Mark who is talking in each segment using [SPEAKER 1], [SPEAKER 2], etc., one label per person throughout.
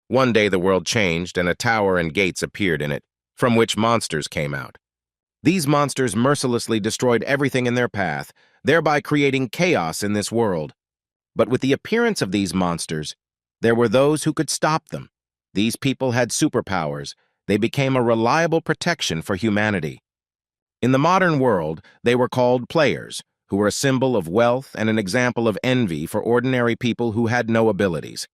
[SPEAKER 1] One day the world changed and a tower and gates appeared in it, from which monsters came out. These monsters mercilessly destroyed everything in their path, thereby creating chaos in this world. But with the appearance of these monsters, there were those who could stop them. These people had superpowers. They became a reliable protection for humanity. In the modern world, they were called players, who were a symbol of wealth and an example of envy for ordinary people who had no abilities.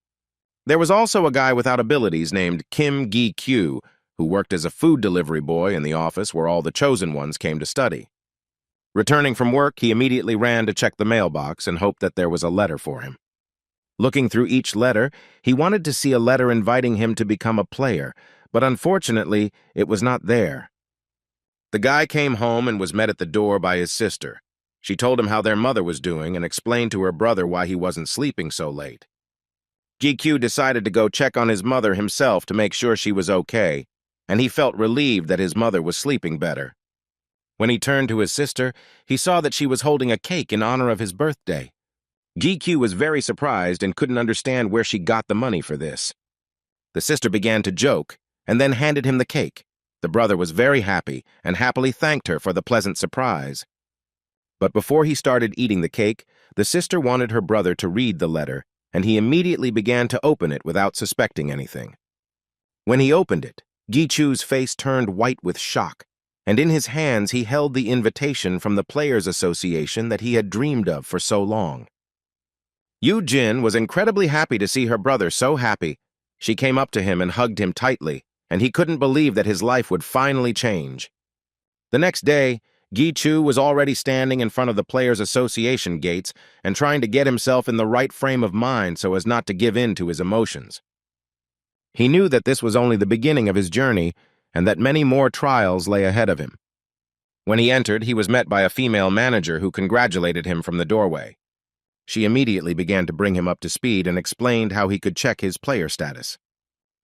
[SPEAKER 1] There was also a guy without abilities named Kim Gi-kyu, who worked as a food delivery boy in the office where all the chosen ones came to study. Returning from work, he immediately ran to check the mailbox and hoped that there was a letter for him. Looking through each letter, he wanted to see a letter inviting him to become a player, but unfortunately, it was not there. The guy came home and was met at the door by his sister. She told him how their mother was doing and explained to her brother why he wasn't sleeping so late. GQ decided to go check on his mother himself to make sure she was okay, and he felt relieved that his mother was sleeping better. When he turned to his sister, he saw that she was holding a cake in honor of his birthday. GQ was very surprised and couldn't understand where she got the money for this. The sister began to joke and then handed him the cake. The brother was very happy and happily thanked her for the pleasant surprise. But before he started eating the cake, the sister wanted her brother to read the letter, and he immediately began to open it without suspecting anything. When he opened it, Gi-chu's face turned white with shock, and in his hands he held the invitation from the Players Association that he had dreamed of for so long. Yu-jin was incredibly happy to see her brother so happy. She came up to him and hugged him tightly, and he couldn't believe that his life would finally change. The next day, Gi-chu was already standing in front of the Players Association gates and trying to get himself in the right frame of mind so as not to give in to his emotions. He knew that this was only the beginning of his journey and that many more trials lay ahead of him. When he entered, he was met by a female manager who congratulated him from the doorway. She immediately began to bring him up to speed and explained how he could check his player status.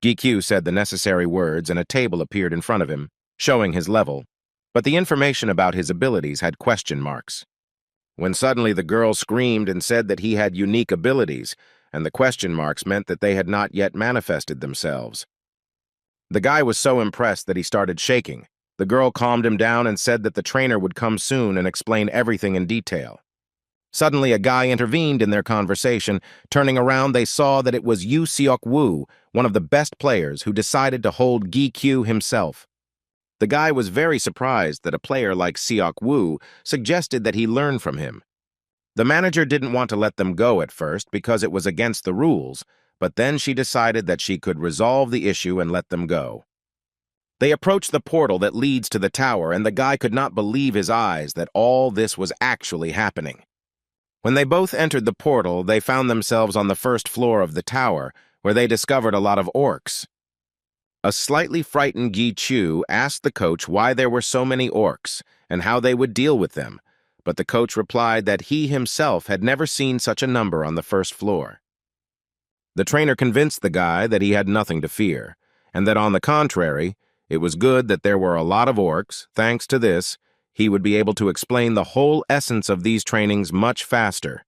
[SPEAKER 1] GQ said the necessary words and a table appeared in front of him, showing his level, but the information about his abilities had question marks. When suddenly the girl screamed and said that he had unique abilities, and the question marks meant that they had not yet manifested themselves. The guy was so impressed that he started shaking. The girl calmed him down and said that the trainer would come soon and explain everything in detail. Suddenly, a guy intervened in their conversation. Turning around, they saw that it was Yu Seok-woo, one of the best players, who decided to hold Gi-kyu himself. The guy was very surprised that a player like Seok-woo suggested that he learn from him. The manager didn't want to let them go at first because it was against the rules, but then she decided that she could resolve the issue and let them go. They approached the portal that leads to the tower, and the guy could not believe his eyes that all this was actually happening. When they both entered the portal, they found themselves on the first floor of the tower, where they discovered a lot of orcs. A slightly frightened Gi-chu asked the coach why there were so many orcs and how they would deal with them, but the coach replied that he himself had never seen such a number on the first floor. The trainer convinced the guy that he had nothing to fear, and that on the contrary, it was good that there were a lot of orcs. Thanks to this, he would be able to explain the whole essence of these trainings much faster.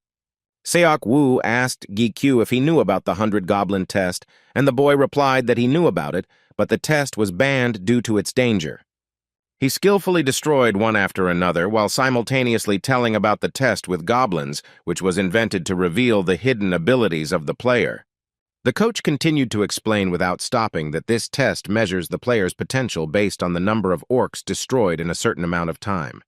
[SPEAKER 1] Seok-woo asked Gi-kyu if he knew about the 100 Goblin test, and the boy replied that he knew about it, but the test was banned due to its danger. He skillfully destroyed one after another while simultaneously telling about the test with goblins, which was invented to reveal the hidden abilities of the player. The coach continued to explain without stopping that this test measures the player's potential based on the number of orcs destroyed in a certain amount of time.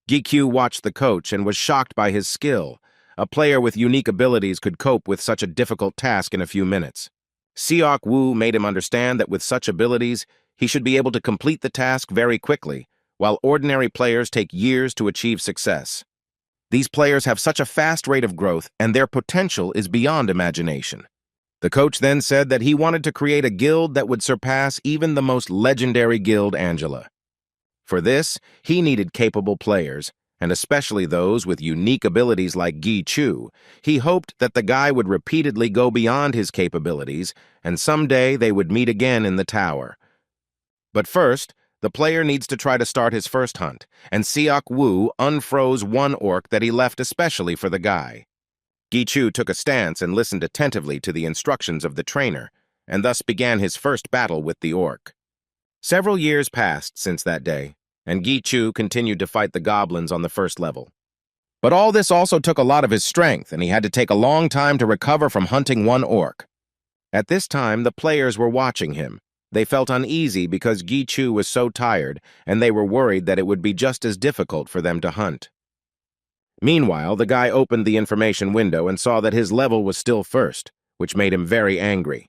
[SPEAKER 1] Gi-kyu watched the coach and was shocked by his skill. A player with unique abilities could cope with such a difficult task in a few minutes. Seok-woo made him understand that with such abilities, he should be able to complete the task very quickly, while ordinary players take years to achieve success. These players have such a fast rate of growth, and their potential is beyond imagination. The coach then said that he wanted to create a guild that would surpass even the most legendary guild, Angela. For this, he needed capable players, and especially those with unique abilities like Gi-chu. He hoped that the guy would repeatedly go beyond his capabilities, and someday they would meet again in the tower. But first, the player needs to try to start his first hunt, and Seok-woo unfroze one orc that he left especially for the guy. Gi-chu took a stance and listened attentively to the instructions of the trainer, and thus began his first battle with the orc. Several years passed since that day, and Gi-Chu continued to fight the goblins on the first level. But all this also took a lot of his strength, and he had to take a long time to recover from hunting one orc. At this time, the players were watching him. They felt uneasy because Gi-Chu was so tired, and they were worried that it would be just as difficult for them to hunt. Meanwhile, the guy opened the information window and saw that his level was still first, which made him very angry.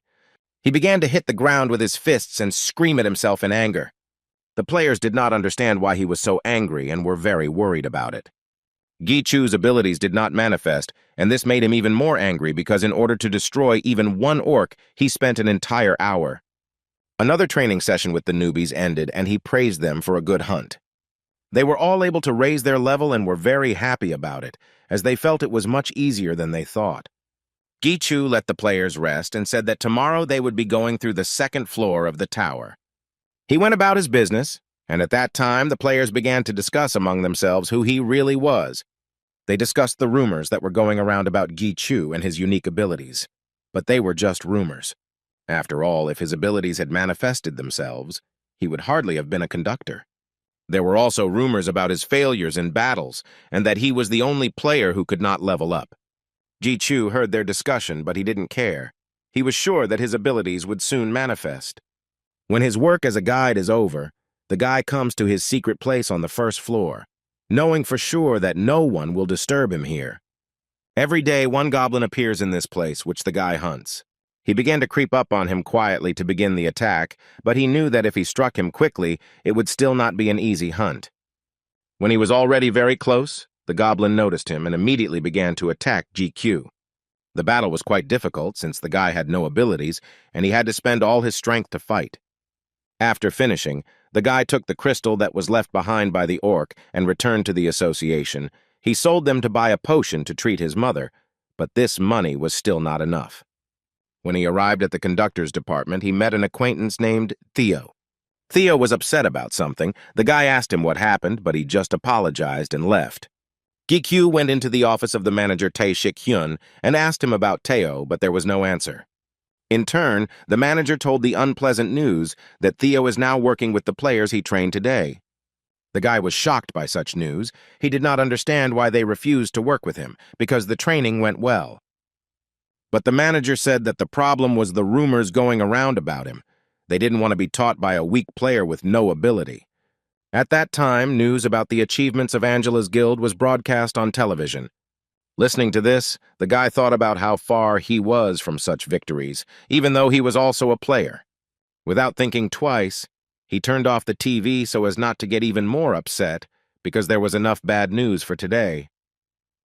[SPEAKER 1] He began to hit the ground with his fists and scream at himself in anger. The players did not understand why he was so angry and were very worried about it. Gi-Chu's abilities did not manifest, and this made him even more angry because in order to destroy even one orc, he spent an entire hour. Another training session with the newbies ended, and he praised them for a good hunt. They were all able to raise their level and were very happy about it, as they felt it was much easier than they thought. Gi-Chu let the players rest and said that tomorrow they would be going through the second floor of the tower. He went about his business, and at that time the players began to discuss among themselves who he really was. They discussed the rumors that were going around about Gi-Chu and his unique abilities, but they were just rumors. After all, if his abilities had manifested themselves, he would hardly have been a conductor. There were also rumors about his failures in battles, and that he was the only player who could not level up. Gi-Chu heard their discussion, but he didn't care. He was sure that his abilities would soon manifest. When his work as a guide is over, the guy comes to his secret place on the first floor, knowing for sure that no one will disturb him here. Every day, one goblin appears in this place, which the guy hunts. He began to creep up on him quietly to begin the attack, but he knew that if he struck him quickly, it would still not be an easy hunt. When he was already very close, the goblin noticed him and immediately began to attack Gi-Chu. The battle was quite difficult since the guy had no abilities, and he had to spend all his strength to fight. After finishing, the guy took the crystal that was left behind by the orc and returned to the association. He sold them to buy a potion to treat his mother, but this money was still not enough. When he arrived at the conductor's department, he met an acquaintance named Theo. Theo was upset about something. The guy asked him what happened, but he just apologized and left. Gi-Chu went into the office of the manager Tae-Shik-hyun and asked him about Theo, but there was no answer. In turn, the manager told the unpleasant news that Theo is now working with the players he trained today. The guy was shocked by such news. He did not understand why they refused to work with him, because the training went well. But the manager said that the problem was the rumors going around about him. They didn't want to be taught by a weak player with no ability. At that time, news about the achievements of Angela's guild was broadcast on television. Listening to this, the guy thought about how far he was from such victories, even though he was also a player. Without thinking twice, he turned off the TV so as not to get even more upset, because there was enough bad news for today.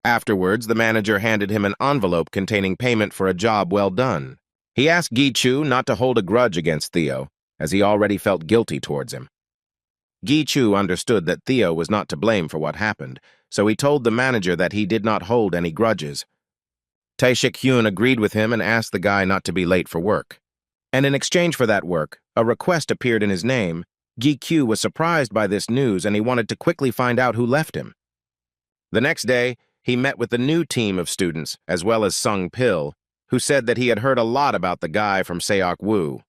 [SPEAKER 1] Afterwards, the manager handed him an envelope containing payment for a job well done. He asked Gi-Chu not to hold a grudge against Theo, as he already felt guilty towards him. Gi-Chu understood that Theo was not to blame for what happened, so he told the manager that he did not hold any grudges. Tae-Shik-hyun agreed with him and asked the guy not to be late for work. And in exchange for that work, a request appeared in his name. Gi-Chu was surprised by this news and he wanted to quickly find out who left him. The next day, he met with the new team of students, as well as Sung Pil, who said that he had heard a lot about the guy from Seok-woo.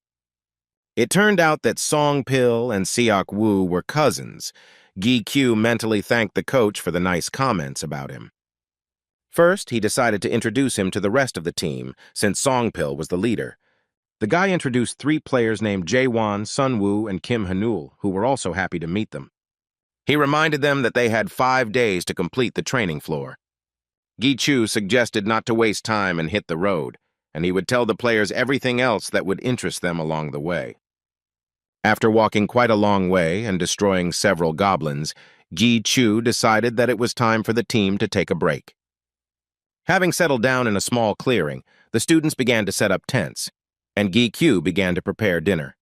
[SPEAKER 1] It turned out that Song Pil and Seok-woo were cousins. Gi-Chu mentally thanked the coach for the nice comments about him. First, he decided to introduce him to the rest of the team, since Song Pil was the leader. The guy introduced 3 players named Jae-won, Sun-woo, and Kim Hanul, who were also happy to meet them. He reminded them that they had 5 days to complete the training floor. Gi-Chu suggested not to waste time and hit the road, and he would tell the players everything else that would interest them along the way. After walking quite a long way and destroying several goblins, Gi-Chu decided that it was time for the team to take a break. Having settled down in a small clearing, the students began to set up tents, and Gi-Chu began to prepare dinner.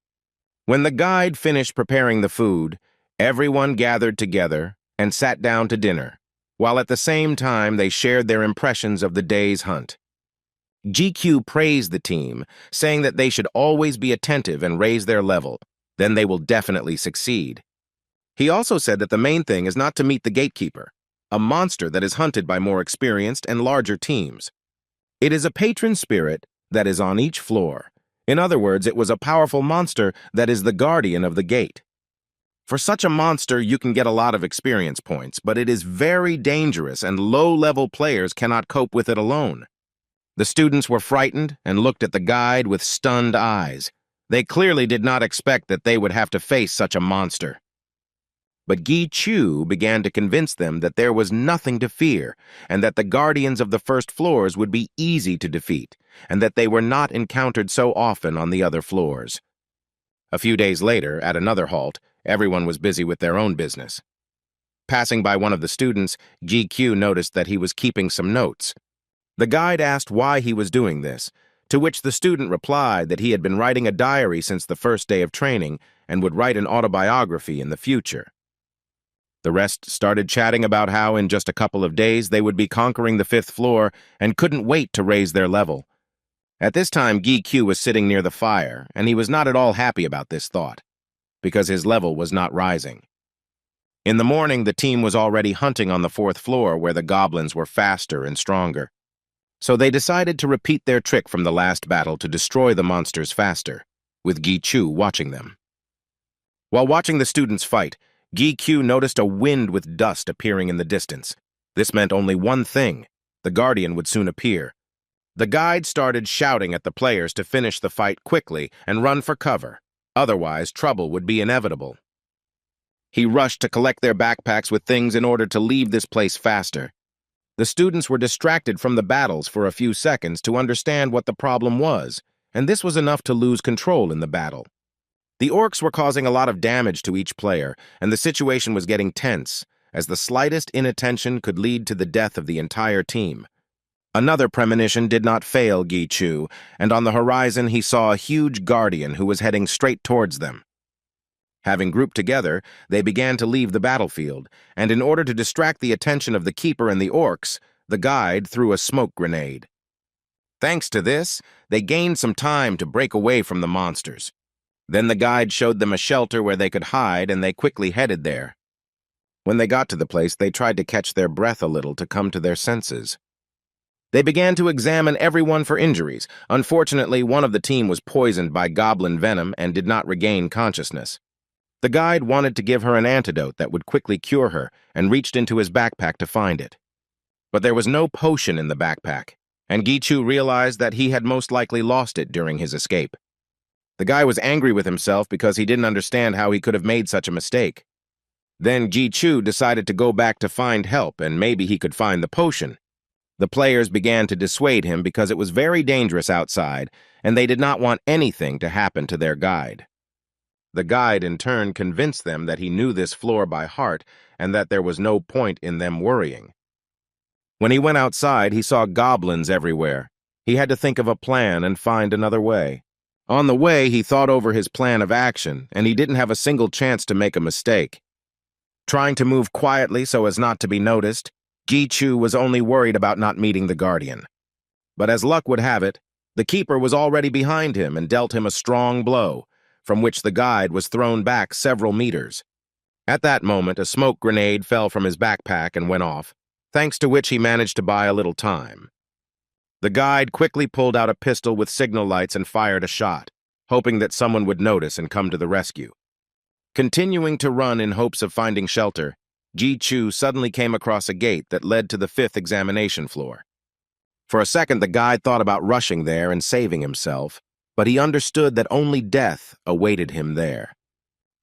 [SPEAKER 1] When the guide finished preparing the food, everyone gathered together and sat down to dinner, while at the same time they shared their impressions of the day's hunt. Gi-Chu praised the team, saying that they should always be attentive and raise their level, then they will definitely succeed. He also said that the main thing is not to meet the gatekeeper, a monster that is hunted by more experienced and larger teams. It is a patron spirit that is on each floor. In other words, it was a powerful monster that is the guardian of the gate. For such a monster, you can get a lot of experience points, but it is very dangerous and low-level players cannot cope with it alone. The students were frightened and looked at the guide with stunned eyes. They clearly did not expect that they would have to face such a monster. But Gi Chu began to convince them that there was nothing to fear, and that the guardians of the first floors would be easy to defeat, and that they were not encountered so often on the other floors. A few days later, at another halt, everyone was busy with their own business. Passing by one of the students, Gi Q noticed that he was keeping some notes. The guide asked why he was doing this, to which the student replied that he had been writing a diary since the first day of training and would write an autobiography in the future. The rest started chatting about how in just a couple of days they would be conquering the 5th floor and couldn't wait to raise their level. At this time, Gi Q was sitting near the fire, and he was not at all happy about this thought, because his level was not rising. In the morning, the team was already hunting on the 4th floor where the goblins were faster and stronger. So they decided to repeat their trick from the last battle to destroy the monsters faster, with Gi Chu watching them. While watching the students fight, Gi Q noticed a wind with dust appearing in the distance. This meant only one thing: the guardian would soon appear. The guide started shouting at the players to finish the fight quickly and run for cover, otherwise trouble would be inevitable. He rushed to collect their backpacks with things in order to leave this place faster. The students were distracted from the battles for a few seconds to understand what the problem was, and this was enough to lose control in the battle. The orcs were causing a lot of damage to each player, and the situation was getting tense, as the slightest inattention could lead to the death of the entire team. Another premonition did not fail Gi Chu, and on the horizon he saw a huge guardian who was heading straight towards them. Having grouped together, they began to leave the battlefield, and in order to distract the attention of the keeper and the orcs, the guide threw a smoke grenade. Thanks to this, they gained some time to break away from the monsters. Then the guide showed them a shelter where they could hide, and they quickly headed there. When they got to the place, they tried to catch their breath a little to come to their senses. They began to examine everyone for injuries. Unfortunately, one of the team was poisoned by goblin venom and did not regain consciousness. The guide wanted to give her an antidote that would quickly cure her and reached into his backpack to find it. But there was no potion in the backpack, and Gi Chu realized that he had most likely lost it during his escape. The guy was angry with himself because he didn't understand how he could have made such a mistake. Then Gi Chu decided to go back to find help, and maybe he could find the potion. The players began to dissuade him because it was very dangerous outside, and they did not want anything to happen to their guide. The guide, in turn, convinced them that he knew this floor by heart and that there was no point in them worrying. When he went outside, he saw goblins everywhere. He had to think of a plan and find another way. On the way, he thought over his plan of action, and he didn't have a single chance to make a mistake. Trying to move quietly so as not to be noticed, Gi Chu was only worried about not meeting the guardian. But as luck would have it, the keeper was already behind him and dealt him a strong blow, from which the guide was thrown back several meters. At that moment, a smoke grenade fell from his backpack and went off, thanks to which he managed to buy a little time. The guide quickly pulled out a pistol with signal lights and fired a shot, hoping that someone would notice and come to the rescue. Continuing to run in hopes of finding shelter, Gi Chu suddenly came across a gate that led to the 5th examination floor. For a second, the guide thought about rushing there and saving himself, but he understood that only death awaited him there.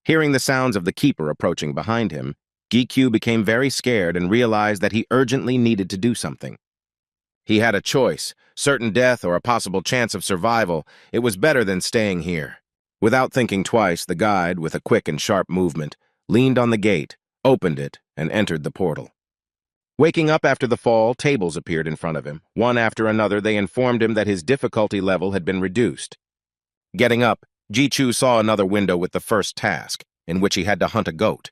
[SPEAKER 1] Hearing the sounds of the keeper approaching behind him, Gi Q became very scared and realized that he urgently needed to do something. He had a choice, certain death or a possible chance of survival. It was better than staying here. Without thinking twice, the guide, with a quick and sharp movement, leaned on the gate, opened it, and entered the portal. Waking up after the fall, tables appeared in front of him. One after another, they informed him that his difficulty level had been reduced. Getting up, Gi Chu saw another window with the first task, in which he had to hunt a goat.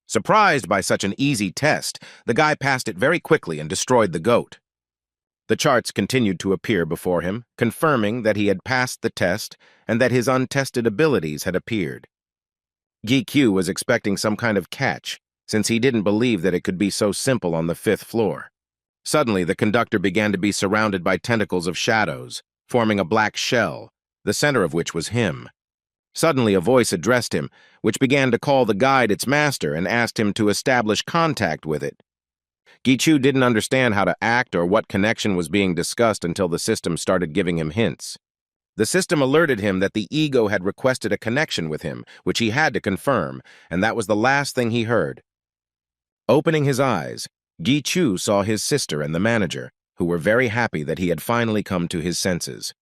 [SPEAKER 1] Surprised by such an easy test, the guy passed it very quickly and destroyed the goat. The charts continued to appear before him, confirming that he had passed the test and that his untested abilities had appeared. Gi Q was expecting some kind of catch, since he didn't believe that it could be so simple on the 5th floor. Suddenly, the conductor began to be surrounded by tentacles of shadows, forming a black shell. the center of which was him. Suddenly, a voice addressed him, which began to call the guide its master and asked him to establish contact with it. Gichu didn't understand how to act or what connection was being discussed until the system started giving him hints. The system alerted him that the ego had requested a connection with him, which he had to confirm, and that was the last thing he heard. Opening his eyes, Gichu saw his sister and the manager, who were very happy that he had finally come to his senses.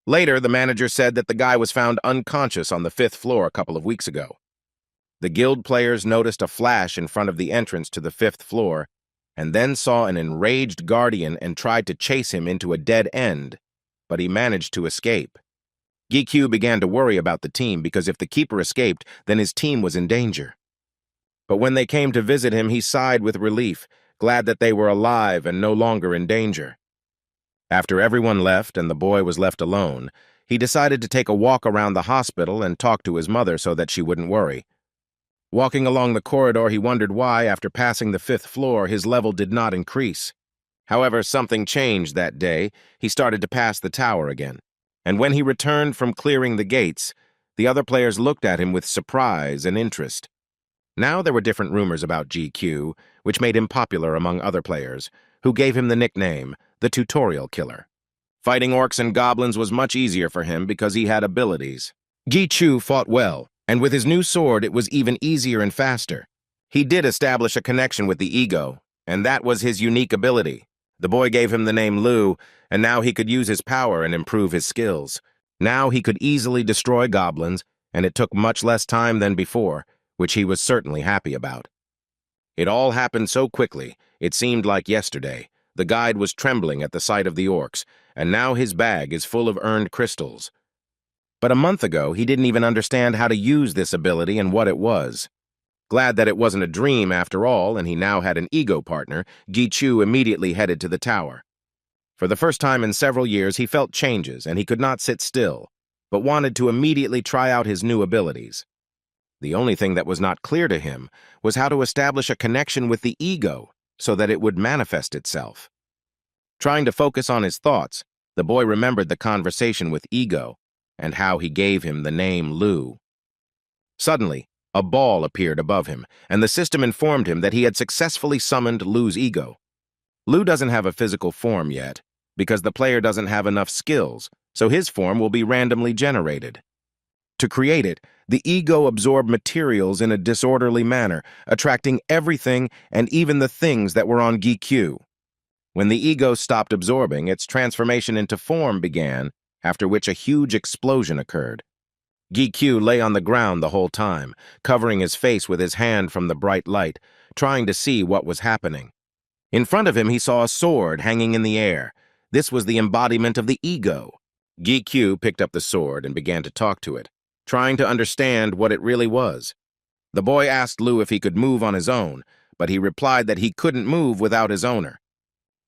[SPEAKER 1] Later, the manager said that the guy was found unconscious on the 5th floor a couple of weeks ago. The guild players noticed a flash in front of the entrance to the 5th floor, and then saw an enraged guardian and tried to chase him into a dead end, but he managed to escape. Gichu began to worry about the team because if the keeper escaped, then his team was in danger. But when they came to visit him, he sighed with relief, glad that they were alive and no longer in danger. After everyone left and the boy was left alone, he decided to take a walk around the hospital and talk to his mother so that she wouldn't worry. Walking along the corridor, he wondered why, after passing the 5th floor, his level did not increase. However, something changed that day. He started to pass the tower again. And when he returned from clearing the gates, the other players looked at him with surprise and interest. Now there were different rumors about GQ, which made him popular among other players, who gave him the nickname, the Tutorial Killer. Fighting orcs and goblins was much easier for him because he had abilities. Gichu fought well, and with his new sword it was even easier and faster. He did establish a connection with the ego, and that was his unique ability. The boy gave him the name Lu, and now he could use his power and improve his skills. Now he could easily destroy goblins, and it took much less time than before, which he was certainly happy about. It all happened so quickly, it seemed like yesterday. The guide was trembling at the sight of the orcs, and now his bag is full of earned crystals. But a month ago, he didn't even understand how to use this ability and what it was. Glad that it wasn't a dream after all, and he now had an ego partner, Gichu immediately headed to the tower. For the first time in several years, he felt changes, and he could not sit still, but wanted to immediately try out his new abilities. The only thing that was not clear to him was how to establish a connection with the ego so that it would manifest itself. Trying to focus on his thoughts, the boy remembered the conversation with Ego and how he gave him the name Lu. Suddenly, a ball appeared above him, and the system informed him that he had successfully summoned Lu's ego. Lu doesn't have a physical form yet, because the player doesn't have enough skills, so his form will be randomly generated. To create it, the ego absorbed materials in a disorderly manner, attracting everything and even the things that were on GQ. When the ego stopped absorbing, its transformation into form began, after which a huge explosion occurred. GQ lay on the ground the whole time, covering his face with his hand from the bright light, trying to see what was happening. In front of him, he saw a sword hanging in the air. This was the embodiment of the ego. GQ picked up the sword and began to talk to it, trying to understand what it really was. The boy asked Lu if he could move on his own, but he replied that he couldn't move without his owner.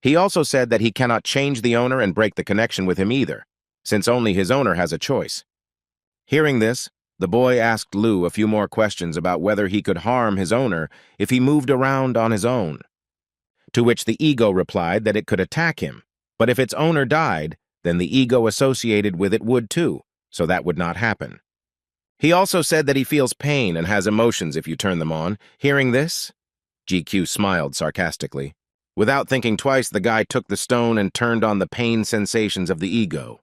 [SPEAKER 1] He also said that he cannot change the owner and break the connection with him either, since only his owner has a choice. Hearing this, the boy asked Lu a few more questions about whether he could harm his owner if he moved around on his own. To which the ego replied that it could attack him, but if its owner died, then the ego associated with it would too, so that would not happen. He also said that he feels pain and has emotions if you turn them on. Hearing this, GQ smiled sarcastically. Without thinking twice, the guy took the stone and turned on the pain sensations of the ego.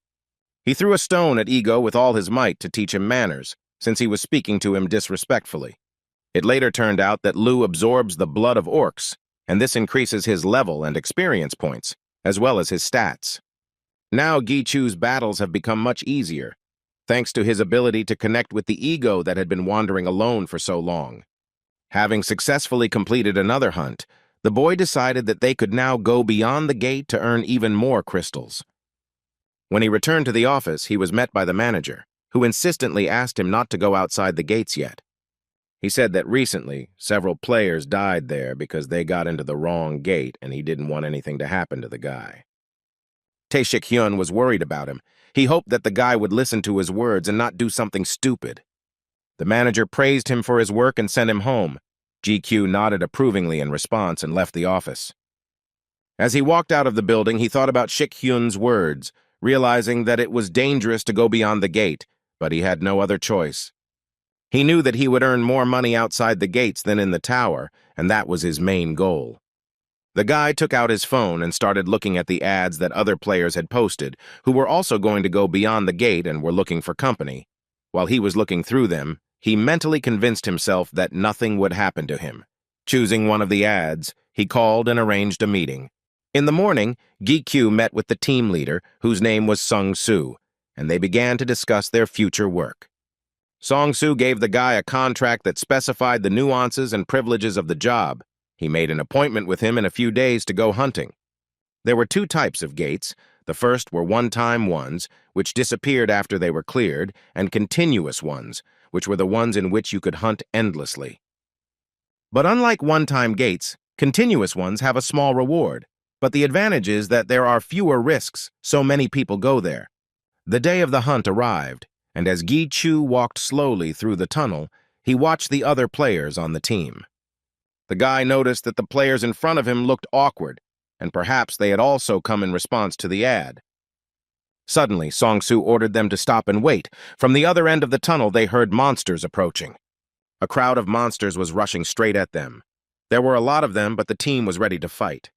[SPEAKER 1] He threw a stone at Ego with all his might to teach him manners, since he was speaking to him disrespectfully. It later turned out that Lu absorbs the blood of orcs, and this increases his level and experience points, as well as his stats. Now Gichu's battles have become much easier, thanks to his ability to connect with the ego that had been wandering alone for so long. Having successfully completed another hunt, the boy decided that they could now go beyond the gate to earn even more crystals. When he returned to the office, he was met by the manager, who insistently asked him not to go outside the gates yet. He said that recently, several players died there because they got into the wrong gate and he didn't want anything to happen to the guy. Tae-shik-hyun was worried about him. He hoped that the guy would listen to his words and not do something stupid. The manager praised him for his work and sent him home. GQ nodded approvingly in response and left the office. As he walked out of the building, he thought about Shik-hyun's words, realizing that it was dangerous to go beyond the gate, but he had no other choice. He knew that he would earn more money outside the gates than in the tower, and that was his main goal. The guy took out his phone and started looking at the ads that other players had posted, who were also going to go beyond the gate and were looking for company. While he was looking through them, he mentally convinced himself that nothing would happen to him. Choosing one of the ads, he called and arranged a meeting. In the morning, GQ met with the team leader, whose name was Sung-soo, and they began to discuss their future work. Sung-soo gave the guy a contract that specified the nuances and privileges of the job. He made an appointment with him in a few days to go hunting. There were two types of gates. The first were one-time ones, which disappeared after they were cleared, and continuous ones, which were the ones in which you could hunt endlessly. But unlike one-time gates, continuous ones have a small reward, but the advantage is that there are fewer risks, so many people go there. The day of the hunt arrived, and as Gi Chu walked slowly through the tunnel, he watched the other players on the team. The guy noticed that the players in front of him looked awkward, and perhaps they had also come in response to the ad. Suddenly, Sung-soo ordered them to stop and wait. From the other end of the tunnel, they heard monsters approaching. A crowd of monsters was rushing straight at them. There were a lot of them, but the team was ready to fight.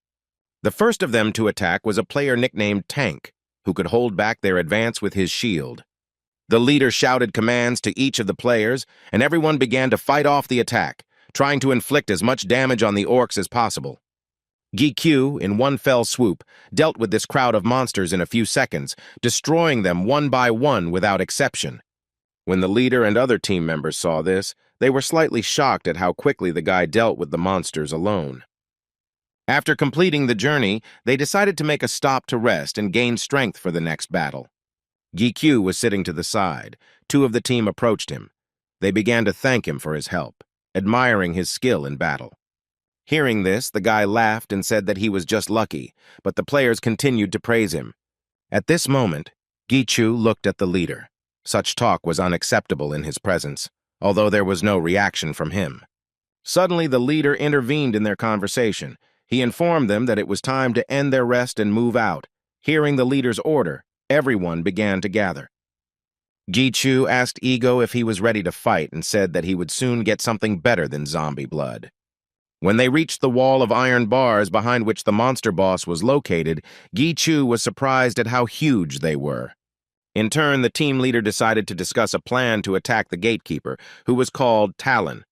[SPEAKER 1] The first of them to attack was a player nicknamed Tank, who could hold back their advance with his shield. The leader shouted commands to each of the players, and everyone began to fight off the attack, trying to inflict as much damage on the orcs as possible. GQ, in one fell swoop, dealt with this crowd of monsters in a few seconds, destroying them one by one without exception. When the leader and other team members saw this, they were slightly shocked at how quickly the guy dealt with the monsters alone. After completing the journey, they decided to make a stop to rest and gain strength for the next battle. GQ was sitting to the side. Two of the team approached him. They began to thank him for his help, admiring his skill in battle. Hearing this, the guy laughed and said that he was just lucky, but the players continued to praise him. At this moment, Gi-chu looked at the leader. Such talk was unacceptable in his presence, although there was no reaction from him. Suddenly, the leader intervened in their conversation. He informed them that it was time to end their rest and move out. Hearing the leader's order, everyone began to gather. Gi-chu asked Ego if he was ready to fight and said that he would soon get something better than zombie blood. When they reached the wall of iron bars behind which the monster boss was located, Gi-chu was surprised at how huge they were. In turn, the team leader decided to discuss a plan to attack the gatekeeper, who was called Talon.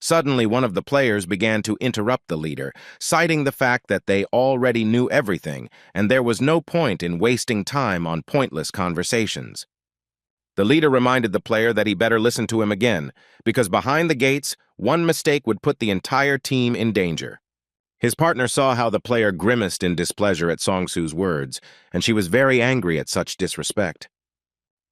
[SPEAKER 1] Suddenly, one of the players began to interrupt the leader, citing the fact that they already knew everything, and there was no point in wasting time on pointless conversations. The leader reminded the player that he better listen to him again, because behind the gates, one mistake would put the entire team in danger. His partner saw how the player grimaced in displeasure at Sung-soo's words, and she was very angry at such disrespect.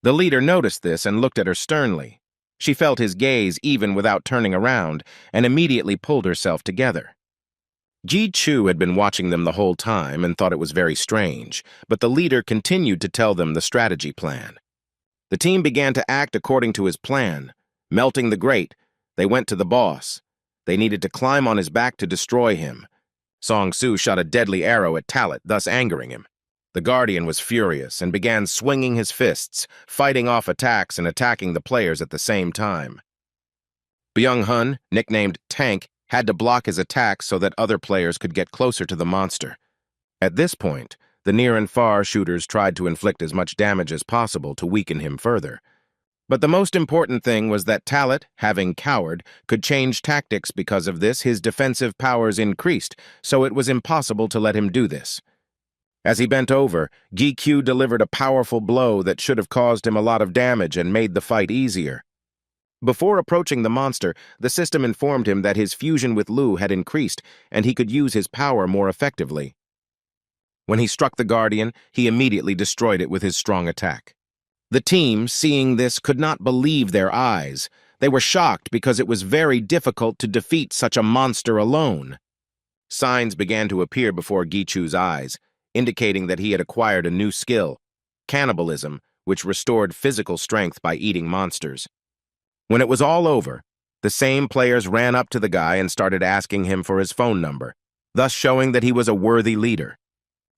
[SPEAKER 1] The leader noticed this and looked at her sternly. She felt his gaze even without turning around, and immediately pulled herself together. Gi-chu had been watching them the whole time and thought it was very strange, but the leader continued to tell them the strategy plan. The team began to act according to his plan. Melting the grate, they went to the boss. They needed to climb on his back to destroy him. Sung-soo shot a deadly arrow at Talit, thus angering him. The Guardian was furious and began swinging his fists, fighting off attacks and attacking the players at the same time. Byung-hun, nicknamed Tank, had to block his attacks so that other players could get closer to the monster. At this point, the near and far shooters tried to inflict as much damage as possible to weaken him further. But the most important thing was that Talit, having cowered, could change tactics. Because of this, his defensive powers increased, so it was impossible to let him do this. As he bent over, Gi-Q delivered a powerful blow that should have caused him a lot of damage and made the fight easier. Before approaching the monster, the system informed him that his fusion with Lu had increased, and he could use his power more effectively. When he struck the Guardian, he immediately destroyed it with his strong attack. The team, seeing this, could not believe their eyes. They were shocked because it was very difficult to defeat such a monster alone. Signs began to appear before Gi-chu's eyes, indicating that he had acquired a new skill, cannibalism, which restored physical strength by eating monsters. When it was all over, the same players ran up to the guy and started asking him for his phone number, thus showing that he was a worthy leader.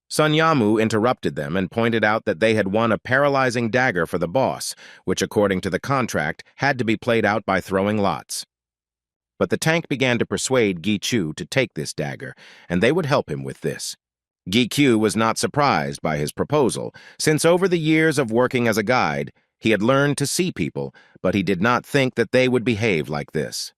[SPEAKER 1] Sun Yamu interrupted them and pointed out that they had won a paralyzing dagger for the boss, which according to the contract had to be played out by throwing lots. But the tank began to persuade Gi-Chu to take this dagger, and they would help him with this. Gi-Chu was not surprised by his proposal, since over the years of working as a guide, he had learned to see people, but he did not think that they would behave like this.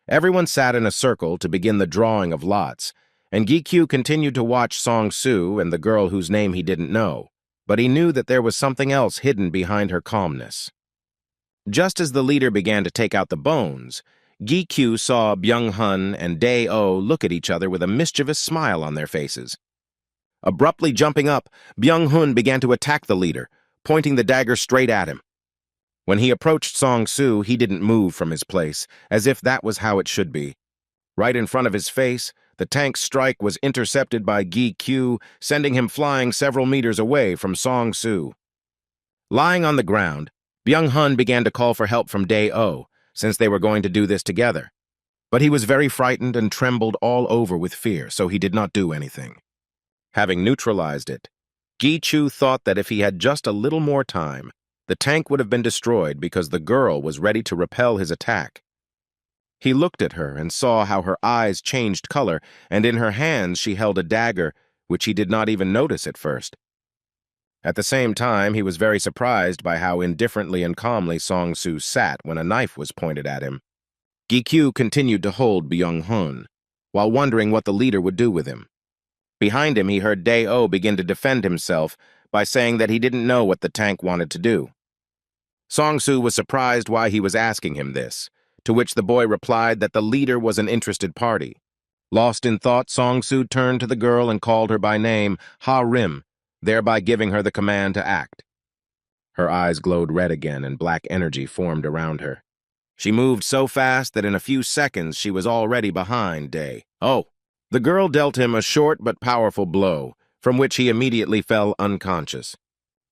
[SPEAKER 1] Everyone sat in a circle to begin the drawing of lots, and Gi-Chu continued to watch Song-Su and the girl whose name he didn't know, but he knew that there was something else hidden behind her calmness. Just as the leader began to take out the bones, Gi-Chu saw Byung-hun and Dae-oh look at each other with a mischievous smile on their faces. Abruptly jumping up, Byung-hun began to attack the leader, pointing the dagger straight at him. When he approached Song-Su, he didn't move from his place, as if that was how it should be. Right in front of his face, the tank's strike was intercepted by Gi-Chu, sending him flying several meters away from Song-Su. Lying on the ground, Byung-hun began to call for help from Dae-oh, since they were going to do this together. But he was very frightened and trembled all over with fear, so he did not do anything. Having neutralized it, Gi-Chu thought that if he had just a little more time, the tank would have been destroyed because the girl was ready to repel his attack. He looked at her and saw how her eyes changed color, and in her hands she held a dagger, which he did not even notice at first. At the same time, he was very surprised by how indifferently and calmly Song-Su sat when a knife was pointed at him. Gi-Chu continued to hold Byung-hun, while wondering what the leader would do with him. Behind him, he heard Dae-oh begin to defend himself by saying that he didn't know what the tank wanted to do. Song-Su was surprised why he was asking him this, to which the boy replied that the leader was an interested party. Lost in thought, Song-Su turned to the girl and called her by name, Ha-Rim, thereby giving her the command to act. Her eyes glowed red again and black energy formed around her. She moved so fast that in a few seconds she was already behind Dae-oh. The girl dealt him a short but powerful blow, from which he immediately fell unconscious.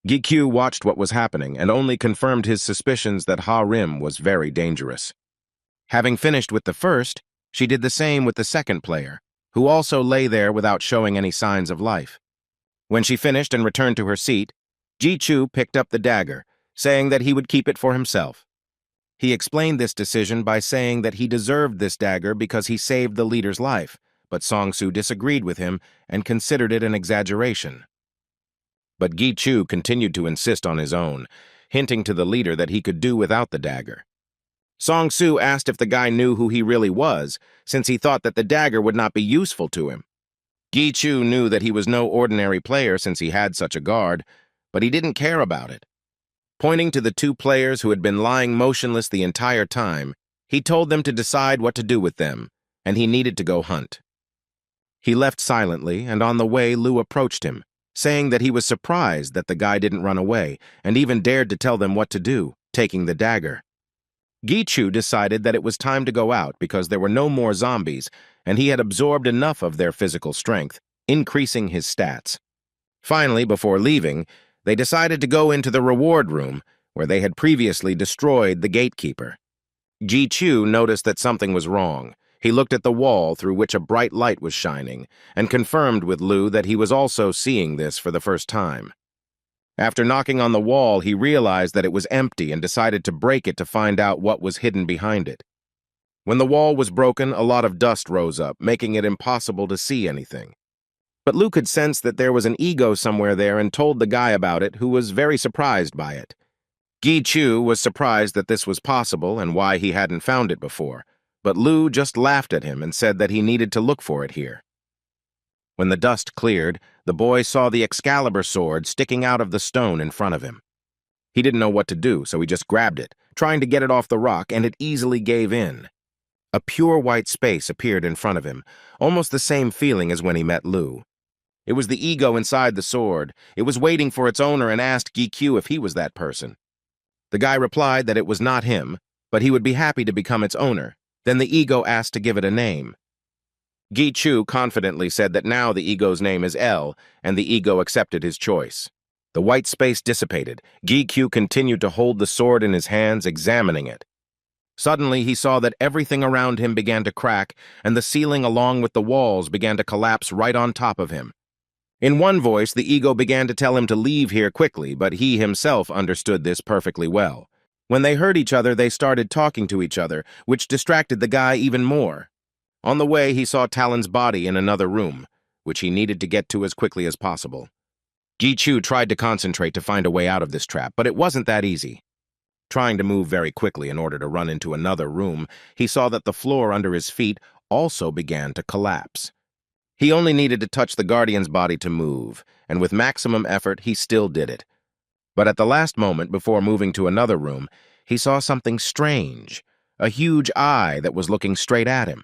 [SPEAKER 1] Gi-Chu watched what was happening and only confirmed his suspicions that Ha-Rim was very dangerous. Having finished with the first, she did the same with the second player, who also lay there without showing any signs of life. When she finished and returned to her seat, Gi-Chu picked up the dagger, saying that he would keep it for himself. He explained this decision by saying that he deserved this dagger because he saved the leader's life, but Song-Su disagreed with him and considered it an exaggeration. But Gi-Chu continued to insist on his own, hinting to the leader that he could do without the dagger. Song-Su asked if the guy knew who he really was, since he thought that the dagger would not be useful to him. Gi-Chu knew that he was no ordinary player since he had such a guard, but he didn't care about it. Pointing to the two players who had been lying motionless the entire time, he told them to decide what to do with them, and he needed to go hunt. He left silently, and on the way Lu approached him, saying that he was surprised that the guy didn't run away, and even dared to tell them what to do, taking the dagger. Gi-Chu decided that it was time to go out because there were no more zombies, and he had absorbed enough of their physical strength, increasing his stats. Finally, before leaving, they decided to go into the reward room, where they had previously destroyed the gatekeeper. Gi-Chu noticed that something was wrong. He looked at the wall through which a bright light was shining, and confirmed with Lu that he was also seeing this for the first time. After knocking on the wall, he realized that it was empty and decided to break it to find out what was hidden behind it. When the wall was broken, a lot of dust rose up, making it impossible to see anything. But Lu could sense that there was an ego somewhere there and told the guy about it, who was very surprised by it. Gi-Chu was surprised that this was possible and why he hadn't found it before, but Lu just laughed at him and said that he needed to look for it here. When the dust cleared, the boy saw the Excalibur sword sticking out of the stone in front of him. He didn't know what to do, so he just grabbed it, trying to get it off the rock, and it easily gave in. A pure white space appeared in front of him, almost the same feeling as when he met Lu. It was the ego inside the sword. It was waiting for its owner and asked Gi-Chu if he was that person. The guy replied that it was not him, but he would be happy to become its owner. Then the ego asked to give it a name. Gi-Chu confidently said that now the ego's name is L, and the ego accepted his choice. The white space dissipated. Gi-Chu continued to hold the sword in his hands, examining it. Suddenly, he saw that everything around him began to crack, and the ceiling along with the walls began to collapse right on top of him. In one voice, the ego began to tell him to leave here quickly, but he himself understood this perfectly well. When they heard each other, they started talking to each other, which distracted the guy even more. On the way, he saw Talon's body in another room, which he needed to get to as quickly as possible. Gi-Chu tried to concentrate to find a way out of this trap, but it wasn't that easy. Trying to move very quickly in order to run into another room, he saw that the floor under his feet also began to collapse. He only needed to touch the Guardian's body to move, and with maximum effort, he still did it. But at the last moment, before moving to another room, he saw something strange, a huge eye that was looking straight at him.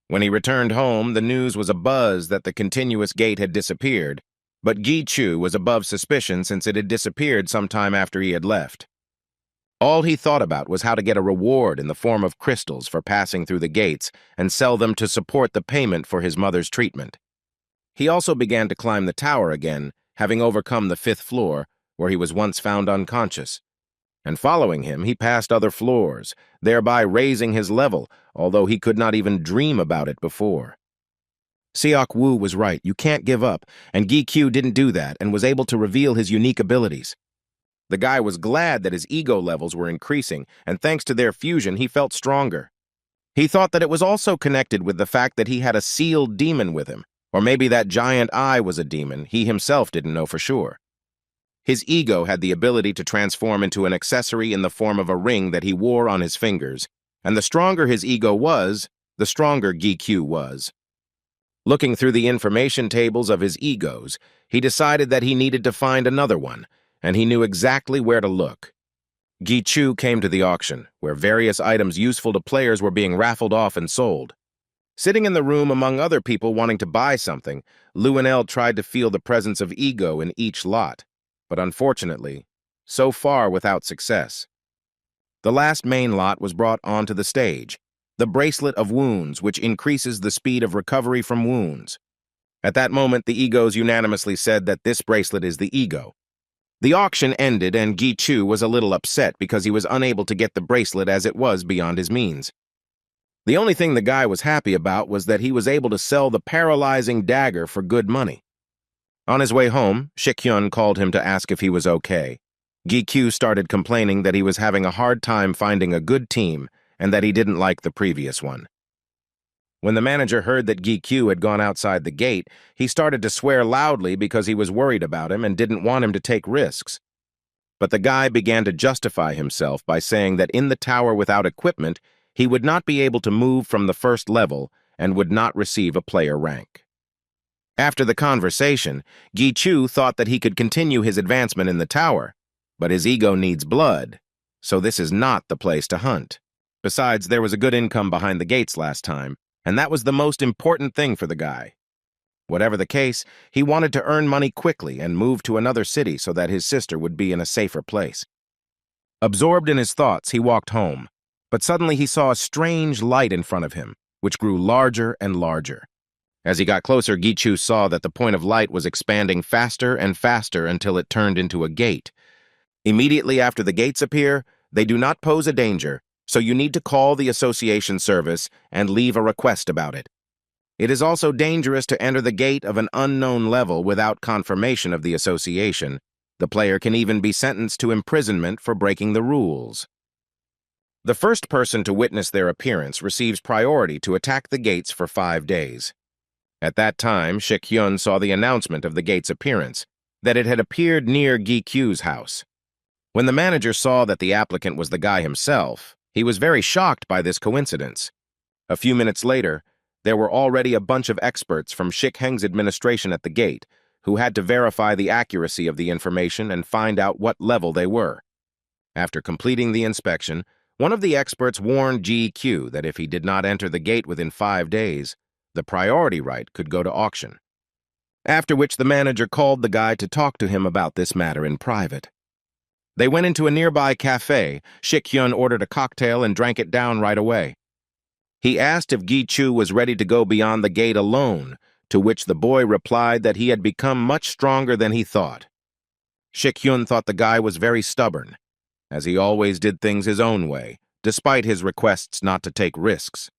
[SPEAKER 1] When he returned home, the news was abuzz that the continuous gate had disappeared, but Gi-Chu was above suspicion since it had disappeared sometime after he had left. All he thought about was how to get a reward in the form of crystals for passing through the gates and sell them to support the payment for his mother's treatment. He also began to climb the tower again, having overcome the 5th floor, where he was once found unconscious. And following him, he passed other floors, thereby raising his level, although he could not even dream about it before. Seok Woo was right, you can't give up, and Gi-Q didn't do that and was able to reveal his unique abilities. The guy was glad that his ego levels were increasing, and thanks to their fusion, he felt stronger. He thought that it was also connected with the fact that he had a sealed demon with him, or maybe that giant eye was a demon, he himself didn't know for sure. His ego had the ability to transform into an accessory in the form of a ring that he wore on his fingers, and the stronger his ego was, the stronger Gi-Q was. Looking through the information tables of his egos, he decided that he needed to find another one, and he knew exactly where to look. Gi-Chu came to the auction, where various items useful to players were being raffled off and sold. Sitting in the room among other people wanting to buy something, Luenel tried to feel the presence of ego in each lot, but unfortunately, so far without success. The last main lot was brought onto the stage, the Bracelet of Wounds, which increases the speed of recovery from wounds. At that moment, the egos unanimously said that this bracelet is the ego. The auction ended, and Gi-Chu was a little upset because he was unable to get the bracelet as it was beyond his means. The only thing the guy was happy about was that he was able to sell the paralyzing dagger for good money. On his way home, Shik-hyun called him to ask if he was okay. Gi-Q started complaining that he was having a hard time finding a good team and that he didn't like the previous one. When the manager heard that Gi-Q had gone outside the gate, he started to swear loudly because he was worried about him and didn't want him to take risks. But the guy began to justify himself by saying that in the tower without equipment, he would not be able to move from the 1st level and would not receive a player rank. After the conversation, Gi-Chu thought that he could continue his advancement in the tower, but his ego needs blood, so this is not the place to hunt. Besides, there was a good income behind the gates last time, and that was the most important thing for the guy. Whatever the case, he wanted to earn money quickly and move to another city so that his sister would be in a safer place. Absorbed in his thoughts, he walked home, but suddenly he saw a strange light in front of him, which grew larger and larger. As he got closer, Gi-Chu saw that the point of light was expanding faster and faster until it turned into a gate. Immediately after the gates appear, they do not pose a danger, so you need to call the association service and leave a request about it. It is also dangerous to enter the gate of an unknown level without confirmation of the association. The player can even be sentenced to imprisonment for breaking the rules. The first person to witness their appearance receives priority to attack the gates for 5 days. At that time, Shik-hyun saw the announcement of the gate's appearance, that it had appeared near Gi-Q's house. When the manager saw that the applicant was the guy himself, he was very shocked by this coincidence. A few minutes later, there were already a bunch of experts from Shik-Heng's administration at the gate who had to verify the accuracy of the information and find out what level they were. After completing the inspection, one of the experts warned Gi-Q that if he did not enter the gate within 5 days, the priority right could go to auction. After which the manager called the guy to talk to him about this matter in private. They went into a nearby cafe. Shik-hyun ordered a cocktail and drank it down right away. He asked if Gi-Chu was ready to go beyond the gate alone, to which the boy replied that he had become much stronger than he thought. Shik-hyun thought the guy was very stubborn, as he always did things his own way, despite his requests not to take risks.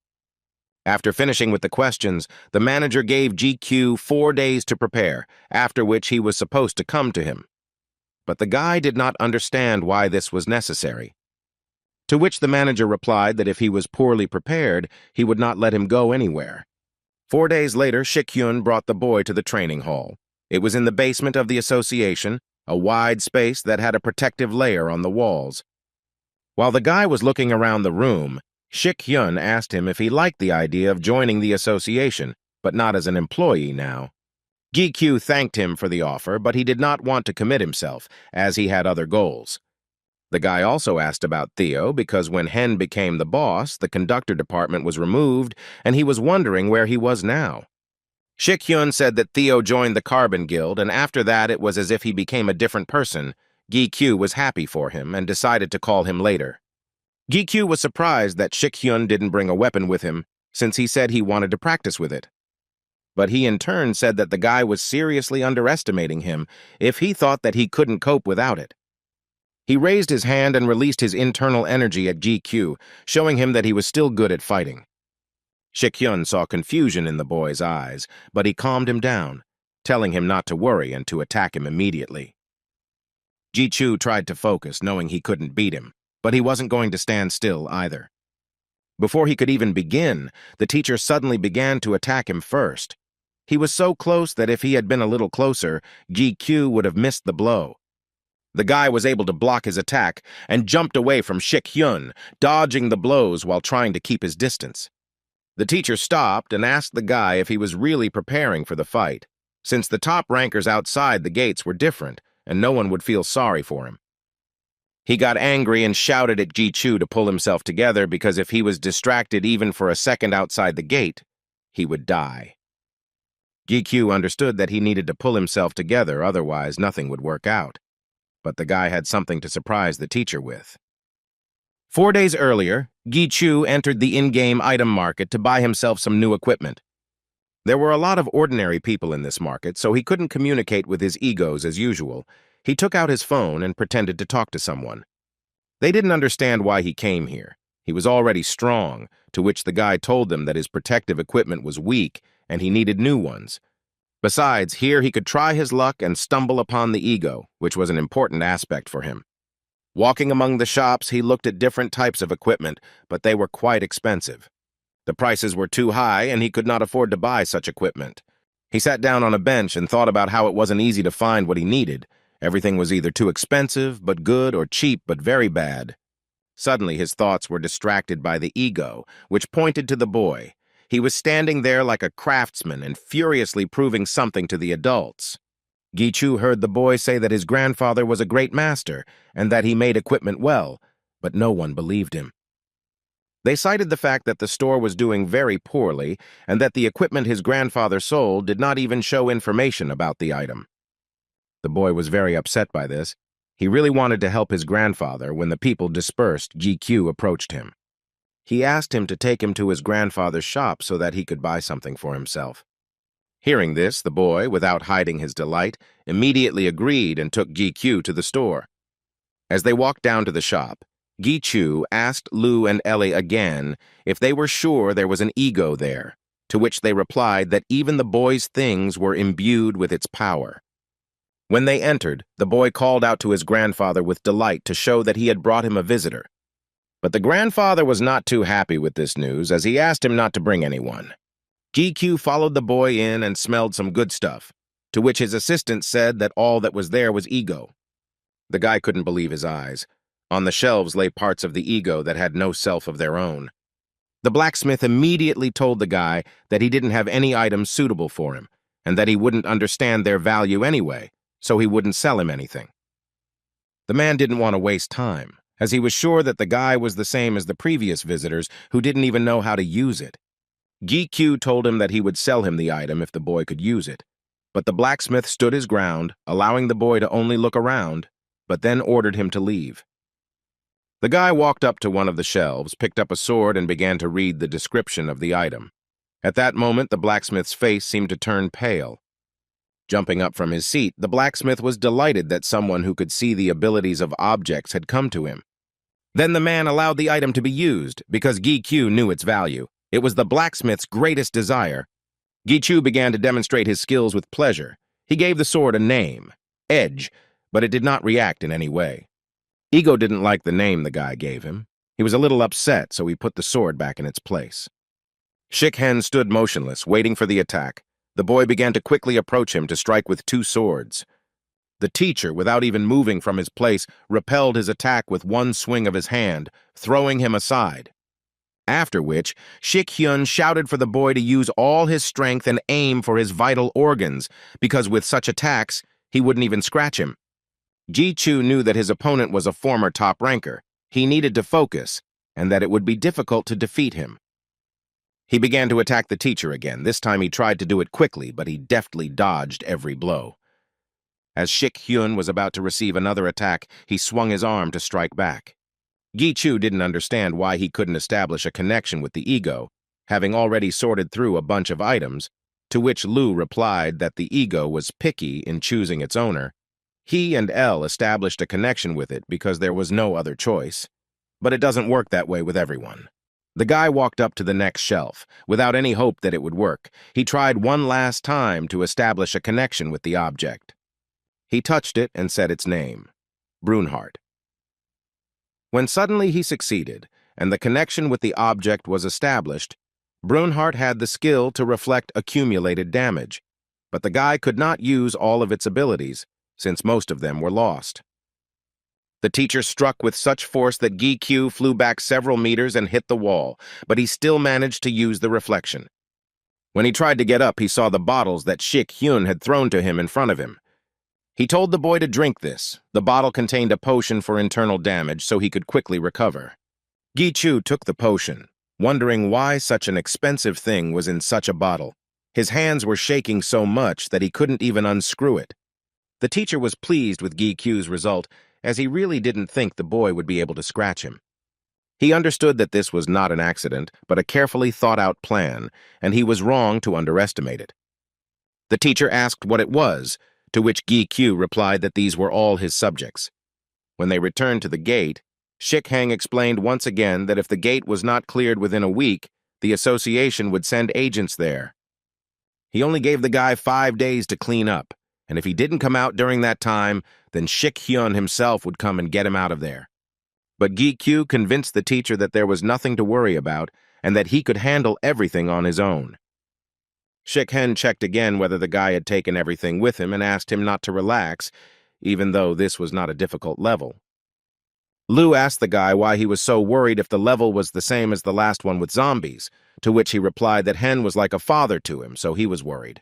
[SPEAKER 1] After finishing with the questions, the manager gave GQ 4 days to prepare, after which he was supposed to come to him. But the guy did not understand why this was necessary. To which the manager replied that if he was poorly prepared, he would not let him go anywhere. 4 days later, Shik-hyun brought the boy to the training hall. It was in the basement of the association, a wide space that had a protective layer on the walls. While the guy was looking around the room, Shik-hyun asked him if he liked the idea of joining the association, but not as an employee now. GQ thanked him for the offer, but he did not want to commit himself, as he had other goals. The guy also asked about Theo because when Hen became the boss, the conductor department was removed, and he was wondering where he was now. Shik-hyun said that Theo joined the Carbon Guild, and after that it was as if he became a different person. GQ was happy for him and decided to call him later. GQ was surprised that Shik-hyun didn't bring a weapon with him, since he said he wanted to practice with it. But he in turn said that the guy was seriously underestimating him if he thought that he couldn't cope without it. He raised his hand and released his internal energy at GQ, showing him that he was still good at fighting. Shik-hyun saw confusion in the boy's eyes, but he calmed him down, telling him not to worry and to attack him immediately. Ji-Chu tried to focus, knowing he couldn't beat him, but he wasn't going to stand still either. Before he could even begin, the teacher suddenly began to attack him first. He was so close that if he had been a little closer, GQ would have missed the blow. The guy was able to block his attack and jumped away from Shik-hyun, dodging the blows while trying to keep his distance. The teacher stopped and asked the guy if he was really preparing for the fight, since the top rankers outside the gates were different and no one would feel sorry for him. He got angry and shouted at Ji-Chu to pull himself together because if he was distracted even for a second outside the gate, he would die. GQ understood that he needed to pull himself together, otherwise nothing would work out. But the guy had something to surprise the teacher with. 4 days earlier, Gi-Chu entered the in-game item market to buy himself some new equipment. There were a lot of ordinary people in this market, so he couldn't communicate with his egos as usual. He took out his phone and pretended to talk to someone. They didn't understand why he came here. He was already strong, to which the guy told them that his protective equipment was weak and he needed new ones. Besides, here he could try his luck and stumble upon the ego, which was an important aspect for him. Walking among the shops, he looked at different types of equipment, but they were quite expensive. The prices were too high, and he could not afford to buy such equipment. He sat down on a bench and thought about how it wasn't easy to find what he needed. Everything was either too expensive, but good, or cheap, but very bad. Suddenly, his thoughts were distracted by the ego, which pointed to the boy. He was standing there like a craftsman and furiously proving something to the adults. Gi-Chu heard the boy say that his grandfather was a great master and that he made equipment well, but no one believed him. They cited the fact that the store was doing very poorly and that the equipment his grandfather sold did not even show information about the item. The boy was very upset by this. He really wanted to help his grandfather. When the people dispersed, GQ approached him. He asked him to take him to his grandfather's shop so that he could buy something for himself. Hearing this, the boy, without hiding his delight, immediately agreed and took GQ to the store. As they walked down to the shop, Gi-Chu asked Lu and Ellie again if they were sure there was an ego there, to which they replied that even the boy's things were imbued with its power. When they entered, the boy called out to his grandfather with delight to show that he had brought him a visitor. But the grandfather was not too happy with this news, as he asked him not to bring anyone. GQ followed the boy in and smelled some good stuff, to which his assistant said that all that was there was ego. The guy couldn't believe his eyes. On the shelves lay parts of the ego that had no self of their own. The blacksmith immediately told the guy that he didn't have any items suitable for him, and that he wouldn't understand their value anyway, so he wouldn't sell him anything. The man didn't want to waste time, as he was sure that the guy was the same as the previous visitors who didn't even know how to use it. GQ told him that he would sell him the item if the boy could use it, but the blacksmith stood his ground, allowing the boy to only look around, but then ordered him to leave. The guy walked up to one of the shelves, picked up a sword, and began to read the description of the item. At that moment, the blacksmith's face seemed to turn pale. Jumping up from his seat, the blacksmith was delighted that someone who could see the abilities of objects had come to him. Then the man allowed the item to be used, because GQ knew its value. It was the blacksmith's greatest desire. Gichu began to demonstrate his skills with pleasure. He gave the sword a name, Edge, but it did not react in any way. Ego didn't like the name the guy gave him. He was a little upset, so he put the sword back in its place. Shikhen stood motionless, waiting for the attack. The boy began to quickly approach him to strike with two swords. The teacher, without even moving from his place, repelled his attack with one swing of his hand, throwing him aside. After which, Shikhyun shouted for the boy to use all his strength and aim for his vital organs, because with such attacks, he wouldn't even scratch him. Ji-Chu knew that his opponent was a former top ranker. He needed to focus, and that it would be difficult to defeat him. He began to attack the teacher again. This time he tried to do it quickly, but he deftly dodged every blow. As Shik-Hyun was about to receive another attack, he swung his arm to strike back. Gi-Chu didn't understand why he couldn't establish a connection with the ego, having already sorted through a bunch of items, to which Lu replied that the ego was picky in choosing its owner. He and L established a connection with it because there was no other choice. But it doesn't work that way with everyone. The guy walked up to the next shelf, without any hope that it would work. He tried one last time to establish a connection with the object. He touched it and said its name, Brunhart. When suddenly he succeeded, and the connection with the object was established, Brunhart had the skill to reflect accumulated damage, but the guy could not use all of its abilities, since most of them were lost. The teacher struck with such force that Gi-Q flew back several meters and hit the wall, but he still managed to use the reflection. When he tried to get up, he saw the bottles that Shik-Hyun had thrown to him in front of him. He told the boy to drink this. The bottle contained a potion for internal damage, so he could quickly recover. Gi-Chu took the potion, wondering why such an expensive thing was in such a bottle. His hands were shaking so much that he couldn't even unscrew it. The teacher was pleased with Gi-Q's result, as he really didn't think the boy would be able to scratch him. He understood that this was not an accident, but a carefully thought-out plan, and he was wrong to underestimate it. The teacher asked what it was, to which Gi-Q replied that these were all his subjects. When they returned to the gate, Shik-Hang explained once again that if the gate was not cleared within a week, the association would send agents there. He only gave the guy 5 days to clean up, and if he didn't come out during that time, then Shik-Hyun himself would come and get him out of there. But Gi-Q convinced the teacher that there was nothing to worry about and that he could handle everything on his own. Shik-Hen checked again whether the guy had taken everything with him and asked him not to relax, even though this was not a difficult level. Lu asked the guy why he was so worried if the level was the same as the last one with zombies, to which he replied that Hen was like a father to him, so he was worried.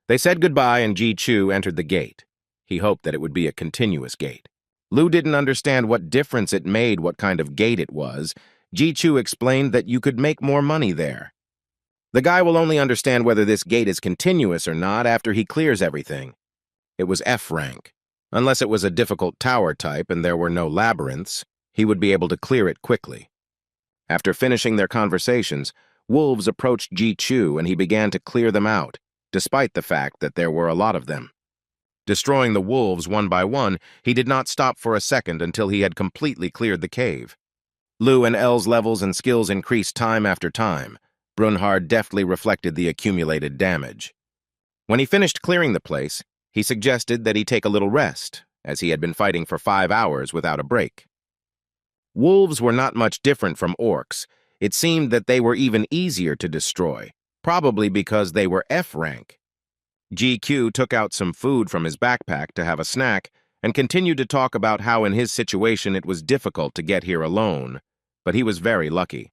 [SPEAKER 1] They said goodbye and Ji-Chu entered the gate. He hoped that it would be a continuous gate. Lu didn't understand what difference it made what kind of gate it was. Ji-Chu explained that you could make more money there. The guy will only understand whether this gate is continuous or not after he clears everything. It was F rank. Unless it was a difficult tower type and there were no labyrinths, he would be able to clear it quickly. After finishing their conversations, wolves approached Ji-Chu and he began to clear them out, despite the fact that there were a lot of them. Destroying the wolves one by one, he did not stop for a second until he had completely cleared the cave. Lu and L's levels and skills increased time after time. Brunhard deftly reflected the accumulated damage. When he finished clearing the place, he suggested that he take a little rest, as he had been fighting for 5 hours without a break. Wolves were not much different from orcs. It seemed that they were even easier to destroy, probably because they were F rank. GQ took out some food from his backpack to have a snack and continued to talk about how in his situation it was difficult to get here alone, but he was very lucky.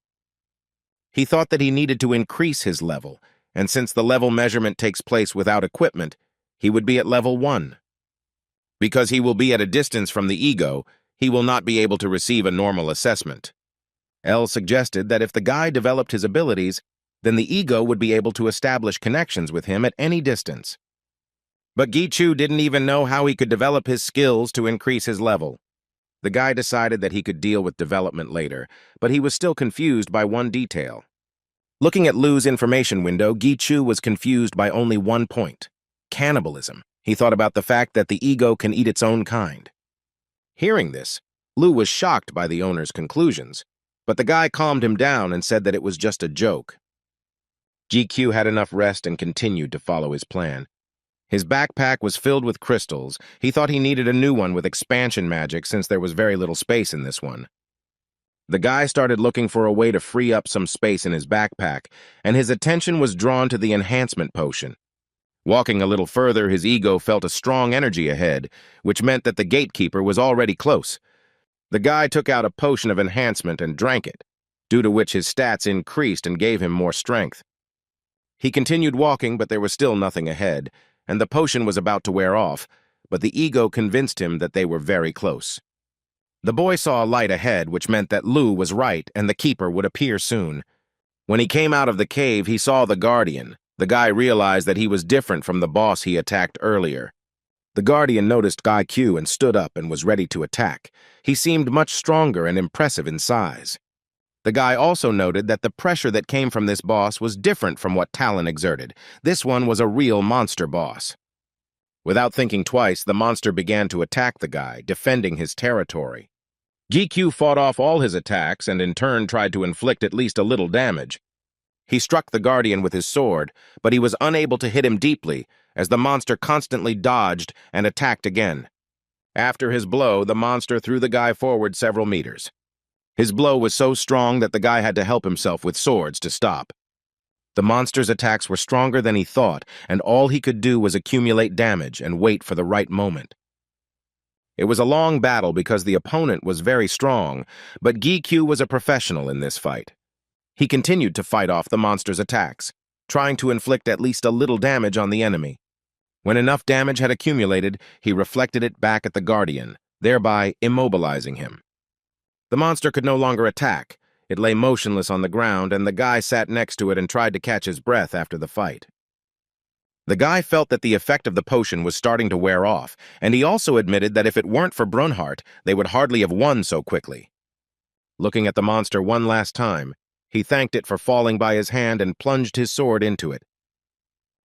[SPEAKER 1] He thought that he needed to increase his level, and since the level measurement takes place without equipment, he would be at level 1. Because he will be at a distance from the ego, he will not be able to receive a normal assessment. L suggested that if the guy developed his abilities, then the ego would be able to establish connections with him at any distance. But Gi-Chu didn't even know how he could develop his skills to increase his level. The guy decided that he could deal with development later, but he was still confused by one detail. Looking at Lu's information window, Gi-Chu was confused by only one point: cannibalism. He thought about the fact that the ego can eat its own kind. Hearing this, Lu was shocked by the owner's conclusions. But the guy calmed him down and said that it was just a joke. GQ had enough rest and continued to follow his plan. His backpack was filled with crystals. He thought he needed a new one with expansion magic since there was very little space in this one. The guy started looking for a way to free up some space in his backpack, and his attention was drawn to the enhancement potion. Walking a little further, his ego felt a strong energy ahead, which meant that the gatekeeper was already close. The guy took out a potion of enhancement and drank it, due to which his stats increased and gave him more strength. He continued walking, but there was still nothing ahead, and the potion was about to wear off, but the ego convinced him that they were very close. The boy saw a light ahead, which meant that Lu was right and the keeper would appear soon. When he came out of the cave, he saw the guardian. The guy realized that he was different from the boss he attacked earlier. The guardian noticed Guy Q and stood up and was ready to attack. He seemed much stronger and impressive in size. The guy also noted that the pressure that came from this boss was different from what Talon exerted. This one was a real monster boss. Without thinking twice, the monster began to attack the guy, defending his territory. GQ fought off all his attacks and in turn tried to inflict at least a little damage. He struck the guardian with his sword, but he was unable to hit him deeply, as the monster constantly dodged and attacked again. After his blow, the monster threw the guy forward several meters. His blow was so strong that the guy had to help himself with swords to stop. The monster's attacks were stronger than he thought, and all he could do was accumulate damage and wait for the right moment. It was a long battle because the opponent was very strong, but GQ was a professional in this fight. He continued to fight off the monster's attacks, trying to inflict at least a little damage on the enemy. When enough damage had accumulated, he reflected it back at the guardian, thereby immobilizing him. The monster could no longer attack. It lay motionless on the ground, and the guy sat next to it and tried to catch his breath after the fight. The guy felt that the effect of the potion was starting to wear off, and he also admitted that if it weren't for Brunhart, they would hardly have won so quickly. Looking at the monster one last time, he thanked it for falling by his hand and plunged his sword into it.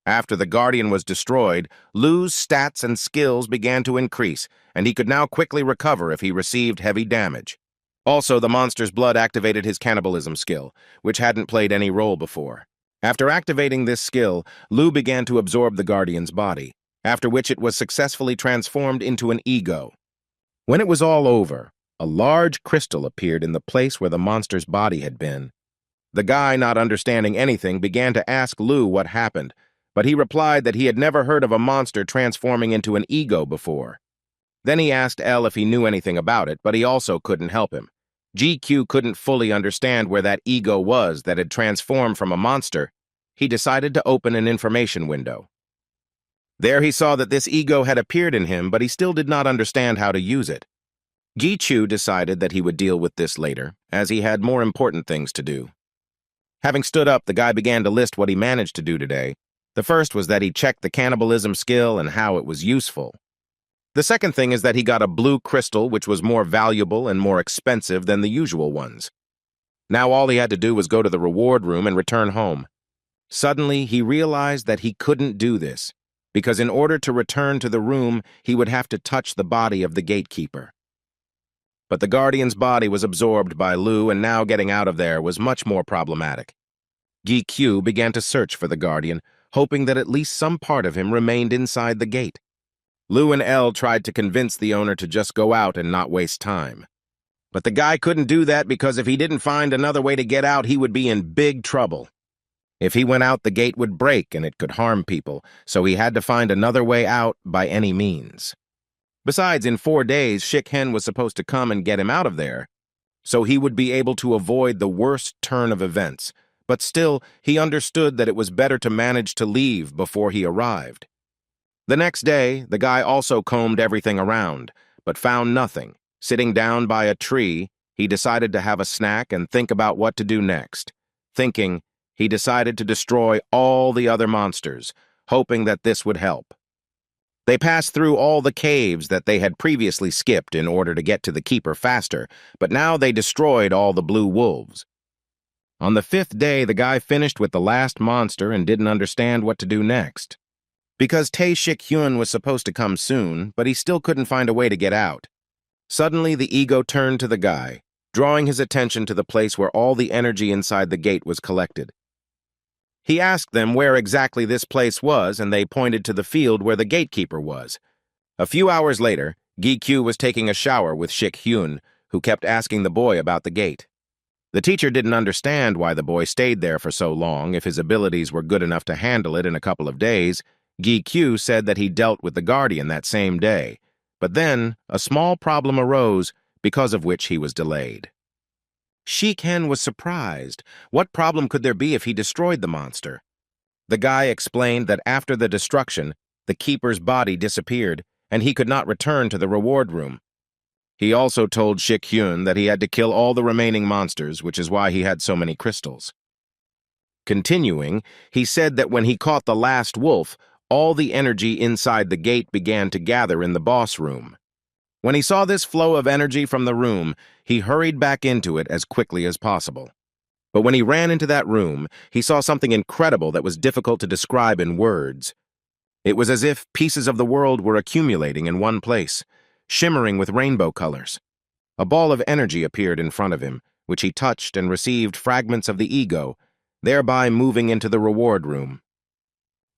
[SPEAKER 1] After the Guardian was destroyed, Lu's stats and skills began to increase, and he could now quickly recover if he received heavy damage. Also, the monster's blood activated his cannibalism skill, which hadn't played any role before. After activating this skill, Lu began to absorb the Guardian's body, after which it was successfully transformed into an ego. When it was all over, a large crystal appeared in the place where the monster's body had been. The guy, not understanding anything, began to ask Lu what happened, but he replied that he had never heard of a monster transforming into an ego before. Then he asked L if he knew anything about it, but he also couldn't help him. GQ couldn't fully understand where that ego was that had transformed from a monster. He decided to open an information window. There he saw that this ego had appeared in him, but he still did not understand how to use it. Gichu decided that he would deal with this later, as he had more important things to do. Having stood up, the guy began to list what he managed to do today. The first was that he checked the cannibalism skill and how it was useful. The second thing is that he got a blue crystal, which was more valuable and more expensive than the usual ones. Now all he had to do was go to the reward room and return home. Suddenly, he realized that he couldn't do this, because in order to return to the room, he would have to touch the body of the gatekeeper. But the Guardian's body was absorbed by Lu, and now getting out of there was much more problematic. GQ began to search for the Guardian, hoping that at least some part of him remained inside the gate. Lu and L tried to convince the owner to just go out and not waste time. But the guy couldn't do that because if he didn't find another way to get out, he would be in big trouble. If he went out, the gate would break and it could harm people, so he had to find another way out by any means. Besides, in 4 days, Shik-Hen was supposed to come and get him out of there, so he would be able to avoid the worst turn of events. But still, he understood that it was better to manage to leave before he arrived. The next day, the guy also combed everything around, but found nothing. Sitting down by a tree, he decided to have a snack and think about what to do next. Thinking, he decided to destroy all the other monsters, hoping that this would help. They passed through all the caves that they had previously skipped in order to get to the keeper faster, but now they destroyed all the blue wolves. On the 5th day, the guy finished with the last monster and didn't understand what to do next. Because Tae Shik-Hyun was supposed to come soon, but he still couldn't find a way to get out. Suddenly, the ego turned to the guy. drawing his attention to the place where all the energy inside the gate was collected. He asked them where exactly this place was, and they pointed to the field where the gatekeeper was. A few hours later, Gi-kyu was taking a shower with Shik-hyun, who kept asking the boy about the gate. The teacher didn't understand why the boy stayed there for so long if his abilities were good enough to handle it in a couple of days. Gi-kyu said that he dealt with the guardian that same day, but then a small problem arose, because of which he was delayed. Shik-hyun was surprised. What problem could there be if he destroyed the monster? The guy explained that after the destruction, the keeper's body disappeared, and he could not return to the reward room. He also told Shik-hyun that he had to kill all the remaining monsters, which is why he had so many crystals. Continuing, he said that when he caught the last wolf, all the energy inside the gate began to gather in the boss room. When he saw this flow of energy from the room, he hurried back into it as quickly as possible. But when he ran into that room, he saw something incredible that was difficult to describe in words. It was as if pieces of the world were accumulating in one place, shimmering with rainbow colors. A ball of energy appeared in front of him, which he touched and received fragments of the ego, thereby moving into the reward room.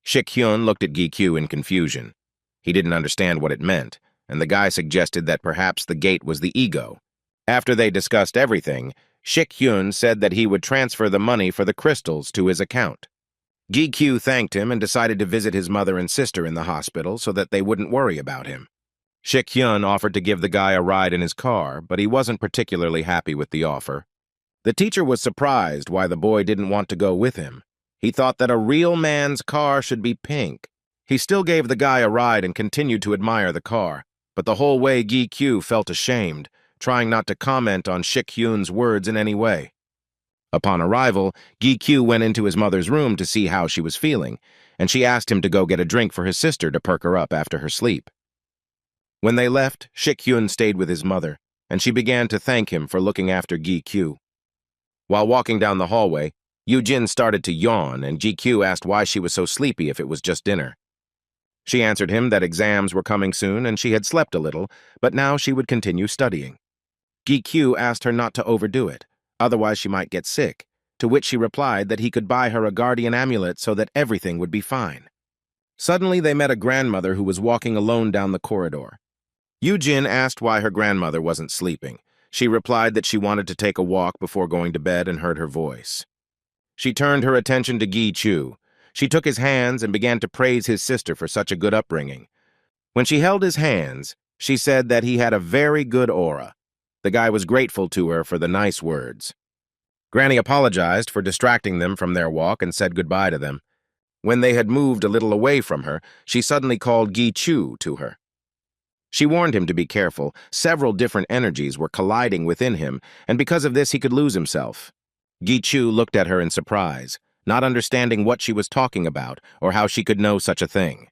[SPEAKER 1] Shik-hyun looked at Gi-kyu in confusion. He didn't understand what it meant, and the guy suggested that perhaps the gate was the ego. After they discussed everything, Shik-hyun said that he would transfer the money for the crystals to his account. Gi-kyu thanked him and decided to visit his mother and sister in the hospital so that they wouldn't worry about him. Shik-hyun offered to give the guy a ride in his car, but he wasn't particularly happy with the offer. The teacher was surprised why the boy didn't want to go with him. He thought that a real man's car should be pink. He still gave the guy a ride and continued to admire the car, but the whole way Gi-kyu felt ashamed, trying not to comment on Shik-hyun's words in any way. Upon arrival, Gi-kyu went into his mother's room to see how she was feeling, and she asked him to go get a drink for his sister to perk her up after her sleep. When they left, Shik-hyun stayed with his mother, and she began to thank him for looking after Gi-kyu. While walking down the hallway, Yoo-jin started to yawn, and Gi-kyu asked why she was so sleepy if it was just dinner. She answered him that exams were coming soon and she had slept a little, but now she would continue studying. Gi-kyu asked her not to overdo it, otherwise she might get sick, to which she replied that he could buy her a guardian amulet so that everything would be fine. Suddenly they met a grandmother who was walking alone down the corridor. Yoo-jin asked why her grandmother wasn't sleeping. She replied that she wanted to take a walk before going to bed and heard her voice. She turned her attention to Gi-chu. She took his hands and began to praise his sister for such a good upbringing. When she held his hands, she said that he had a very good aura. The guy was grateful to her for the nice words. Granny apologized for distracting them from their walk and said goodbye to them. When they had moved a little away from her, she suddenly called Gi-chu to her. She warned him to be careful. Several different energies were colliding within him, and because of this he could lose himself. Gi-chu looked at her in surprise, not understanding what she was talking about or how she could know such a thing.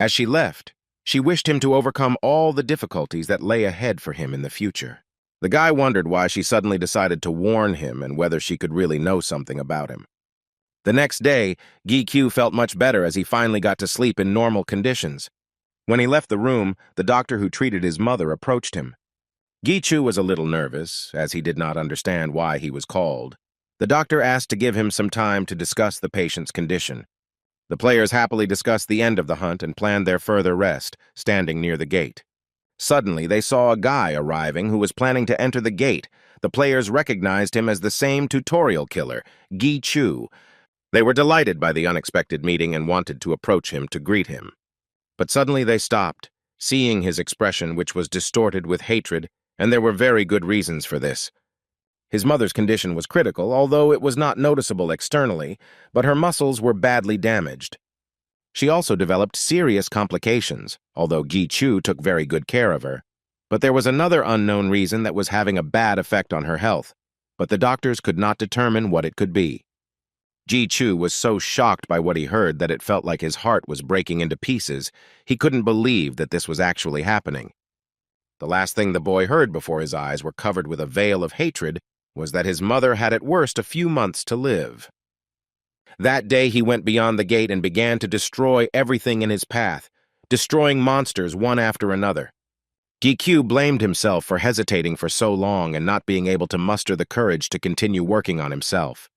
[SPEAKER 1] As she left, she wished him to overcome all the difficulties that lay ahead for him in the future. The guy wondered why she suddenly decided to warn him and whether she could really know something about him. The next day, Gi-kyu felt much better as he finally got to sleep in normal conditions. When he left the room, the doctor who treated his mother approached him. Gi-chu was a little nervous, as he did not understand why he was called. The doctor asked to give him some time to discuss the patient's condition. The players happily discussed the end of the hunt and planned their further rest, standing near the gate. Suddenly, they saw a guy arriving who was planning to enter the gate. The players recognized him as the same tutorial killer, Gi-chu. They were delighted by the unexpected meeting and wanted to approach him to greet him. But suddenly they stopped, seeing his expression, which was distorted with hatred, and there were very good reasons for this. His mother's condition was critical, although it was not noticeable externally, but her muscles were badly damaged. She also developed serious complications, although Gi-chu took very good care of her. But there was another unknown reason that was having a bad effect on her health, but the doctors could not determine what it could be. Gi-chu was so shocked by what he heard that it felt like his heart was breaking into pieces. He couldn't believe that this was actually happening. The last thing the boy heard before his eyes were covered with a veil of hatred was that his mother had at worst a few months to live. That day he went beyond the gate and began to destroy everything in his path, destroying monsters one after another. GQ blamed himself for hesitating for so long and not being able to muster the courage to continue working on himself.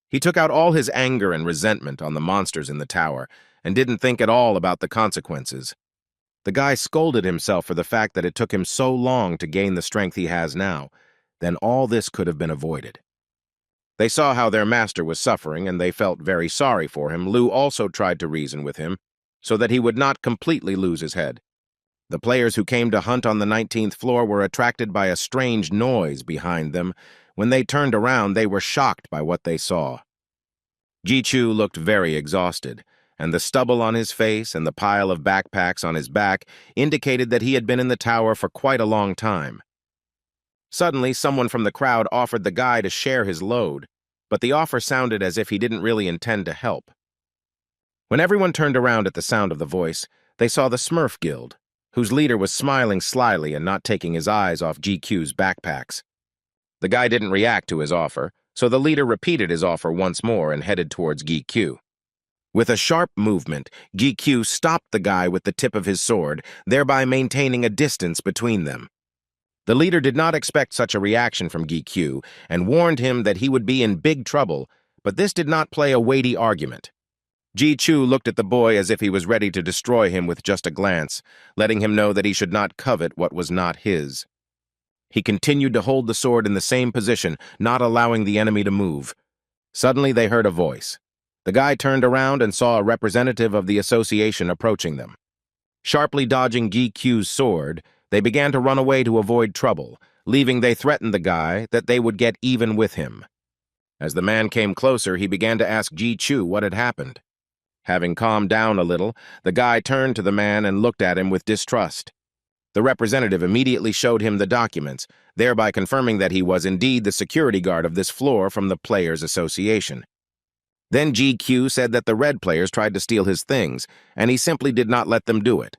[SPEAKER 1] He took out all his anger and resentment on the monsters in the tower and didn't think at all about the consequences. The guy scolded himself for the fact that it took him so long to gain the strength he has now. Then all this could have been avoided. They saw how their master was suffering and they felt very sorry for him. Lu also tried to reason with him so that he would not completely lose his head. The players who came to hunt on the 19th floor were attracted by a strange noise behind them. When they turned around, they were shocked by what they saw. Ji-Chu looked very exhausted, and the stubble on his face and the pile of backpacks on his back indicated that he had been in the tower for quite a long time. Suddenly, someone from the crowd offered the guy to share his load, but the offer sounded as if he didn't really intend to help. When everyone turned around at the sound of the voice, they saw the Smurf Guild, whose leader was smiling slyly and not taking his eyes off GQ's backpacks. The guy didn't react to his offer, so the leader repeated his offer once more and headed towards GQ. With a sharp movement, GQ stopped the guy with the tip of his sword, thereby maintaining a distance between them. The leader did not expect such a reaction from GQ and warned him that he would be in big trouble, but this did not play a weighty argument. Ji-Chu looked at the boy as if he was ready to destroy him with just a glance, letting him know that he should not covet what was not his. He continued to hold the sword in the same position, not allowing the enemy to move. Suddenly they heard a voice. The guy turned around and saw a representative of the association approaching them. Sharply dodging GQ's sword, they began to run away to avoid trouble, leaving they threatened the guy that they would get even with him. As the man came closer, he began to ask Ji-Chu what had happened. Having calmed down a little, the guy turned to the man and looked at him with distrust. The representative immediately showed him the documents, thereby confirming that he was indeed the security guard of this floor from the Players Association. Then GQ said that the red players tried to steal his things, and he simply did not let them do it.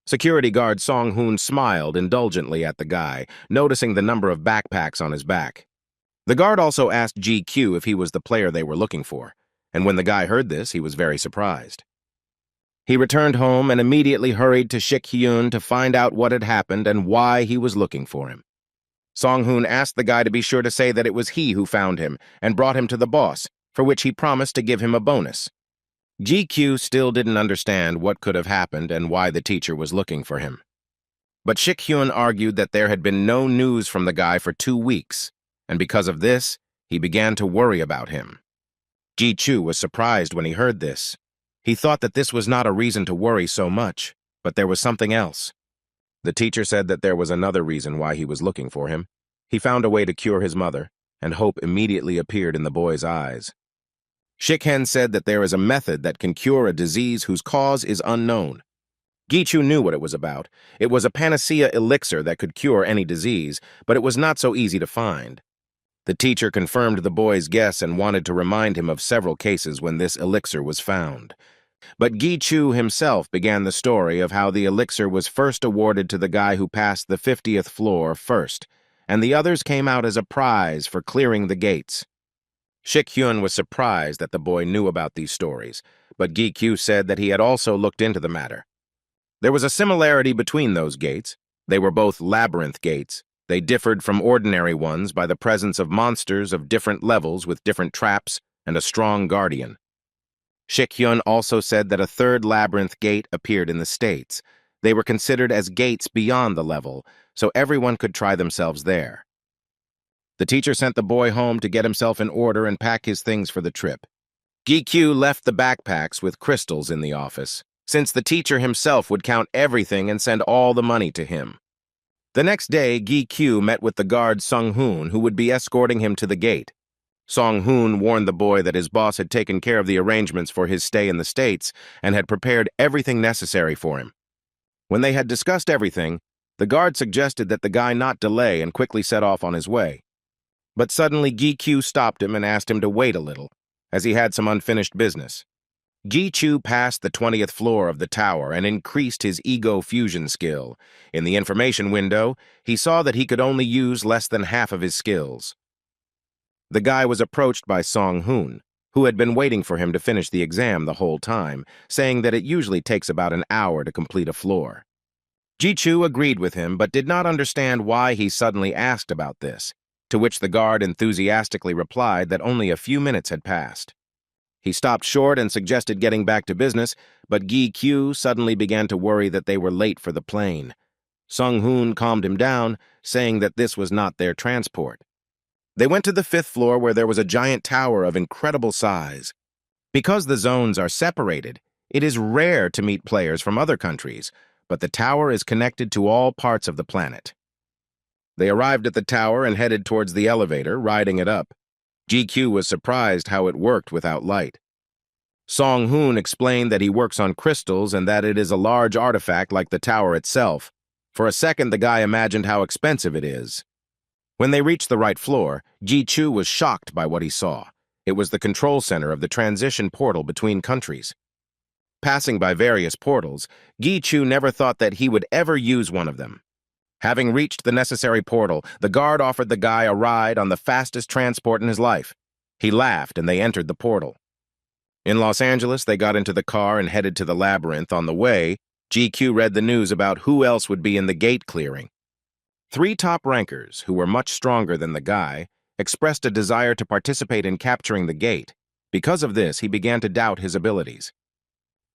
[SPEAKER 1] Security guard Song-hoon smiled indulgently at the guy, noticing the number of backpacks on his back. The guard also asked GQ if he was the player they were looking for, and when the guy heard this, he was very surprised. He returned home and immediately hurried to Shik-hyun to find out what had happened and why he was looking for him. Song-hoon asked the guy to be sure to say that it was he who found him and brought him to the boss, for which he promised to give him a bonus. GQ still didn't understand what could have happened and why the teacher was looking for him. But Shik-hyun argued that there had been no news from the guy for 2 weeks, and because of this, he began to worry about him. Ji-Chu was surprised when he heard this. He thought that this was not a reason to worry so much, but there was something else. The teacher said that there was another reason why he was looking for him. He found a way to cure his mother, and hope immediately appeared in the boy's eyes. Shik-hen said that there is a method that can cure a disease whose cause is unknown. Gi-Chu knew what it was about. It was a panacea elixir that could cure any disease, but it was not so easy to find. The teacher confirmed the boy's guess and wanted to remind him of several cases when this elixir was found. But Gi-Chu himself began the story of how the elixir was first awarded to the guy who passed the 50th floor first, and the others came out as a prize for clearing the gates. Shik-hyun was surprised that the boy knew about these stories, but Gi-Chu said that he had also looked into the matter. There was a similarity between those gates. They were both labyrinth gates. They differed from ordinary ones by the presence of monsters of different levels with different traps and a strong guardian. Shik-hyun also said that a third labyrinth gate appeared in the States. They were considered as gates beyond the level, so everyone could try themselves there. The teacher sent the boy home to get himself in order and pack his things for the trip. Gi-Q left the backpacks with crystals in the office, since the teacher himself would count everything and send all the money to him. The next day, Gi-Q met with the guard Sung-hoon, who would be escorting him to the gate. Song-hoon warned the boy that his boss had taken care of the arrangements for his stay in the States and had prepared everything necessary for him. When they had discussed everything, the guard suggested that the guy not delay and quickly set off on his way. But suddenly Gi-Q stopped him and asked him to wait a little, as he had some unfinished business. Gi-Chu passed the 20th floor of the tower and increased his ego fusion skill. In the information window, he saw that he could only use less than half of his skills. The guy was approached by Song-hoon, who had been waiting for him to finish the exam the whole time, saying that it usually takes about an hour to complete a floor. Ji-Chu agreed with him, but did not understand why he suddenly asked about this, to which the guard enthusiastically replied that only a few minutes had passed. He stopped short and suggested getting back to business, but Gi-Q suddenly began to worry that they were late for the plane. Sung-hoon calmed him down, saying that this was not their transport. They went to the 5th floor where there was a giant tower of incredible size. Because the zones are separated, it is rare to meet players from other countries, but the tower is connected to all parts of the planet. They arrived at the tower and headed towards the elevator, riding it up. GQ was surprised how it worked without light. Song-hoon explained that he works on crystals and that it is a large artifact like the tower itself. For a second, the guy imagined how expensive it is. When they reached the right floor, Ji-Chu was shocked by what he saw. It was the control center of the transition portal between countries. Passing by various portals, Gi-Chu never thought that he would ever use one of them. Having reached the necessary portal, the guard offered the guy a ride on the fastest transport in his life. He laughed and they entered the portal. In Los Angeles, they got into the car and headed to the labyrinth. On the way, GQ read the news about who else would be in the gate clearing. 3 top rankers, who were much stronger than the guy, expressed a desire to participate in capturing the gate. Because of this, he began to doubt his abilities.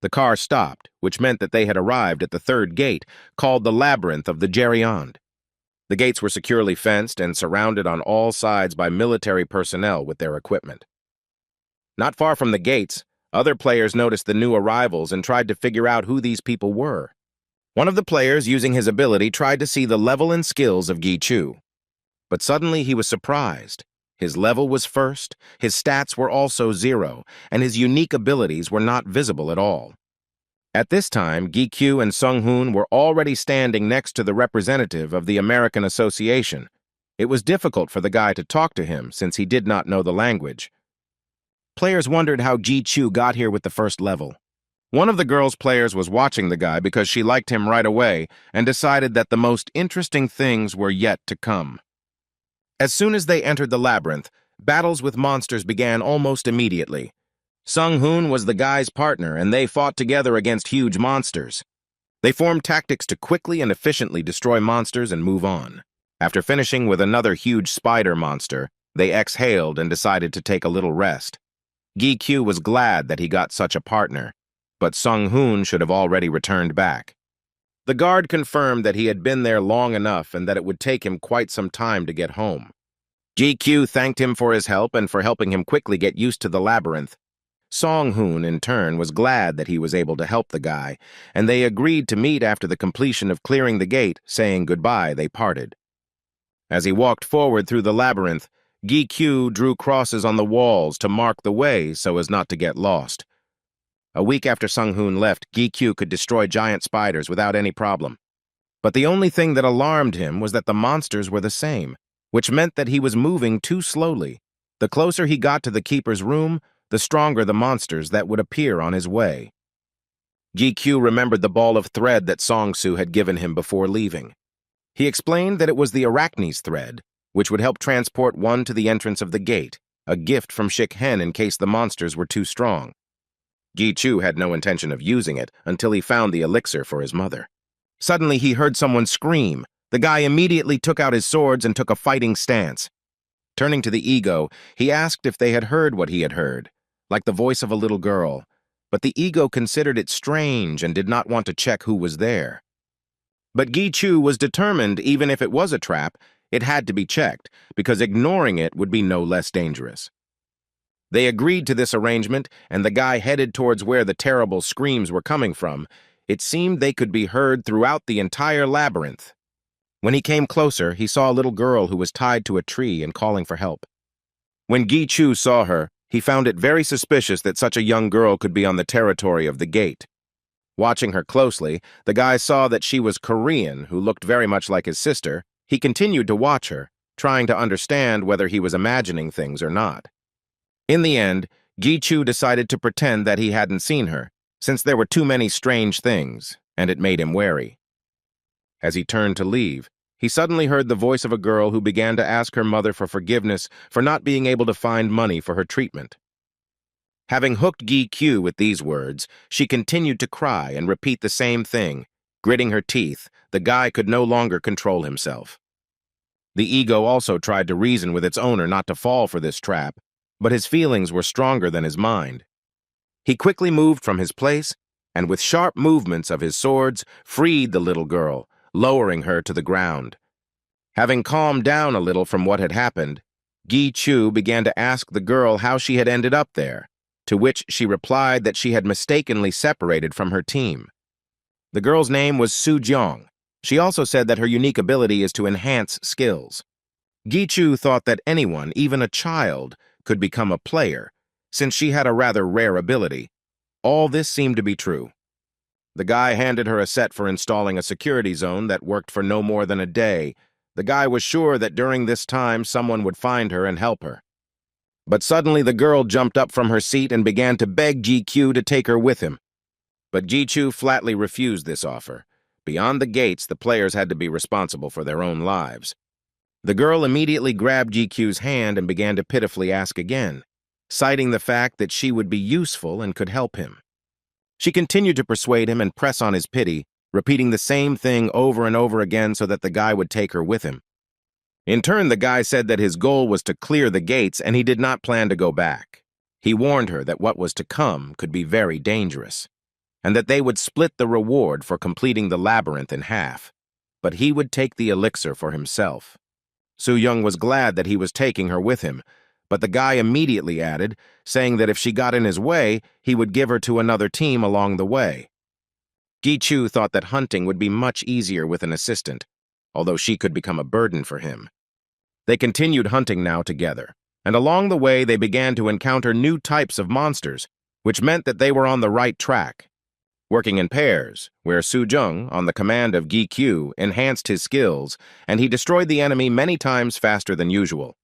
[SPEAKER 1] The car stopped, which meant that they had arrived at the 3rd gate, called the Labyrinth of the Gerryond. The gates were securely fenced and surrounded on all sides by military personnel with their equipment. Not far from the gates, other players noticed the new arrivals and tried to figure out who these people were. One of the players, using his ability, tried to see the level and skills of Gi-Chu. But suddenly he was surprised. His level was 1st, his stats were also 0, and his unique abilities were not visible at all. At this time, Gi-Q and Sung-hoon were already standing next to the representative of the American Association. It was difficult for the guy to talk to him since he did not know the language. Players wondered how Gi-Chu got here with the 1st level. One of the girls' players was watching the guy because she liked him right away and decided that the most interesting things were yet to come. As soon as they entered the labyrinth, battles with monsters began almost immediately. Sung-hoon was the guy's partner, and they fought together against huge monsters. They formed tactics to quickly and efficiently destroy monsters and move on. After finishing with another huge spider monster, they exhaled and decided to take a little rest. Gi-Q was glad that he got such a partner, but Sung-hoon should have already returned back. The guard confirmed that he had been there long enough and that it would take him quite some time to get home. Gi-Q thanked him for his help and for helping him quickly get used to the labyrinth. Song-hoon, in turn, was glad that he was able to help the guy, and they agreed to meet after the completion of clearing the gate. Saying goodbye, they parted. As he walked forward through the labyrinth, Gi-Q drew crosses on the walls to mark the way so as not to get lost. A week after Sung-hoon left, Gi-Q could destroy giant spiders without any problem. But the only thing that alarmed him was that the monsters were the same, which meant that he was moving too slowly. The closer he got to the keeper's room, the stronger the monsters that would appear on his way. Gi-Q remembered the ball of thread that Song-Soo had given him before leaving. He explained that it was the Arachne's thread, which would help transport one to the entrance of the gate, a gift from Shik-Hen in case the monsters were too strong. Gi-Chu had no intention of using it until he found the elixir for his mother. Suddenly he heard someone scream. The guy immediately took out his swords and took a fighting stance. Turning to the ego, he asked if they had heard what he had heard, like the voice of a little girl, but the ego considered it strange and did not want to check who was there. But Gi-Chu was determined even if it was a trap, it had to be checked, because ignoring it would be no less dangerous. They agreed to this arrangement, and the guy headed towards where the terrible screams were coming from. It seemed they could be heard throughout the entire labyrinth. When he came closer, he saw a little girl who was tied to a tree and calling for help. When Gi-Chu saw her, he found it very suspicious that such a young girl could be on the territory of the gate. Watching her closely, the guy saw that she was Korean, who looked very much like his sister. He continued to watch her, trying to understand whether he was imagining things or not. In the end, Gi-Chu decided to pretend that he hadn't seen her, since there were too many strange things, and it made him wary. As he turned to leave, he suddenly heard the voice of a girl who began to ask her mother for forgiveness for not being able to find money for her treatment. Having hooked Gi-Q with these words, she continued to cry and repeat the same thing. Gritting her teeth, the guy could no longer control himself. The ego also tried to reason with its owner not to fall for this trap, but his feelings were stronger than his mind. He quickly moved from his place, and with sharp movements of his swords, freed the little girl, lowering her to the ground. Having calmed down a little from what had happened, Gi Chu began to ask the girl how she had ended up there, to which she replied that she had mistakenly separated from her team. The girl's name was Su Jiang. She also said that her unique ability is to enhance skills. Gi Chu thought that anyone, even a child, could become a player, since she had a rather rare ability. All this seemed to be true. The guy handed her a set for installing a security zone that worked for no more than a day. The guy was sure that during this time someone would find her and help her. But suddenly the girl jumped up from her seat and began to beg GQ to take her with him. But Gi Chu flatly refused this offer. Beyond the gates, the players had to be responsible for their own lives. The girl immediately grabbed GQ's hand and began to pitifully ask again, citing the fact that she would be useful and could help him. She continued to persuade him and press on his pity, repeating the same thing over and over again so that the guy would take her with him. In turn, the guy said that his goal was to clear the gates and he did not plan to go back. He warned her that what was to come could be very dangerous, and that they would split the reward for completing the labyrinth in half, but he would take the elixir for himself. Su Young was glad that he was taking her with him, but the guy immediately added, saying that if she got in his way, he would give her to another team along the way. Gi Chu thought that hunting would be much easier with an assistant, although she could become a burden for him. They continued hunting now together, and along the way they began to encounter new types of monsters, which meant that they were on the right track. Working in pairs, where Su Jung, on the command of Gi Q, enhanced his skills, and he destroyed the enemy many times faster than usual.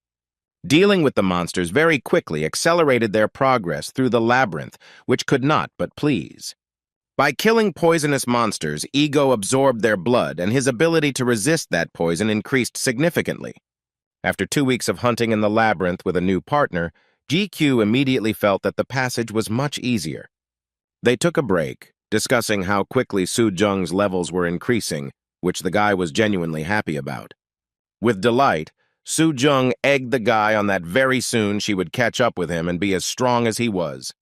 [SPEAKER 1] Dealing with the monsters very quickly accelerated their progress through the labyrinth, which could not but please. By killing poisonous monsters, Ego absorbed their blood, and his ability to resist that poison increased significantly. After 2 weeks of hunting in the labyrinth with a new partner, GQ immediately felt that the passage was much easier. They took a break, discussing how quickly Su Jung's levels were increasing, which the guy was genuinely happy about. With delight, Su Jung egged the guy on that very soon she would catch up with him and be as strong as he was.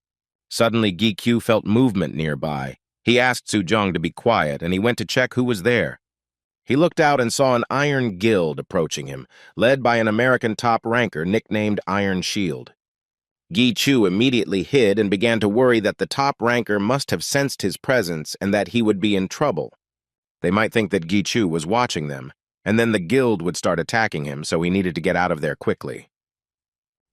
[SPEAKER 1] Suddenly, Gi Q felt movement nearby. He asked Su Jung to be quiet, and he went to check who was there. He looked out and saw an Iron Guild approaching him, led by an American top ranker nicknamed Iron Shield. Gi Chu immediately hid and began to worry that the top ranker must have sensed his presence and that he would be in trouble. They might think that Gi Chu was watching them, and then the guild would start attacking him, so he needed to get out of there quickly.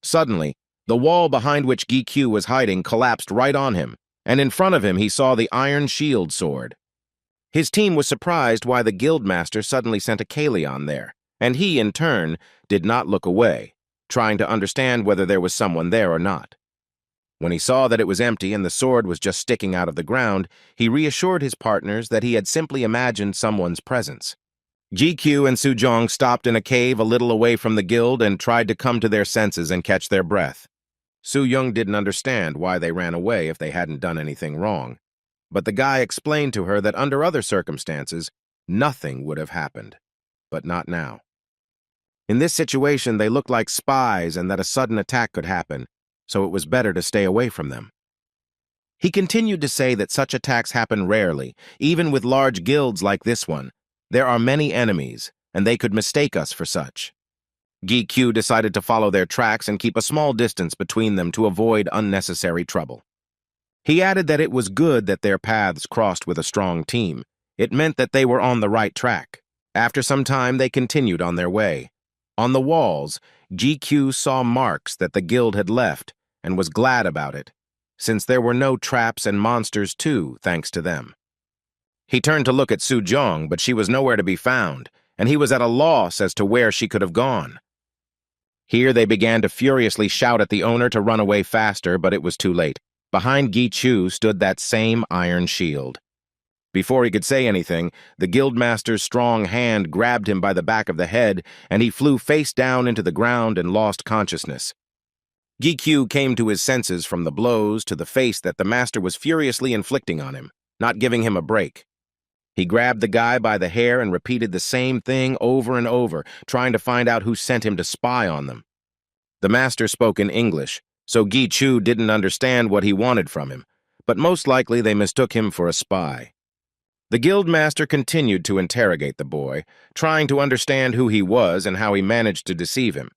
[SPEAKER 1] Suddenly, the wall behind which Gi Q was hiding collapsed right on him, and in front of him he saw the Iron Shield sword. His team was surprised why the guildmaster suddenly sent a Kalion there, and he, in turn, did not look away, trying to understand whether there was someone there or not. When he saw that it was empty and the sword was just sticking out of the ground, he reassured his partners that he had simply imagined someone's presence. GQ and Su Jong stopped in a cave a little away from the guild and tried to come to their senses and catch their breath. Su Young didn't understand why they ran away if they hadn't done anything wrong, but the guy explained to her that under other circumstances, nothing would have happened, but not now. In this situation, they looked like spies and that a sudden attack could happen, so it was better to stay away from them. He continued to say that such attacks happen rarely, even with large guilds like this one. There are many enemies, and they could mistake us for such. Gi Q decided to follow their tracks and keep a small distance between them to avoid unnecessary trouble. He added that it was good that their paths crossed with a strong team. It meant that they were on the right track. After some time, they continued on their way. On the walls, GQ saw marks that the guild had left and was glad about it, since there were no traps and monsters too, thanks to them. He turned to look at Su Jong, but she was nowhere to be found, and he was at a loss as to where she could have gone. Here they began to furiously shout at the owner to run away faster, but it was too late. Behind Gi Chu stood that same Iron Shield. Before he could say anything, the guildmaster's strong hand grabbed him by the back of the head, and he flew face down into the ground and lost consciousness. Gi Q came to his senses from the blows to the face that the master was furiously inflicting on him, not giving him a break. He grabbed the guy by the hair and repeated the same thing over and over, trying to find out who sent him to spy on them. The master spoke in English, so Gi Chu didn't understand what he wanted from him, but most likely they mistook him for a spy. The guild master continued to interrogate the boy, trying to understand who he was and how he managed to deceive him.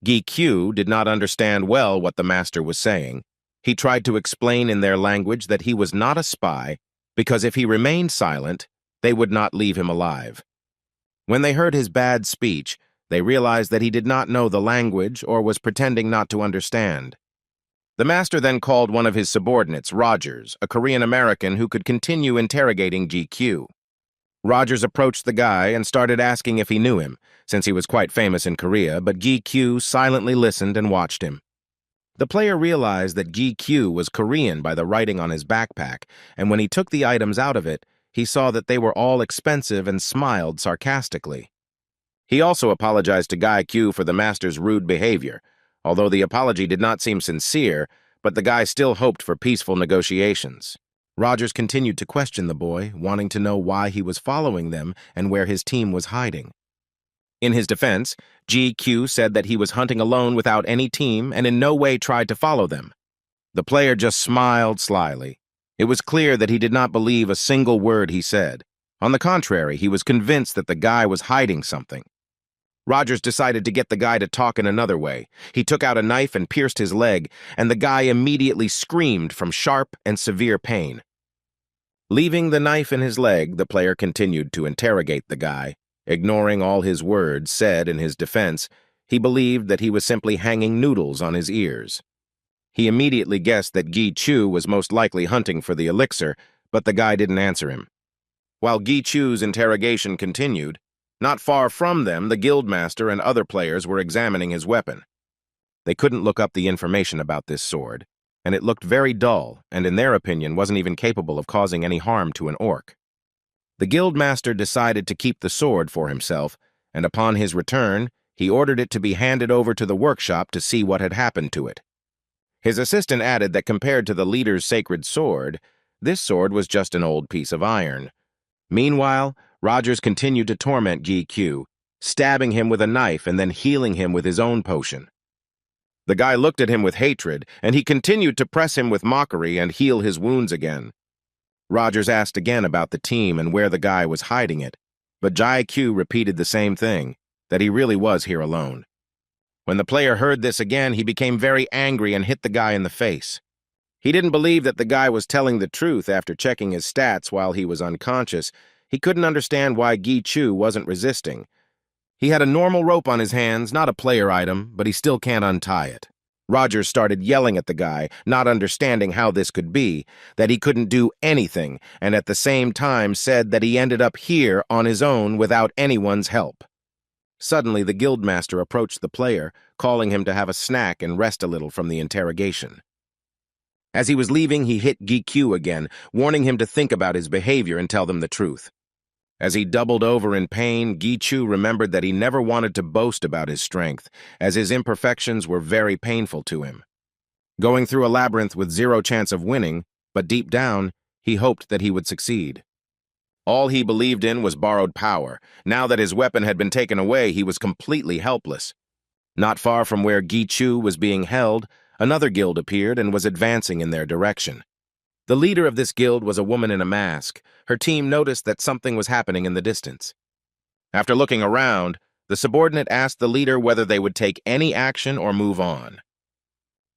[SPEAKER 1] Gi Q did not understand well what the master was saying. He tried to explain in their language that he was not a spy, because if he remained silent, they would not leave him alive. When they heard his bad speech, they realized that he did not know the language or was pretending not to understand. The master then called one of his subordinates, Rogers, a Korean-American who could continue interrogating GQ. Rogers approached the guy and started asking if he knew him, since he was quite famous in Korea, but GQ silently listened and watched him. The player realized that GQ was Korean by the writing on his backpack, and when he took the items out of it, he saw that they were all expensive and smiled sarcastically. He also apologized to Guy Q for the master's rude behavior, although the apology did not seem sincere, but the guy still hoped for peaceful negotiations. Rogers continued to question the boy, wanting to know why he was following them and where his team was hiding. In his defense, GQ said that he was hunting alone without any team and in no way tried to follow them. The player just smiled slyly. It was clear that he did not believe a single word he said. On the contrary, he was convinced that the guy was hiding something. Rogers decided to get the guy to talk in another way. He took out a knife and pierced his leg, and the guy immediately screamed from sharp and severe pain. Leaving the knife in his leg, the player continued to interrogate the guy. Ignoring all his words said in his defense, he believed that he was simply hanging noodles on his ears. He immediately guessed that Gi Chu was most likely hunting for the elixir, but the guy didn't answer him. While Gi Chu's interrogation continued, not far from them, the guildmaster and other players were examining his weapon. They couldn't look up the information about this sword, and it looked very dull, and in their opinion wasn't even capable of causing any harm to an orc. The guildmaster decided to keep the sword for himself, and upon his return, he ordered it to be handed over to the workshop to see what had happened to it. His assistant added that compared to the leader's sacred sword, this sword was just an old piece of iron. Meanwhile, Rogers continued to torment GQ, stabbing him with a knife and then healing him with his own potion. The guy looked at him with hatred, and he continued to press him with mockery and heal his wounds again. Rogers asked again about the team and where the guy was hiding it, but GQ repeated the same thing, that he really was here alone. When the player heard this again, he became very angry and hit the guy in the face. He didn't believe that the guy was telling the truth after checking his stats while he was unconscious. He couldn't understand why Gi Chu wasn't resisting. He had a normal rope on his hands, not a player item, but he still can't untie it. Rogers started yelling at the guy, not understanding how this could be, that he couldn't do anything, and at the same time said that he ended up here on his own without anyone's help. Suddenly, the guildmaster approached the player, calling him to have a snack and rest a little from the interrogation. As he was leaving, he hit Gi Q again, warning him to think about his behavior and tell them the truth. As he doubled over in pain, Gi Chu remembered that he never wanted to boast about his strength, as his imperfections were very painful to him. Going through a labyrinth with zero chance of winning, but deep down, he hoped that he would succeed. All he believed in was borrowed power. Now that his weapon had been taken away, he was completely helpless. Not far from where Gi Chu was being held, another guild appeared and was advancing in their direction. The leader of this guild was a woman in a mask. Her team noticed that something was happening in the distance. After looking around, the subordinate asked the leader whether they would take any action or move on.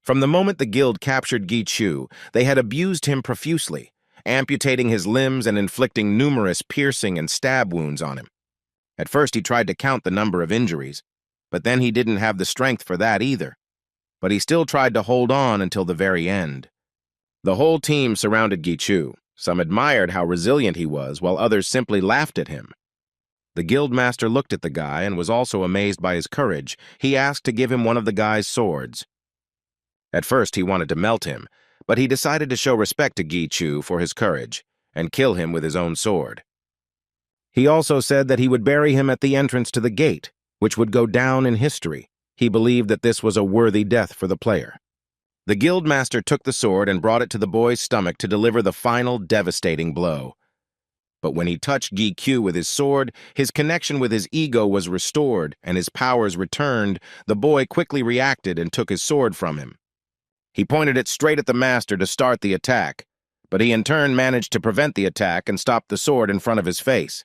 [SPEAKER 1] From the moment the guild captured Gi Chu, they had abused him profusely, amputating his limbs and inflicting numerous piercing and stab wounds on him. At first he tried to count the number of injuries, but then he didn't have the strength for that either. But he still tried to hold on until the very end. The whole team surrounded Gi Chu. Some admired how resilient he was, while others simply laughed at him. The guildmaster looked at the guy and was also amazed by his courage. He asked to give him one of the guy's swords. At first he wanted to melt him, but he decided to show respect to Gi Chu for his courage and kill him with his own sword. He also said that he would bury him at the entrance to the gate, which would go down in history. He believed that this was a worthy death for the player. The guildmaster took the sword and brought it to the boy's stomach to deliver the final devastating blow. But when he touched GQ with his sword, his connection with his ego was restored and his powers returned. The boy quickly reacted and took his sword from him. He pointed it straight at the master to start the attack, but he in turn managed to prevent the attack and stop the sword in front of his face.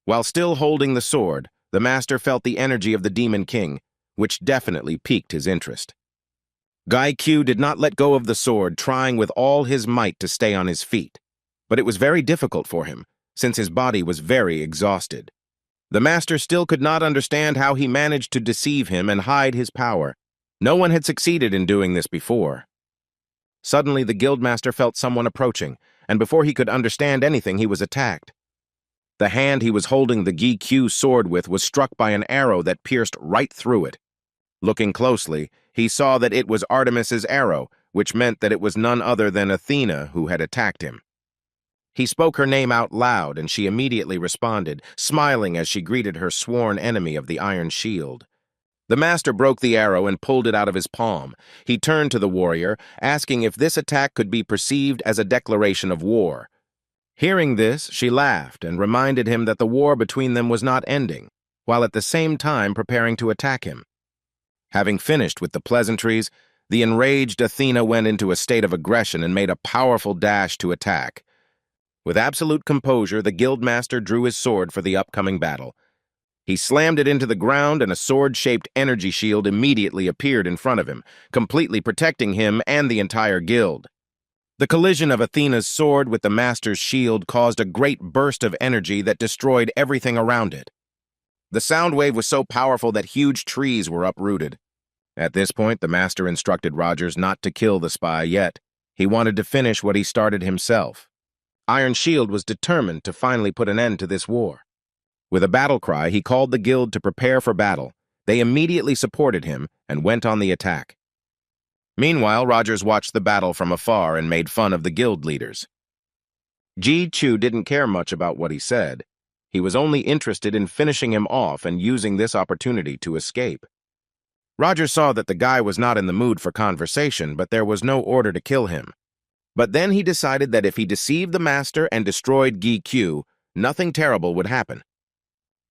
[SPEAKER 1] While still holding the sword, the master felt the energy of the Demon King, which definitely piqued his interest. GQ did not let go of the sword, trying with all his might to stay on his feet. But it was very difficult for him, since his body was very exhausted. The master still could not understand how he managed to deceive him and hide his power. No one had succeeded in doing this before. Suddenly, the guildmaster felt someone approaching, and before he could understand anything, he was attacked. The hand he was holding the GQ sword with was struck by an arrow that pierced right through it. Looking closely, he saw that it was Artemis's arrow, which meant that it was none other than Athena who had attacked him. He spoke her name out loud, and she immediately responded, smiling as she greeted her sworn enemy of the iron shield. The master broke the arrow and pulled it out of his palm. He turned to the warrior, asking if this attack could be perceived as a declaration of war. Hearing this, she laughed and reminded him that the war between them was not ending, while at the same time preparing to attack him. Having finished with the pleasantries, the enraged Athena went into a state of aggression and made a powerful dash to attack. With absolute composure, the guildmaster drew his sword for the upcoming battle. He slammed it into the ground, and a sword-shaped energy shield immediately appeared in front of him, completely protecting him and the entire guild. The collision of Athena's sword with the master's shield caused a great burst of energy that destroyed everything around it. The sound wave was so powerful that huge trees were uprooted. At this point, the master instructed Rogers not to kill the spy yet. He wanted to finish what he started himself. Iron Shield was determined to finally put an end to this war. With a battle cry, he called the guild to prepare for battle. They immediately supported him and went on the attack. Meanwhile, Rogers watched the battle from afar and made fun of the guild leaders. Ji Chu didn't care much about what he said. He was only interested in finishing him off and using this opportunity to escape. Rogers saw that the guy was not in the mood for conversation, but there was no order to kill him. But then he decided that if he deceived the master and destroyed GQ, nothing terrible would happen.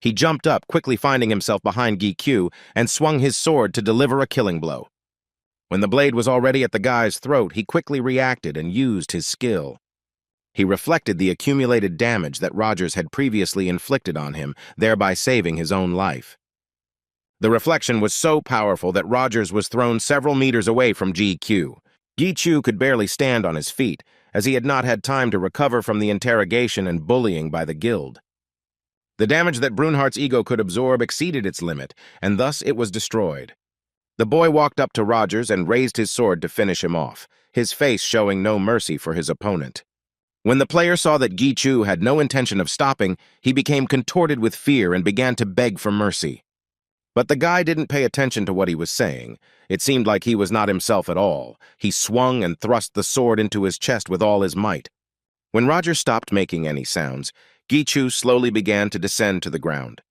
[SPEAKER 1] He jumped up, quickly finding himself behind GQ, and swung his sword to deliver a killing blow. When the blade was already at the guy's throat, he quickly reacted and used his skill. He reflected the accumulated damage that Rogers had previously inflicted on him, thereby saving his own life. The reflection was so powerful that Rogers was thrown several meters away from GQ. GQ could barely stand on his feet, as he had not had time to recover from the interrogation and bullying by the guild. The damage that Brunhart's ego could absorb exceeded its limit, and thus it was destroyed. The boy walked up to Rogers and raised his sword to finish him off, his face showing no mercy for his opponent. When the player saw that GQ had no intention of stopping, he became contorted with fear and began to beg for mercy. But the guy didn't pay attention to what he was saying. It seemed like he was not himself at all. He swung and thrust the sword into his chest with all his might. When Rogers stopped making any sounds, GQ slowly began to descend to the ground.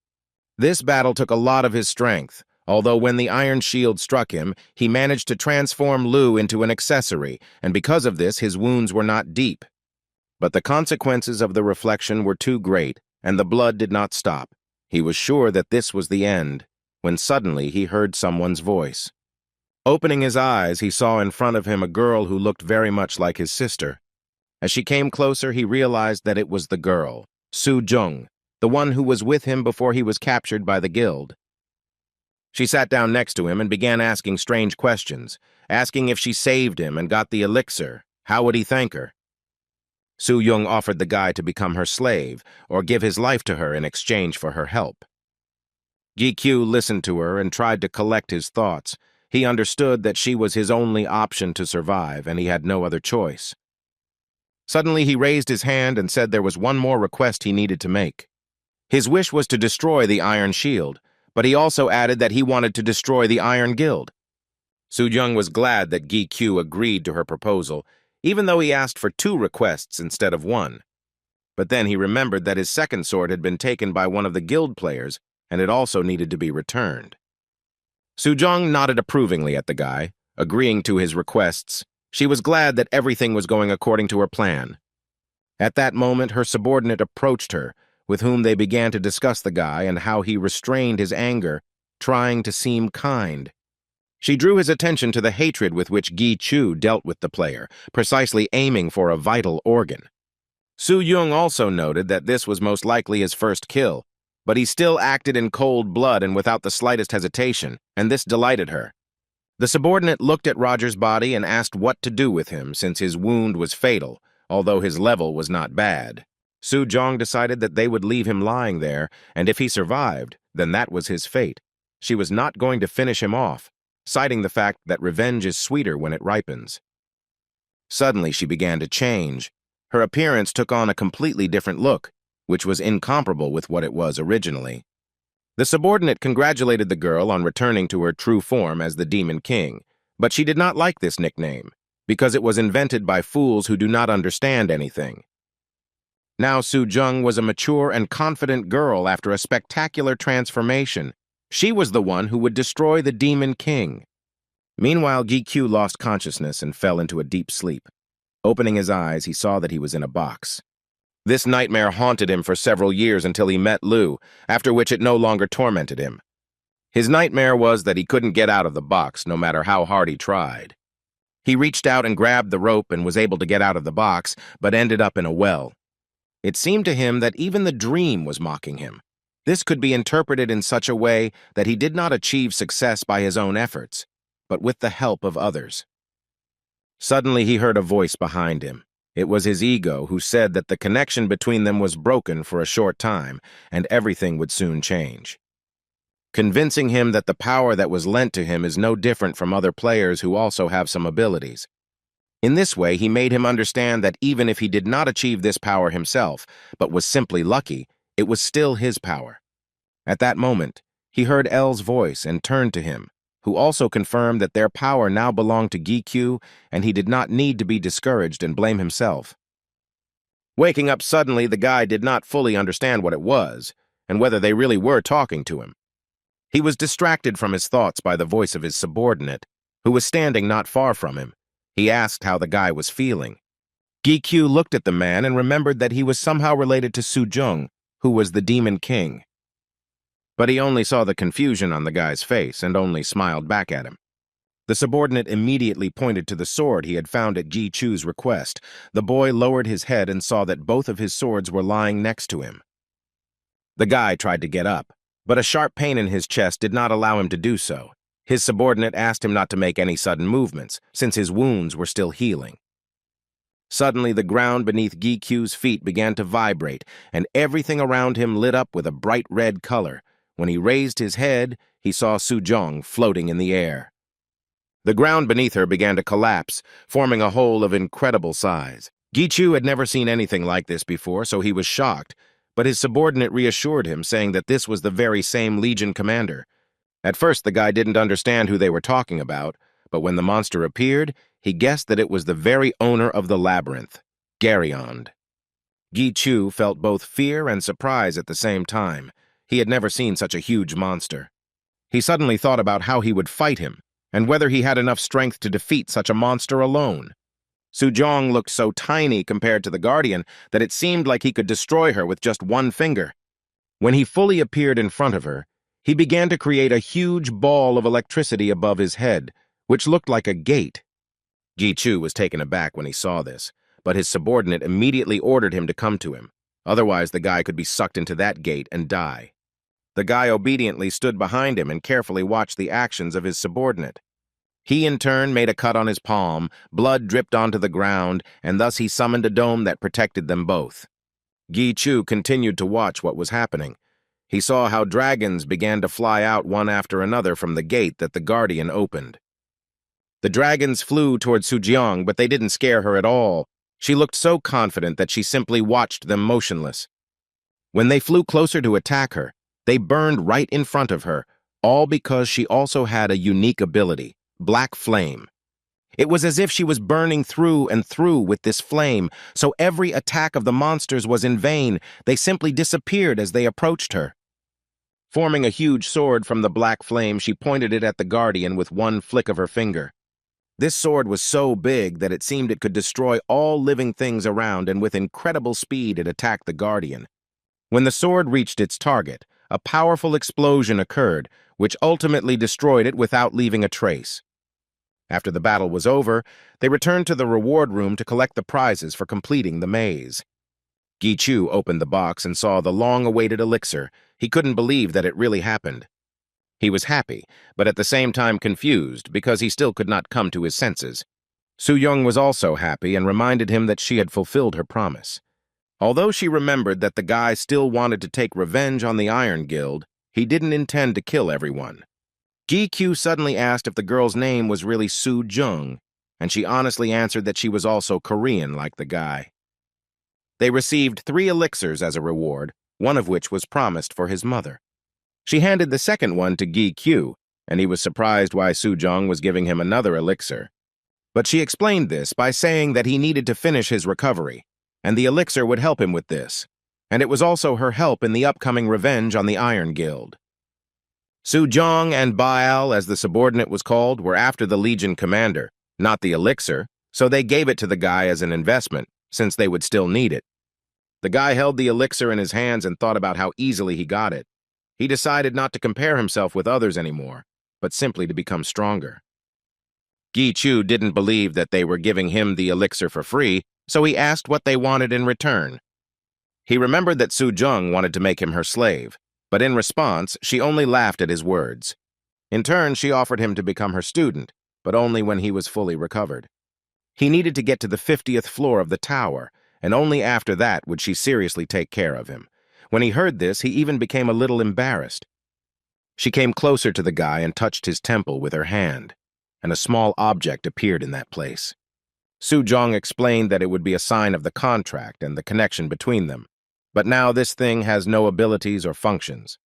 [SPEAKER 1] This battle took a lot of his strength, although when the iron shield struck him, he managed to transform Lu into an accessory, and because of this, his wounds were not deep. But the consequences of the reflection were too great, and the blood did not stop. He was sure that this was the end, when suddenly he heard someone's voice. Opening his eyes, he saw in front of him a girl who looked very much like his sister. As she came closer, he realized that it was the girl, Su Jung, the one who was with him before he was captured by the guild. She sat down next to him and began asking strange questions, asking if she saved him and got the elixir, how would he thank her? Su Jung offered the guy to become her slave or give his life to her in exchange for her help. GQ listened to her and tried to collect his thoughts. He understood that she was his only option to survive, and he had no other choice. Suddenly, he raised his hand and said there was one more request he needed to make. His wish was to destroy the Iron Shield, but he also added that he wanted to destroy the Iron Guild. Su Jung was glad that GQ agreed to her proposal, even though he asked for 2 requests instead of 1. But then he remembered that his second sword had been taken by one of the guild players, and it also needed to be returned. Su Jung nodded approvingly at the guy, agreeing to his requests. She was glad that everything was going according to her plan. At that moment, her subordinate approached her, with whom they began to discuss the guy and how he restrained his anger, trying to seem kind. She drew his attention to the hatred with which Gi Chu dealt with the player, precisely aiming for a vital organ. Su Yung also noted that this was most likely his first kill, but he still acted in cold blood and without the slightest hesitation, and this delighted her. The subordinate looked at Roger's body and asked what to do with him since his wound was fatal, although his level was not bad. Su Jong decided that they would leave him lying there, and if he survived, then that was his fate. She was not going to finish him off, citing the fact that revenge is sweeter when it ripens. Suddenly she began to change. Her appearance took on a completely different look, which was incomparable with what it was originally. The subordinate congratulated the girl on returning to her true form as the Demon King, but she did not like this nickname, because it was invented by fools who do not understand anything. Now Su Jung was a mature and confident girl after a spectacular transformation. She was the one who would destroy the Demon King. Meanwhile, Gi Q lost consciousness and fell into a deep sleep. Opening his eyes, he saw that he was in a box. This nightmare haunted him for several years until he met Lu, after which it no longer tormented him. His nightmare was that he couldn't get out of the box, no matter how hard he tried. He reached out and grabbed the rope and was able to get out of the box, but ended up in a well. It seemed to him that even the dream was mocking him. This could be interpreted in such a way that he did not achieve success by his own efforts, but with the help of others. Suddenly he heard a voice behind him. It was his ego who said that the connection between them was broken for a short time, and everything would soon change. Convincing him that the power that was lent to him is no different from other players who also have some abilities. In this way, he made him understand that even if he did not achieve this power himself, but was simply lucky, it was still his power. At that moment, he heard L's voice and turned to him, who also confirmed that their power now belonged to Gi Q, and he did not need to be discouraged and blame himself. Waking up suddenly, the guy did not fully understand what it was, and whether they really were talking to him. He was distracted from his thoughts by the voice of his subordinate, who was standing not far from him. He asked how the guy was feeling. Gi Q looked at the man and remembered that he was somehow related to Su Jung, who was the Demon King. But he only saw the confusion on the guy's face and only smiled back at him. The subordinate immediately pointed to the sword he had found at Gi Chu's request. The boy lowered his head and saw that both of his swords were lying next to him. The guy tried to get up, but a sharp pain in his chest did not allow him to do so. His subordinate asked him not to make any sudden movements, since his wounds were still healing. Suddenly, the ground beneath Gi Q's feet began to vibrate, and everything around him lit up with a bright red color. When he raised his head, he saw Su Jong floating in the air. The ground beneath her began to collapse, forming a hole of incredible size. Gi Chu had never seen anything like this before, so he was shocked, but his subordinate reassured him, saying that this was the very same Legion commander. At first, the guy didn't understand who they were talking about, but when the monster appeared, he guessed that it was the very owner of the labyrinth, Garyond. Gi Chu felt both fear and surprise at the same time. He had never seen such a huge monster. He suddenly thought about how he would fight him, and whether he had enough strength to defeat such a monster alone. Su Jong looked so tiny compared to the Guardian that it seemed like he could destroy her with just one finger. When he fully appeared in front of her, he began to create a huge ball of electricity above his head, which looked like a gate. Gi Chu was taken aback when he saw this, but his subordinate immediately ordered him to come to him. Otherwise, the guy could be sucked into that gate and die. The guy obediently stood behind him and carefully watched the actions of his subordinate. He, in turn, made a cut on his palm, blood dripped onto the ground, and thus he summoned a dome that protected them both. Gi Chu continued to watch what was happening. He saw how dragons began to fly out one after another from the gate that the Guardian opened. The dragons flew toward Su Jiang, but they didn't scare her at all. She looked so confident that she simply watched them motionless. When they flew closer to attack her, they burned right in front of her, all because she also had a unique ability, Black Flame. It was as if she was burning through and through with this flame, so every attack of the monsters was in vain. They simply disappeared as they approached her. Forming a huge sword from the black flame, she pointed it at the Guardian with one flick of her finger. This sword was so big that it seemed it could destroy all living things around, and with incredible speed it attacked the Guardian. When the sword reached its target, a powerful explosion occurred, which ultimately destroyed it without leaving a trace. After the battle was over, they returned to the reward room to collect the prizes for completing the maze. Gichu opened the box and saw the long-awaited elixir. He couldn't believe that it really happened. He was happy, but at the same time confused because he still could not come to his senses. Su-young was also happy and reminded him that she had fulfilled her promise. Although she remembered that the guy still wanted to take revenge on the Iron Guild, he didn't intend to kill everyone. GQ suddenly asked if the girl's name was really Su-jung, and she honestly answered that she was also Korean like the guy. They received 3 elixirs as a reward, one of which was promised for his mother. She handed the second one to GQ, and he was surprised why Su-jung was giving him another elixir. But she explained this by saying that he needed to finish his recovery, and the elixir would help him with this, and it was also her help in the upcoming revenge on the Iron Guild. Su-jung and Baal, as the subordinate was called, were after the Legion commander, not the elixir, so they gave it to the guy as an investment, since they would still need it. The guy held the elixir in his hands and thought about how easily he got it. He decided not to compare himself with others anymore, but simply to become stronger. Gichu didn't believe that they were giving him the elixir for free, so he asked what they wanted in return. He remembered that Su-jung wanted to make him her slave, but in response, she only laughed at his words. In turn, she offered him to become her student, but only when he was fully recovered. He needed to get to the 50th floor of the tower, and only after that would she seriously take care of him. When he heard this, he even became a little embarrassed. She came closer to the guy and touched his temple with her hand, and a small object appeared in that place. Su-jung explained that it would be a sign of the contract and the connection between them, but now this thing has no abilities or functions.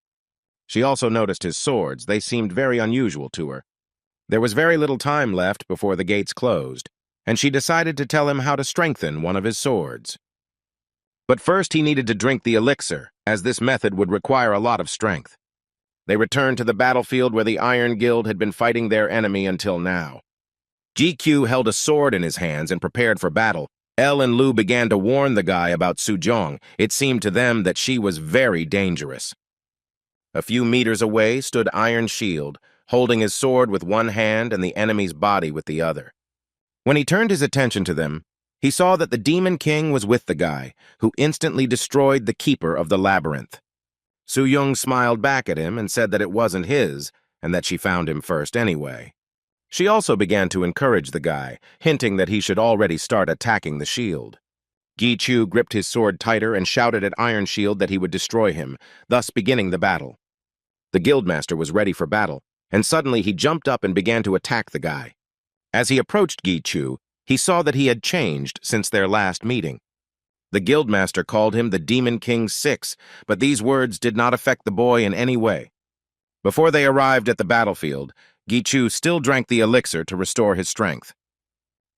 [SPEAKER 1] She also noticed his swords. They seemed very unusual to her. There was very little time left before the gates closed, and she decided to tell him how to strengthen one of his swords. But first he needed to drink the elixir, as this method would require a lot of strength. They returned to the battlefield where the Iron Guild had been fighting their enemy until now. GQ held a sword in his hands and prepared for battle. Elle and Lu began to warn the guy about Su-jung. It seemed to them that she was very dangerous. A few meters away stood Iron Shield, holding his sword with one hand and the enemy's body with the other. When he turned his attention to them, he saw that the Demon King was with the guy, who instantly destroyed the keeper of the labyrinth. Su-young smiled back at him and said that it wasn't his, and that she found him first anyway. She also began to encourage the guy, hinting that he should already start attacking the shield. Gichu gripped his sword tighter and shouted at Iron Shield that he would destroy him, thus beginning the battle. The guildmaster was ready for battle, and suddenly he jumped up and began to attack the guy. As he approached Gichu, he saw that he had changed since their last meeting. The guildmaster called him the Demon King 6, but these words did not affect the boy in any way. Before they arrived at the battlefield, Gichu still drank the elixir to restore his strength.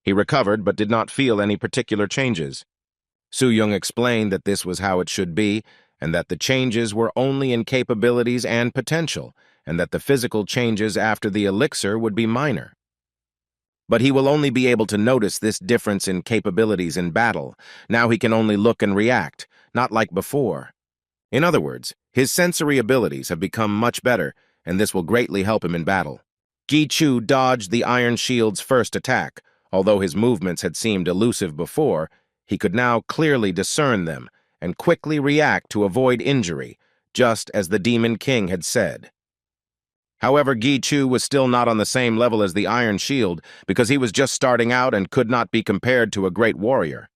[SPEAKER 1] He recovered but did not feel any particular changes. Su-young explained that this was how it should be, and that the changes were only in capabilities and potential, and that the physical changes after the elixir would be minor. But he will only be able to notice this difference in capabilities in battle. Now he can only look and react, not like before. In other words, his sensory abilities have become much better, and this will greatly help him in battle. Gichu dodged the Iron Shield's first attack. Although his movements had seemed elusive before, he could now clearly discern them and quickly react to avoid injury, just as the Demon King had said. However, Gichu was still not on the same level as the Iron Shield because he was just starting out and could not be compared to a great warrior.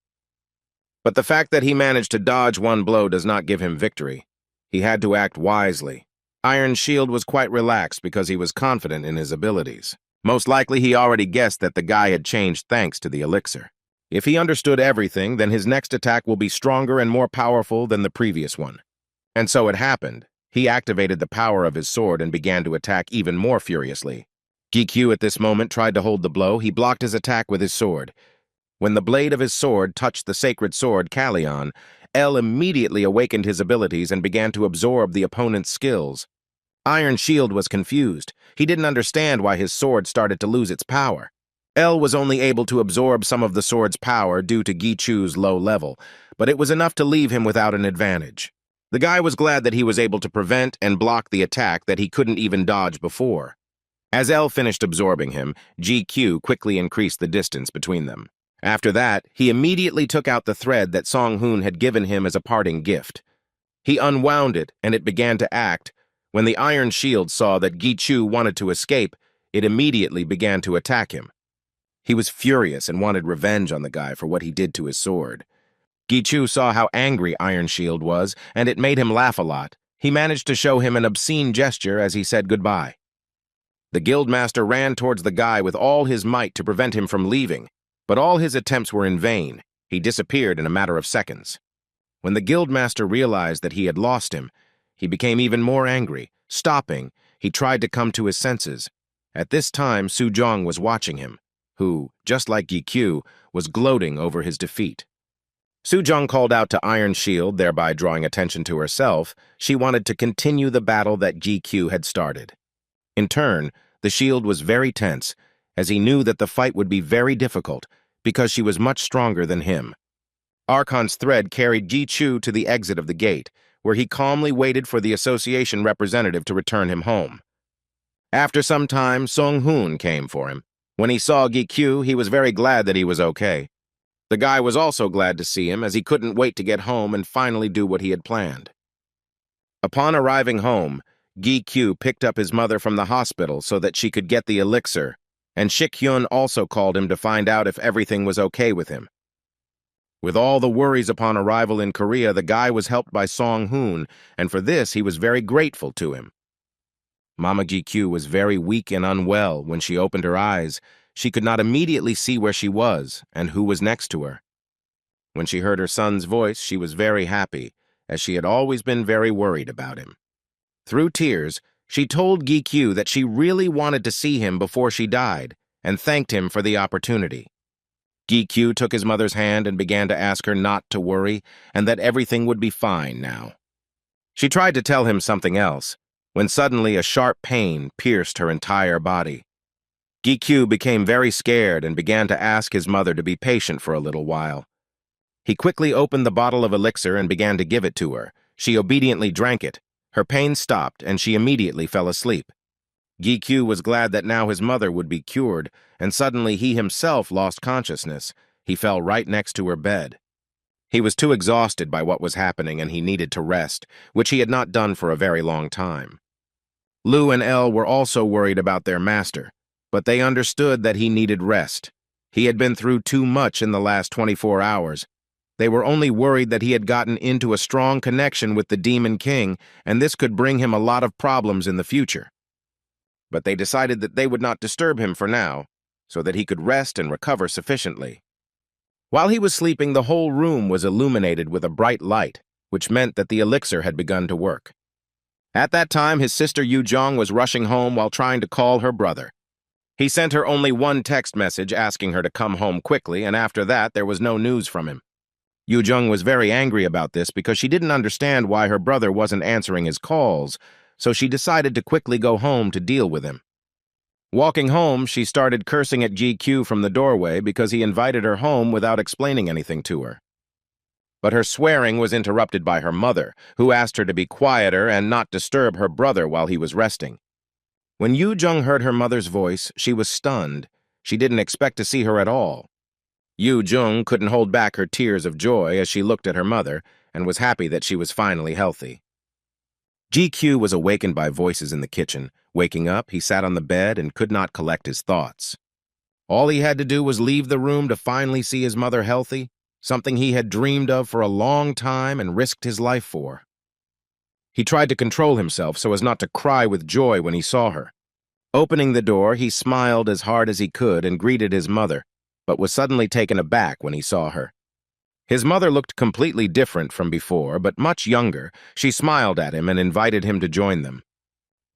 [SPEAKER 1] But the fact that he managed to dodge one blow does not give him victory. He had to act wisely. Iron Shield was quite relaxed because he was confident in his abilities. Most likely he already guessed that the guy had changed thanks to the elixir. If he understood everything, then his next attack will be stronger and more powerful than the previous one. And so it happened. He activated the power of his sword and began to attack even more furiously. GQ at this moment tried to hold the blow. He blocked his attack with his sword. When the blade of his sword touched the sacred sword, Kallion, Elle immediately awakened his abilities and began to absorb the opponent's skills. Iron Shield was confused. He didn't understand why his sword started to lose its power. L was only able to absorb some of the sword's power due to Gichu's low level, but it was enough to leave him without an advantage. The guy was glad that he was able to prevent and block the attack that he couldn't even dodge before. As L finished absorbing him, GQ quickly increased the distance between them. After that, he immediately took out the thread that Song-hoon had given him as a parting gift. He unwound it, and it began to act. When the Iron Shield saw that Gichu wanted to escape, it immediately began to attack him. He was furious and wanted revenge on the guy for what he did to his sword. Gichu saw how angry Iron Shield was, and it made him laugh a lot. He managed to show him an obscene gesture as he said goodbye. The Guildmaster ran towards the guy with all his might to prevent him from leaving, but all his attempts were in vain. He disappeared in a matter of seconds. When the Guildmaster realized that he had lost him, he became even more angry. Stopping, he tried to come to his senses. At this time, Sujong was watching him, who, just like Gikyu, was gloating over his defeat. Sujong called out to Iron Shield, thereby drawing attention to herself. She wanted to continue the battle that Gikyu had started. In turn, the shield was very tense, as he knew that the fight would be very difficult, because she was much stronger than him. Archon's thread carried Gichu to the exit of the gate, where he calmly waited for the association representative to return him home. After some time, Song-hoon came for him. When he saw Gikyu, he was very glad that he was okay. The guy was also glad to see him, as he couldn't wait to get home and finally do what he had planned. Upon arriving home, Gikyu picked up his mother from the hospital so that she could get the elixir, and Shik-hyun also called him to find out if everything was okay with him. With all the worries upon arrival in Korea, the guy was helped by Song-hoon, and for this he was very grateful to him. Mama Gikyu was very weak and unwell. When she opened her eyes, she could not immediately see where she was and who was next to her. When she heard her son's voice, she was very happy, as she had always been very worried about him. Through tears, she told Gikyu that she really wanted to see him before she died, and thanked him for the opportunity. Gikyu took his mother's hand and began to ask her not to worry, and that everything would be fine now. She tried to tell him something else, when suddenly a sharp pain pierced her entire body. Gikyu became very scared and began to ask his mother to be patient for a little while. He quickly opened the bottle of elixir and began to give it to her. She obediently drank it. Her pain stopped, and she immediately fell asleep. Gikyu was glad that now his mother would be cured, and suddenly he himself lost consciousness. He fell right next to her bed. He was too exhausted by what was happening, and he needed to rest, which he had not done for a very long time. Lu and El were also worried about their master, but they understood that he needed rest. He had been through too much in the last 24 hours. They were only worried that he had gotten into a strong connection with the Demon King, and this could bring him a lot of problems in the future. But they decided that they would not disturb him for now, so that he could rest and recover sufficiently. While he was sleeping, the whole room was illuminated with a bright light, which meant that the elixir had begun to work. At that time, his sister Yu-jong was rushing home while trying to call her brother. He sent her only one text message asking her to come home quickly, and after that, there was no news from him. Yu-jung was very angry about this because she didn't understand why her brother wasn't answering his calls, so she decided to quickly go home to deal with him. Walking home, she started cursing at GQ from the doorway because he invited her home without explaining anything to her. But her swearing was interrupted by her mother, who asked her to be quieter and not disturb her brother while he was resting. When Yu-jung heard her mother's voice, she was stunned. She didn't expect to see her at all. Yu-jung couldn't hold back her tears of joy as she looked at her mother and was happy that she was finally healthy. GQ was awakened by voices in the kitchen. Waking up, he sat on the bed and could not collect his thoughts. All he had to do was leave the room to finally see his mother healthy, something he had dreamed of for a long time and risked his life for. He tried to control himself so as not to cry with joy when he saw her. Opening the door, he smiled as hard as he could and greeted his mother, but was suddenly taken aback when he saw her. His mother looked completely different from before, but much younger. She smiled at him and invited him to join them.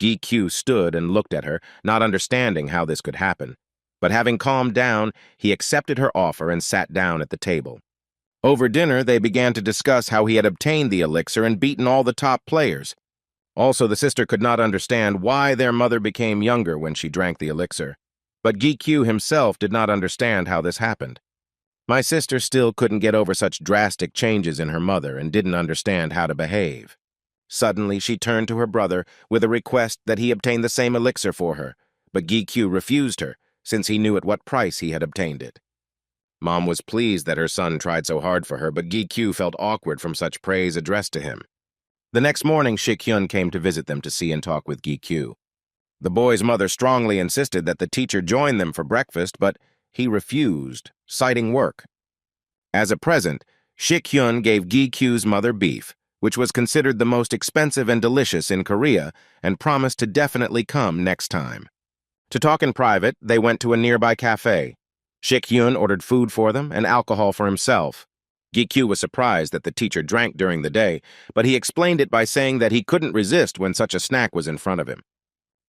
[SPEAKER 1] GQ stood and looked at her, not understanding how this could happen. But having calmed down, he accepted her offer and sat down at the table. Over dinner, they began to discuss how he had obtained the elixir and beaten all the top players. Also, the sister could not understand why their mother became younger when she drank the elixir. But Gikyu himself did not understand how this happened. My sister still couldn't get over such drastic changes in her mother and didn't understand how to behave. Suddenly, she turned to her brother with a request that he obtain the same elixir for her, but Gikyu refused her, since he knew at what price he had obtained it. Mom was pleased that her son tried so hard for her, but Gikyu felt awkward from such praise addressed to him. The next morning, Shik-hyun came to visit them to see and talk with Gikyu. The boy's mother strongly insisted that the teacher join them for breakfast, but he refused, citing work. As a present, Shik-hyun gave Gikyu's mother beef, which was considered the most expensive and delicious in Korea, and promised to definitely come next time. To talk in private, they went to a nearby cafe. Shik-hyun ordered food for them and alcohol for himself. Gikyu was surprised that the teacher drank during the day, but he explained it by saying that he couldn't resist when such a snack was in front of him.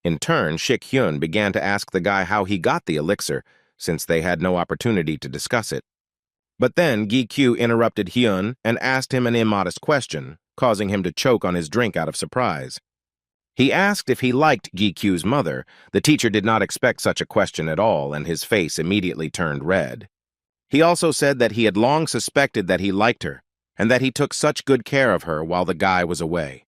[SPEAKER 1] In turn, Shik-hyun began to ask the guy how he got the elixir, since they had no opportunity to discuss it. But then Gikyu interrupted Hyun and asked him an immodest question, causing him to choke on his drink out of surprise. He asked if he liked Gikyu's mother. The teacher did not expect such a question at all, and his face immediately turned red. He also said that he had long suspected that he liked her, and that he took such good care of her while the guy was away.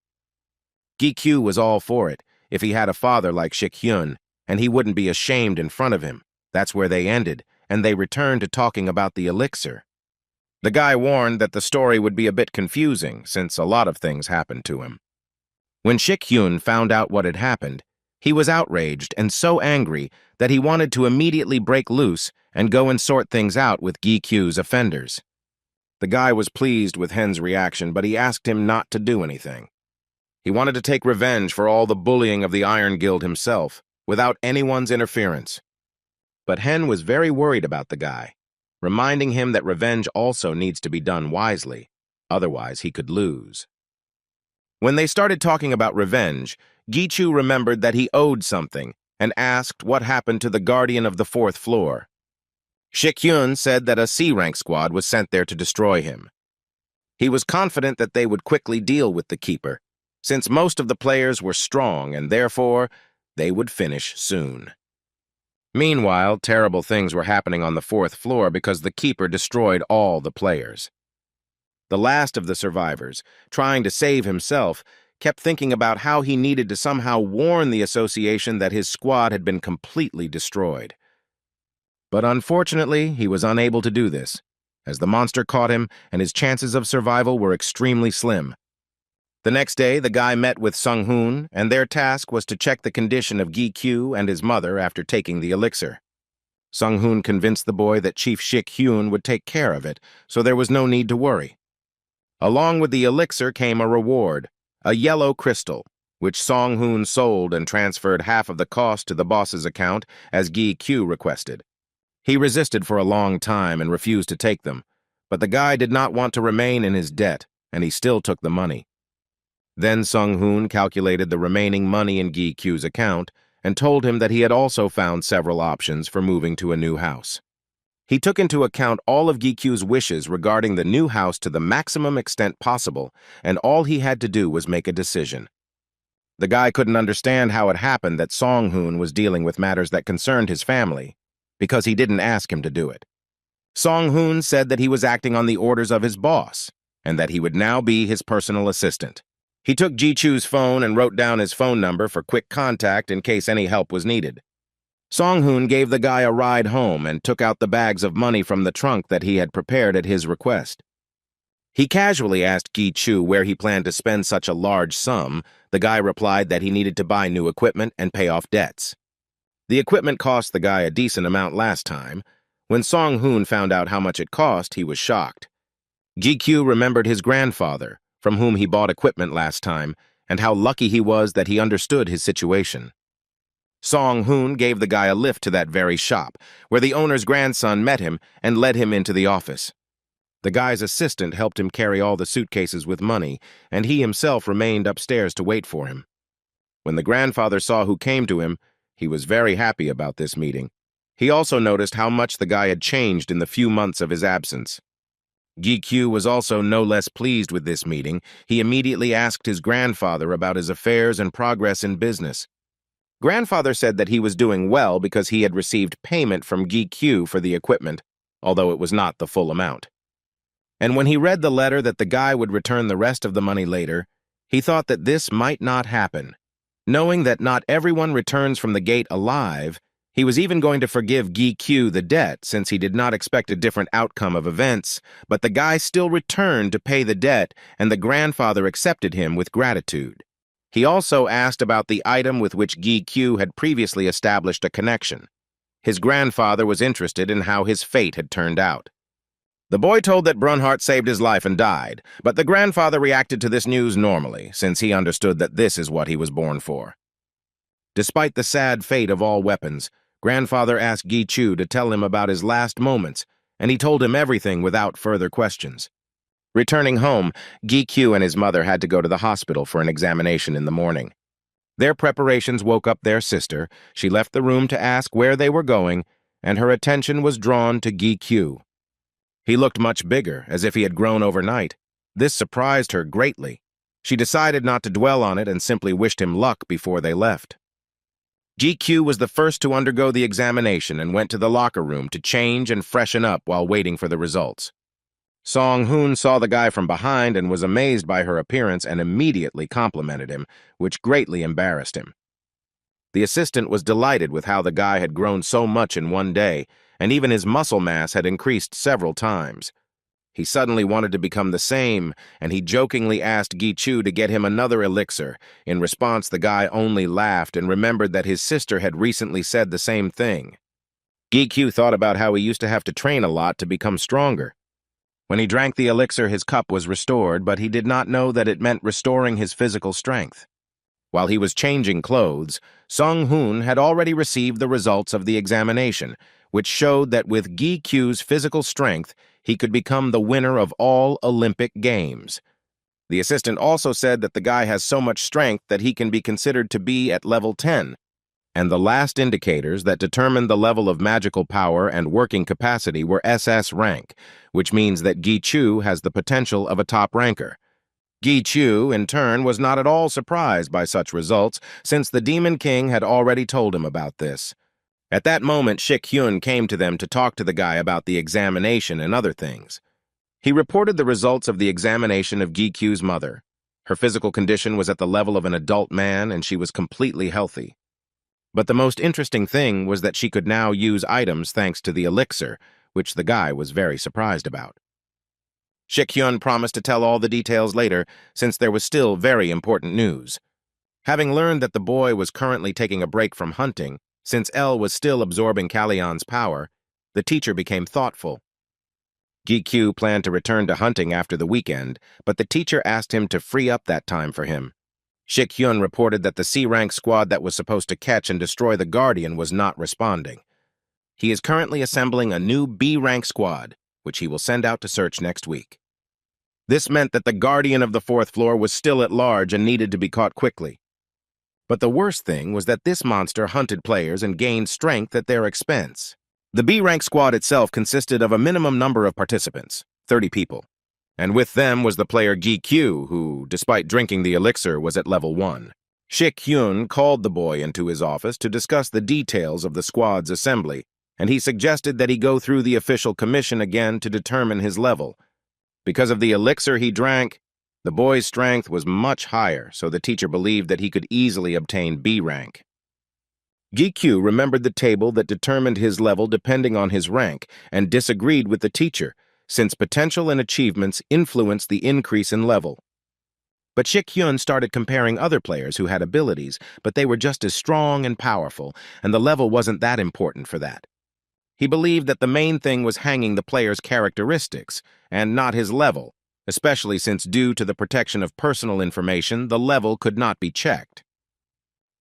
[SPEAKER 1] Gikyu was all for it, if he had a father like Shik-hyun, and he wouldn't be ashamed in front of him. That's where they ended, and they returned to talking about the elixir. The guy warned that the story would be a bit confusing, since a lot of things happened to him. When Shik-hyun found out what had happened, he was outraged and so angry that he wanted to immediately break loose and go and sort things out with Gikyu's offenders. The guy was pleased with Hen's reaction, but he asked him not to do anything. He wanted to take revenge for all the bullying of the Iron Guild himself, without anyone's interference. But Hen was very worried about the guy, reminding him that revenge also needs to be done wisely, otherwise he could lose. When they started talking about revenge, Gichu remembered that he owed something and asked what happened to the guardian of the 4th floor. Shik-hyun said that a C-rank squad was sent there to destroy him. He was confident that they would quickly deal with the keeper, since most of the players were strong and therefore they would finish soon. Meanwhile, terrible things were happening on the 4th floor because the keeper destroyed all the players. The last of the survivors, trying to save himself, kept thinking about how he needed to somehow warn the association that his squad had been completely destroyed. But unfortunately, he was unable to do this, as the monster caught him and his chances of survival were extremely slim. The next day, the guy met with Sung-hoon, and their task was to check the condition of Gikyu and his mother after taking the elixir. Sung-hoon convinced the boy that Chief Shik-hyun would take care of it, so there was no need to worry. Along with the elixir came a reward, a yellow crystal, which Sung-hoon sold and transferred half of the cost to the boss's account as Gikyu requested. He resisted for a long time and refused to take them, but the guy did not want to remain in his debt, and he still took the money. Then Sung-hoon calculated the remaining money in Gikyu's account and told him that he had also found several options for moving to a new house. He took into account all of Gikyu's wishes regarding the new house to the maximum extent possible, and all he had to do was make a decision. The guy couldn't understand how it happened that Sung-hoon was dealing with matters that concerned his family, because he didn't ask him to do it. Sung-hoon said that he was acting on the orders of his boss, and that he would now be his personal assistant. He took Gichu's phone and wrote down his phone number for quick contact in case any help was needed. Sung-hoon gave the guy a ride home and took out the bags of money from the trunk that he had prepared at his request. He casually asked Gichu where he planned to spend such a large sum. The guy replied that he needed to buy new equipment and pay off debts. The equipment cost the guy a decent amount last time. When Sung-hoon found out how much it cost, he was shocked. Gichu remembered his grandfather, from whom he bought equipment last time, and how lucky he was that he understood his situation. Sung-hoon gave the guy a lift to that very shop, where the owner's grandson met him and led him into the office. The guy's assistant helped him carry all the suitcases with money, and he himself remained upstairs to wait for him. When the grandfather saw who came to him, he was very happy about this meeting. He also noticed how much the guy had changed in the few months of his absence. Gikyu was also no less pleased with this meeting. He immediately asked his grandfather about his affairs and progress in business. Grandfather said that he was doing well because he had received payment from GQ for the equipment, although it was not the full amount. And when he read the letter that the guy would return the rest of the money later, he thought that this might not happen. Knowing that not everyone returns from the gate alive, he was even going to forgive GQ the debt since he did not expect a different outcome of events, but the guy still returned to pay the debt and the grandfather accepted him with gratitude. He also asked about the item with which GQ had previously established a connection. His grandfather was interested in how his fate had turned out. The boy told that Brunhart saved his life and died, but the grandfather reacted to this news normally, since he understood that this is what he was born for. Despite the sad fate of all weapons, Grandfather asked Gi-Chu to tell him about his last moments, and he told him everything without further questions. Returning home, Gi-Chu and his mother had to go to the hospital for an examination in the morning. Their preparations woke up their sister. She left the room to ask where they were going, and her attention was drawn to Gi-Chu. He looked much bigger, as if he had grown overnight. This surprised her greatly. She decided not to dwell on it and simply wished him luck before they left. GQ was the first to undergo the examination and went to the locker room to change and freshen up while waiting for the results. Song-hoon saw the guy from behind and was amazed by her appearance and immediately complimented him, which greatly embarrassed him. The assistant was delighted with how the guy had grown so much in one day, and even his muscle mass had increased several times. He suddenly wanted to become the same, and he jokingly asked Gi-Chu to get him another elixir. In response, the guy only laughed and remembered that his sister had recently said the same thing. Gi-Chu thought about how he used to have to train a lot to become stronger. When he drank the elixir, his cup was restored, but he did not know that it meant restoring his physical strength. While he was changing clothes, Sung-hoon had already received the results of the examination, which showed that with Gi-Chu's physical strength, he could become the winner of all Olympic Games. The assistant also said that the guy has so much strength that he can be considered to be at level 10, and the last indicators that determined the level of magical power and working capacity were SS rank, which means that Gi-Chu has the potential of a top ranker. Gi-Chu, in turn, was not at all surprised by such results, since the Demon King had already told him about this. At that moment, Shik-hyun came to them to talk to the guy about the examination and other things. He reported the results of the examination of Gi-Chu's mother. Her physical condition was at the level of an adult man, and she was completely healthy. But the most interesting thing was that she could now use items thanks to the elixir, which the guy was very surprised about. Shik-hyun promised to tell all the details later, since there was still very important news. Having learned that the boy was currently taking a break from hunting, since El was still absorbing Kallion's power, the teacher became thoughtful. Gi-Chu planned to return to hunting after the weekend, but the teacher asked him to free up that time for him. Shik-hyun reported that the C-rank squad that was supposed to catch and destroy the Guardian was not responding. He is currently assembling a new B-rank squad, which he will send out to search next week. This meant that the Guardian of the fourth floor was still at large and needed to be caught quickly. But the worst thing was that this monster hunted players and gained strength at their expense. The B-rank squad itself consisted of a minimum number of participants, 30 people. And with them was the player Gi-Chu, who, despite drinking the elixir, was at level 1. Shik-hyun called the boy into his office to discuss the details of the squad's assembly, and he suggested that he go through the official commission again to determine his level. Because of the elixir he drank, the boy's strength was much higher, so the teacher believed that he could easily obtain B rank. Gi-Chu remembered the table that determined his level depending on his rank and disagreed with the teacher, since potential and achievements influenced the increase in level. But Shik-hyun started comparing other players who had abilities, but they were just as strong and powerful, and the level wasn't that important for that. He believed that the main thing was hanging the player's characteristics, and not his level, especially since due to the protection of personal information, the level could not be checked.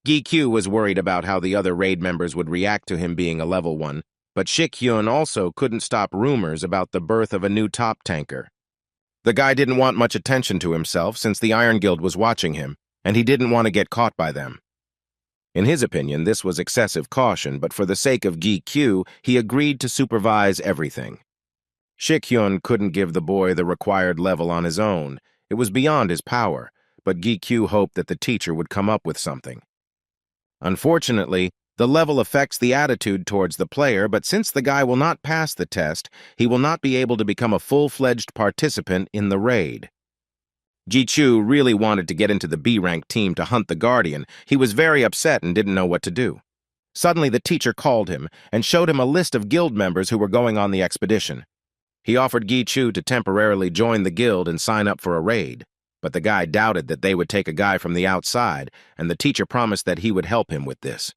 [SPEAKER 1] Gi-Chu was worried about how the other raid members would react to him being a level 1, but Shik-hyun also couldn't stop rumors about the birth of a new top tanker. The guy didn't want much attention to himself since the Iron Guild was watching him, and he didn't want to get caught by them. In his opinion, this was excessive caution, but for the sake of Gi-Chu, he agreed to supervise everything. Shik-hyun couldn't give the boy the required level on his own. It was beyond his power, but Gi-Chu hoped that the teacher would come up with something. Unfortunately, the level affects the attitude towards the player, but since the guy will not pass the test, he will not be able to become a full-fledged participant in the raid. Ji-Chu really wanted to get into the B-rank team to hunt the Guardian. He was very upset and didn't know what to do. Suddenly, the teacher called him and showed him a list of guild members who were going on the expedition. He offered Ji-Chu to temporarily join the guild and sign up for a raid, but the guy doubted that they would take a guy from the outside, and the teacher promised that he would help him with this.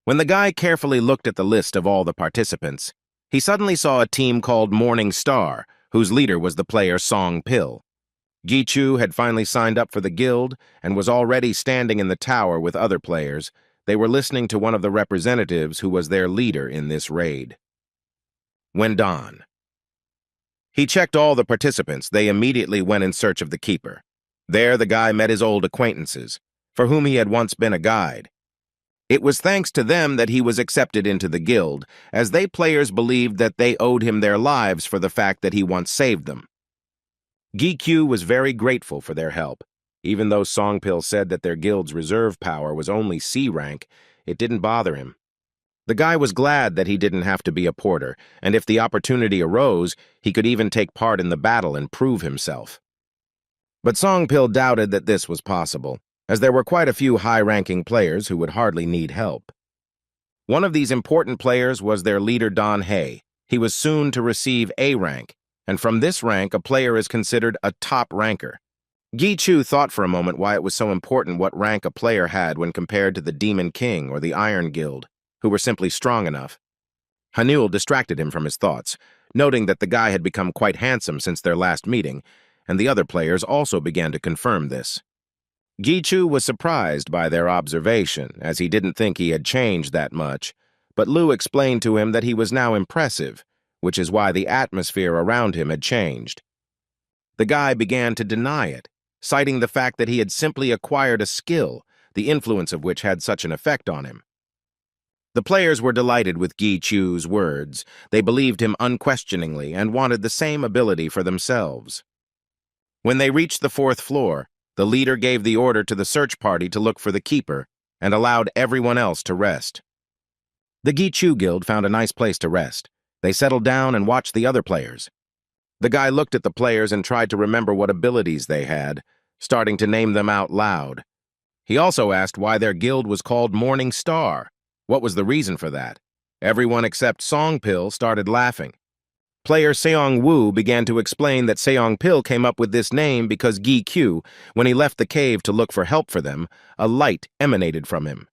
[SPEAKER 1] When the guy carefully looked at the list of all the participants, he suddenly saw a team called Morning Star, whose leader was the player Song Pil. Ji-Chu had finally signed up for the guild and was already standing in the tower with other players. They were listening to one of the representatives who was their leader in this raid. When dawn. He checked all the participants. They immediately went in search of the keeper. There the guy met his old acquaintances, for whom he had once been a guide. It was thanks to them that he was accepted into the guild, as they players believed that they owed him their lives for the fact that he once saved them. Gi-Q was very grateful for their help. Even though Songpil said that their guild's reserve power was only C rank, it didn't bother him. The guy was glad that he didn't have to be a porter, and if the opportunity arose, he could even take part in the battle and prove himself. But Songpil doubted that this was possible, as there were quite a few high-ranking players who would hardly need help. One of these important players was their leader Don Hay. He was soon to receive A rank, and from this rank a player is considered a top ranker. Gi-Chu thought for a moment why it was so important what rank a player had when compared to the Demon King or the Iron Guild, who were simply strong enough. Hanul distracted him from his thoughts, noting that the guy had become quite handsome since their last meeting, and the other players also began to confirm this. Gi-Chu was surprised by their observation, as he didn't think he had changed that much, but Lu explained to him that he was now impressive, which is why the atmosphere around him had changed. The guy began to deny it, citing the fact that he had simply acquired a skill, the influence of which had such an effect on him. The players were delighted with Gi-Chu's words. They believed him unquestioningly and wanted the same ability for themselves. When they reached the 4th floor, the leader gave the order to the search party to look for the keeper and allowed everyone else to rest. The Gi-Chu Guild found a nice place to rest. They settled down and watched the other players. The guy looked at the players and tried to remember what abilities they had, starting to name them out loud. He also asked why their guild was called Morning Star. What was the reason for that? Everyone except Songpil started laughing. Player Seong Woo began to explain that Seong-Pil came up with this name because Gi-Q, when he left the cave to look for help for them, a light emanated from him.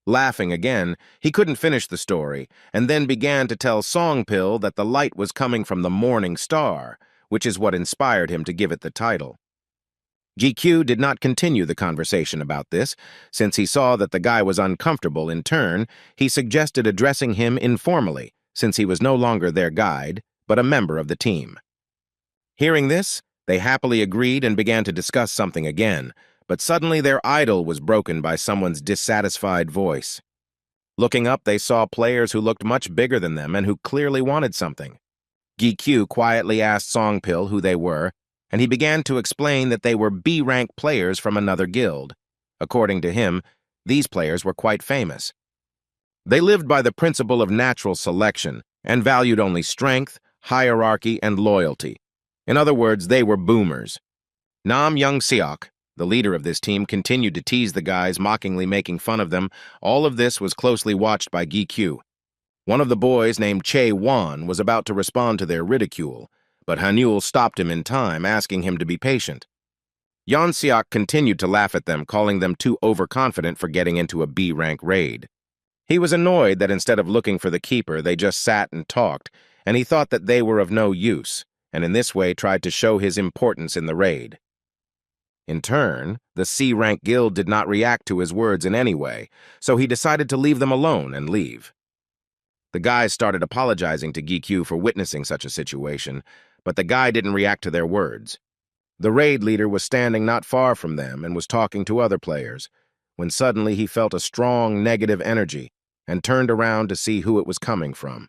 [SPEAKER 1] Laughing again, he couldn't finish the story, and then began to tell Songpil that the light was coming from the Morning Star, which is what inspired him to give it the title. GQ did not continue the conversation about this. Since he saw that the guy was uncomfortable in turn, he suggested addressing him informally, since he was no longer their guide, but a member of the team. Hearing this, they happily agreed and began to discuss something again, but suddenly their idyll was broken by someone's dissatisfied voice. Looking up, they saw players who looked much bigger than them and who clearly wanted something. GQ quietly asked Songpil who they were, and he began to explain that they were B-rank players from another guild. According to him, these players were quite famous. They lived by the principle of natural selection and valued only strength, hierarchy, and loyalty. In other words, they were boomers. Nam Young-seok, the leader of this team, continued to tease the guys, mockingly making fun of them. All of this was closely watched by GQ. One of the boys, named Chae Won, was about to respond to their ridicule, but Hanul stopped him in time, asking him to be patient. Yeon-seok continued to laugh at them, calling them too overconfident for getting into a B-rank raid. He was annoyed that instead of looking for the keeper, they just sat and talked, and he thought that they were of no use, and in this way tried to show his importance in the raid. In turn, the C-rank guild did not react to his words in any way, so he decided to leave them alone and leave. The guys started apologizing to GQ for witnessing such a situation, but the guy didn't react to their words. The raid leader was standing not far from them and was talking to other players, when suddenly he felt a strong negative energy and turned around to see who it was coming from.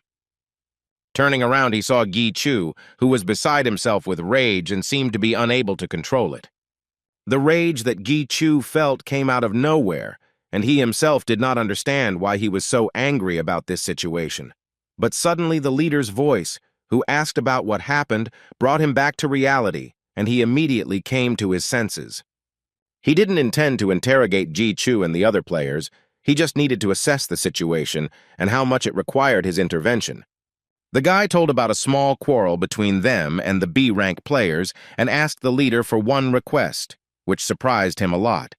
[SPEAKER 1] Turning around, he saw Gi-Chu, who was beside himself with rage and seemed to be unable to control it. The rage that Gi-Chu felt came out of nowhere, and he himself did not understand why he was so angry about this situation. But suddenly the leader's voice, who asked about what happened, brought him back to reality, and he immediately came to his senses. He didn't intend to interrogate Ji Chu and the other players. He just needed to assess the situation and how much it required his intervention. The guy told about a small quarrel between them and the B-rank players and asked the leader for one request, which surprised him a lot.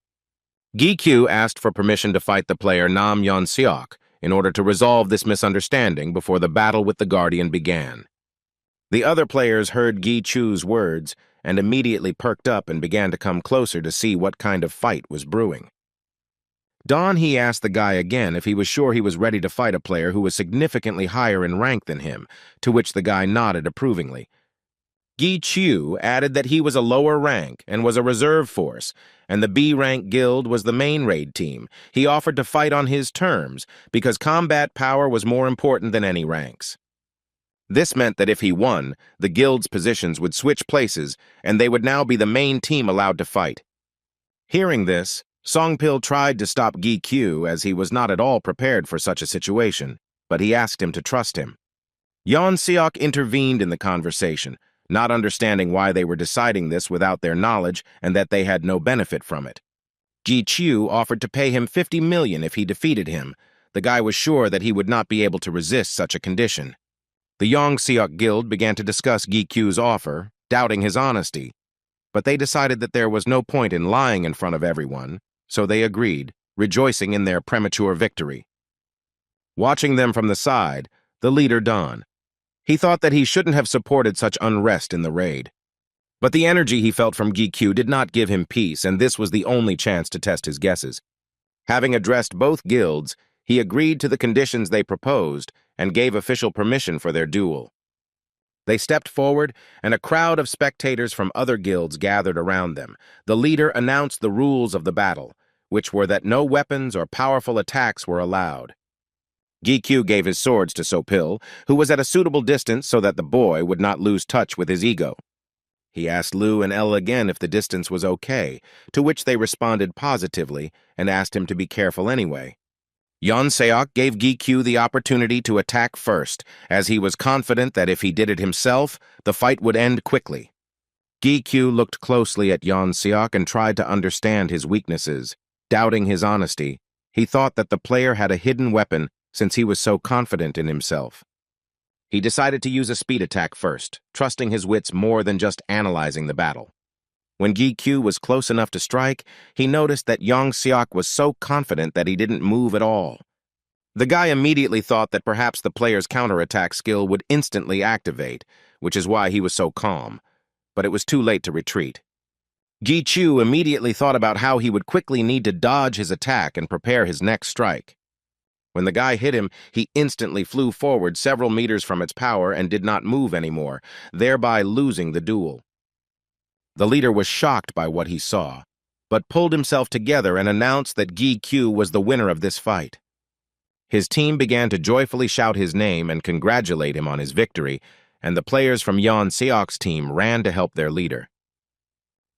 [SPEAKER 1] Gi Q asked for permission to fight the player Nam Yon Seok in order to resolve this misunderstanding before the battle with the Guardian began. The other players heard Gi Chu's words and immediately perked up and began to come closer to see what kind of fight was brewing. He asked the guy again if he was sure he was ready to fight a player who was significantly higher in rank than him, to which the guy nodded approvingly. Gi Chu added that he was a lower rank and was a reserve force, and the B-rank guild was the main raid team. He offered to fight on his terms because combat power was more important than any ranks. This meant that if he won, the guild's positions would switch places, and they would now be the main team allowed to fight. Hearing this, Songpil tried to stop Gi Q as he was not at all prepared for such a situation, but he asked him to trust him. Yon Seok intervened in the conversation, not understanding why they were deciding this without their knowledge and that they had no benefit from it. Ji Chu offered to pay him 50 million if he defeated him. The guy was sure that he would not be able to resist such a condition. The Yong Seok Guild began to discuss Gi Q's offer, doubting his honesty, but they decided that there was no point in lying in front of everyone, so they agreed, rejoicing in their premature victory. Watching them from the side, the leader Don. He thought that he shouldn't have supported such unrest in the raid. But the energy he felt from Gi Q did not give him peace, and this was the only chance to test his guesses. Having addressed both guilds, he agreed to the conditions they proposed and gave official permission for their duel. They stepped forward, and a crowd of spectators from other guilds gathered around them. The leader announced the rules of the battle, which were that no weapons or powerful attacks were allowed. Gi Q gave his swords to Sopil, who was at a suitable distance so that the boy would not lose touch with his ego. He asked Lu and El again if the distance was okay, to which they responded positively and asked him to be careful anyway. Yon Seok gave Gi Q the opportunity to attack first, as he was confident that if he did it himself, the fight would end quickly. Gi Q looked closely at Yon Seok and tried to understand his weaknesses. Doubting his honesty, he thought that the player had a hidden weapon since he was so confident in himself. He decided to use a speed attack first, trusting his wits more than just analyzing the battle. When Gi Q was close enough to strike, he noticed that Yong Seok was so confident that he didn't move at all. The guy immediately thought that perhaps the player's counterattack skill would instantly activate, which is why he was so calm. But it was too late to retreat. Gi Chu immediately thought about how he would quickly need to dodge his attack and prepare his next strike. When the guy hit him, he instantly flew forward several meters from its power and did not move anymore, thereby losing the duel. The leader was shocked by what he saw, but pulled himself together and announced that Gi Q was the winner of this fight. His team began to joyfully shout his name and congratulate him on his victory, and the players from Yon Seok's team ran to help their leader.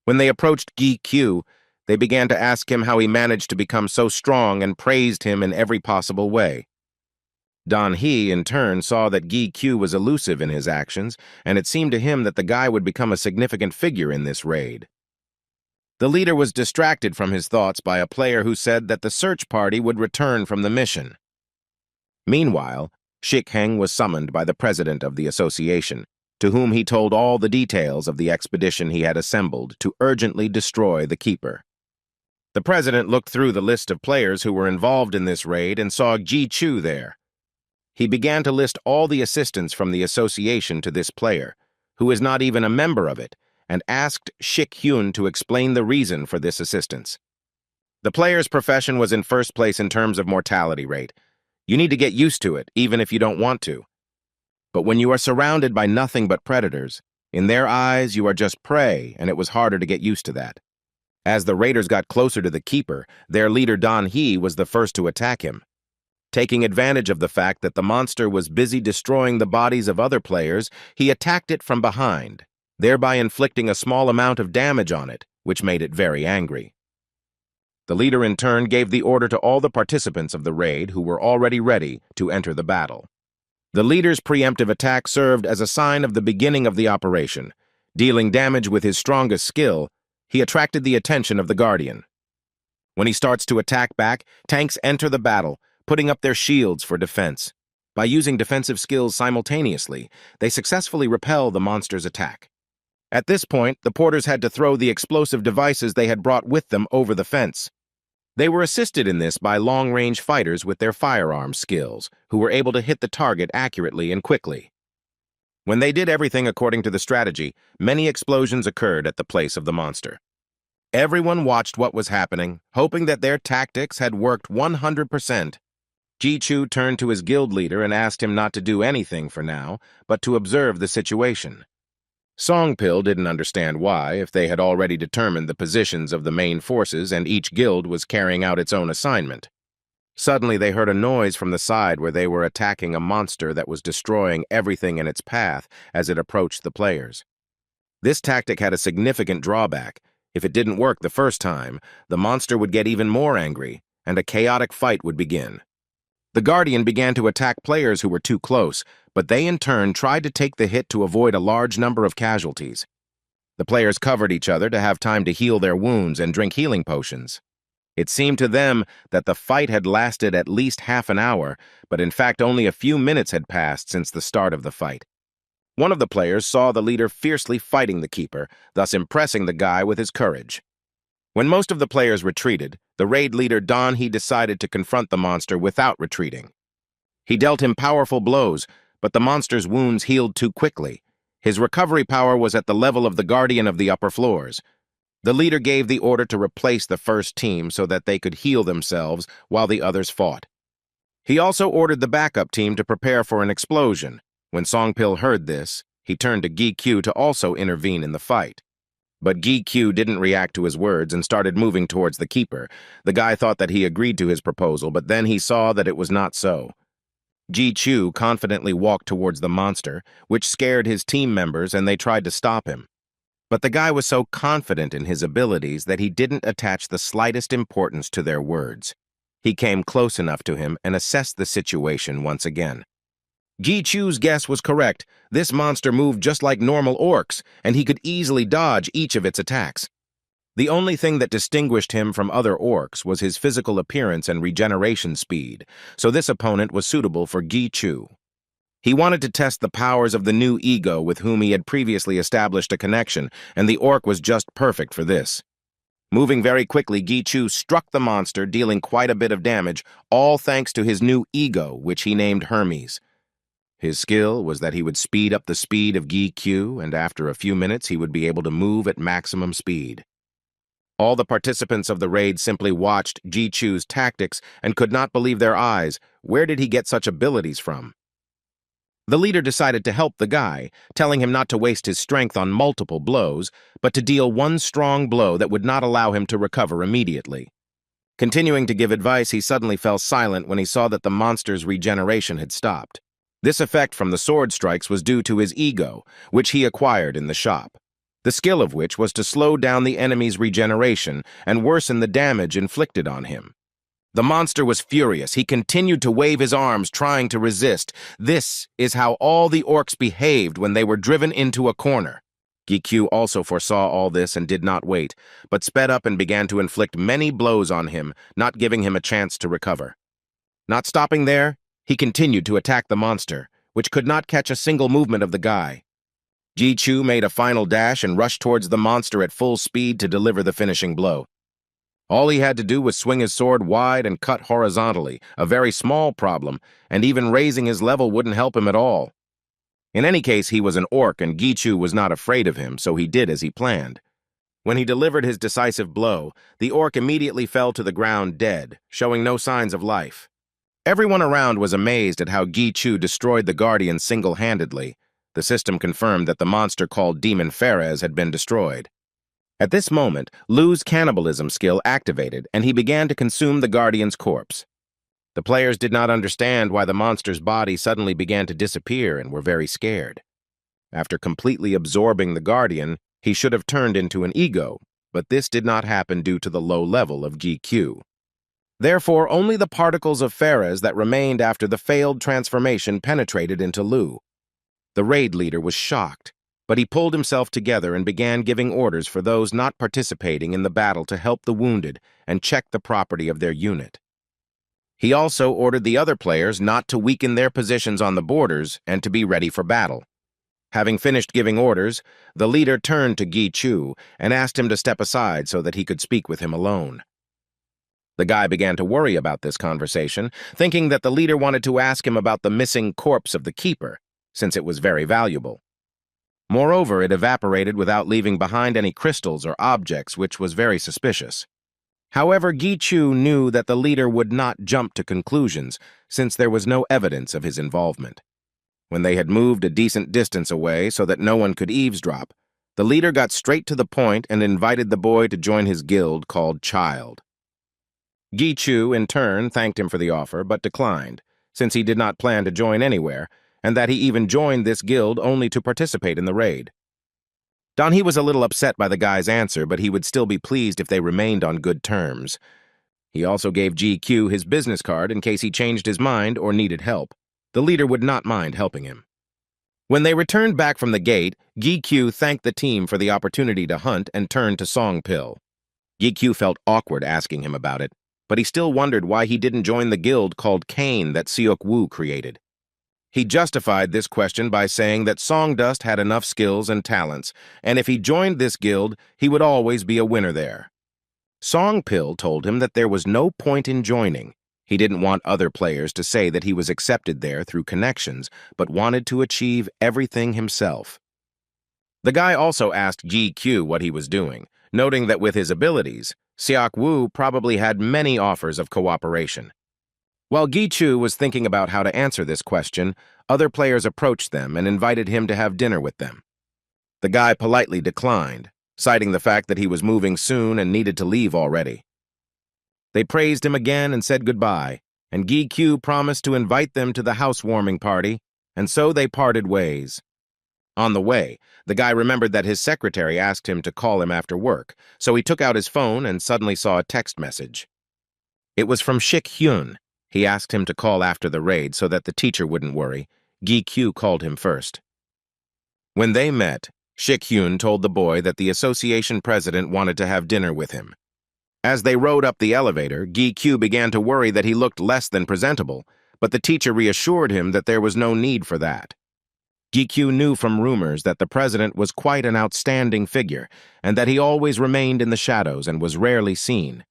[SPEAKER 1] When they approached Gi Q, they began to ask him how he managed to become so strong and praised him in every possible way. Don He, in turn, saw that Gi Q was elusive in his actions, and it seemed to him that the guy would become a significant figure in this raid. The leader was distracted from his thoughts by a player who said that the search party would return from the mission. Meanwhile, Shik Heng was summoned by the president of the association, to whom he told all the details of the expedition he had assembled to urgently destroy the Keeper. The president looked through the list of players who were involved in this raid and saw Ji Chu there. He began to list all the assistants from the association to this player, who is not even a member of it, and asked Shik Hyun to explain the reason for this assistance. The player's profession was in first place in terms of mortality rate. You need to get used to it, even if you don't want to. But when you are surrounded by nothing but predators, in their eyes you are just prey, and it was harder to get used to that. As the raiders got closer to the Keeper, their leader Don He was the first to attack him. Taking advantage of the fact that the monster was busy destroying the bodies of other players, he attacked it from behind, thereby inflicting a small amount of damage on it, which made it very angry. The leader in turn gave the order to all the participants of the raid who were already ready to enter the battle. The leader's preemptive attack served as a sign of the beginning of the operation. Dealing damage with his strongest skill, he attracted the attention of the Guardian. When he starts to attack back, tanks enter the battle, putting up their shields for defense. By using defensive skills simultaneously, they successfully repel the monster's attack. At this point, the porters had to throw the explosive devices they had brought with them over the fence. They were assisted in this by long-range fighters with their firearms skills, who were able to hit the target accurately and quickly. When they did everything according to the strategy, many explosions occurred at the place of the monster. Everyone watched what was happening, hoping that their tactics had worked 100%. Ji-Chu turned to his guild leader and asked him not to do anything for now, but to observe the situation. Songpil didn't understand why, if they had already determined the positions of the main forces and each guild was carrying out its own assignment. Suddenly they heard a noise from the side where they were attacking a monster that was destroying everything in its path as it approached the players. This tactic had a significant drawback. If it didn't work the first time, the monster would get even more angry, and a chaotic fight would begin. The Guardian began to attack players who were too close, but they in turn tried to take the hit to avoid a large number of casualties. The players covered each other to have time to heal their wounds and drink healing potions. It seemed to them that the fight had lasted at least half an hour, but in fact only a few minutes had passed since the start of the fight. One of the players saw the leader fiercely fighting the keeper, thus impressing the guy with his courage. When most of the players retreated, the raid leader He decided to confront the monster without retreating. He dealt him powerful blows, but the monster's wounds healed too quickly. His recovery power was at the level of the Guardian of the upper floors. The leader gave the order to replace the first team so that they could heal themselves while the others fought. He also ordered the backup team to prepare for an explosion. When Songpil heard this, he turned to Gi-Q to also intervene in the fight. But Gi-Q didn't react to his words and started moving towards the keeper. The guy thought that he agreed to his proposal, but then he saw that it was not so. Ji-Chu confidently walked towards the monster, which scared his team members and they tried to stop him. But the guy was so confident in his abilities that he didn't attach the slightest importance to their words. He came close enough to him and assessed the situation once again. Ji-Chu's guess was correct. This monster moved just like normal orcs, and he could easily dodge each of its attacks. The only thing that distinguished him from other orcs was his physical appearance and regeneration speed, so this opponent was suitable for Ji-Chu. He wanted to test the powers of the new ego with whom he had previously established a connection, and the orc was just perfect for this. Moving very quickly, Ji-Chu struck the monster, dealing quite a bit of damage, all thanks to his new ego, which he named Hermes. His skill was that he would speed up the speed of Gi-Q, and after a few minutes he would be able to move at maximum speed. All the participants of the raid simply watched Ji-Chu's tactics and could not believe their eyes. Where did he get such abilities from? The leader decided to help the guy, telling him not to waste his strength on multiple blows, but to deal one strong blow that would not allow him to recover immediately. Continuing to give advice, he suddenly fell silent when he saw that the monster's regeneration had stopped. This effect from the sword strikes was due to his ego, which he acquired in the shop, the skill of which was to slow down the enemy's regeneration and worsen the damage inflicted on him. The monster was furious. He continued to wave his arms, trying to resist. This is how all the orcs behaved when they were driven into a corner. Gi-Q also foresaw all this and did not wait, but sped up and began to inflict many blows on him, not giving him a chance to recover. Not stopping there, he continued to attack the monster, which could not catch a single movement of the guy. Ji-Chu made a final dash and rushed towards the monster at full speed to deliver the finishing blow. All he had to do was swing his sword wide and cut horizontally, a very small problem, and even raising his level wouldn't help him at all. In any case, he was an orc and Gi-Chu was not afraid of him, so he did as he planned. When he delivered his decisive blow, the orc immediately fell to the ground dead, showing no signs of life. Everyone around was amazed at how Gi-Chu destroyed the Guardian single-handedly. The system confirmed that the monster called Demon Pharez had been destroyed. At this moment, Lu's cannibalism skill activated, and he began to consume the Guardian's corpse. The players did not understand why the monster's body suddenly began to disappear and were very scared. After completely absorbing the Guardian, he should have turned into an ego, but this did not happen due to the low level of GQ. Therefore, only the particles of Phares that remained after the failed transformation penetrated into Lu. The raid leader was shocked, but he pulled himself together and began giving orders for those not participating in the battle to help the wounded and check the property of their unit. He also ordered the other players not to weaken their positions on the borders and to be ready for battle. Having finished giving orders, the leader turned to Gi Chu and asked him to step aside so that he could speak with him alone. The guy began to worry about this conversation, thinking that the leader wanted to ask him about the missing corpse of the keeper, since it was very valuable. Moreover, it evaporated without leaving behind any crystals or objects, which was very suspicious. However, Gi Chu knew that the leader would not jump to conclusions, since there was no evidence of his involvement. When they had moved a decent distance away so that no one could eavesdrop, the leader got straight to the point and invited the boy to join his guild called Child. Gi Chu, in turn, thanked him for the offer, but declined, since he did not plan to join anywhere, and that he even joined this guild only to participate in the raid. He was a little upset by the guy's answer, but he would still be pleased if they remained on good terms. He also gave GQ his business card in case he changed his mind or needed help. The leader would not mind helping him. When they returned back from the gate, GQ thanked the team for the opportunity to hunt and turned to Songpil. GQ felt awkward asking him about it, but he still wondered why he didn't join the guild called Kane that Seok Woo created. He justified this question by saying that Songdust had enough skills and talents, and if he joined this guild, he would always be a winner there. Songpil told him that there was no point in joining. He didn't want other players to say that he was accepted there through connections, but wanted to achieve everything himself. The guy also asked GQ what he was doing, noting that with his abilities, Seok Woo probably had many offers of cooperation. While Gi Chu was thinking about how to answer this question, other players approached them and invited him to have dinner with them. The guy politely declined, citing the fact that he was moving soon and needed to leave already. They praised him again and said goodbye, and Gi Q promised to invite them to the housewarming party, and so they parted ways. On the way, the guy remembered that his secretary asked him to call him after work, so he took out his phone and suddenly saw a text message. It was from Shik Hyun. He asked him to call after the raid so that the teacher wouldn't worry. Gi Q called him first. When they met, Shik Hyun told the boy that the association president wanted to have dinner with him. As they rode up the elevator, Gi Q began to worry that he looked less than presentable, but the teacher reassured him that there was no need for that. Gi Q knew from rumors that the president was quite an outstanding figure and that he always remained in the shadows and was rarely seen.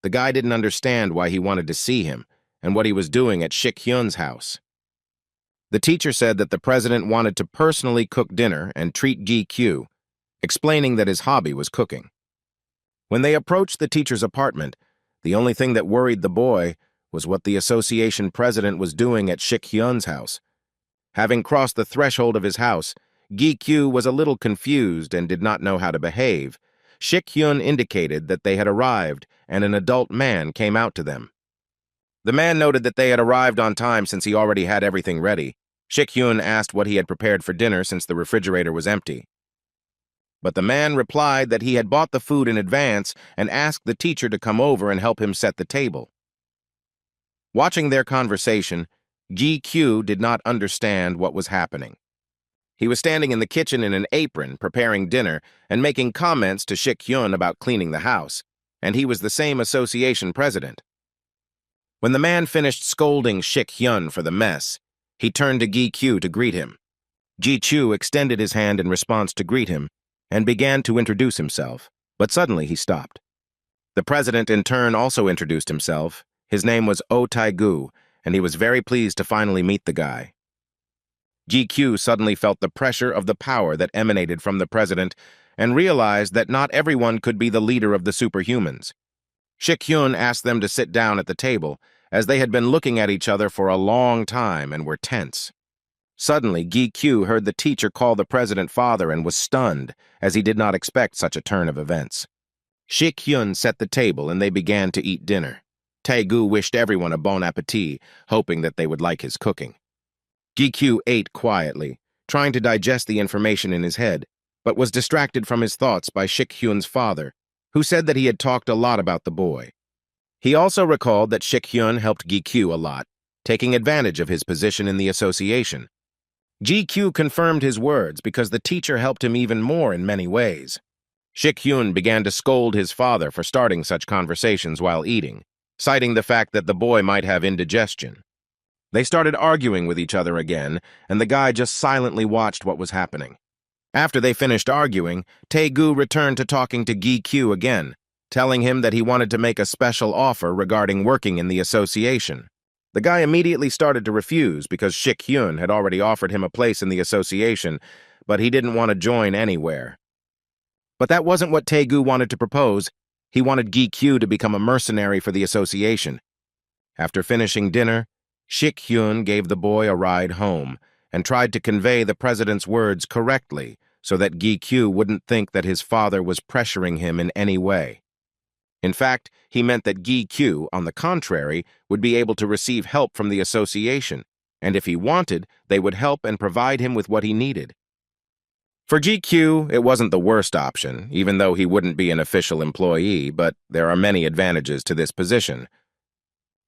[SPEAKER 1] The guy didn't understand why he wanted to see him and what he was doing at Shik Hyun's house. The teacher said that the president wanted to personally cook dinner and treat Gi Q, explaining that his hobby was cooking. When they approached the teacher's apartment, the only thing that worried the boy was what the association president was doing at Shik Hyun's house. Having crossed the threshold of his house, Gi Q was a little confused and did not know how to behave. Shik Hyun indicated that they had arrived, and an adult man came out to them. The man noted that they had arrived on time since he already had everything ready. Shik Hyun asked what he had prepared for dinner since the refrigerator was empty. But the man replied that he had bought the food in advance and asked the teacher to come over and help him set the table. Watching their conversation, Gi Q did not understand what was happening. He was standing in the kitchen in an apron, preparing dinner, and making comments to Shik Hyun about cleaning the house, and he was the same association president. When the man finished scolding Shik Hyun for the mess, he turned to Gi Q to greet him. Gi Chu extended his hand in response to greet him and began to introduce himself, but suddenly he stopped. The president in turn also introduced himself. His name was Oh Tai-gu, and he was very pleased to finally meet the guy. Gi Q suddenly felt the pressure of the power that emanated from the president and realized that not everyone could be the leader of the superhumans. Shik Hyun asked them to sit down at the table, as they had been looking at each other for a long time and were tense. Suddenly, Gi Q heard the teacher call the president father and was stunned, as he did not expect such a turn of events. Shik Hyun set the table and they began to eat dinner. Tae-gu wished everyone a bon appetit, hoping that they would like his cooking. Gi Q ate quietly, trying to digest the information in his head, but was distracted from his thoughts by Shik Hyun's father, who said that he had talked a lot about the boy. He also recalled that Shik-hyun helped GQ a lot, taking advantage of his position in the association. GQ confirmed his words because the teacher helped him even more in many ways. Shik-hyun began to scold his father for starting such conversations while eating, citing the fact that the boy might have indigestion. They started arguing with each other again, and the guy just silently watched what was happening. After they finished arguing, Tae-gu returned to talking to Gi-kyu again, telling him that he wanted to make a special offer regarding working in the association. The guy immediately started to refuse because Shik-hyun had already offered him a place in the association, but he didn't want to join anywhere. But that wasn't what Tae-gu wanted to propose. He wanted Gi-kyu to become a mercenary for the association. After finishing dinner, Shik-hyun gave the boy a ride home and tried to convey the president's words correctly so that Gi-kyu wouldn't think that his father was pressuring him in any way. In fact, he meant that Gi-kyu, on the contrary, would be able to receive help from the association, and if he wanted, they would help and provide him with what he needed. For Gi-kyu, it wasn't the worst option, even though he wouldn't be an official employee, but there are many advantages to this position.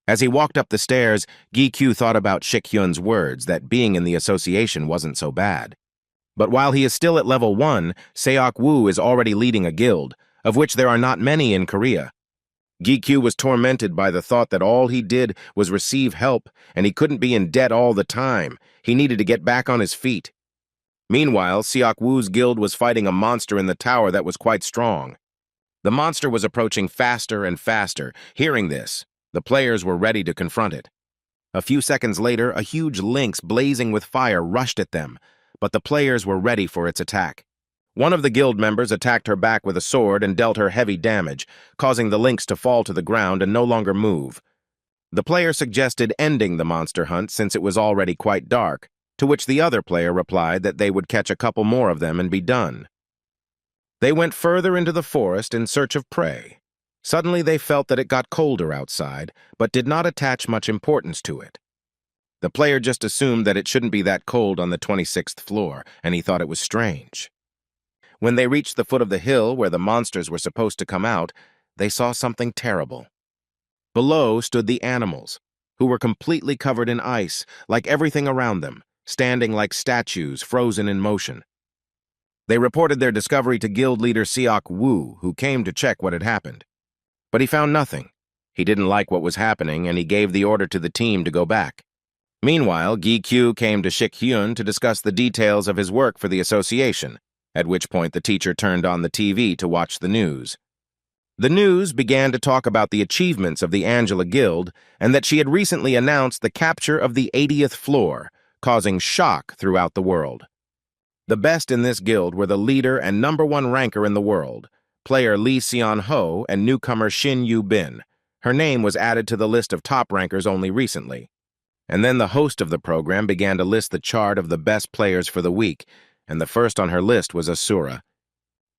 [SPEAKER 1] As he walked up the stairs, Gi-kyu thought about Shik-hyun's words that being in the association wasn't so bad. But while he is still at level 1, Seok-woo is already leading a guild, of which there are not many in Korea. Gi-kyu was tormented by the thought that all he did was receive help, and he couldn't be in debt all the time. He needed to get back on his feet. Meanwhile, Seok-woo's guild was fighting a monster in the tower that was quite strong. The monster was approaching faster and faster. Hearing this, the players were ready to confront it. A few seconds later, a huge lynx blazing with fire rushed at them, but the players were ready for its attack. One of the guild members attacked her back with a sword and dealt her heavy damage, causing the lynx to fall to the ground and no longer move. The player suggested ending the monster hunt since it was already quite dark, to which the other player replied that they would catch a couple more of them and be done. They went further into the forest in search of prey. Suddenly they felt that it got colder outside, but did not attach much importance to it. The player just assumed that it shouldn't be that cold on the 26th floor, and he thought it was strange. When they reached the foot of the hill where the monsters were supposed to come out, they saw something terrible. Below stood the animals, who were completely covered in ice, like everything around them, standing like statues frozen in motion. They reported their discovery to guild leader Seok-woo, who came to check what had happened. But he found nothing. He didn't like what was happening, and he gave the order to the team to go back. Meanwhile, Gi-kyu came to Shik-hyun to discuss the details of his work for the association, at which point the teacher turned on the TV to watch the news. The news began to talk about the achievements of the Angela Guild and that she had recently announced the capture of the 80th floor, causing shock throughout the world. The best in this guild were the leader and #1 ranker in the world, player Lee Seon-ho and newcomer Shin Yu-bin. Her name was added to the list of top rankers only recently. And then the host of the program began to list the chart of the best players for the week, and the first on her list was Asura.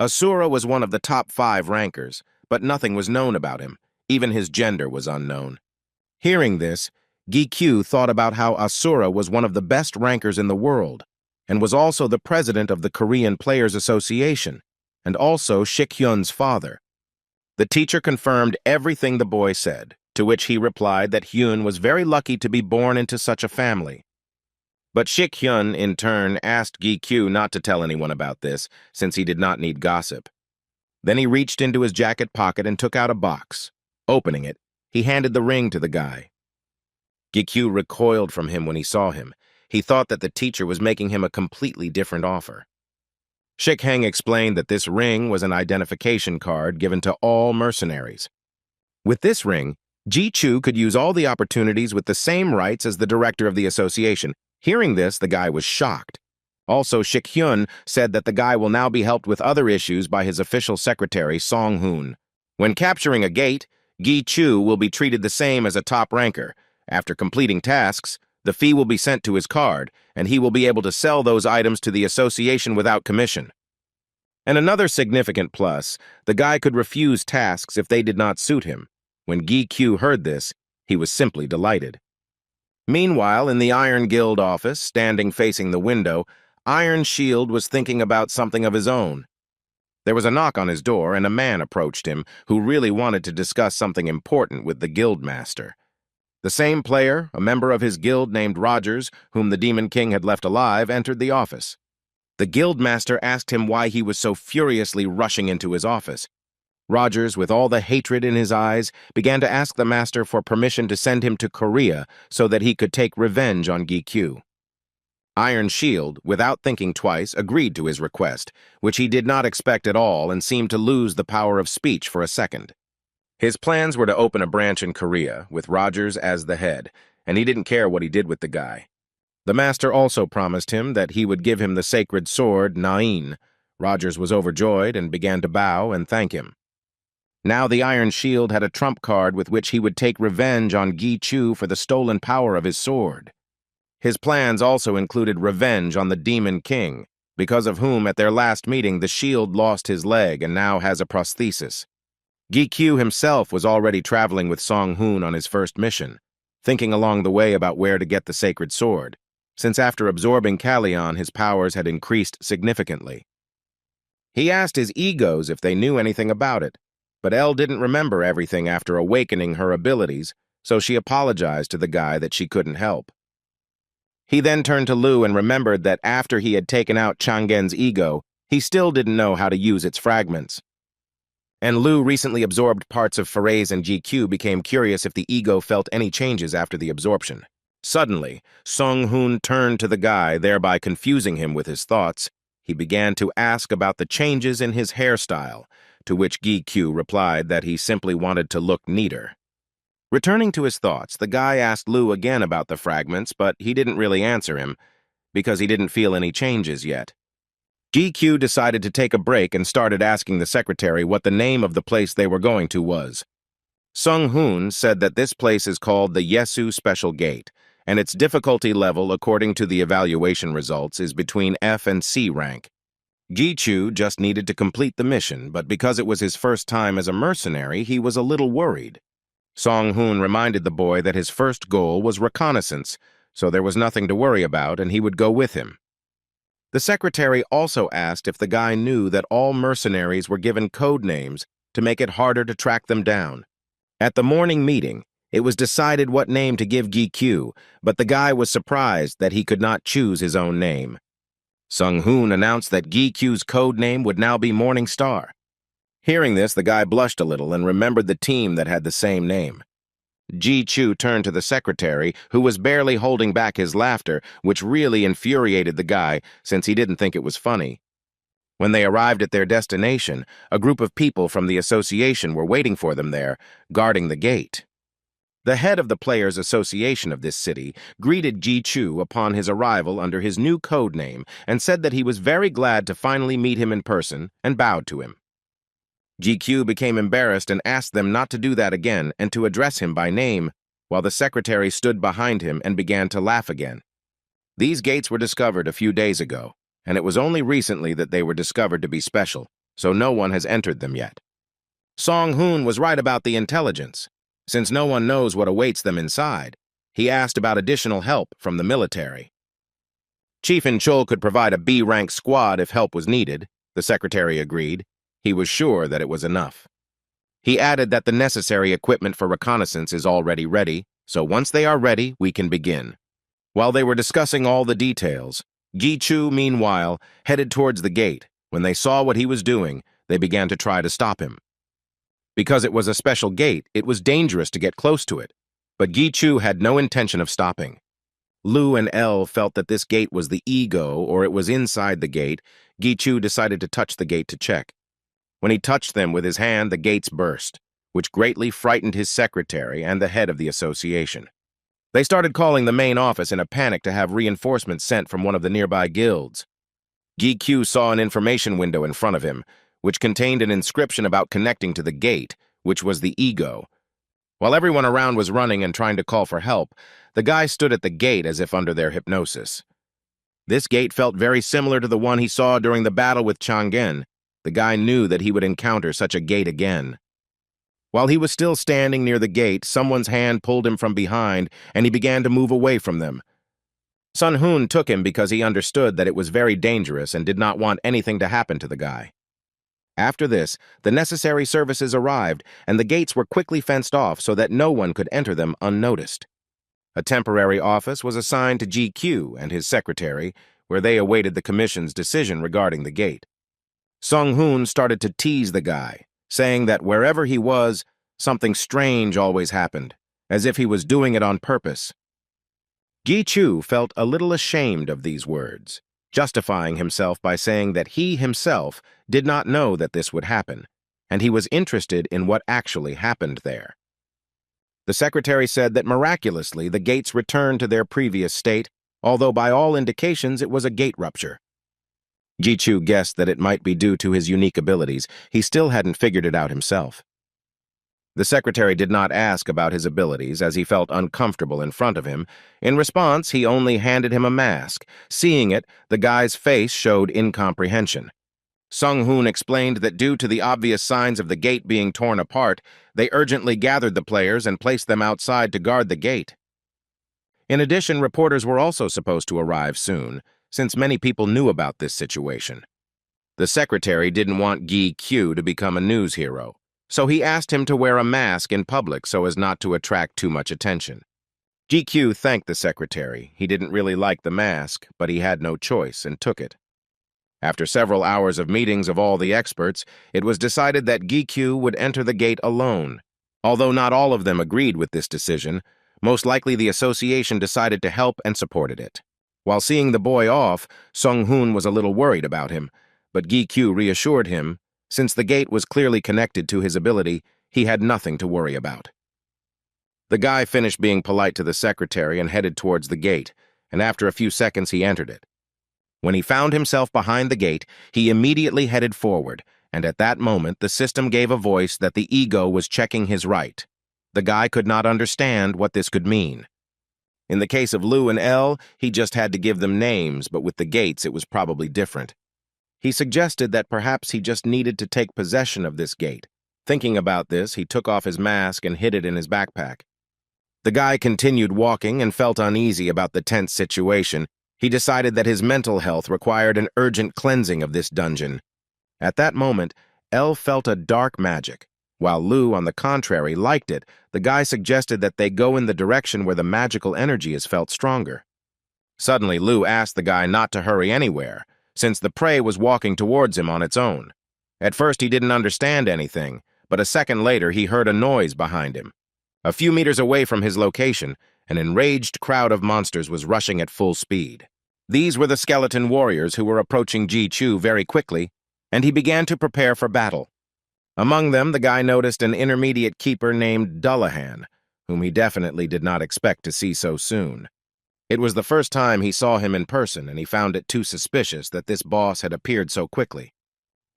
[SPEAKER 1] Asura was one of the top 5 rankers, but nothing was known about him. Even his gender was unknown. Hearing this, Gi-kyu thought about how Asura was one of the best rankers in the world, and was also the president of the Korean Players Association, and also Shik-hyun's father. The teacher confirmed everything the boy said, to which he replied that Hyun was very lucky to be born into such a family. But Shik-hyun, in turn, asked Gi-kyu not to tell anyone about this, since he did not need gossip. Then he reached into his jacket pocket and took out a box. Opening it, he handed the ring to the guy. Gi-kyu recoiled from him when he saw him. He thought that the teacher was making him a completely different offer. Shik-hyun explained that this ring was an identification card given to all mercenaries. With this ring, Ji-chu could use all the opportunities with the same rights as the director of the association. Hearing this, the guy was shocked. Also, Shik-hyun said that the guy will now be helped with other issues by his official secretary, Song-hoon. When capturing a gate, Gi-chu will be treated the same as a top ranker. After completing tasks, the fee will be sent to his card, and he will be able to sell those items to the association without commission. And another significant plus, the guy could refuse tasks if they did not suit him. When Gi-kyu heard this, he was simply delighted. Meanwhile, in the Iron Guild office, standing facing the window, Iron Shield was thinking about something of his own. There was a knock on his door, and a man approached him who really wanted to discuss something important with the guild master. The same player, a member of his guild named Rogers, whom the Demon King had left alive, entered the office. The guild master asked him why he was so furiously rushing into his office. Rogers, with all the hatred in his eyes, began to ask the master for permission to send him to Korea so that he could take revenge on GQ. Iron Shield, without thinking twice, agreed to his request, which he did not expect at all and seemed to lose the power of speech for a second. His plans were to open a branch in Korea, with Rogers as the head, and he didn't care what he did with the guy. The master also promised him that he would give him the sacred sword, Nain. Rogers was overjoyed and began to bow and thank him. Now the Iron Shield had a trump card with which he would take revenge on Gi Chu for the stolen power of his sword. His plans also included revenge on the Demon King, because of whom at their last meeting the shield lost his leg and now has a prosthesis. Gi Q himself was already traveling with Song Hoon on his first mission, thinking along the way about where to get the sacred sword, since after absorbing Kallion his powers had increased significantly. He asked his egos if they knew anything about it, but Elle didn't remember everything after awakening her abilities, so she apologized to the guy that she couldn't help. He then turned to Lu and remembered that after he had taken out Changgen's ego, he still didn't know how to use its fragments. And Lu, recently absorbed parts of Ferez and GQ, became curious if the ego felt any changes after the absorption. Suddenly, Song Hoon turned to the guy, thereby confusing him with his thoughts. He began to ask about the changes in his hairstyle, to which GQ replied that he simply wanted to look neater. Returning to his thoughts, the guy asked Lu again about the fragments, but he didn't really answer him, because he didn't feel any changes yet. GQ decided to take a break and started asking the secretary what the name of the place they were going to was. Sung Hoon said that this place is called the Yesu Special Gate, and its difficulty level, according to the evaluation results, is between F and C rank. Gi Chu just needed to complete the mission, but because it was his first time as a mercenary, he was a little worried. Song Hoon reminded the boy that his first goal was reconnaissance, so there was nothing to worry about and he would go with him. The secretary also asked if the guy knew that all mercenaries were given code names to make it harder to track them down. At the morning meeting, it was decided what name to give Gi Q, but the guy was surprised that he could not choose his own name. Sung Hoon announced that Gi Q's code name would now be Morning Star. Hearing this, the guy blushed a little and remembered the team that had the same name. Ji Chu turned to the secretary, who was barely holding back his laughter, which really infuriated the guy since he didn't think it was funny. When they arrived at their destination, a group of people from the association were waiting for them there, guarding the gate. The head of the Players' Association of this city greeted Ji Chu upon his arrival under his new code name and said that he was very glad to finally meet him in person and bowed to him. GQ became embarrassed and asked them not to do that again and to address him by name, while the secretary stood behind him and began to laugh again. These gates were discovered a few days ago, and it was only recently that they were discovered to be special, so no one has entered them yet. Song Hoon was right about the intelligence. Since no one knows what awaits them inside, he asked about additional help from the military. Chief In Chul could provide a B-rank squad if help was needed, the secretary agreed. He was sure that it was enough. He added that the necessary equipment for reconnaissance is already ready, so once they are ready, we can begin. While they were discussing all the details, Gi Chu, meanwhile, headed towards the gate. When they saw what he was doing, they began to try to stop him. Because it was a special gate, it was dangerous to get close to it, but Gi Chu had no intention of stopping. Lu and Elle felt that this gate was the ego, or it was inside the gate. Gi Chu decided to touch the gate to check. When he touched them with his hand, the gates burst, which greatly frightened his secretary and the head of the association. They started calling the main office in a panic to have reinforcements sent from one of the nearby guilds. Gi Q saw an information window in front of him, which contained an inscription about connecting to the gate, which was the ego. While everyone around was running and trying to call for help, the guy stood at the gate as if under their hypnosis. This gate felt very similar to the one he saw during the battle with Changgen. The guy knew that he would encounter such a gate again. While he was still standing near the gate, someone's hand pulled him from behind, and he began to move away from them. Sun Hoon took him because he understood that it was very dangerous and did not want anything to happen to the guy. After this, the necessary services arrived, and the gates were quickly fenced off so that no one could enter them unnoticed. A temporary office was assigned to GQ and his secretary, where they awaited the commission's decision regarding the gate. Sung-hoon started to tease the guy, saying that wherever he was, something strange always happened, as if he was doing it on purpose. Gi-chu felt a little ashamed of these words, justifying himself by saying that he himself did not know that this would happen, and he was interested in what actually happened there. The secretary said that miraculously the gates returned to their previous state, although by all indications it was a gate rupture. Gi-chu guessed that it might be due to his unique abilities. He still hadn't figured it out himself. The secretary did not ask about his abilities as he felt uncomfortable in front of him. In response, he only handed him a mask. Seeing it, the guy's face showed incomprehension. Sung-hoon explained that due to the obvious signs of the gate being torn apart, they urgently gathered the players and placed them outside to guard the gate. In addition, reporters were also supposed to arrive soon, since many people knew about this situation. The secretary didn't want Gi-Q to become a news hero, so he asked him to wear a mask in public so as not to attract too much attention. Gi-Q thanked the secretary. He didn't really like the mask, but he had no choice and took it. After several hours of meetings of all the experts, it was decided that Gi-Q would enter the gate alone. Although not all of them agreed with this decision, most likely the association decided to help and supported it. While seeing the boy off, Sung-hoon was a little worried about him, but Gi-Q reassured him. Since the gate was clearly connected to his ability, he had nothing to worry about. The guy finished being polite to the secretary and headed towards the gate, and after a few seconds he entered it. When he found himself behind the gate, he immediately headed forward, and at that moment the system gave a voice that the ego was checking his right. The guy could not understand what this could mean. In the case of Lu and L, he just had to give them names, but with the gates it was probably different. He suggested that perhaps he just needed to take possession of this gate. Thinking about this, he took off his mask and hid it in his backpack. The guy continued walking and felt uneasy about the tense situation. He decided that his mental health required an urgent cleansing of this dungeon. At that moment, L felt a dark magic. While Lu, on the contrary, liked it, the guy suggested that they go in the direction where the magical energy is felt stronger. Suddenly, Lu asked the guy not to hurry anywhere, since the prey was walking towards him on its own. At first, he didn't understand anything, but a second later, he heard a noise behind him. A few meters away from his location, an enraged crowd of monsters was rushing at full speed. These were the skeleton warriors who were approaching Gi-chu very quickly, and he began to prepare for battle. Among them, the guy noticed an intermediate keeper named Dullahan, whom he definitely did not expect to see so soon. It was the first time he saw him in person, and he found it too suspicious that this boss had appeared so quickly.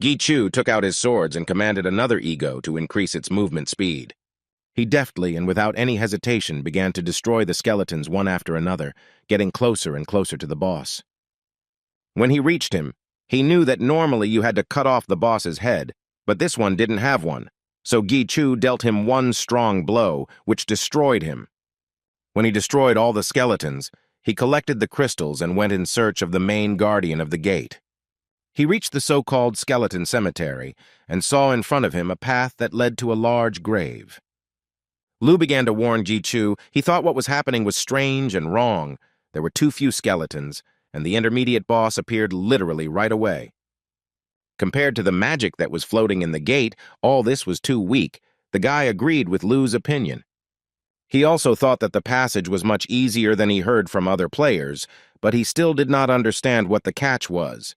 [SPEAKER 1] Gi-chu took out his swords and commanded another ego to increase its movement speed. He deftly and without any hesitation began to destroy the skeletons one after another, getting closer and closer to the boss. When he reached him, he knew that normally you had to cut off the boss's head, but this one didn't have one, so Gi-chu dealt him one strong blow, which destroyed him. When he destroyed all the skeletons, he collected the crystals and went in search of the main guardian of the gate. He reached the so-called skeleton cemetery and saw in front of him a path that led to a large grave. Lu began to warn Gi-chu. He thought what was happening was strange and wrong. There were too few skeletons, and the intermediate boss appeared literally right away. Compared to the magic that was floating in the gate, all this was too weak. The guy agreed with Lu's opinion. He also thought that the passage was much easier than he heard from other players, but he still did not understand what the catch was.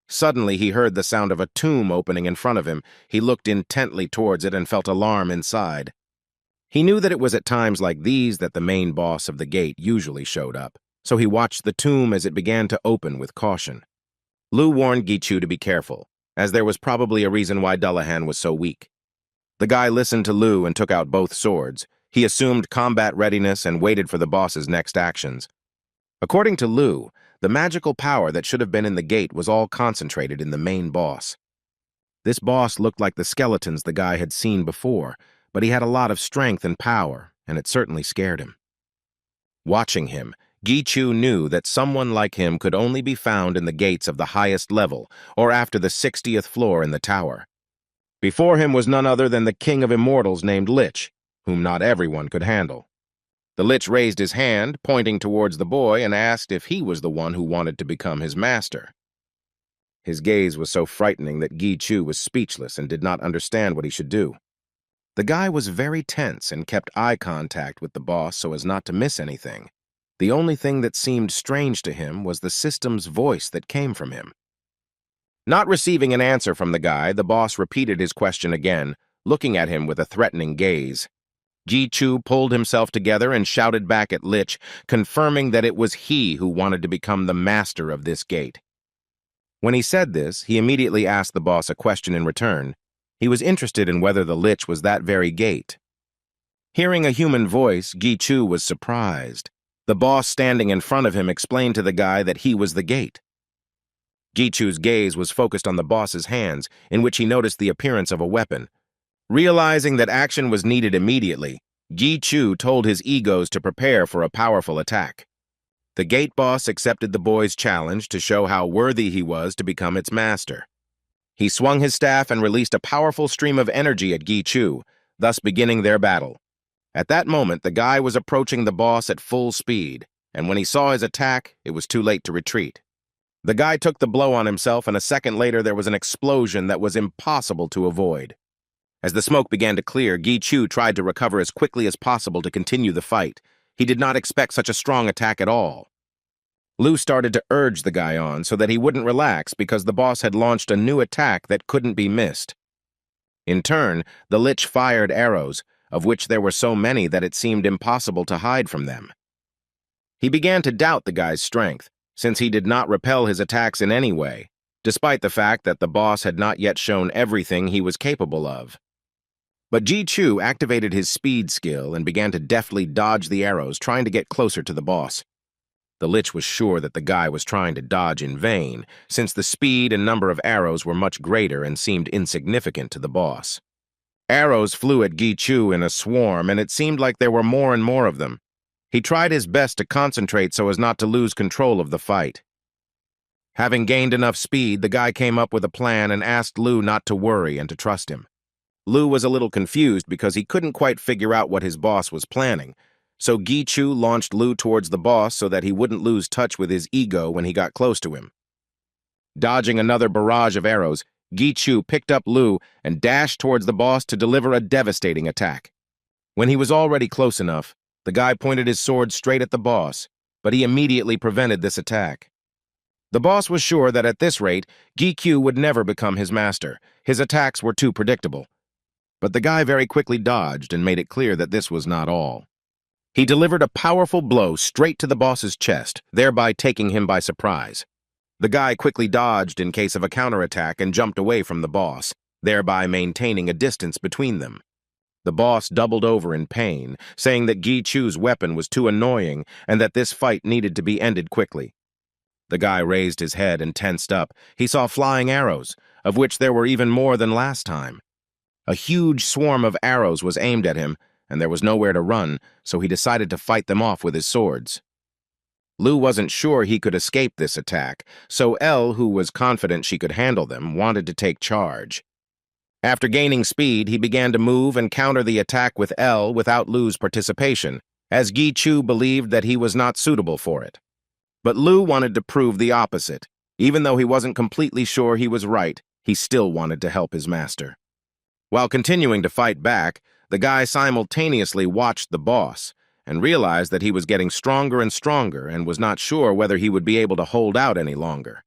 [SPEAKER 1] Suddenly, he heard the sound of a tomb opening in front of him. He looked intently towards it and felt alarm inside. He knew that it was at times like these that the main boss of the gate usually showed up, so he watched the tomb as it began to open with caution. Lu warned Gi-chu to be careful, as there was probably a reason why Dullahan was so weak. The guy listened to Lu and took out both swords. He assumed combat readiness and waited for the boss's next actions. According to Lu, the magical power that should have been in the gate was all concentrated in the main boss. This boss looked like the skeletons the guy had seen before, but he had a lot of strength and power, and it certainly scared him. Watching him, Gi-chu knew that someone like him could only be found in the gates of the highest level, or after the 60th floor in the tower. Before him was none other than the king of immortals named Lich, whom not everyone could handle. The Lich raised his hand, pointing towards the boy, and asked if he was the one who wanted to become his master. His gaze was so frightening that Gi Chu was speechless and did not understand what he should do. The guy was very tense and kept eye contact with the boss so as not to miss anything. The only thing that seemed strange to him was the system's voice that came from him. Not receiving an answer from the guy, the boss repeated his question again, looking at him with a threatening gaze. Gi Chu pulled himself together and shouted back at Lich, confirming that it was he who wanted to become the master of this gate. When he said this, he immediately asked the boss a question in return. He was interested in whether the Lich was that very gate. Hearing a human voice, Gi Chu was surprised. The boss standing in front of him explained to the guy that he was the gate. Gi Chu's gaze was focused on the boss's hands, in which he noticed the appearance of a weapon. Realizing that action was needed immediately, Gi Chu told his egos to prepare for a powerful attack. The gate boss accepted the boy's challenge to show how worthy he was to become its master. He swung his staff and released a powerful stream of energy at Gi Chu, thus beginning their battle. At that moment, the guy was approaching the boss at full speed, and when he saw his attack, it was too late to retreat. The guy took the blow on himself, and a second later there was an explosion that was impossible to avoid. As the smoke began to clear, Gi Chu tried to recover as quickly as possible to continue the fight. He did not expect such a strong attack at all. Lu started to urge the guy on so that he wouldn't relax because the boss had launched a new attack that couldn't be missed. In turn, the Lich fired arrows, of which there were so many that it seemed impossible to hide from them. He began to doubt the guy's strength, since he did not repel his attacks in any way, despite the fact that the boss had not yet shown everything he was capable of. But Gi Chu activated his speed skill and began to deftly dodge the arrows, trying to get closer to the boss. The Lich was sure that the guy was trying to dodge in vain, since the speed and number of arrows were much greater and seemed insignificant to the boss. Arrows flew at Gi Chu in a swarm, and it seemed like there were more and more of them. He tried his best to concentrate so as not to lose control of the fight. Having gained enough speed, the guy came up with a plan and asked Lu not to worry and to trust him. Lu was a little confused because he couldn't quite figure out what his boss was planning, so Gi Chu launched Lu towards the boss so that he wouldn't lose touch with his ego when he got close to him. Dodging another barrage of arrows, Gi Chu picked up Lu and dashed towards the boss to deliver a devastating attack. When he was already close enough, the guy pointed his sword straight at the boss, but he immediately prevented this attack. The boss was sure that at this rate, Gi Chu would never become his master. His attacks were too predictable. But the guy very quickly dodged and made it clear that this was not all. He delivered a powerful blow straight to the boss's chest, thereby taking him by surprise. The guy quickly dodged in case of a counterattack and jumped away from the boss, thereby maintaining a distance between them. The boss doubled over in pain, saying that Gi Chu's weapon was too annoying and that this fight needed to be ended quickly. The guy raised his head and tensed up. He saw flying arrows, of which there were even more than last time. A huge swarm of arrows was aimed at him, and there was nowhere to run, so he decided to fight them off with his swords. Lu wasn't sure he could escape this attack, so Elle, who was confident she could handle them, wanted to take charge. After gaining speed, he began to move and counter the attack with Elle without Lu's participation, as Gi Chu believed that he was not suitable for it. But Lu wanted to prove the opposite. Even though he wasn't completely sure he was right, he still wanted to help his master. While continuing to fight back, the guy simultaneously watched the boss and realized that he was getting stronger and stronger and was not sure whether he would be able to hold out any longer.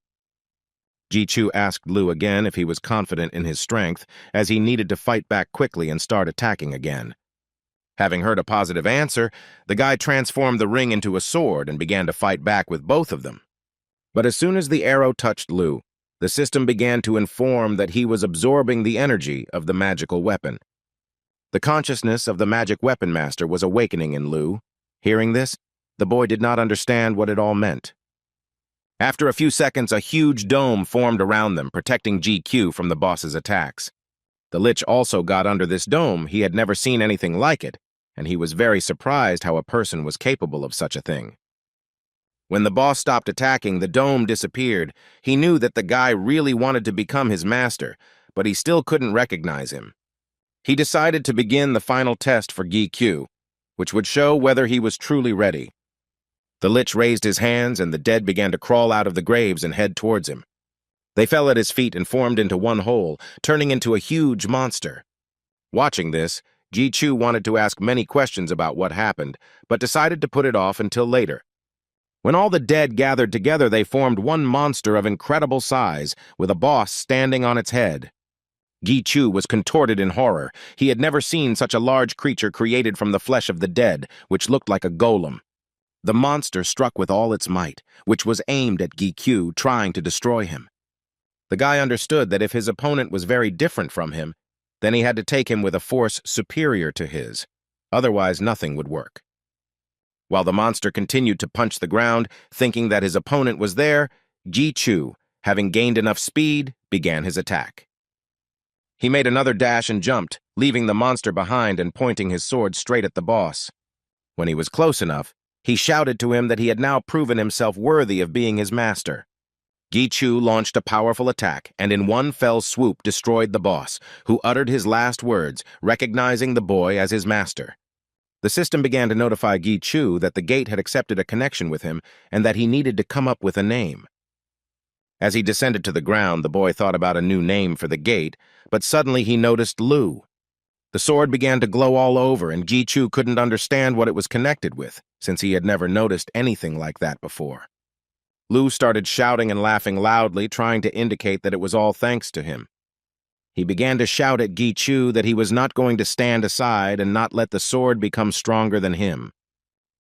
[SPEAKER 1] Gi Chu asked Lu again if he was confident in his strength, as he needed to fight back quickly and start attacking again. Having heard a positive answer, the guy transformed the ring into a sword and began to fight back with both of them. But as soon as the arrow touched Lu, the system began to inform that he was absorbing the energy of the magical weapon. The consciousness of the magic weapon master was awakening in Lu. Hearing this, the boy did not understand what it all meant. After a few seconds, a huge dome formed around them, protecting GQ from the boss's attacks. The Lich also got under this dome. He had never seen anything like it, and he was very surprised how a person was capable of such a thing. When the boss stopped attacking, the dome disappeared. He knew that the guy really wanted to become his master, but he still couldn't recognize him. He decided to begin the final test for Gi-Q, which would show whether he was truly ready. The Lich raised his hands, and the dead began to crawl out of the graves and head towards him. They fell at his feet and formed into one whole, turning into a huge monster. Watching this, Gi-Chu wanted to ask many questions about what happened, but decided to put it off until later. When all the dead gathered together, they formed one monster of incredible size, with a boss standing on its head. Gi-Chu was contorted in horror. He had never seen such a large creature created from the flesh of the dead, which looked like a golem. The monster struck with all its might, which was aimed at Gi-Q, trying to destroy him. The guy understood that if his opponent was very different from him, then he had to take him with a force superior to his. Otherwise, nothing would work. While the monster continued to punch the ground, thinking that his opponent was there, Gi-Chu, having gained enough speed, began his attack. He made another dash and jumped, leaving the monster behind and pointing his sword straight at the boss. When he was close enough, he shouted to him that he had now proven himself worthy of being his master. Gi-Chu launched a powerful attack and in one fell swoop destroyed the boss, who uttered his last words, recognizing the boy as his master. The system began to notify Gi-Chu that the gate had accepted a connection with him and that he needed to come up with a name. As he descended to the ground, the boy thought about a new name for the gate, but suddenly he noticed Lu. The sword began to glow all over, and Gi-Chu couldn't understand what it was connected with, since he had never noticed anything like that before. Lu started shouting and laughing loudly, trying to indicate that it was all thanks to him. He began to shout at Gi-Chu that he was not going to stand aside and not let the sword become stronger than him.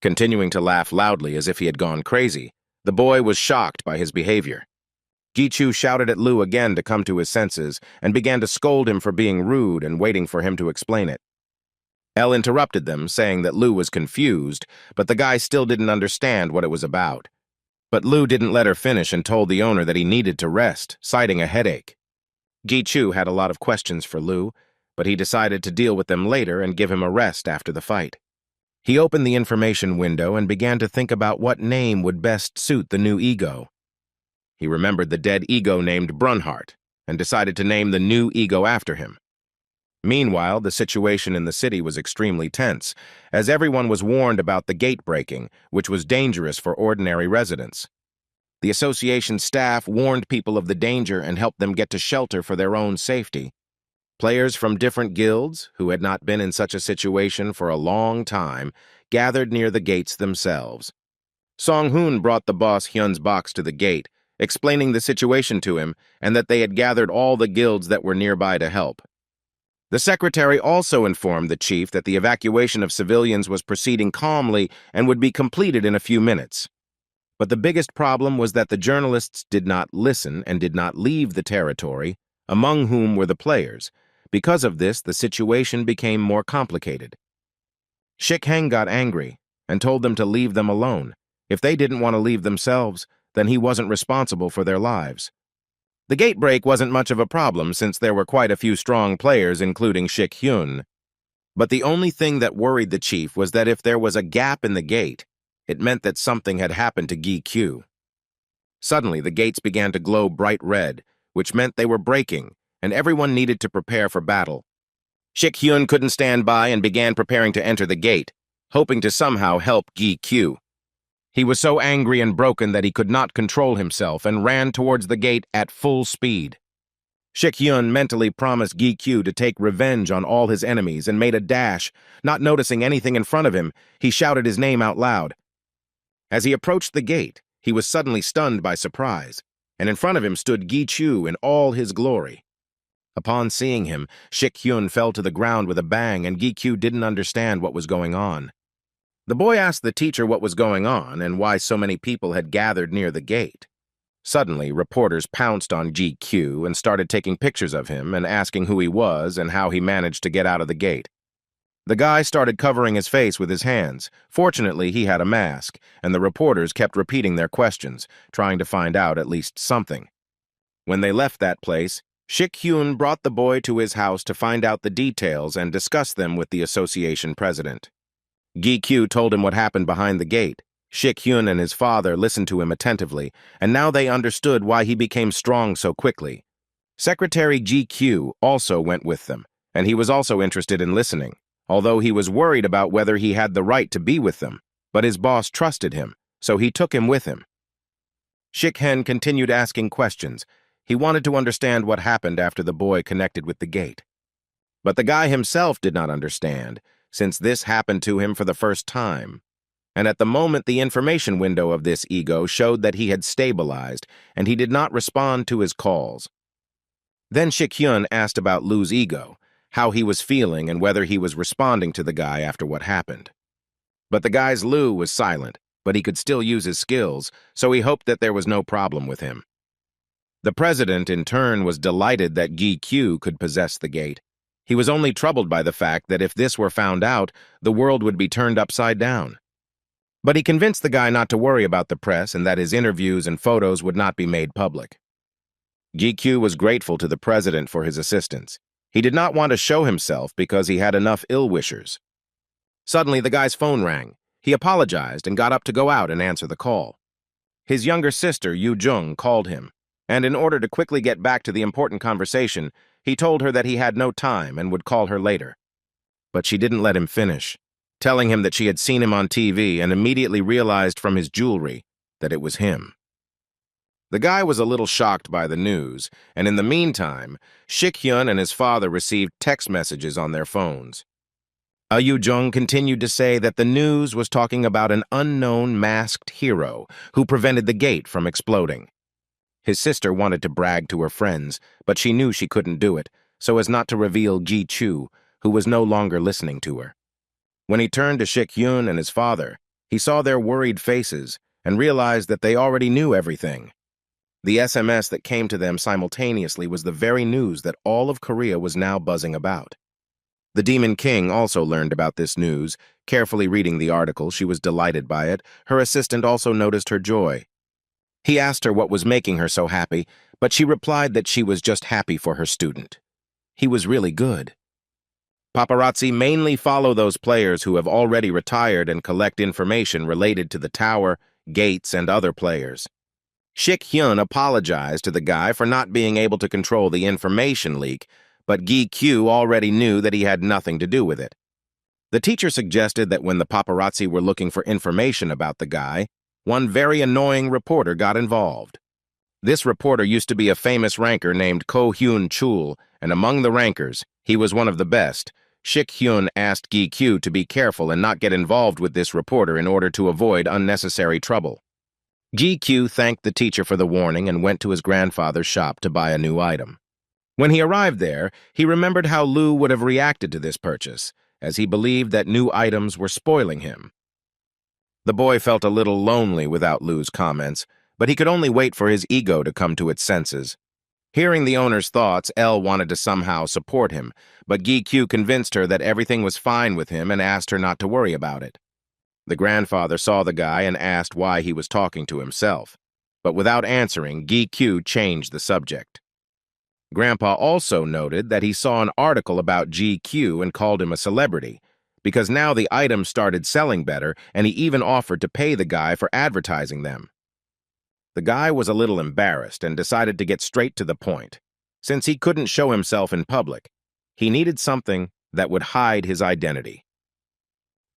[SPEAKER 1] Continuing to laugh loudly as if he had gone crazy, the boy was shocked by his behavior. Gi-Chu shouted at Lu again to come to his senses and began to scold him for being rude and waiting for him to explain it. El interrupted them, saying that Lu was confused, but the guy still didn't understand what it was about. But Lu didn't let her finish and told the owner that he needed to rest, citing a headache. Gi-Chu had a lot of questions for Lu, but he decided to deal with them later and give him a rest after the fight. He opened the information window and began to think about what name would best suit the new ego. He remembered the dead ego named Brunhart and decided to name the new ego after him. Meanwhile, the situation in the city was extremely tense, as everyone was warned about the gate breaking, which was dangerous for ordinary residents. The association staff warned people of the danger and helped them get to shelter for their own safety. Players from different guilds, who had not been in such a situation for a long time, gathered near the gates themselves. Song-Hoon brought the boss Hyun's box to the gate, explaining the situation to him and that they had gathered all the guilds that were nearby to help. The secretary also informed the chief that the evacuation of civilians was proceeding calmly and would be completed in a few minutes. But the biggest problem was that the journalists did not listen and did not leave the territory, among whom were the players. Because of this, the situation became more complicated. Shik Heng got angry and told them to leave them alone. If they didn't want to leave themselves, then he wasn't responsible for their lives. The gate break wasn't much of a problem since there were quite a few strong players, including Shik Hyun. But the only thing that worried the chief was that if there was a gap in the gate, it meant that something had happened to Gi-Q. Suddenly, the gates began to glow bright red, which meant they were breaking, and everyone needed to prepare for battle. Shik Hyun couldn't stand by and began preparing to enter the gate, hoping to somehow help Gi-Q. He was so angry and broken that he could not control himself and ran towards the gate at full speed. Shik Hyun mentally promised Gi-Q to take revenge on all his enemies and made a dash. Not noticing anything in front of him, he shouted his name out loud. As he approached the gate, he was suddenly stunned by surprise, and in front of him stood Gi-Chu in all his glory. Upon seeing him, Shik Hyun fell to the ground with a bang, and Gi-Q didn't understand what was going on. The boy asked the teacher what was going on and why so many people had gathered near the gate. Suddenly, reporters pounced on Gi-Q and started taking pictures of him and asking who he was and how he managed to get out of the gate. The guy started covering his face with his hands. Fortunately, he had a mask, and the reporters kept repeating their questions, trying to find out at least something. When they left that place, Shik Hyun brought the boy to his house to find out the details and discuss them with the association president. Gi-Q told him what happened behind the gate. Shik Hyun and his father listened to him attentively, and now they understood why he became strong so quickly. Secretary GQ also went with them, and he was also interested in listening, although he was worried about whether he had the right to be with them, but his boss trusted him, so he took him with him. Shikhen continued asking questions. He wanted to understand what happened after the boy connected with the gate. But the guy himself did not understand, since this happened to him for the first time. And at the moment, the information window of this ego showed that he had stabilized, and he did not respond to his calls. Then Shikhyun asked about Lu's ego, how he was feeling and whether he was responding to the guy after what happened. But the guy's Lu was silent, but he could still use his skills, so he hoped that there was no problem with him. The president, in turn, was delighted that GQ could possess the gate. He was only troubled by the fact that if this were found out, the world would be turned upside down. But he convinced the guy not to worry about the press and that his interviews and photos would not be made public. GQ was grateful to the president for his assistance. He did not want to show himself because he had enough ill-wishers. Suddenly, the guy's phone rang. He apologized and got up to go out and answer the call. His younger sister, Yu Jung, called him, and in order to quickly get back to the important conversation, he told her that he had no time and would call her later. But she didn't let him finish, telling him that she had seen him on TV and immediately realized from his jewelry that it was him. The guy was a little shocked by the news, and in the meantime, Shikhyun and his father received text messages on their phones. Yu Jung continued to say that the news was talking about an unknown masked hero who prevented the gate from exploding. His sister wanted to brag to her friends, but she knew she couldn't do it, so as not to reveal Ji Chu, who was no longer listening to her. When he turned to Shikhyun and his father, he saw their worried faces and realized that they already knew everything. The SMS that came to them simultaneously was the very news that all of Korea was now buzzing about. The Demon King also learned about this news. Carefully reading the article, she was delighted by it. Her assistant also noticed her joy. He asked her what was making her so happy, but she replied that she was just happy for her student. He was really good. Paparazzi mainly follow those players who have already retired and collect information related to the tower, gates, and other players. Shikhyun apologized to the guy for not being able to control the information leak, but Gi Q already knew that he had nothing to do with it. The teacher suggested that when the paparazzi were looking for information about the guy, one very annoying reporter got involved. This reporter used to be a famous ranker named Ko Hyun Chul, and among the rankers, he was one of the best. Shikhyun asked Gi Q to be careful and not get involved with this reporter in order to avoid unnecessary trouble. Gi Q thanked the teacher for the warning and went to his grandfather's shop to buy a new item. When he arrived there, he remembered how Lu would have reacted to this purchase, as he believed that new items were spoiling him. The boy felt a little lonely without Lu's comments, but he could only wait for his ego to come to its senses. Hearing the owner's thoughts, L wanted to somehow support him, but Gi Q convinced her that everything was fine with him and asked her not to worry about it. The grandfather saw the guy and asked why he was talking to himself, but without answering, Gi Q changed the subject. Grandpa also noted that he saw an article about GQ and called him a celebrity, because now the items started selling better, and he even offered to pay the guy for advertising them. The guy was a little embarrassed and decided to get straight to the point. Since he couldn't show himself in public, he needed something that would hide his identity.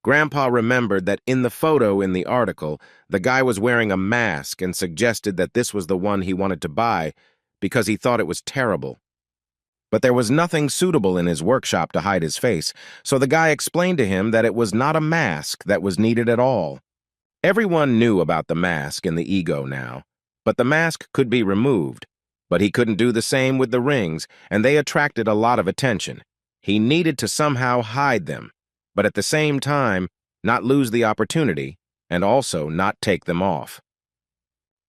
[SPEAKER 1] Grandpa remembered that in the photo in the article, the guy was wearing a mask and suggested that this was the one he wanted to buy because he thought it was terrible. But there was nothing suitable in his workshop to hide his face, so the guy explained to him that it was not a mask that was needed at all. Everyone knew about the mask and the ego now, but the mask could be removed. But he couldn't do the same with the rings, and they attracted a lot of attention. He needed to somehow hide them, but at the same time, not lose the opportunity, and also not take them off.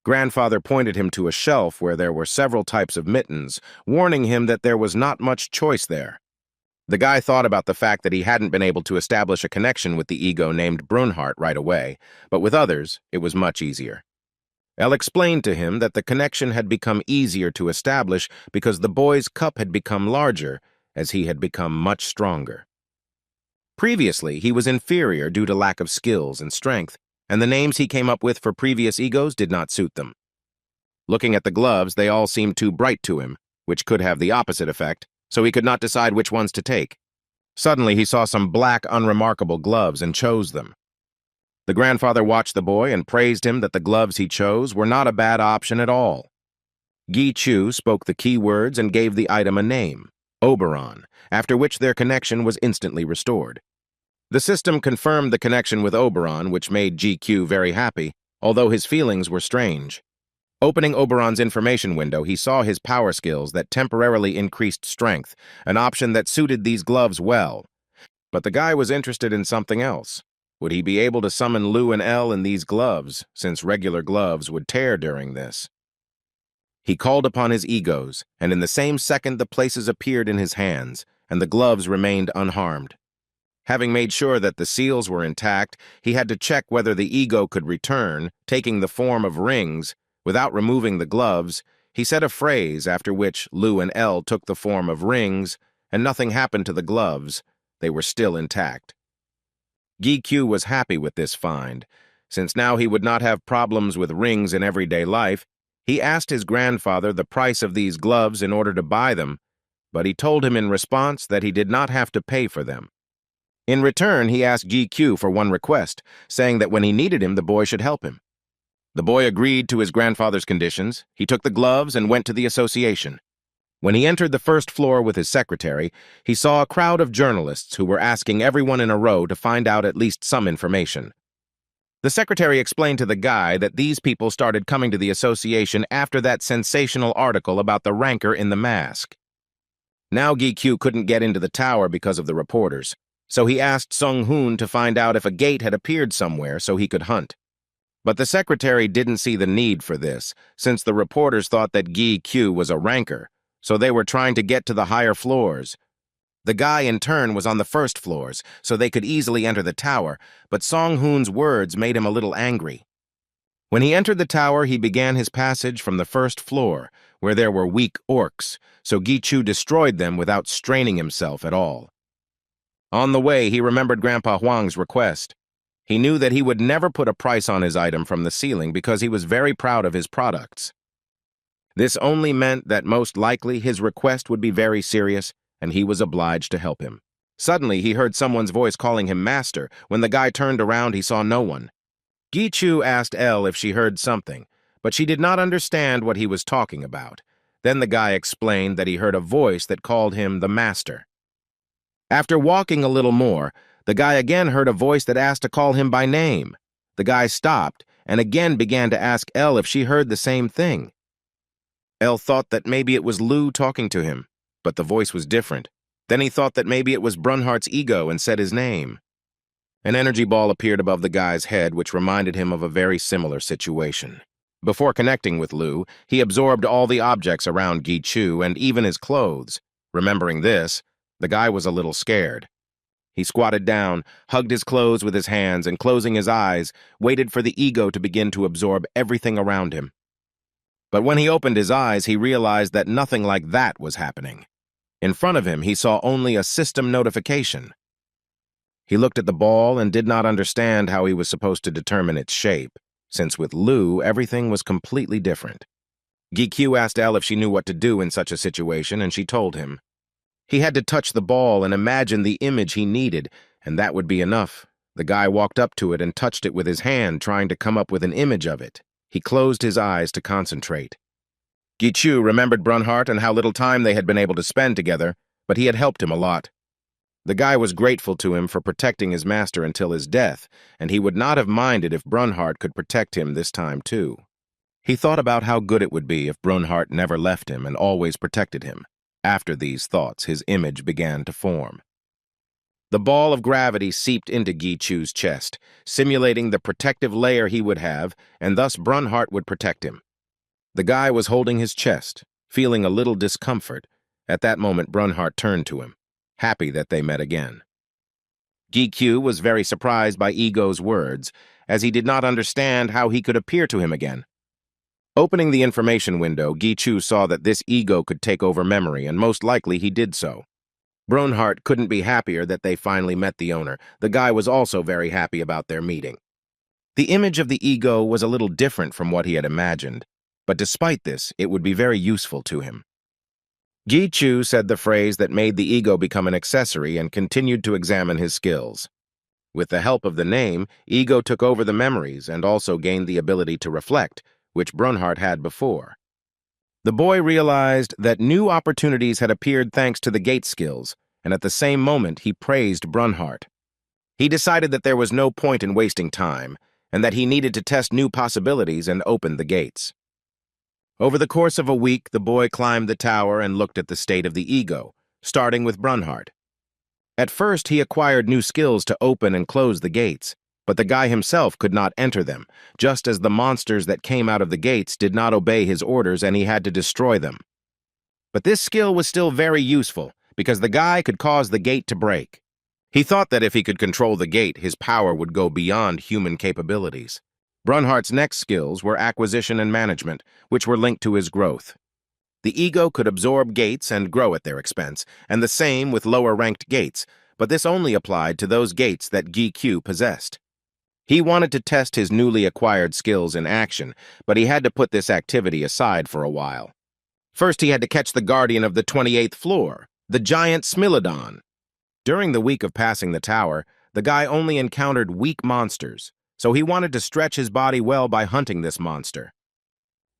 [SPEAKER 1] Grandfather pointed him to a shelf where there were several types of mittens, warning him that there was not much choice there. The guy thought about the fact that he hadn't been able to establish a connection with the ego named Brunhart right away, but with others, it was much easier. Elle explained to him that the connection had become easier to establish because the boy's cup had become larger as he had become much stronger. Previously, he was inferior due to lack of skills and strength, and the names he came up with for previous egos did not suit them. Looking at the gloves, they all seemed too bright to him, which could have the opposite effect, so he could not decide which ones to take. Suddenly, he saw some black, unremarkable gloves and chose them. The grandfather watched the boy and praised him that the gloves he chose were not a bad option at all. Gi-Chu spoke the key words and gave the item a name, Oberon, after which their connection was instantly restored. The system confirmed the connection with Oberon, which made GQ very happy, although his feelings were strange. Opening Oberon's information window, he saw his power skills that temporarily increased strength, an option that suited these gloves well. But the guy was interested in something else. Would he be able to summon Lu and El in these gloves, since regular gloves would tear during this? He called upon his egos, and in the same second the places appeared in his hands, and the gloves remained unharmed. Having made sure that the seals were intact, he had to check whether the ego could return, taking the form of rings. Without removing the gloves, he said a phrase after which Lu and El took the form of rings, and nothing happened to the gloves. They were still intact. Gi-Q was happy with this find. Since now he would not have problems with rings in everyday life, he asked his grandfather the price of these gloves in order to buy them, but he told him in response that he did not have to pay for them. In return, he asked Gi-Q for one request, saying that when he needed him, the boy should help him. The boy agreed to his grandfather's conditions. He took the gloves and went to the association. When he entered the first floor with his secretary, he saw a crowd of journalists who were asking everyone in a row to find out at least some information. The secretary explained to the guy that these people started coming to the association after that sensational article about the rancor in the mask. Now Gi-Q couldn't get into the tower because of the reporters, so he asked Sung-hoon to find out if a gate had appeared somewhere so he could hunt. But the secretary didn't see the need for this, since the reporters thought that Gi-Q was a rancor, so they were trying to get to the higher floors. The guy, in turn, was on the first floors, so they could easily enter the tower, but Song-hoon's words made him a little angry. When he entered the tower, he began his passage from the first floor, where there were weak orcs, so Gi-Chu destroyed them without straining himself at all. On the way, he remembered Grandpa Huang's request. He knew that he would never put a price on his item from the ceiling because he was very proud of his products. This only meant that most likely his request would be very serious, and he was obliged to help him. Suddenly, he heard someone's voice calling him master. When the guy turned around, he saw no one. Gi-Chu asked Elle if she heard something, but she did not understand what he was talking about. Then the guy explained that he heard a voice that called him the master. After walking a little more, the guy again heard a voice that asked to call him by name. The guy stopped and again began to ask Elle if she heard the same thing. Elle thought that maybe it was Lu talking to him, but the voice was different. Then he thought that maybe it was Brunhart's ego and said his name. An energy ball appeared above the guy's head, which reminded him of a very similar situation. Before connecting with Lu, he absorbed all the objects around Gi-Chu and even his clothes. Remembering this, the guy was a little scared. He squatted down, hugged his clothes with his hands, and closing his eyes, waited for the ego to begin to absorb everything around him. But when he opened his eyes, he realized that nothing like that was happening. In front of him, he saw only a system notification. He looked at the ball and did not understand how he was supposed to determine its shape, since with Lu, everything was completely different. Gi-Q asked Elle if she knew what to do in such a situation, and she told him. He had to touch the ball and imagine the image he needed, and that would be enough. The guy walked up to it and touched it with his hand, trying to come up with an image of it. He closed his eyes to concentrate. Gi-Chu remembered Brunhart and how little time they had been able to spend together, but he had helped him a lot. The guy was grateful to him for protecting his master until his death, and he would not have minded if Brunhart could protect him this time too. He thought about how good it would be if Brunhart never left him and always protected him. After these thoughts, his image began to form. The ball of gravity seeped into Gi-Chu's chest, simulating the protective layer he would have, and thus Brunhart would protect him. The guy was holding his chest, feeling a little discomfort. At that moment, Brunhart turned to him, happy that they met again. Gi-Q was very surprised by Ego's words, as he did not understand how he could appear to him again. Opening the information window, Gi-Chu saw that this ego could take over memory, and most likely he did so. Brunhart couldn't be happier that they finally met the owner. The guy was also very happy about their meeting. The image of the ego was a little different from what he had imagined, but despite this, it would be very useful to him. Gi-Chu said the phrase that made the ego become an accessory and continued to examine his skills. With the help of the name, ego took over the memories and also gained the ability to reflect, which Brunhart had before. The boy realized that new opportunities had appeared thanks to the gate skills, and at the same moment he praised Brunhart. He decided that there was no point in wasting time, and that he needed to test new possibilities and open the gates. Over the course of a week, the boy climbed the tower and looked at the state of the ego, starting with Brunhart. At first, he acquired new skills to open and close the gates, but the guy himself could not enter them, just as the monsters that came out of the gates did not obey his orders and he had to destroy them. But this skill was still very useful, because the guy could cause the gate to break. He thought that if he could control the gate, his power would go beyond human capabilities. Brunhart's next skills were acquisition and management, which were linked to his growth. The ego could absorb gates and grow at their expense, and the same with lower-ranked gates, but this only applied to those gates that Gi-Q possessed. He wanted to test his newly acquired skills in action, but he had to put this activity aside for a while. First, he had to catch the guardian of the 28th floor, the giant Smilodon. During the week of passing the tower, the guy only encountered weak monsters, so he wanted to stretch his body well by hunting this monster.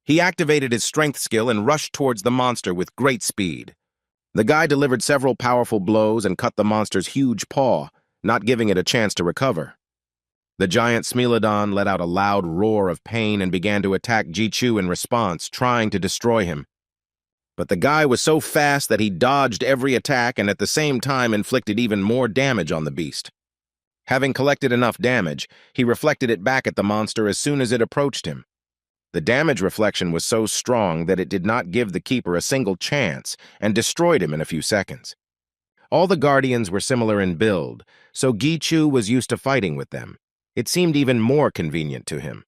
[SPEAKER 1] He activated his strength skill and rushed towards the monster with great speed. The guy delivered several powerful blows and cut the monster's huge paw, not giving it a chance to recover. The giant Smilodon let out a loud roar of pain and began to attack Gi-Chu in response, trying to destroy him. But the guy was so fast that he dodged every attack and at the same time inflicted even more damage on the beast. Having collected enough damage, he reflected it back at the monster as soon as it approached him. The damage reflection was so strong that it did not give the keeper a single chance and destroyed him in a few seconds. All the guardians were similar in build, so Gi-Chu was used to fighting with them. It seemed even more convenient to him.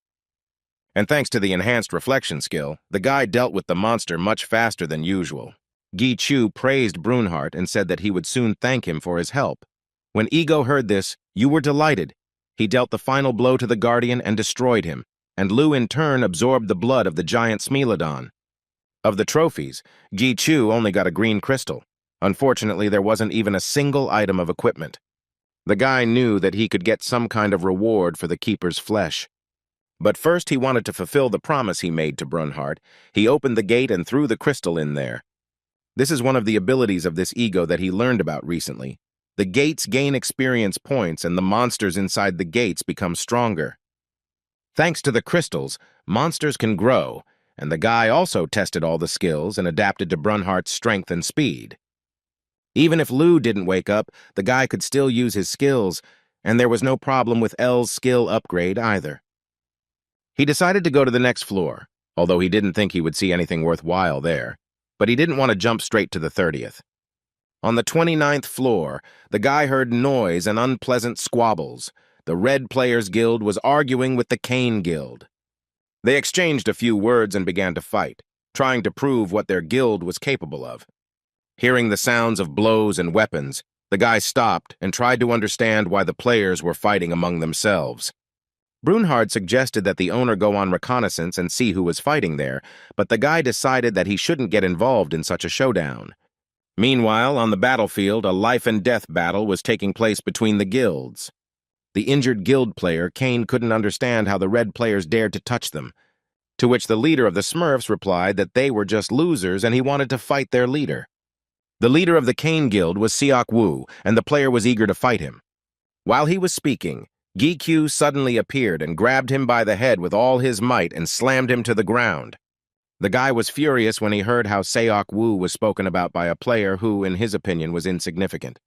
[SPEAKER 1] And thanks to the enhanced reflection skill, the guy dealt with the monster much faster than usual. Gi-Chu praised Brunhart and said that he would soon thank him for his help. When Ego heard this, you were delighted. He dealt the final blow to the guardian and destroyed him, and Lu in turn absorbed the blood of the giant Smilodon. Of the trophies, Gi-Chu only got a green crystal. Unfortunately, there wasn't even a single item of equipment. The guy knew that he could get some kind of reward for the keeper's flesh. But first he wanted to fulfill the promise he made to Brunhart. He opened the gate and threw the crystal in there. This is one of the abilities of this ego that he learned about recently. The gates gain experience points and the monsters inside the gates become stronger. Thanks to the crystals, monsters can grow, and the guy also tested all the skills and adapted to Brunhart's strength and speed. Even if Lu didn't wake up, the guy could still use his skills, and there was no problem with L's skill upgrade either. He decided to go to the next floor, although he didn't think he would see anything worthwhile there, but he didn't want to jump straight to the 30th. On the 29th floor, the guy heard noise and unpleasant squabbles. The Red Players Guild was arguing with the Cane Guild. They exchanged a few words and began to fight, trying to prove what their guild was capable of. Hearing the sounds of blows and weapons, the guy stopped and tried to understand why the players were fighting among themselves. Brunhart suggested that the owner go on reconnaissance and see who was fighting there, but the guy decided that he shouldn't get involved in such a showdown. Meanwhile, on the battlefield, a life-and-death battle was taking place between the guilds. The injured guild player, Kane, couldn't understand how the Red players dared to touch them, to which the leader of the Smurfs replied that they were just losers and he wanted to fight their leader. The leader of the Kane Guild was Seok Woo, and the player was eager to fight him. While he was speaking, Gi-Q suddenly appeared and grabbed him by the head with all his might and slammed him to the ground. The guy was furious when he heard how Seok Woo was spoken about by a player who, in his opinion, was insignificant.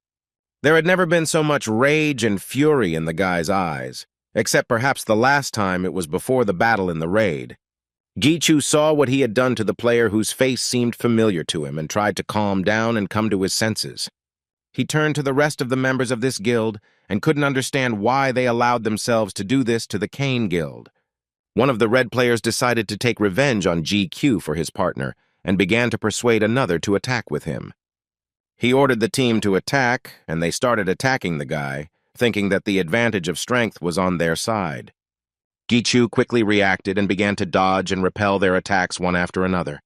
[SPEAKER 1] There had never been so much rage and fury in the guy's eyes, except perhaps the last time it was before the battle in the raid. Gi-Chu saw what he had done to the player whose face seemed familiar to him and tried to calm down and come to his senses. He turned to the rest of the members of this guild and couldn't understand why they allowed themselves to do this to the Kane Guild. One of the Red players decided to take revenge on GQ for his partner and began to persuade another to attack with him. He ordered the team to attack, and they started attacking the guy, thinking that the advantage of strength was on their side. Gi-Chu quickly reacted and began to dodge and repel their attacks one after another.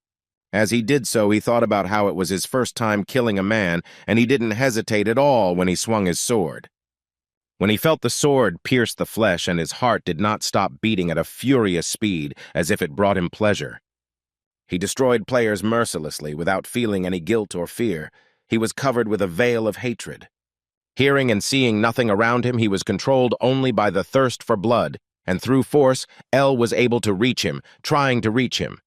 [SPEAKER 1] As he did so, he thought about how it was his first time killing a man, and he didn't hesitate at all when he swung his sword. When he felt the sword pierce the flesh and his heart did not stop beating at a furious speed as if it brought him pleasure. He destroyed players mercilessly without feeling any guilt or fear. He was covered with a veil of hatred. Hearing and seeing nothing around him, he was controlled only by the thirst for blood, and through force, Elle was able to reach him, trying to reach him.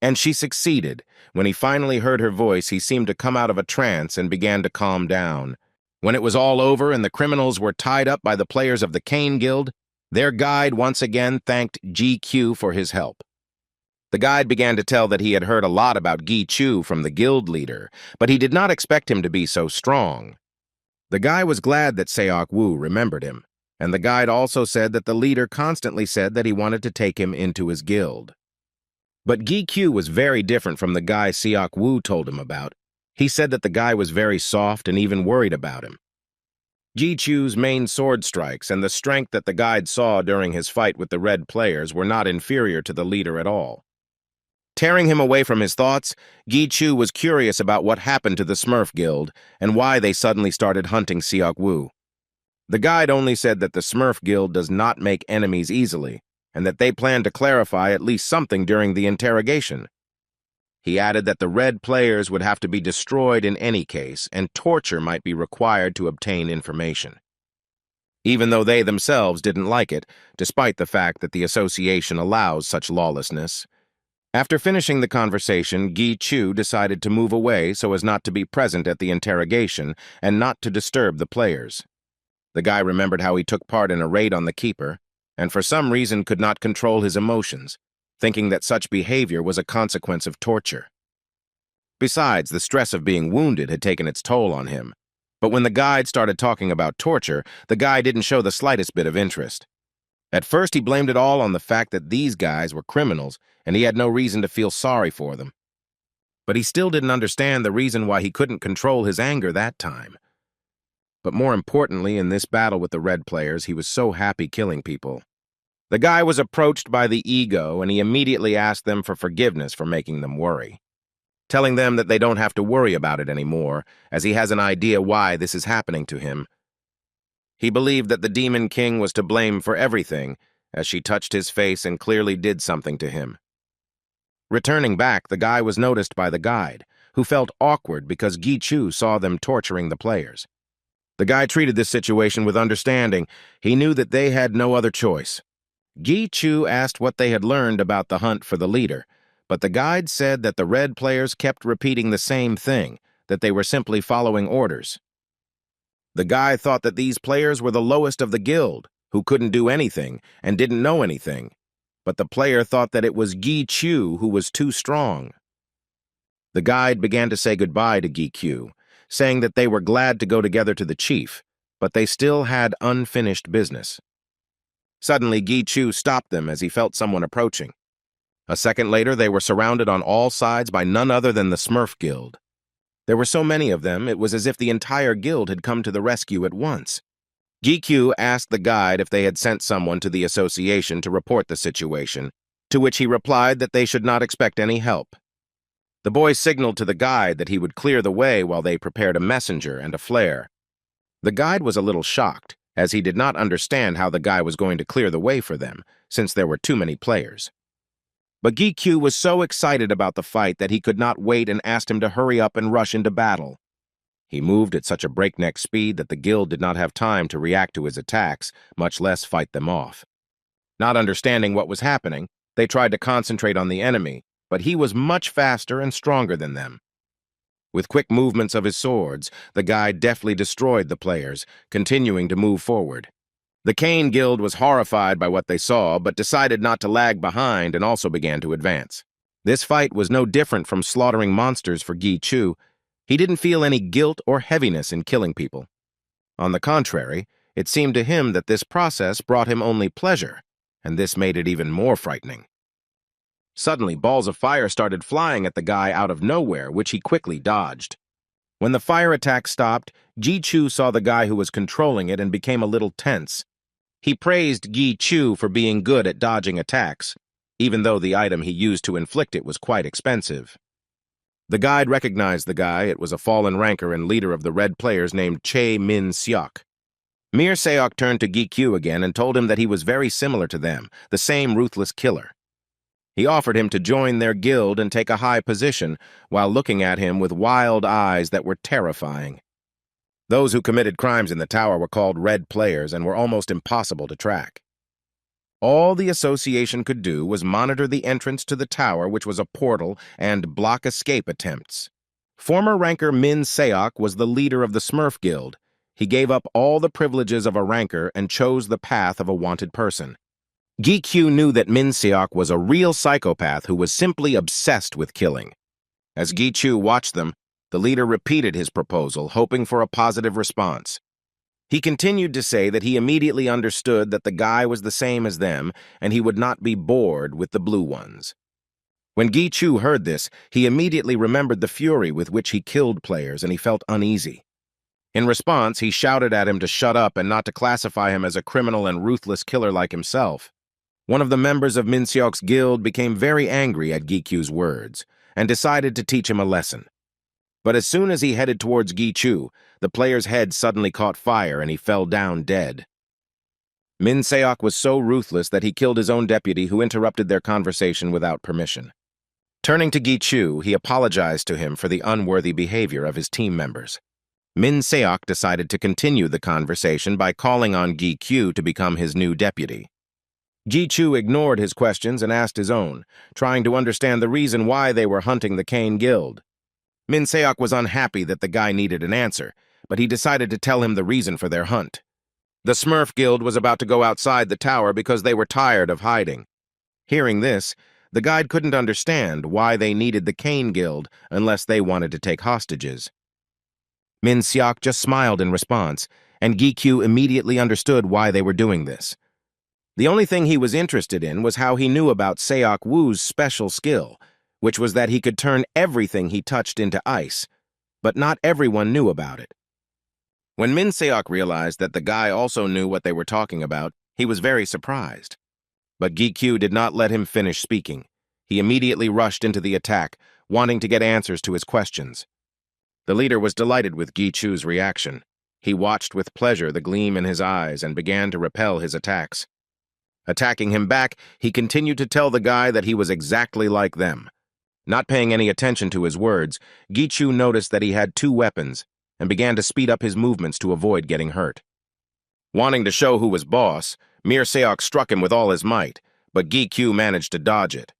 [SPEAKER 1] And she succeeded. When he finally heard her voice, he seemed to come out of a trance and began to calm down. When it was all over and the criminals were tied up by the players of the Cane Guild, their guide once again thanked GQ for his help. The guide began to tell that he had heard a lot about Gi Chu from the guild leader, but he did not expect him to be so strong. The guy was glad that Seok Woo remembered him, and the guide also said that the leader constantly said that he wanted to take him into his guild. But Gi Q was very different from the guy Seok Woo told him about. He said that the guy was very soft and even worried about him. Gi Chu's main sword strikes and the strength that the guide saw during his fight with the red players were not inferior to the leader at all. Tearing him away from his thoughts, Gi Chu was curious about what happened to the Smurf Guild and why they suddenly started hunting Seok Woo. The guide only said that the Smurf Guild does not make enemies easily and that they plan to clarify at least something during the interrogation. He added that the red players would have to be destroyed in any case, and torture might be required to obtain information. Even though they themselves didn't like it, despite the fact that the association allows such lawlessness. After finishing the conversation, Gi Chu decided to move away so as not to be present at the interrogation and not to disturb the players. The guy remembered how he took part in a raid on the keeper, and for some reason could not control his emotions, thinking that such behavior was a consequence of torture. Besides, the stress of being wounded had taken its toll on him. But when the guide started talking about torture, the guy didn't show the slightest bit of interest. At first, he blamed it all on the fact that these guys were criminals, and he had no reason to feel sorry for them. But he still didn't understand the reason why he couldn't control his anger that time. But more importantly, in this battle with the red players, he was so happy killing people. The guy was approached by the ego, and he immediately asked them for forgiveness for making them worry, telling them that they don't have to worry about it anymore, as he has an idea why this is happening to him. He believed that the Demon King was to blame for everything, as she touched his face and clearly did something to him. Returning back, the guy was noticed by the guide, who felt awkward because Gi Chu saw them torturing the players. The guy treated this situation with understanding. He knew that they had no other choice. Gi Chu asked what they had learned about the hunt for the leader, but the guide said that the red players kept repeating the same thing, that they were simply following orders. The guy thought that these players were the lowest of the guild, who couldn't do anything and didn't know anything, but the player thought that it was Gi Chu who was too strong. The guide began to say goodbye to Gi Chu, saying that they were glad to go together to the chief, but they still had unfinished business. Suddenly, Gi Chu stopped them as he felt someone approaching. A second later, they were surrounded on all sides by none other than the Smurf Guild. There were so many of them, it was as if the entire guild had come to the rescue at once. Gi Chu asked the guide if they had sent someone to the association to report the situation, to which he replied that they should not expect any help. The boy signaled to the guide that he would clear the way while they prepared a messenger and a flare. The guide was a little shocked, as he did not understand how the guy was going to clear the way for them, since there were too many players. But Gi Q was so excited about the fight that he could not wait and asked him to hurry up and rush into battle. He moved at such a breakneck speed that the guild did not have time to react to his attacks, much less fight them off. Not understanding what was happening, they tried to concentrate on the enemy, but he was much faster and stronger than them. With quick movements of his swords, the guide deftly destroyed the players, continuing to move forward. The Cane Guild was horrified by what they saw, but decided not to lag behind and also began to advance. This fight was no different from slaughtering monsters for Gi Chu. He didn't feel any guilt or heaviness in killing people. On the contrary, it seemed to him that this process brought him only pleasure, and this made it even more frightening. Suddenly, balls of fire started flying at the guy out of nowhere, which he quickly dodged. When the fire attack stopped, Gi Chu saw the guy who was controlling it and became a little tense. He praised Gi Chu for being good at dodging attacks, even though the item he used to inflict it was quite expensive. The guide recognized the guy. It was a fallen ranker and leader of the Red players named Che Min-seok. Mir-seok turned to Gi-kyu again and told him that he was very similar to them, the same ruthless killer. He offered him to join their guild and take a high position while looking at him with wild eyes that were terrifying. Those who committed crimes in the tower were called Red players and were almost impossible to track. All the association could do was monitor the entrance to the tower, which was a portal, and block escape attempts. Former ranker Min-seok was the leader of the Smurf Guild. He gave up all the privileges of a ranker and chose the path of a wanted person. Gi-kyu knew that Min-seok was a real psychopath who was simply obsessed with killing. As Gi-kyu watched them, the leader repeated his proposal, hoping for a positive response. He continued to say that he immediately understood that the guy was the same as them and he would not be bored with the blue ones. When Gi-kyu heard this, he immediately remembered the fury with which he killed players and he felt uneasy. In response, he shouted at him to shut up and not to classify him as a criminal and ruthless killer like himself. One of the members of Min-seok's guild became very angry at Gi-kyu's words and decided to teach him a lesson. But as soon as he headed towards Gi-kyu, the player's head suddenly caught fire and he fell down dead. Min-seok was so ruthless that he killed his own deputy who interrupted their conversation without permission. Turning to Gi-kyu, he apologized to him for the unworthy behavior of his team members. Min-seok decided to continue the conversation by calling on Gi-kyu to become his new deputy. Gi-kyu ignored his questions and asked his own, trying to understand the reason why they were hunting the Kane Guild. Min-seok was unhappy that the guy needed an answer, but he decided to tell him the reason for their hunt. The Smurf Guild was about to go outside the tower because they were tired of hiding. Hearing this, the guide couldn't understand why they needed the Kane Guild unless they wanted to take hostages. Min-seok just smiled in response, and Gi-kyu immediately understood why they were doing this. The only thing he was interested in was how he knew about Seok Woo's special skill, which was that he could turn everything he touched into ice, but not everyone knew about it. When Min-seok realized that the guy also knew what they were talking about, he was very surprised. But Gi-kyu did not let him finish speaking. He immediately rushed into the attack, wanting to get answers to his questions. The leader was delighted with Gi-kyu's reaction. He watched with pleasure the gleam in his eyes and began to repel his attacks. Attacking him back, he continued to tell the guy that he was exactly like them. Not paying any attention to his words, Gi-kyu noticed that he had two weapons and began to speed up his movements to avoid getting hurt. Wanting to show who was boss, Mir-seok struck him with all his might, but Gi-kyu managed to dodge it.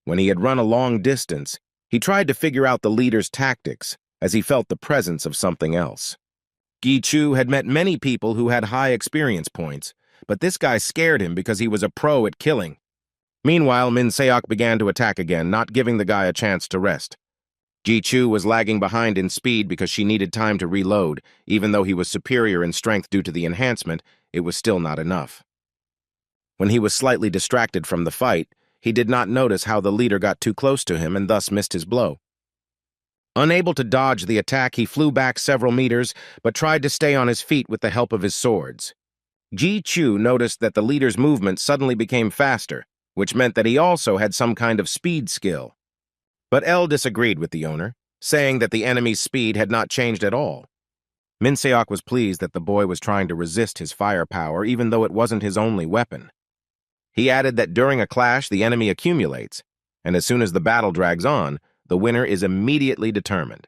[SPEAKER 1] When he had run a long distance, he tried to figure out the leader's tactics as he felt the presence of something else. Gi-kyu had met many people who had high experience points, but this guy scared him because he was a pro at killing. Meanwhile, Min-seok began to attack again, not giving the guy a chance to rest. Gi-kyu was lagging behind in speed because she needed time to reload. Even though he was superior in strength due to the enhancement, it was still not enough. When he was slightly distracted from the fight, he did not notice how the leader got too close to him and thus missed his blow. Unable to dodge the attack, he flew back several meters, but tried to stay on his feet with the help of his swords. Gi-kyu noticed that the leader's movement suddenly became faster, which meant that he also had some kind of speed skill. But L disagreed with the owner, saying that the enemy's speed had not changed at all. Min-seok was pleased that the boy was trying to resist his firepower, even though it wasn't his only weapon. He added that during a clash, the enemy accumulates, and as soon as the battle drags on, the winner is immediately determined.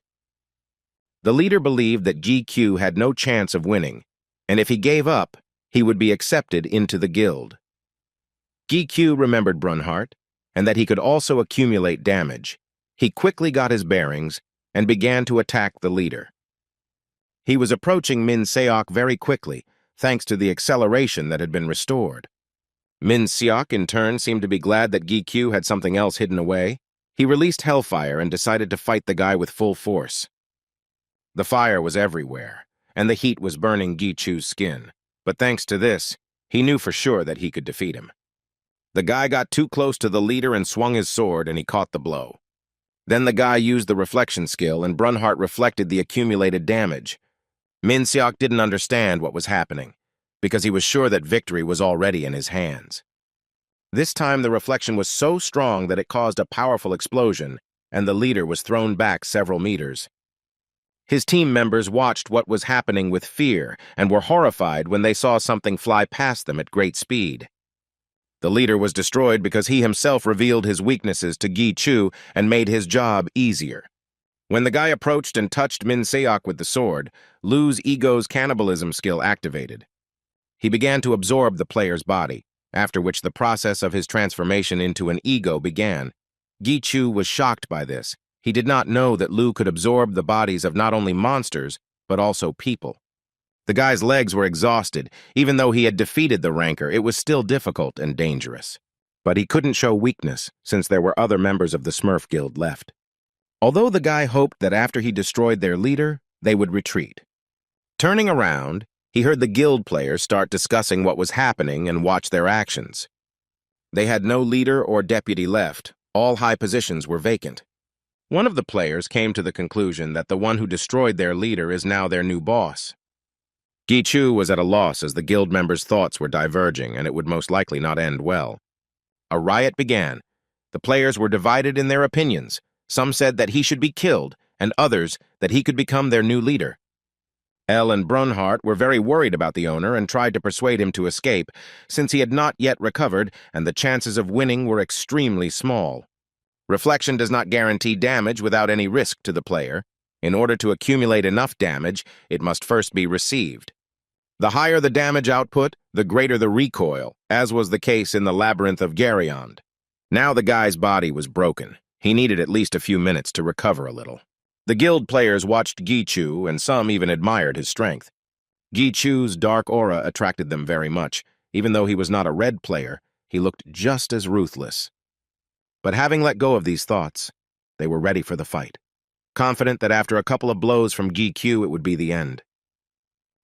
[SPEAKER 1] The leader believed that Gi-kyu had no chance of winning, and if he gave up, he would be accepted into the guild. Gi-kyu remembered Brunhart, and that he could also accumulate damage. He quickly got his bearings and began to attack the leader. He was approaching Min-seok very quickly, thanks to the acceleration that had been restored. Min-seok, in turn, seemed to be glad that Gi-kyu had something else hidden away. He released hellfire and decided to fight the guy with full force. The fire was everywhere, and the heat was burning Gi-kyu's skin. But thanks to this, he knew for sure that he could defeat him. The guy got too close to the leader and swung his sword, and he caught the blow. Then the guy used the reflection skill, and Brunhart reflected the accumulated damage. Min-seok didn't understand what was happening, because he was sure that victory was already in his hands. This time the reflection was so strong that it caused a powerful explosion, and the leader was thrown back several meters. His team members watched what was happening with fear and were horrified when they saw something fly past them at great speed. The leader was destroyed because he himself revealed his weaknesses to Gi Chu and made his job easier. When the guy approached and touched Min Seok with the sword, Lu's ego's cannibalism skill activated. He began to absorb the player's body, after which the process of his transformation into an ego began. Gi Chu was shocked by this. He did not know that Lu could absorb the bodies of not only monsters, but also people. The guy's legs were exhausted. Even though he had defeated the ranker, it was still difficult and dangerous. But he couldn't show weakness, since there were other members of the Smurf Guild left. Although the guy hoped that after he destroyed their leader, they would retreat. Turning around, he heard the guild players start discussing what was happening and watch their actions. They had no leader or deputy left. All high positions were vacant. One of the players came to the conclusion that the one who destroyed their leader is now their new boss. Gi Chu was at a loss as the guild members' thoughts were diverging, and it would most likely not end well. A riot began. The players were divided in their opinions. Some said that he should be killed, and others that he could become their new leader. Elle and Brunhart were very worried about the owner and tried to persuade him to escape, since he had not yet recovered and the chances of winning were extremely small. Reflection does not guarantee damage without any risk to the player. In order to accumulate enough damage, it must first be received. The higher the damage output, the greater the recoil, as was the case in the Labyrinth of Geryon. Now the guy's body was broken. He needed at least a few minutes to recover a little. The guild players watched Gi Chu, and some even admired his strength. Gi Chu's dark aura attracted them very much. Even though he was not a red player, he looked just as ruthless. But having let go of these thoughts, they were ready for the fight, confident that after a couple of blows from Gi Chu it would be the end.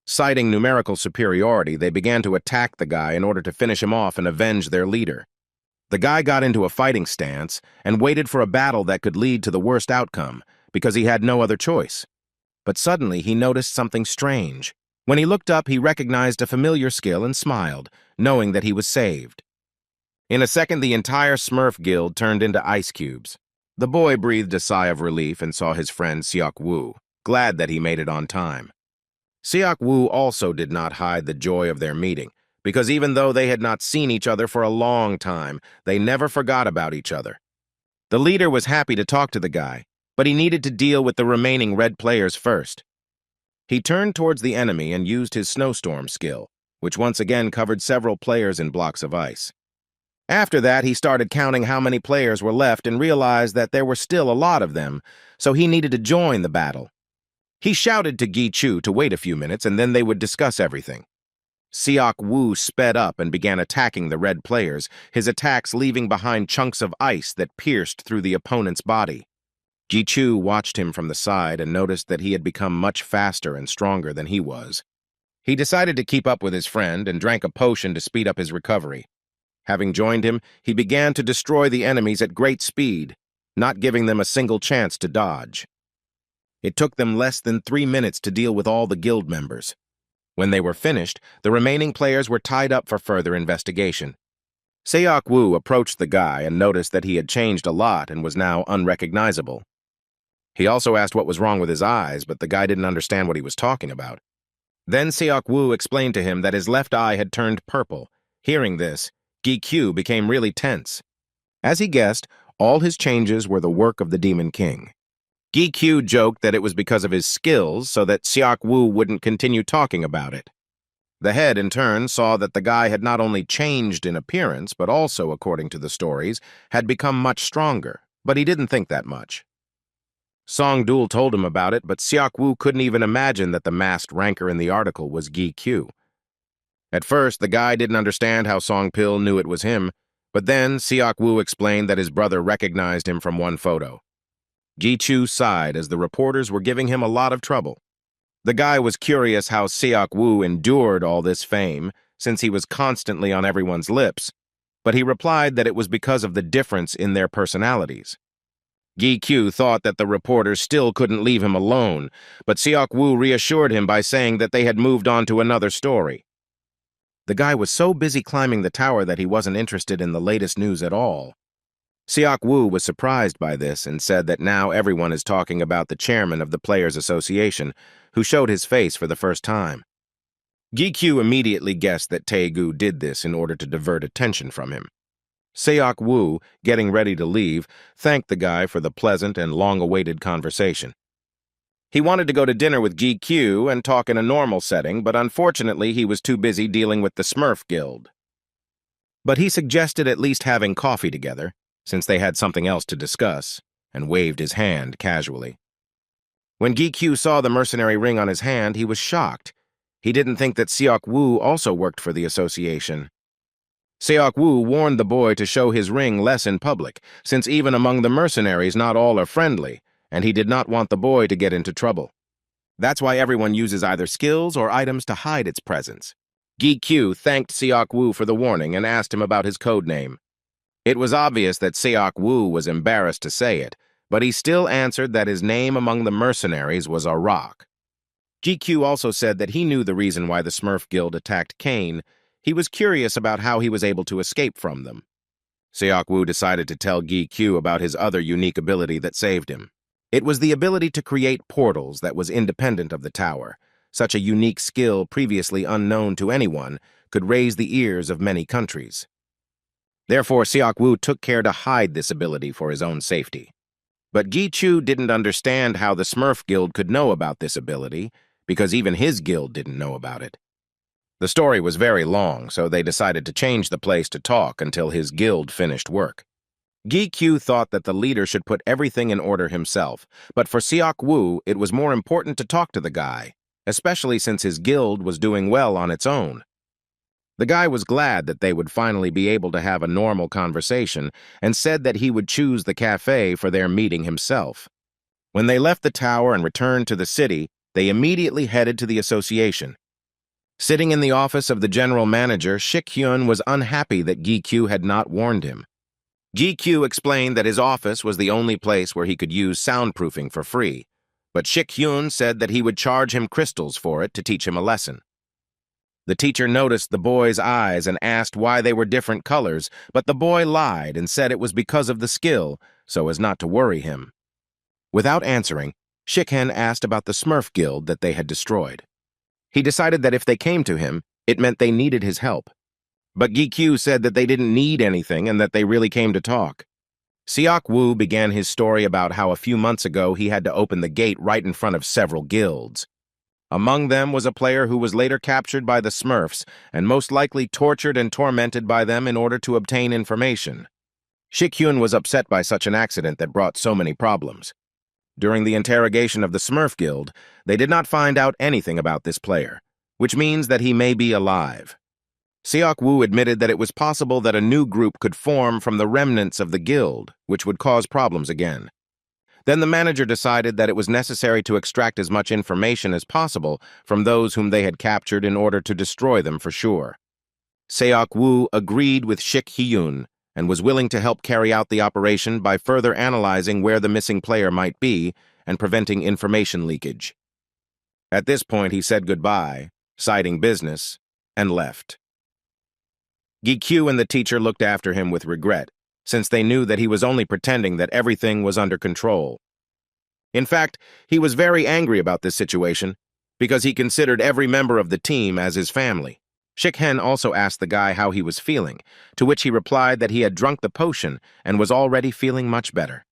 [SPEAKER 1] Citing numerical superiority, they began to attack the guy in order to finish him off and avenge their leader. The guy got into a fighting stance and waited for a battle that could lead to the worst outcome, because he had no other choice. But suddenly he noticed something strange. When he looked up, he recognized a familiar skill and smiled, knowing that he was saved. In a second, the entire Smurf Guild turned into ice cubes. The boy breathed a sigh of relief and saw his friend Seok Woo, glad that he made it on time. Seok Woo also did not hide the joy of their meeting, because even though they had not seen each other for a long time, they never forgot about each other. The leader was happy to talk to the guy, but he needed to deal with the remaining red players first. He turned towards the enemy and used his snowstorm skill, which once again covered several players in blocks of ice. After that, he started counting how many players were left and realized that there were still a lot of them, so he needed to join the battle. He shouted to Gi Chu to wait a few minutes and then they would discuss everything. Seok Woo sped up and began attacking the red players, his attacks leaving behind chunks of ice that pierced through the opponent's body. Gi Chu watched him from the side and noticed that he had become much faster and stronger than he was. He decided to keep up with his friend and drank a potion to speed up his recovery. Having joined him, he began to destroy the enemies at great speed, not giving them a single chance to dodge. It took them less than 3 minutes to deal with all the guild members. When they were finished, the remaining players were tied up for further investigation. Seok Woo approached the guy and noticed that he had changed a lot and was now unrecognizable. He also asked what was wrong with his eyes, but the guy didn't understand what he was talking about. Then Seok Woo explained to him that his left eye had turned purple. Hearing this, Gi Chu became really tense. As he guessed, all his changes were the work of the Demon King. Gi Chu joked that it was because of his skills so that Seok Woo wouldn't continue talking about it. The head, in turn, saw that the guy had not only changed in appearance, but also, according to the stories, had become much stronger, but he didn't think that much. Song Dul told him about it, but Seok Woo couldn't even imagine that the masked ranker in the article was Gi Chu. At first, the guy didn't understand how Song Pil knew it was him, but then Seok Woo explained that his brother recognized him from one photo. Gi Chu sighed as the reporters were giving him a lot of trouble. The guy was curious how Seok Woo endured all this fame, since he was constantly on everyone's lips, but he replied that it was because of the difference in their personalities. Gi Chu thought that the reporters still couldn't leave him alone, but Seok Woo reassured him by saying that they had moved on to another story. The guy was so busy climbing the tower that he wasn't interested in the latest news at all. Seok Woo was surprised by this and said that now everyone is talking about the chairman of the Players Association, who showed his face for the first time. Gi-kyu immediately guessed that Tae-gu did this in order to divert attention from him. Seok Woo, getting ready to leave, thanked the guy for the pleasant and long-awaited conversation. He wanted to go to dinner with Gi-kyu and talk in a normal setting, but unfortunately he was too busy dealing with the Smurf Guild. But he suggested at least having coffee together, since they had something else to discuss, and waved his hand casually. When Gi-kyu saw the mercenary ring on his hand, he was shocked. He didn't think that Seok Woo also worked for the association. Seok Woo warned the boy to show his ring less in public, since even among the mercenaries not all are friendly, and he did not want the boy to get into trouble. That's why everyone uses either skills or items to hide its presence. Gi-kyu thanked Seok Woo for the warning and asked him about his code name. It was obvious that Seok Woo was embarrassed to say it, but he still answered that his name among the mercenaries was a rock. Gi-kyu also said that he knew the reason why the Smurf Guild attacked Kane. He was curious about how he was able to escape from them. Seok Woo decided to tell Gi-kyu about his other unique ability that saved him. It was the ability to create portals that was independent of the tower. Such a unique skill previously unknown to anyone could raise the ears of many countries. Therefore, Seok Woo took care to hide this ability for his own safety. But Gi-kyu didn't understand how the Smurf Guild could know about this ability, because even his guild didn't know about it. The story was very long, so they decided to change the place to talk until his guild finished work. Gi-kyu thought that the leader should put everything in order himself, but for Seok Woo, it was more important to talk to the guy, especially since his guild was doing well on its own. The guy was glad that they would finally be able to have a normal conversation and said that he would choose the cafe for their meeting himself. When they left the tower and returned to the city, they immediately headed to the association. Sitting in the office of the general manager, Shik-hyun was unhappy that Gi-kyu had not warned him. Gi-kyu explained that his office was the only place where he could use soundproofing for free, but Shik-hyun said that he would charge him crystals for it to teach him a lesson. The teacher noticed the boy's eyes and asked why they were different colors, but the boy lied and said it was because of the skill, so as not to worry him. Without answering, Shik-hyun asked about the Smurf Guild that they had destroyed. He decided that if they came to him, it meant they needed his help. But Gi-kyu said that they didn't need anything and that they really came to talk. Seok Woo began his story about how a few months ago he had to open the gate right in front of several guilds. Among them was a player who was later captured by the Smurfs and most likely tortured and tormented by them in order to obtain information. Shik-hyun was upset by such an accident that brought so many problems. During the interrogation of the Smurf Guild, they did not find out anything about this player, which means that he may be alive. Seok Woo admitted that it was possible that a new group could form from the remnants of the guild, which would cause problems again. Then the manager decided that it was necessary to extract as much information as possible from those whom they had captured in order to destroy them for sure. Seok Woo agreed with Shik-hyun and was willing to help carry out the operation by further analyzing where the missing player might be and preventing information leakage. At this point, he said goodbye, citing business, and left. Gi-kyu and the teacher looked after him with regret, since they knew that he was only pretending that everything was under control. In fact, he was very angry about this situation because he considered every member of the team as his family. Shik-hyun also asked the guy how he was feeling, to which he replied that he had drunk the potion and was already feeling much better.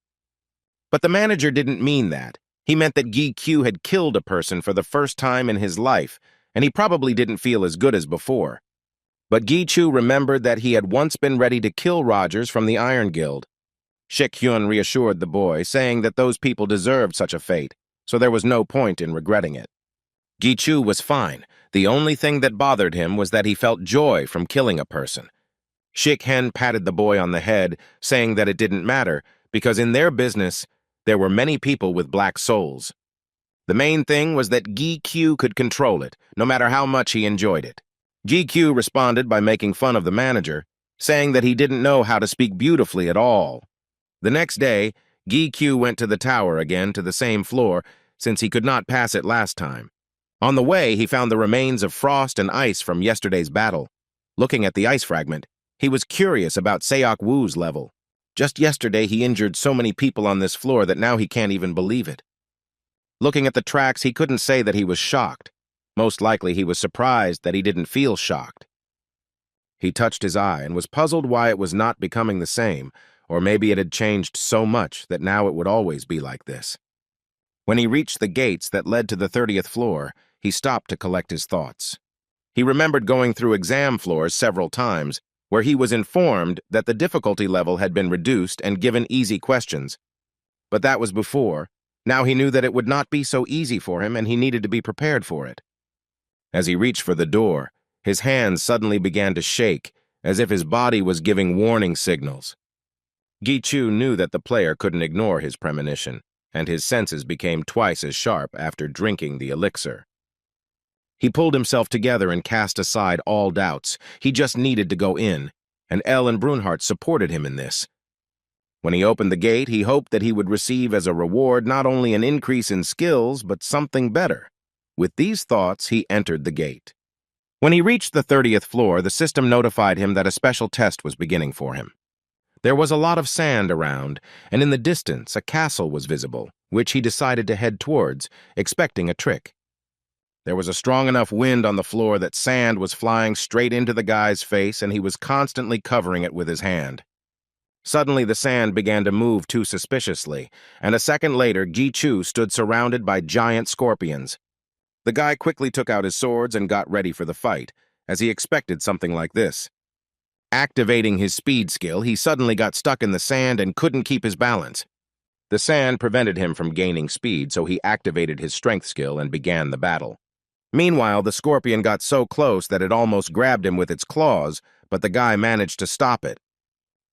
[SPEAKER 1] But the manager didn't mean that. He meant that Gi-kyu had killed a person for the first time in his life, and he probably didn't feel as good as before. But Gi-kyu remembered that he had once been ready to kill Rogers from the Iron Guild. Shik-hyun reassured the boy, saying that those people deserved such a fate, so there was no point in regretting it. Gi-kyu was fine. The only thing that bothered him was that he felt joy from killing a person. Shik-hyun patted the boy on the head, saying that it didn't matter, because in their business, there were many people with black souls. The main thing was that Gi-kyu could control it, no matter how much he enjoyed it. Gi-kyu responded by making fun of the manager, saying that he didn't know how to speak beautifully at all. The next day, Gi-kyu went to the tower again to the same floor, since he could not pass it last time. On the way, he found the remains of frost and ice from yesterday's battle. Looking at the ice fragment, he was curious about Seok Woo's level. Just yesterday he injured so many people on this floor that now he can't even believe it. Looking at the tracks, he couldn't say that he was shocked. Most likely he was surprised that he didn't feel shocked. He touched his eye and was puzzled why it was not becoming the same, or maybe it had changed so much that now it would always be like this. When he reached the gates that led to the 30th floor, he stopped to collect his thoughts. He remembered going through exam floors several times, where he was informed that the difficulty level had been reduced and given easy questions. But that was before. Now he knew that it would not be so easy for him and he needed to be prepared for it. As he reached for the door, his hands suddenly began to shake, as if his body was giving warning signals. Gi-Chu knew that the player couldn't ignore his premonition, and his senses became twice as sharp after drinking the elixir. He pulled himself together and cast aside all doubts. He just needed to go in, and Elle and Brunhart supported him in this. When he opened the gate, he hoped that he would receive as a reward not only an increase in skills, but something better. With these thoughts, he entered the gate. When he reached the 30th floor, the system notified him that a special test was beginning for him. There was a lot of sand around, and in the distance a castle was visible, which he decided to head towards, expecting a trick. There was a strong enough wind on the floor that sand was flying straight into the guy's face, and he was constantly covering it with his hand. Suddenly, the sand began to move too suspiciously, and a second later, Gi-Chu stood surrounded by giant scorpions. The guy quickly took out his swords and got ready for the fight, as he expected something like this. Activating his speed skill, he suddenly got stuck in the sand and couldn't keep his balance. The sand prevented him from gaining speed, so he activated his strength skill and began the battle. Meanwhile, the scorpion got so close that it almost grabbed him with its claws, but the guy managed to stop it.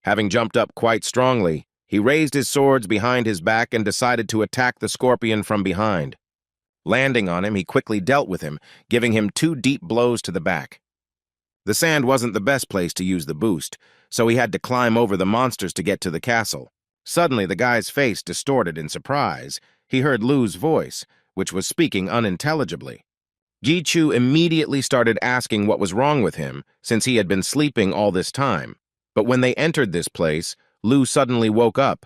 [SPEAKER 1] Having jumped up quite strongly, he raised his swords behind his back and decided to attack the scorpion from behind. Landing on him, he quickly dealt with him, giving him 2 deep blows to the back. The sand wasn't the best place to use the boost, so he had to climb over the monsters to get to the castle. Suddenly, the guy's face distorted in surprise. He heard Lu's voice, which was speaking unintelligibly. Gi-Chu immediately started asking what was wrong with him, since he had been sleeping all this time. But when they entered this place, Lu suddenly woke up.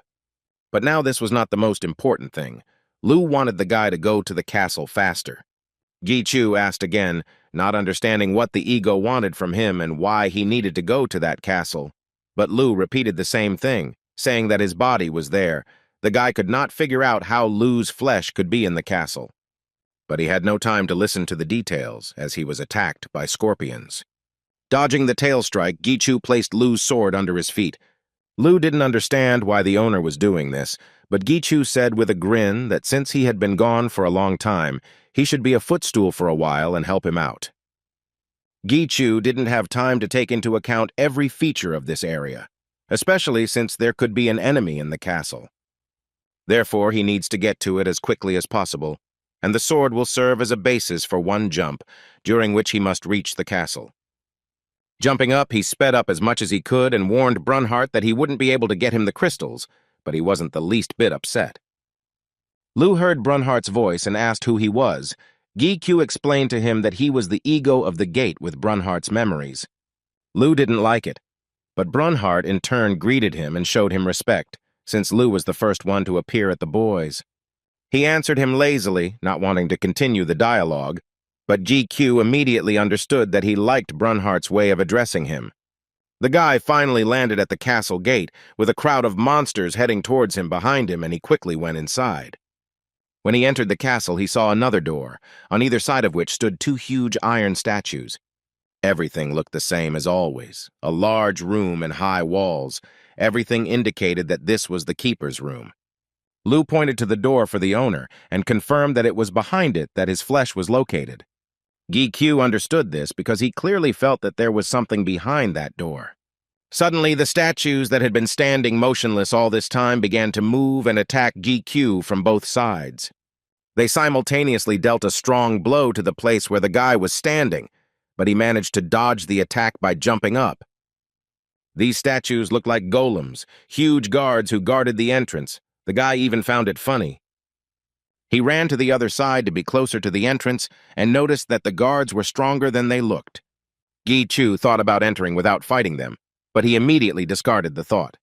[SPEAKER 1] But now this was not the most important thing. Lu wanted the guy to go to the castle faster. Gi-Chu asked again, not understanding what the ego wanted from him and why he needed to go to that castle. But Lu repeated the same thing, saying that his body was there. The guy could not figure out how Lu's flesh could be in the castle. But he had no time to listen to the details, as he was attacked by scorpions. Dodging the tail strike, Gi-Chu placed Lu's sword under his feet. Lu didn't understand why the owner was doing this, but Gi-Chu said with a grin that since he had been gone for a long time, he should be a footstool for a while and help him out. Gi-Chu didn't have time to take into account every feature of this area, especially since there could be an enemy in the castle. Therefore, he needs to get to it as quickly as possible, and the sword will serve as a basis for one jump, during which he must reach the castle. Jumping up, he sped up as much as he could and warned Brunhart that he wouldn't be able to get him the crystals, but he wasn't the least bit upset. Lu heard Brunhart's voice and asked who he was. Gi-Chu explained to him that he was the ego of the gate with Brunhart's memories. Lu didn't like it, but Brunhart in turn greeted him and showed him respect, since Lu was the first one to appear at the boys. He answered him lazily, not wanting to continue the dialogue, but Gi-Chu immediately understood that he liked Brunhart's way of addressing him. The guy finally landed at the castle gate, with a crowd of monsters heading towards him behind him, and he quickly went inside. When he entered the castle, he saw another door, on either side of which stood 2 huge iron statues. Everything looked the same as always, a large room and high walls. Everything indicated that this was the keeper's room. Lu pointed to the door for the owner and confirmed that it was behind it that his flesh was located. Gi-Chu understood this because he clearly felt that there was something behind that door. Suddenly, the statues that had been standing motionless all this time began to move and attack Gi-Chu from both sides. They simultaneously dealt a strong blow to the place where the guy was standing, but he managed to dodge the attack by jumping up. These statues looked like golems, huge guards who guarded the entrance. The guy even found it funny. He ran to the other side to be closer to the entrance and noticed that the guards were stronger than they looked. Gi-Chu thought about entering without fighting them, but he immediately discarded the thought.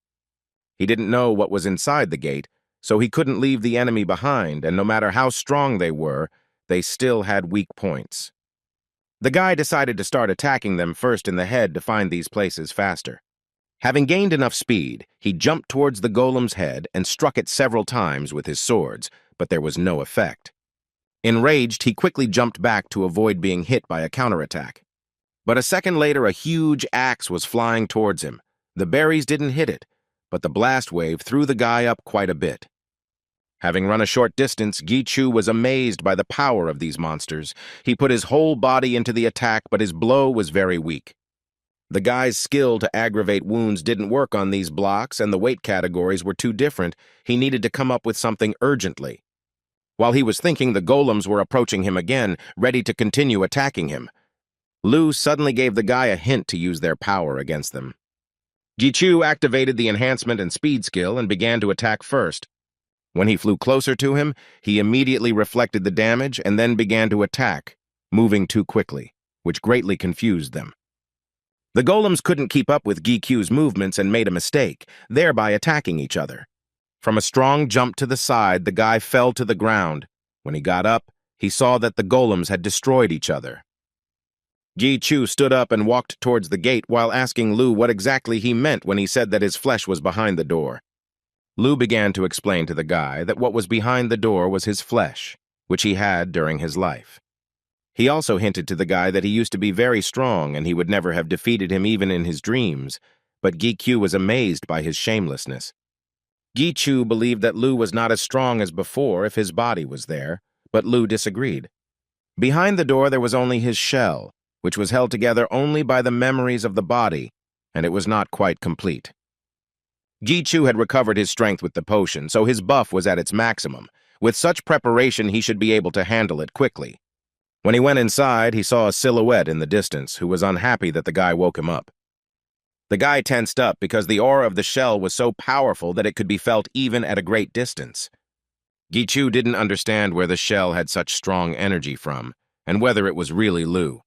[SPEAKER 1] He didn't know what was inside the gate, so he couldn't leave the enemy behind, and no matter how strong they were, they still had weak points. The guy decided to start attacking them first in the head to find these places faster. Having gained enough speed, he jumped towards the golem's head and struck it several times with his swords, but there was no effect. Enraged, he quickly jumped back to avoid being hit by a counterattack. But a second later, a huge axe was flying towards him. The berries didn't hit it, but the blast wave threw the guy up quite a bit. Having run a short distance, Gi-Chu was amazed by the power of these monsters. He put his whole body into the attack, but his blow was very weak. The guy's skill to aggravate wounds didn't work on these blocks, and the weight categories were too different. He needed to come up with something urgently. While he was thinking, the golems were approaching him again, ready to continue attacking him. Lu suddenly gave the guy a hint to use their power against them. Gi-Chu activated the enhancement and speed skill and began to attack first. When he flew closer to him, he immediately reflected the damage and then began to attack, moving too quickly, which greatly confused them. The golems couldn't keep up with Gi-Chu's movements and made a mistake, thereby attacking each other. From a strong jump to the side, the guy fell to the ground. When he got up, he saw that the golems had destroyed each other. Gi-Chu stood up and walked towards the gate while asking Lu what exactly he meant when he said that his flesh was behind the door. Lu began to explain to the guy that what was behind the door was his flesh, which he had during his life. He also hinted to the guy that he used to be very strong and he would never have defeated him even in his dreams, but Gi-Chu was amazed by his shamelessness. Gi-Chu believed that Lu was not as strong as before if his body was there, but Lu disagreed. Behind the door there was only his shell, which was held together only by the memories of the body, and it was not quite complete. Gi-Chu had recovered his strength with the potion, so his buff was at its maximum. With such preparation, he should be able to handle it quickly. When he went inside, he saw a silhouette in the distance who was unhappy that the guy woke him up. The guy tensed up because the aura of the shell was so powerful that it could be felt even at a great distance. Gi-Chu didn't understand where the shell had such strong energy from, and whether it was really Lu.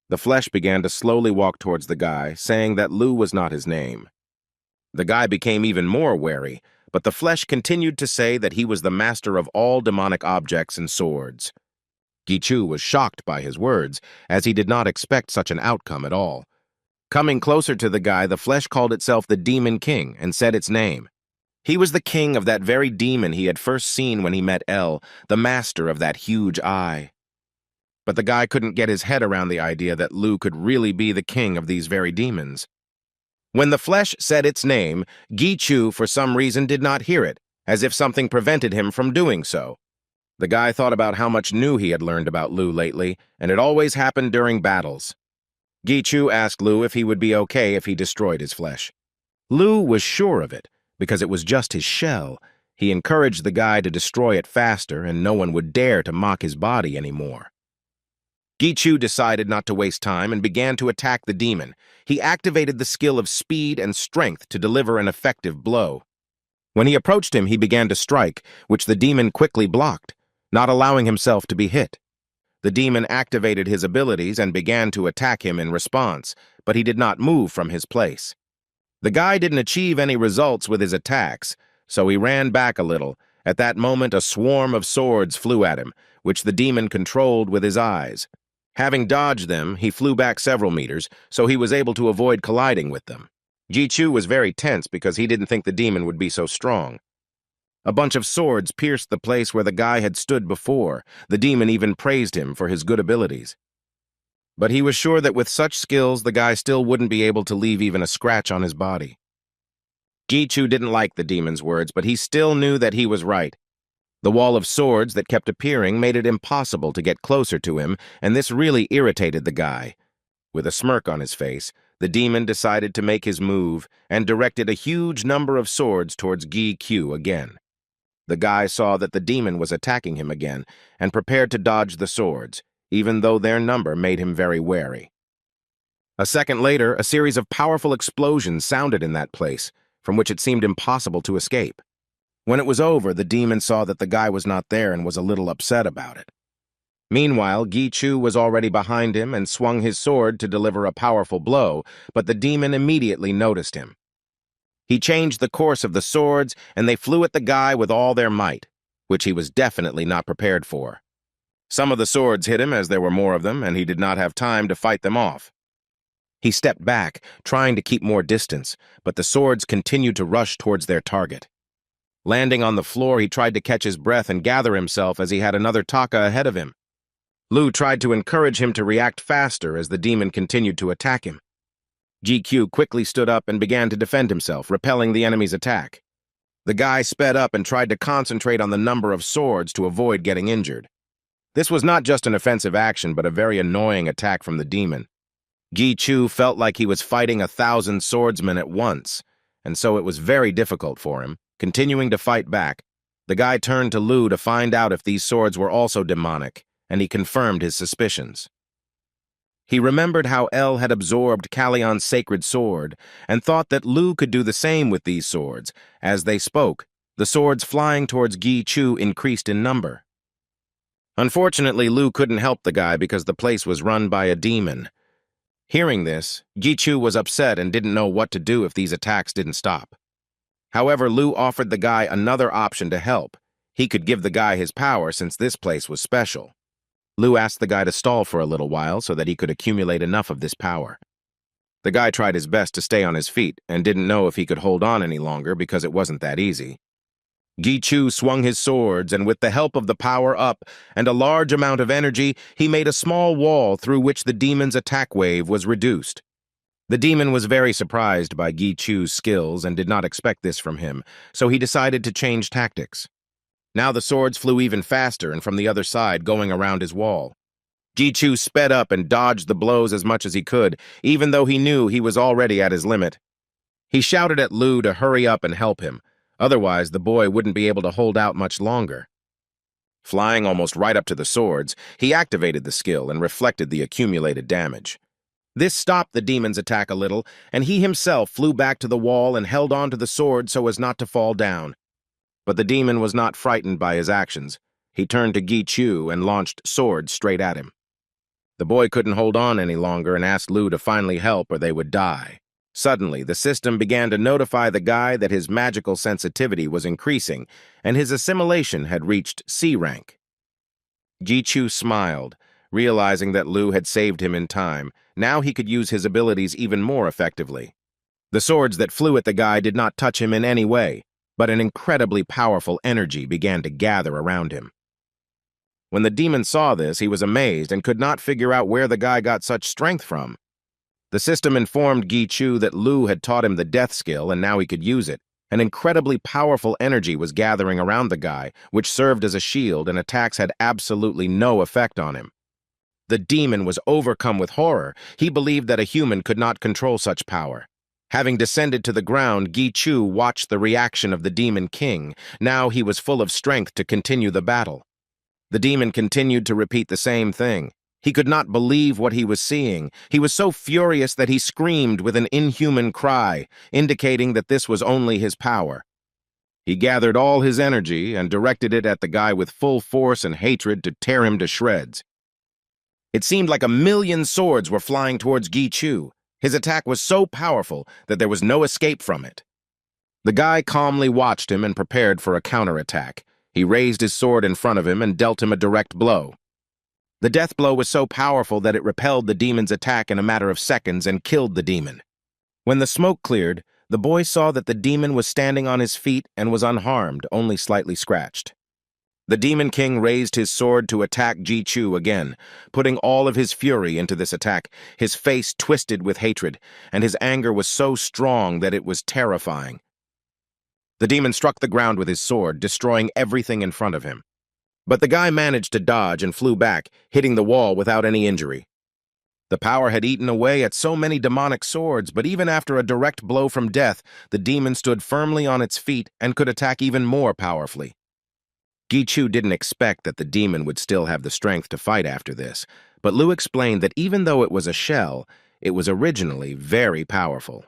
[SPEAKER 1] The flesh began to slowly walk towards the guy, saying that Lu was not his name. The guy became even more wary, but the flesh continued to say that he was the master of all demonic objects and swords. Gi-Chu was shocked by his words, as he did not expect such an outcome at all. Coming closer to the guy, the flesh called itself the Demon King and said its name. He was the king of that very demon he had first seen when he met El, the master of that huge eye. But the guy couldn't get his head around the idea that Lu could really be the king of these very demons. When the flesh said its name, Gi-Chu for some reason did not hear it, as if something prevented him from doing so. The guy thought about how much new he had learned about Lu lately, and it always happened during battles. Gi-Chu asked Lu if he would be okay if he destroyed his flesh. Lu was sure of it, because it was just his shell. He encouraged the guy to destroy it faster, and no one would dare to mock his body anymore. Gi-Chu decided not to waste time and began to attack the demon. He activated the skill of speed and strength to deliver an effective blow. When he approached him, he began to strike, which the demon quickly blocked, not allowing himself to be hit. The demon activated his abilities and began to attack him in response, but he did not move from his place. The guy didn't achieve any results with his attacks, so he ran back a little. At that moment, a swarm of swords flew at him, which the demon controlled with his eyes. Having dodged them, he flew back several meters, so he was able to avoid colliding with them. Gi-Chu was very tense because he didn't think the demon would be so strong. A bunch of swords pierced the place where the guy had stood before. The demon even praised him for his good abilities. But he was sure that with such skills, the guy still wouldn't be able to leave even a scratch on his body. Gi-Chu didn't like the demon's words, but he still knew that he was right. The wall of swords that kept appearing made it impossible to get closer to him, and this really irritated the guy. With a smirk on his face, the demon decided to make his move and directed a huge number of swords towards Gi-Chu again. The guy saw that the demon was attacking him again and prepared to dodge the swords, even though their number made him very wary. A second later, a series of powerful explosions sounded in that place, from which it seemed impossible to escape. When it was over, the demon saw that the guy was not there and was a little upset about it. Meanwhile, Gi-Chu was already behind him and swung his sword to deliver a powerful blow, but the demon immediately noticed him. He changed the course of the swords, and they flew at the guy with all their might, which he was definitely not prepared for. Some of the swords hit him as there were more of them, and he did not have time to fight them off. He stepped back, trying to keep more distance, but the swords continued to rush towards their target. Landing on the floor, he tried to catch his breath and gather himself as he had another Taka ahead of him. Lu tried to encourage him to react faster as the demon continued to attack him. GQ quickly stood up and began to defend himself, repelling the enemy's attack. The guy sped up and tried to concentrate on the number of swords to avoid getting injured. This was not just an offensive action, but a very annoying attack from the demon. Gi-Chu felt like he was fighting 1,000 swordsmen at once, and so it was very difficult for him. Continuing to fight back, the guy turned to Lu to find out if these swords were also demonic, and he confirmed his suspicions. He remembered how El had absorbed Kallion's sacred sword, and thought that Lu could do the same with these swords. As they spoke, the swords flying towards Gi-Chu increased in number. Unfortunately, Lu couldn't help the guy because the place was run by a demon. Hearing this, Gi-Chu was upset and didn't know what to do if these attacks didn't stop. However, Lu offered the guy another option to help. He could give the guy his power since this place was special. Lu asked the guy to stall for a little while so that he could accumulate enough of this power. The guy tried his best to stay on his feet and didn't know if he could hold on any longer because it wasn't that easy. Gi-Chu swung his swords, and with the help of the power-up and a large amount of energy, he made a small wall through which the demon's attack wave was reduced. The demon was very surprised by Gi-Chu's skills and did not expect this from him, so he decided to change tactics. Now the swords flew even faster and from the other side, going around his wall. Gi-Chu sped up and dodged the blows as much as he could, even though he knew he was already at his limit. He shouted at Lu to hurry up and help him. Otherwise, the boy wouldn't be able to hold out much longer. Flying almost right up to the swords, he activated the skill and reflected the accumulated damage. This stopped the demon's attack a little, and he himself flew back to the wall and held on to the sword so as not to fall down. But the demon was not frightened by his actions. He turned to Gi-Chu and launched swords straight at him. The boy couldn't hold on any longer and asked Lu to finally help or they would die. Suddenly, the system began to notify the guy that his magical sensitivity was increasing, and his assimilation had reached C rank. Gi-Chu smiled, realizing that Lu had saved him in time. Now he could use his abilities even more effectively. The swords that flew at the guy did not touch him in any way, but an incredibly powerful energy began to gather around him. When the demon saw this, he was amazed and could not figure out where the guy got such strength from. The system informed Gi-Chu that Lu had taught him the death skill and now he could use it. An incredibly powerful energy was gathering around the guy, which served as a shield, and attacks had absolutely no effect on him. The demon was overcome with horror. He believed that a human could not control such power. Having descended to the ground, Gi-Chu watched the reaction of the Demon King. Now he was full of strength to continue the battle. The demon continued to repeat the same thing. He could not believe what he was seeing. He was so furious that he screamed with an inhuman cry, indicating that this was only his power. He gathered all his energy and directed it at the guy with full force and hatred to tear him to shreds. It seemed like 1,000,000 swords were flying towards Gi-Chu. His attack was so powerful that there was no escape from it. The guy calmly watched him and prepared for a counterattack. He raised his sword in front of him and dealt him a direct blow. The death blow was so powerful that it repelled the demon's attack in a matter of seconds and killed the demon. When the smoke cleared, the boy saw that the demon was standing on his feet and was unharmed, only slightly scratched. The Demon King raised his sword to attack Gi-Chu again, putting all of his fury into this attack. His face twisted with hatred, and his anger was so strong that it was terrifying. The demon struck the ground with his sword, destroying everything in front of him. But the guy managed to dodge and flew back, hitting the wall without any injury. The power had eaten away at so many demonic swords, but even after a direct blow from death, the demon stood firmly on its feet and could attack even more powerfully. Gi-Chu didn't expect that the demon would still have the strength to fight after this, but Lu explained that even though it was a shell, it was originally very powerful.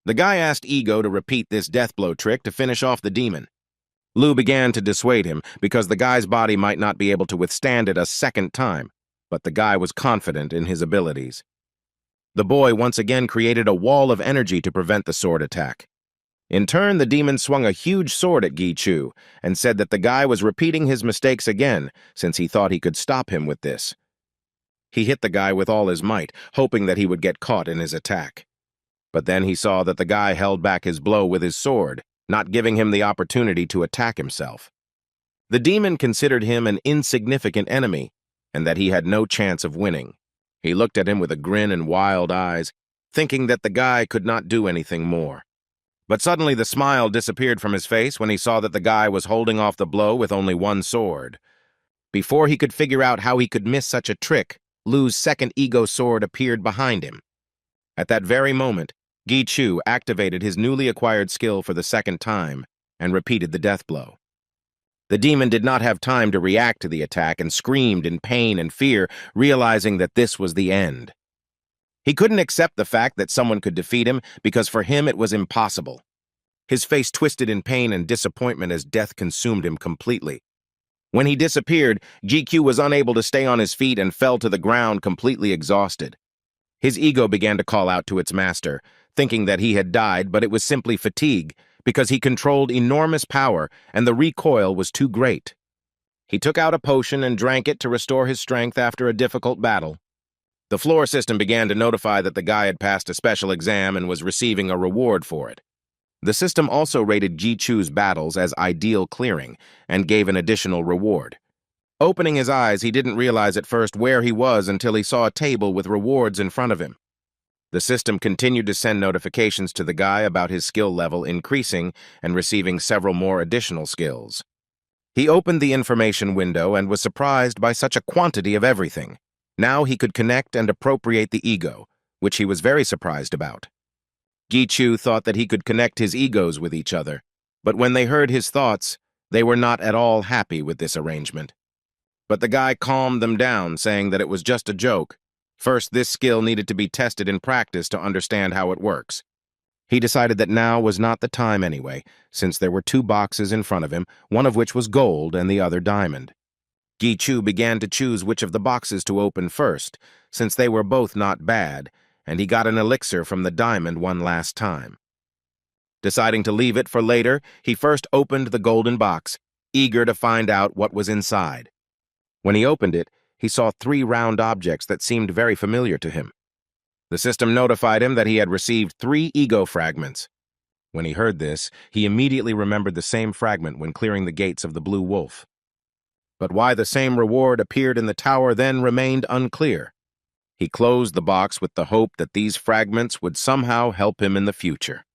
[SPEAKER 1] The guy asked Ego to repeat this death blow trick to finish off the demon. Lu began to dissuade him because the guy's body might not be able to withstand it a second time, but the guy was confident in his abilities. The boy once again created a wall of energy to prevent the sword attack. In turn, the demon swung a huge sword at Gi-Chu and said that the guy was repeating his mistakes again since he thought he could stop him with this. He hit the guy with all his might, hoping that he would get caught in his attack. But then he saw that the guy held back his blow with his sword, not giving him the opportunity to attack himself. The demon considered him an insignificant enemy, and that he had no chance of winning. He looked at him with a grin and wild eyes, thinking that the guy could not do anything more. But suddenly the smile disappeared from his face when he saw that the guy was holding off the blow with only one sword. Before he could figure out how he could miss such a trick, Lu's second ego sword appeared behind him. At that very moment, Gi-Chu activated his newly acquired skill for the second time and repeated the death blow. The demon did not have time to react to the attack and screamed in pain and fear, realizing that this was the end. He couldn't accept the fact that someone could defeat him because for him it was impossible. His face twisted in pain and disappointment as death consumed him completely. When he disappeared, GQ was unable to stay on his feet and fell to the ground completely exhausted. His ego began to call out to its master, thinking that he had died, but it was simply fatigue, because he controlled enormous power and the recoil was too great. He took out a potion and drank it to restore his strength after a difficult battle. The floor system began to notify that the guy had passed a special exam and was receiving a reward for it. The system also rated Ji-Chu's battles as ideal clearing and gave an additional reward. Opening his eyes, he didn't realize at first where he was until he saw a table with rewards in front of him. The system continued to send notifications to the guy about his skill level increasing and receiving several more additional skills. He opened the information window and was surprised by such a quantity of everything. Now he could connect and appropriate the ego, which he was very surprised about. Gi-Chu thought that he could connect his egos with each other, but when they heard his thoughts, they were not at all happy with this arrangement. But the guy calmed them down, saying that it was just a joke. First, this skill needed to be tested in practice to understand how it works. He decided that now was not the time anyway, since there were two boxes in front of him, one of which was gold and the other diamond. Gi-Chu began to choose which of the boxes to open first, since they were both not bad, and he got an elixir from the diamond one last time. Deciding to leave it for later, he first opened the golden box, eager to find out what was inside. When he opened it, he saw 3 round objects that seemed very familiar to him. The system notified him that he had received 3 ego fragments. When he heard this, he immediately remembered the same fragment when clearing the gates of the Blue Wolf. But why the same reward appeared in the tower then remained unclear. He closed the box with the hope that these fragments would somehow help him in the future.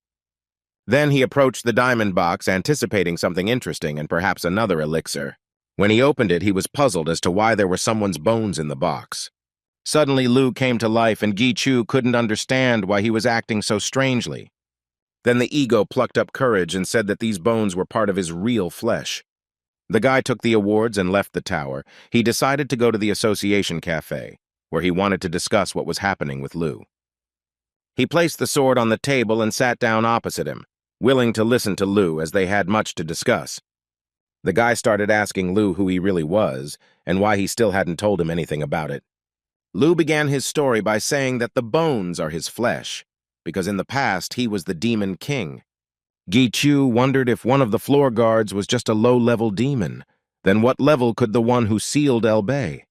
[SPEAKER 1] Then he approached the diamond box, anticipating something interesting and perhaps another elixir. When he opened it, he was puzzled as to why there were someone's bones in the box. Suddenly, Lu came to life, and Gi-Chu couldn't understand why he was acting so strangely. Then the ego plucked up courage and said that these bones were part of his real flesh. The guy took the awards and left the tower. He decided to go to the Association Cafe, where he wanted to discuss what was happening with Lu. He placed the sword on the table and sat down opposite him, willing to listen to Lu as they had much to discuss. The guy started asking Lu who he really was and why he still hadn't told him anything about it. Lu began his story by saying that the bones are his flesh, because in the past he was the demon king. Gi-Chu wondered if one of the floor guards was just a low-level demon. Then what level could the one who sealed El Bay?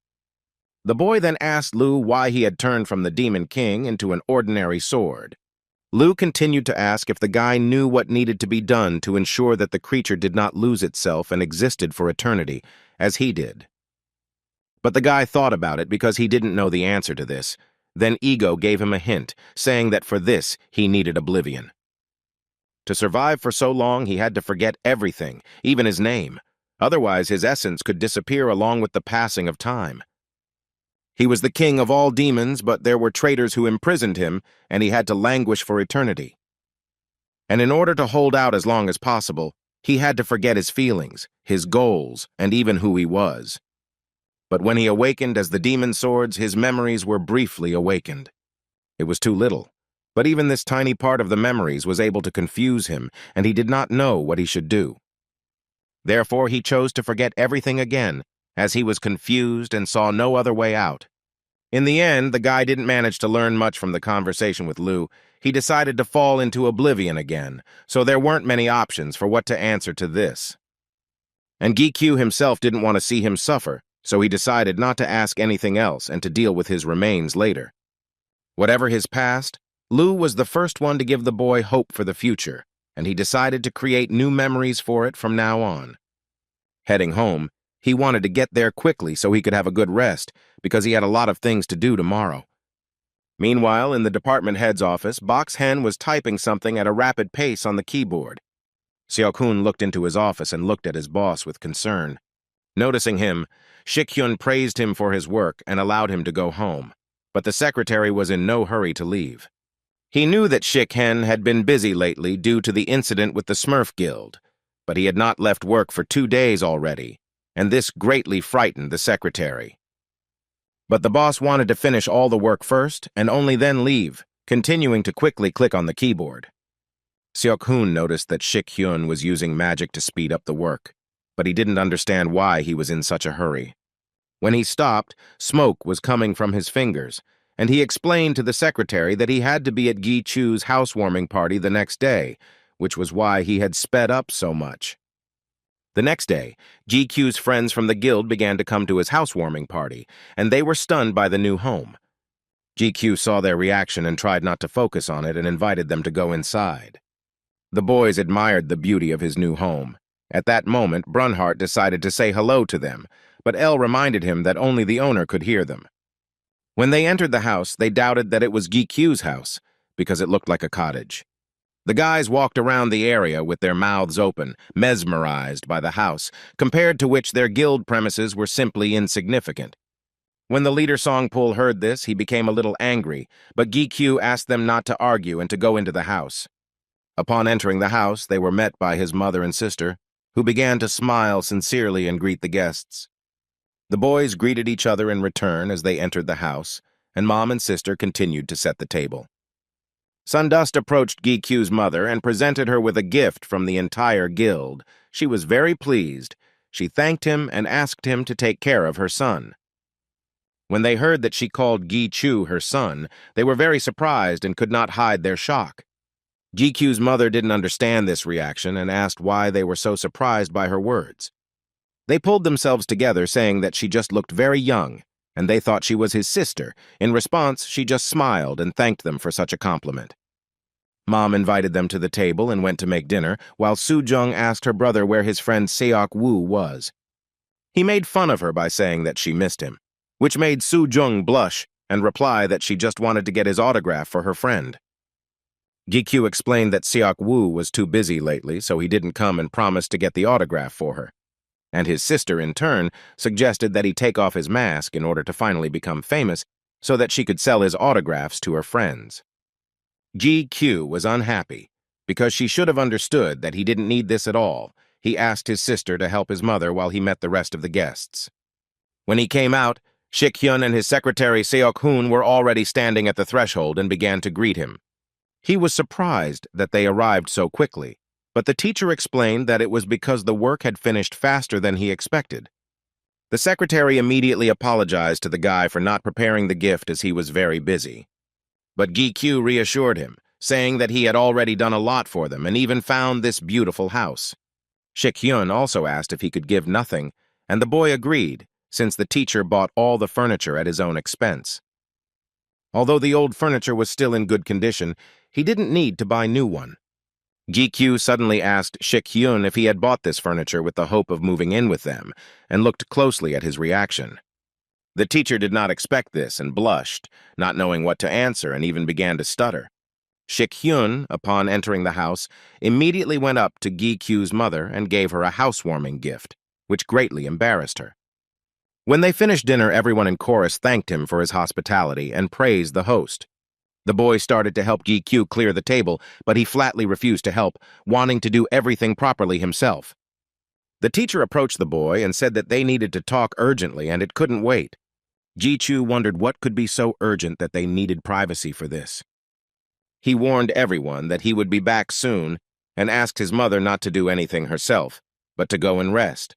[SPEAKER 1] The boy then asked Lu why he had turned from the demon king into an ordinary sword. Lu continued to ask if the guy knew what needed to be done to ensure that the creature did not lose itself and existed for eternity, as he did. But the guy thought about it because he didn't know the answer to this. Then Ego gave him a hint, saying that for this he needed oblivion. To survive for so long, he had to forget everything, even his name. Otherwise, his essence could disappear along with the passing of time. He was the king of all demons, but there were traitors who imprisoned him, and he had to languish for eternity. And in order to hold out as long as possible, he had to forget his feelings, his goals, and even who he was. But when he awakened as the demon swords, his memories were briefly awakened. It was too little, but even this tiny part of the memories was able to confuse him, and he did not know what he should do. Therefore, he chose to forget everything again, as he was confused and saw no other way out. In the end, the guy didn't manage to learn much from the conversation with Lu. he decided to fall into oblivion again, so there weren't many options for what to answer to this. And Gikyu himself didn't want to see him suffer, so he decided not to ask anything else and to deal with his remains later. Whatever his past, Lu was the first one to give the boy hope for the future, and he decided to create new memories for it from now on. Heading home, he wanted to get there quickly so he could have a good rest, because he had a lot of things to do tomorrow. Meanwhile, in the department head's office, Box Hen was typing something at a rapid pace on the keyboard. Seok-hoon looked into his office and looked at his boss with concern. Noticing him, Shik-hyun praised him for his work and allowed him to go home, but the secretary was in no hurry to leave. He knew that Shik-hen had been busy lately due to the incident with the Smurf Guild, but he had not left work for 2 days already, and this greatly frightened the secretary. But the boss wanted to finish all the work first and only then leave, continuing to quickly click on the keyboard. Seok-hoon noticed that Shik-hyun was using magic to speed up the work, but he didn't understand why he was in such a hurry. When he stopped, smoke was coming from his fingers, and he explained to the secretary that he had to be at Gi-chu's housewarming party the next day, which was why he had sped up so much. The next day, Gi-chu's friends from the guild began to come to his housewarming party, and they were stunned by the new home. Gi-chu saw their reaction and tried not to focus on it and invited them to go inside. The boys admired the beauty of his new home. At that moment, Brunhart decided to say hello to them, but Elle reminded him that only the owner could hear them. When they entered the house, they doubted that it was Gi-chu's house, because it looked like a cottage. The guys walked around the area with their mouths open, mesmerized by the house, compared to which their guild premises were simply insignificant. When the leader Songpul heard this, he became a little angry, but Gi-chu asked them not to argue and to go into the house. Upon entering the house, they were met by his mother and sister, who began to smile sincerely and greet the guests. The boys greeted each other in return as they entered the house, and Mom and sister continued to set the table. Sundust approached Gi-chu's mother and presented her with a gift from the entire guild. She was very pleased. She thanked him and asked him to take care of her son. When they heard that she called Gi-chu her son, they were very surprised and could not hide their shock. Gi-chu's mother didn't understand this reaction and asked why they were so surprised by her words. They pulled themselves together, saying that she just looked very young, and they thought she was his sister. In response, she just smiled and thanked them for such a compliment. Mom invited them to the table and went to make dinner, while Soo-jung asked her brother where his friend Seok-woo was. He made fun of her by saying that she missed him, which made Soo-jung blush and reply that she just wanted to get his autograph for her friend. Gi-chu explained that Seok-woo was too busy lately, so he didn't come and promised to get the autograph for her. And his sister, in turn, suggested that he take off his mask in order to finally become famous so that she could sell his autographs to her friends. Gi-chu was unhappy because she should have understood that he didn't need this at all. He asked his sister to help his mother while he met the rest of the guests. When he came out, Shik-hyun and his secretary Seok-hoon were already standing at the threshold and began to greet him. He was surprised that they arrived so quickly, but the teacher explained that it was because the work had finished faster than he expected. The secretary immediately apologized to the guy for not preparing the gift as he was very busy. But Gi-chu reassured him, saying that he had already done a lot for them and even found this beautiful house. Shik-hyun also asked if he could give nothing, and the boy agreed, since the teacher bought all the furniture at his own expense. Although the old furniture was still in good condition, he didn't need to buy new one. Gi-chu suddenly asked Shik-hyun if he had bought this furniture with the hope of moving in with them, and looked closely at his reaction. The teacher did not expect this and blushed, not knowing what to answer, and even began to stutter. Shik-hyun, upon entering the house, immediately went up to Gi-chu's mother and gave her a housewarming gift, which greatly embarrassed her. When they finished dinner, everyone in chorus thanked him for his hospitality and praised the host. The boy started to help Gi-chu clear the table, but he flatly refused to help, wanting to do everything properly himself. The teacher approached the boy and said that they needed to talk urgently and it couldn't wait. Gi-chu wondered what could be so urgent that they needed privacy for this. He warned everyone that he would be back soon and asked his mother not to do anything herself, but to go and rest.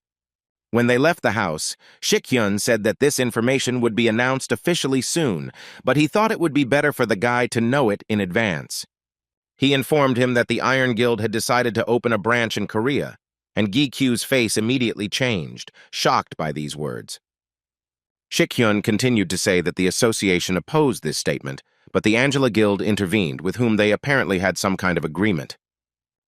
[SPEAKER 1] When they left the house, Shik-hyun said that this information would be announced officially soon, but he thought it would be better for the guy to know it in advance. He informed him that the Iron Guild had decided to open a branch in Korea, and Gi-Kyu's face immediately changed, shocked by these words. Shik-hyun continued to say that the association opposed this statement, but the Angela Guild intervened, with whom they apparently had some kind of agreement.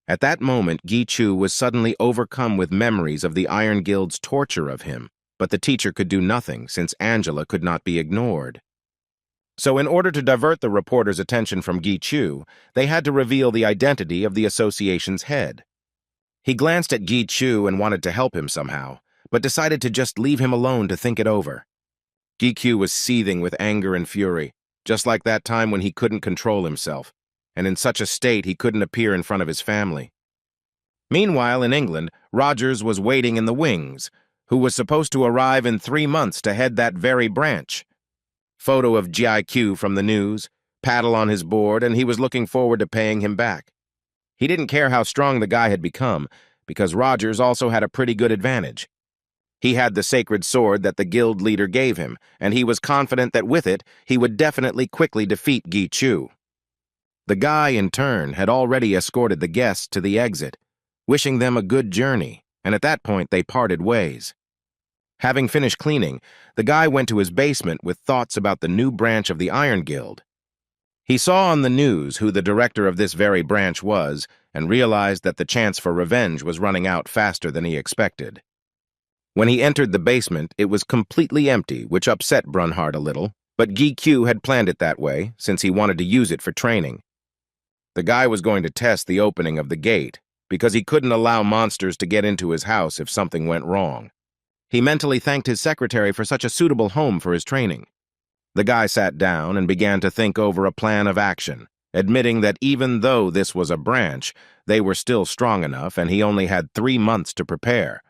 [SPEAKER 1] At that moment, Gi-Chu was suddenly overcome with memories of the Iron Guild's torture of him, but the teacher could do nothing since Angela could not be ignored. So in order to divert the reporter's attention from Gi-Chu, they had to reveal the identity of the association's head. He glanced at Gi-Chu and wanted to help him somehow, but decided to just leave him alone to think it over. Gi-Chu was seething with anger and fury, just like that time when he couldn't control himself, and in such a state he couldn't appear in front of his family. Meanwhile, in England, Rogers was waiting in the wings, who was supposed to arrive in 3 months to head that very branch. Photo of GIQ from the news, paddle on his board, and he was looking forward to paying him back. He didn't care how strong the guy had become, because Rogers also had a pretty good advantage. He had the sacred sword that the guild leader gave him, and he was confident that with it, he would definitely quickly defeat Gi-Chu. The guy, in turn, had already escorted the guests to the exit, wishing them a good journey, and at that point they parted ways. Having finished cleaning, the guy went to his basement with thoughts about the new branch of the Iron Guild. He saw on the news who the director of this very branch was and realized that the chance for revenge was running out faster than he expected. When he entered the basement, it was completely empty, which upset Brunhart a little, but Gi-Q had planned it that way since he wanted to use it for training. The guy was going to test the opening of the gate because he couldn't allow monsters to get into his house if something went wrong. He mentally thanked his secretary for such a suitable home for his training. The guy sat down and began to think over a plan of action, admitting that even though this was a branch, they were still strong enough and he only had 3 months to prepare.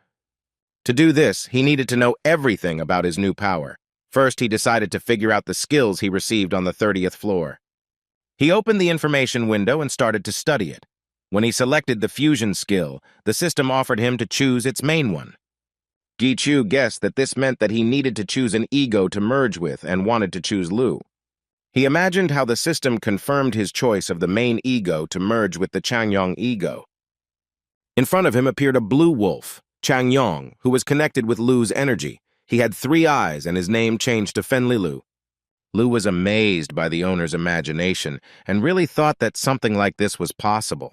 [SPEAKER 1] To do this, he needed to know everything about his new power. First, he decided to figure out the skills he received on the 30th floor. He opened the information window and started to study it. When he selected the fusion skill, the system offered him to choose its main one. Gi-Chu guessed that this meant that he needed to choose an ego to merge with and wanted to choose Lu. He imagined how the system confirmed his choice of the main ego to merge with the Changyong ego. In front of him appeared a blue wolf, Changyong, who was connected with Lu's energy. He had 3 eyes and his name changed to Fenlilu. Lu was amazed by the owner's imagination and really thought that something like this was possible.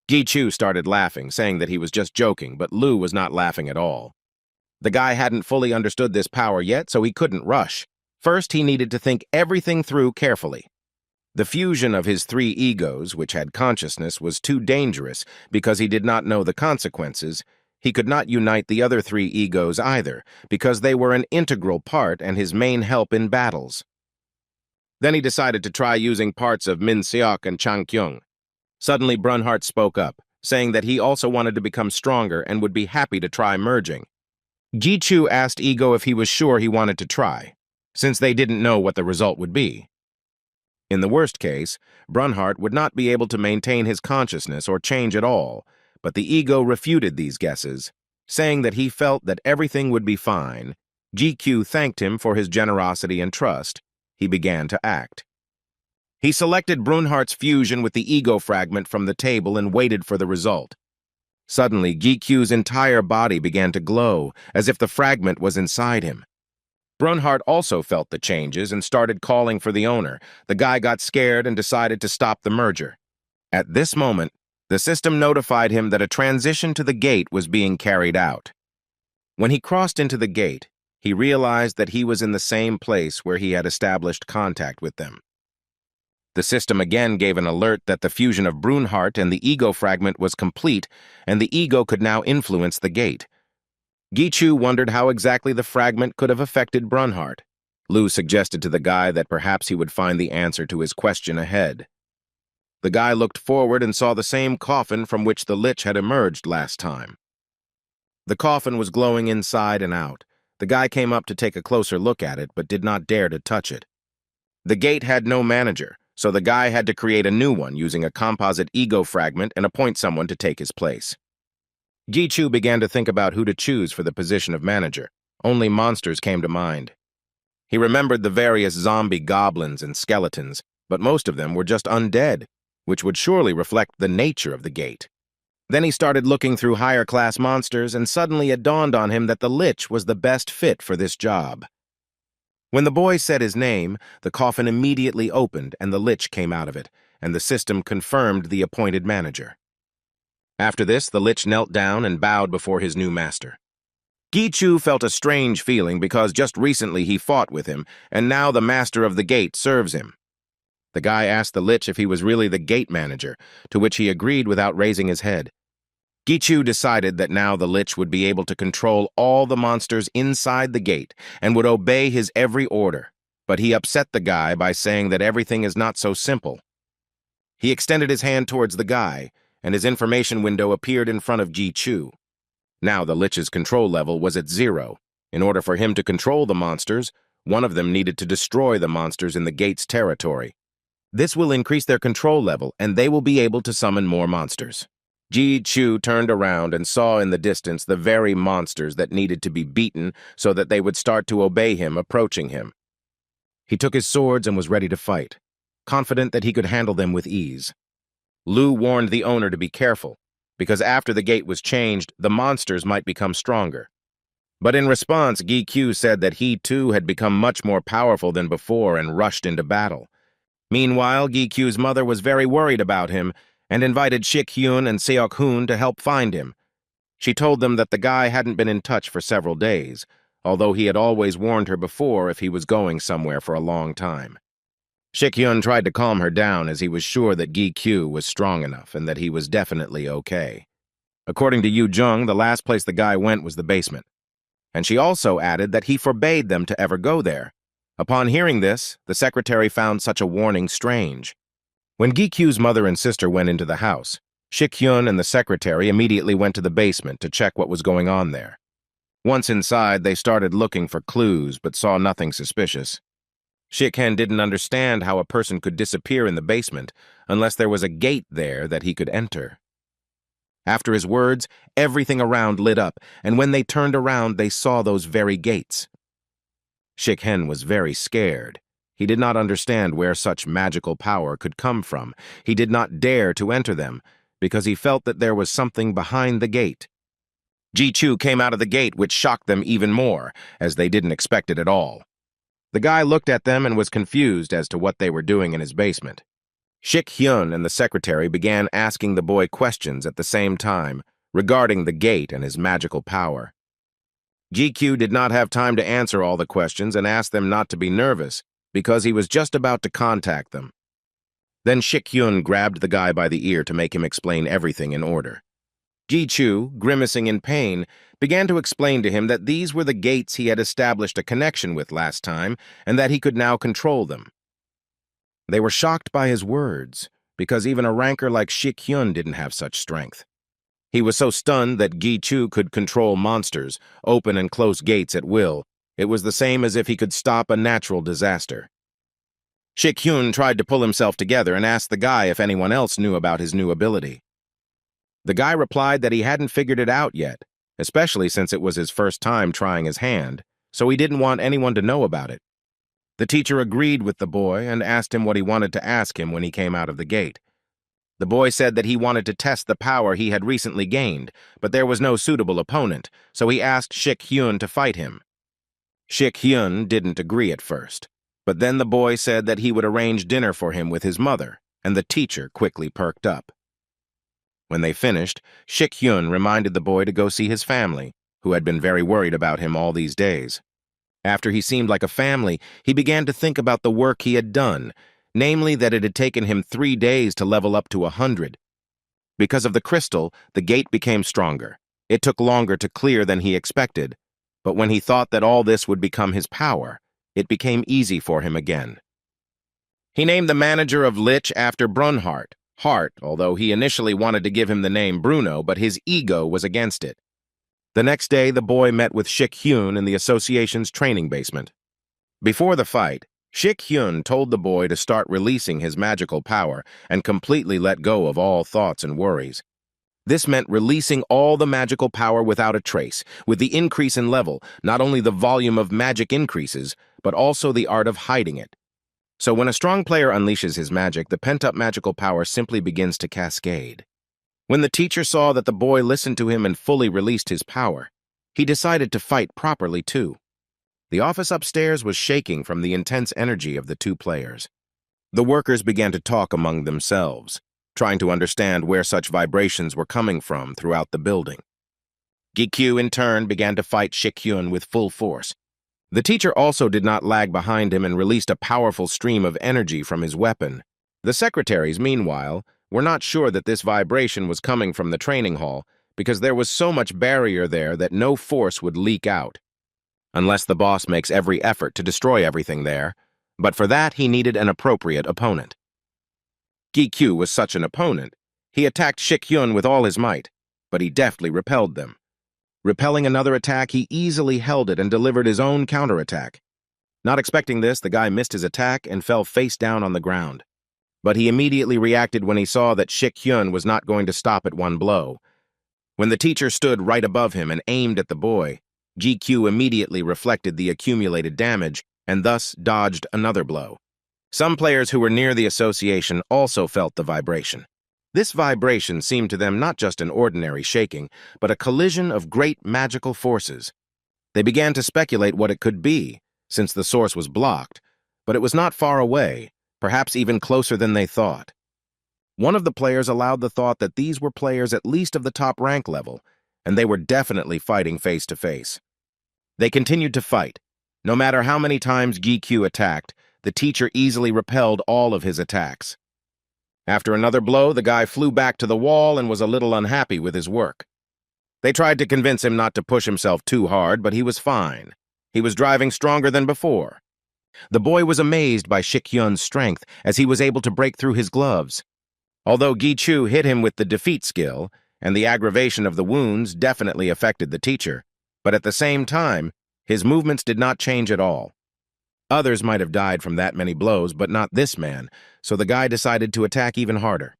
[SPEAKER 1] Gi-Chu started laughing, saying that he was just joking, but Lu was not laughing at all. The guy hadn't fully understood this power yet, so he couldn't rush. First, he needed to think everything through carefully. The fusion of his 3 egos, which had consciousness, was too dangerous because he did not know the consequences. He could not unite the other 3 egos either, because they were an integral part and his main help in battles. Then he decided to try using parts of Min Seok and Chang Kyung. Suddenly, Brunhart spoke up, saying that he also wanted to become stronger and would be happy to try merging. Gi-Chu asked Ego if he was sure he wanted to try, since they didn't know what the result would be. In the worst case, Brunhart would not be able to maintain his consciousness or change at all, but the ego refuted these guesses, saying that he felt that everything would be fine. GQ thanked him for his generosity and trust. He began to act. He selected Brunhart's fusion with the ego fragment from the table and waited for the result. Suddenly, GQ's entire body began to glow, as if the fragment was inside him. Brunhart also felt the changes and started calling for the owner. The guy got scared and decided to stop the merger. At this moment, the system notified him that a transition to the gate was being carried out. When he crossed into the gate, he realized that he was in the same place where he had established contact with them. The system again gave an alert that the fusion of Brunhart and the ego fragment was complete, and the ego could now influence the gate. Gi-Chu wondered how exactly the fragment could have affected Brunhart. Lu suggested to the guy that perhaps he would find the answer to his question ahead. The guy looked forward and saw the same coffin from which the Lich had emerged last time. The coffin was glowing inside and out. The guy came up to take a closer look at it, but did not dare to touch it. The gate had no manager, so the guy had to create a new one using a composite ego fragment and appoint someone to take his place. Gi-Chu began to think about who to choose for the position of manager. Only monsters came to mind. He remembered the various zombie goblins and skeletons, but most of them were just undead. which would surely reflect the nature of the gate. Then he started looking through higher-class monsters, and suddenly it dawned on him that the Lich was the best fit for this job. When the boy said his name, the coffin immediately opened and the Lich came out of it, and the system confirmed the appointed manager. After this, the Lich knelt down and bowed before his new master. Gichu felt a strange feeling because just recently he fought with him, and now the master of the gate serves him. The guy asked the Lich if he was really the gate manager, to which he agreed without raising his head. Gichu decided that now the Lich would be able to control all the monsters inside the gate and would obey his every order, but he upset the guy by saying that everything is not so simple. He extended his hand towards the guy, and his information window appeared in front of Gichu. Now the Lich's control level was at 0. In order for him to control the monsters, one of them needed to destroy the monsters in the gate's territory. This will increase their control level, and they will be able to summon more monsters. Gichu turned around and saw in the distance the very monsters that needed to be beaten so that they would start to obey him approaching him. He took his swords and was ready to fight, confident that he could handle them with ease. Lu warned the owner to be careful, because after the gate was changed, the monsters might become stronger. But in response, Gichu said that he too had become much more powerful than before and rushed into battle. Meanwhile, Gichu's mother was very worried about him and invited Shik-hyun and Seok-hoon to help find him. She told them that the guy hadn't been in touch for several days, although he had always warned her before if he was going somewhere for a long time. Shik-hyun tried to calm her down as he was sure that Gichu was strong enough and that he was definitely okay. According to Yu Jung, the last place the guy went was the basement. And she also added that he forbade them to ever go there. Upon hearing this, the secretary found such a warning strange. When Gichu's mother and sister went into the house, Shik-hyun and the secretary immediately went to the basement to check what was going on there. Once inside, they started looking for clues but saw nothing suspicious. Shik-hyun didn't understand how a person could disappear in the basement unless there was a gate there that he could enter. After his words, everything around lit up, and when they turned around, they saw those very gates. Shik-hyun was very scared. He did not understand where such magical power could come from. He did not dare to enter them, because he felt that there was something behind the gate. Gichu came out of the gate, which shocked them even more, as they didn't expect it at all. The guy looked at them and was confused as to what they were doing in his basement. Shik-hyun and the secretary began asking the boy questions at the same time regarding the gate and his magical power. Gichu did not have time to answer all the questions and asked them not to be nervous, because he was just about to contact them. Then Shik-hyun grabbed the guy by the ear to make him explain everything in order. Gichu, grimacing in pain, began to explain to him that these were the gates he had established a connection with last time and that he could now control them. They were shocked by his words, because even a ranker like Shik-hyun didn't have such strength. He was so stunned that Gichu could control monsters, open and close gates at will. It was the same as if he could stop a natural disaster. Shik-hyun tried to pull himself together and asked the guy if anyone else knew about his new ability. The guy replied that he hadn't figured it out yet, especially since it was his first time trying his hand, so he didn't want anyone to know about it. The teacher agreed with the boy and asked him what he wanted to ask him when he came out of the gate. The boy said that he wanted to test the power he had recently gained, but there was no suitable opponent, so he asked Shik-hyun to fight him. Shik-hyun didn't agree at first, but then the boy said that he would arrange dinner for him with his mother, and the teacher quickly perked up. When they finished, Shik-hyun reminded the boy to go see his family, who had been very worried about him all these days. After he seemed like a family, he began to think about the work he had done, namely that it had taken him 3 days to level up to 100. Because of the crystal, the gate became stronger. It took longer to clear than he expected, but when he thought that all this would become his power, it became easy for him again. He named the manager of Lich after Brunhart, Hart, although he initially wanted to give him the name Bruno, but his ego was against it. The next day, the boy met with Shik-hyun in the association's training basement. Before the fight, Shik-hyun told the boy to start releasing his magical power and completely let go of all thoughts and worries. This meant releasing all the magical power without a trace. With the increase in level, not only the volume of magic increases, but also the art of hiding it. So when a strong player unleashes his magic, the pent-up magical power simply begins to cascade. When the teacher saw that the boy listened to him and fully released his power, he decided to fight properly too. The office upstairs was shaking from the intense energy of the two players. The workers began to talk among themselves, trying to understand where such vibrations were coming from throughout the building. Gi-kyu, in turn, began to fight Shik-hyun with full force. The teacher also did not lag behind him and released a powerful stream of energy from his weapon. The secretaries, meanwhile, were not sure that this vibration was coming from the training hall because there was so much barrier there that no force would leak out, unless the boss makes every effort to destroy everything there, but for that he needed an appropriate opponent. Gi-kyu was such an opponent. He attacked Shik-hyun with all his might, but he deftly repelled them. Repelling another attack, he easily held it and delivered his own counterattack. Not expecting this, the guy missed his attack and fell face down on the ground. But he immediately reacted when he saw that Shik-hyun was not going to stop at one blow. When the teacher stood right above him and aimed at the boy, Gi-kyu immediately reflected the accumulated damage and thus dodged another blow. Some players who were near the association also felt the vibration. This vibration seemed to them not just an ordinary shaking, but a collision of great magical forces. They began to speculate what it could be, since the source was blocked, but it was not far away, perhaps even closer than they thought. One of the players allowed the thought that these were players at least of the top rank level, and they were definitely fighting face to face. They continued to fight. No matter how many times Gi-kyu attacked, the teacher easily repelled all of his attacks. After another blow, the guy flew back to the wall and was a little unhappy with his work. They tried to convince him not to push himself too hard, but he was fine. He was driving stronger than before. The boy was amazed by Shik-hyun's strength as he was able to break through his gloves. Although Gi-kyu hit him with the defeat skill, and the aggravation of the wounds definitely affected the teacher, but at the same time, his movements did not change at all. Others might have died from that many blows, but not this man, so the guy decided to attack even harder.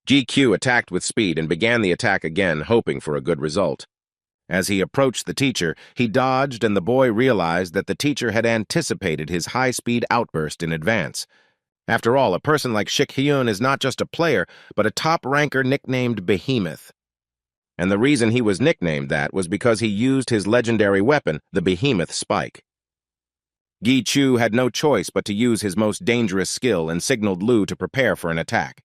[SPEAKER 1] Gi-kyu attacked with speed and began the attack again, hoping for a good result. As he approached the teacher, he dodged, and the boy realized that the teacher had anticipated his high-speed outburst in advance. After all, a person like Shik-hyun is not just a player, but a top-ranker nicknamed Behemoth. And the reason he was nicknamed that was because he used his legendary weapon, the Behemoth Spike. Gi-kyu had no choice but to use his most dangerous skill and signaled Lu to prepare for an attack.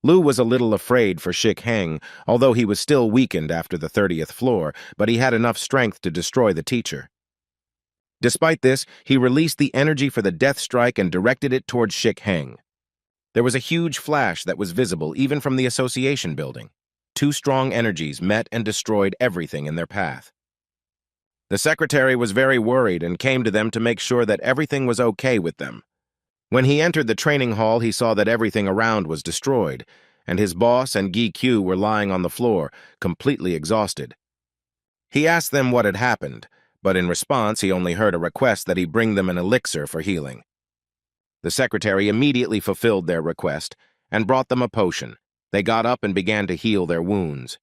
[SPEAKER 1] Lu was a little afraid for Shik-hyun, although he was still weakened after the 30th floor, but he had enough strength to destroy the teacher. Despite this, he released the energy for the death strike and directed it towards Shik-hyun. There was a huge flash that was visible even from the association building. Two strong energies met and destroyed everything in their path. The secretary was very worried and came to them to make sure that everything was okay with them. When he entered the training hall, he saw that everything around was destroyed, and his boss and Gi-kyu were lying on the floor, completely exhausted. He asked them what had happened, but in response he only heard a request that he bring them an elixir for healing. The secretary immediately fulfilled their request and brought them a potion. They got up and began to heal their wounds.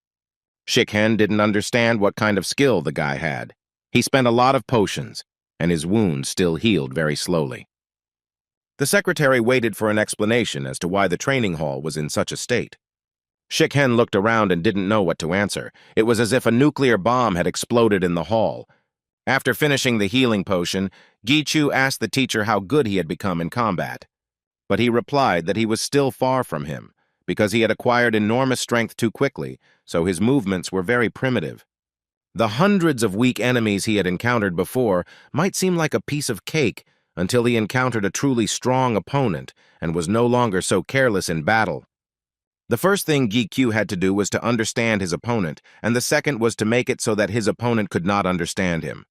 [SPEAKER 1] Shik-hyun didn't understand what kind of skill the guy had. He spent a lot of potions, and his wounds still healed very slowly. The secretary waited for an explanation as to why the training hall was in such a state. Shik-hyun looked around and didn't know what to answer. It was as if a nuclear bomb had exploded in the hall. After finishing the healing potion, Gi-kyu asked the teacher how good he had become in combat. But he replied that he was still far from him, because he had acquired enormous strength too quickly, so his movements were very primitive. The hundreds of weak enemies he had encountered before might seem like a piece of cake until he encountered a truly strong opponent and was no longer so careless in battle. The first thing Gi-kyu had to do was to understand his opponent, and the second was to make it so that his opponent could not understand him.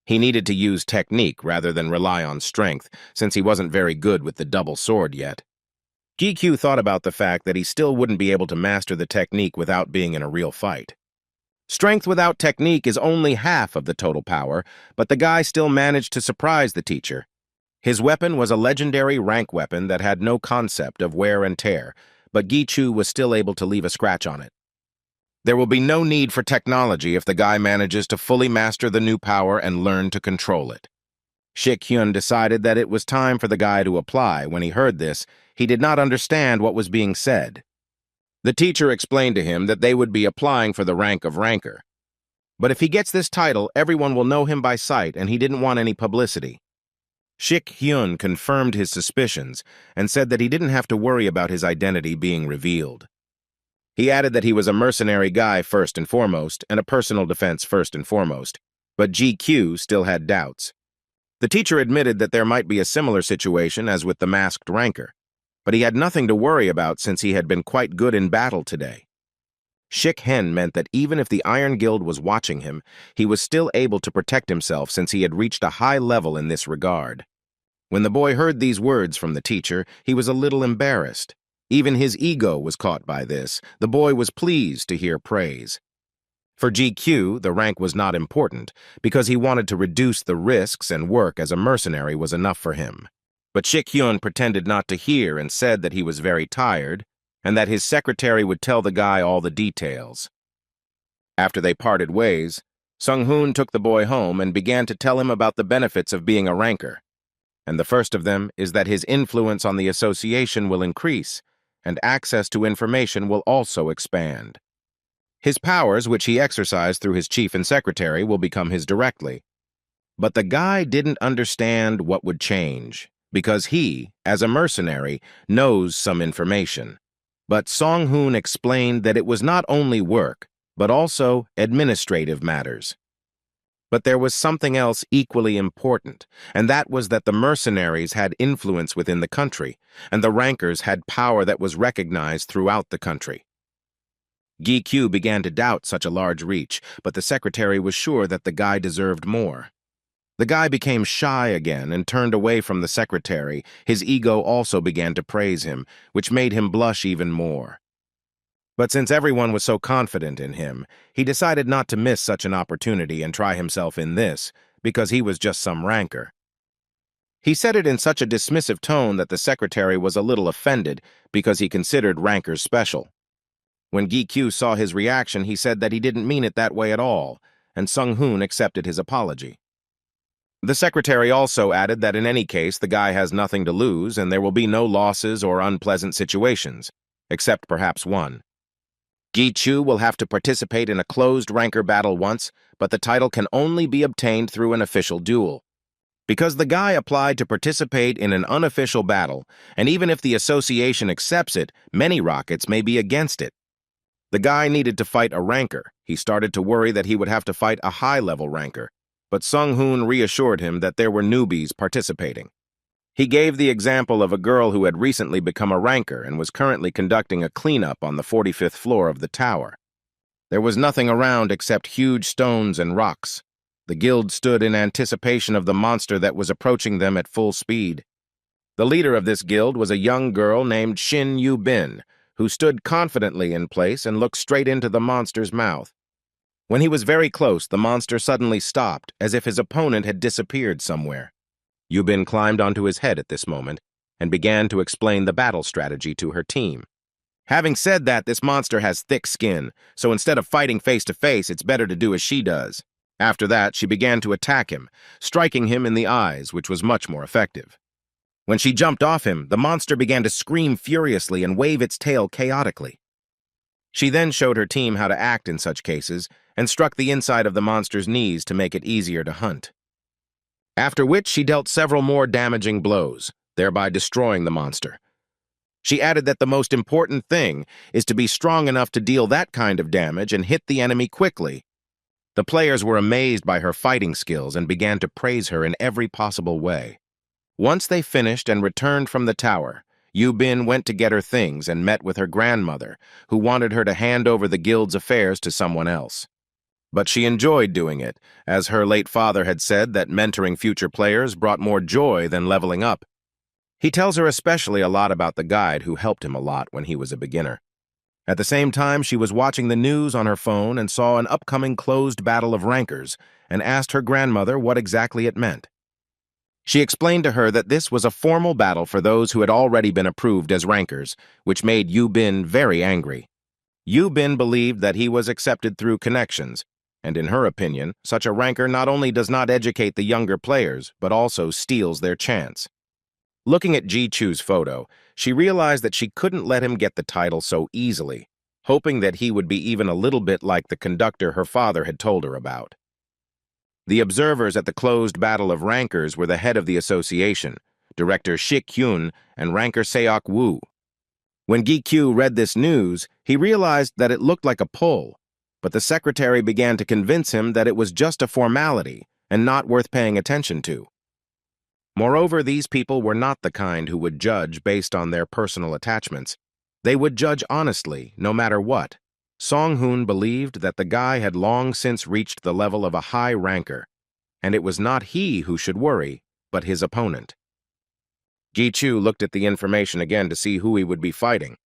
[SPEAKER 1] He needed to use technique rather than rely on strength, since he wasn't very good with the double sword yet. Gi-kyu thought about the fact that he still wouldn't be able to master the technique without being in a real fight. Strength without technique is only half of the total power, but the guy still managed to surprise the teacher. His weapon was a legendary rank weapon that had no concept of wear and tear, but Gi-kyu was still able to leave a scratch on it. There will be no need for technology if the guy manages to fully master the new power and learn to control it. Shik-hyun decided that it was time for the guy to apply. When he heard this, he did not understand what was being said. The teacher explained to him that they would be applying for the rank of ranker. But if he gets this title, everyone will know him by sight, and he didn't want any publicity. Shik-hyun confirmed his suspicions and said that he didn't have to worry about his identity being revealed. He added that he was a mercenary guy first and foremost, and a personal defense first and foremost, but GQ still had doubts. The teacher admitted that there might be a similar situation as with the masked ranker, but he had nothing to worry about since he had been quite good in battle today. Shik-hen meant that even if the Iron Guild was watching him, he was still able to protect himself since he had reached a high level in this regard. When the boy heard these words from the teacher, he was a little embarrassed. Even his ego was caught by this. The boy was pleased to hear praise. For GQ, the rank was not important, because he wanted to reduce the risks and work as a mercenary was enough for him. But Shik-hyun pretended not to hear and said that he was very tired, and that his secretary would tell the guy all the details. After they parted ways, Sung-hoon took the boy home and began to tell him about the benefits of being a ranker. And the first of them is that his influence on the association will increase, and access to information will also expand. His powers, which he exercised through his chief and secretary, will become his directly. But the guy didn't understand what would change, because he, as a mercenary, knows some information. But Sung-hoon explained that it was not only work, but also administrative matters. But there was something else equally important, and that was that the mercenaries had influence within the country, and the rankers had power that was recognized throughout the country. GQ began to doubt such a large reach, but the secretary was sure that the guy deserved more. The guy became shy again and turned away from the secretary. His ego also began to praise him, which made him blush even more. But since everyone was so confident in him, he decided not to miss such an opportunity and try himself in this, because he was just some ranker. He said it in such a dismissive tone that the secretary was a little offended because he considered rankers special. When GQ saw his reaction, he said that he didn't mean it that way at all, and Sung-hoon accepted his apology. The secretary also added that in any case the guy has nothing to lose and there will be no losses or unpleasant situations, except perhaps one. Gi-chu will have to participate in a closed ranker battle once, but the title can only be obtained through an official duel. Because the guy applied to participate in an unofficial battle, and even if the association accepts it, many rockets may be against it. The guy needed to fight a ranker. He started to worry that he would have to fight a high-level ranker, but Sung-hoon reassured him that there were newbies participating. He gave the example of a girl who had recently become a ranker and was currently conducting a cleanup on the 45th floor of the tower. There was nothing around except huge stones and rocks. The guild stood in anticipation of the monster that was approaching them at full speed. The leader of this guild was a young girl named Shin Yu-bin, who stood confidently in place and looked straight into the monster's mouth. When he was very close, the monster suddenly stopped, as if his opponent had disappeared somewhere. Yu-bin climbed onto his head at this moment and began to explain the battle strategy to her team. Having said that, this monster has thick skin, so instead of fighting face-to-face, it's better to do as she does. After that, she began to attack him, striking him in the eyes, which was much more effective. When she jumped off him, the monster began to scream furiously and wave its tail chaotically. She then showed her team how to act in such cases and struck the inside of the monster's knees to make it easier to hunt. After which she dealt several more damaging blows, thereby destroying the monster. She added that the most important thing is to be strong enough to deal that kind of damage and hit the enemy quickly. The players were amazed by her fighting skills and began to praise her in every possible way. Once they finished and returned from the tower, Yu-bin went to get her things and met with her grandmother, who wanted her to hand over the guild's affairs to someone else. But she enjoyed doing it, as her late father had said that mentoring future players brought more joy than leveling up. He tells her especially a lot about the guide who helped him a lot when he was a beginner. At the same time, she was watching the news on her phone and saw an upcoming closed battle of rankers and asked her grandmother what exactly it meant. She explained to her that this was a formal battle for those who had already been approved as rankers, which made Yu-bin very angry. Yu-bin believed that he was accepted through connections, And in her opinion, such a ranker not only does not educate the younger players, but also steals their chance. Looking at Ji-Chu's photo, she realized that she couldn't let him get the title so easily, hoping that he would be even a little bit like the conductor her father had told her about. The observers at the closed battle of rankers were the head of the association, Director Shik-hyun and ranker Seok Woo. When Gi-Kyu read this news, he realized that it looked like a pull, but the secretary began to convince him that it was just a formality and not worth paying attention to. Moreover, these people were not the kind who would judge based on their personal attachments. They would judge honestly, no matter what. Song-hoon believed that the guy had long since reached the level of a high ranker, and it was not he who should worry, but his opponent. Gi-Chu looked at the information again to see who he would be fighting.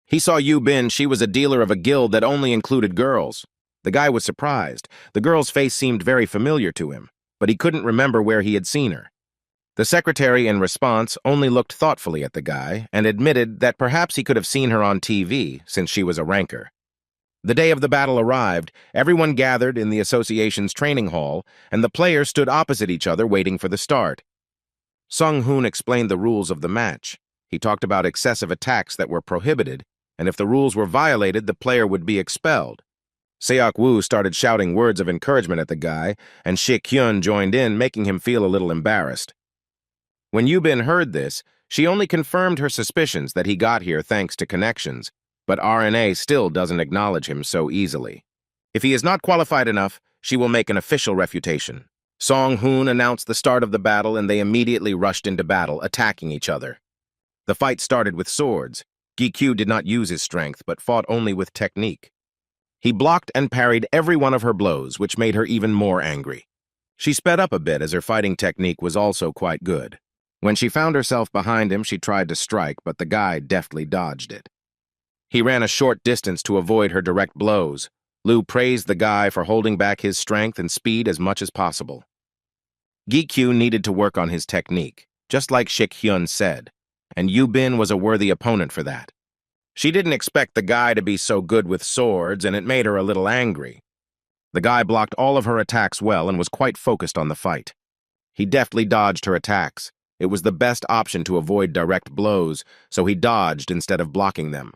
[SPEAKER 1] He saw Yu-bin. She was a dealer of a guild that only included girls. The guy was surprised. The girl's face seemed very familiar to him, but he couldn't remember where he had seen her. The secretary, in response, only looked thoughtfully at the guy and admitted that perhaps he could have seen her on TV since she was a ranker. The day of the battle arrived, everyone gathered in the association's training hall, and the players stood opposite each other waiting for the start. Sung-hoon explained the rules of the match. He talked about excessive attacks that were prohibited, and if the rules were violated, the player would be expelled. Seok Woo started shouting words of encouragement at the guy, and Shik-hyun joined in, making him feel a little embarrassed. When Yu-bin heard this, she only confirmed her suspicions that he got here thanks to connections, but RNA still doesn't acknowledge him so easily. If he is not qualified enough, she will make an official refutation. Song-hoon announced the start of the battle, and they immediately rushed into battle, attacking each other. The fight started with swords. Gi-Kyu did not use his strength, but fought only with technique. He blocked and parried every one of her blows, which made her even more angry. She sped up a bit as her fighting technique was also quite good. When she found herself behind him, she tried to strike, but the guy deftly dodged it. He ran a short distance to avoid her direct blows. Liu praised the guy for holding back his strength and speed as much as possible. Gi-Kyu needed to work on his technique, just like Shik-hyun said, and Yu-bin was a worthy opponent for that. She didn't expect the guy to be so good with swords, and it made her a little angry. The guy blocked all of her attacks well and was quite focused on the fight. He deftly dodged her attacks. It was the best option to avoid direct blows, so he dodged instead of blocking them.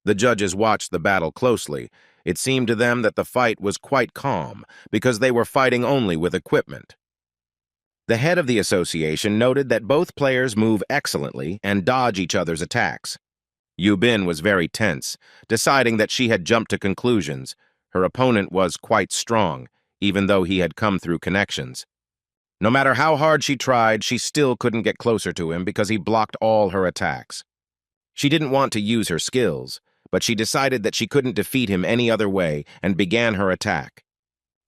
[SPEAKER 1] The judges watched the battle closely. It seemed to them that the fight was quite calm, because they were fighting only with equipment. The head of the association noted that both players move excellently and dodge each other's attacks. Yu-bin was very tense, deciding that she had jumped to conclusions. Her opponent was quite strong, even though he had come through connections. No matter how hard she tried, she still couldn't get closer to him because he blocked all her attacks. She didn't want to use her skills, but she decided that she couldn't defeat him any other way and began her attack.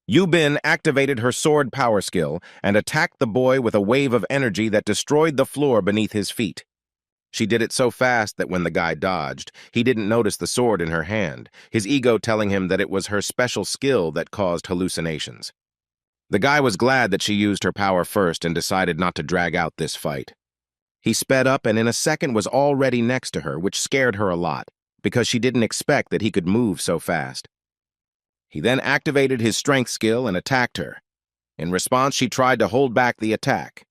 [SPEAKER 1] Yu-bin activated her sword power skill and attacked the boy with a wave of energy that destroyed the floor beneath his feet. She did it so fast that when the guy dodged, he didn't notice the sword in her hand, his ego telling him that it was her special skill that caused hallucinations. The guy was glad that she used her power first and decided not to drag out this fight. He sped up and in a second was already next to her, which scared her a lot, because she didn't expect that he could move so fast. He then activated his strength skill and attacked her. In response, she tried to hold back the attack.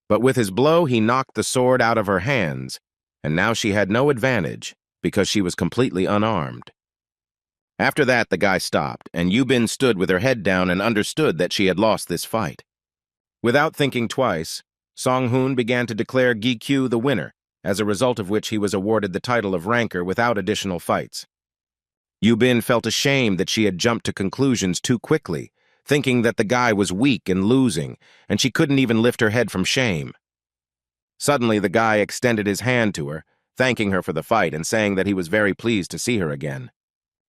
[SPEAKER 1] But with his blow, he knocked the sword out of her hands, and now she had no advantage because she was completely unarmed. After that, the guy stopped, and Yu-bin stood with her head down and understood that she had lost this fight. Without thinking twice, Song-hoon began to declare Gi-Kyu the winner, as a result of which he was awarded the title of ranker without additional fights. Yu-bin felt ashamed that she had jumped to conclusions too quickly, thinking that the guy was weak and losing, and she couldn't even lift her head from shame. Suddenly, the guy extended his hand to her, thanking her for the fight and saying that he was very pleased to see her again.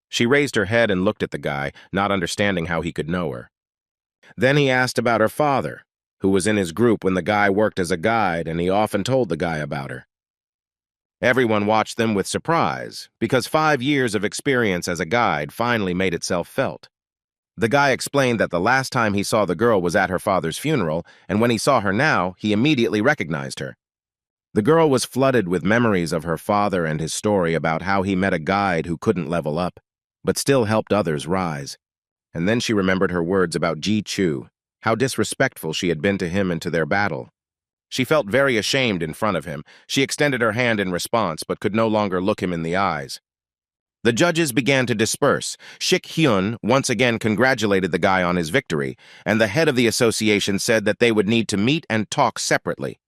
[SPEAKER 1] She raised her head and looked at the guy, not understanding how he could know her. Then he asked about her father, who was in his group when the guy worked as a guide, and he often told the guy about her. Everyone watched them with surprise, because 5 years of experience as a guide finally made itself felt. The guy explained that the last time he saw the girl was at her father's funeral, and when he saw her now, he immediately recognized her. The girl was flooded with memories of her father and his story about how he met a guide who couldn't level up, but still helped others rise. And then she remembered her words about Ji Chu, how disrespectful she had been to him and to their battle. She felt very ashamed in front of him. She extended her hand in response, but could no longer look him in the eyes. The judges began to disperse. Shik Hyun once again congratulated the guy on his victory, and the head of the association said that they would need to meet and talk separately.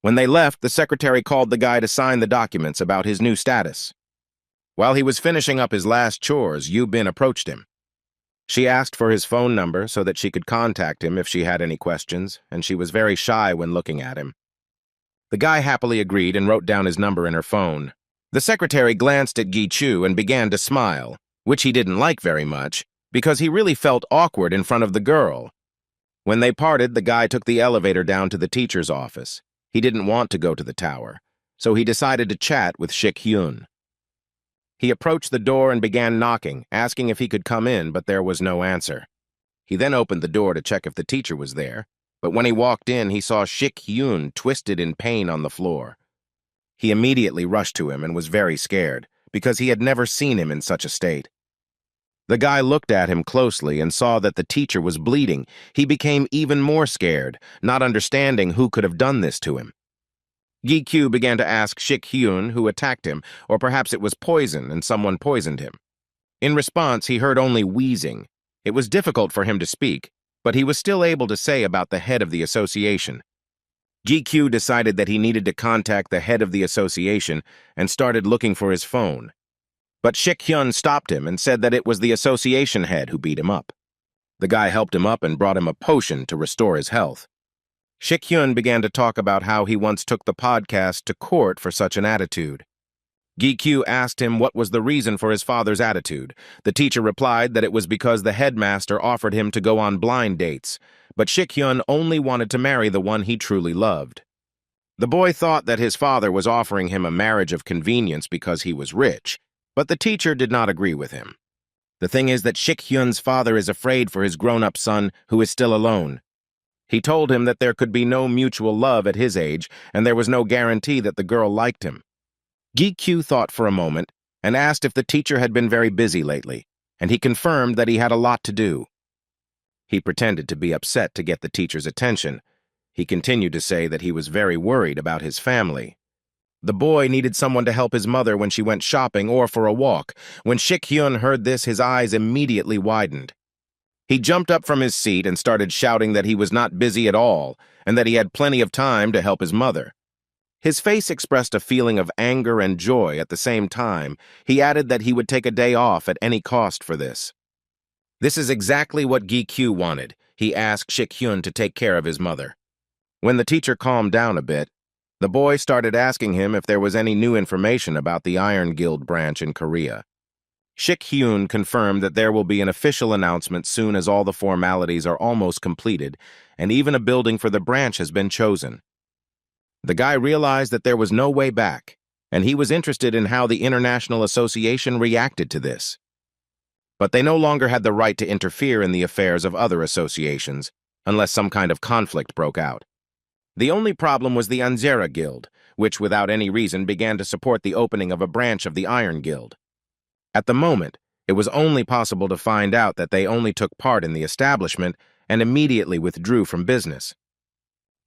[SPEAKER 1] When they left, the secretary called the guy to sign the documents about his new status. While he was finishing up his last chores, Yu Bin approached him. She asked for his phone number so that she could contact him if she had any questions, and she was very shy when looking at him. The guy happily agreed and wrote down his number in her phone. The secretary glanced at Gi Chu and began to smile, which he didn't like very much, because he really felt awkward in front of the girl. When they parted, the guy took the elevator down to the teacher's office. He didn't want to go to the tower, so he decided to chat with Shik Hyun. He approached the door and began knocking, asking if he could come in, but there was no answer. He then opened the door to check if the teacher was there, but when he walked in, he saw Shik Hyun twisted in pain on the floor. He immediately rushed to him and was very scared, because he had never seen him in such a state. The guy looked at him closely and saw that the teacher was bleeding. He became even more scared, not understanding who could have done this to him. Gi Kyu began to ask Shik Hyun who attacked him, or perhaps it was poison and someone poisoned him. In response, he heard only wheezing. It was difficult for him to speak, but he was still able to say about the head of the association. GQ decided that he needed to contact the head of the association and started looking for his phone. But Shik Hyun stopped him and said that it was the association head who beat him up. The guy helped him up and brought him a potion to restore his health. Shik Hyun began to talk about how he once took the podcast to court for such an attitude. GQ asked him what was the reason for his father's attitude. The teacher replied that it was because the headmaster offered him to go on blind dates, but Shik Hyun only wanted to marry the one he truly loved. The boy thought that his father was offering him a marriage of convenience because he was rich, but the teacher did not agree with him. The thing is that Shik Hyun's father is afraid for his grown-up son who is still alone. He told him that there could be no mutual love at his age, and there was no guarantee that the girl liked him. GQ thought for a moment and asked if the teacher had been very busy lately, and he confirmed that he had a lot to do. He pretended to be upset to get the teacher's attention. He continued to say that he was very worried about his family. The boy needed someone to help his mother when she went shopping or for a walk. When Shik Hyun heard this, his eyes immediately widened. He jumped up from his seat and started shouting that he was not busy at all and that he had plenty of time to help his mother. His face expressed a feeling of anger and joy at the same time. He added that he would take a day off at any cost for this. This is exactly what Gi Kyu wanted. He asked Shik Hyun to take care of his mother. When the teacher calmed down a bit, the boy started asking him if there was any new information about the Iron Guild branch in Korea. Shik Hyun confirmed that there will be an official announcement soon as all the formalities are almost completed, and even a building for the branch has been chosen. The guy realized that there was no way back, and he was interested in how the International Association reacted to this. But they no longer had the right to interfere in the affairs of other associations, unless some kind of conflict broke out. The only problem was the Anzera Guild, which without any reason began to support the opening of a branch of the Iron Guild. At the moment, it was only possible to find out that they only took part in the establishment and immediately withdrew from business.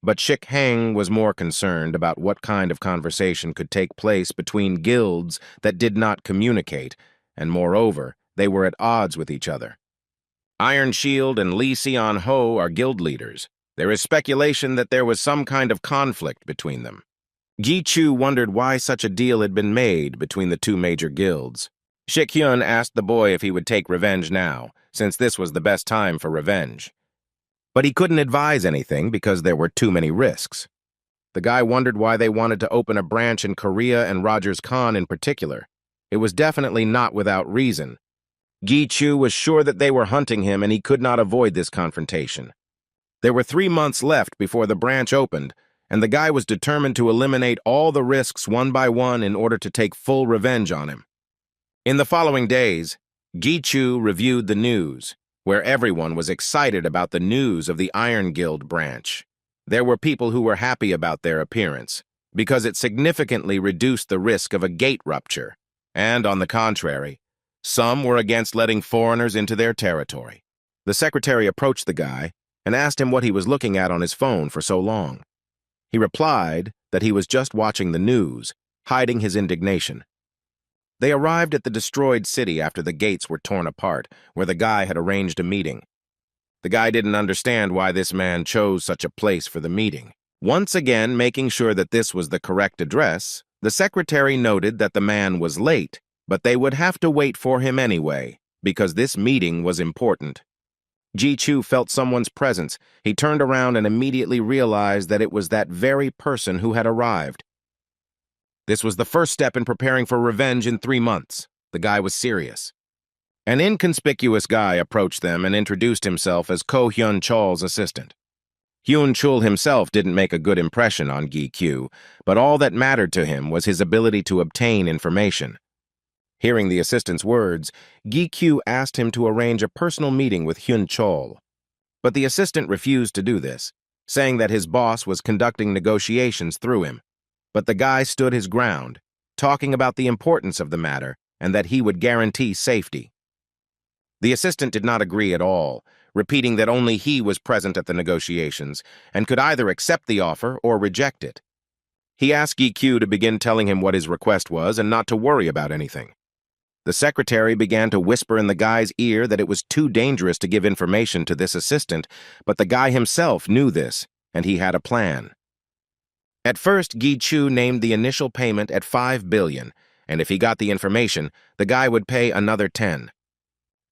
[SPEAKER 1] But Shik Hang was more concerned about what kind of conversation could take place between guilds that did not communicate, and moreover, they were at odds with each other. Iron Shield and Lee Seon Ho are guild leaders. There is speculation that there was some kind of conflict between them. Gi Chu wondered why such a deal had been made between the two major guilds. Shik Hyun asked the boy if he would take revenge now, since this was the best time for revenge. But he couldn't advise anything because there were too many risks. The guy wondered why they wanted to open a branch in Korea and Rogers Khan in particular. It was definitely not without reason. Gi Chu was sure that they were hunting him and he could not avoid this confrontation. There were 3 months left before the branch opened, and the guy was determined to eliminate all the risks one by one in order to take full revenge on him. In the following days, Gi Chu reviewed the news, where everyone was excited about the news of the Iron Guild branch. There were people who were happy about their appearance, because it significantly reduced the risk of a gate rupture, and on the contrary, Some were against letting foreigners into their territory. The secretary approached the guy and asked him what he was looking at on his phone for so long. He replied that he was just watching the news, hiding his indignation. They arrived at the destroyed city after the gates were torn apart, where the guy had arranged a meeting. The guy didn't understand why this man chose such a place for the meeting. Once again, making sure that this was the correct address, the secretary noted that the man was late, but they would have to wait for him anyway, because this meeting was important. Ji-Chu felt someone's presence. He turned around and immediately realized that it was that very person who had arrived. This was the first step in preparing for revenge in 3 months. The guy was serious. An inconspicuous guy approached them and introduced himself as Ko Hyun-Chol's assistant. Hyun-Chul himself didn't make a good impression on Gi-Kyu, but all that mattered to him was his ability to obtain information. Hearing the assistant's words, Gi-Kyu asked him to arrange a personal meeting with Hyun-Chol. But the assistant refused to do this, saying that his boss was conducting negotiations through him. But the guy stood his ground, talking about the importance of the matter and that he would guarantee safety. The assistant did not agree at all, repeating that only he was present at the negotiations and could either accept the offer or reject it. He asked Gi-Kyu to begin telling him what his request was and not to worry about anything. The secretary began to whisper in the guy's ear that it was too dangerous to give information to this assistant, but the guy himself knew this, and he had a plan. At first, Gi-Chu named the initial payment at 5 billion, and if he got the information, the guy would pay another 10.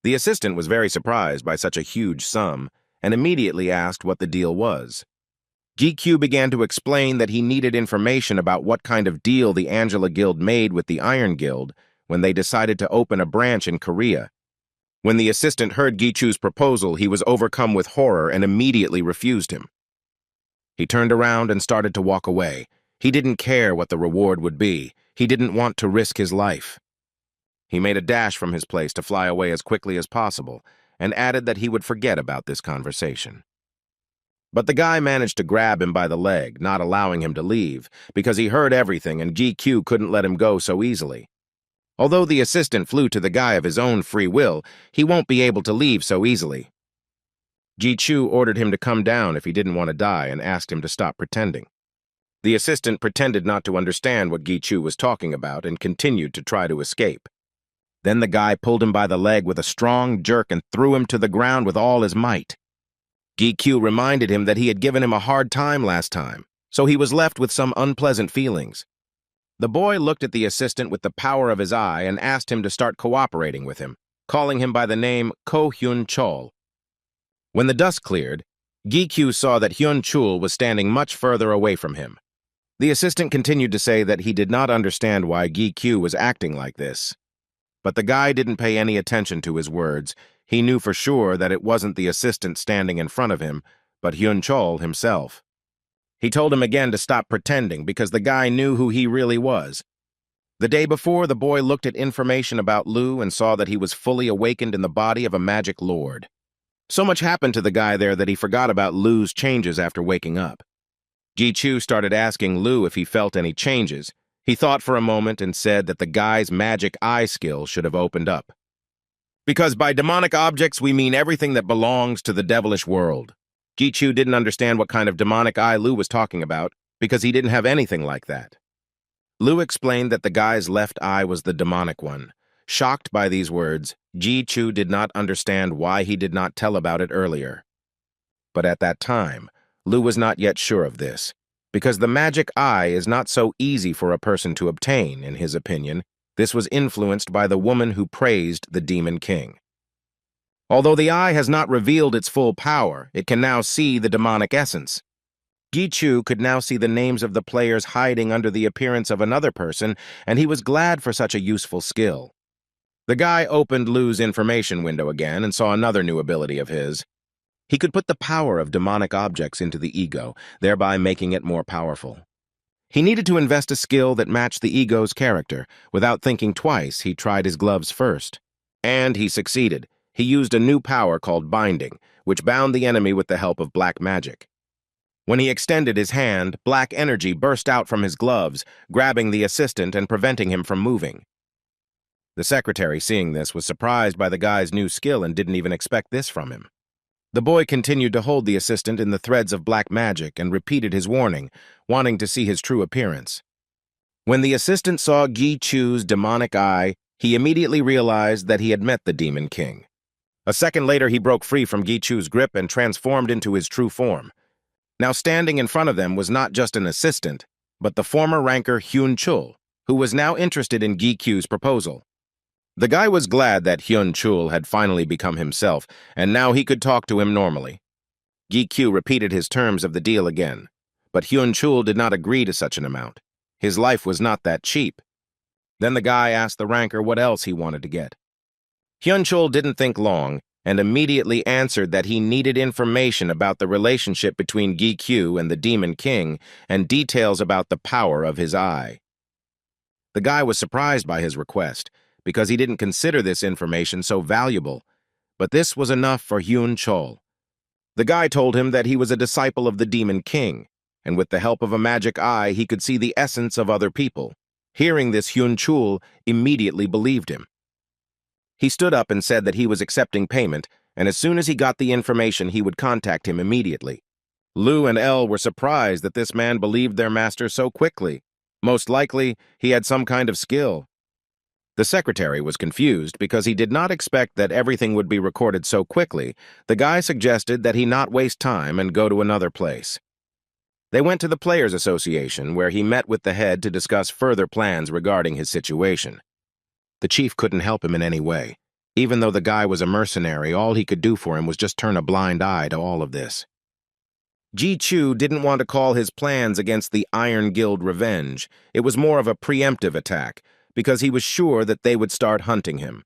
[SPEAKER 1] The assistant was very surprised by such a huge sum, and immediately asked what the deal was. Gi-Kyu began to explain that he needed information about what kind of deal the Angela Guild made with the Iron Guild when they decided to open a branch in Korea. When the assistant heard Gi-Chu's proposal, he was overcome with horror and immediately refused him. He turned around and started to walk away. He didn't care what the reward would be. He didn't want to risk his life. He made a dash from his place to fly away as quickly as possible, and added that he would forget about this conversation. But the guy managed to grab him by the leg, not allowing him to leave, because he heard everything and Gi-Kyu couldn't let him go so easily. Although the assistant flew to the guy of his own free will, he won't be able to leave so easily. Ji-Chu ordered him to come down if he didn't want to die and asked him to stop pretending. The assistant pretended not to understand what Gi-Chu was talking about and continued to try to escape. Then the guy pulled him by the leg with a strong jerk and threw him to the ground with all his might. Gi-Kyu reminded him that he had given him a hard time last time, so he was left with some unpleasant feelings. The boy looked at the assistant with the power of his eye and asked him to start cooperating with him, calling him by the name Ko Hyun-Chol. When the dust cleared, Gi-Kyu saw that Hyun-Chul was standing much further away from him. The assistant continued to say that he did not understand why Gi-Kyu was acting like this. But the guy didn't pay any attention to his words. He knew for sure that it wasn't the assistant standing in front of him, but Hyun-Chol himself. He told him again to stop pretending because the guy knew who he really was. The day before, the boy looked at information about Lu and saw that he was fully awakened in the body of a magic lord. So much happened to the guy there that he forgot about Lu's changes after waking up. Ji-Chu started asking Lu if he felt any changes. He thought for a moment and said that the guy's magic eye skill should have opened up. Because by demonic objects, we mean everything that belongs to the devilish world. Ji-Chu didn't understand what kind of demonic eye Lu was talking about because he didn't have anything like that. Lu explained that the guy's left eye was the demonic one. Shocked by these words, Ji-Chu did not understand why he did not tell about it earlier. But at that time, Lu was not yet sure of this, because the magic eye is not so easy for a person to obtain, in his opinion. This was influenced by the woman who praised the Demon King. Although the eye has not revealed its full power, it can now see the demonic essence. Ji-Chu could now see the names of the players hiding under the appearance of another person, and he was glad for such a useful skill. The guy opened Lu's information window again and saw another new ability of his. He could put the power of demonic objects into the ego, thereby making it more powerful. He needed to invest a skill that matched the ego's character. Without thinking twice, he tried his gloves first. And he succeeded. He used a new power called Binding, which bound the enemy with the help of black magic. When he extended his hand, black energy burst out from his gloves, grabbing the assistant and preventing him from moving. The secretary, seeing this, was surprised by the guy's new skill and didn't even expect this from him. The boy continued to hold the assistant in the threads of black magic and repeated his warning, wanting to see his true appearance. When the assistant saw Gi Chu's demonic eye, he immediately realized that he had met the Demon King. A second later, he broke free from Gi Chu's grip and transformed into his true form. Now standing in front of them was not just an assistant, but the former ranker Hyun Chul, who was now interested in Gi Chu's proposal. The guy was glad that Hyun Chul had finally become himself, and now he could talk to him normally. Gi Chu repeated his terms of the deal again, but Hyun Chul did not agree to such an amount. His life was not that cheap. Then the guy asked the ranker what else he wanted to get. Hyun Chul didn't think long and immediately answered that he needed information about the relationship between Gi Chu and the Demon King and details about the power of his eye. The guy was surprised by his request because he didn't consider this information so valuable, but this was enough for Hyun Chul. The guy told him that he was a disciple of the Demon King, and with the help of a magic eye he could see the essence of other people. Hearing this, Hyun Chul immediately believed him. He stood up and said that he was accepting payment, and as soon as he got the information, he would contact him immediately. Lu and El were surprised that this man believed their master so quickly. Most likely, he had some kind of skill. The secretary was confused because he did not expect that everything would be recorded so quickly. The guy suggested that he not waste time and go to another place. They went to the Players Association, where he met with the head to discuss further plans regarding his situation. The chief couldn't help him in any way. Even though the guy was a mercenary, all he could do for him was just turn a blind eye to all of this. Gi Chu didn't want to call his plans against the Iron Guild revenge. It was more of a preemptive attack, because he was sure that they would start hunting him.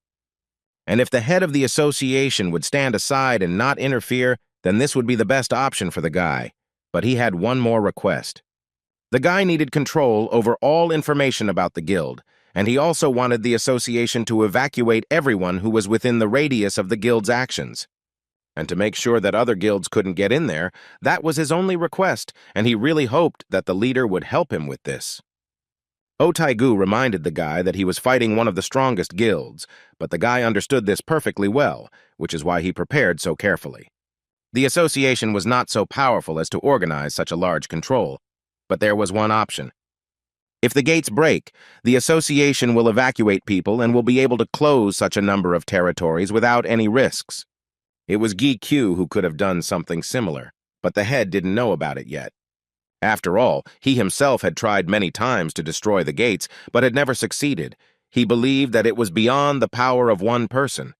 [SPEAKER 1] And if the head of the association would stand aside and not interfere, then this would be the best option for the guy. But he had one more request. The guy needed control over all information about the guild, and he also wanted the association to evacuate everyone who was within the radius of the guild's actions. And to make sure that other guilds couldn't get in there, that was his only request, and he really hoped that the leader would help him with this. Otaigu reminded the guy that he was fighting one of the strongest guilds, but the guy understood this perfectly well, which is why he prepared so carefully. The association was not so powerful as to organize such a large control, but there was one option. If the gates break, the association will evacuate people and will be able to close such a number of territories without any risks. It was Gi Chu who could have done something similar, but the head didn't know about it yet. After all, he himself had tried many times to destroy the gates, but had never succeeded. He believed that it was beyond the power of one person.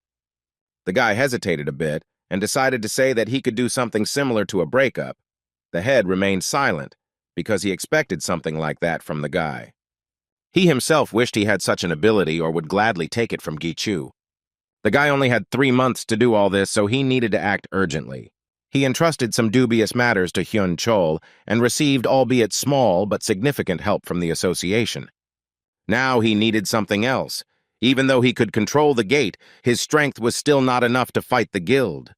[SPEAKER 1] The guy hesitated a bit and decided to say that he could do something similar to a breakup. The head remained silent, because he expected something like that from the guy. He himself wished he had such an ability or would gladly take it from Gi Chu. The guy only had 3 months to do all this, so he needed to act urgently. He entrusted some dubious matters to Hyun Chul and received albeit small but significant help from the association. Now he needed something else. Even though he could control the gate, his strength was still not enough to fight the guild.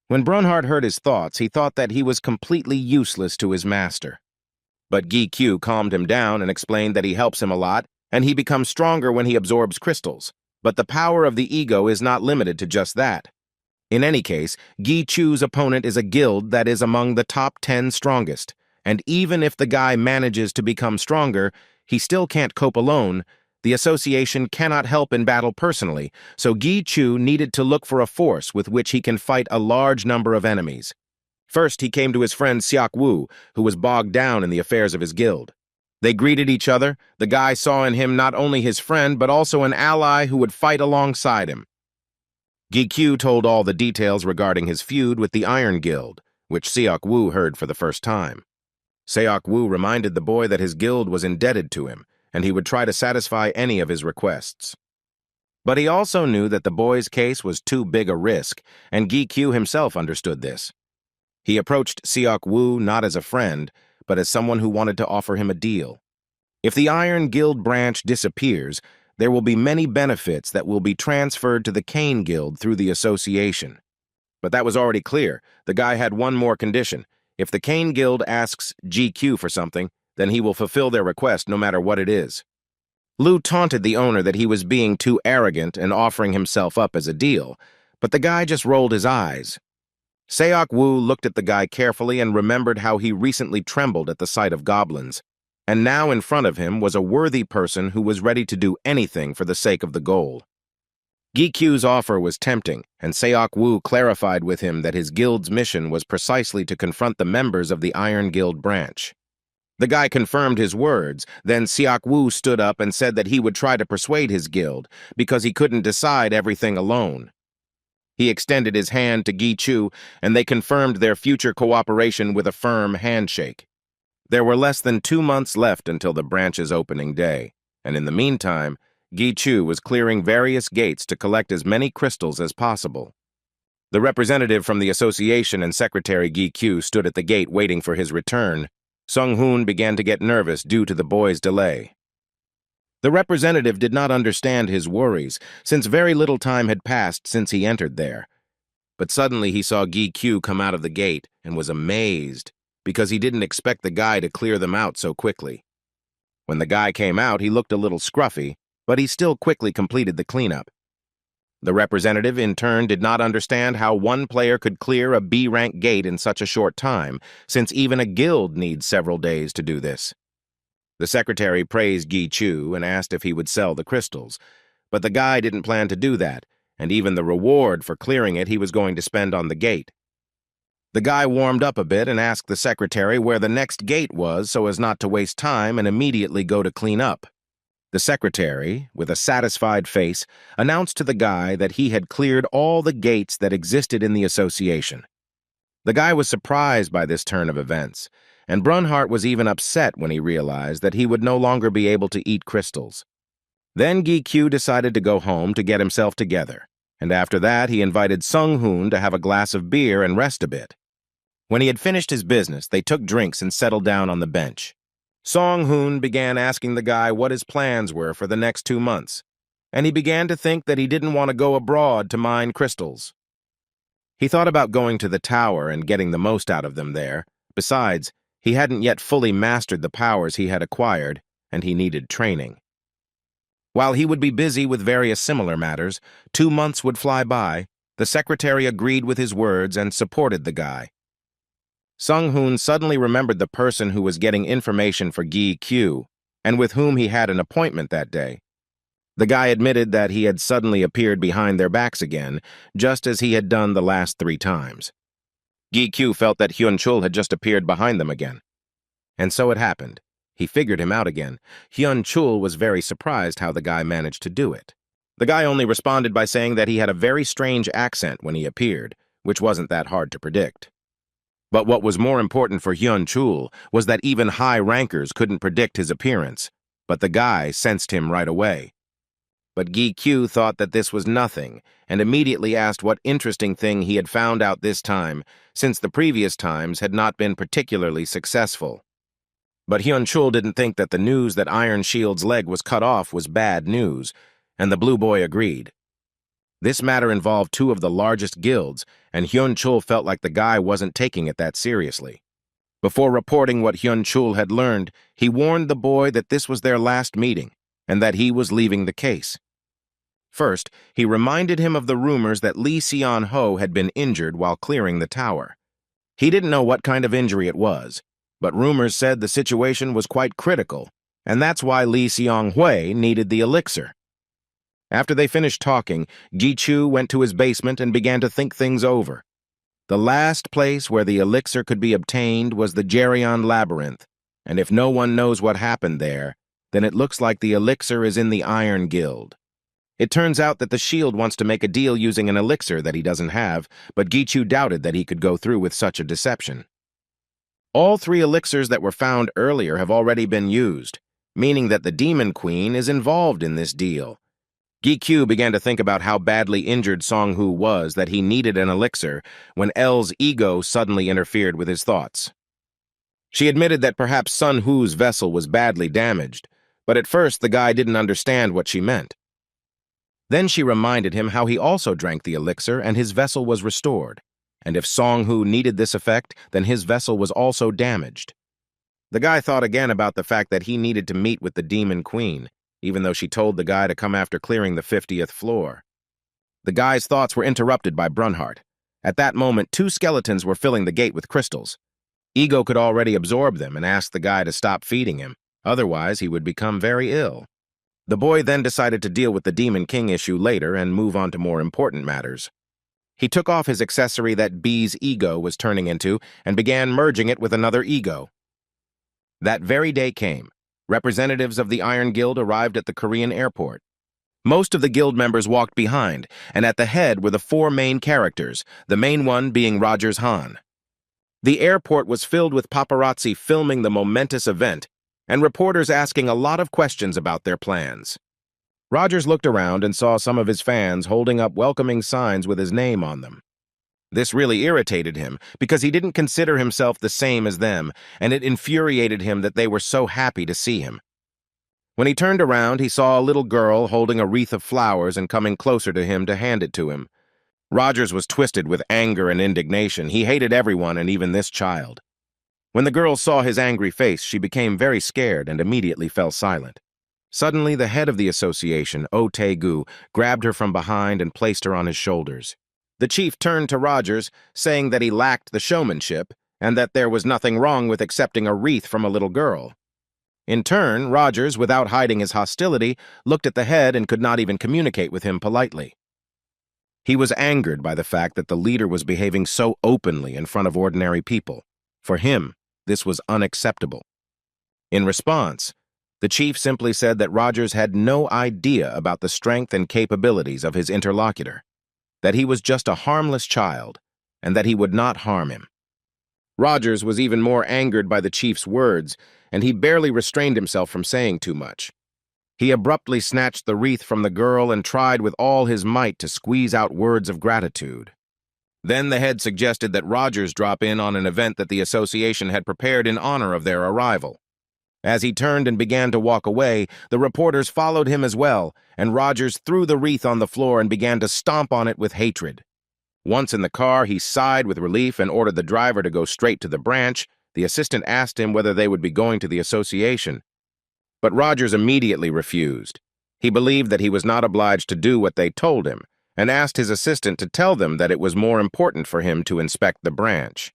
[SPEAKER 1] When Bronhard heard his thoughts, he thought that he was completely useless to his master. But Gi Chu calmed him down and explained that he helps him a lot, and he becomes stronger when he absorbs crystals. But the power of the ego is not limited to just that. In any case, Gi Chu's opponent is a guild that is among the top 10 strongest, and even if the guy manages to become stronger, he still can't cope alone. The association cannot help in battle personally, so Gi Chu needed to look for a force with which he can fight a large number of enemies. First, he came to his friend Seok Woo, who was bogged down in the affairs of his guild. They greeted each other. The guy saw in him not only his friend, but also an ally who would fight alongside him. Gi Chu told all the details regarding his feud with the Iron Guild, which Seok Woo heard for the first time. Seok Woo reminded the boy that his guild was indebted to him, and he would try to satisfy any of his requests. But he also knew that the boy's case was too big a risk, and Gi Chu himself understood this. He approached Seok Woo not as a friend, but as someone who wanted to offer him a deal. If the Iron Guild branch disappears, there will be many benefits that will be transferred to the Cane Guild through the association. But that was already clear. The guy had one more condition. If the Cane Guild asks Gi Chu for something, then he will fulfill their request no matter what it is. Lu taunted the owner that he was being too arrogant and offering himself up as a deal, but the guy just rolled his eyes. Seok Woo looked at the guy carefully and remembered how he recently trembled at the sight of goblins. And now in front of him was a worthy person who was ready to do anything for the sake of the goal. Gi-Kyu's offer was tempting, and Seok Woo clarified with him that his guild's mission was precisely to confront the members of the Iron Guild branch. The guy confirmed his words, then Seok Woo stood up and said that he would try to persuade his guild, because he couldn't decide everything alone. He extended his hand to Gi-Chu, and they confirmed their future cooperation with a firm handshake. There were less than 2 months left until the branch's opening day, and in the meantime, Gi-Chu was clearing various gates to collect as many crystals as possible. The representative from the association and Secretary Gi-Kyu stood at the gate waiting for his return. Sung-hoon began to get nervous due to the boy's delay. The representative did not understand his worries, since very little time had passed since he entered there. But suddenly he saw Gi-Kyu come out of the gate and was amazed, because he didn't expect the guy to clear them out so quickly. When the guy came out, he looked a little scruffy, but he still quickly completed the cleanup. The representative, in turn, did not understand how one player could clear a B-rank gate in such a short time, since even a guild needs several days to do this. The secretary praised Gi-Chu and asked if he would sell the crystals, but the guy didn't plan to do that, and even the reward for clearing it he was going to spend on the gate. The guy warmed up a bit and asked the secretary where the next gate was so as not to waste time and immediately go to clean up. The secretary, with a satisfied face, announced to the guy that he had cleared all the gates that existed in the association. The guy was surprised by this turn of events, and Brunhart was even upset when he realized that he would no longer be able to eat crystals. Then Gi-Kyu decided to go home to get himself together, and after that he invited Sung-hoon to have a glass of beer and rest a bit. When he had finished his business, they took drinks and settled down on the bench. Sung-hoon began asking the guy what his plans were for the next 2 months, and he began to think that he didn't want to go abroad to mine crystals. He thought about going to the tower and getting the most out of them there. Besides, he hadn't yet fully mastered the powers he had acquired, and he needed training. While he would be busy with various similar matters, 2 months would fly by. The secretary agreed with his words and supported the guy. Sung-hoon suddenly remembered the person who was getting information for Gi-Kyu, and with whom he had an appointment that day. The guy admitted that he had suddenly appeared behind their backs again, just as he had done the last 3 times. Gi-Kyu felt that Hyun-chul had just appeared behind them again. And so it happened. He figured him out again. Hyun-chul was very surprised how the guy managed to do it. The guy only responded by saying that he had a very strange accent when he appeared, which wasn't that hard to predict. But what was more important for Hyun-chul was that even high rankers couldn't predict his appearance, but the guy sensed him right away. But Gi-Kyu thought that this was nothing, and immediately asked what interesting thing he had found out this time, since the previous times had not been particularly successful. But Hyun-chul didn't think that the news that Iron Shield's leg was cut off was bad news, and the blue boy agreed. This matter involved 2 of the largest guilds, and Hyun-chul felt like the guy wasn't taking it that seriously. Before reporting what Hyun-chul had learned, he warned the boy that this was their last meeting, and that he was leaving the case. First, he reminded him of the rumors that Lee Seon-ho had been injured while clearing the tower. He didn't know what kind of injury it was, but rumors said the situation was quite critical, and that's why Lee Seong-hwei needed the elixir. After they finished talking, Gi-Chu went to his basement and began to think things over. The last place where the elixir could be obtained was the Geryon Labyrinth, and if no one knows what happened there, then it looks like the elixir is in the Iron Guild. It turns out that the Shield wants to make a deal using an elixir that he doesn't have, but Gi-Chu doubted that he could go through with such a deception. All 3 elixirs that were found earlier have already been used, meaning that the Demon Queen is involved in this deal. Gi-Kyu began to think about how badly injured Song-Hu was that he needed an elixir when L's ego suddenly interfered with his thoughts. She admitted that perhaps Sun-Hu's vessel was badly damaged, but at first the guy didn't understand what she meant. Then she reminded him how he also drank the elixir and his vessel was restored, and if Song-Hu needed this effect, then his vessel was also damaged. The guy thought again about the fact that he needed to meet with the Demon Queen, even though she told the guy to come after clearing the 50th floor. The guy's thoughts were interrupted by Brunhart. At that moment, two skeletons were filling the gate with crystals. Ego could already absorb them and asked the guy to stop feeding him, otherwise he would become very ill. The boy then decided to deal with the Demon King issue later and move on to more important matters. He took off his accessory that B's ego was turning into and began merging it with another ego. That very day came. Representatives of the Iron Guild arrived at the Korean airport. Most of the guild members walked behind, and at the head were the four main characters, the main one being Rogers Han. The airport was filled with paparazzi filming the momentous event, and reporters asking a lot of questions about their plans. Rogers looked around and saw some of his fans holding up welcoming signs with his name on them. This really irritated him because he didn't consider himself the same as them, and it infuriated him that they were so happy to see him. When he turned around, he saw a little girl holding a wreath of flowers and coming closer to him to hand it to him. Rogers was twisted with anger and indignation. He hated everyone and even this child. When the girl saw his angry face, she became very scared and immediately fell silent. Suddenly, the head of the association, Oh Tae-gu, grabbed her from behind and placed her on his shoulders. The chief turned to Rogers, saying that he lacked the showmanship and that there was nothing wrong with accepting a wreath from a little girl. In turn, Rogers, without hiding his hostility, looked at the head and could not even communicate with him politely. He was angered by the fact that the leader was behaving so openly in front of ordinary people. For him, this was unacceptable. In response, the chief simply said that Rogers had no idea about the strength and capabilities of his interlocutor, that he was just a harmless child, and that he would not harm him. Rogers was even more angered by the chief's words, and he barely restrained himself from saying too much. He abruptly snatched the wreath from the girl and tried with all his might to squeeze out words of gratitude. Then the head suggested that Rogers drop in on an event that the association had prepared in honor of their arrival. As he turned and began to walk away, the reporters followed him as well, and Rogers threw the wreath on the floor and began to stomp on it with hatred. Once in the car, he sighed with relief and ordered the driver to go straight to the branch. The assistant asked him whether they would be going to the association. But Rogers immediately refused. He believed that he was not obliged to do what they told him, and asked his assistant to tell them that it was more important for him to inspect the branch.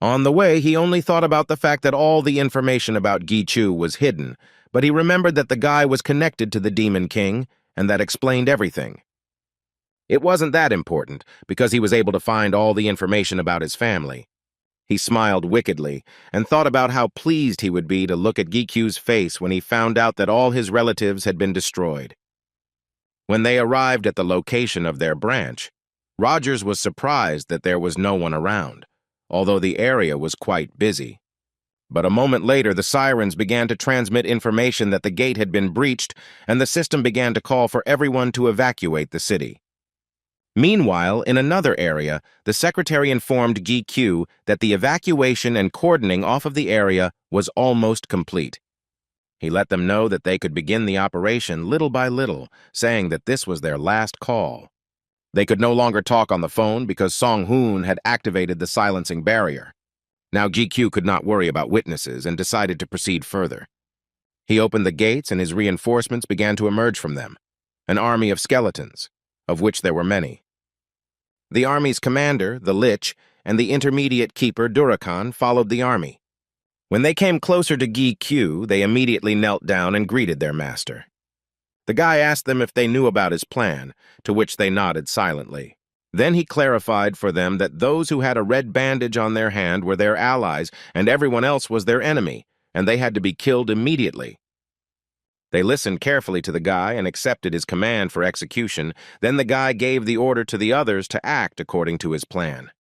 [SPEAKER 1] On the way, he only thought about the fact that all the information about Gi-chu was hidden, but he remembered that the guy was connected to the Demon King, and that explained everything. It wasn't that important, because he was able to find all the information about his family. He smiled wickedly and thought about how pleased he would be to look at Gi-chu's face when he found out that all his relatives had been destroyed. When they arrived at the location of their branch, Rogers was surprised that there was no one around, although the area was quite busy. But a moment later, the sirens began to transmit information that the gate had been breached, and the system began to call for everyone to evacuate the city. Meanwhile, in another area, the secretary informed Gi-chu that the evacuation and cordoning off of the area was almost complete. He let them know that they could begin the operation little by little, saying that this was their last call. They could no longer talk on the phone because Song-hoon had activated the silencing barrier. Now Gi-chu could not worry about witnesses and decided to proceed further. He opened the gates and his reinforcements began to emerge from them, an army of skeletons, of which there were many. The army's commander, the Lich, and the intermediate keeper, Durakan, followed the army. When they came closer to Gi-chu, they immediately knelt down and greeted their master. The guy asked them if they knew about his plan, to which they nodded silently. Then he clarified for them that those who had a red bandage on their hand were their allies and everyone else was their enemy, and they had to be killed immediately. They listened carefully to the guy and accepted his command for execution. Then the guy gave the order to the others to act according to his plan.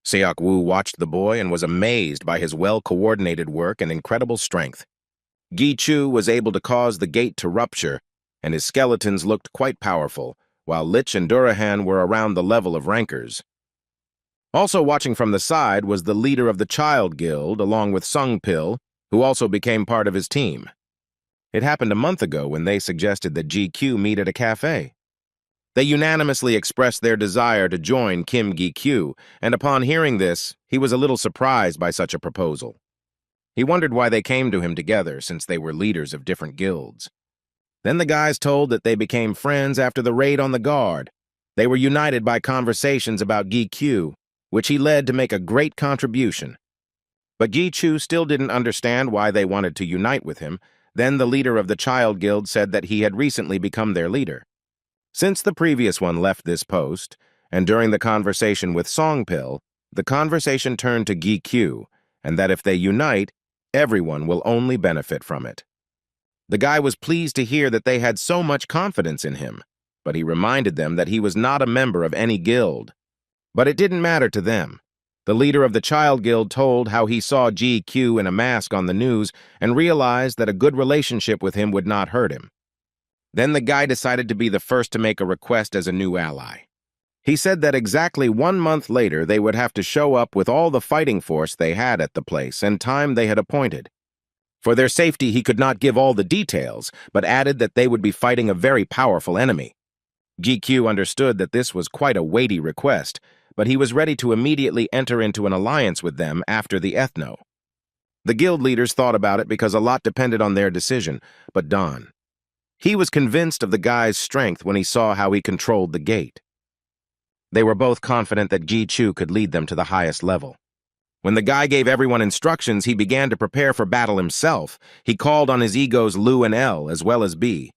[SPEAKER 1] Seok-woo watched the boy and was amazed by his well-coordinated work and incredible strength. Gi-chu was able to cause the gate to rupture, and his skeletons looked quite powerful, while Lich and Durahan were around the level of rankers. Also watching from the side was the leader of the Child Guild, along with Sung-pil, who also became part of his team. It happened a month ago when they suggested that Gi-chu meet at a cafe. They unanimously expressed their desire to join Kim Gi-chu, and upon hearing this, he was a little surprised by such a proposal. He wondered why they came to him together, since they were leaders of different guilds. Then the guys told that they became friends after the raid on the guard. They were united by conversations about Gi Q, which he led to make a great contribution. But Gi Chu still didn't understand why they wanted to unite with him. Then the leader of the Child Guild said that he had recently become their leader. Since the previous one left this post, and during the conversation with Songpil, the conversation turned to Gi Q, and that if they unite, everyone will only benefit from it. The guy was pleased to hear that they had so much confidence in him, but he reminded them that he was not a member of any guild. But it didn't matter to them. The leader of the Child Guild told how he saw GQ in a mask on the news and realized that a good relationship with him would not hurt him. Then the guy decided to be the first to make a request as a new ally. He said that exactly 1 month later they would have to show up with all the fighting force they had at the place and time they had appointed. For their safety, he could not give all the details, but added that they would be fighting a very powerful enemy. GQ understood that this was quite a weighty request, but he was ready to immediately enter into an alliance with them after the Ethno. The guild leaders thought about it because a lot depended on their decision, but Don. He was convinced of the guy's strength when he saw how he controlled the gate. They were both confident that Ji Chu could lead them to the highest level. When the guy gave everyone instructions, he began to prepare for battle himself. He called on his egos Lu and L as well as B.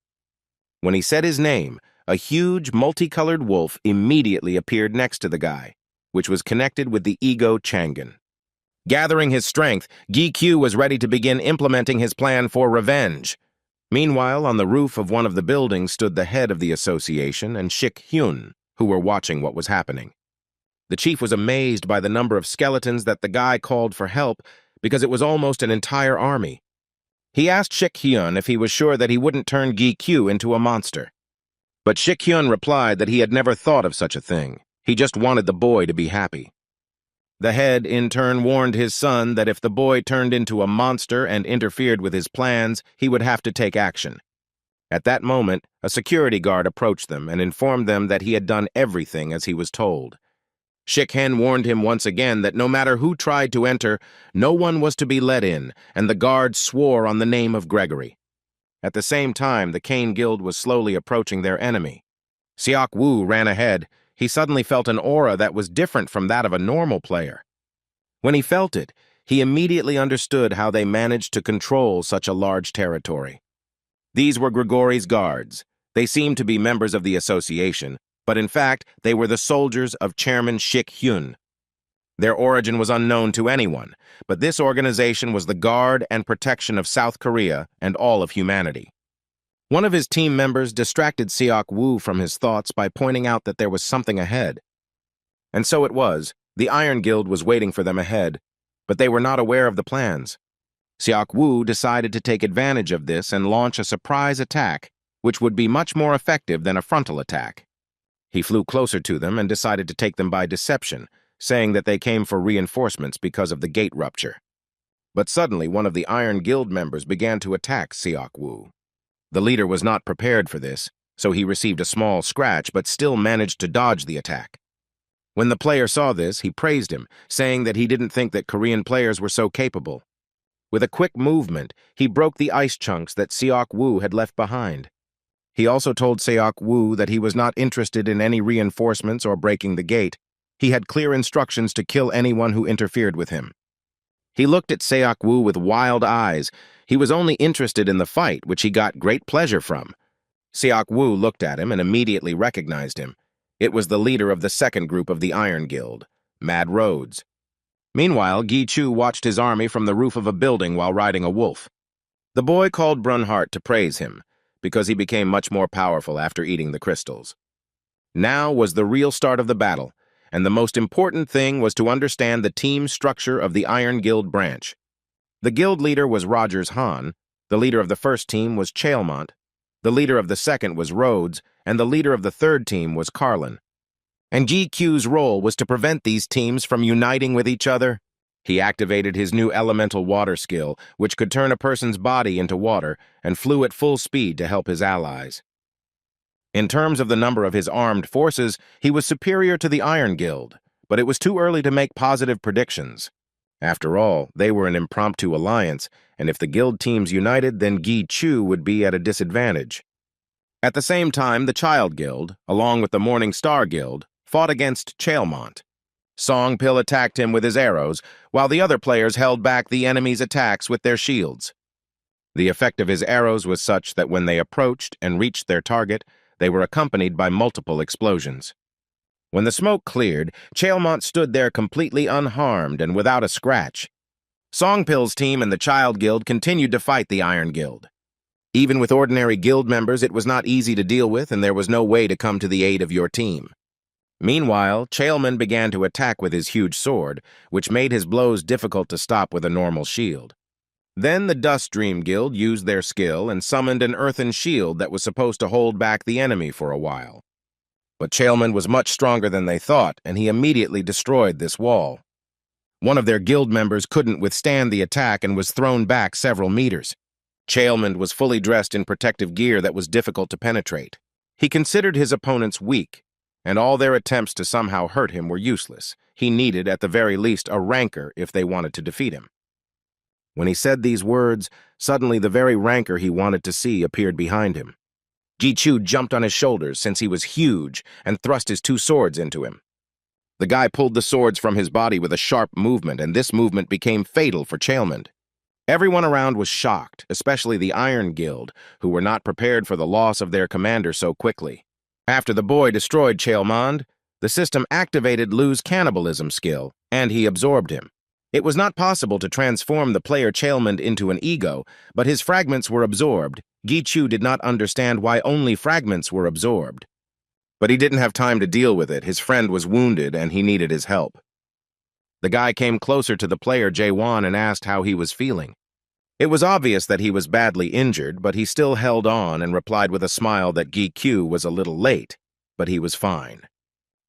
[SPEAKER 1] When he said his name, a huge, multicolored wolf immediately appeared next to the guy, which was connected with the ego Changan. Gathering his strength, Gi Q was ready to begin implementing his plan for revenge. Meanwhile, on the roof of one of the buildings stood the head of the association and Shik Hyun, who were watching what was happening. The chief was amazed by the number of skeletons that the guy called for help because it was almost an entire army. He asked Shik Hyun if he was sure that he wouldn't turn Gi Q into a monster. But Shik Hyun replied that he had never thought of such a thing. He just wanted the boy to be happy. The head, in turn, warned his son that if the boy turned into a monster and interfered with his plans, he would have to take action. At that moment, a security guard approached them and informed them that he had done everything as he was told. Shik Hen warned him once again that no matter who tried to enter, no one was to be let in, and the guard swore on the name of Gregory. At the same time, the Kane Guild was slowly approaching their enemy. Seok Woo ran ahead. He suddenly felt an aura that was different from that of a normal player. When he felt it, he immediately understood how they managed to control such a large territory. These were Grigori's guards. They seemed to be members of the association, but in fact, they were the soldiers of Chairman Shik Hyun. Their origin was unknown to anyone, but this organization was the guard and protection of South Korea and all of humanity. One of his team members distracted Seok Woo from his thoughts by pointing out that there was something ahead. And so it was. The Iron Guild was waiting for them ahead, but they were not aware of the plans. Seok Woo decided to take advantage of this and launch a surprise attack, which would be much more effective than a frontal attack. He flew closer to them and decided to take them by deception, saying that they came for reinforcements because of the gate rupture. But suddenly, one of the Iron Guild members began to attack Seok Woo. The leader was not prepared for this, so he received a small scratch but still managed to dodge the attack. When the player saw this, he praised him, saying that he didn't think that Korean players were so capable. With a quick movement, he broke the ice chunks that Seok Woo had left behind. He also told Seok Woo that he was not interested in any reinforcements or breaking the gate. He had clear instructions to kill anyone who interfered with him. He looked at Seok Woo with wild eyes. He was only interested in the fight, which he got great pleasure from. Seok Woo looked at him and immediately recognized him. It was the leader of the second group of the Iron Guild, Mad Rhodes. Meanwhile, Gi Chu watched his army from the roof of a building while riding a wolf. The boy called Brunhart to praise him, because he became much more powerful after eating the crystals. Now was the real start of the battle, and the most important thing was to understand the team structure of the Iron Guild branch. The guild leader was Rogers Han, the leader of the first team was Chaelmont, the leader of the second was Rhodes, and the leader of the third team was Carlin. And GQ's role was to prevent these teams from uniting with each other. He activated his new elemental water skill, which could turn a person's body into water, and flew at full speed to help his allies. In terms of the number of his armed forces, he was superior to the Iron Guild, but it was too early to make positive predictions. After all, they were an impromptu alliance, and if the guild teams united, then Gi Chu would be at a disadvantage. At the same time, the Child Guild, along with the Morning Star Guild, fought against Chaelmont. Songpil attacked him with his arrows, while the other players held back the enemy's attacks with their shields. The effect of his arrows was such that when they approached and reached their target, they were accompanied by multiple explosions. When the smoke cleared, Chaelmont stood there completely unharmed and without a scratch. Songpil's team and the Child Guild continued to fight the Iron Guild. Even with ordinary guild members, it was not easy to deal with, and there was no way to come to the aid of your team. Meanwhile, Chaelmon began to attack with his huge sword, which made his blows difficult to stop with a normal shield. Then the Dust Dream Guild used their skill and summoned an earthen shield that was supposed to hold back the enemy for a while. But Chaelmon was much stronger than they thought, and he immediately destroyed this wall. One of their guild members couldn't withstand the attack and was thrown back several meters. Chaelmon was fully dressed in protective gear that was difficult to penetrate. He considered his opponents weak, and all their attempts to somehow hurt him were useless. He needed, at the very least, a rancor if they wanted to defeat him. When he said these words, suddenly the very rancor he wanted to see appeared behind him. Ji-Chu jumped on his shoulders since he was huge and thrust his two swords into him. The guy pulled the swords from his body with a sharp movement, and this movement became fatal for Chaelmon. Everyone around was shocked, especially the Iron Guild, who were not prepared for the loss of their commander so quickly. After the boy destroyed Chaelmon, the system activated Lu's cannibalism skill, and he absorbed him. It was not possible to transform the player Chaelmon into an ego, but his fragments were absorbed. Ji-Chu did not understand why only fragments were absorbed. But he didn't have time to deal with it. His friend was wounded, and he needed his help. The guy came closer to the player Jae-won and asked how he was feeling. It was obvious that he was badly injured, but he still held on and replied with a smile that Gi-Q was a little late, but he was fine.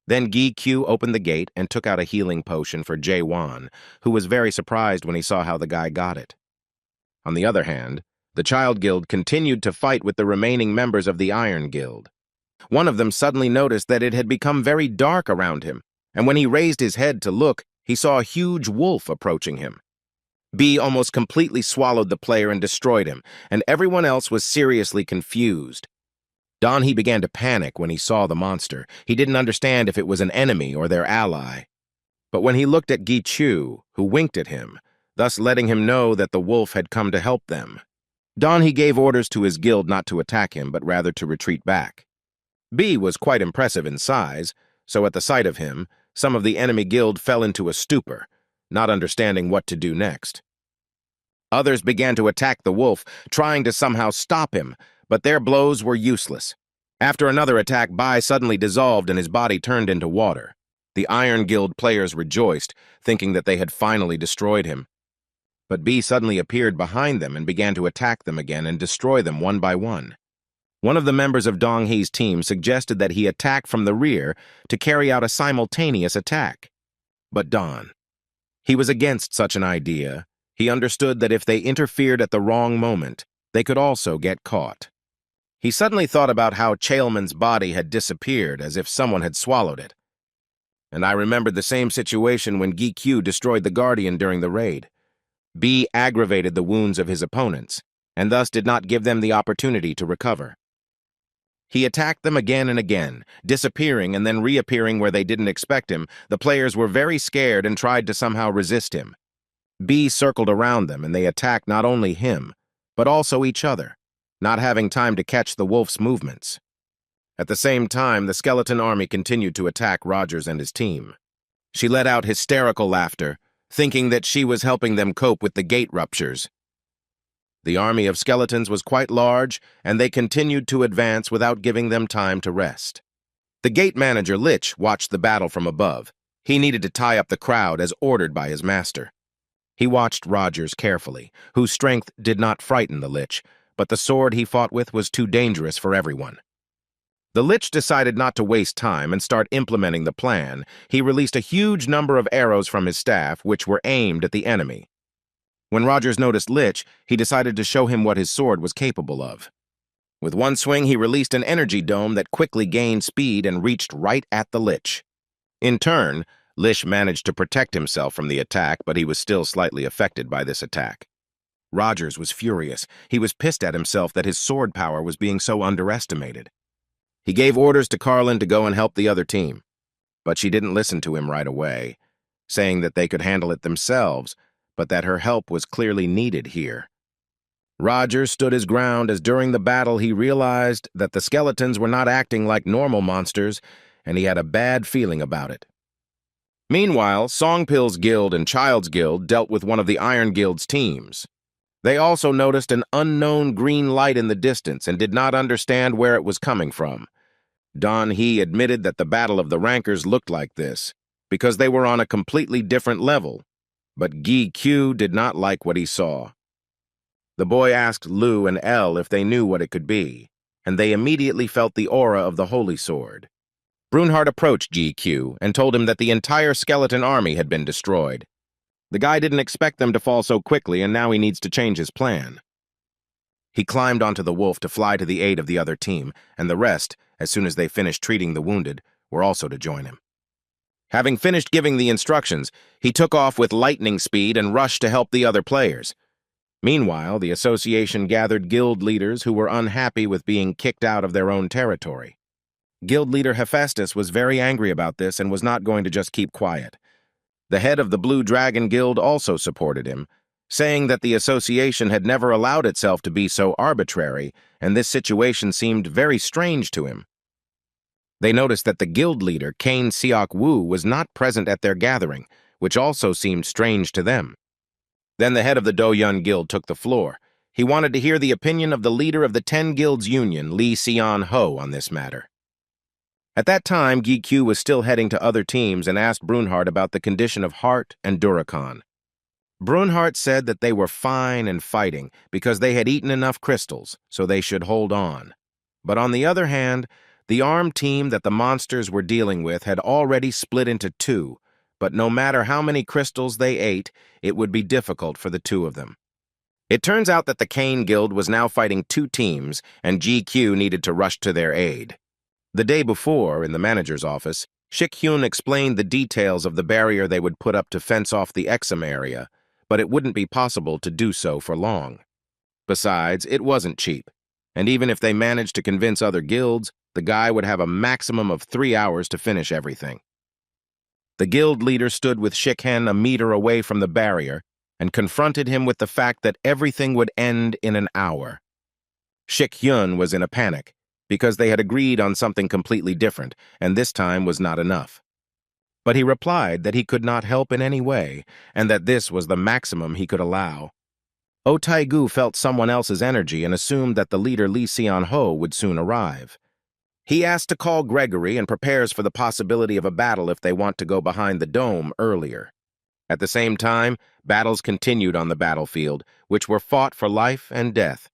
[SPEAKER 1] Then Gi-Q opened the gate and took out a healing potion for Jae-won, who was very surprised when he saw how the guy got it. On the other hand, the Child Guild continued to fight with the remaining members of the Iron Guild. One of them suddenly noticed that it had become very dark around him, and when he raised his head to look, he saw a huge wolf approaching him. B almost completely swallowed the player and destroyed him, and everyone else was seriously confused. Don-hee began to panic when he saw the monster. He didn't understand if it was an enemy or their ally. But when he looked at Gi-Chu, who winked at him, thus letting him know that the wolf had come to help them, Don-hee gave orders to his guild not to attack him, but rather to retreat back. B was quite impressive in size, so at the sight of him, some of the enemy guild fell into a stupor, not understanding what to do next. Others began to attack the wolf, trying to somehow stop him, but their blows were useless. After another attack, Bai suddenly dissolved and his body turned into water. The Iron Guild players rejoiced, thinking that they had finally destroyed him. But B suddenly appeared behind them and began to attack them again and destroy them one by one. One of the members of Dong-hee's team suggested that he attack from the rear to carry out a simultaneous attack. But he was against such an idea. He understood that if they interfered at the wrong moment, they could also get caught. He suddenly thought about how Chaelmon's body had disappeared as if someone had swallowed it. And I remembered the same situation when Gi-Q destroyed the Guardian during the raid. B aggravated the wounds of his opponents, and thus did not give them the opportunity to recover. He attacked them again and again, disappearing and then reappearing where they didn't expect him. The players were very scared and tried to somehow resist him. B circled around them, and they attacked not only him, but also each other, not having time to catch the wolf's movements. At the same time, the skeleton army continued to attack Rogers and his team. She let out hysterical laughter, thinking that she was helping them cope with the gate ruptures. The army of skeletons was quite large, and they continued to advance without giving them time to rest. The gate manager, Lich, watched the battle from above. He needed to tie up the crowd as ordered by his master. He watched Rogers carefully, whose strength did not frighten the Lich, but the sword he fought with was too dangerous for everyone. The Lich decided not to waste time and start implementing the plan. He released a huge number of arrows from his staff, which were aimed at the enemy. When Rogers noticed Lich, he decided to show him what his sword was capable of. With one swing, he released an energy dome that quickly gained speed and reached right at the Lich. In turn, Lich managed to protect himself from the attack, but he was still slightly affected by this attack. Rogers was furious. He was pissed at himself that his sword power was being so underestimated. He gave orders to Carlin to go and help the other team, but she didn't listen to him right away, saying that they could handle it themselves, but that her help was clearly needed here. Rogers stood his ground as during the battle he realized that the skeletons were not acting like normal monsters, and he had a bad feeling about it. Meanwhile, Songpil's guild and Child's guild dealt with one of the Iron Guild's teams. They also noticed an unknown green light in the distance and did not understand where it was coming from. Don He admitted that the Battle of the Rankers looked like this, because they were on a completely different level, but Gi Q did not like what he saw. The boy asked Lu and El if they knew what it could be, and they immediately felt the aura of the Holy Sword. Brunhard approached GQ and told him that the entire skeleton army had been destroyed. The guy didn't expect them to fall so quickly, and now he needs to change his plan. He climbed onto the wolf to fly to the aid of the other team, and the rest, as soon as they finished treating the wounded, were also to join him. Having finished giving the instructions, he took off with lightning speed and rushed to help the other players. Meanwhile, the association gathered guild leaders who were unhappy with being kicked out of their own territory. Guild leader Hephaestus was very angry about this and was not going to just keep quiet. The head of the Blue Dragon Guild also supported him, saying that the association had never allowed itself to be so arbitrary, and this situation seemed very strange to him. They noticed that the guild leader, Kane Seok Woo, was not present at their gathering, which also seemed strange to them. Then the head of the Do-Yun Guild took the floor. He wanted to hear the opinion of the leader of the 10 Guilds Union, Lee Seon-ho, on this matter. At that time, Gi Q was still heading to other teams and asked Brunhard about the condition of Hart and Durakan. Brunhard said that they were fine and fighting because they had eaten enough crystals, so they should hold on. But on the other hand, the armed team that the monsters were dealing with had already split into two, but no matter how many crystals they ate, it would be difficult for the two of them. It turns out that the Kane Guild was now fighting two teams, and GQ needed to rush to their aid. The day before, in the manager's office, Shik-hyun explained the details of the barrier they would put up to fence off the Exum area, but it wouldn't be possible to do so for long. Besides, it wasn't cheap, and even if they managed to convince other guilds, the guy would have a maximum of 3 hours to finish everything. The guild leader stood with Shik-hen a meter away from the barrier and confronted him with the fact that everything would end in an hour. Shik-hyun was in a panic, because they had agreed on something completely different, and this time was not enough. But he replied that he could not help in any way, and that this was the maximum he could allow. Oh Tai-gu felt someone else's energy and assumed that the leader Lee Seon-ho would soon arrive. He asked to call Gregory and prepares for the possibility of a battle if they want to go behind the dome earlier. At the same time, battles continued on the battlefield, which were fought for life and death.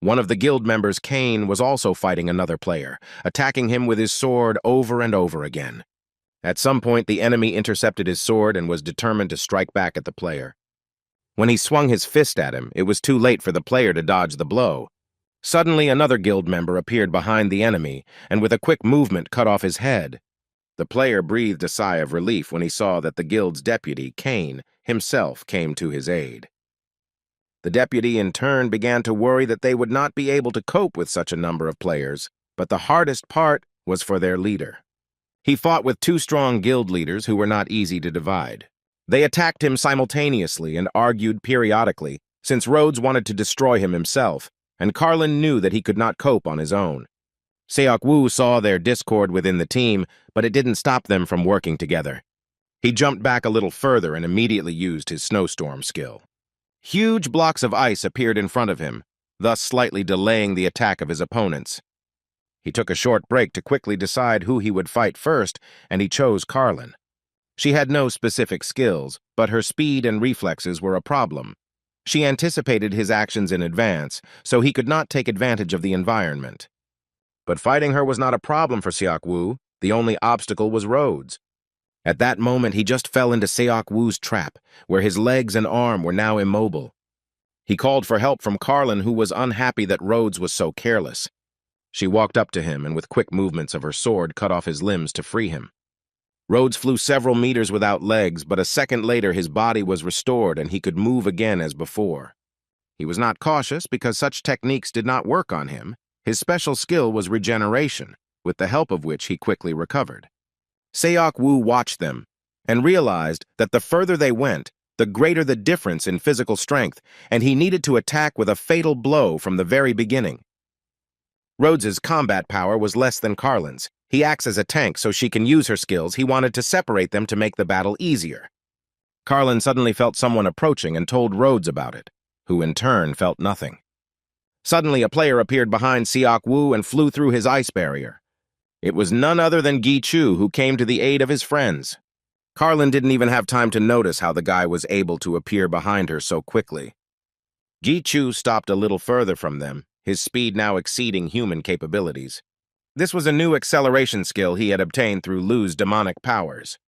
[SPEAKER 1] One of the guild members, Kane, was also fighting another player, attacking him with his sword over and over again. At some point, the enemy intercepted his sword and was determined to strike back at the player. When he swung his fist at him, it was too late for the player to dodge the blow. Suddenly, another guild member appeared behind the enemy and with a quick movement cut off his head. The player breathed a sigh of relief when he saw that the guild's deputy, Kane, himself came to his aid. The deputy in turn began to worry that they would not be able to cope with such a number of players, but the hardest part was for their leader. He fought with two strong guild leaders who were not easy to divide. They attacked him simultaneously and argued periodically, since Rhodes wanted to destroy him himself, and Carlin knew that he could not cope on his own. Seok-woo saw their discord within the team, but it didn't stop them from working together. He jumped back a little further and immediately used his snowstorm skill. Huge blocks of ice appeared in front of him, thus slightly delaying the attack of his opponents. He took a short break to quickly decide who he would fight first, and he chose Carlin. She had no specific skills, but her speed and reflexes were a problem. She anticipated his actions in advance, so he could not take advantage of the environment. But fighting her was not a problem for Seok-woo. The only obstacle was Rhodes. At that moment, he just fell into Seok-woo's trap, where his legs and arm were now immobile. He called for help from Carlin, who was unhappy that Rhodes was so careless. She walked up to him and with quick movements of her sword cut off his limbs to free him. Rhodes flew several meters without legs, but a second later his body was restored and he could move again as before. He was not cautious because such techniques did not work on him. His special skill was regeneration, with the help of which he quickly recovered. Seok-woo watched them and realized that the further they went, the greater the difference in physical strength, and he needed to attack with a fatal blow from the very beginning. Rhodes's combat power was less than Carlin's. He acts as a tank so she can use her skills. He wanted to separate them to make the battle easier. Carlin suddenly felt someone approaching and told Rhodes about it, who in turn felt nothing. Suddenly, a player appeared behind Seok-woo and flew through his ice barrier. It was none other than Gi-chu, who came to the aid of his friends. Carlin didn't even have time to notice how the guy was able to appear behind her so quickly. Gi-chu stopped a little further from them, his speed now exceeding human capabilities. This was a new acceleration skill he had obtained through Lu's demonic powers.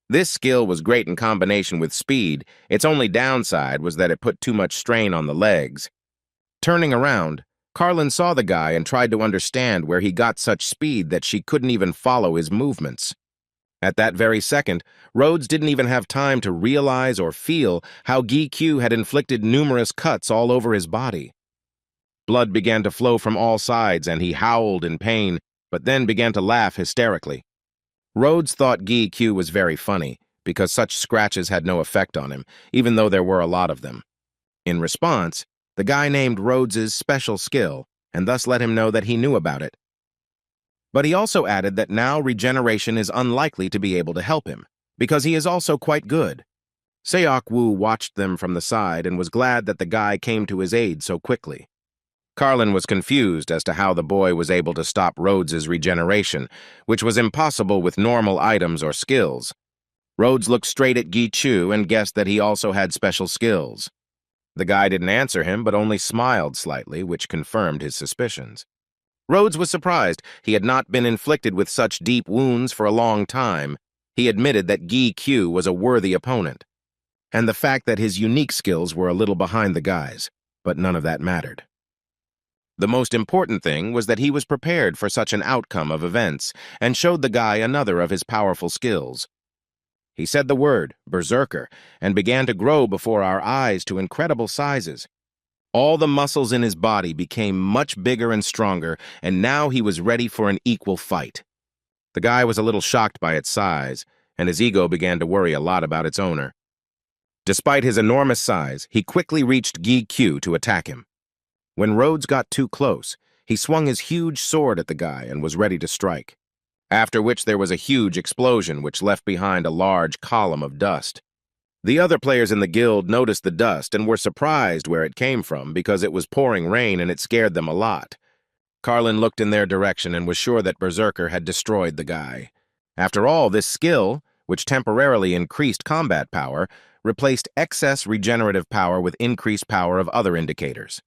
[SPEAKER 1] This skill was great in combination with speed. Its only downside was that it put too much strain on the legs. Turning around, Carlin saw the guy and tried to understand where he got such speed that she couldn't even follow his movements. At that very second, Rhodes didn't even have time to realize or feel how Gi-chu had inflicted numerous cuts all over his body. Blood began to flow from all sides, and he howled in pain, but then began to laugh hysterically. Rhodes thought Gi-chu was very funny, because such scratches had no effect on him, even though there were a lot of them. In response, the guy named Rhodes's special skill, and thus let him know that he knew about it. But he also added that now regeneration is unlikely to be able to help him, because he is also quite good. Seok-woo watched them from the side and was glad that the guy came to his aid so quickly. Carlin was confused as to how the boy was able to stop Rhodes's regeneration, which was impossible with normal items or skills. Rhodes looked straight at Gi-chu and guessed that he also had special skills. The guy didn't answer him, but only smiled slightly, which confirmed his suspicions. Rhodes was surprised. He had not been inflicted with such deep wounds for a long time. He admitted that Gi-chu was a worthy opponent, and the fact that his unique skills were a little behind the guy's, but none of that mattered. The most important thing was that he was prepared for such an outcome of events and showed the guy another of his powerful skills. He said the word, berserker, and began to grow before our eyes to incredible sizes. All the muscles in his body became much bigger and stronger, and now he was ready for an equal fight. The guy was a little shocked by its size, and his ego began to worry a lot about its owner. Despite his enormous size, he quickly reached Gi-chu to attack him. When Rhodes got too close, he swung his huge sword at the guy and was ready to strike, after which there was a huge explosion which left behind a large column of dust. The other players in the guild noticed the dust and were surprised where it came from because it was pouring rain and it scared them a lot. Carlin looked in their direction and was sure that Berserker had destroyed the guy. After all, this skill, which temporarily increased combat power, replaced excess regenerative power with increased power of other indicators.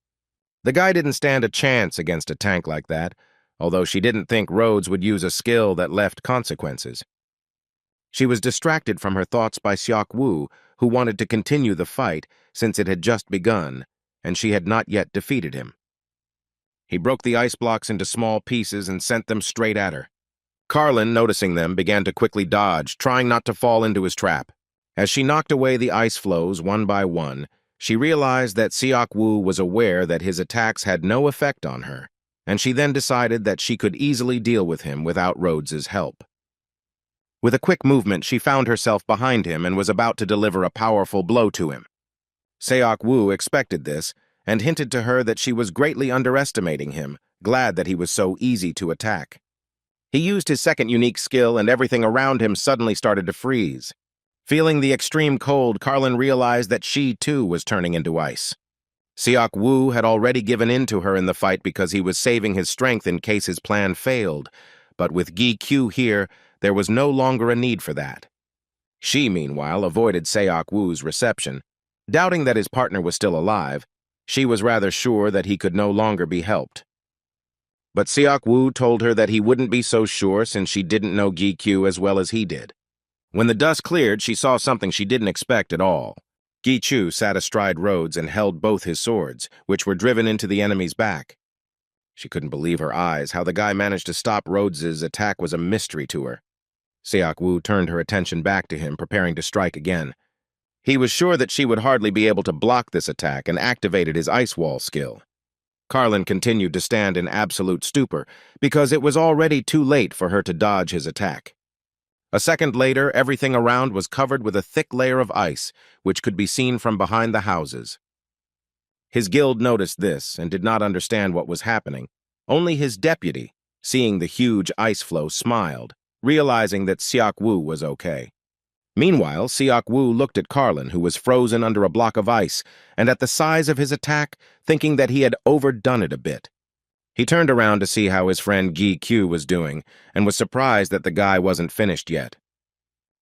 [SPEAKER 1] The guy didn't stand a chance against a tank like that, although she didn't think Rhodes would use a skill that left consequences. She was distracted from her thoughts by Seok-woo, who wanted to continue the fight since it had just begun, and she had not yet defeated him. He broke the ice blocks into small pieces and sent them straight at her. Carlin, noticing them, began to quickly dodge, trying not to fall into his trap. As she knocked away the ice floes one by one, she realized that Seok-woo was aware that his attacks had no effect on her, and she then decided that she could easily deal with him without Rhodes's help. With a quick movement, she found herself behind him and was about to deliver a powerful blow to him. Seok-woo expected this and hinted to her that she was greatly underestimating him, glad that he was so easy to attack. He used his second unique skill and everything around him suddenly started to freeze. Feeling the extreme cold, Carlin realized that she, too, was turning into ice. Seok-woo had already given in to her in the fight because he was saving his strength in case his plan failed, but with Gi-chu here, there was no longer a need for that. She, meanwhile, avoided Seok-woo's reception. Doubting that his partner was still alive, she was rather sure that he could no longer be helped. But Seok-woo told her that he wouldn't be so sure since she didn't know Gi-chu as well as he did. When the dust cleared, she saw something she didn't expect at all. Gi-chu sat astride Rhodes and held both his swords, which were driven into the enemy's back. She couldn't believe her eyes. How the guy managed to stop Rhodes's attack was a mystery to her. Seok-woo turned her attention back to him, preparing to strike again. He was sure that she would hardly be able to block this attack and activated his ice wall skill. Carlin continued to stand in absolute stupor because it was already too late for her to dodge his attack. A second later, everything around was covered with a thick layer of ice, which could be seen from behind the houses. His guild noticed this and did not understand what was happening. Only his deputy, seeing the huge ice flow, smiled, realizing that Siak Wu was okay. Meanwhile, Siak Wu looked at Carlin, who was frozen under a block of ice, and at the size of his attack, thinking that he had overdone it a bit. He turned around to see how his friend Gi Q was doing, and was surprised that the guy wasn't finished yet.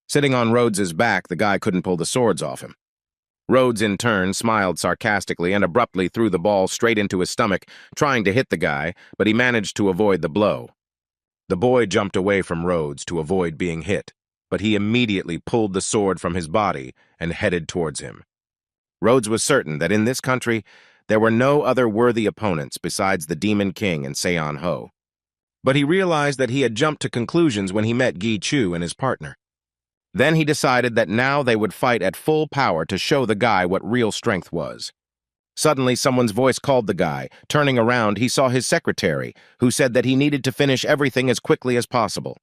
[SPEAKER 1] Sitting on Rhodes's back, the guy couldn't pull the swords off him. Rhodes, in turn, smiled sarcastically and abruptly threw the ball straight into his stomach, trying to hit the guy, but he managed to avoid the blow. The boy jumped away from Rhodes to avoid being hit, but he immediately pulled the sword from his body and headed towards him. Rhodes was certain that in this country, there were no other worthy opponents besides the Demon King and Seon Ho. But he realized that he had jumped to conclusions when he met Gi Chu and his partner. Then he decided that now they would fight at full power to show the guy what real strength was. Suddenly, someone's voice called the guy. Turning around, he saw his secretary, who said that he needed to finish everything as quickly as possible.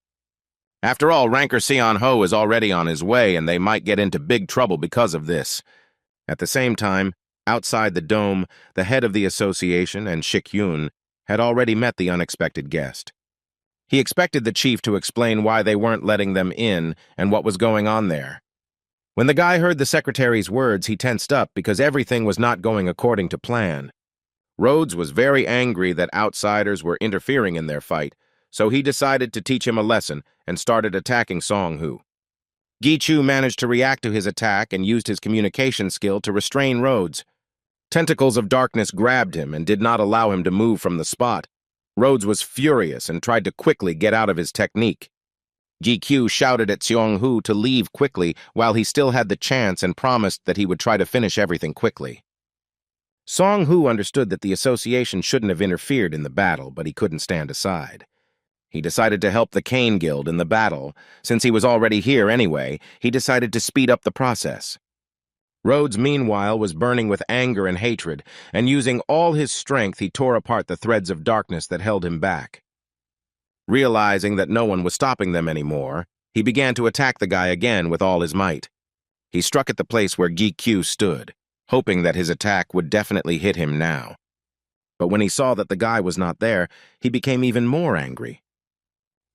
[SPEAKER 1] After all, Ranker Seon Ho is already on his way, and they might get into big trouble because of this. At the same time, outside the dome, the head of the association and Shik Yun had already met the unexpected guest. He expected the chief to explain why they weren't letting them in and what was going on there. When the guy heard the secretary's words, he tensed up because everything was not going according to plan. Rhodes was very angry that outsiders were interfering in their fight, so he decided to teach him a lesson and started attacking Song-Hu. Gi Chu managed to react to his attack and used his communication skill to restrain Rhodes. Tentacles of darkness grabbed him and did not allow him to move from the spot. Rhodes was furious and tried to quickly get out of his technique. Gi Q shouted at Seong-Hu to leave quickly while he still had the chance and promised that he would try to finish everything quickly. Song-Hu understood that the association shouldn't have interfered in the battle, but he couldn't stand aside. He decided to help the Kane Guild in the battle. Since he was already here anyway, he decided to speed up the process. Rhodes, meanwhile, was burning with anger and hatred, and using all his strength, he tore apart the threads of darkness that held him back. Realizing that no one was stopping them anymore, he began to attack the guy again with all his might. He struck at the place where Gi Q stood, hoping that his attack would definitely hit him now. But when he saw that the guy was not there, he became even more angry.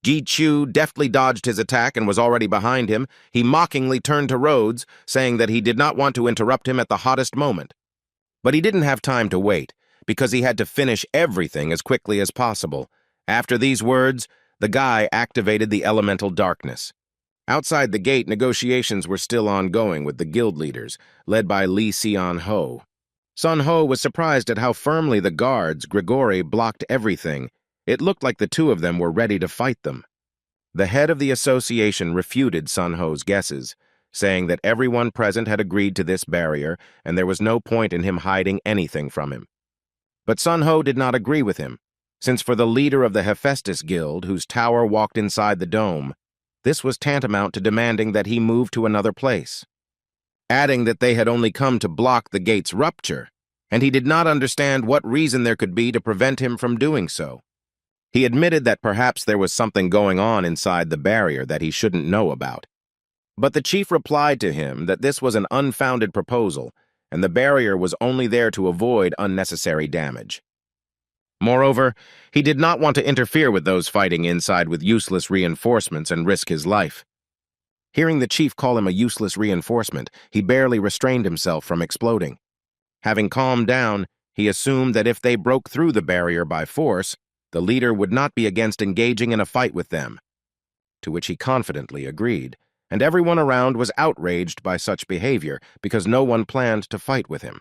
[SPEAKER 1] Gi Chu deftly dodged his attack and was already behind him. He mockingly turned to Rhodes, saying that he did not want to interrupt him at the hottest moment. But he didn't have time to wait, because he had to finish everything as quickly as possible. After these words, the guy activated the elemental darkness. Outside the gate, negotiations were still ongoing with the guild leaders, led by Lee Seon Ho. Sun Ho was surprised at how firmly the guards, Grigori, blocked everything. It looked like the two of them were ready to fight them. The head of the association refuted Sun Ho's guesses, saying that everyone present had agreed to this barrier and there was no point in him hiding anything from him. But Sun Ho did not agree with him, since for the leader of the Hephaestus Guild, whose tower walked inside the dome, this was tantamount to demanding that he move to another place, adding that they had only come to block the gate's rupture, and he did not understand what reason there could be to prevent him from doing so. He admitted that perhaps there was something going on inside the barrier that he shouldn't know about. But the chief replied to him that this was an unfounded proposal, and the barrier was only there to avoid unnecessary damage. Moreover, he did not want to interfere with those fighting inside with useless reinforcements and risk his life. Hearing the chief call him a useless reinforcement, he barely restrained himself from exploding. Having calmed down, he assumed that if they broke through the barrier by force, the leader would not be against engaging in a fight with them, to which he confidently agreed, and everyone around was outraged by such behavior because no one planned to fight with him.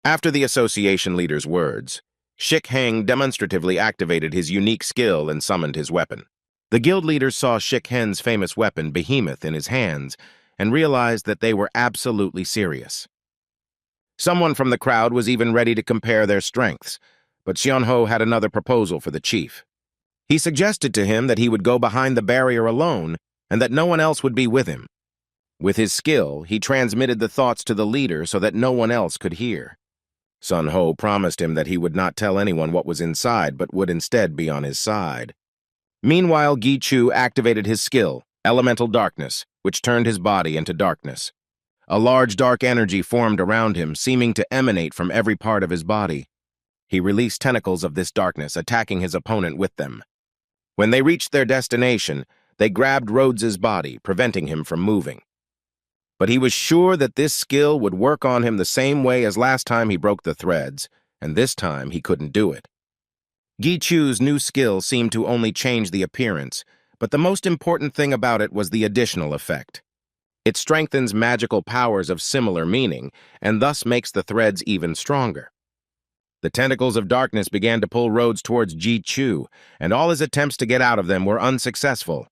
[SPEAKER 1] After the association leader's words, Shik Heng demonstratively activated his unique skill and summoned his weapon. The guild leaders saw Shik Heng's famous weapon, Behemoth, in his hands and realized that they were absolutely serious. Someone from the crowd was even ready to compare their strengths, but Seon-Ho had another proposal for the chief. He suggested to him that he would go behind the barrier alone and that no one else would be with him. With his skill, he transmitted the thoughts to the leader so that no one else could hear. Sun Ho promised him that he would not tell anyone what was inside, but would instead be on his side. Meanwhile, Gi Chu activated his skill, Elemental Darkness, which turned his body into darkness. A large dark energy formed around him, seeming to emanate from every part of his body. He released tentacles of this darkness, attacking his opponent with them. When they reached their destination, they grabbed Rhodes's body, preventing him from moving. But he was sure that this skill would work on him the same way as last time he broke the threads, and this time he couldn't do it. Gi Chu's new skill seemed to only change the appearance, but the most important thing about it was the additional effect. It strengthens magical powers of similar meaning, and thus makes the threads even stronger. The tentacles of darkness began to pull Rhodes towards Gi Chu, and all his attempts to get out of them were unsuccessful.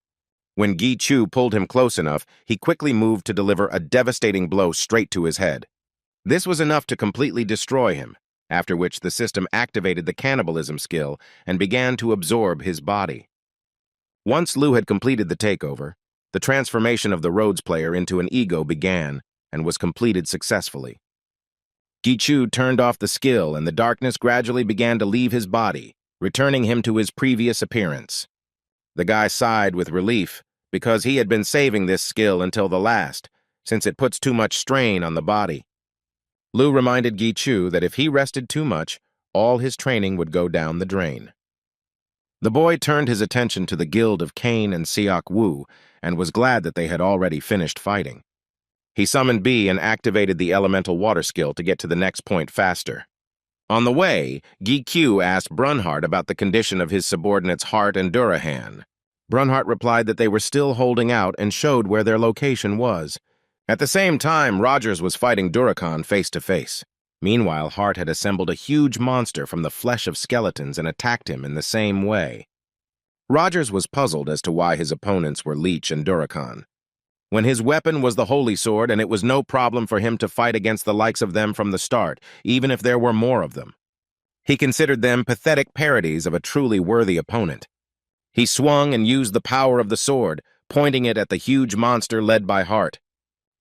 [SPEAKER 1] When Gi Chu pulled him close enough, he quickly moved to deliver a devastating blow straight to his head. This was enough to completely destroy him, after which the system activated the cannibalism skill and began to absorb his body. Once Lu had completed the takeover, the transformation of the Rhodes player into an ego began and was completed successfully. Gi Chu turned off the skill and the darkness gradually began to leave his body, returning him to his previous appearance. The guy sighed with relief because he had been saving this skill until the last, since it puts too much strain on the body. Lu reminded Gi Chu that if he rested too much, all his training would go down the drain. The boy turned his attention to the guild of Kane and Seok Woo and was glad that they had already finished fighting. He summoned B and activated the elemental water skill to get to the next point faster. On the way, Gi Q asked Brunhart about the condition of his subordinates Hart and Durahan. Brunhart replied that they were still holding out and showed where their location was. At the same time, Rogers was fighting Durakan face to face. Meanwhile, Hart had assembled a huge monster from the flesh of skeletons and attacked him in the same way. Rogers was puzzled as to why his opponents were Leech and Durakan, when his weapon was the Holy Sword and it was no problem for him to fight against the likes of them from the start, even if there were more of them. He considered them pathetic parodies of a truly worthy opponent. He swung and used the power of the sword, pointing it at the huge monster led by Hart.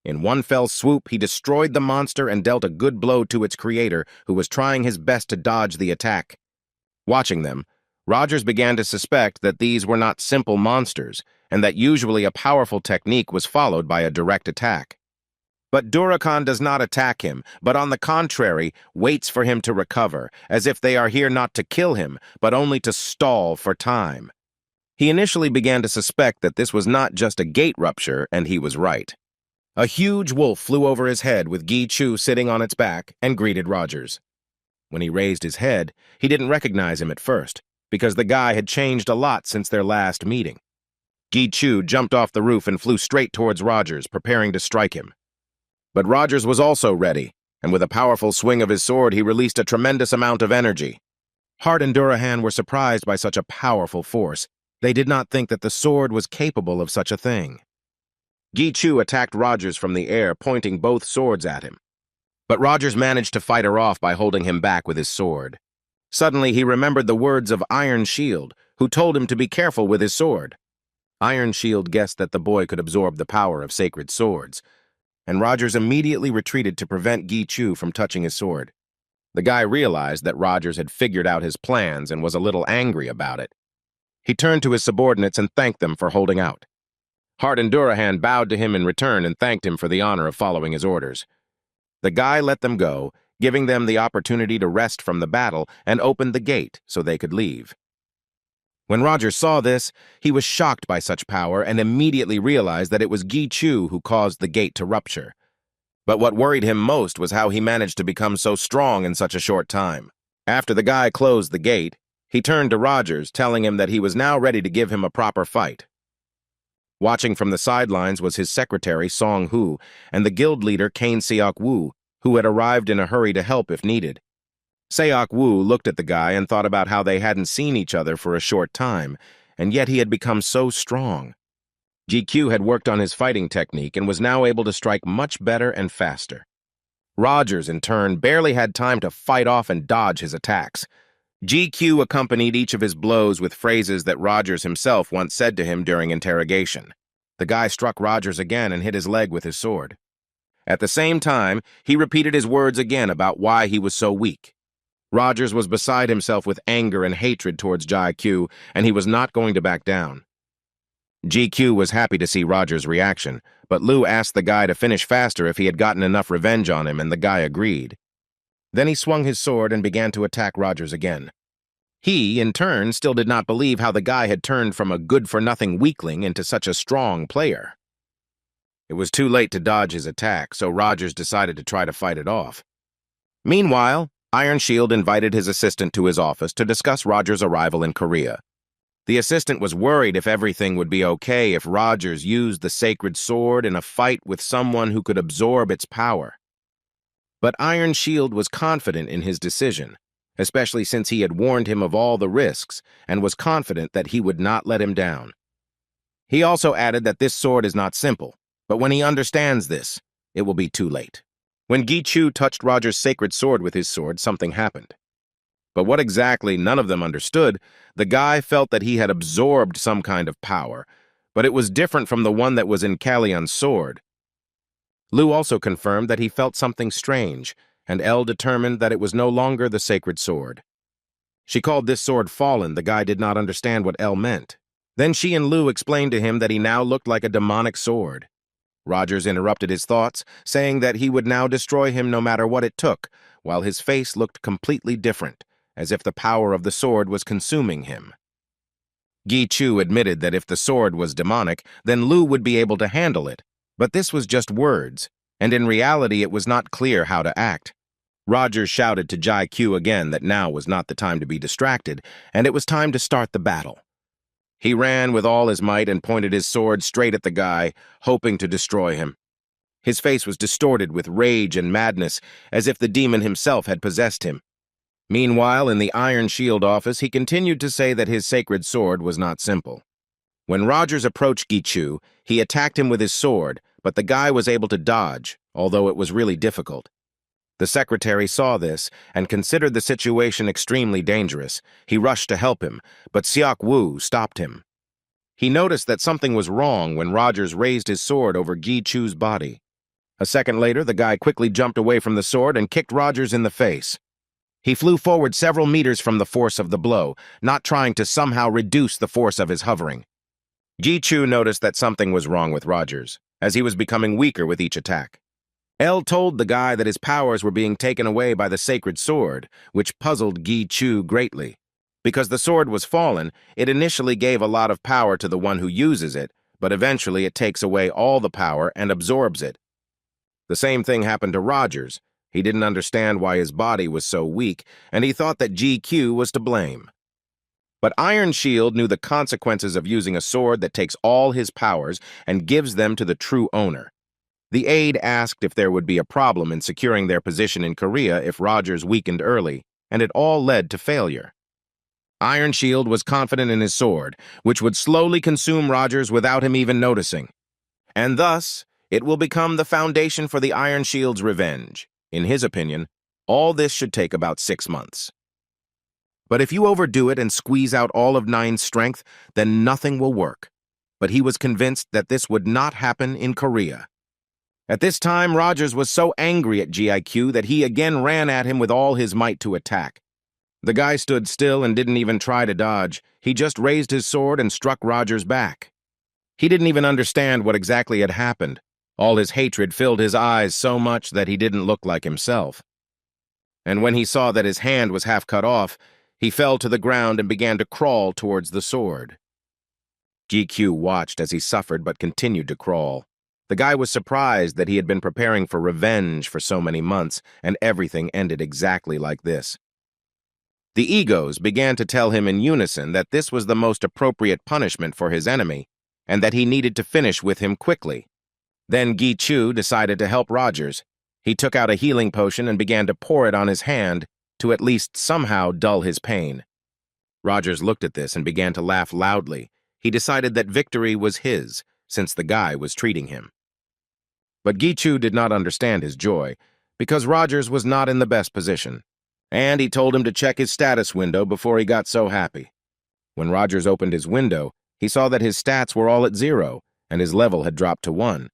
[SPEAKER 1] In one fell swoop, he destroyed the monster and dealt a good blow to its creator, who was trying his best to dodge the attack. Watching them, Rogers began to suspect that these were not simple monsters, and that usually a powerful technique was followed by a direct attack. But Durakan does not attack him, but on the contrary, waits for him to recover, as if they are here not to kill him, but only to stall for time. He initially began to suspect that this was not just a gate rupture, and he was right. A huge wolf flew over his head with Gi Chu sitting on its back and greeted Rogers. When he raised his head, he didn't recognize him at first, because the guy had changed a lot since their last meeting. Gi Chu jumped off the roof and flew straight towards Rogers, preparing to strike him. But Rogers was also ready, and with a powerful swing of his sword, he released a tremendous amount of energy. Hart and Durahan were surprised by such a powerful force. They did not think that the sword was capable of such a thing. Gi Chu attacked Rogers from the air, pointing both swords at him. But Rogers managed to fight her off by holding him back with his sword. Suddenly, he remembered the words of Iron Shield, who told him to be careful with his sword. Iron Shield guessed that the boy could absorb the power of sacred swords, and Rogers immediately retreated to prevent Gi Chu from touching his sword. The guy realized that Rogers had figured out his plans and was a little angry about it. He turned to his subordinates and thanked them for holding out. Hart and Durahan bowed to him in return and thanked him for the honor of following his orders. The guy let them go, giving them the opportunity to rest from the battle, and opened the gate so they could leave. When Rogers saw this, he was shocked by such power and immediately realized that it was Gi Chu who caused the gate to rupture. But what worried him most was how he managed to become so strong in such a short time. After the guy closed the gate, he turned to Rogers, telling him that he was now ready to give him a proper fight. Watching from the sidelines was his secretary, Song Hu, and the guild leader, Kane Seok Woo, who had arrived in a hurry to help if needed. Seok Woo looked at the guy and thought about how they hadn't seen each other for a short time, and yet he had become so strong. GQ had worked on his fighting technique and was now able to strike much better and faster. Rogers, in turn, barely had time to fight off and dodge his attacks. GQ accompanied each of his blows with phrases that Rogers himself once said to him during interrogation. The guy struck Rogers again and hit his leg with his sword. At the same time, he repeated his words again about why he was so weak. Rogers was beside himself with anger and hatred towards GQ, and he was not going to back down. GQ was happy to see Rogers' reaction, but Lu asked the guy to finish faster if he had gotten enough revenge on him, and the guy agreed. Then he swung his sword and began to attack Rogers again. He, in turn, still did not believe how the guy had turned from a good-for-nothing weakling into such a strong player. It was too late to dodge his attack, so Rogers decided to try to fight it off. Meanwhile, Iron Shield invited his assistant to his office to discuss Rogers' arrival in Korea. The assistant was worried if everything would be okay if Rogers used the sacred sword in a fight with someone who could absorb its power. But Iron Shield was confident in his decision, especially since he had warned him of all the risks and was confident that he would not let him down. He also added that this sword is not simple, but when he understands this, it will be too late. When Gichu touched Rogers' sacred sword with his sword, something happened. But what exactly none of them understood, the guy felt that he had absorbed some kind of power, but it was different from the one that was in Kallion's sword. Lu also confirmed that he felt something strange, and Elle determined that it was no longer the sacred sword. She called this sword fallen. The guy did not understand what Elle meant. Then she and Lu explained to him that he now looked like a demonic sword. Rogers interrupted his thoughts, saying that he would now destroy him no matter what it took, while his face looked completely different, as if the power of the sword was consuming him. Gichu admitted that if the sword was demonic, then Lu would be able to handle it, but this was just words, and in reality it was not clear how to act. Rogers shouted to GQ again that now was not the time to be distracted, and it was time to start the battle. He ran with all his might and pointed his sword straight at the guy, hoping to destroy him. His face was distorted with rage and madness, as if the demon himself had possessed him. Meanwhile, in the Iron Shield office, he continued to say that his sacred sword was not simple. When Rogers approached Gichu, he attacked him with his sword, but the guy was able to dodge, although it was really difficult. The secretary saw this and considered the situation extremely dangerous. He rushed to help him, but Seok Woo stopped him. He noticed that something was wrong when Rogers raised his sword over Gichu's body. A second later, the guy quickly jumped away from the sword and kicked Rogers in the face. He flew forward several meters from the force of the blow, not trying to somehow reduce the force of his hovering. Gichu noticed that something was wrong with Rogers, as he was becoming weaker with each attack. Elle told the guy that his powers were being taken away by the sacred sword, which puzzled Gichu greatly. Because the sword was fallen, it initially gave a lot of power to the one who uses it, but eventually it takes away all the power and absorbs it. The same thing happened to Rogers. He didn't understand why his body was so weak, and he thought that GQ was to blame. But Iron Shield knew the consequences of using a sword that takes all his powers and gives them to the true owner. The aide asked if there would be a problem in securing their position in Korea if Rogers weakened early, and it all led to failure. Iron Shield was confident in his sword, which would slowly consume Rogers without him even noticing. And thus, it will become the foundation for the Iron Shield's revenge. In his opinion, all this should take about 6 months. But if you overdo it and squeeze out all of Nine's strength, then nothing will work. But he was convinced that this would not happen in Korea. At this time, Rogers was so angry at GIQ that he again ran at him with all his might to attack. The guy stood still and didn't even try to dodge. He just raised his sword and struck Rogers back. He didn't even understand what exactly had happened. All his hatred filled his eyes so much that he didn't look like himself. And when he saw that his hand was half cut off, he fell to the ground and began to crawl towards the sword. GQ watched as he suffered but continued to crawl. The guy was surprised that he had been preparing for revenge for so many months, and everything ended exactly like this. The egos began to tell him in unison that this was the most appropriate punishment for his enemy, and that he needed to finish with him quickly. Then Gichu decided to help Rogers. He took out a healing potion and began to pour it on his hand to at least somehow dull his pain. Rogers looked at this and began to laugh loudly. He decided that victory was his, since the guy was treating him. But Gichu did not understand his joy, because Rogers was not in the best position, and he told him to check his status window before he got so happy. When Rogers opened his window, he saw that his stats were all at 0, and his level had dropped to 1.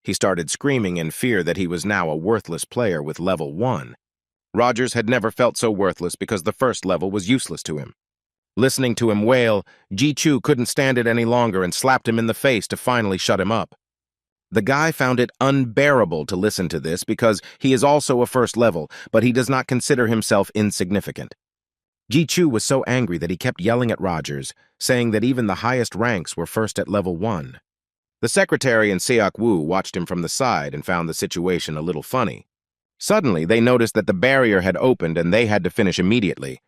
[SPEAKER 1] He started screaming in fear that he was now a worthless player with level 1. Rogers had never felt so worthless because the first level was useless to him. Listening to him wail, Ji-Chu couldn't stand it any longer and slapped him in the face to finally shut him up. The guy found it unbearable to listen to this because he is also a first level, but he does not consider himself insignificant. Ji-Chu was so angry that he kept yelling at Rogers, saying that even the highest ranks were first at level 1. The secretary and Seok-woo watched him from the side and found the situation a little funny. Suddenly, they noticed that the barrier had opened and they had to finish immediately.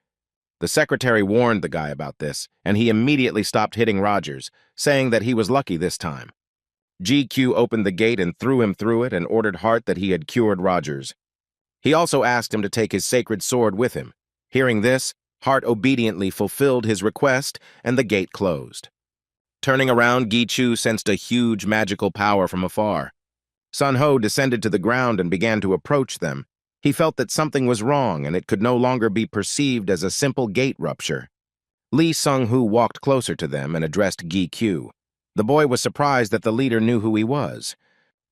[SPEAKER 1] The secretary warned the guy about this, and he immediately stopped hitting Rogers, saying that he was lucky this time. GQ opened the gate and threw him through it and ordered Hart that he had cured Rogers. He also asked him to take his sacred sword with him. Hearing this, Hart obediently fulfilled his request, and the gate closed. Turning around, Gi-Chu sensed a huge magical power from afar. Sun-ho descended to the ground and began to approach them. He felt that something was wrong, and it could no longer be perceived as a simple gate rupture. Lee Sung-hoo walked closer to them and addressed Gi-Q. The boy was surprised that the leader knew who he was,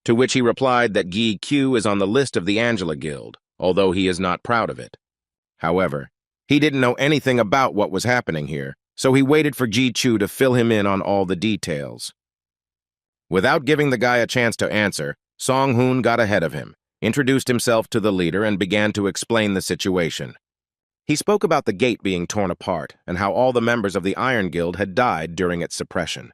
[SPEAKER 1] to which he replied that Gi-Q is on the list of the Angela Guild, although he is not proud of it. However, he didn't know anything about what was happening here, so he waited for Ji-Chu to fill him in on all the details. Without giving the guy a chance to answer, Song-hoon got ahead of him, introduced himself to the leader, and began to explain the situation. He spoke about the gate being torn apart and how all the members of the Iron Guild had died during its suppression.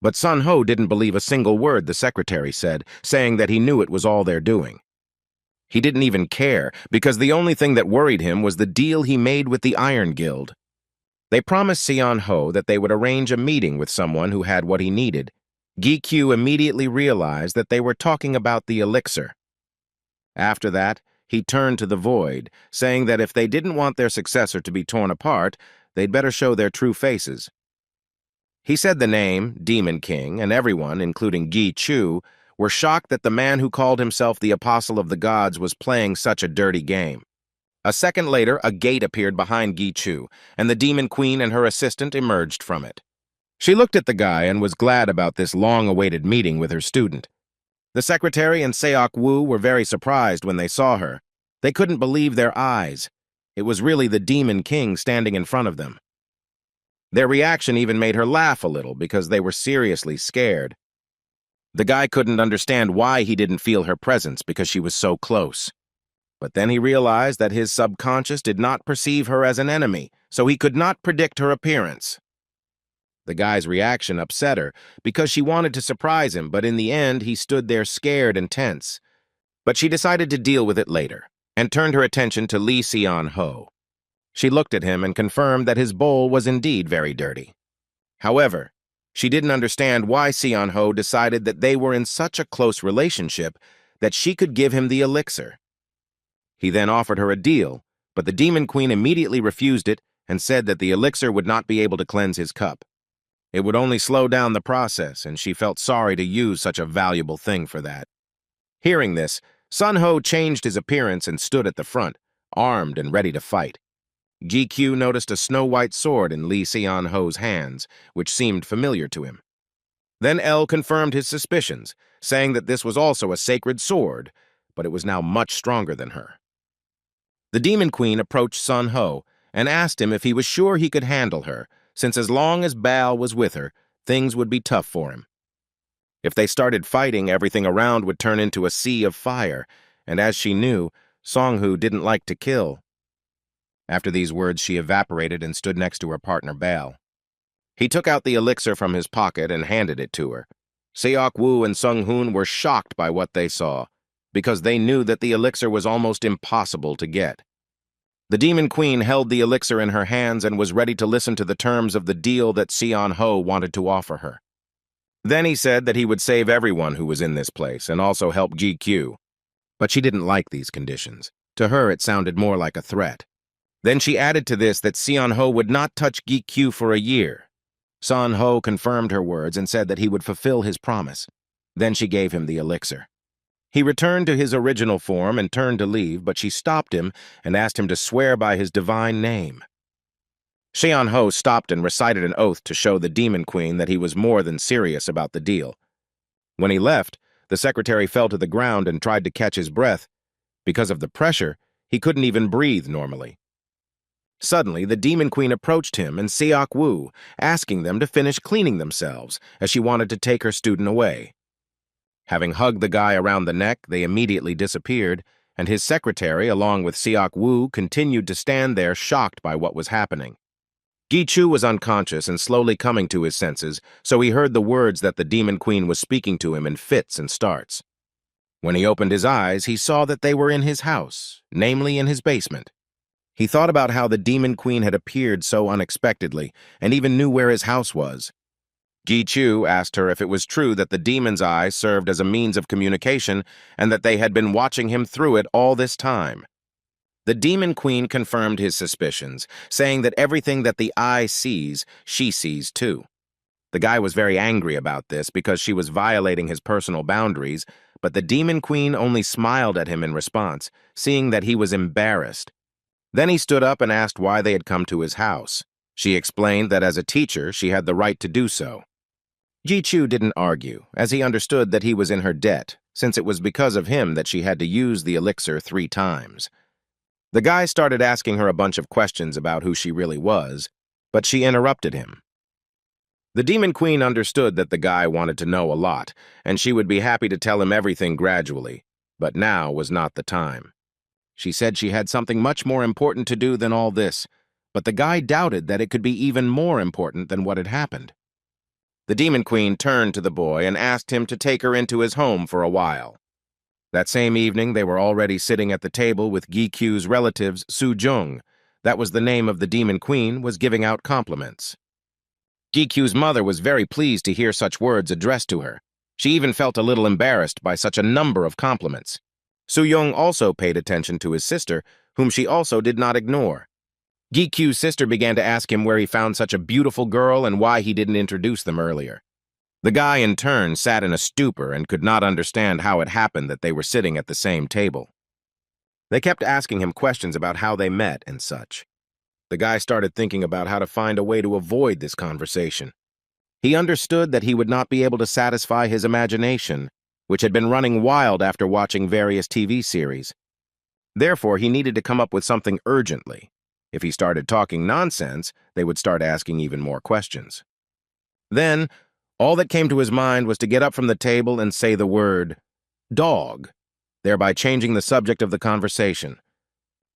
[SPEAKER 1] But Sun-ho didn't believe a single word the secretary said, saying that he knew it was all their doing. He didn't even care, because the only thing that worried him was the deal he made with the Iron Guild. They promised Seon-ho that they would arrange a meeting with someone who had what he needed. Gi-Q immediately realized that they were talking about the elixir. After that, he turned to the Void, saying that if they didn't want their successor to be torn apart, they'd better show their true faces. He said the name, Demon King, and everyone, including Gi-Chu, were shocked that the man who called himself the Apostle of the Gods was playing such a dirty game. A second later, a gate appeared behind Gi-Chu, and the Demon Queen and her assistant emerged from it. She looked at the guy and was glad about this long-awaited meeting with her student. The secretary and Seok-woo were very surprised when they saw her. They couldn't believe their eyes. It was really the Demon King standing in front of them. Their reaction even made her laugh a little because they were seriously scared. The guy couldn't understand why he didn't feel her presence because she was so close. But then he realized that his subconscious did not perceive her as an enemy, so he could not predict her appearance. The guy's reaction upset her because she wanted to surprise him, but in the end he stood there scared and tense. But she decided to deal with it later and turned her attention to Lee Seon-ho. She looked at him and confirmed that his bowl was indeed very dirty. However, she didn't understand why Seon-ho decided that they were in such a close relationship that she could give him the elixir. He then offered her a deal, but the Demon Queen immediately refused it and said that the elixir would not be able to cleanse his cup. It would only slow down the process, and she felt sorry to use such a valuable thing for that. Hearing this, Sun-ho changed his appearance and stood at the front, armed and ready to fight. GQ noticed a snow-white sword in Lee Seon-ho's hands, which seemed familiar to him. Then L confirmed his suspicions, saying that this was also a sacred sword, but it was now much stronger than her. The Demon Queen approached Sun-ho and asked him if he was sure he could handle her, since as long as Baal was with her, things would be tough for him. If they started fighting, everything around would turn into a sea of fire, and as she knew, Song-ho didn't like to kill. After these words, she evaporated and stood next to her partner, Baal. He took out the elixir from his pocket and handed it to her. Seok-woo and Sung-hoon were shocked by what they saw, because they knew that the elixir was almost impossible to get. The Demon Queen held the elixir in her hands and was ready to listen to the terms of the deal that Seon-ho wanted to offer her. Then he said that he would save everyone who was in this place and also help GQ. But she didn't like these conditions. To her, it sounded more like a threat. Then she added to this that Seon-ho would not touch GQ for a year. Sun-ho confirmed her words and said that he would fulfill his promise. Then she gave him the elixir. He returned to his original form and turned to leave, but she stopped him and asked him to swear by his divine name. Xian-ho stopped and recited an oath to show the Demon Queen that he was more than serious about the deal. When he left, the secretary fell to the ground and tried to catch his breath. Because of the pressure, he couldn't even breathe normally. Suddenly, the Demon Queen approached him and Seok-woo, asking them to finish cleaning themselves, as she wanted to take her student away. Having hugged the guy around the neck, they immediately disappeared, and his secretary, along with Seok-woo, continued to stand there shocked by what was happening. Gi-chu was unconscious and slowly coming to his senses, so he heard the words that the Demon Queen was speaking to him in fits and starts. When he opened his eyes, he saw that they were in his house, namely in his basement. He thought about how the Demon Queen had appeared so unexpectedly, and even knew where his house was. Gi-chu asked her if it was true that the demon's eye served as a means of communication and that they had been watching him through it all this time. The Demon Queen confirmed his suspicions, saying that everything that the eye sees, she sees too. The guy was very angry about this because she was violating his personal boundaries, but the Demon Queen only smiled at him in response, seeing that he was embarrassed. Then he stood up and asked why they had come to his house. She explained that as a teacher, she had the right to do so. Gi-chu didn't argue, as he understood that he was in her debt, since it was because of him that she had to use the elixir 3 times. The guy started asking her a bunch of questions about who she really was, but she interrupted him. The Demon Queen understood that the guy wanted to know a lot, and she would be happy to tell him everything gradually, but now was not the time. She said she had something much more important to do than all this, but the guy doubted that it could be even more important than what had happened. The Demon Queen turned to the boy and asked him to take her into his home for a while. That same evening, they were already sitting at the table with Gi-kyu's relatives, Soo-jung. That was the name of the Demon Queen, was giving out compliments. Gi-kyu's mother was very pleased to hear such words addressed to her. She even felt a little embarrassed by such a number of compliments. Soo-young also paid attention to his sister, whom she also did not ignore. Gi-kyu's sister began to ask him where he found such a beautiful girl and why he didn't introduce them earlier. The guy, in turn, sat in a stupor and could not understand how it happened that they were sitting at the same table. They kept asking him questions about how they met and such. The guy started thinking about how to find a way to avoid this conversation. He understood that he would not be able to satisfy his imagination, which had been running wild after watching various TV series. Therefore, he needed to come up with something urgently. If he started talking nonsense, they would start asking even more questions. Then, all that came to his mind was to get up from the table and say the word, dog, thereby changing the subject of the conversation.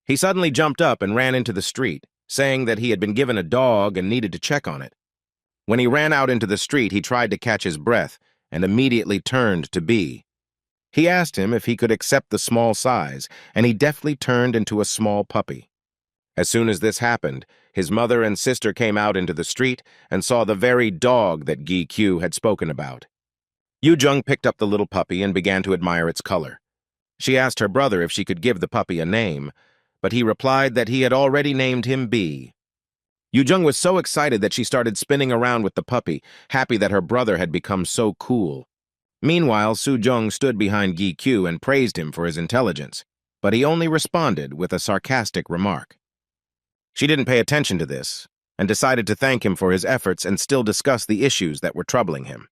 [SPEAKER 1] He suddenly jumped up and ran into the street, saying that he had been given a dog and needed to check on it. When he ran out into the street, he tried to catch his breath and immediately turned to B. He asked him if he could accept the small size, and he deftly turned into a small puppy. As soon as this happened, his mother and sister came out into the street and saw the very dog that Gi-kyu had spoken about. Yoo-jung picked up the little puppy and began to admire its color. She asked her brother if she could give the puppy a name, but he replied that he had already named him B. Yoo-jung was so excited that she started spinning around with the puppy, happy that her brother had become so cool. Meanwhile, Soo-jung stood behind Gi-kyu and praised him for his intelligence, but he only responded with a sarcastic remark. She didn't pay attention to this, and decided to thank him for his efforts and still discuss the issues that were troubling him.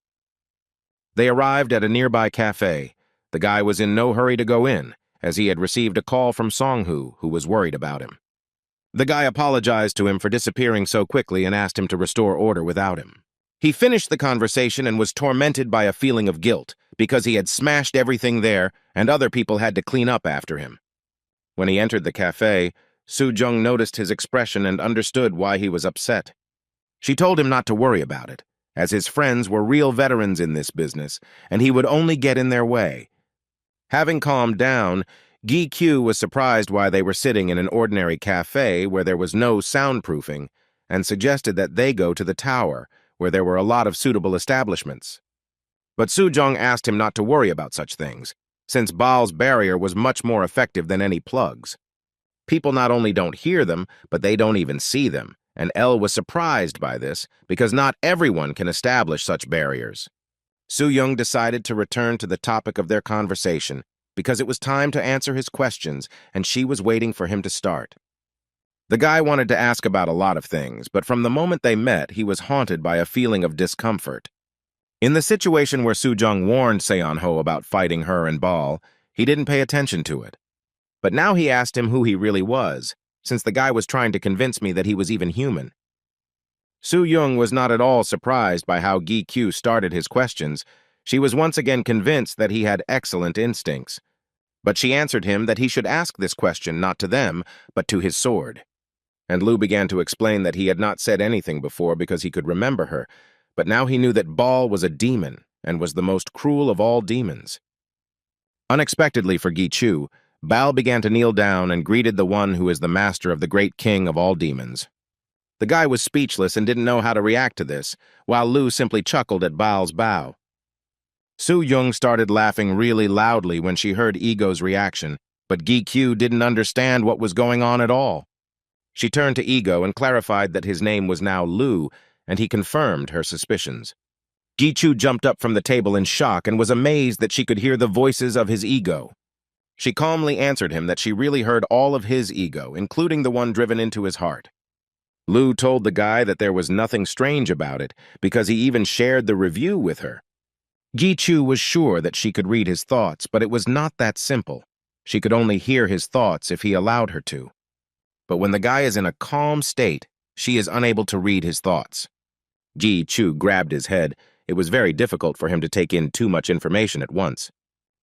[SPEAKER 1] They arrived at a nearby cafe. The guy was in no hurry to go in, as he had received a call from Song-hoo, who was worried about him. The guy apologized to him for disappearing so quickly and asked him to restore order without him. He finished the conversation and was tormented by a feeling of guilt because he had smashed everything there and other people had to clean up after him. When he entered the cafe, Soo-jung noticed his expression and understood why he was upset. She told him not to worry about it, as his friends were real veterans in this business, and he would only get in their way. Having calmed down, Gi-kyu was surprised why they were sitting in an ordinary cafe where there was no soundproofing, and suggested that they go to the tower, where there were a lot of suitable establishments. But Soo-jung asked him not to worry about such things, since Baal's barrier was much more effective than any plugs. People not only don't hear them, but they don't even see them, and Elle was surprised by this because not everyone can establish such barriers. Soo-young decided to return to the topic of their conversation because it was time to answer his questions and she was waiting for him to start. The guy wanted to ask about a lot of things, but from the moment they met, he was haunted by a feeling of discomfort. In the situation where Soo-jung warned Seon-ho about fighting her and Bal, he didn't pay attention to it. But now he asked him who he really was, since the guy was trying to convince me that he was even human. Soo-young was not at all surprised by how Gi-kyu started his questions. She was once again convinced that he had excellent instincts. But she answered him that he should ask this question not to them, but to his sword. And Lu began to explain that he had not said anything before because he could remember her, but now he knew that Bal was a demon and was the most cruel of all demons. Unexpectedly for Gi-chu, Bal began to kneel down and greeted the one who is the master of the great king of all demons. The guy was speechless and didn't know how to react to this, while Lu simply chuckled at Bal's bow. Soo-young started laughing really loudly when she heard Ego's reaction, but Gi-kyu didn't understand what was going on at all. She turned to Ego and clarified that his name was now Lu, and he confirmed her suspicions. Gi-chu jumped up from the table in shock and was amazed that she could hear the voices of his ego. She calmly answered him that she really heard all of his ego, including the one driven into his heart. Lu told the guy that there was nothing strange about it, because he even shared the review with her. Gi-chu was sure that she could read his thoughts, but it was not that simple. She could only hear his thoughts if he allowed her to. But when the guy is in a calm state, she is unable to read his thoughts. Gi-chu grabbed his head. It was very difficult for him to take in too much information at once.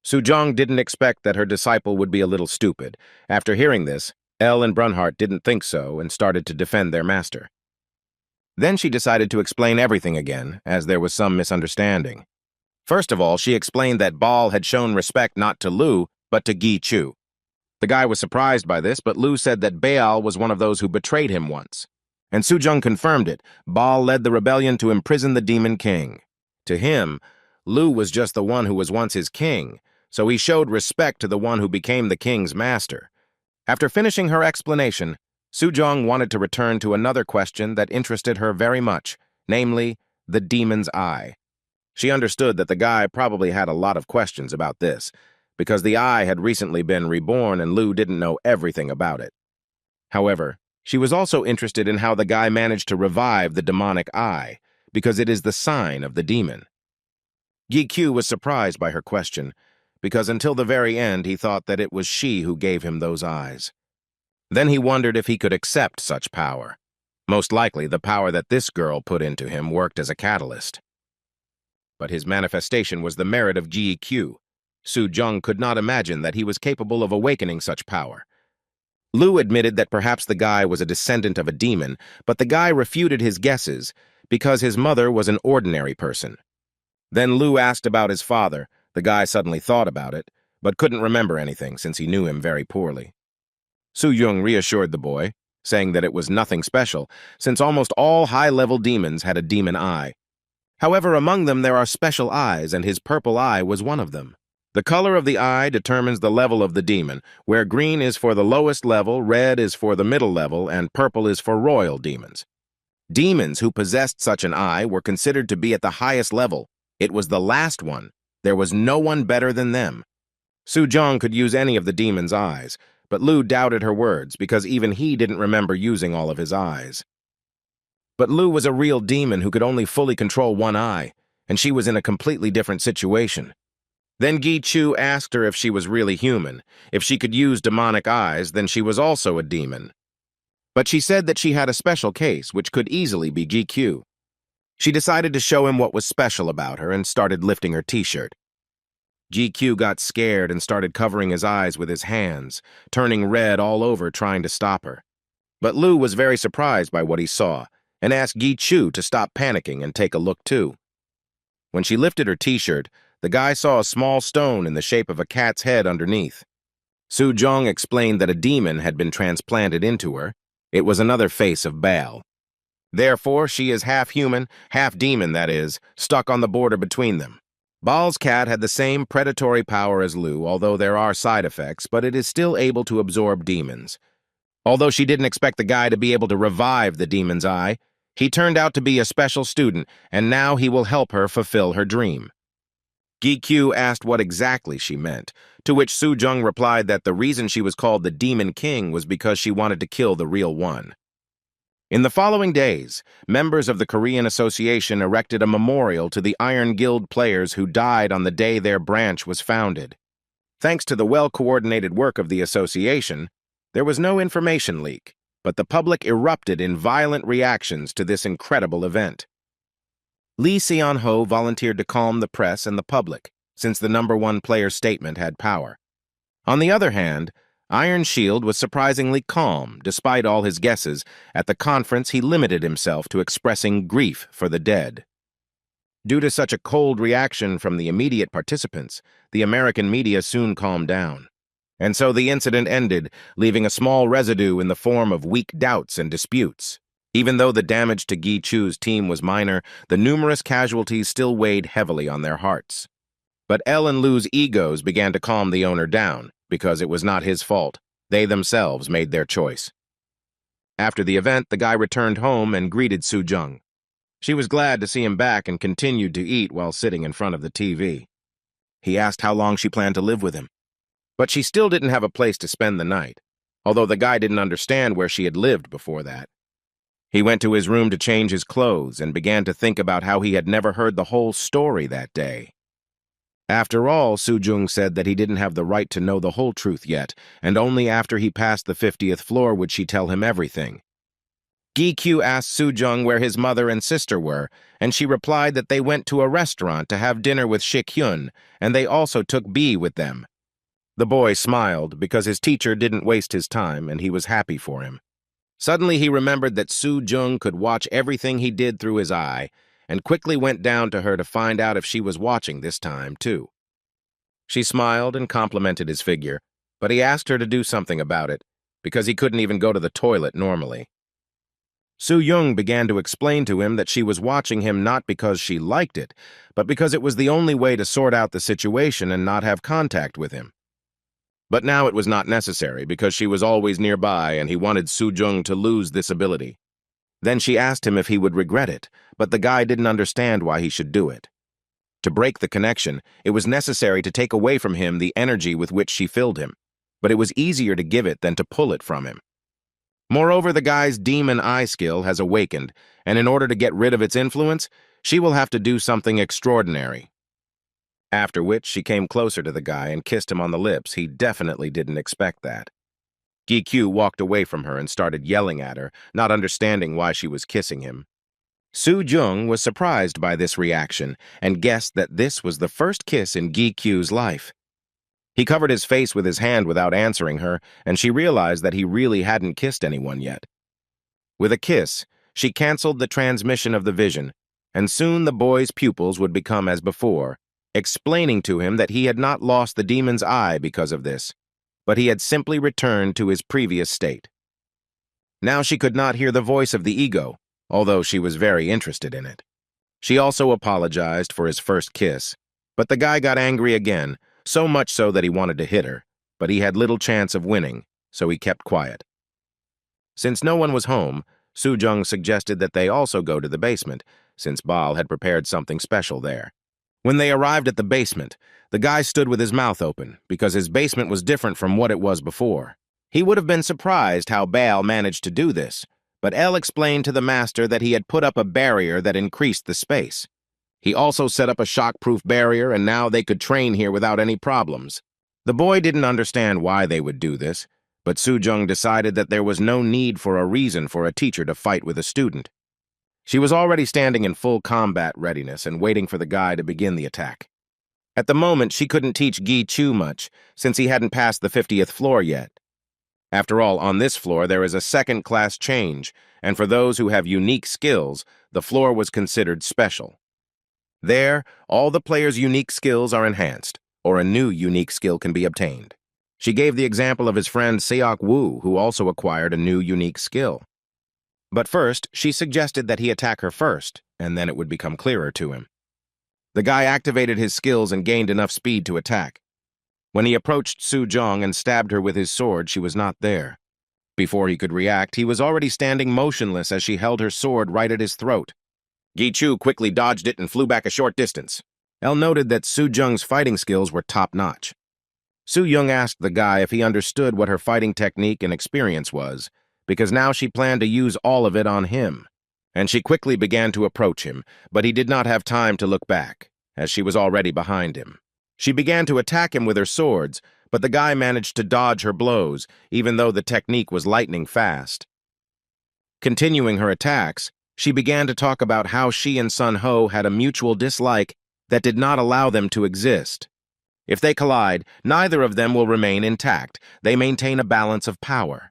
[SPEAKER 1] Soo-jung didn't expect that her disciple would be a little stupid. After hearing this, Elle and Brunhart didn't think so and started to defend their master. Then she decided to explain everything again, as there was some misunderstanding. First of all, she explained that Bal had shown respect not to Lu, but to Gi-chu. The guy was surprised by this, but Lu said that Baal was one of those who betrayed him once. And Soo-jung confirmed it. Bal led the rebellion to imprison the demon king. To him, Lu was just the one who was once his king, so he showed respect to the one who became the king's master. After finishing her explanation, Soo-jung wanted to return to another question that interested her very much, namely, the demon's eye. She understood that the guy probably had a lot of questions about this, because the eye had recently been reborn and Lu didn't know everything about it. However, she was also interested in how the guy managed to revive the demonic eye, because it is the sign of the demon. Gi-kyu was surprised by her question, because until the very end he thought that it was she who gave him those eyes. Then he wondered if he could accept such power. Most likely the power that this girl put into him worked as a catalyst. But his manifestation was the merit of Gi-kyu. Soo-jung could not imagine that he was capable of awakening such power. Lu admitted that perhaps the guy was a descendant of a demon, but the guy refuted his guesses because his mother was an ordinary person. Then Lu asked about his father. The guy suddenly thought about it, but couldn't remember anything since he knew him very poorly. Soo-jung reassured the boy, saying that it was nothing special, since almost all high-level demons had a demon eye. However, among them there are special eyes, and his purple eye was one of them. The color of the eye determines the level of the demon, where green is for the lowest level, red is for the middle level, and purple is for royal demons. Demons who possessed such an eye were considered to be at the highest level. It was the last one. There was no one better than them. Soo-jung could use any of the demon's eyes, but Lu doubted her words because even he didn't remember using all of his eyes. But Lu was a real demon who could only fully control one eye, and she was in a completely different situation. Then Gi-chu asked her if she was really human. If she could use demonic eyes, then she was also a demon. But she said that she had a special case, which could easily be Gi-kyu. She decided to show him what was special about her and started lifting her t-shirt. Gi-kyu got scared and started covering his eyes with his hands, turning red all over trying to stop her. But Lu was very surprised by what he saw and asked Gi-chu to stop panicking and take a look too. When she lifted her t-shirt, the guy saw a small stone in the shape of a cat's head underneath. Soo-jung explained that a demon had been transplanted into her. It was another face of Baal. Therefore, she is half human, half demon, that is, stuck on the border between them. Baal's cat had the same predatory power as Lu, although there are side effects, but it is still able to absorb demons. Although she didn't expect the guy to be able to revive the demon's eye, he turned out to be a special student, and now he will help her fulfill her dream. Gi asked what exactly she meant, to which Soo-jung replied that the reason she was called the Demon King was because she wanted to kill the real one. In the following days, members of the Korean Association erected a memorial to the Iron Guild players who died on the day their branch was founded. Thanks to the well-coordinated work of the association, there was no information leak, but the public erupted in violent reactions to this incredible event. Lee Seon-ho volunteered to calm the press and the public, since the #1 player's statement had power. On the other hand, Iron Shield was surprisingly calm, despite all his guesses. At the conference, he limited himself to expressing grief for the dead. Due to such a cold reaction from the immediate participants, the American media soon calmed down. And so the incident ended, leaving a small residue in the form of weak doubts and disputes. Even though the damage to Gi Chu's team was minor, the numerous casualties still weighed heavily on their hearts. But El and Lu's egos began to calm the owner down, because it was not his fault. They themselves made their choice. After the event, the guy returned home and greeted Soo-jung. She was glad to see him back and continued to eat while sitting in front of the TV. He asked how long she planned to live with him. But she still didn't have a place to spend the night, although the guy didn't understand where she had lived before that. He went to his room to change his clothes and began to think about how he had never heard the whole story that day. After all, Soo-jung said that he didn't have the right to know the whole truth yet, and only after he passed the 50th floor would she tell him everything. Gi asked Soo-jung where his mother and sister were, and she replied that they went to a restaurant to have dinner with Shik-hyun, and they also took B with them. The boy smiled because his teacher didn't waste his time, and he was happy for him. Suddenly he remembered that Soo-jung could watch everything he did through his eye, and quickly went down to her to find out if she was watching this time, too. She smiled and complimented his figure, but he asked her to do something about it, because he couldn't even go to the toilet normally. Soo-jung began to explain to him that she was watching him not because she liked it, but because it was the only way to sort out the situation and not have contact with him. But now it was not necessary because she was always nearby and he wanted Soo-jung to lose this ability. Then she asked him if he would regret it, but the guy didn't understand why he should do it. To break the connection, it was necessary to take away from him the energy with which she filled him, but it was easier to give it than to pull it from him. Moreover, the guy's demon eye skill has awakened, and in order to get rid of its influence, she will have to do something extraordinary. After which, she came closer to the guy and kissed him on the lips. He definitely didn't expect that. Gi walked away from her and started yelling at her, not understanding why she was kissing him. Soo-jung was surprised by this reaction and guessed that this was the first kiss in Gi's life. He covered his face with his hand without answering her, and she realized that he really hadn't kissed anyone yet. With a kiss, she canceled the transmission of the vision, and soon the boy's pupils would become as before, explaining to him that he had not lost the demon's eye because of this, but he had simply returned to his previous state. Now she could not hear the voice of the ego, although she was very interested in it. She also apologized for his first kiss, but the guy got angry again, so much so that he wanted to hit her, but he had little chance of winning, so he kept quiet. Since no one was home, Soo-jung suggested that they also go to the basement, since Baal had prepared something special there. When they arrived at the basement, the guy stood with his mouth open, because his basement was different from what it was before. He would have been surprised how Baal managed to do this, but El explained to the master that he had put up a barrier that increased the space. He also set up a shock-proof barrier, and now they could train here without any problems. The boy didn't understand why they would do this, but Soo-jung decided that there was no need for a reason for a teacher to fight with a student. She was already standing in full combat readiness and waiting for the guy to begin the attack. At the moment, she couldn't teach Gi Chu much, since he hadn't passed the 50th floor yet. After all, on this floor there is a second-class change, and for those who have unique skills, the floor was considered special. There, all the players' unique skills are enhanced, or a new unique skill can be obtained. She gave the example of his friend Seok Woo, who also acquired a new unique skill. But first, she suggested that he attack her first, and then it would become clearer to him. The guy activated his skills and gained enough speed to attack. When he approached Soo-jung and stabbed her with his sword, she was not there. Before he could react, he was already standing motionless as she held her sword right at his throat. Gi Chu quickly dodged it and flew back a short distance. Elle noted that Soo-jung's fighting skills were top-notch. Soo-young asked the guy if he understood what her fighting technique and experience was, because now she planned to use all of it on him. And she quickly began to approach him, but he did not have time to look back, as she was already behind him. She began to attack him with her swords, but the guy managed to dodge her blows, even though the technique was lightning fast. Continuing her attacks, she began to talk about how she and Sun Ho had a mutual dislike that did not allow them to exist. If they collide, neither of them will remain intact. They maintain a balance of power.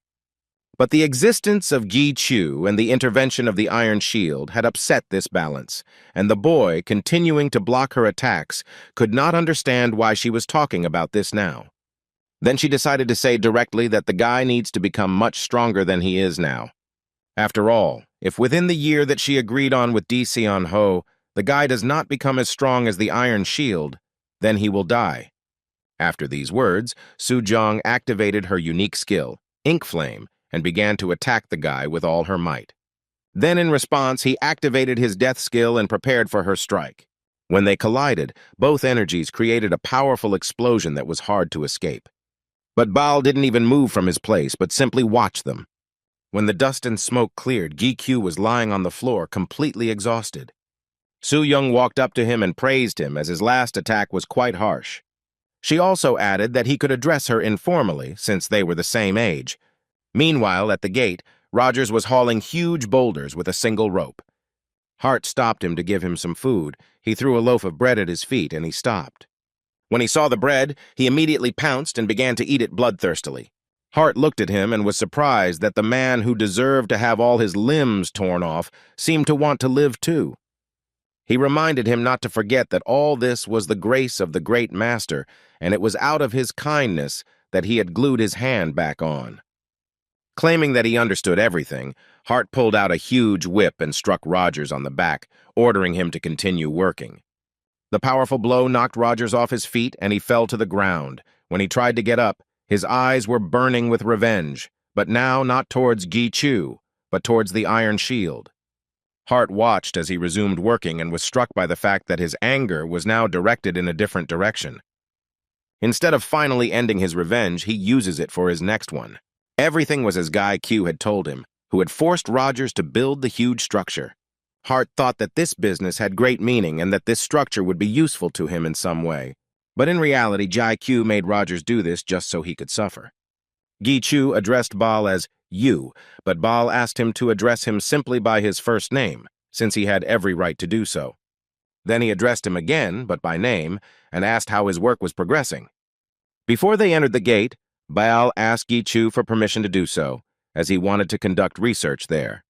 [SPEAKER 1] But the existence of Gi Chu and the intervention of the Iron Shield had upset this balance, and the boy, continuing to block her attacks, could not understand why she was talking about this now. Then she decided to say directly that the guy needs to become much stronger than he is now. After all, if within the year that she agreed on with Di Seon Ho, the guy does not become as strong as the Iron Shield, then he will die. After these words, Soo-jung activated her unique skill, Ink Flame, and began to attack the guy with all her might. Then in response, he activated his death skill and prepared for her strike. When they collided, both energies created a powerful explosion that was hard to escape. But Baal didn't even move from his place, but simply watched them. When the dust and smoke cleared, Gi-kyu was lying on the floor, completely exhausted. Soo-young walked up to him and praised him, as his last attack was quite harsh. She also added that he could address her informally, since they were the same age. Meanwhile, at the gate, Rogers was hauling huge boulders with a single rope. Hart stopped him to give him some food. He threw a loaf of bread at his feet, and he stopped. When he saw the bread, he immediately pounced and began to eat it bloodthirstily. Hart looked at him and was surprised that the man who deserved to have all his limbs torn off seemed to want to live too. He reminded him not to forget that all this was the grace of the great master, and it was out of his kindness that he had glued his hand back on. Claiming that he understood everything, Hart pulled out a huge whip and struck Rogers on the back, ordering him to continue working. The powerful blow knocked Rogers off his feet, and he fell to the ground. When he tried to get up, his eyes were burning with revenge, but now not towards Gi Chu, but towards the Iron Shield. Hart watched as he resumed working and was struck by the fact that his anger was now directed in a different direction. Instead of finally ending his revenge, he uses it for his next one. Everything was as Guy Q had told him, who had forced Rogers to build the huge structure. Hart thought that this business had great meaning and that this structure would be useful to him in some way. But in reality, Jai Q made Rogers do this just so he could suffer. Gi Chu addressed Baal as you, but Baal asked him to address him simply by his first name, since he had every right to do so. Then he addressed him again, but by name, and asked how his work was progressing. Before they entered the gate, Baal asked Gi Chu for permission to do so, as he wanted to conduct research there.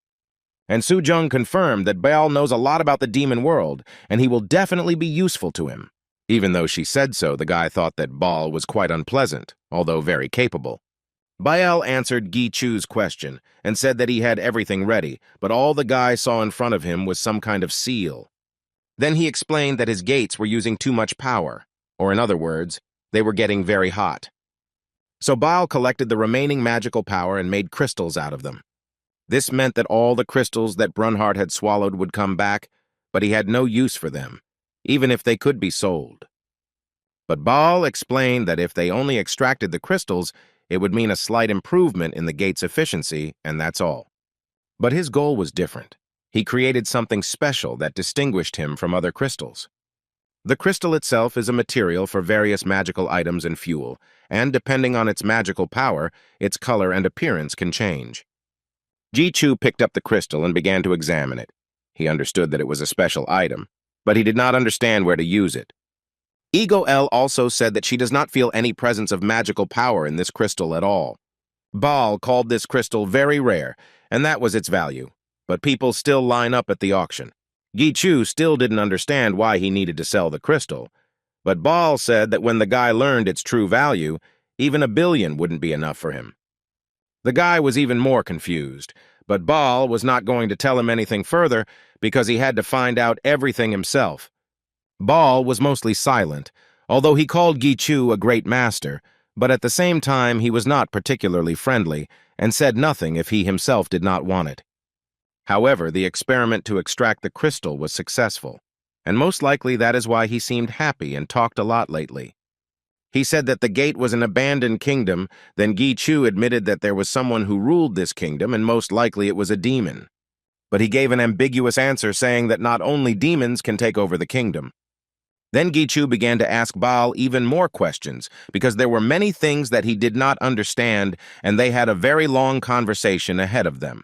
[SPEAKER 1] And Soo-jung confirmed that Baal knows a lot about the demon world, and he will definitely be useful to him. Even though she said so, the guy thought that Baal was quite unpleasant, although very capable. Baal answered Gi Chu's question and said that he had everything ready, but all the guy saw in front of him was some kind of seal. Then he explained that his gates were using too much power, or in other words, they were getting very hot. So Baal collected the remaining magical power and made crystals out of them. This meant that all the crystals that Brunhart had swallowed would come back, but he had no use for them, even if they could be sold. But Baal explained that if they only extracted the crystals, it would mean a slight improvement in the gate's efficiency, and that's all. But his goal was different. He created something special that distinguished him from other crystals. The crystal itself is a material for various magical items and fuel, and depending on its magical power, its color and appearance can change. Gi Chu picked up the crystal and began to examine it. He understood that it was a special item, but he did not understand where to use it. Ego L also said that she does not feel any presence of magical power in this crystal at all. Baal called this crystal very rare, and that was its value, but people still line up at the auction. Gi Chu still didn't understand why he needed to sell the crystal, but Baal said that when the guy learned its true value, even $1 billion wouldn't be enough for him. The guy was even more confused, but Baal was not going to tell him anything further because he had to find out everything himself. Baal was mostly silent, although he called Gi Chu a great master, but at the same time he was not particularly friendly and said nothing if he himself did not want it. However, the experiment to extract the crystal was successful, and most likely that is why he seemed happy and talked a lot lately. He said that the gate was an abandoned kingdom, then Gi-Chu admitted that there was someone who ruled this kingdom, and most likely it was a demon. But he gave an ambiguous answer saying that not only demons can take over the kingdom. Then Gi-Chu began to ask Baal even more questions, because there were many things that he did not understand, and they had a very long conversation ahead of them.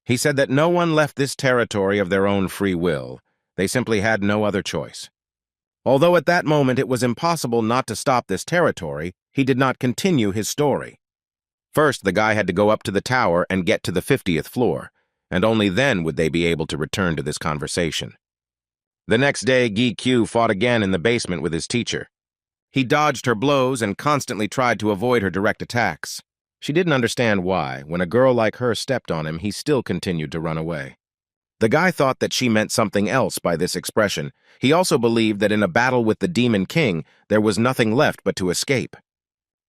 [SPEAKER 1] He said that no one left this territory of their own free will. They simply had no other choice. Although at that moment it was impossible not to stop this territory, he did not continue his story. First, the guy had to go up to the tower and get to the 50th floor, and only then would they be able to return to this conversation. The next day, Gi-Chu fought again in the basement with his teacher. He dodged her blows and constantly tried to avoid her direct attacks. She didn't understand why. When a girl like her stepped on him, he still continued to run away. The guy thought that she meant something else by this expression. He also believed that in a battle with the Demon King, there was nothing left but to escape.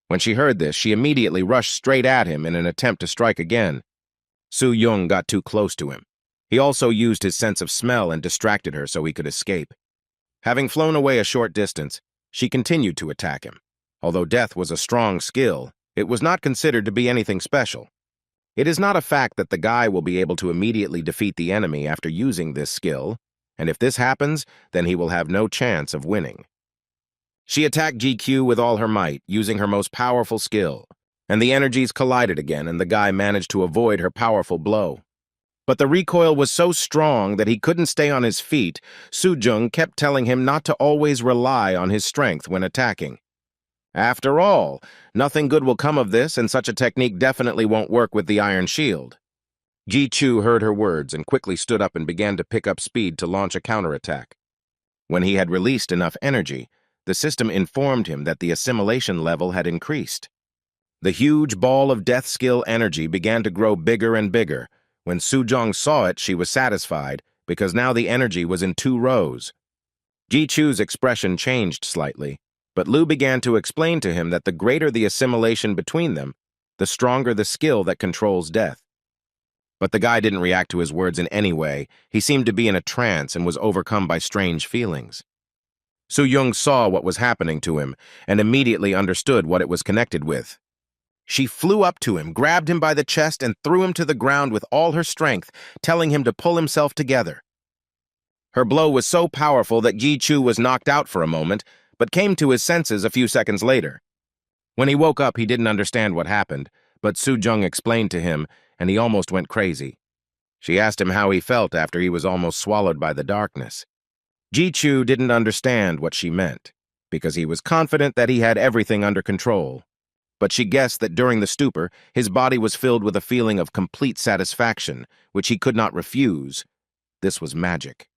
[SPEAKER 1] When she heard this, she immediately rushed straight at him in an attempt to strike again. Su-Young got too close to him. He also used his sense of smell and distracted her so he could escape. Having flown away a short distance, she continued to attack him. Although death was a strong skill, it was not considered to be anything special. It is not a fact that the guy will be able to immediately defeat the enemy after using this skill, and if this happens, then he will have no chance of winning. She attacked GQ with all her might, using her most powerful skill, and the energies collided again, and the guy managed to avoid her powerful blow. But the recoil was so strong that he couldn't stay on his feet. Su-Jung kept telling him not to always rely on his strength when attacking. After all, nothing good will come of this, and such a technique definitely won't work with the Iron Shield. Gi-Chu heard her words and quickly stood up and began to pick up speed to launch a counterattack. When he had released enough energy, the system informed him that the assimilation level had increased. The huge ball of death skill energy began to grow bigger and bigger. When Su-Jung saw it, she was satisfied, because now the energy was in 2 rows. Gi-Chu's expression changed slightly, but Lu began to explain to him that the greater the assimilation between them, the stronger the skill that controls death. But the guy didn't react to his words in any way. He seemed to be in a trance and was overcome by strange feelings. Su-Young saw what was happening to him and immediately understood what it was connected with. She flew up to him, grabbed him by the chest, and threw him to the ground with all her strength, telling him to pull himself together. Her blow was so powerful that Gi-Chu was knocked out for a moment, but came to his senses a few seconds later. When he woke up, he didn't understand what happened, but Su-Jung explained to him, and he almost went crazy. She asked him how he felt after he was almost swallowed by the darkness. Gi-Chu didn't understand what she meant, because he was confident that he had everything under control. But she guessed that during the stupor, his body was filled with a feeling of complete satisfaction, which he could not refuse. This was magic.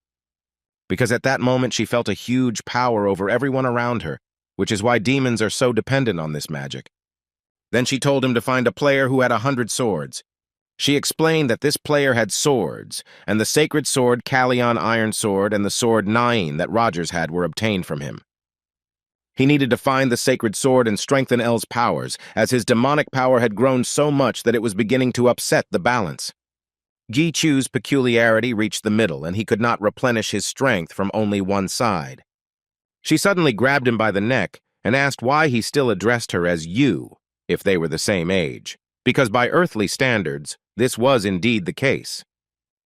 [SPEAKER 1] Because at that moment she felt a huge power over everyone around her, which is why demons are so dependent on this magic. Then she told him to find a player who had 100 swords. She explained that this player had swords, and the sacred sword Kallion Iron Sword and the sword Nain that Rogers had were obtained from him. He needed to find the sacred sword and strengthen L's powers, as his demonic power had grown so much that it was beginning to upset the balance. Gi-Chu's peculiarity reached the middle, and he could not replenish his strength from only one side. She suddenly grabbed him by the neck and asked why he still addressed her as you, if they were the same age, because by earthly standards, this was indeed the case.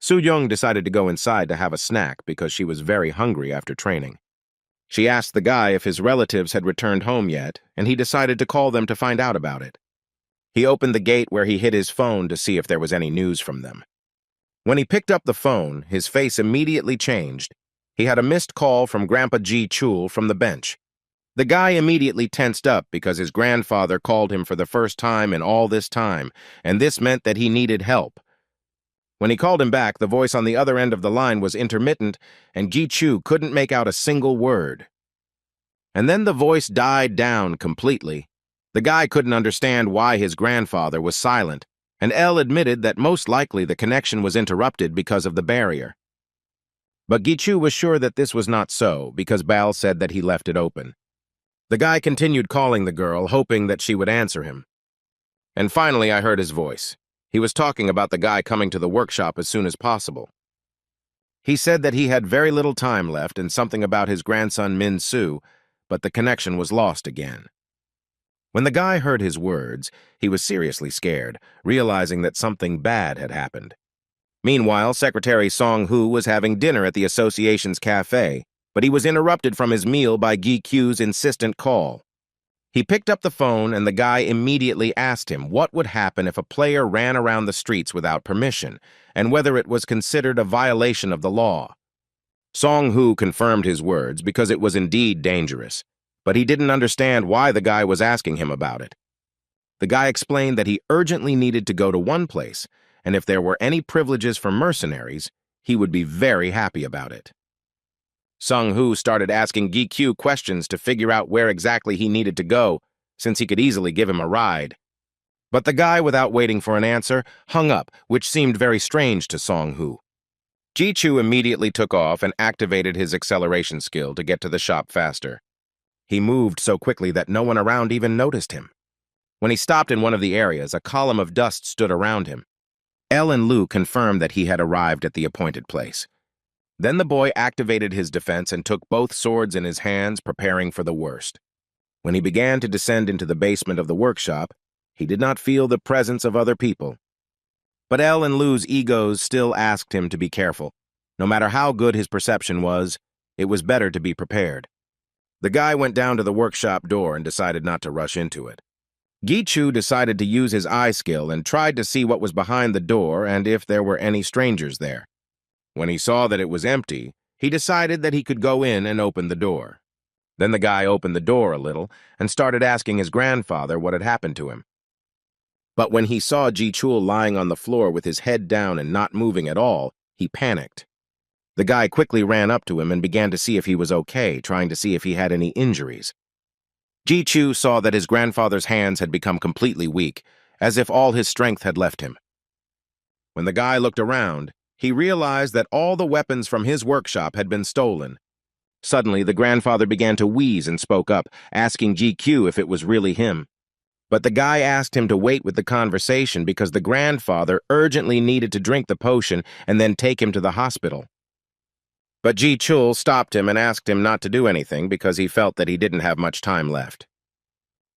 [SPEAKER 1] Su-Young decided to go inside to have a snack because she was very hungry after training. She asked the guy if his relatives had returned home yet, and he decided to call them to find out about it. He opened the gate where he hid his phone to see if there was any news from them. When he picked up the phone, his face immediately changed. He had a missed call from Grandpa Gi-Chul from the bench. The guy immediately tensed up because his grandfather called him for the first time in all this time, and this meant that he needed help. When he called him back, the voice on the other end of the line was intermittent, and Gi-Chu couldn't make out a single word. And then the voice died down completely. The guy couldn't understand why his grandfather was silent, and L admitted that most likely the connection was interrupted because of the barrier. But Gi-Chu was sure that this was not so, because Bal said that he left it open. The guy continued calling the girl, hoping that she would answer him. And finally I heard his voice. He was talking about the guy coming to the workshop as soon as possible. He said that he had very little time left and something about his grandson Min-soo, but the connection was lost again. When the guy heard his words, he was seriously scared, realizing that something bad had happened. Meanwhile, Secretary Song-hoo was having dinner at the association's cafe, but he was interrupted from his meal by Gi-kyu's insistent call. He picked up the phone and the guy immediately asked him what would happen if a player ran around the streets without permission, and whether it was considered a violation of the law. Song-hoo confirmed his words because it was indeed dangerous, but he didn't understand why the guy was asking him about it. The guy explained that he urgently needed to go to one place, and if there were any privileges for mercenaries, he would be very happy about it. Sung-hoo started asking Gi-kyu questions to figure out where exactly he needed to go, since he could easily give him a ride. But the guy, without waiting for an answer, hung up, which seemed very strange to Song-hoo. Ji-chu immediately took off and activated his acceleration skill to get to the shop faster. He moved so quickly that no one around even noticed him. When he stopped in one of the areas, a column of dust stood around him. Elle and Lu confirmed that he had arrived at the appointed place. Then the boy activated his defense and took both swords in his hands, preparing for the worst. When he began to descend into the basement of the workshop, he did not feel the presence of other people. But Elle and Lu's egos still asked him to be careful. No matter how good his perception was, it was better to be prepared. The guy went down to the workshop door and decided not to rush into it. Gi-chu decided to use his eye skill and tried to see what was behind the door and if there were any strangers there. When he saw that it was empty, he decided that he could go in and open the door. Then the guy opened the door a little and started asking his grandfather what had happened to him. But when he saw Ji-chul lying on the floor with his head down and not moving at all, he panicked. The guy quickly ran up to him and began to see if he was okay, trying to see if he had any injuries. Ji-chu saw that his grandfather's hands had become completely weak, as if all his strength had left him. When the guy looked around, he realized that all the weapons from his workshop had been stolen. Suddenly, the grandfather began to wheeze and spoke up, asking Ji-kyu if it was really him. But the guy asked him to wait with the conversation because the grandfather urgently needed to drink the potion and then take him to the hospital. But Ji-chul stopped him and asked him not to do anything because he felt that he didn't have much time left.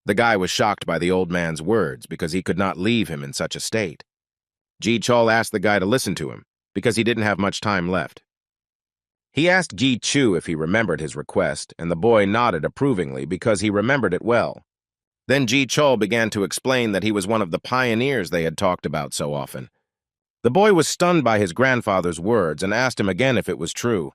[SPEAKER 1] The guy was shocked by the old man's words because he could not leave him in such a state. Ji-chul asked the guy to listen to him because he didn't have much time left. He asked Gi-chu if he remembered his request, and the boy nodded approvingly because he remembered it well. Then Ji-chul began to explain that he was one of the pioneers they had talked about so often. The boy was stunned by his grandfather's words and asked him again if it was true.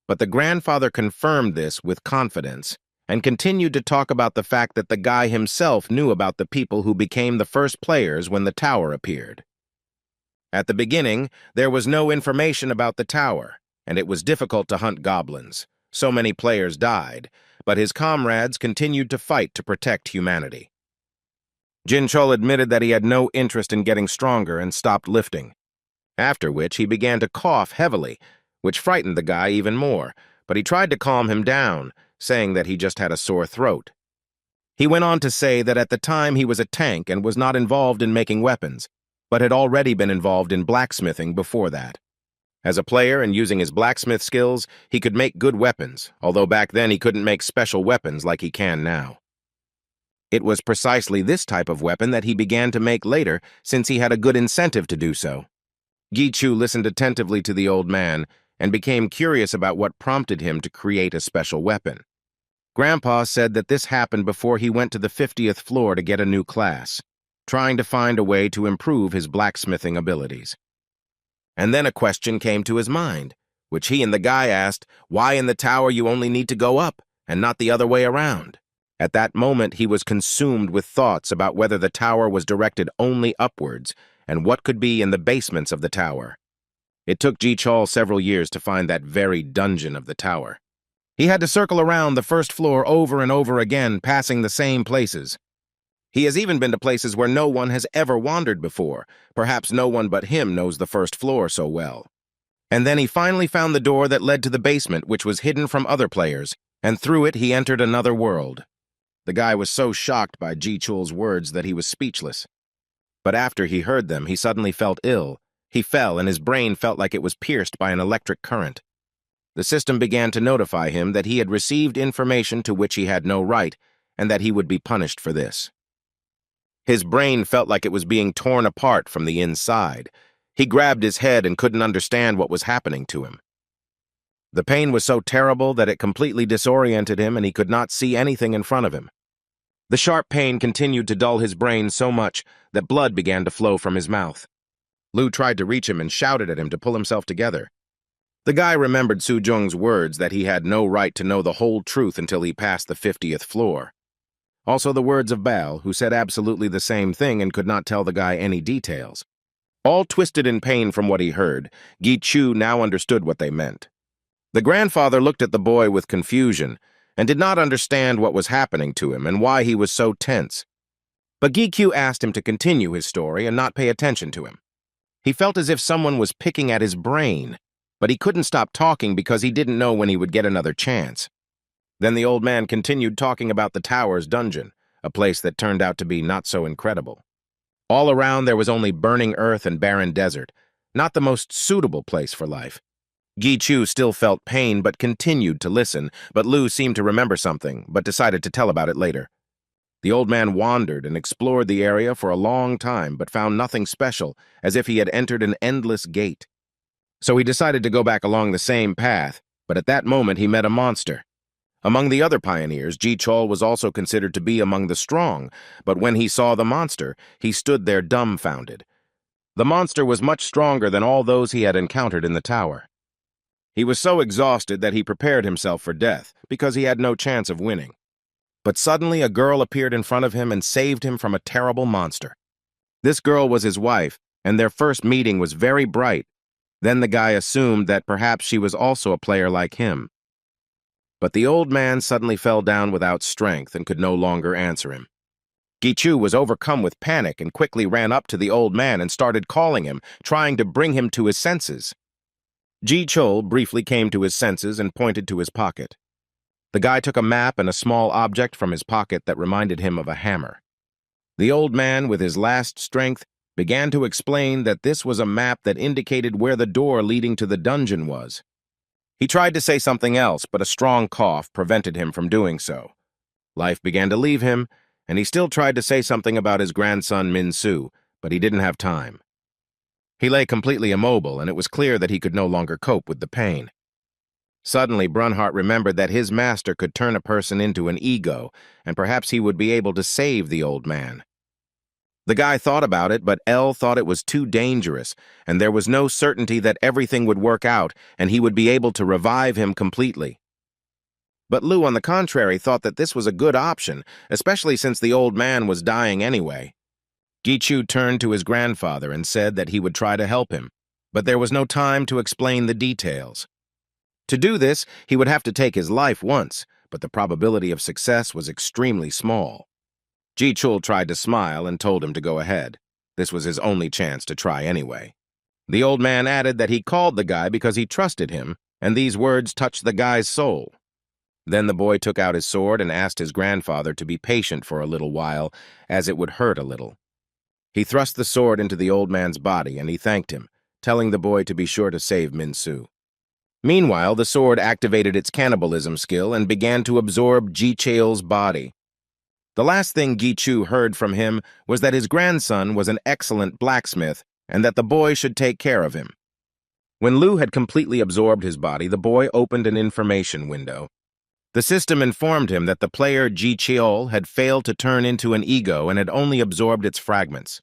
[SPEAKER 1] But the grandfather confirmed this with confidence and continued to talk about the fact that the guy himself knew about the people who became the first players when the tower appeared. At the beginning, there was no information about the tower, and it was difficult to hunt goblins. So many players died, but his comrades continued to fight to protect humanity. Jin-chul admitted that he had no interest in getting stronger and stopped lifting, after which he began to cough heavily, which frightened the guy even more, but he tried to calm him down, saying that he just had a sore throat. He went on to say that at the time he was a tank and was not involved in making weapons, but had already been involved in blacksmithing before that. As a player and using his blacksmith skills, he could make good weapons, although back then he couldn't make special weapons like he can now. It was precisely this type of weapon that he began to make later, since he had a good incentive to do so. Gi-chu listened attentively to the old man and became curious about what prompted him to create a special weapon. Grandpa said that this happened before he went to the 50th floor to get a new class, trying to find a way to improve his blacksmithing abilities. And then a question came to his mind, which he and the guy asked, why in the tower you only need to go up and not the other way around? At that moment, he was consumed with thoughts about whether the tower was directed only upwards and what could be in the basements of the tower. It took Ji-chul several years to find that very dungeon of the tower. He had to circle around the first floor over and over again, passing the same places. He has even been to places where no one has ever wandered before. Perhaps no one but him knows the first floor so well. And then he finally found the door that led to the basement, which was hidden from other players, and through it he entered another world. The guy was so shocked by Ji-chul's words that he was speechless. But after he heard them, he suddenly felt ill. He fell, and his brain felt like it was pierced by an electric current. The system began to notify him that he had received information to which he had no right, and that he would be punished for this. His brain felt like it was being torn apart from the inside. He grabbed his head and couldn't understand what was happening to him. The pain was so terrible that it completely disoriented him, and he could not see anything in front of him. The sharp pain continued to dull his brain so much that blood began to flow from his mouth. Lu tried to reach him and shouted at him to pull himself together. The guy remembered Sujung's words that he had no right to know the whole truth until he passed the 50th floor. Also the words of Bao, who said absolutely the same thing and could not tell the guy any details. All twisted in pain from what he heard, Gi Chu now understood what they meant. The grandfather looked at the boy with confusion and did not understand what was happening to him and why he was so tense. But Gi Chu asked him to continue his story and not pay attention to him. He felt as if someone was picking at his brain, but he couldn't stop talking because he didn't know when he would get another chance. Then the old man continued talking about the tower's dungeon, a place that turned out to be not so incredible. All around there was only burning earth and barren desert, not the most suitable place for life. Gi Chu still felt pain but continued to listen, but Lu seemed to remember something, but decided to tell about it later. The old man wandered and explored the area for a long time but found nothing special, as if he had entered an endless gate. So he decided to go back along the same path, but at that moment he met a monster. Among the other pioneers, Ji Chol was also considered to be among the strong, but when he saw the monster, he stood there dumbfounded. The monster was much stronger than all those he had encountered in the tower. He was so exhausted that he prepared himself for death, because he had no chance of winning. But suddenly a girl appeared in front of him and saved him from a terrible monster. This girl was his wife, and their first meeting was very bright. Then the guy assumed that perhaps she was also a player like him. But the old man suddenly fell down without strength and could no longer answer him. Gi Chu was overcome with panic and quickly ran up to the old man and started calling him, trying to bring him to his senses. Ji Chol briefly came to his senses and pointed to his pocket. The guy took a map and a small object from his pocket that reminded him of a hammer. The old man, with his last strength, began to explain that this was a map that indicated where the door leading to the dungeon was. He tried to say something else, but a strong cough prevented him from doing so. Life began to leave him, and he still tried to say something about his grandson Min Su, but he didn't have time. He lay completely immobile, and it was clear that he could no longer cope with the pain. Suddenly, Brunhart remembered that his master could turn a person into an ego, and perhaps he would be able to save the old man. The guy thought about it, but L thought it was too dangerous, and there was no certainty that everything would work out and he would be able to revive him completely. But Lu, on the contrary, thought that this was a good option, especially since the old man was dying anyway. Gi Chu turned to his grandfather and said that he would try to help him, but there was no time to explain the details. To do this, he would have to take his life once, but the probability of success was extremely small. Ji Chul tried to smile and told him to go ahead. This was his only chance to try anyway. The old man added that he called the guy because he trusted him, and these words touched the guy's soul. Then the boy took out his sword and asked his grandfather to be patient for a little while, as it would hurt a little. He thrust the sword into the old man's body, and he thanked him, telling the boy to be sure to save Min Su. Meanwhile, the sword activated its cannibalism skill and began to absorb Ji Cheol's body. The last thing Gi Chu heard from him was that his grandson was an excellent blacksmith and that the boy should take care of him. When Lu had completely absorbed his body, the boy opened an information window. The system informed him that the player Ji Cheol had failed to turn into an ego and had only absorbed its fragments.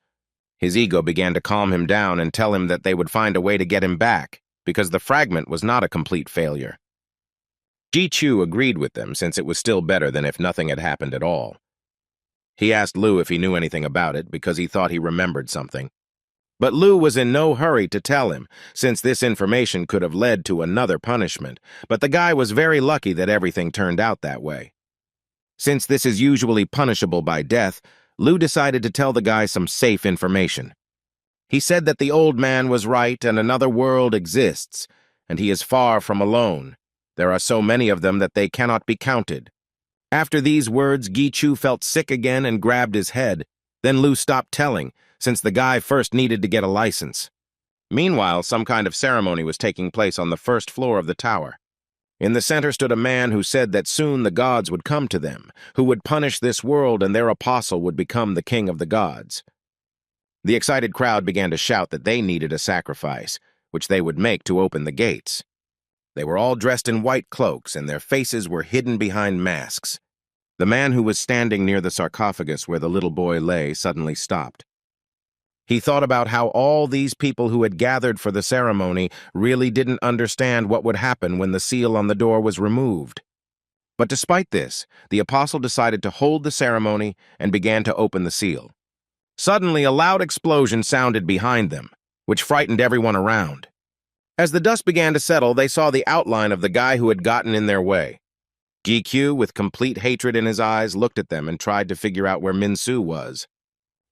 [SPEAKER 1] His ego began to calm him down and tell him that they would find a way to get him back, because the fragment was not a complete failure. Ji Chu agreed with them, since it was still better than if nothing had happened at all. He asked Lu if he knew anything about it, because he thought he remembered something. But Lu was in no hurry to tell him, since this information could have led to another punishment, but the guy was very lucky that everything turned out that way. Since this is usually punishable by death, Lu decided to tell the guy some safe information. He said that the old man was right and another world exists, and he is far from alone. There are so many of them that they cannot be counted. After these words, Gi Chu felt sick again and grabbed his head. Then Lu stopped telling, since the guy first needed to get a license. Meanwhile, some kind of ceremony was taking place on the first floor of the tower. In the center stood a man who said that soon the gods would come to them, who would punish this world and their apostle would become the king of the gods. The excited crowd began to shout that they needed a sacrifice, which they would make to open the gates. They were all dressed in white cloaks, and their faces were hidden behind masks. The man who was standing near the sarcophagus where the little boy lay suddenly stopped. He thought about how all these people who had gathered for the ceremony really didn't understand what would happen when the seal on the door was removed. But despite this, the apostle decided to hold the ceremony and began to open the seal. Suddenly, a loud explosion sounded behind them, which frightened everyone around. As the dust began to settle, they saw the outline of the guy who had gotten in their way. GQ, with complete hatred in his eyes, looked at them and tried to figure out where Min-soo was.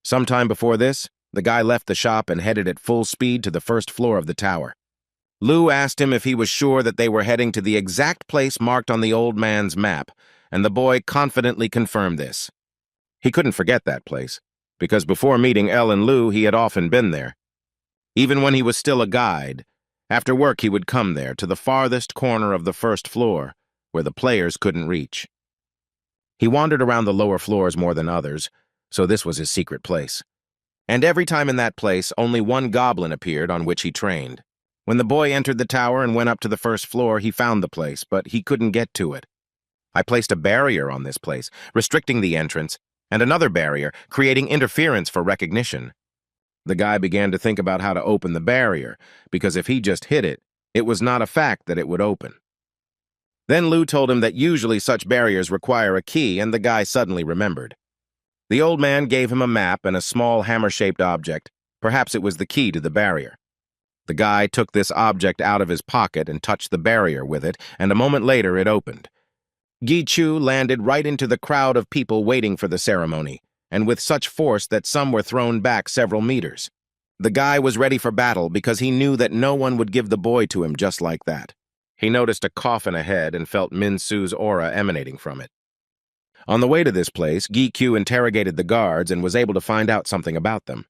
[SPEAKER 1] Sometime before this, the guy left the shop and headed at full speed to the first floor of the tower. Lu asked him if he was sure that they were heading to the exact place marked on the old man's map, and the boy confidently confirmed this. He couldn't forget that place, because before meeting Elle and Lu, he had often been there. Even when he was still a guide, after work he would come there, to the farthest corner of the first floor, where the players couldn't reach. He wandered around the lower floors more than others, so this was his secret place. And every time in that place, only one goblin appeared on which he trained. When the boy entered the tower and went up to the first floor, he found the place, but he couldn't get to it. I placed a barrier on this place, restricting the entrance, and another barrier, creating interference for recognition. The guy began to think about how to open the barrier, because if he just hit it, it was not a fact that it would open. Then Lu told him that usually such barriers require a key, and the guy suddenly remembered. The old man gave him a map and a small hammer-shaped object. Perhaps it was the key to the barrier. The guy took this object out of his pocket and touched the barrier with it, and a moment later it opened. Gi-chu landed right into the crowd of people waiting for the ceremony, and with such force that some were thrown back several meters. The guy was ready for battle because he knew that no one would give the boy to him just like that. He noticed a coffin ahead and felt Min-soo's aura emanating from it. On the way to this place, Gi-kyu interrogated the guards and was able to find out something about them.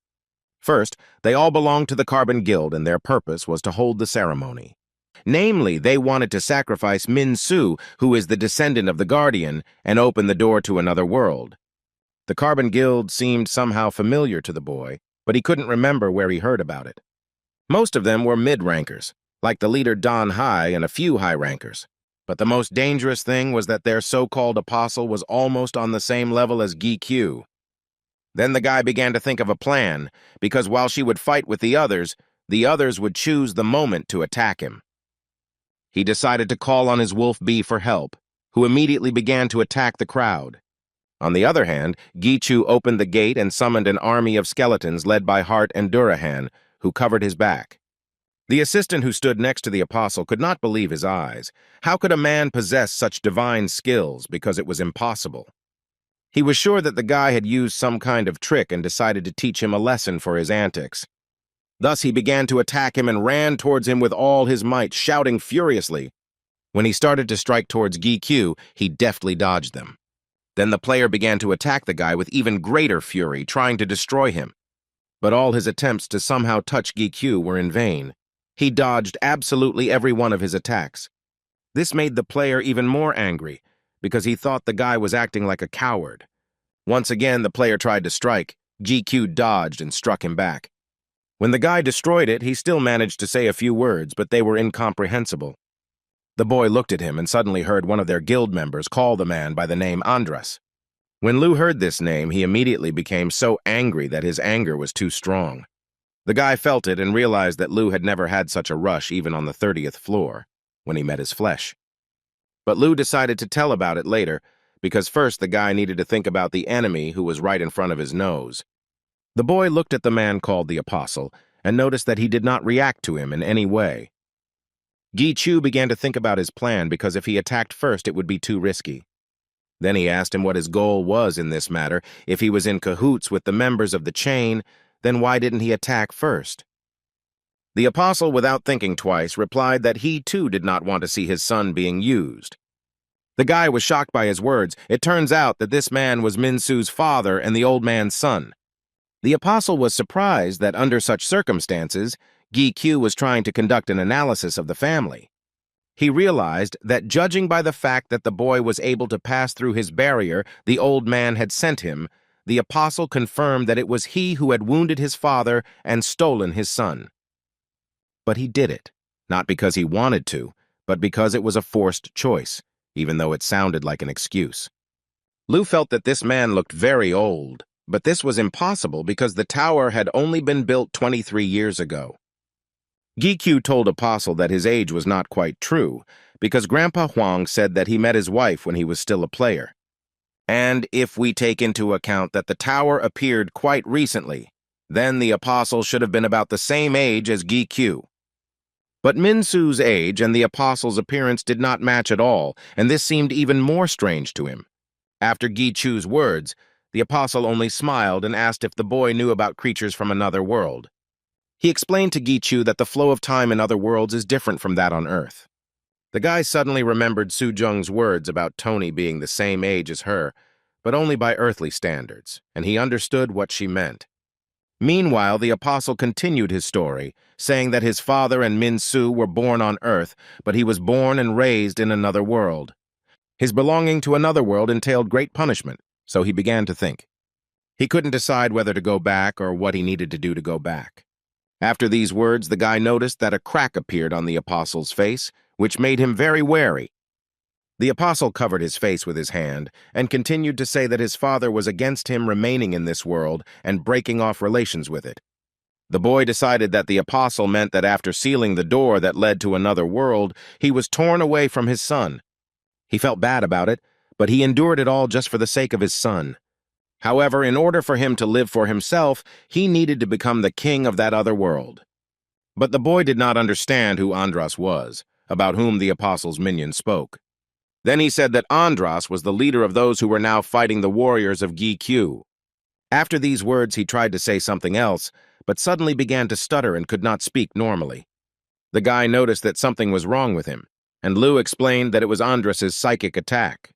[SPEAKER 1] First, they all belonged to the Carbon Guild, and their purpose was to hold the ceremony. Namely, they wanted to sacrifice Min-soo, who is the descendant of the Guardian, and open the door to another world. The Carbon Guild seemed somehow familiar to the boy, but he couldn't remember where he heard about it. Most of them were mid-rankers, like the leader Don Hai and a few high-rankers. But the most dangerous thing was that their so-called apostle was almost on the same level as Gi-kyu. Then the guy began to think of a plan, because while she would fight with the others would choose the moment to attack him. He decided to call on his wolf bee for help, who immediately began to attack the crowd. On the other hand, Gi-chu opened the gate and summoned an army of skeletons led by Hart and Durahan, who covered his back. The assistant who stood next to the apostle could not believe his eyes. How could a man possess such divine skills, because it was impossible? He was sure that the guy had used some kind of trick and decided to teach him a lesson for his antics. Thus he began to attack him and ran towards him with all his might, shouting furiously. When he started to strike towards Gi-kyu, he deftly dodged them. Then the player began to attack the guy with even greater fury, trying to destroy him. But all his attempts to somehow touch Gi-kyu were in vain. He dodged absolutely every one of his attacks. This made the player even more angry, because he thought the guy was acting like a coward. Once again, the player tried to strike. Gi-kyu dodged and struck him back. When the guy destroyed it, he still managed to say a few words, but they were incomprehensible. The boy looked at him and suddenly heard one of their guild members call the man by the name Andras. When Lu heard this name, he immediately became so angry that his anger was too strong. The guy felt it and realized that Lu had never had such a rush even on the 30th floor, when he met his flesh. But Lu decided to tell about it later, because first the guy needed to think about the enemy who was right in front of his nose. The boy looked at the man called the Apostle and noticed that he did not react to him in any way. Gi-chu began to think about his plan because if he attacked first it would be too risky. Then he asked him what his goal was in this matter. If he was in cahoots with the members of the chain, then why didn't he attack first? The apostle, without thinking twice, replied that he too did not want to see his son being used. The guy was shocked by his words. It turns out that this man was Min-soo's father and the old man's son. The apostle was surprised that under such circumstances, Gi was trying to conduct an analysis of the family. He realized that judging by the fact that the boy was able to pass through his barrier the old man had sent him, the apostle confirmed that it was he who had wounded his father and stolen his son. But he did it, not because he wanted to, but because it was a forced choice, even though it sounded like an excuse. Lu felt that this man looked very old, but this was impossible because the tower had only been built 23 years ago. Gi told Apostle that his age was not quite true, because Grandpa Huang said that he met his wife when he was still a player. And if we take into account that the tower appeared quite recently, then the Apostle should have been about the same age as Gi. But Min-Su's age and the Apostle's appearance did not match at all, and this seemed even more strange to him. After Gi-Chu's words, the Apostle only smiled and asked if the boy knew about creatures from another world. He explained to Gi-Chu that the flow of time in other worlds is different from that on Earth. The guy suddenly remembered Su-Jung's words about Tony being the same age as her, but only by earthly standards, and he understood what she meant. Meanwhile, the Apostle continued his story, saying that his father and Min-Su were born on Earth, but he was born and raised in another world. His belonging to another world entailed great punishment, so he began to think. He couldn't decide whether to go back or what he needed to do to go back. After these words, the guy noticed that a crack appeared on the Apostle's face, which made him very wary. The Apostle covered his face with his hand and continued to say that his father was against him remaining in this world and breaking off relations with it. The boy decided that the Apostle meant that after sealing the door that led to another world, he was torn away from his son. He felt bad about it, but he endured it all just for the sake of his son. However, in order for him to live for himself, he needed to become the king of that other world. But the boy did not understand who Andras was, about whom the Apostle's minion spoke. Then he said that Andras was the leader of those who were now fighting the warriors of Gi. After these words, he tried to say something else, but suddenly began to stutter and could not speak normally. The guy noticed that something was wrong with him, and Lu explained that it was Andras's psychic attack.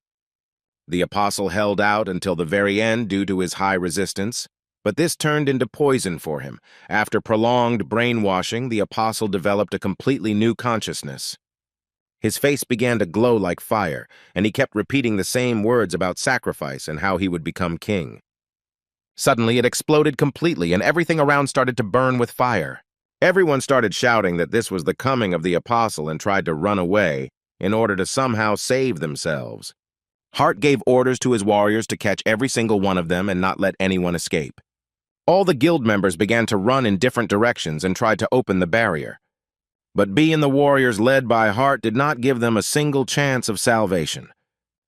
[SPEAKER 1] The Apostle held out until the very end due to his high resistance, but this turned into poison for him. After prolonged brainwashing, the Apostle developed a completely new consciousness. His face began to glow like fire, and he kept repeating the same words about sacrifice and how he would become king. Suddenly, it exploded completely, and everything around started to burn with fire. Everyone started shouting that this was the coming of the Apostle and tried to run away in order to somehow save themselves. Hart gave orders to his warriors to catch every single one of them and not let anyone escape. All the guild members began to run in different directions and tried to open the barrier. But B and the warriors led by Hart did not give them a single chance of salvation.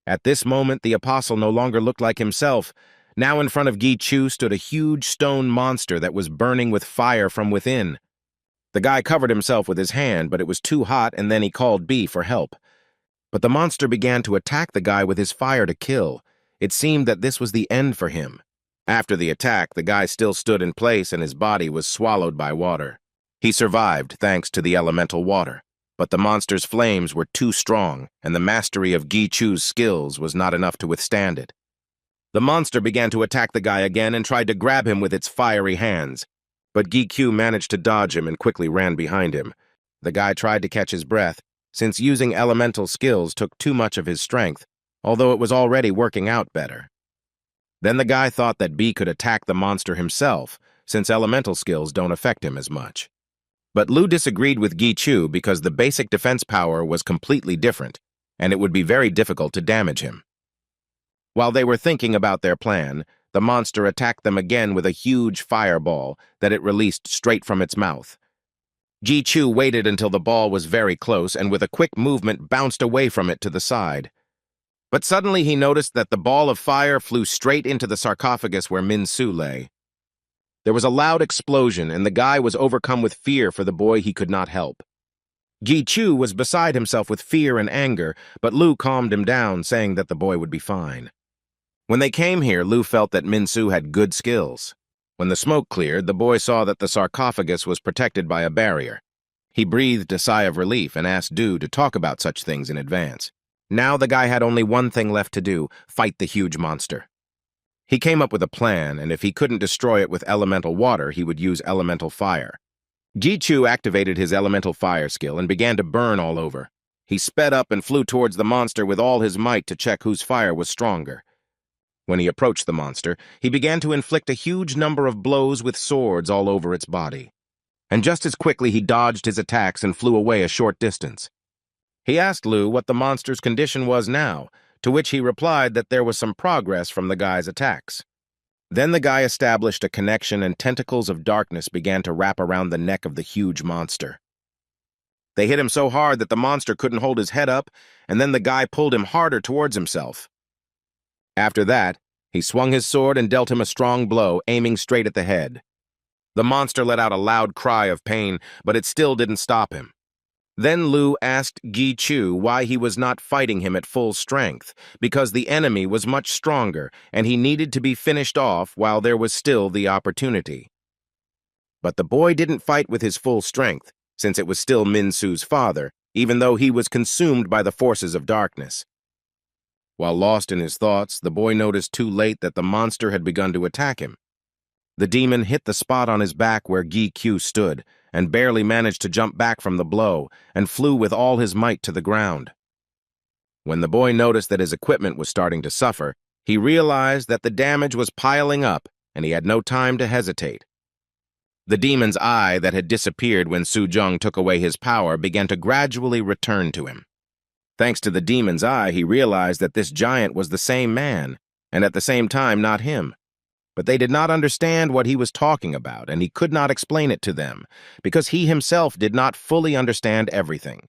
[SPEAKER 1] At this moment, the Apostle no longer looked like himself. Now in front of Gi stood a huge stone monster that was burning with fire from within. The guy covered himself with his hand, but it was too hot, and then he called B for help. But the monster began to attack the guy with his fire to kill. It seemed that this was the end for him. After the attack, the guy still stood in place and his body was swallowed by water. He survived thanks to the elemental water, but the monster's flames were too strong and the mastery of Gi skills was not enough to withstand it. The monster began to attack the guy again and tried to grab him with its fiery hands, but Gi managed to dodge him and quickly ran behind him. The guy tried to catch his breath, since using elemental skills took too much of his strength, although it was already working out better. Then the guy thought that B could attack the monster himself, since elemental skills don't affect him as much. But Lu disagreed with Gi because the basic defense power was completely different, and it would be very difficult to damage him. While they were thinking about their plan, the monster attacked them again with a huge fireball that it released straight from its mouth. Gi waited until the ball was very close and with a quick movement bounced away from it to the side. But suddenly he noticed that the ball of fire flew straight into the sarcophagus where Min-Su lay. There was a loud explosion and the guy was overcome with fear for the boy he could not help. Gi was beside himself with fear and anger, but Lu calmed him down, saying that the boy would be fine. When they came here, Lu felt that Min-Su had good skills. When the smoke cleared, the boy saw that the sarcophagus was protected by a barrier. He breathed a sigh of relief and asked Du to talk about such things in advance. Now the guy had only one thing left to do, fight the huge monster. He came up with a plan, and if he couldn't destroy it with elemental water, he would use elemental fire. Ji-Chu activated his elemental fire skill and began to burn all over. He sped up and flew towards the monster with all his might to check whose fire was stronger. When he approached the monster, he began to inflict a huge number of blows with swords all over its body. And just as quickly he dodged his attacks and flew away a short distance. He asked Lu what the monster's condition was now, to which he replied that there was some progress from the guy's attacks. Then the guy established a connection and tentacles of darkness began to wrap around the neck of the huge monster. They hit him so hard that the monster couldn't hold his head up, and then the guy pulled him harder towards himself. After that, he swung his sword and dealt him a strong blow, aiming straight at the head. The monster let out a loud cry of pain, but it still didn't stop him. Then Lu asked Ji-Chu why he was not fighting him at full strength, because the enemy was much stronger, and he needed to be finished off while there was still the opportunity. But the boy didn't fight with his full strength, since it was still Min-Su's father, even though he was consumed by the forces of darkness. While lost in his thoughts, the boy noticed too late that the monster had begun to attack him. The demon hit the spot on his back where Ji-Chu stood, and barely managed to jump back from the blow, and flew with all his might to the ground. When the boy noticed that his equipment was starting to suffer, he realized that the damage was piling up, and he had no time to hesitate. The demon's eye that had disappeared when Su-Jung took away his power began to gradually return to him. Thanks to the demon's eye, he realized that this giant was the same man, and at the same time not him. But they did not understand what he was talking about, and he could not explain it to them, because he himself did not fully understand everything.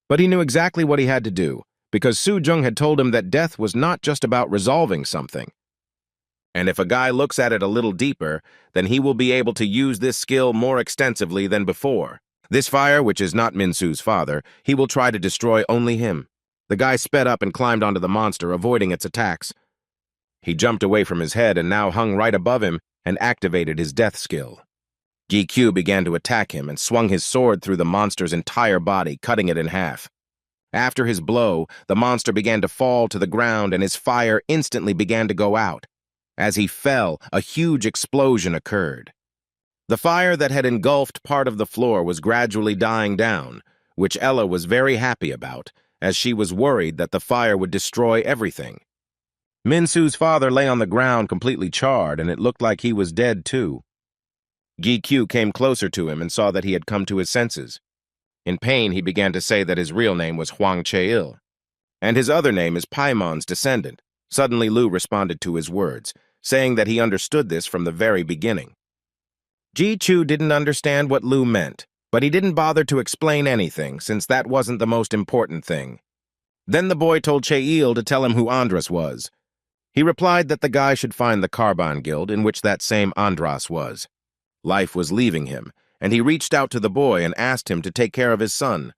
[SPEAKER 1] But he knew exactly what he had to do, because Su-Jung had told him that death was not just about resolving something. And if a guy looks at it a little deeper, then he will be able to use this skill more extensively than before. This fire, which is not Min-Su's father, he will try to destroy only him. The guy sped up and climbed onto the monster, avoiding its attacks. He jumped away from his head and now hung right above him and activated his death skill. Ji-Chu began to attack him and swung his sword through the monster's entire body, cutting it in half. After his blow, the monster began to fall to the ground and his fire instantly began to go out. As he fell, a huge explosion occurred. The fire that had engulfed part of the floor was gradually dying down, which Ella was very happy about, as she was worried that the fire would destroy everything. Min-Su's father lay on the ground completely charred, and it looked like he was dead too. Ji-Chu came closer to him and saw that he had come to his senses. In pain, he began to say that his real name was Huang Che-il, and his other name is Paimon's descendant. Suddenly Lu responded to his words, saying that he understood this from the very beginning. Ji-Chu didn't understand what Lu meant, but he didn't bother to explain anything, since that wasn't the most important thing. Then the boy told Che-il to tell him who Andras was. He replied that the guy should find the Carbon Guild in which that same Andras was. Life was leaving him, and he reached out to the boy and asked him to take care of his son.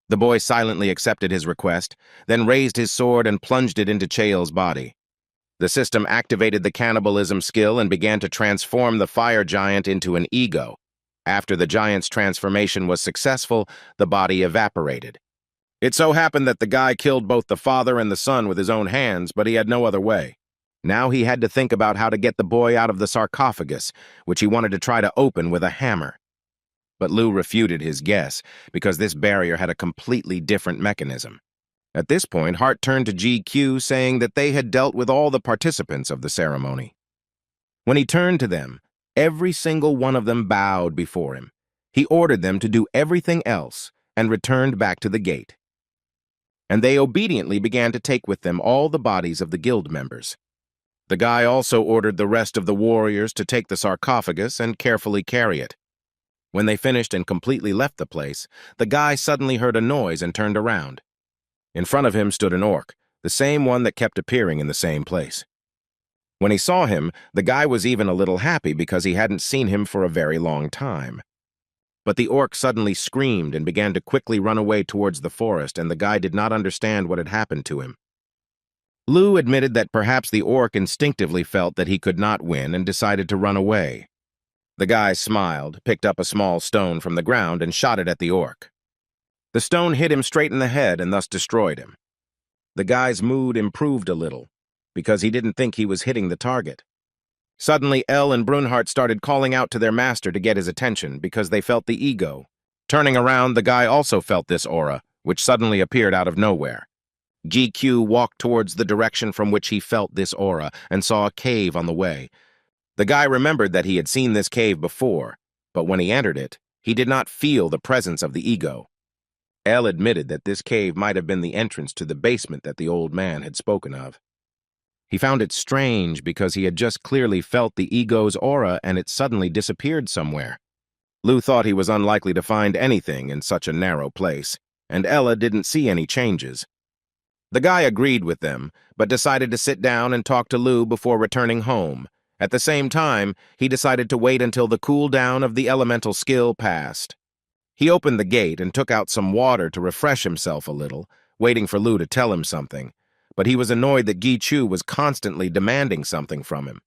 [SPEAKER 1] The boy silently accepted his request, then raised his sword and plunged it into Che-il's body. The system activated the cannibalism skill and began to transform the fire giant into an ego. After the giant's transformation was successful, the body evaporated. It so happened that the guy killed both the father and the son with his own hands, but he had no other way. Now he had to think about how to get the boy out of the sarcophagus, which he wanted to try to open with a hammer. But Lu refuted his guess, because this barrier had a completely different mechanism. At this point, Hart turned to Ji-Chu, saying that they had dealt with all the participants of the ceremony. When he turned to them, every single one of them bowed before him. He ordered them to do everything else and returned back to the gate. And they obediently began to take with them all the bodies of the guild members. The guy also ordered the rest of the warriors to take the sarcophagus and carefully carry it. When they finished and completely left the place, the guy suddenly heard a noise and turned around. In front of him stood an orc, the same one that kept appearing in the same place. When he saw him, the guy was even a little happy because he hadn't seen him for a very long time. But the orc suddenly screamed and began to quickly run away towards the forest, and the guy did not understand what had happened to him. Lu admitted that perhaps the orc instinctively felt that he could not win and decided to run away. The guy smiled, picked up a small stone from the ground, and shot it at the orc. The stone hit him straight in the head and thus destroyed him. The guy's mood improved a little, because he didn't think he was hitting the target. Suddenly, Elle and Brunhart started calling out to their master to get his attention because they felt the ego. Turning around, the guy also felt this aura, which suddenly appeared out of nowhere. GQ walked towards the direction from which he felt this aura and saw a cave on the way. The guy remembered that he had seen this cave before, but when he entered it, he did not feel the presence of the ego. Elle admitted that this cave might have been the entrance to the basement that the old man had spoken of. He found it strange because he had just clearly felt the ego's aura and it suddenly disappeared somewhere. Lou thought he was unlikely to find anything in such a narrow place, and Ella didn't see any changes. The guy agreed with them, but decided to sit down and talk to Lou before returning home. At the same time, he decided to wait until the cool down of the elemental skill passed. He opened the gate and took out some water to refresh himself a little, waiting for Lou to tell him something, but he was annoyed that Gi Chu was constantly demanding something from him.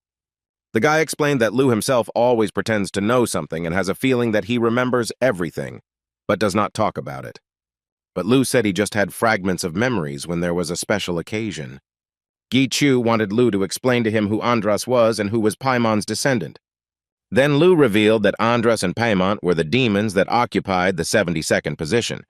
[SPEAKER 1] The guy explained that Lou himself always pretends to know something and has a feeling that he remembers everything, but does not talk about it. But Lou said he just had fragments of memories when there was a special occasion. Gi Chu wanted Lou to explain to him who Andras was and who was Paimon's descendant. Then Lou revealed that Andras and Paimon were the demons that occupied the 72nd position.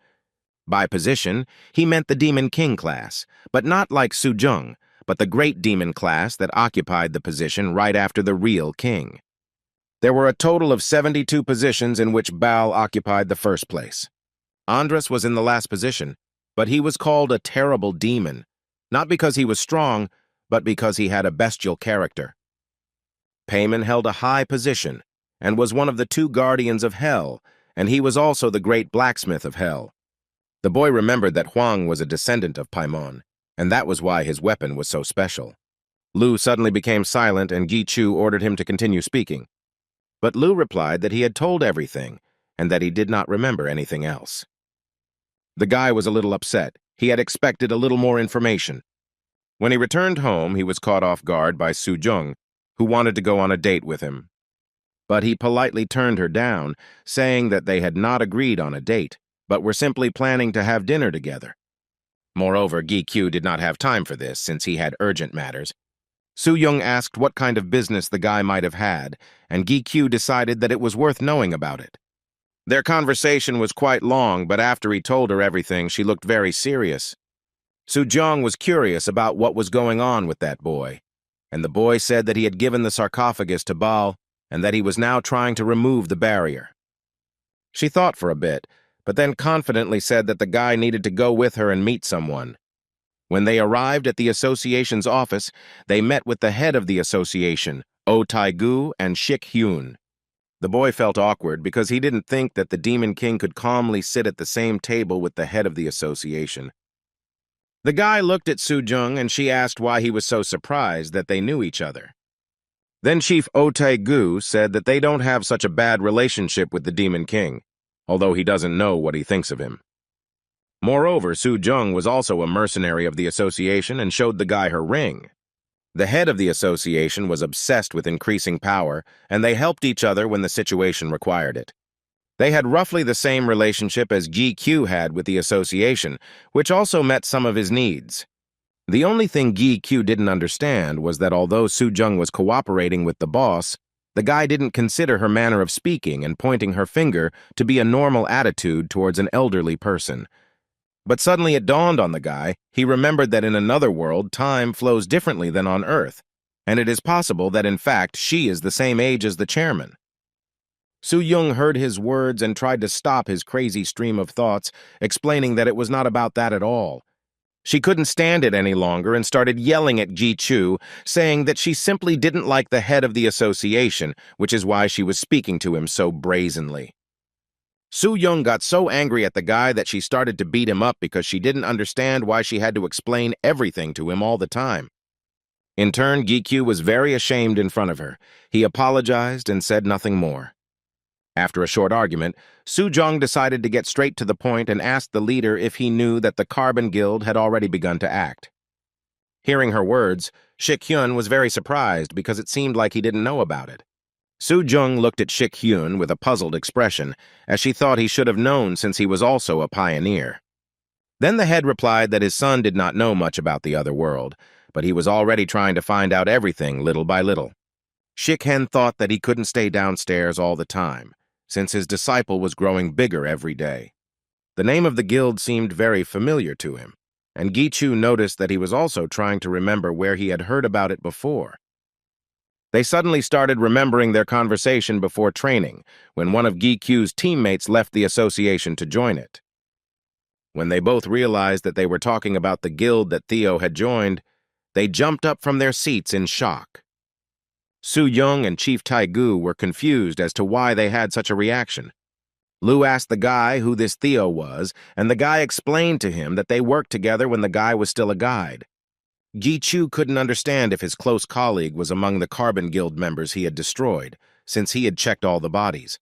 [SPEAKER 1] By position, he meant the Demon King class, but not like Su Jung, but the Great Demon class that occupied the position right after the real king. There were a total of 72 positions in which Baal occupied the first place. Andras was in the last position, but he was called a terrible demon, not because he was strong, but because he had a bestial character. Paimon held a high position and was one of the two guardians of Hell, and he was also the great blacksmith of Hell. The boy remembered that Huang was a descendant of Paimon, and that was why his weapon was so special. Lou suddenly became silent, and Gi Chu ordered him to continue speaking. But Lou replied that he had told everything, and that he did not remember anything else. The guy was a little upset. He had expected a little more information. When he returned home, he was caught off guard by Su Jung, who wanted to go on a date with him. But he politely turned her down, saying that they had not agreed on a date, but were simply planning to have dinner together. Moreover, Gi Q did not have time for this since he had urgent matters. Su Jung asked what kind of business the guy might have had, and Gi Q decided that it was worth knowing about it. Their conversation was quite long, but after he told her everything, she looked very serious. Su Jung was curious about what was going on with that boy, and the boy said that he had given the sarcophagus to Baal and that he was now trying to remove the barrier. She thought for a bit, but then confidently said that the guy needed to go with her and meet someone. When they arrived at the association's office, they met with the head of the association, Oh Tai-gu and Shik Hyun. The boy felt awkward because he didn't think that the Demon King could calmly sit at the same table with the head of the association. The guy looked at Su Jung and she asked why he was so surprised that they knew each other. Then Chief Oh Tai-gu said that they don't have such a bad relationship with the Demon King, although he doesn't know what he thinks of him. Moreover, Su Jung was also a mercenary of the association and showed the guy her ring. The head of the association was obsessed with increasing power, and they helped each other when the situation required it. They had roughly the same relationship as Gi Q had with the association, which also met some of his needs. The only thing Gi Q didn't understand was that although Su Jung was cooperating with the boss, the guy didn't consider her manner of speaking and pointing her finger to be a normal attitude towards an elderly person. But suddenly it dawned on the guy. He remembered that in another world, time flows differently than on Earth, and it is possible that in fact she is the same age as the chairman. Su Jung heard his words and tried to stop his crazy stream of thoughts, explaining that it was not about that at all. She couldn't stand it any longer and started yelling at Gi Chu, saying that she simply didn't like the head of the association, which is why she was speaking to him so brazenly. Su Jung got so angry at the guy that she started to beat him up because she didn't understand why she had to explain everything to him all the time. In turn, Gi Q was very ashamed in front of her. He apologized and said nothing more. After a short argument, Su Jung decided to get straight to the point and asked the leader if he knew that the Carbon Guild had already begun to act. Hearing her words, Shik Hyun was very surprised because it seemed like he didn't know about it. Su Jung looked at Shik Hyun with a puzzled expression, as she thought he should have known since he was also a pioneer. Then the head replied that his son did not know much about the other world, but he was already trying to find out everything little by little. Shikhen thought that he couldn't stay downstairs all the time, since his disciple was growing bigger every day. The name of the guild seemed very familiar to him, and Gichu noticed that he was also trying to remember where he had heard about it before. They suddenly started remembering their conversation before training, when one of Gichu's teammates left the association to join it. When they both realized that they were talking about the guild that Theo had joined, they jumped up from their seats in shock. Su Yung and Chief Taigu were confused as to why they had such a reaction. Lu asked the guy who this Theo was, and the guy explained to him that they worked together when the guy was still a guide. Gichu couldn't understand if his close colleague was among the Carbon Guild members he had destroyed, since he had checked all the bodies.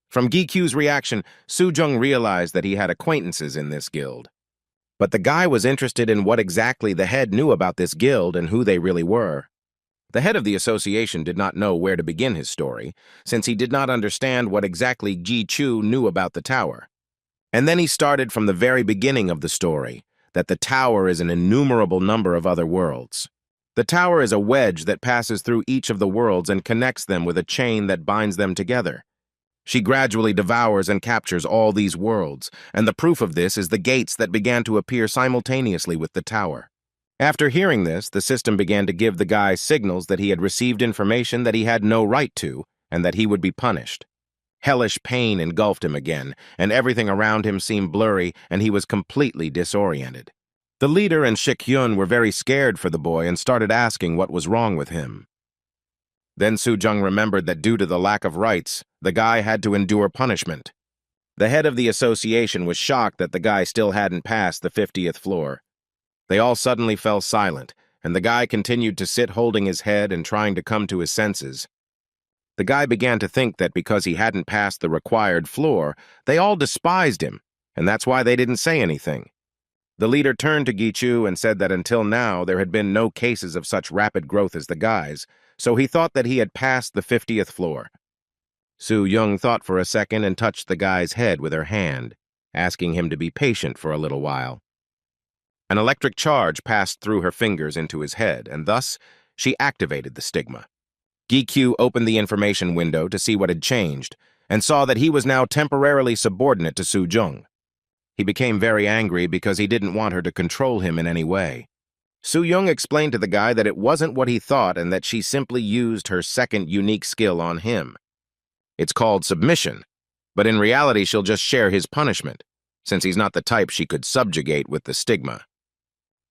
[SPEAKER 1] From Gichu's reaction, Su Jung realized that he had acquaintances in this guild. But the guy was interested in what exactly the head knew about this guild and who they really were. The head of the association did not know where to begin his story, since he did not understand what exactly Gichu knew about the tower. And then he started from the very beginning of the story, that the tower is an innumerable number of other worlds. The tower is a wedge that passes through each of the worlds and connects them with a chain that binds them together. She gradually devours and captures all these worlds, and the proof of this is the gates that began to appear simultaneously with the tower. After hearing this, the system began to give the guy signals that he had received information that he had no right to, and that he would be punished. Hellish pain engulfed him again, and everything around him seemed blurry, and he was completely disoriented. The leader and Shik-hyun were very scared for the boy and started asking what was wrong with him. Then Su-jung remembered that due to the lack of rights, the guy had to endure punishment. The head of the association was shocked that the guy still hadn't passed the 50th floor. They all suddenly fell silent, and the guy continued to sit holding his head and trying to come to his senses. The guy began to think that because he hadn't passed the required floor, they all despised him, and that's why they didn't say anything. The leader turned to Gichu and said that until now there had been no cases of such rapid growth as the guy's, so he thought that he had passed the 50th floor. Su Yung thought for a second and touched the guy's head with her hand, asking him to be patient for a little while. An electric charge passed through her fingers into his head, and thus she activated the stigma. Gichu opened the information window to see what had changed, and saw that he was now temporarily subordinate to Su Jung. He became very angry because he didn't want her to control him in any way. Su Jung explained to the guy that it wasn't what he thought and that she simply used her second unique skill on him. It's called submission, but in reality she'll just share his punishment, since he's not the type she could subjugate with the stigma.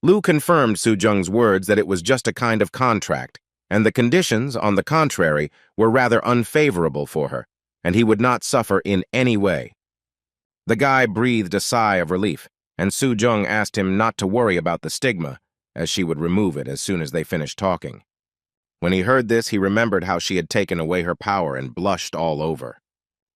[SPEAKER 1] Lu confirmed Su Jung's words that it was just a kind of contract, and the conditions, on the contrary, were rather unfavorable for her, and he would not suffer in any way. The guy breathed a sigh of relief, and Su Jung asked him not to worry about the stigma, as she would remove it as soon as they finished talking. When he heard this, he remembered how she had taken away her power and blushed all over.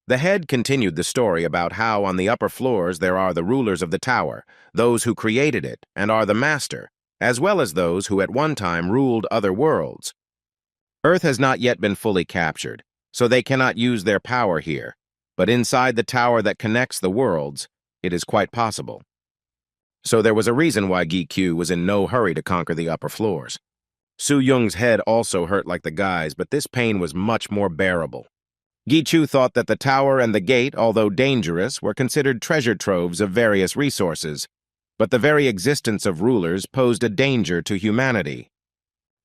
[SPEAKER 1] The head continued the story about how on the upper floors there are the rulers of the tower, those who created it and are the master, as well as those who at one time ruled other worlds. Earth has not yet been fully captured, so they cannot use their power here, but inside the tower that connects the worlds, it is quite possible. So there was a reason why Gichu was in no hurry to conquer the upper floors. Su Jung's head also hurt like the guy's, but this pain was much more bearable. Gichu thought that the tower and the gate, although dangerous, were considered treasure troves of various resources, but the very existence of rulers posed a danger to humanity.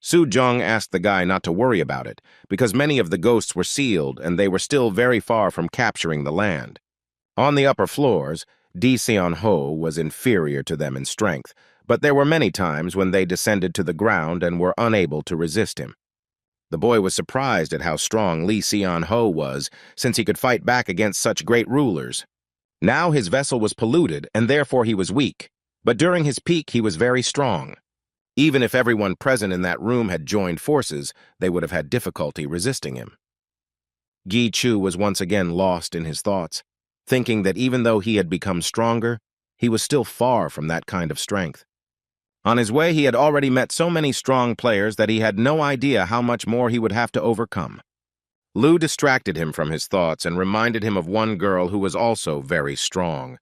[SPEAKER 1] Su Jung asked the guy not to worry about it, because many of the ghosts were sealed and they were still very far from capturing the land. On the upper floors, Di Seon-ho was inferior to them in strength, but there were many times when they descended to the ground and were unable to resist him. The boy was surprised at how strong Lee Seon-ho was, since he could fight back against such great rulers. Now his vessel was polluted, and therefore he was weak, but during his peak he was very strong. Even if everyone present in that room had joined forces, they would have had difficulty resisting him. Gichu was once again lost in his thoughts, thinking that even though he had become stronger, he was still far from that kind of strength. On his way, he had already met so many strong players that he had no idea how much more he would have to overcome. Lu distracted him from his thoughts and reminded him of one girl who was also very strong.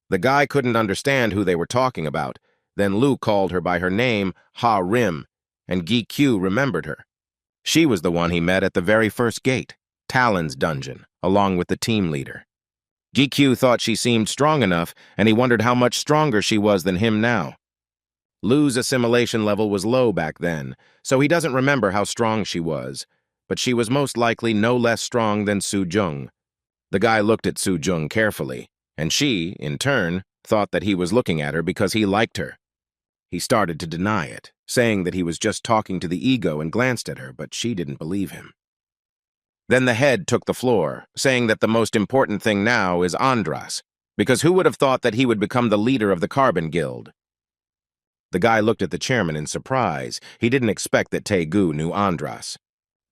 [SPEAKER 1] The guy couldn't understand who they were talking about. Then Lu called her by her name, Ha Rim, and Gichu remembered her. She was the one he met at the very first gate, Talon's dungeon, along with the team leader. GQ thought she seemed strong enough, and he wondered how much stronger she was than him now. Lu's assimilation level was low back then, so he doesn't remember how strong she was, but she was most likely no less strong than Su-jung. The guy looked at Su-jung carefully, and she, in turn, thought that he was looking at her because he liked her. He started to deny it, saying that he was just talking to the ego and glanced at her, but she didn't believe him. Then the head took the floor, saying that the most important thing now is Andras, because who would have thought that he would become the leader of the Carbon Guild? The guy looked at the chairman in surprise. He didn't expect that Tae-gu knew Andras.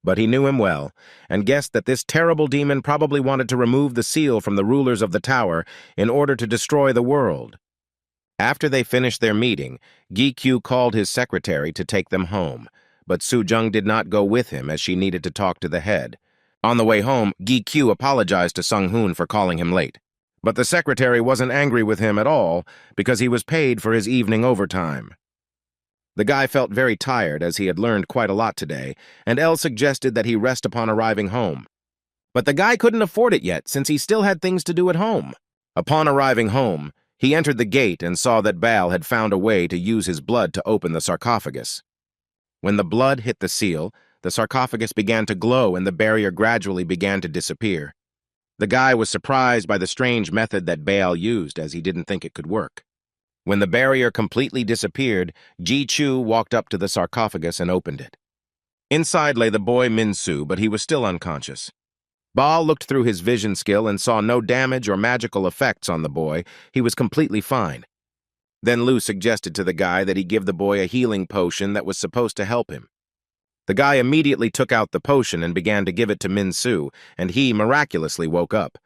[SPEAKER 1] But he knew him well, and guessed that this terrible demon probably wanted to remove the seal from the rulers of the tower in order to destroy the world. After they finished their meeting, Gi-kyu called his secretary to take them home, but Su-jung did not go with him as she needed to talk to the head. On the way home, Gi-kyu apologized to Sung-hoon for calling him late. But the secretary wasn't angry with him at all because he was paid for his evening overtime. The guy felt very tired as he had learned quite a lot today, and Elle suggested that he rest upon arriving home. But the guy couldn't afford it yet since he still had things to do at home. Upon arriving home, he entered the gate and saw that Baal had found a way to use his blood to open the sarcophagus. When the blood hit the seal, the sarcophagus began to glow and the barrier gradually began to disappear. The guy was surprised by the strange method that Baal used, as he didn't think it could work. When the barrier completely disappeared, Ji-chu walked up to the sarcophagus and opened it. Inside lay the boy Min-soo, but he was still unconscious. Baal looked through his vision skill and saw no damage or magical effects on the boy. He was completely fine. Then Lu suggested to the guy that he give the boy a healing potion that was supposed to help him. The guy immediately took out the potion and began to give it to Min-soo, and he miraculously woke up.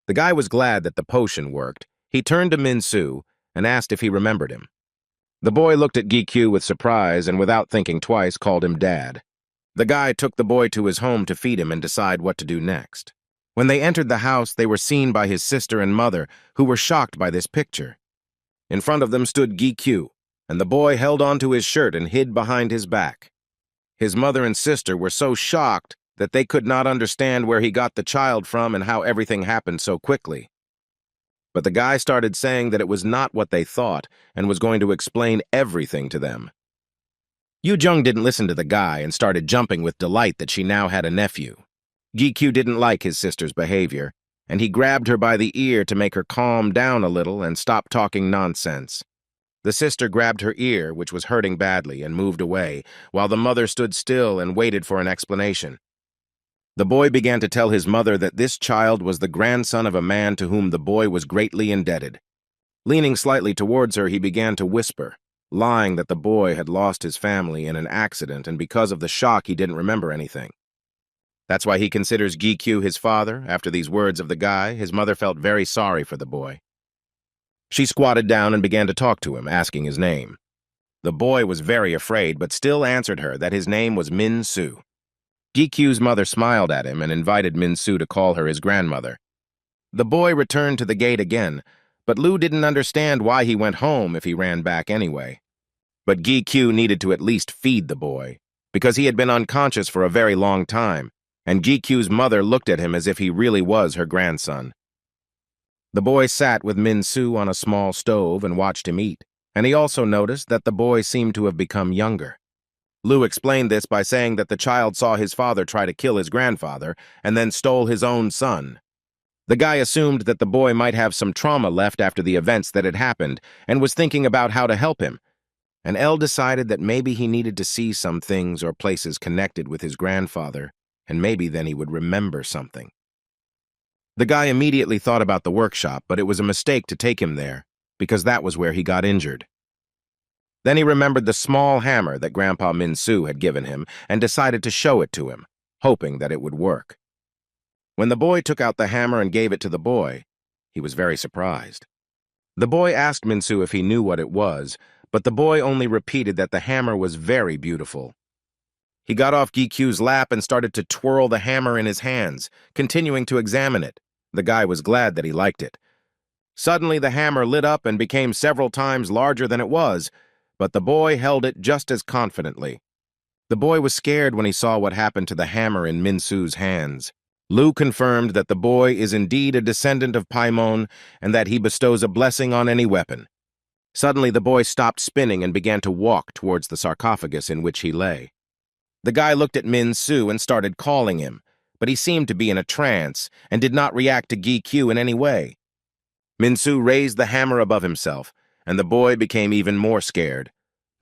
[SPEAKER 1] The guy was glad that the potion worked. He turned to Min-soo and asked if he remembered him. The boy looked at Gi-kyu with surprise and without thinking twice called him Dad. The guy took the boy to his home to feed him and decide what to do next. When they entered the house, they were seen by his sister and mother, who were shocked by this picture. In front of them stood Gi-kyu, and the boy held onto his shirt and hid behind his back. His mother and sister were so shocked that they could not understand where he got the child from and how everything happened so quickly. But the guy started saying that it was not what they thought and was going to explain everything to them. Yu-jung didn't listen to the guy and started jumping with delight that she now had a nephew. Gi-kyu didn't like his sister's behavior, and he grabbed her by the ear to make her calm down a little and stop talking nonsense. The sister grabbed her ear, which was hurting badly, and moved away, while the mother stood still and waited for an explanation. The boy began to tell his mother that this child was the grandson of a man to whom the boy was greatly indebted. Leaning slightly towards her, he began to whisper, lying that the boy had lost his family in an accident and because of the shock he didn't remember anything. That's why he considers Gi-kyu his father. After these words of the guy, his mother felt very sorry for the boy. She squatted down and began to talk to him, asking his name. The boy was very afraid, but still answered her that his name was Min-soo. Gi-kyu's mother smiled at him and invited Min-soo to call her his grandmother. The boy returned to the gate again, but Lu didn't understand why he went home if he ran back anyway. But Gi-kyu needed to at least feed the boy, because he had been unconscious for a very long time, and Gi-kyu's mother looked at him as if he really was her grandson. The boy sat with Min-soo on a small stove and watched him eat, and he also noticed that the boy seemed to have become younger. Lu explained this by saying that the child saw his father try to kill his grandfather and then stole his own son. The guy assumed that the boy might have some trauma left after the events that had happened and was thinking about how to help him. And Elle decided that maybe he needed to see some things or places connected with his grandfather, and maybe then he would remember something. The guy immediately thought about the workshop, but it was a mistake to take him there, because that was where he got injured. Then he remembered the small hammer that Grandpa Min-soo had given him and decided to show it to him, hoping that it would work. When the boy took out the hammer and gave it to the boy, he was very surprised. The boy asked Min-soo if he knew what it was, but the boy only repeated that the hammer was very beautiful. He got off Gi-kyu's lap and started to twirl the hammer in his hands, continuing to examine it. The guy was glad that he liked it. Suddenly the hammer lit up and became several times larger than it was, but the boy held it just as confidently. The boy was scared when he saw what happened to the hammer in Min-soo's hands. Lu confirmed that the boy is indeed a descendant of Paimon and that he bestows a blessing on any weapon. Suddenly, the boy stopped spinning and began to walk towards the sarcophagus in which he lay. The guy looked at Min-soo and started calling him, but he seemed to be in a trance and did not react to Gi-kyu in any way. Min-soo raised the hammer above himself, and the boy became even more scared,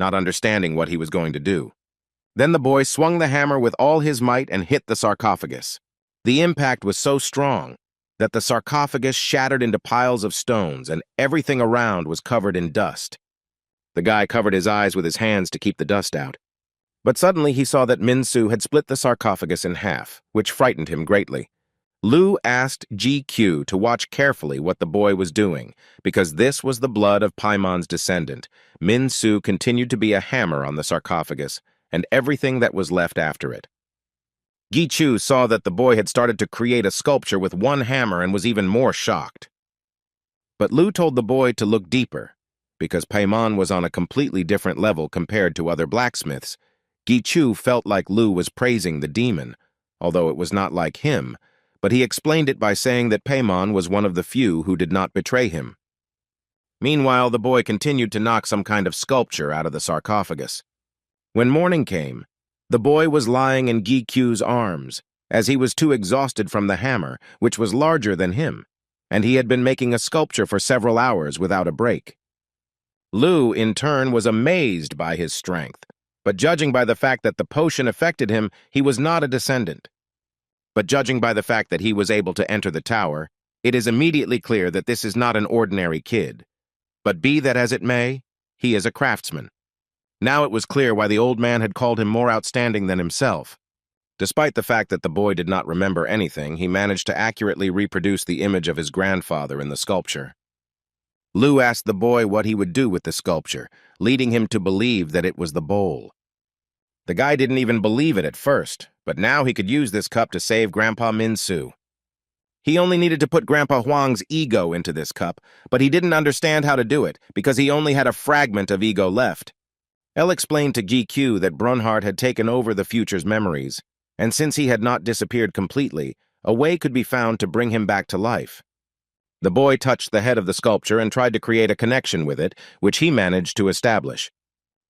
[SPEAKER 1] not understanding what he was going to do. Then the boy swung the hammer with all his might and hit the sarcophagus. The impact was so strong that the sarcophagus shattered into piles of stones and everything around was covered in dust. The guy covered his eyes with his hands to keep the dust out. But suddenly he saw that Min-soo had split the sarcophagus in half, which frightened him greatly. Lu asked Gi-kyu to watch carefully what the boy was doing, because this was the blood of Paimon's descendant. Min-soo continued to be a hammer on the sarcophagus, and everything that was left after it. Gi-kyu saw that the boy had started to create a sculpture with one hammer and was even more shocked. But Lu told the boy to look deeper, because Paimon was on a completely different level compared to other blacksmiths. Gi-kyu felt like Lu was praising the demon, although it was not like him, but he explained it by saying that Paimon was one of the few who did not betray him. Meanwhile, the boy continued to knock some kind of sculpture out of the sarcophagus. When morning came, the boy was lying in Gi-kyu's arms, as he was too exhausted from the hammer, which was larger than him, and he had been making a sculpture for several hours without a break. Lu, in turn, was amazed by his strength, but judging by the fact that the potion affected him, he was not a descendant. But judging by the fact that he was able to enter the tower, it is immediately clear that this is not an ordinary kid. But be that as it may, he is a craftsman. Now it was clear why the old man had called him more outstanding than himself. Despite the fact that the boy did not remember anything, he managed to accurately reproduce the image of his grandfather in the sculpture. Lu asked the boy what he would do with the sculpture, leading him to believe that it was the bowl. The guy didn't even believe it at first, but now he could use this cup to save Grandpa Min-soo. He only needed to put Grandpa Huang's ego into this cup, but he didn't understand how to do it because he only had a fragment of ego left. El explained to Gi-kyu that Brunhard had taken over the future's memories, and since he had not disappeared completely, a way could be found to bring him back to life. The boy touched the head of the sculpture and tried to create a connection with it, which he managed to establish.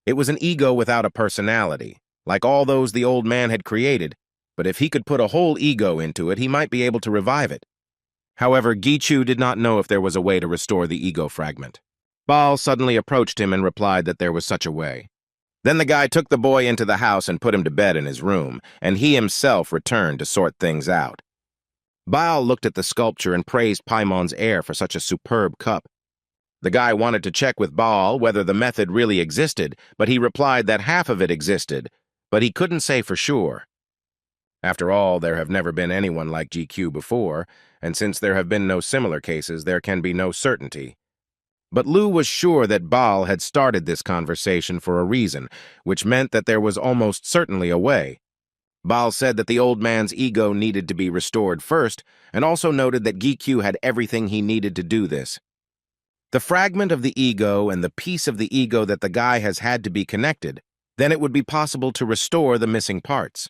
[SPEAKER 1] It was an ego without a personality, like all those the old man had created, but if he could put a whole ego into it, he might be able to revive it. However, Gi-kyu did not know if there was a way to restore the ego fragment. Baal suddenly approached him and replied that there was such a way. Then the guy took the boy into the house and put him to bed in his room, and he himself returned to sort things out. Baal looked at the sculpture and praised Paimon's heir for such a superb cup. The guy wanted to check with Baal whether the method really existed, but he replied that half of it existed, but he couldn't say for sure. After all, there have never been anyone like Gi-kyu before, and since there have been no similar cases, there can be no certainty. But Lu was sure that Baal had started this conversation for a reason, which meant that there was almost certainly a way. Baal said that the old man's ego needed to be restored first, and also noted that Gi-kyu had everything he needed to do this. The fragment of the ego and the piece of the ego that the guy has had to be connected, then it would be possible to restore the missing parts.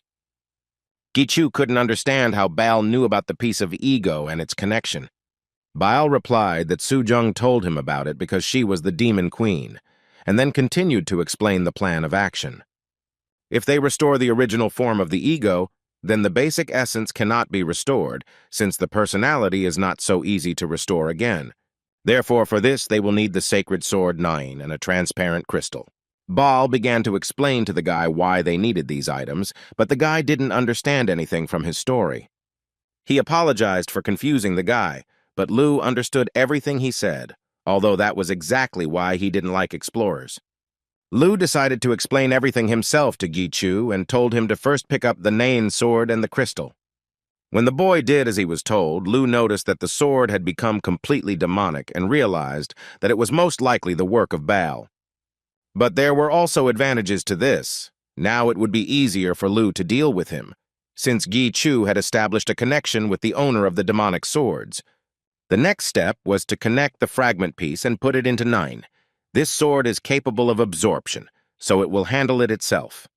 [SPEAKER 1] Gi-kyu couldn't understand how Baal knew about the piece of ego and its connection. Baal replied that Soo-jung told him about it because she was the demon queen, and then continued to explain the plan of action. If they restore the original form of the ego, then the basic essence cannot be restored, since the personality is not so easy to restore again. Therefore, for this, they will need the sacred sword 9 and a transparent crystal. Baal began to explain to the guy why they needed these items, but the guy didn't understand anything from his story. He apologized for confusing the guy, but Lu understood everything he said, although that was exactly why he didn't like explorers. Lu decided to explain everything himself to Gi-kyu and told him to first pick up the Nain sword and the crystal. When the boy did as he was told, Lu noticed that the sword had become completely demonic and realized that it was most likely the work of Baal. But there were also advantages to this. Now it would be easier for Lu to deal with him, since Gi-kyu had established a connection with the owner of the demonic swords. The next step was to connect the fragment piece and put it into 9. This sword is capable of absorption, so it will handle it itself.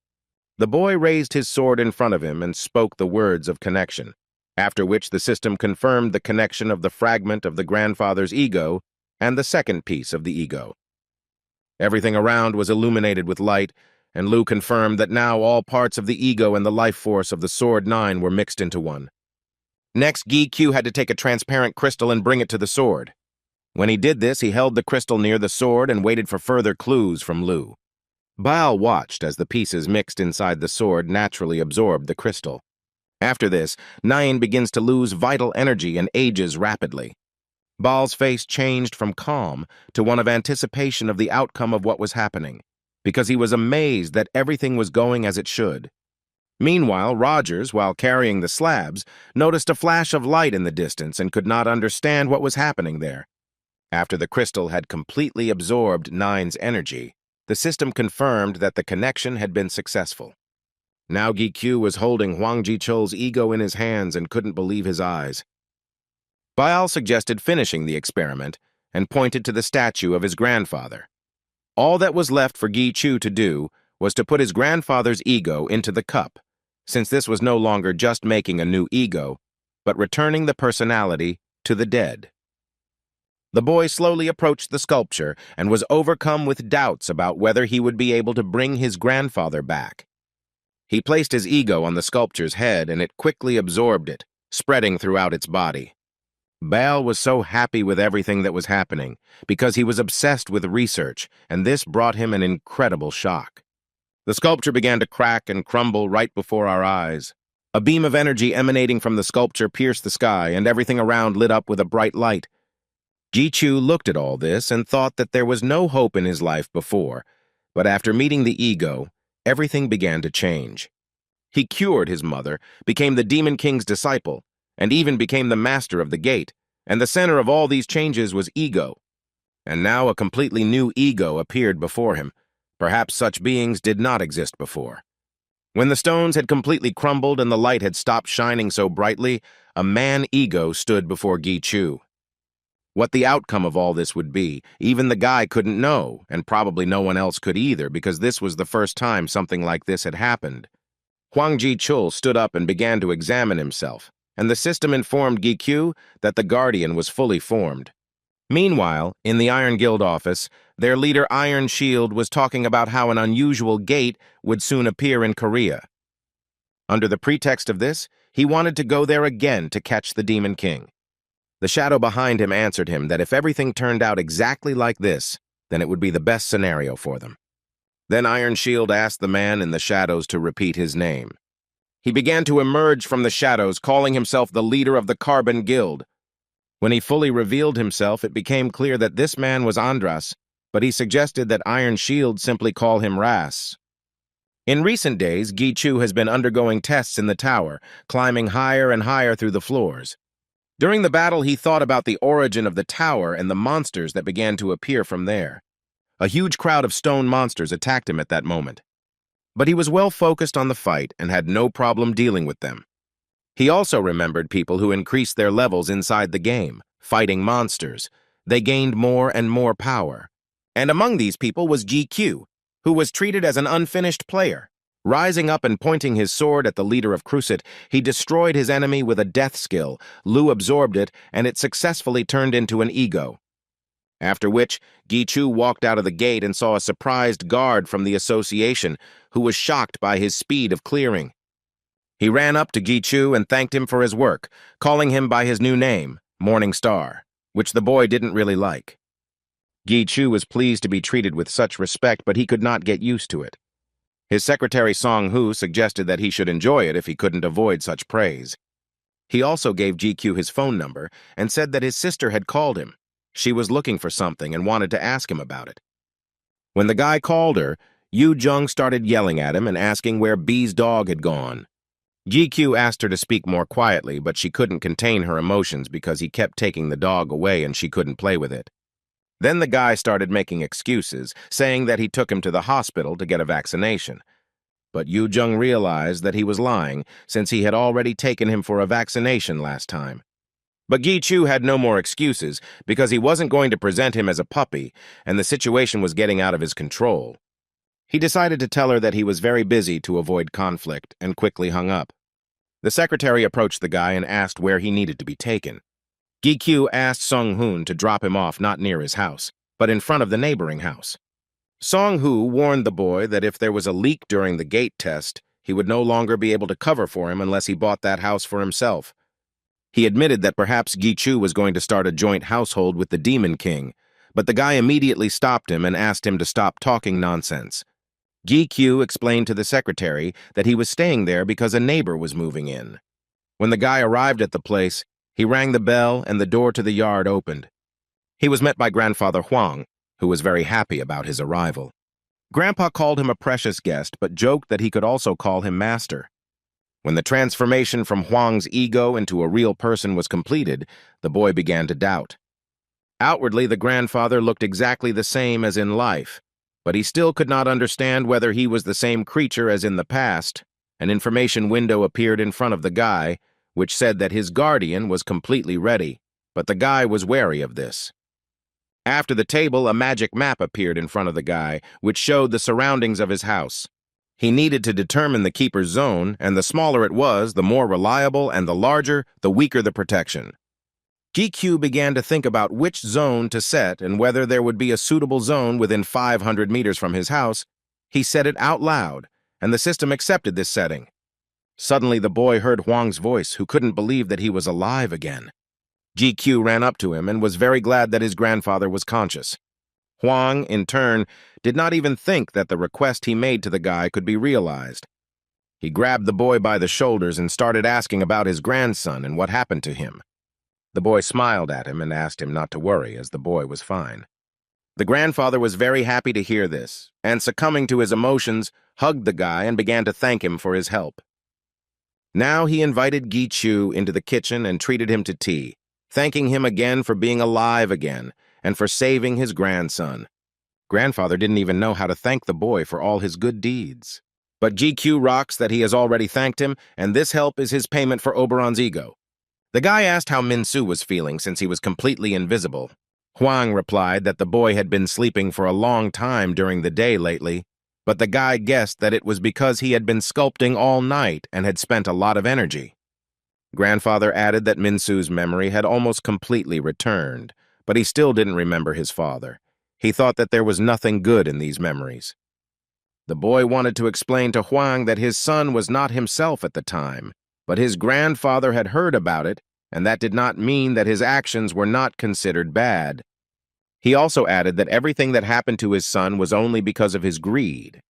[SPEAKER 1] The boy raised his sword in front of him and spoke the words of connection, after which the system confirmed the connection of the fragment of the grandfather's ego and the second piece of the ego. Everything around was illuminated with light, and Lu confirmed that now all parts of the ego and the life force of the Sword 9 were mixed into one. Next, Gi-Q had to take a transparent crystal and bring it to the sword. When he did this, he held the crystal near the sword and waited for further clues from Lu. Baal watched as the pieces mixed inside the sword naturally absorbed the crystal. After this, Nyan begins to lose vital energy and ages rapidly. Baal's face changed from calm to one of anticipation of the outcome of what was happening, because he was amazed that everything was going as it should. Meanwhile, Rogers, while carrying the slabs, noticed a flash of light in the distance and could not understand what was happening there. After the crystal had completely absorbed Nine's energy, the system confirmed that the connection had been successful. Now Gi-Q was holding Huang Ji-chul's ego in his hands and couldn't believe his eyes. Baal suggested finishing the experiment and pointed to the statue of his grandfather. All that was left for Gi-Chu to do was to put his grandfather's ego into the cup, since this was no longer just making a new ego, but returning the personality to the dead. The boy slowly approached the sculpture and was overcome with doubts about whether he would be able to bring his grandfather back. He placed his ego on the sculpture's head and it quickly absorbed it, spreading throughout its body. Baal was so happy with everything that was happening because he was obsessed with research, and this brought him an incredible shock. The sculpture began to crack and crumble right before our eyes. A beam of energy emanating from the sculpture pierced the sky, and everything around lit up with a bright light. Gi-Chu looked at all this and thought that there was no hope in his life before, but after meeting the ego, everything began to change. He cured his mother, became the Demon King's disciple, and even became the master of the gate, and the center of all these changes was ego. And now a completely new ego appeared before him. Perhaps such beings did not exist before. When the stones had completely crumbled and the light had stopped shining so brightly, a man-ego stood before Gi-Chu. What the outcome of all this would be, even the guy couldn't know, and probably no one else could either, because this was the first time something like this had happened. Huang Ji-chul stood up and began to examine himself, and the system informed Gi-Q that the Guardian was fully formed. Meanwhile, in the Iron Guild office, their leader Iron Shield was talking about how an unusual gate would soon appear in Korea. Under the pretext of this, he wanted to go there again to catch the Demon King. The shadow behind him answered him that if everything turned out exactly like this, then it would be the best scenario for them. Then Iron Shield asked the man in the shadows to repeat his name. He began to emerge from the shadows, calling himself the leader of the Carbon Guild. When he fully revealed himself, it became clear that this man was Andras, but he suggested that Iron Shield simply call him Ras. In recent days, Gi-Chu has been undergoing tests in the tower, climbing higher and higher through the floors. During the battle, he thought about the origin of the tower and the monsters that began to appear from there. A huge crowd of stone monsters attacked him at that moment. But he was well focused on the fight and had no problem dealing with them. He also remembered people who increased their levels inside the game, fighting monsters. They gained more and more power. And among these people was Gi-Q, who was treated as an unfinished player. Rising up and pointing his sword at the leader of Crusit, he destroyed his enemy with a death skill. Lu absorbed it, and it successfully turned into an ego. After which, Gi-Chu walked out of the gate and saw a surprised guard from the association, who was shocked by his speed of clearing. He ran up to Gi-Chu and thanked him for his work, calling him by his new name, Morning Star, which the boy didn't really like. Gi-Chu was pleased to be treated with such respect, but he could not get used to it. His secretary Song-Hu suggested that he should enjoy it if he couldn't avoid such praise. He also gave Gi-Q his phone number and said that his sister had called him. She was looking for something and wanted to ask him about it. When the guy called her, Yu Jung started yelling at him and asking where B's dog had gone. Gi-Q asked her to speak more quietly, but she couldn't contain her emotions because he kept taking the dog away and she couldn't play with it. Then the guy started making excuses, saying that he took him to the hospital to get a vaccination. But Yu Jung realized that he was lying, since he had already taken him for a vaccination last time. But Gi-Chu had no more excuses, because he wasn't going to present him as a puppy, and the situation was getting out of his control. He decided to tell her that he was very busy to avoid conflict and quickly hung up. The secretary approached the guy and asked where he needed to be taken. Gi-kyu asked Song-hoon to drop him off not near his house, but in front of the neighboring house. Song-hoo warned the boy that if there was a leak during the gate test, he would no longer be able to cover for him unless he bought that house for himself. He admitted that perhaps Gi-chu was going to start a joint household with the Demon King, but the guy immediately stopped him and asked him to stop talking nonsense. Gi-kyu explained to the secretary that he was staying there because a neighbor was moving in. When the guy arrived at the place, he rang the bell and the door to the yard opened. He was met by Grandfather Huang, who was very happy about his arrival. Grandpa called him a precious guest, but joked that he could also call him master. When the transformation from Huang's ego into a real person was completed, the boy began to doubt. Outwardly, the grandfather looked exactly the same as in life, but he still could not understand whether he was the same creature as in the past. An information window appeared in front of the guy, which said that his guardian was completely ready, but the guy was wary of this. After the table, a magic map appeared in front of the guy, which showed the surroundings of his house. He needed to determine the keeper's zone, and the smaller it was, the more reliable, and the larger, the weaker the protection. Gi-kyu began to think about which zone to set and whether there would be a suitable zone within 500 meters from his house. He said it out loud, and the system accepted this setting. Suddenly, the boy heard Huang's voice, who couldn't believe that he was alive again. Gi-kyu ran up to him and was very glad that his grandfather was conscious. Huang, in turn, did not even think that the request he made to the guy could be realized. He grabbed the boy by the shoulders and started asking about his grandson and what happened to him. The boy smiled at him and asked him not to worry, as the boy was fine. The grandfather was very happy to hear this, and succumbing to his emotions, hugged the guy and began to thank him for his help. Now he invited Gi-chu into the kitchen and treated him to tea, thanking him again for being alive again and for saving his grandson. Grandfather didn't even know how to thank the boy for all his good deeds. But Gi-kyu rocks that he has already thanked him, and this help is his payment for Oberon's ego. The guy asked how Min-soo was feeling since he was completely invisible. Huang replied that the boy had been sleeping for a long time during the day lately, but the guy guessed that it was because he had been sculpting all night and had spent a lot of energy. Grandfather added that Min-soo's memory had almost completely returned, but he still didn't remember his father. He thought that there was nothing good in these memories. The boy wanted to explain to Huang that his son was not himself at the time, but his grandfather had heard about it, and that did not mean that his actions were not considered bad. He also added that everything that happened to his son was only because of his greed.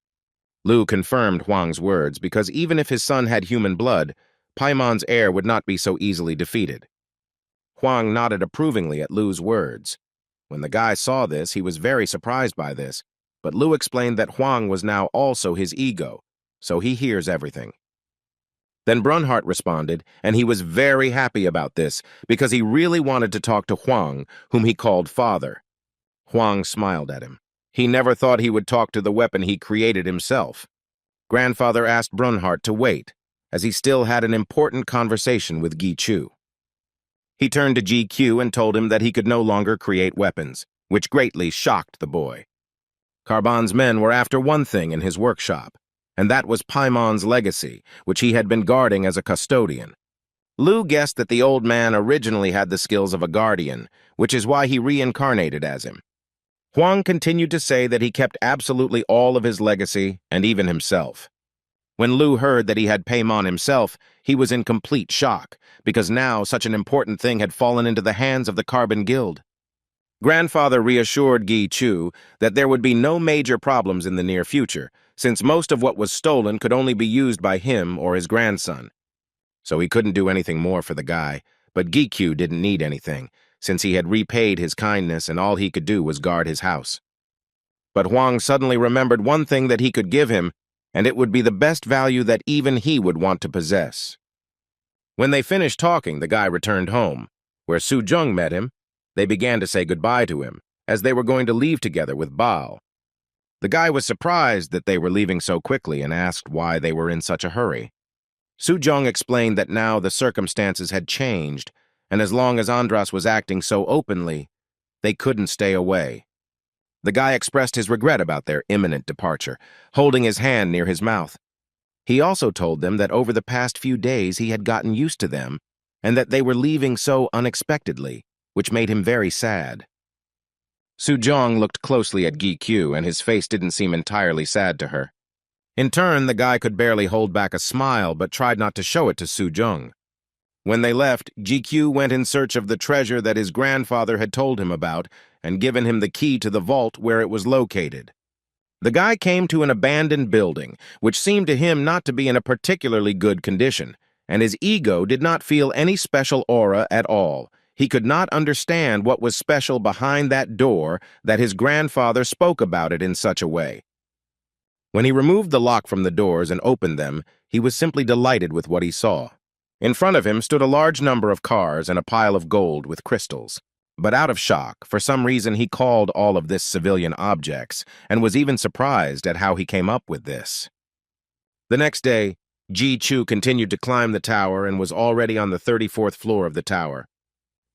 [SPEAKER 1] Lu confirmed Huang's words because even if his son had human blood, Paimon's heir would not be so easily defeated. Huang nodded approvingly at Lu's words. When the guy saw this, he was very surprised by this, but Lu explained that Huang was now also his ego, so he hears everything. Then Brunhart responded, and he was very happy about this because he really wanted to talk to Huang, whom he called father. Huang smiled at him. He never thought he would talk to the weapon he created himself. Grandfather asked Brunhart to wait, as he still had an important conversation with Gi-chu. He turned to Gi-kyu and told him that he could no longer create weapons, which greatly shocked the boy. Carbon's men were after one thing in his workshop, and that was Paimon's legacy, which he had been guarding as a custodian. Lu guessed that the old man originally had the skills of a guardian, which is why he reincarnated as him. Huang continued to say that he kept absolutely all of his legacy, and even himself. When Lu heard that he had Paimon himself, he was in complete shock, because now such an important thing had fallen into the hands of the Carbon Guild. Grandfather reassured Gi-chu that there would be no major problems in the near future, since most of what was stolen could only be used by him or his grandson. So he couldn't do anything more for the guy, but Gi-kyu didn't need anything, since he had repaid his kindness and all he could do was guard his house. But Huang suddenly remembered one thing that he could give him, and it would be the best value that even he would want to possess. When they finished talking, the guy returned home, where Su-jung met him. They began to say goodbye to him, as they were going to leave together with Bao. The guy was surprised that they were leaving so quickly and asked why they were in such a hurry. Su-jung explained that now the circumstances had changed, and as long as Andras was acting so openly, they couldn't stay away. The guy expressed his regret about their imminent departure, holding his hand near his mouth. He also told them that over the past few days he had gotten used to them and that they were leaving so unexpectedly, which made him very sad. Sujong looked closely at Gi-Kyu, and his face didn't seem entirely sad to her. In turn, the guy could barely hold back a smile but tried not to show it to Sujong. When they left, Gi-Kyu went in search of the treasure that his grandfather had told him about and given him the key to the vault where it was located. The guy came to an abandoned building, which seemed to him not to be in a particularly good condition, and his ego did not feel any special aura at all. He could not understand what was special behind that door that his grandfather spoke about it in such a way. When he removed the lock from the doors and opened them, he was simply delighted with what he saw. In front of him stood a large number of cars and a pile of gold with crystals. But out of shock, for some reason he called all of this civilian objects and was even surprised at how he came up with this. The next day, Ji-Chu continued to climb the tower and was already on the 34th floor of the tower.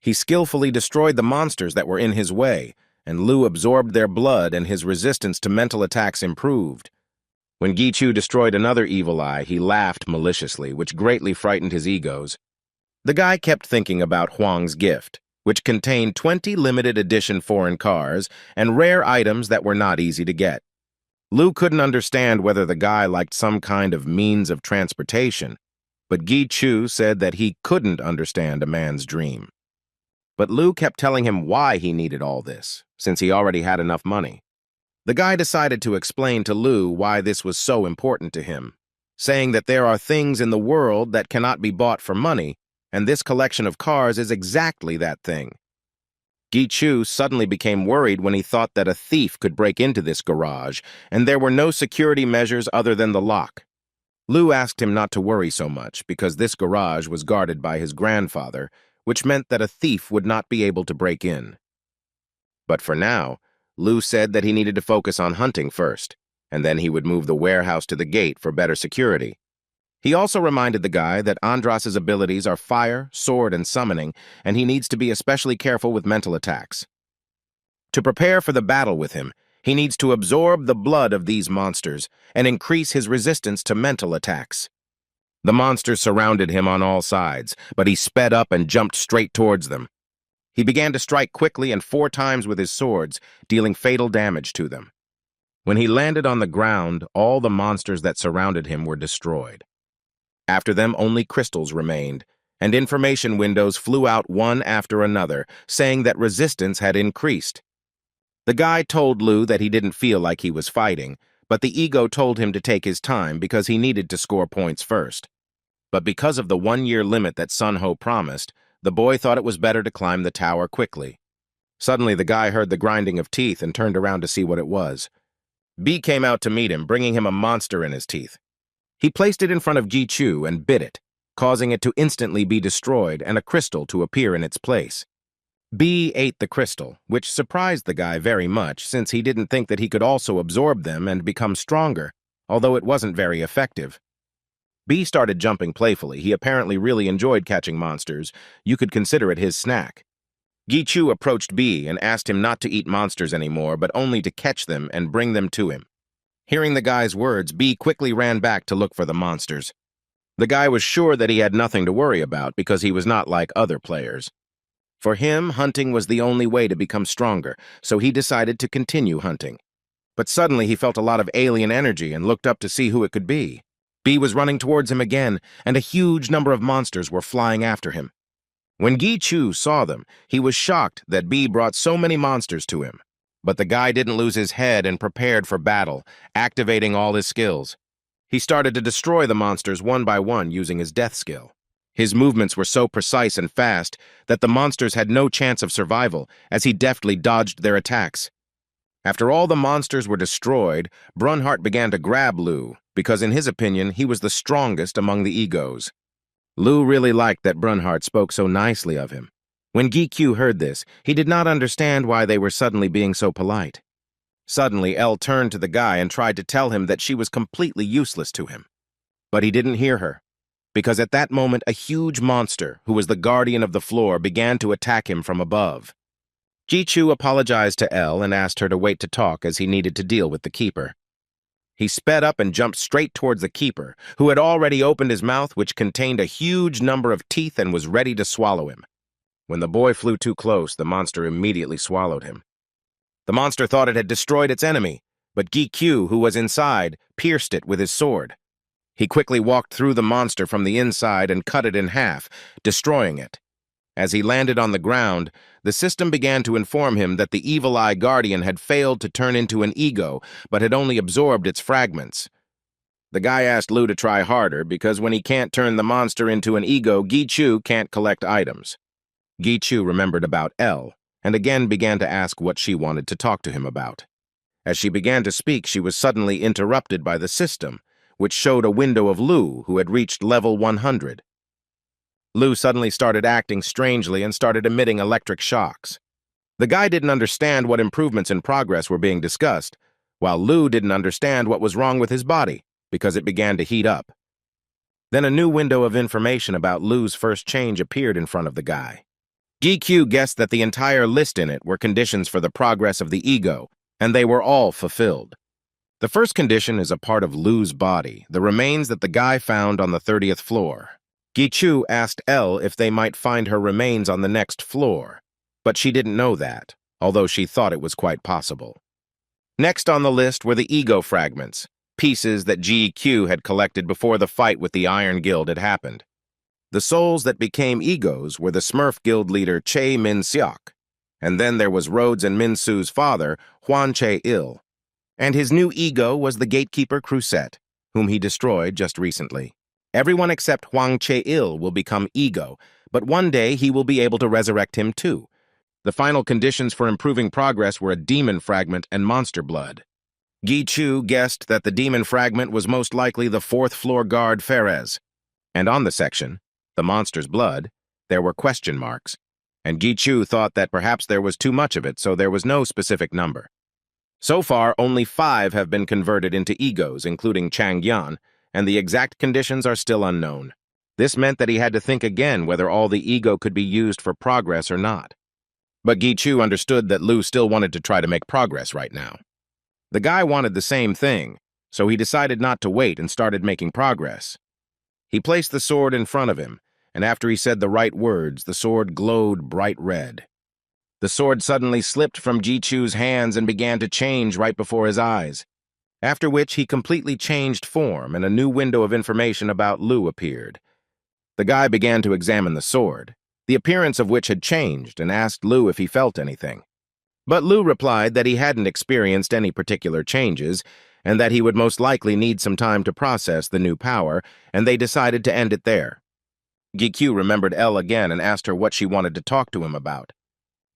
[SPEAKER 1] He skillfully destroyed the monsters that were in his way, and Lu absorbed their blood and his resistance to mental attacks improved. When Gi-Chu destroyed another evil eye, he laughed maliciously, which greatly frightened his egos. The guy kept thinking about Huang's gift, which contained 20 limited edition foreign cars and rare items that were not easy to get. Lu couldn't understand whether the guy liked some kind of means of transportation, but Gi-Chu said that he couldn't understand a man's dream. But Lu kept telling him why he needed all this, since he already had enough money. The guy decided to explain to Lu why this was so important to him, saying that there are things in the world that cannot be bought for money, and this collection of cars is exactly that thing. Gi-Chu suddenly became worried when he thought that a thief could break into this garage, and there were no security measures other than the lock. Lu asked him not to worry so much, because this garage was guarded by his grandfather, which meant that a thief would not be able to break in. But for now, Lu said that he needed to focus on hunting first, and then he would move the warehouse to the gate for better security. He also reminded the guy that Andras's abilities are fire, sword, and summoning, and he needs to be especially careful with mental attacks. To prepare for the battle with him, he needs to absorb the blood of these monsters and increase his resistance to mental attacks. The monsters surrounded him on all sides, but he sped up and jumped straight towards them. He began to strike quickly and 4 times with his swords, dealing fatal damage to them. When he landed on the ground, all the monsters that surrounded him were destroyed. After them, only crystals remained, and information windows flew out one after another, saying that resistance had increased. The guy told Lu that he didn't feel like he was fighting, but the ego told him to take his time because he needed to score points first. But because of the 1-year limit that Sun Ho promised, the boy thought it was better to climb the tower quickly. Suddenly, the guy heard the grinding of teeth and turned around to see what it was. B came out to meet him, bringing him a monster in his teeth. He placed it in front of Gi-Chu and bit it, causing it to instantly be destroyed and a crystal to appear in its place. B ate the crystal, which surprised the guy very much since he didn't think that he could also absorb them and become stronger, although it wasn't very effective. B started jumping playfully. He apparently really enjoyed catching monsters. You could consider it his snack. Gi-Chu approached B and asked him not to eat monsters anymore, but only to catch them and bring them to him. Hearing the guy's words, B quickly ran back to look for the monsters. The guy was sure that he had nothing to worry about because he was not like other players. For him, hunting was the only way to become stronger, so he decided to continue hunting. But suddenly he felt a lot of alien energy and looked up to see who it could be. B was running towards him again, and a huge number of monsters were flying after him. When Gi-Chu saw them, he was shocked that B brought so many monsters to him. But the guy didn't lose his head and prepared for battle, activating all his skills. He started to destroy the monsters one by one using his death skill. His movements were so precise and fast that the monsters had no chance of survival, as he deftly dodged their attacks. After all the monsters were destroyed, Brunhart began to grab Lu, because in his opinion, he was the strongest among the egos. Lu really liked that Brunhart spoke so nicely of him. When Gi-Kyu heard this, he did not understand why they were suddenly being so polite. Suddenly, Elle turned to the guy and tried to tell him that she was completely useless to him. But he didn't hear her, because at that moment a huge monster, who was the guardian of the floor, began to attack him from above. Ji-Chu apologized to Elle and asked her to wait to talk as he needed to deal with the keeper. He sped up and jumped straight towards the keeper, who had already opened his mouth, which contained a huge number of teeth and was ready to swallow him. When the boy flew too close, the monster immediately swallowed him. The monster thought it had destroyed its enemy, but Gi-Q, who was inside, pierced it with his sword. He quickly walked through the monster from the inside and cut it in half, destroying it. As he landed on the ground, the system began to inform him that the Evil Eye Guardian had failed to turn into an ego, but had only absorbed its fragments. The guy asked Lu to try harder because when he can't turn the monster into an ego, Gi-Chu can't collect items. Gi-Chu remembered about Elle, and again began to ask what she wanted to talk to him about. As she began to speak, she was suddenly interrupted by the system, which showed a window of Lu, who had reached level 100. Lu suddenly started acting strangely and started emitting electric shocks. The guy didn't understand what improvements in progress were being discussed, while Lu didn't understand what was wrong with his body, because it began to heat up. Then a new window of information about Lu's first change appeared in front of the guy. Gi-Q guessed that the entire list in it were conditions for the progress of the ego, and they were all fulfilled. The first condition is a part of Lu's body, the remains that the guy found on the 30th floor. Gi-Chu asked Elle if they might find her remains on the next floor, but she didn't know that, although she thought it was quite possible. Next on the list were the ego fragments, pieces that Gi-Q had collected before the fight with the Iron Guild had happened. The souls that became egos were the Smurf Guild leader Che Min-seok, and then there was Rhodes and Min-Su's father, Hwan Che-il, and his new ego was the gatekeeper Crusette, whom he destroyed just recently. Everyone except Hwang Che-il will become ego, but one day he will be able to resurrect him too. The final conditions for improving progress were a demon fragment and monster blood. Gi-Chu guessed that the demon fragment was most likely the 4th floor guard Ferez, and on the section, the monster's blood, there were question marks, and Gi-Chu thought that perhaps there was too much of it, so there was no specific number. So far, only 5 have been converted into egos, including Chang Yan, and the exact conditions are still unknown. This meant that he had to think again whether all the ego could be used for progress or not. But Gi-Chu understood that Lu still wanted to try to make progress right now. The guy wanted the same thing, so he decided not to wait and started making progress. He placed the sword in front of him, and after he said the right words, the sword glowed bright red. The sword suddenly slipped from Gi-Chu's hands and began to change right before his eyes, after which he completely changed form and a new window of information about Lu appeared. The guy began to examine the sword, the appearance of which had changed, and asked Lu if he felt anything. But Lu replied that he hadn't experienced any particular changes, and that he would most likely need some time to process the new power, and they decided to end it there. Gi-Q remembered Elle again and asked her what she wanted to talk to him about.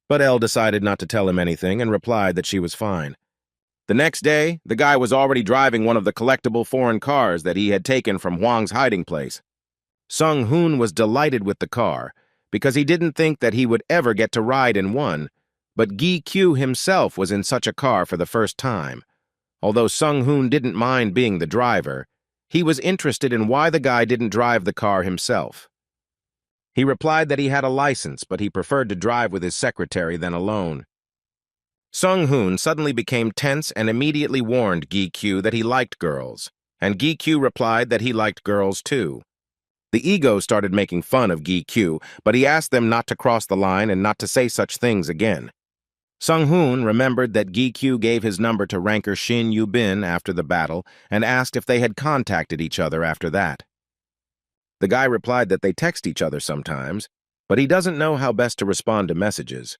[SPEAKER 1] But Elle decided not to tell him anything and replied that she was fine. The next day, the guy was already driving one of the collectible foreign cars that he had taken from Huang's hiding place. Sung-hoon was delighted with the car because he didn't think that he would ever get to ride in one, but Gi-Q himself was in such a car for the first time. Although Sung-hoon didn't mind being the driver, he was interested in why the guy didn't drive the car himself. He replied that he had a license, but he preferred to drive with his secretary than alone. Sung-hoon suddenly became tense and immediately warned Gi-Q that he liked girls, and Gi-Q replied that he liked girls too. The ego started making fun of Gi-Q, but he asked them not to cross the line and not to say such things again. Sung-hoon remembered that Gi-Q gave his number to ranker Shin Yu-bin after the battle and asked if they had contacted each other after that. The guy replied that they text each other sometimes, but he doesn't know how best to respond to messages.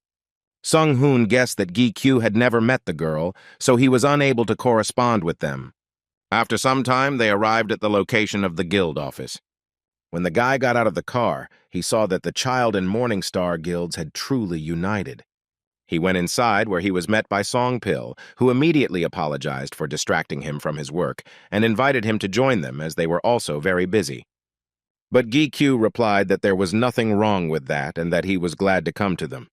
[SPEAKER 1] Sung-hoon guessed that Gi-Q had never met the girl, so he was unable to correspond with them. After some time, they arrived at the location of the guild office. When the guy got out of the car, he saw that the Child and Morningstar guilds had truly united. He went inside where he was met by Songpil, who immediately apologized for distracting him from his work and invited him to join them as they were also very busy. But Gi-Q replied that there was nothing wrong with that and that he was glad to come to them.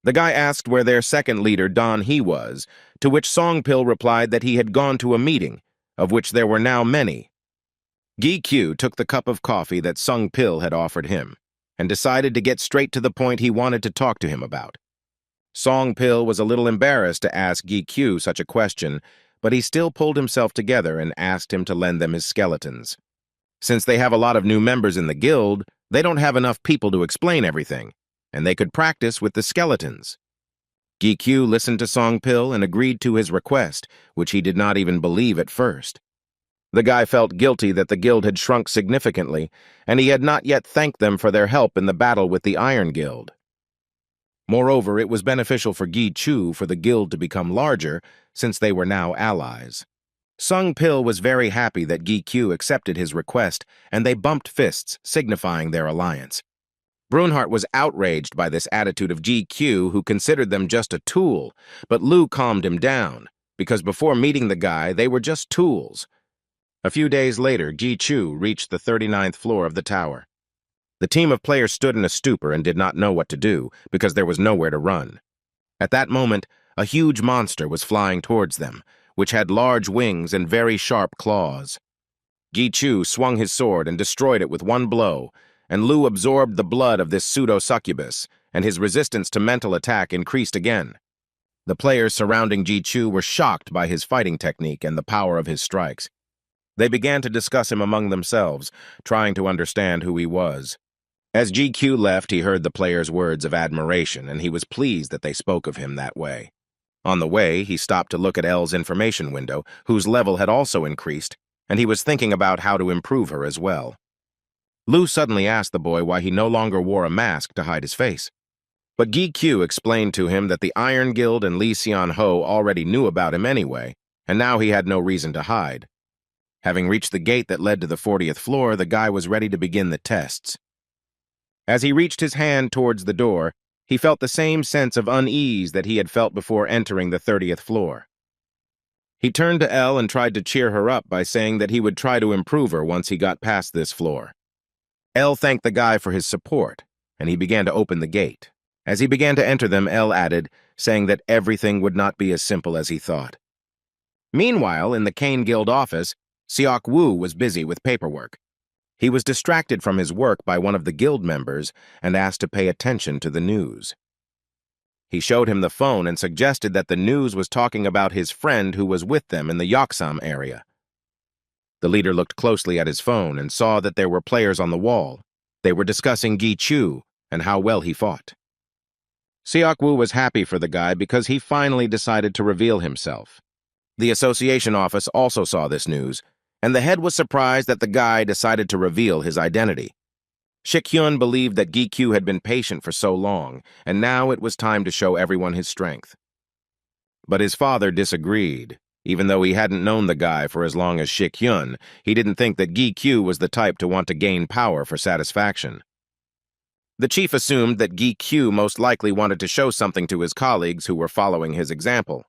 [SPEAKER 1] The guy asked where their second leader, Don He, was, to which Songpil replied that he had gone to a meeting, of which there were now many. Gi-Q took the cup of coffee that Songpil had offered him, and decided to get straight to the point he wanted to talk to him about. Song Pil was a little embarrassed to ask GQ such a question, but he still pulled himself together and asked him to lend them his skeletons. Since they have a lot of new members in the guild, they don't have enough people to explain everything, and they could practice with the skeletons. GQ listened to Song Pil and agreed to his request, which he did not even believe at first. The guy felt guilty that the guild had shrunk significantly, and he had not yet thanked them for their help in the battle with the Iron Guild. Moreover, it was beneficial for Gi Chu for the guild to become larger, since they were now allies. Sung Pil was very happy that Gi Q accepted his request, and they bumped fists, signifying their alliance. Brunhart was outraged by this attitude of GQ, who considered them just a tool, but Lu calmed him down, because before meeting the guy, they were just tools. A few days later, Gi Chu reached the 39th floor of the tower. The team of players stood in a stupor and did not know what to do, because there was nowhere to run. At that moment, a huge monster was flying towards them, which had large wings and very sharp claws. Gi Chu swung his sword and destroyed it with one blow, and Lu absorbed the blood of this pseudo-succubus, and his resistance to mental attack increased again. The players surrounding Gi Chu were shocked by his fighting technique and the power of his strikes. They began to discuss him among themselves, trying to understand who he was. As GQ left, he heard the players' words of admiration, and he was pleased that they spoke of him that way. On the way, he stopped to look at Elle's information window, whose level had also increased, and he was thinking about how to improve her as well. Lu suddenly asked the boy why he no longer wore a mask to hide his face. But GQ explained to him that the Iron Guild and Li Xianho already knew about him anyway, and now he had no reason to hide. Having reached the gate that led to the 40th floor, the guy was ready to begin the tests. As he reached his hand towards the door, he felt the same sense of unease that he had felt before entering the 30th floor. He turned to Elle and tried to cheer her up by saying that he would try to improve her once he got past this floor. Elle thanked the guy for his support, and he began to open the gate. As he began to enter them, Elle added, saying that everything would not be as simple as he thought. Meanwhile, in the Kane Guild office, Seok Woo was busy with paperwork. He was distracted from his work by one of the guild members and asked to pay attention to the news. He showed him the phone and suggested that the news was talking about his friend who was with them in the Yoksam area. The leader looked closely at his phone and saw that there were players on the wall. They were discussing Gi Chu and how well he fought. Seok Woo was happy for the guy because he finally decided to reveal himself. The association office also saw this news, and the head was surprised that the guy decided to reveal his identity. Shik-hyun believed that Gi-kyu had been patient for so long, and now it was time to show everyone his strength. But his father disagreed. Even though he hadn't known the guy for as long as Shik-hyun, he didn't think that Gi-kyu was the type to want to gain power for satisfaction. The chief assumed that Gi-kyu most likely wanted to show something to his colleagues who were following his example.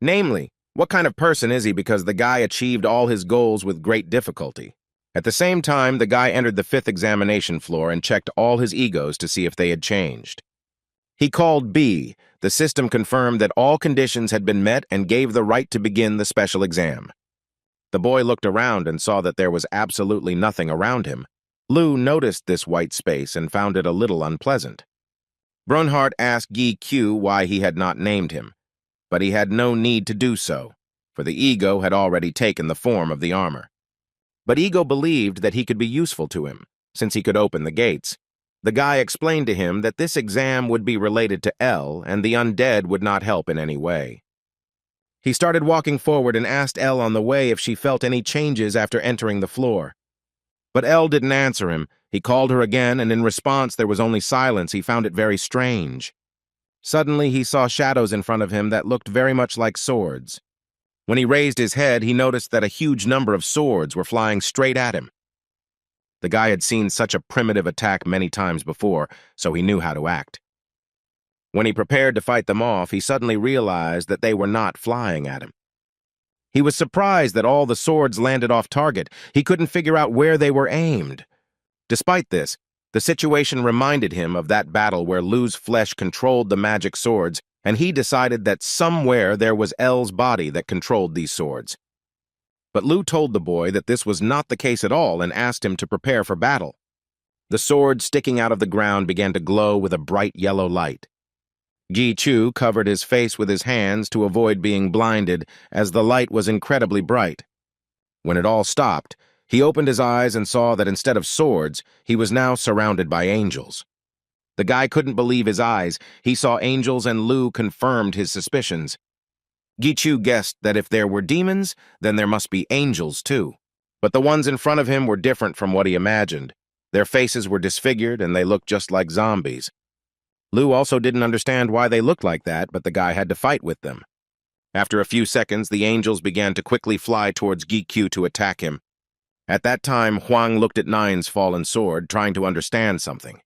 [SPEAKER 1] Namely, what kind of person is he because the guy achieved all his goals with great difficulty? At the same time, the guy entered the 5th examination floor and checked all his egos to see if they had changed. He called B. The system confirmed that all conditions had been met and gave the right to begin the special exam. The boy looked around and saw that there was absolutely nothing around him. Lu noticed this white space and found it a little unpleasant. Brunhart asked Gi-kyu why he had not named him, but he had no need to do so, for the ego had already taken the form of the armor. But Ego believed that he could be useful to him, since he could open the gates. The guy explained to him that this exam would be related to L, and the undead would not help in any way. He started walking forward and asked L on the way if she felt any changes after entering the floor. But L didn't answer him. He called her again, and in response there was only silence. He found it very strange. Suddenly he saw shadows in front of him that looked very much like swords. When he raised his head, he noticed that a huge number of swords were flying straight at him. The guy had seen such a primitive attack many times before, so he knew how to act. When he prepared to fight them off, he suddenly realized that they were not flying at him. He was surprised that all the swords landed off target. He couldn't figure out where they were aimed. Despite this, the situation reminded him of that battle where Lu's flesh controlled the magic swords, and he decided that somewhere there was L's body that controlled these swords. But Lu told the boy that this was not the case at all and asked him to prepare for battle. The sword sticking out of the ground began to glow with a bright yellow light. Gi Chu covered his face with his hands to avoid being blinded, as the light was incredibly bright. When it all stopped, he opened his eyes and saw that instead of swords, he was now surrounded by angels. The guy couldn't believe his eyes. He saw angels, and Lu confirmed his suspicions. Gi Chu guessed that if there were demons, then there must be angels too. But the ones in front of him were different from what he imagined. Their faces were disfigured, and they looked just like zombies. Lu also didn't understand why they looked like that, but the guy had to fight with them. After a few seconds, the angels began to quickly fly towards Gi Chu to attack him. At that time, Huang looked at Nine's fallen sword, trying to understand something.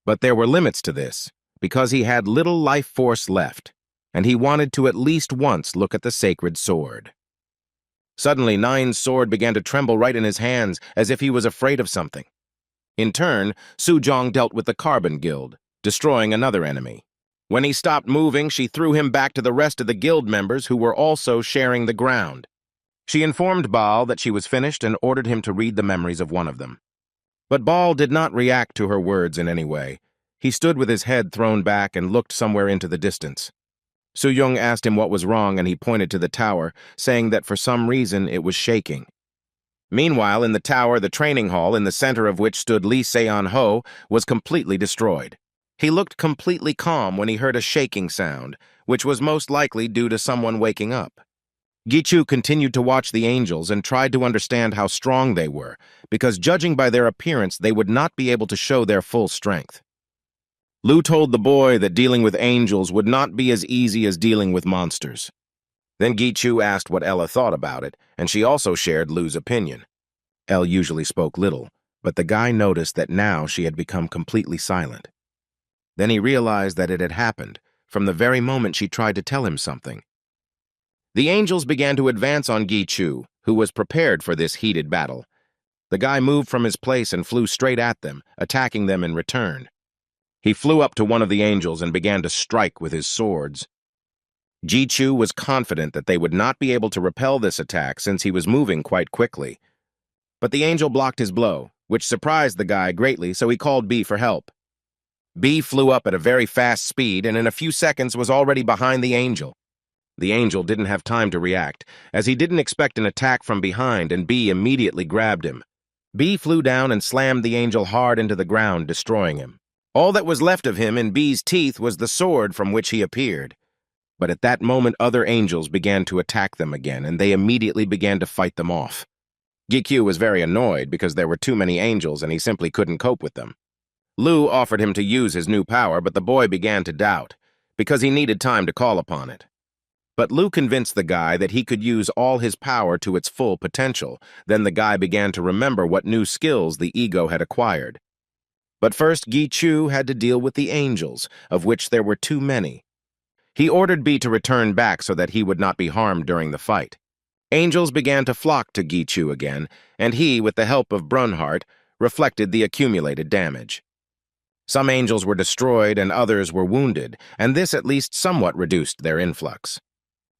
[SPEAKER 1] But there were limits to this, because he had little life force left, and he wanted to at least once look at the sacred sword. Suddenly, Nine's sword began to tremble right in his hands, as if he was afraid of something. In turn, Su Zhong dealt with the Carbon Guild, destroying another enemy. When he stopped moving, she threw him back to the rest of the guild members who were also sharing the ground. She informed Baal that she was finished and ordered him to read the memories of one of them. But Baal did not react to her words in any way. He stood with his head thrown back and looked somewhere into the distance. Su-young asked him what was wrong, and he pointed to the tower, saying that for some reason it was shaking. Meanwhile, in the tower, the training hall, in the center of which stood Lee Seon-ho, was completely destroyed. He looked completely calm when he heard a shaking sound, which was most likely due to someone waking up. Gi Chu continued to watch the angels and tried to understand how strong they were, because judging by their appearance, they would not be able to show their full strength. Lu told the boy that dealing with angels would not be as easy as dealing with monsters. Then Gi Chu asked what Ella thought about it, and she also shared Lu's opinion. Elle usually spoke little, but the guy noticed that now she had become completely silent. Then he realized that it had happened from the very moment she tried to tell him something. The angels began to advance on Gi Chu, who was prepared for this heated battle. The guy moved from his place and flew straight at them, attacking them in return. He flew up to one of the angels and began to strike with his swords. Gi Chu was confident that they would not be able to repel this attack since he was moving quite quickly. But the angel blocked his blow, which surprised the guy greatly, so he called B for help. B flew up at a very fast speed and in a few seconds was already behind the angel. The angel didn't have time to react, as he didn't expect an attack from behind, and B immediately grabbed him. B flew down and slammed the angel hard into the ground, destroying him. All that was left of him in B's teeth was the sword from which he appeared. But at that moment, other angels began to attack them again, and they immediately began to fight them off. Gi Chu was very annoyed because there were too many angels and he simply couldn't cope with them. Lu offered him to use his new power, but the boy began to doubt, because he needed time to call upon it. But Lu convinced the guy that he could use all his power to its full potential. Then the guy began to remember what new skills the ego had acquired. But first, Gi Chu had to deal with the angels, of which there were too many. He ordered B to return back so that he would not be harmed during the fight. Angels began to flock to Gi Chu again, and he, with the help of Brunhart, reflected the accumulated damage. Some angels were destroyed and others were wounded, and this at least somewhat reduced their influx.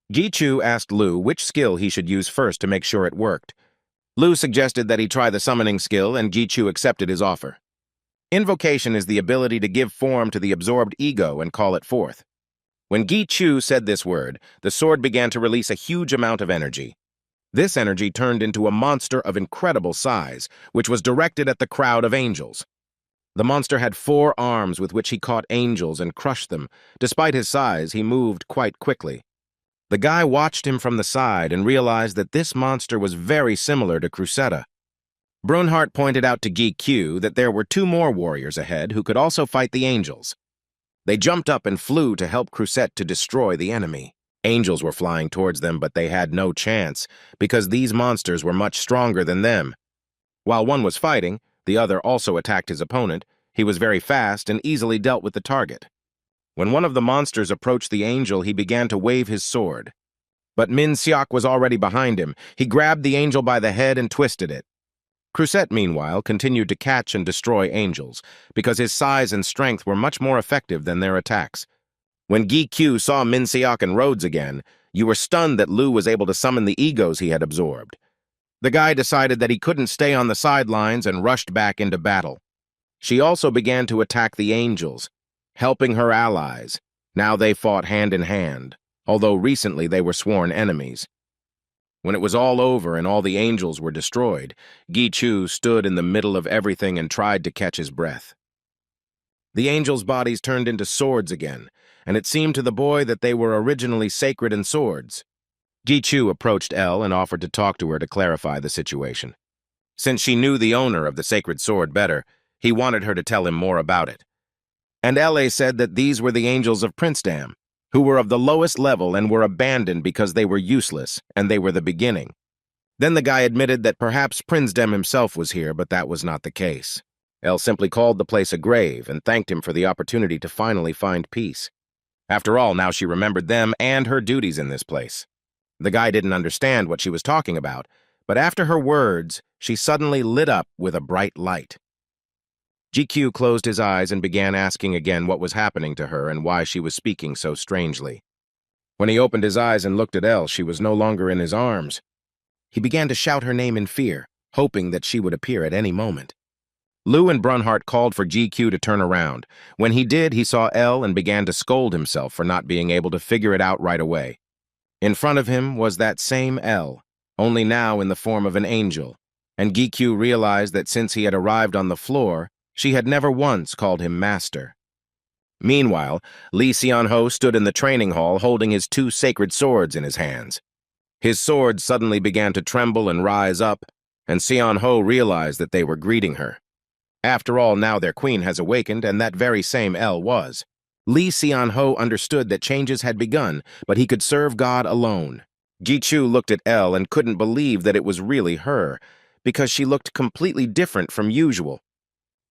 [SPEAKER 1] Gi Chu asked Lu which skill he should use first to make sure it worked. Lu suggested that he try the summoning skill, and Gi Chu accepted his offer. Invocation is the ability to give form to the absorbed ego and call it forth. When Gi Chu said this word, the sword began to release a huge amount of energy. This energy turned into a monster of incredible size, which was directed at the crowd of angels. The monster had 4 arms with which he caught angels and crushed them. Despite his size, he moved quite quickly. The guy watched him from the side and realized that this monster was very similar to Crusetta. Brunhart pointed out to Gi Chu that there were 2 more warriors ahead who could also fight the angels. They jumped up and flew to help Crusette to destroy the enemy. Angels were flying towards them, but they had no chance, because these monsters were much stronger than them. While one was fighting, the other also attacked his opponent. He was very fast and easily dealt with the target. When one of the monsters approached the angel, he began to wave his sword. But Min Seok was already behind him. He grabbed the angel by the head and twisted it. Crusette, meanwhile, continued to catch and destroy angels, because his size and strength were much more effective than their attacks. When Gi Chu saw Min Seok and Rhodes again, you were stunned that Lu was able to summon the egos he had absorbed. The guy decided that he couldn't stay on the sidelines and rushed back into battle. She also began to attack the angels, helping her allies. Now they fought hand in hand, although recently they were sworn enemies. When it was all over and all the angels were destroyed, Gi-Chu stood in the middle of everything and tried to catch his breath. The angels' bodies turned into swords again, and it seemed to the boy that they were originally sacred and swords. Gi-Chu approached Elle and offered to talk to her to clarify the situation. Since she knew the owner of the sacred sword better, he wanted her to tell him more about it. And Elle said that these were the angels of Princedam, who were of the lowest level and were abandoned because they were useless, and they were the beginning. Then the guy admitted that perhaps Princedam himself was here, but that was not the case. Elle simply called the place a grave and thanked him for the opportunity to finally find peace. After all, now she remembered them and her duties in this place. The guy didn't understand what she was talking about, but after her words, she suddenly lit up with a bright light. GQ closed his eyes and began asking again what was happening to her and why she was speaking so strangely. When he opened his eyes and looked at Elle, she was no longer in his arms. He began to shout her name in fear, hoping that she would appear at any moment. Lou and Brunhart called for GQ to turn around. When he did, he saw Elle and began to scold himself for not being able to figure it out right away. In front of him was that same Elle, only now in the form of an angel, and GQ realized that since he had arrived on the floor, she had never once called him master. Meanwhile, Lee Seon-ho stood in the training hall holding his two sacred swords in his hands. His swords suddenly began to tremble and rise up, and Seon-ho realized that they were greeting her. After all, now their queen has awakened, and that very same Elle was. Lee Seon-ho understood that changes had begun, but he could serve God alone. Gi-Chu looked at Elle and couldn't believe that it was really her, because she looked completely different from usual.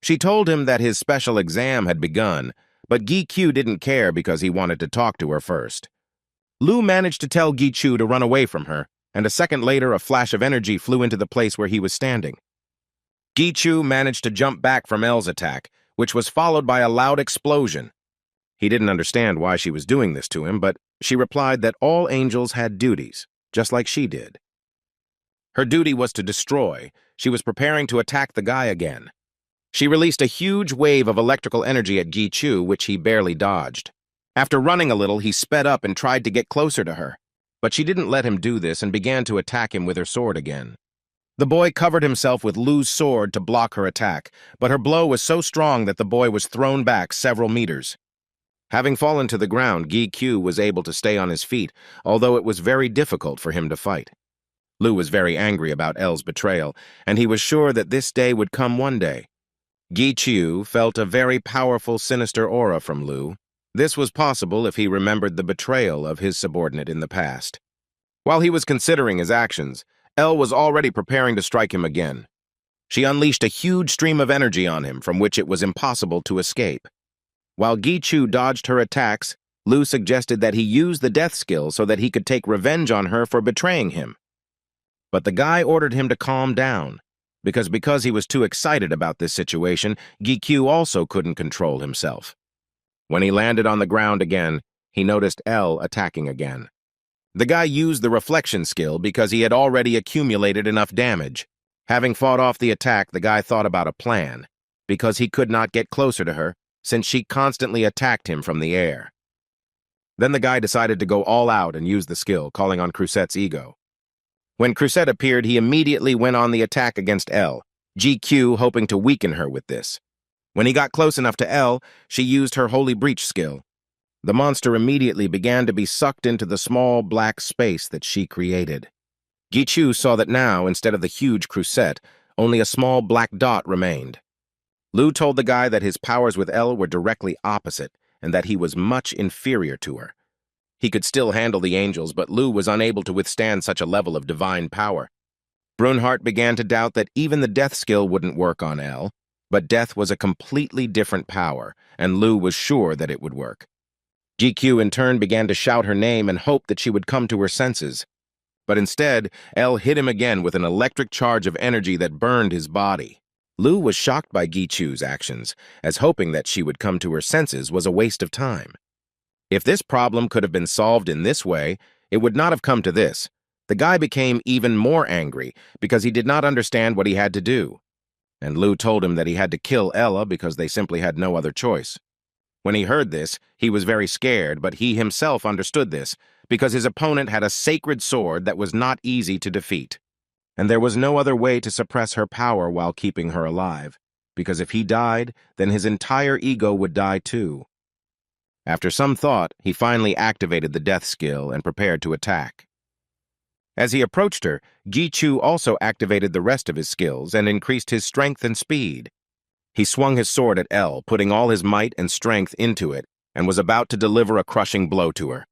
[SPEAKER 1] She told him that his special exam had begun, but Gi-Chu didn't care because he wanted to talk to her first. Lou managed to tell Gi-Chu to run away from her, and a second later a flash of energy flew into the place where he was standing. Gi-Chu managed to jump back from Elle's attack, which was followed by a loud explosion. He didn't understand why she was doing this to him, but she replied that all angels had duties, just like she did. Her duty was to destroy. She was preparing to attack the guy again. She released a huge wave of electrical energy at Gi-Chu, which he barely dodged. After running a little, he sped up and tried to get closer to her, but she didn't let him do this and began to attack him with her sword again. The boy covered himself with Lu's sword to block her attack, but her blow was so strong that the boy was thrown back several meters. Having fallen to the ground, Gi-Chu was able to stay on his feet, although it was very difficult for him to fight. Lu was very angry about Elle's betrayal, and he was sure that this day would come one day. Gi-Chu felt a very powerful, sinister aura from Lu. This was possible if he remembered the betrayal of his subordinate in the past. While he was considering his actions, Elle was already preparing to strike him again. She unleashed a huge stream of energy on him from which it was impossible to escape. While Gi-Chu dodged her attacks, Lu suggested that he use the death skill so that he could take revenge on her for betraying him. But the guy ordered him to calm down, because he was too excited about this situation, Gi-Chu also couldn't control himself. When he landed on the ground again, he noticed Elle attacking again. The guy used the reflection skill because he had already accumulated enough damage. Having fought off the attack, the guy thought about a plan, because he could not get closer to her, since she constantly attacked him from the air. Then the guy decided to go all out and use the skill, calling on Crusette's ego. When Crusette appeared, he immediately went on the attack against Elle, GQ hoping to weaken her with this. When he got close enough to Elle, she used her Holy Breach skill. The monster immediately began to be sucked into the small black space that she created. Gi-Chu saw that now, instead of the huge Crusette, only a small black dot remained. Lu told the guy that his powers with Elle were directly opposite, and that he was much inferior to her. He could still handle the angels, but Lu was unable to withstand such a level of divine power. Brunhart began to doubt that even the death skill wouldn't work on Elle, but death was a completely different power, and Lu was sure that it would work. GQ in turn began to shout her name and hoped that she would come to her senses. But instead, Elle hit him again with an electric charge of energy that burned his body. Lu was shocked by Gi-Chu's actions, as hoping that she would come to her senses was a waste of time. If this problem could have been solved in this way, it would not have come to this. The guy became even more angry because he did not understand what he had to do. And Lu told him that he had to kill Ella because they simply had no other choice. When he heard this, he was very scared, but he himself understood this, because his opponent had a sacred sword that was not easy to defeat. And there was no other way to suppress her power while keeping her alive, because if he died, then his entire ego would die too. After some thought, he finally activated the death skill and prepared to attack. As he approached her, Gi-Chu also activated the rest of his skills and increased his strength and speed. He swung his sword at Elle, putting all his might and strength into it, and was about to deliver a crushing blow to her.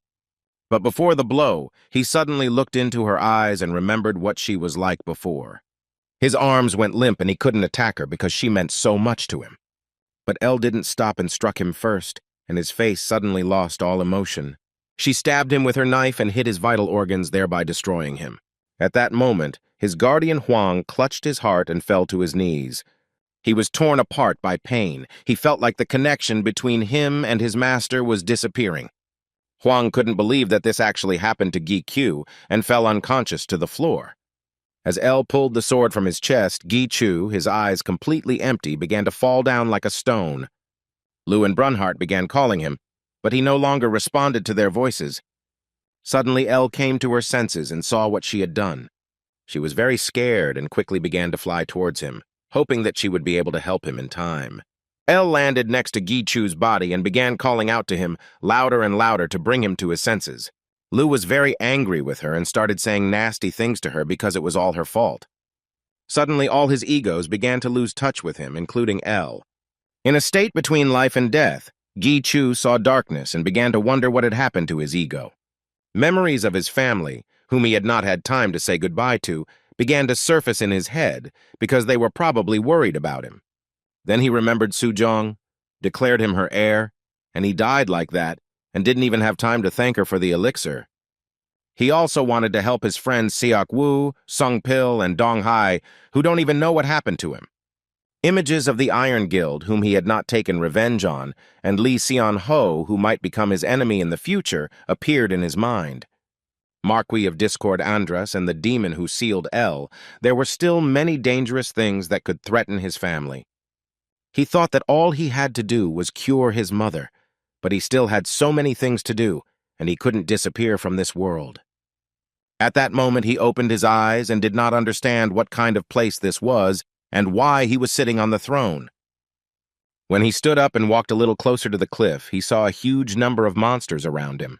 [SPEAKER 1] But before the blow, he suddenly looked into her eyes and remembered what she was like before. His arms went limp and he couldn't attack her because she meant so much to him. But Elle didn't stop and struck him first, and his face suddenly lost all emotion. She stabbed him with her knife and hit his vital organs, thereby destroying him. At that moment, his guardian Huang clutched his heart and fell to his knees. He was torn apart by pain. He felt like the connection between him and his master was disappearing. Huang couldn't believe that this actually happened to Gi-Chu and fell unconscious to the floor. As Elle pulled the sword from his chest, Gi-Chu, his eyes completely empty, began to fall down like a stone. Lu and Brunhart began calling him, but he no longer responded to their voices. Suddenly, Elle came to her senses and saw what she had done. She was very scared and quickly began to fly towards him, hoping that she would be able to help him in time. Elle landed next to Gi-Chu's body and began calling out to him, louder and louder, to bring him to his senses. Lu was very angry with her and started saying nasty things to her because it was all her fault. Suddenly, all his egos began to lose touch with him, including Elle. In a state between life and death, Gi-Chu saw darkness and began to wonder what had happened to his ego. Memories of his family, whom he had not had time to say goodbye to, began to surface in his head because they were probably worried about him. Then he remembered Suzhong, declared him her heir, and he died like that and didn't even have time to thank her for the elixir. He also wanted to help his friends Siak Wu, Sung Pil, and Dong Hai, who don't even know what happened to him. Images of the Iron Guild, whom he had not taken revenge on, and Li Xian-ho, who might become his enemy in the future, appeared in his mind. Marquis of Discord Andras and the demon who sealed Elle, there were still many dangerous things that could threaten his family. He thought that all he had to do was cure his mother, but he still had so many things to do, and he couldn't disappear from this world. At that moment, he opened his eyes and did not understand what kind of place this was and why he was sitting on the throne. When he stood up and walked a little closer to the cliff, he saw a huge number of monsters around him.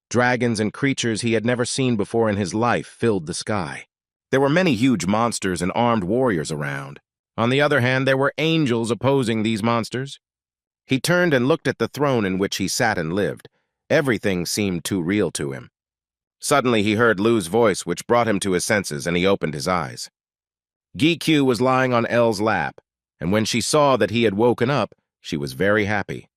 [SPEAKER 1] Dragons and creatures he had never seen before in his life filled the sky. There were many huge monsters and armed warriors around. On the other hand, there were angels opposing these monsters. He turned and looked at the throne in which he sat and lived. Everything seemed too real to him. Suddenly he heard Lu's voice, which brought him to his senses, and he opened his eyes. Gi-Chu was lying on Elle's lap, and when she saw that he had woken up, she was very happy.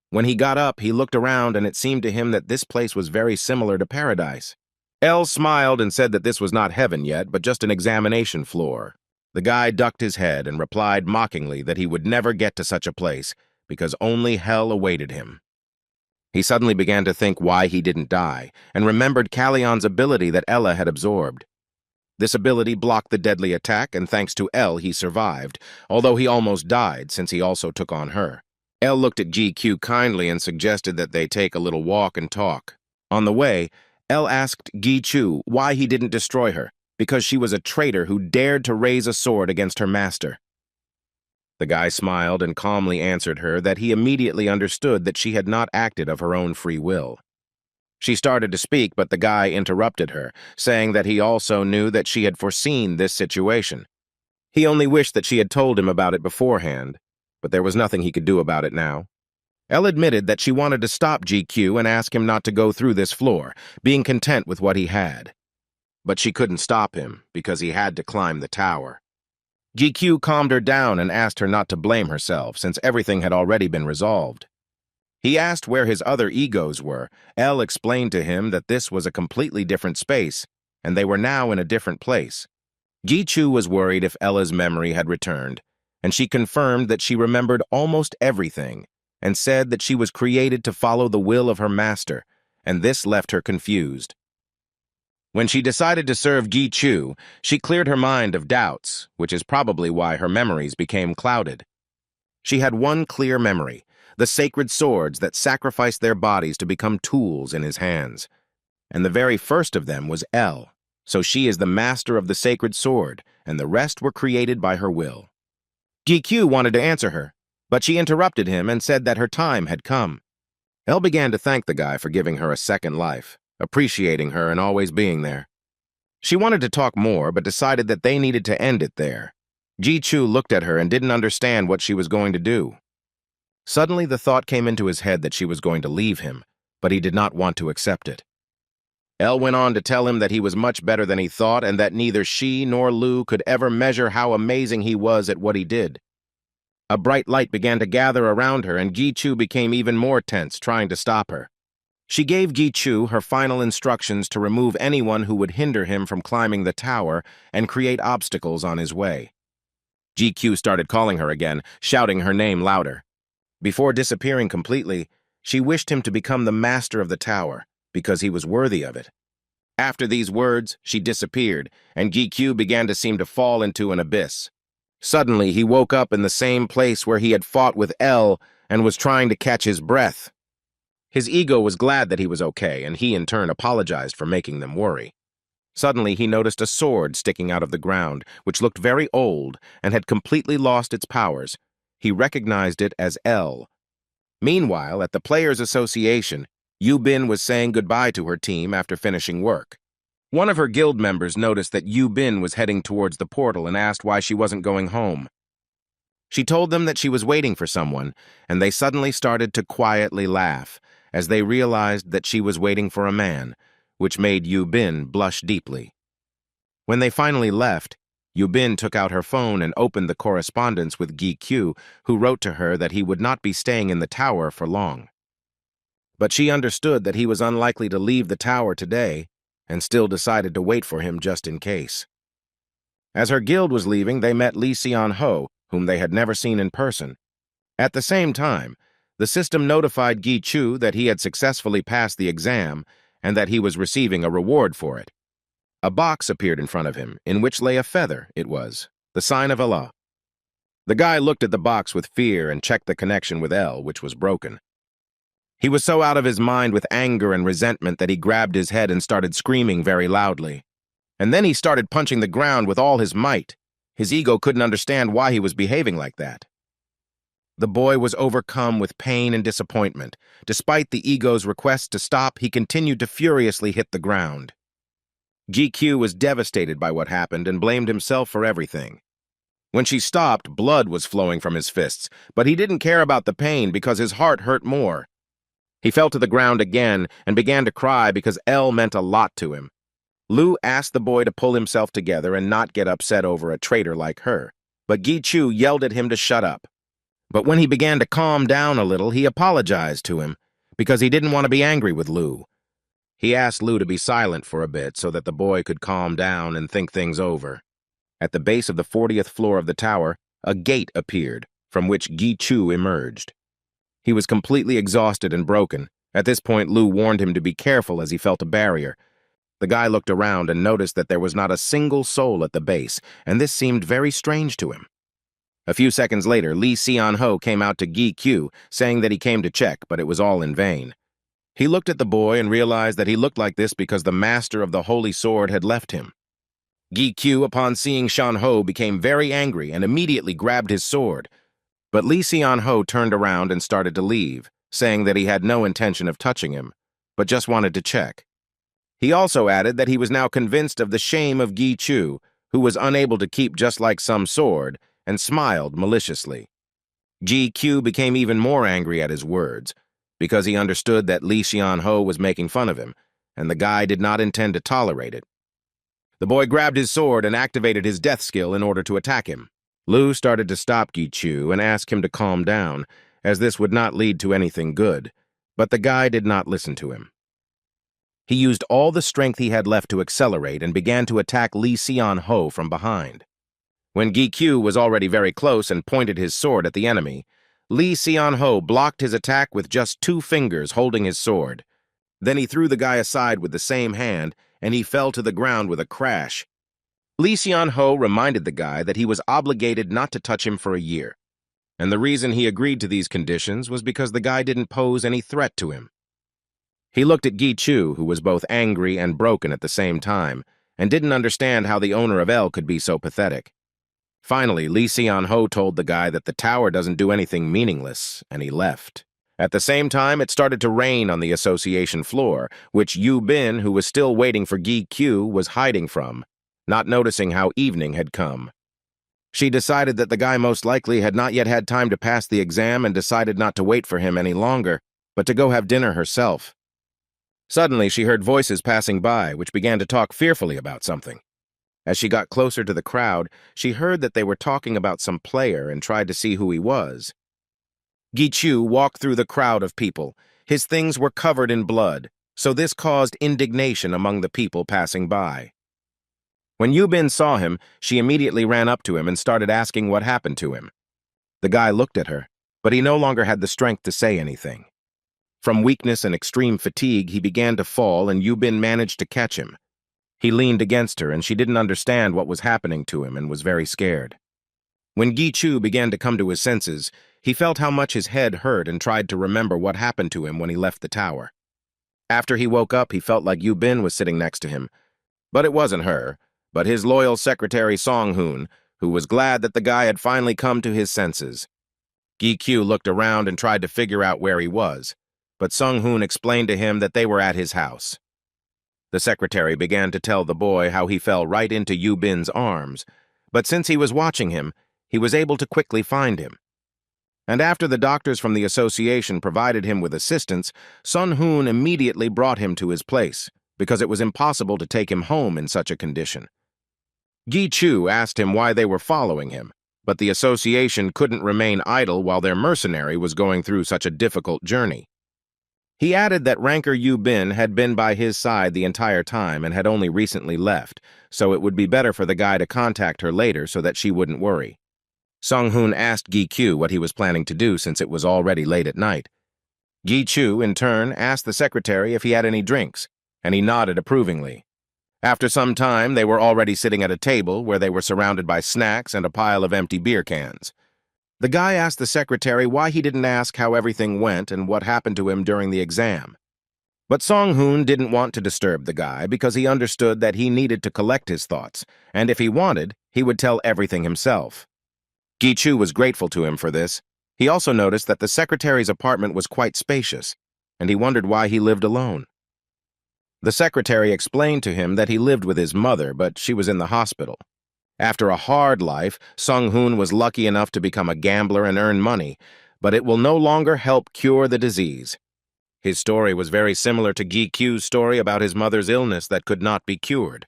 [SPEAKER 1] When he got up, he looked around, and it seemed to him that this place was very similar to paradise. Elle smiled and said that this was not heaven yet, but just an examination floor. The guy ducked his head and replied mockingly that he would never get to such a place, because only hell awaited him. He suddenly began to think why he didn't die, and remembered Callion's ability that Ella had absorbed. This ability blocked the deadly attack, and thanks to Elle, he survived, although he almost died since he also took on her. Elle looked at Gi-Chu kindly and suggested that they take a little walk and talk. On the way, Elle asked Gi-Chu why he didn't destroy her, because she was a traitor who dared to raise a sword against her master. The guy smiled and calmly answered her that he immediately understood that she had not acted of her own free will. She started to speak, but the guy interrupted her, saying that he also knew that she had foreseen this situation. He only wished that she had told him about it beforehand, but there was nothing he could do about it now. Elle admitted that she wanted to stop Gi-Chu and ask him not to go through this floor, being content with what he had. But she couldn't stop him, because he had to climb the tower. Gi-Chu calmed her down and asked her not to blame herself, since everything had already been resolved. He asked where his other egos were. Elle explained to him that this was a completely different space, and they were now in a different place. Gi-Chu was worried if Ella's memory had returned, and she confirmed that she remembered almost everything, and said that she was created to follow the will of her master, and this left her confused. When she decided to serve Gi-Chu, she cleared her mind of doubts, which is probably why her memories became clouded. She had one clear memory, the sacred swords that sacrificed their bodies to become tools in his hands. And the very first of them was L, so she is the master of the sacred sword, and the rest were created by her will. GQ wanted to answer her, but she interrupted him and said that her time had come. Elle began to thank the guy for giving her a second life, appreciating her and always being there. She wanted to talk more, but decided that they needed to end it there. Ji-Chu looked at her and didn't understand what she was going to do. Suddenly, the thought came into his head that she was going to leave him, but he did not want to accept it. Elle went on to tell him that he was much better than he thought and that neither she nor Lu could ever measure how amazing he was at what he did. A bright light began to gather around her, and Ji-Chu became even more tense, trying to stop her. She gave Ji-Chu her final instructions to remove anyone who would hinder him from climbing the tower and create obstacles on his way. GQ started calling her again, shouting her name louder. Before disappearing completely, she wished him to become the master of the tower, because he was worthy of it. After these words, she disappeared, and GQ began to seem to fall into an abyss. Suddenly, he woke up in the same place where he had fought with L and was trying to catch his breath. His ego was glad that he was okay, and he in turn apologized for making them worry. Suddenly, he noticed a sword sticking out of the ground, which looked very old and had completely lost its powers. He recognized it as L. Meanwhile, at the Players' Association, Yu Bin was saying goodbye to her team after finishing work. One of her guild members noticed that Yu Bin was heading towards the portal and asked why she wasn't going home. She told them that she was waiting for someone, and they suddenly started to quietly laugh as they realized that she was waiting for a man, which made Yu Bin blush deeply. When they finally left, Yu Bin took out her phone and opened the correspondence with Gi Q, who wrote to her that he would not be staying in the tower for long. But she understood that he was unlikely to leave the tower today, and still decided to wait for him just in case. As her guild was leaving, they met Lee Seon-ho, whom they had never seen in person. At the same time, the system notified Gi Chu that he had successfully passed the exam and that he was receiving a reward for it. A box appeared in front of him, in which lay a feather, it was, the sign of Allah. The guy looked at the box with fear and checked the connection with El, which was broken. He was so out of his mind with anger and resentment that he grabbed his head and started screaming very loudly. And then he started punching the ground with all his might. His ego couldn't understand why he was behaving like that. The boy was overcome with pain and disappointment. Despite the ego's request to stop, he continued to furiously hit the ground. GQ was devastated by what happened and blamed himself for everything. When she stopped, blood was flowing from his fists, but he didn't care about the pain because his heart hurt more. He fell to the ground again and began to cry because L meant a lot to him. Lu asked the boy to pull himself together and not get upset over a traitor like her, but Gi Chu yelled at him to shut up. But when he began to calm down a little, he apologized to him because he didn't want to be angry with Lu. He asked Lu to be silent for a bit so that the boy could calm down and think things over. At the base of the 40th floor of the tower, a gate appeared, from which Gi Chu emerged. He was completely exhausted and broken. At this point, Lu warned him to be careful as he felt a barrier. The guy looked around and noticed that there was not a single soul at the base, and this seemed very strange to him. A few seconds later, Lee Seon-ho came out to Gi Q, saying that he came to check, but it was all in vain. He looked at the boy and realized that he looked like this because the master of the holy sword had left him. Gi Q, upon seeing Seon-ho, became very angry and immediately grabbed his sword. But Lee Seon-ho turned around and started to leave, saying that he had no intention of touching him, but just wanted to check. He also added that he was now convinced of the shame of Gi Chu, who was unable to keep just like some sword, and smiled maliciously. Gi Q became even more angry at his words, because he understood that Lee Seon-ho was making fun of him, and the guy did not intend to tolerate it. The boy grabbed his sword and activated his death skill in order to attack him. Lu started to stop Gi Chu and ask him to calm down, as this would not lead to anything good, but the guy did not listen to him. He used all the strength he had left to accelerate and began to attack Lee Seon-ho from behind. When Gi Q was already very close and pointed his sword at the enemy, Lee Seon-ho blocked his attack with just 2 fingers holding his sword. Then he threw the guy aside with the same hand, and he fell to the ground with a crash. Lee Seon-ho reminded the guy that he was obligated not to touch him for a year. and the reason he agreed to these conditions was because the guy didn't pose any threat to him. He looked at Gi-Chu, who was both angry and broken at the same time, and didn't understand how the owner of L could be so pathetic. Finally, Lee Seon-ho told the guy that the tower doesn't do anything meaningless, and he left. At the same time, it started to rain on the association floor, which Yu Bin, who was still waiting for Gi-Q, was hiding from, not noticing how evening had come. She decided that the guy most likely had not yet had time to pass the exam and decided not to wait for him any longer, but to go have dinner herself. Suddenly, she heard voices passing by, which began to talk fearfully about something. As she got closer to the crowd, she heard that they were talking about some player and tried to see who he was. Gi-Chu walked through the crowd of people. His things were covered in blood, so this caused indignation among the people passing by. When Yu Bin saw him, she immediately ran up to him and started asking what happened to him. The guy looked at her, but he no longer had the strength to say anything. From weakness and extreme fatigue, he began to fall, and Yu Bin managed to catch him. He leaned against her, and she didn't understand what was happening to him and was very scared. When Gi-Chu began to come to his senses, he felt how much his head hurt and tried to remember what happened to him when he left the tower. After he woke up, he felt like Yu Bin was sitting next to him. But it wasn't her, but his loyal secretary Song-hoon, who was glad that the guy had finally come to his senses. Gi-Q looked around and tried to figure out where he was, but Sung-hoon explained to him that they were at his house. The secretary began to tell the boy how he fell right into Yu Bin's arms, but since he was watching him, he was able to quickly find him. And after the doctors from the association provided him with assistance, Sun-hoon immediately brought him to his place, because it was impossible to take him home in such a condition. Gi-Chu asked him why they were following him, but the association couldn't remain idle while their mercenary was going through such a difficult journey. He added that Ranker Yu Bin had been by his side the entire time and had only recently left, so it would be better for the guy to contact her later so that she wouldn't worry. Sung-hoon asked Gi-Q what he was planning to do since it was already late at night. Gi-Chu, in turn, asked the secretary if he had any drinks, and he nodded approvingly. After some time, they were already sitting at a table where they were surrounded by snacks and a pile of empty beer cans. The guy asked the secretary why he didn't ask how everything went and what happened to him during the exam. But Song-hoon didn't want to disturb the guy because he understood that he needed to collect his thoughts, and if he wanted, he would tell everything himself. Gi-Chu was grateful to him for this. He also noticed that the secretary's apartment was quite spacious, and he wondered why he lived alone. The secretary explained to him that he lived with his mother, but she was in the hospital. After a hard life, Sung-hoon was lucky enough to become a gambler and earn money, but it will no longer help cure the disease. His story was very similar to Gi-Q's story about his mother's illness that could not be cured.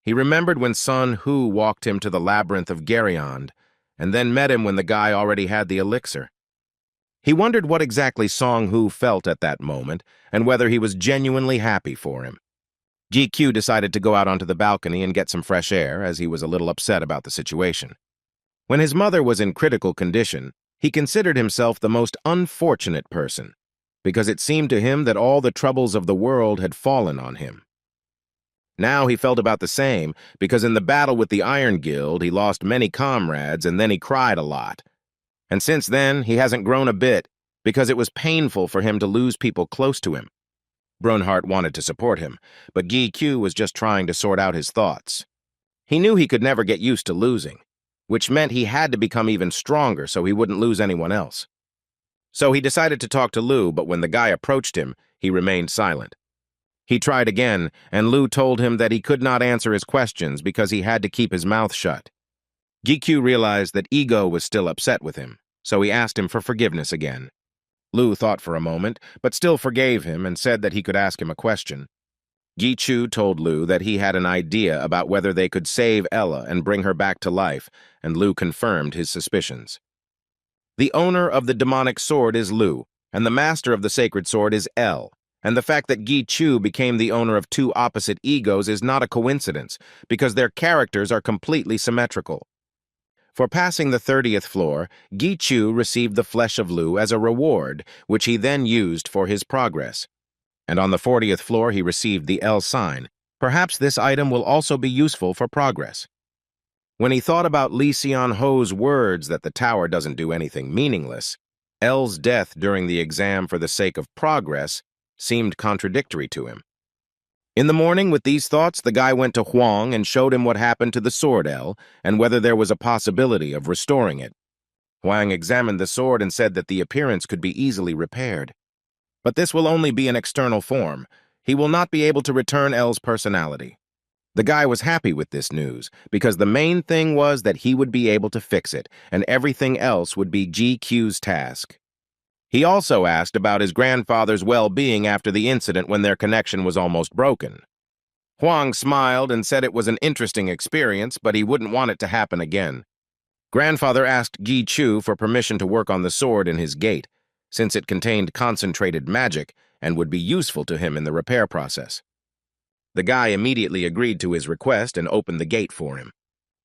[SPEAKER 1] He remembered when Sun-Hu walked him to the labyrinth of Geryon, and then met him when the guy already had the elixir. He wondered what exactly Song-Hu felt at that moment, and whether he was genuinely happy for him. Gi-Q decided to go out onto the balcony and get some fresh air, as he was a little upset about the situation. When his mother was in critical condition, he considered himself the most unfortunate person, because it seemed to him that all the troubles of the world had fallen on him. Now he felt about the same, because in the battle with the Iron Guild, he lost many comrades and then he cried a lot. And since then, he hasn't grown a bit, because it was painful for him to lose people close to him. Brunhart wanted to support him, but Gi-Q was just trying to sort out his thoughts. He knew he could never get used to losing, which meant he had to become even stronger so he wouldn't lose anyone else. So he decided to talk to Lu, but when the guy approached him, he remained silent. He tried again, and Lu told him that he could not answer his questions because he had to keep his mouth shut. Gi-Q realized that Ego was still upset with him, so he asked him for forgiveness again. Lu thought for a moment, but still forgave him and said that he could ask him a question. Gi-Chu told Lu that he had an idea about whether they could save Ella and bring her back to life, and Lu confirmed his suspicions. The owner of the demonic sword is Lu, and the master of the sacred sword is El, and the fact that Gi-Chu became the owner of two opposite egos is not a coincidence, because their characters are completely symmetrical. For passing the 30th floor, Gi-Chu received the flesh of Lu as a reward, which he then used for his progress. And on the 40th floor, he received the L sign. Perhaps this item will also be useful for progress. When he thought about Lee Seon-ho's words that the tower doesn't do anything meaningless, L's death during the exam for the sake of progress seemed contradictory to him. In the morning, with these thoughts, the guy went to Huang and showed him what happened to the sword L and whether there was a possibility of restoring it. Huang examined the sword and said that the appearance could be easily repaired. But this will only be an external form. He will not be able to return L's personality. The guy was happy with this news, because the main thing was that he would be able to fix it, and everything else would be GQ's task. He also asked about his grandfather's well-being after the incident when their connection was almost broken. Huang smiled and said it was an interesting experience, but he wouldn't want it to happen again. Grandfather asked Gi Chu for permission to work on the sword in his gate, since it contained concentrated magic and would be useful to him in the repair process. The guy immediately agreed to his request and opened the gate for him.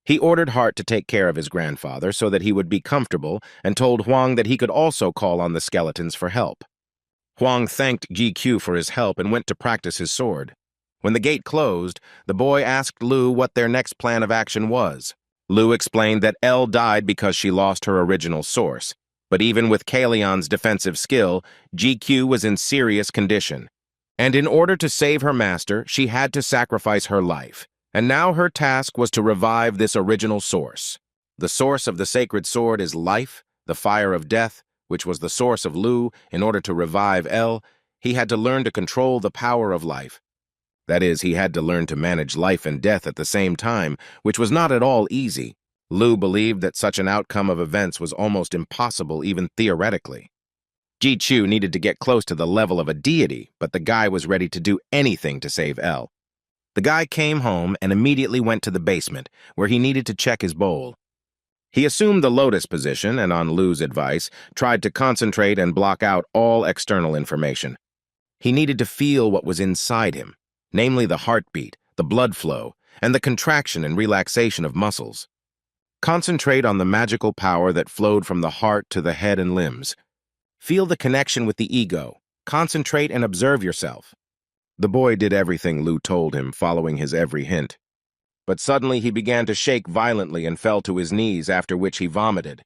[SPEAKER 1] He ordered Hart to take care of his grandfather so that he would be comfortable and told Huang that he could also call on the skeletons for help. Huang thanked GQ for his help and went to practice his sword. When the gate closed, the boy asked Lu what their next plan of action was. Lu explained that L died because she lost her original source, but even with Kalion's defensive skill, GQ was in serious condition. And in order to save her master, she had to sacrifice her life. And now her task was to revive this original source. The source of the sacred sword is life, the fire of death, which was the source of Lu. In order to revive L, he had to learn to control the power of life. That is, he had to learn to manage life and death at the same time, which was not at all easy. Lu believed that such an outcome of events was almost impossible even theoretically. Ji Chu needed to get close to the level of a deity, but the guy was ready to do anything to save L. The guy came home and immediately went to the basement, where he needed to check his bowl. He assumed the lotus position and, on Lu's advice, tried to concentrate and block out all external information. He needed to feel what was inside him, namely the heartbeat, the blood flow, and the contraction and relaxation of muscles. Concentrate on the magical power that flowed from the heart to the head and limbs. Feel the connection with the ego. Concentrate and observe yourself. The boy did everything Lu told him, following his every hint. But suddenly he began to shake violently and fell to his knees, after which he vomited.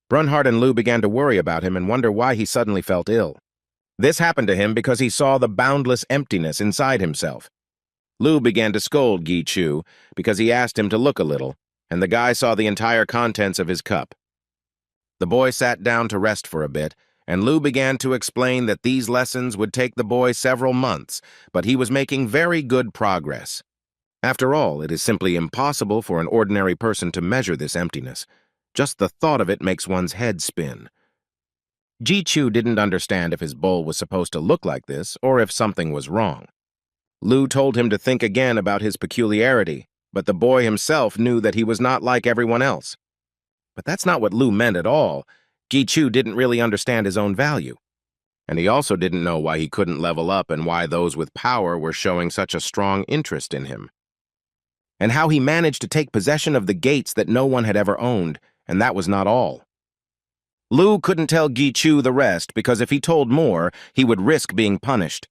[SPEAKER 1] Brunhard and Lu began to worry about him and wonder why he suddenly felt ill. This happened to him because he saw the boundless emptiness inside himself. Lu began to scold Gi Chu because he asked him to look a little, and the guy saw the entire contents of his cup. The boy sat down to rest for a bit, and Lu began to explain that these lessons would take the boy several months, but he was making very good progress. After all, it is simply impossible for an ordinary person to measure this emptiness. Just the thought of it makes one's head spin. Ji Chu didn't understand if his bowl was supposed to look like this or if something was wrong. Lu told him to think again about his peculiarity, but the boy himself knew that he was not like everyone else. But that's not what Lu meant at all. Gi Chu didn't really understand his own value. And he also didn't know why he couldn't level up and why those with power were showing such a strong interest in him. And how he managed to take possession of the gates that no one had ever owned, and that was not all. Lu couldn't tell Gi Chu the rest because if he told more, he would risk being punished.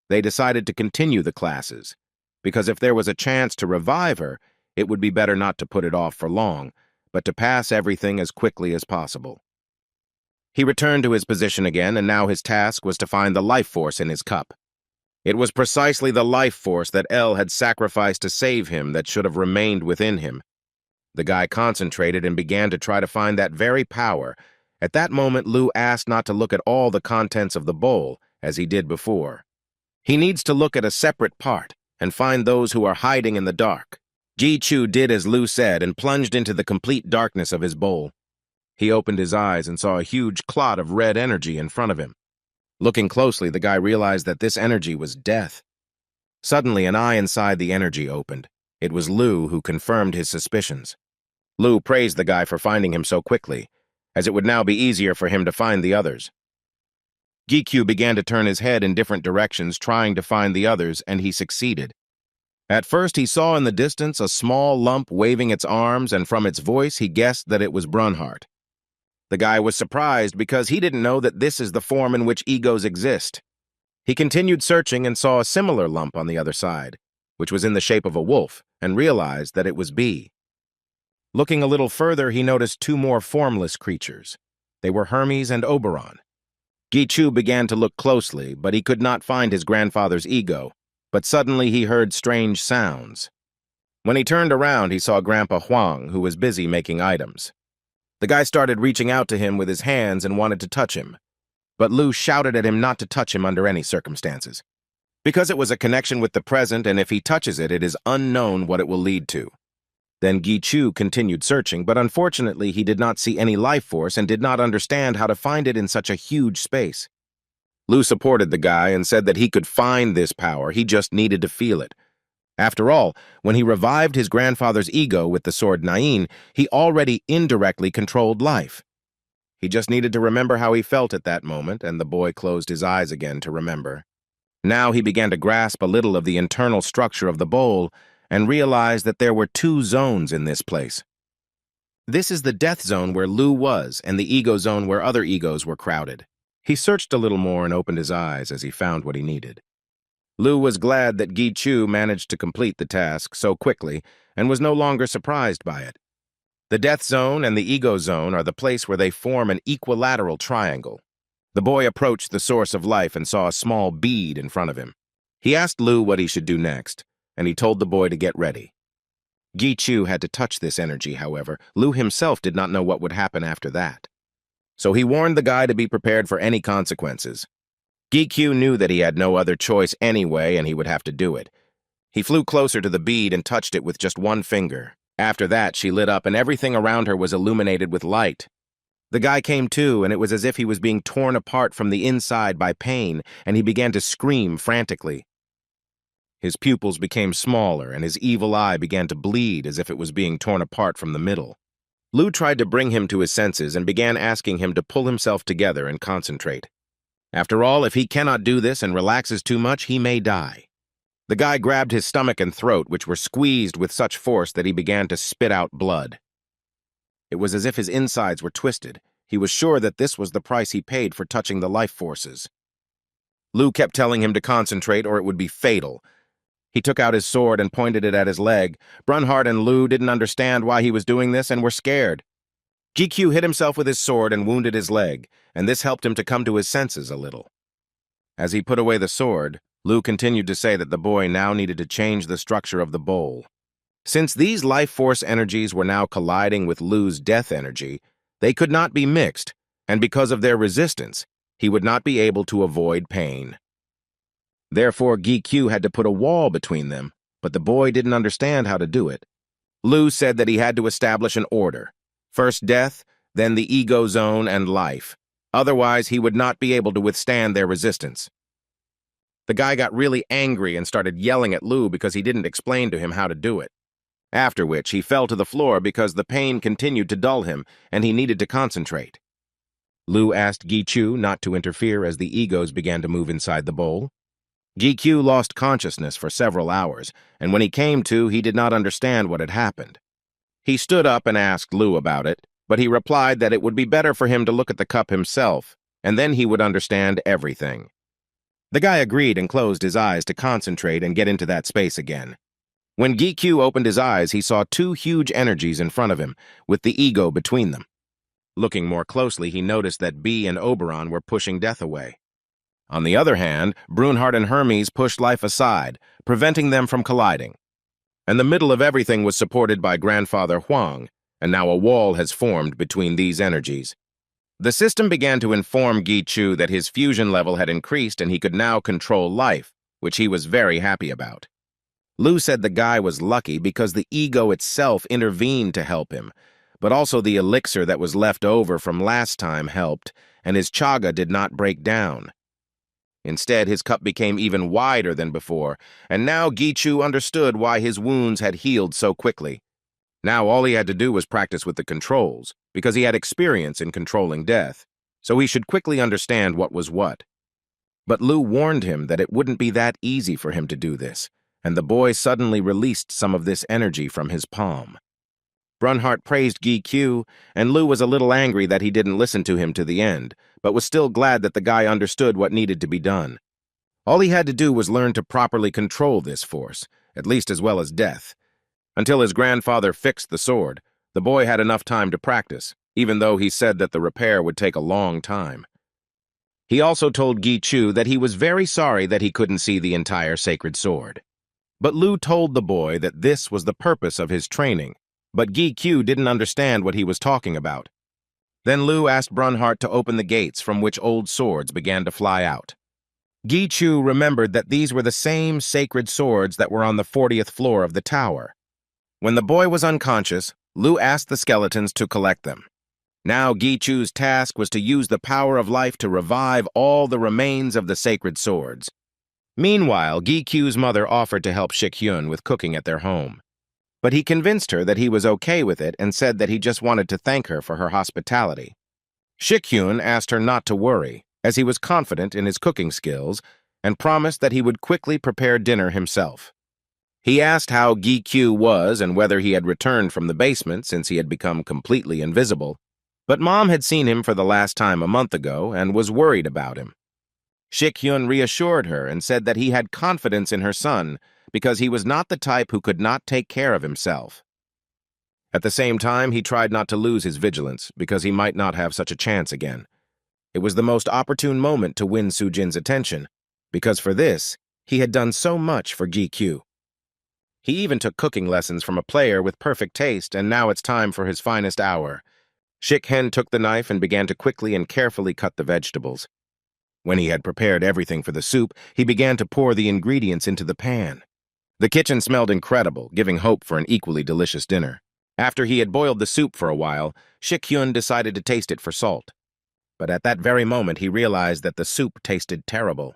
[SPEAKER 1] They decided to continue the classes, because if there was a chance to revive her, it would be better not to put it off for long, but to pass everything as quickly as possible. He returned to his position again, and now his task was to find the life force in his cup. It was precisely the life force that L had sacrificed to save him that should have remained within him. The guy concentrated and began to try to find that very power. At that moment, Lu asked not to look at all the contents of the bowl, as he did before. He needs to look at a separate part and find those who are hiding in the dark. Ji Chu did as Lu said and plunged into the complete darkness of his bowl. He opened his eyes and saw a huge clot of red energy in front of him. Looking closely, the guy realized that this energy was death. Suddenly, an eye inside the energy opened. It was Lu who confirmed his suspicions. Lu praised the guy for finding him so quickly, as it would now be easier for him to find the others. Gikyu began to turn his head in different directions, trying to find the others, and he succeeded. At first, he saw in the distance a small lump waving its arms, and from its voice, he guessed that it was Brunhart. The guy was surprised because he didn't know that this is the form in which egos exist. He continued searching and saw a similar lump on the other side, which was in the shape of a wolf, and realized that it was B. Looking a little further, he noticed two more formless creatures. They were Hermes and Oberon. Gichu began to look closely, but he could not find his grandfather's ego. But suddenly he heard strange sounds. When he turned around, he saw Grandpa Huang, who was busy making items. The guy started reaching out to him with his hands and wanted to touch him. But Lu shouted at him not to touch him under any circumstances, because it was a connection with the present, and if he touches it, it is unknown what it will lead to. Then Gichu continued searching, but unfortunately he did not see any life force and did not understand how to find it in such a huge space. Lu supported the guy and said that he could find this power, he just needed to feel it. After all, when he revived his grandfather's ego with the sword Nain, he already indirectly controlled life. He just needed to remember how he felt at that moment, and the boy closed his eyes again to remember. Now he began to grasp a little of the internal structure of the bowl and realized that there were two zones in this place. This is the death zone where Lu was, and the ego zone where other egos were crowded. He searched a little more and opened his eyes as he found what he needed. Lu was glad that Gichu managed to complete the task so quickly and was no longer surprised by it. The death zone and the ego zone are the place where they form an equilateral triangle. The boy approached the source of life and saw a small bead in front of him. He asked Lu what he should do next, and he told the boy to get ready. Gichu had to touch this energy, however. Lu himself did not know what would happen after that. So he warned the guy to be prepared for any consequences. Gichu knew that he had no other choice anyway, and he would have to do it. He flew closer to the bead and touched it with just one finger. After that, she lit up, and everything around her was illuminated with light. The guy came to, and it was as if he was being torn apart from the inside by pain, and he began to scream frantically. His pupils became smaller, and his evil eye began to bleed as if it was being torn apart from the middle. Lu tried to bring him to his senses and began asking him to pull himself together and concentrate. After all, if he cannot do this and relaxes too much, he may die. The guy grabbed his stomach and throat, which were squeezed with such force that he began to spit out blood. It was as if his insides were twisted. He was sure that this was the price he paid for touching the life forces. Lu kept telling him to concentrate or it would be fatal. He took out his sword and pointed it at his leg. Brunhard and Lu didn't understand why he was doing this and were scared. GQ hit himself with his sword and wounded his leg, and this helped him to come to his senses a little. As he put away the sword, Lu continued to say that the boy now needed to change the structure of the bowl. Since these life force energies were now colliding with Lu's death energy, they could not be mixed, and because of their resistance, he would not be able to avoid pain. Therefore, GQ had to put a wall between them, but the boy didn't understand how to do it. Lu said that he had to establish an order. First death, then the ego zone and life. Otherwise, he would not be able to withstand their resistance. The guy got really angry and started yelling at Lu because he didn't explain to him how to do it. After which, he fell to the floor because the pain continued to dull him, and he needed to concentrate. Lu asked Gichu not to interfere as the egos began to move inside the bowl. Gichu lost consciousness for several hours, and when he came to, he did not understand what had happened. He stood up and asked Lu about it, but he replied that it would be better for him to look at the cup himself, and then he would understand everything. The guy agreed and closed his eyes to concentrate and get into that space again. When Gichu opened his eyes, he saw two huge energies in front of him, with the ego between them. Looking more closely, he noticed that B and Oberon were pushing death away. On the other hand, Brunhard and Hermes pushed life aside, preventing them from colliding. And the middle of everything was supported by Grandfather Huang, and now a wall has formed between these energies. The system began to inform Gichu that his fusion level had increased and he could now control life, which he was very happy about. Lu said the guy was lucky because the ego itself intervened to help him, but also the elixir that was left over from last time helped, and his chaga did not break down. Instead, his cup became even wider than before, and now Gichu understood why his wounds had healed so quickly. Now all he had to do was practice with the controls, because he had experience in controlling death, so he should quickly understand what was what. But Lu warned him that it wouldn't be that easy for him to do this, and the boy suddenly released some of this energy from his palm. Brunhard praised Gichu, and Lu was a little angry that he didn't listen to him to the end, but was still glad that the guy understood what needed to be done. All he had to do was learn to properly control this force, at least as well as death. Until his grandfather fixed the sword, The boy had enough time to practice, even though he said that the repair would take a long time. He also told Gi-Chu that he was very sorry that he couldn't see the entire sacred sword. But Lu told the boy that this was the purpose of his training, but Gi-Chu didn't understand what he was talking about. Then Lu asked Brunhart to open the gates from which old swords began to fly out. Gi-Chu remembered that these were the same sacred swords that were on the 40th floor of the tower. When the boy was unconscious, Lu asked the skeletons to collect them. Now Gi-Chu's task was to use the power of life to revive all the remains of the sacred swords. Meanwhile, Gi-Chu's mother offered to help Shik-hyun with cooking at their home. But he convinced her that he was okay with it and said that he just wanted to thank her for her hospitality. Shik-hyun asked her not to worry, as he was confident in his cooking skills and promised that he would quickly prepare dinner himself. He asked how Gi-Chu was and whether he had returned from the basement since he had become completely invisible, but Mom had seen him for the last time a month ago and was worried about him. Shik-hyun reassured her and said that he had confidence in her son because he was not the type who could not take care of himself. At the same time, he tried not to lose his vigilance because he might not have such a chance again. It was the most opportune moment to win Soo-jin's attention, because for this, he had done so much for Gi-Chu. He even took cooking lessons from a player with perfect taste, and now it's time for his finest hour. Shik-hyun took the knife and began to quickly and carefully cut the vegetables. When he had prepared everything for the soup, he began to pour the ingredients into the pan. The kitchen smelled incredible, giving hope for an equally delicious dinner. After he had boiled the soup for a while, Shik-hyun decided to taste it for salt. But at that very moment, he realized that the soup tasted terrible.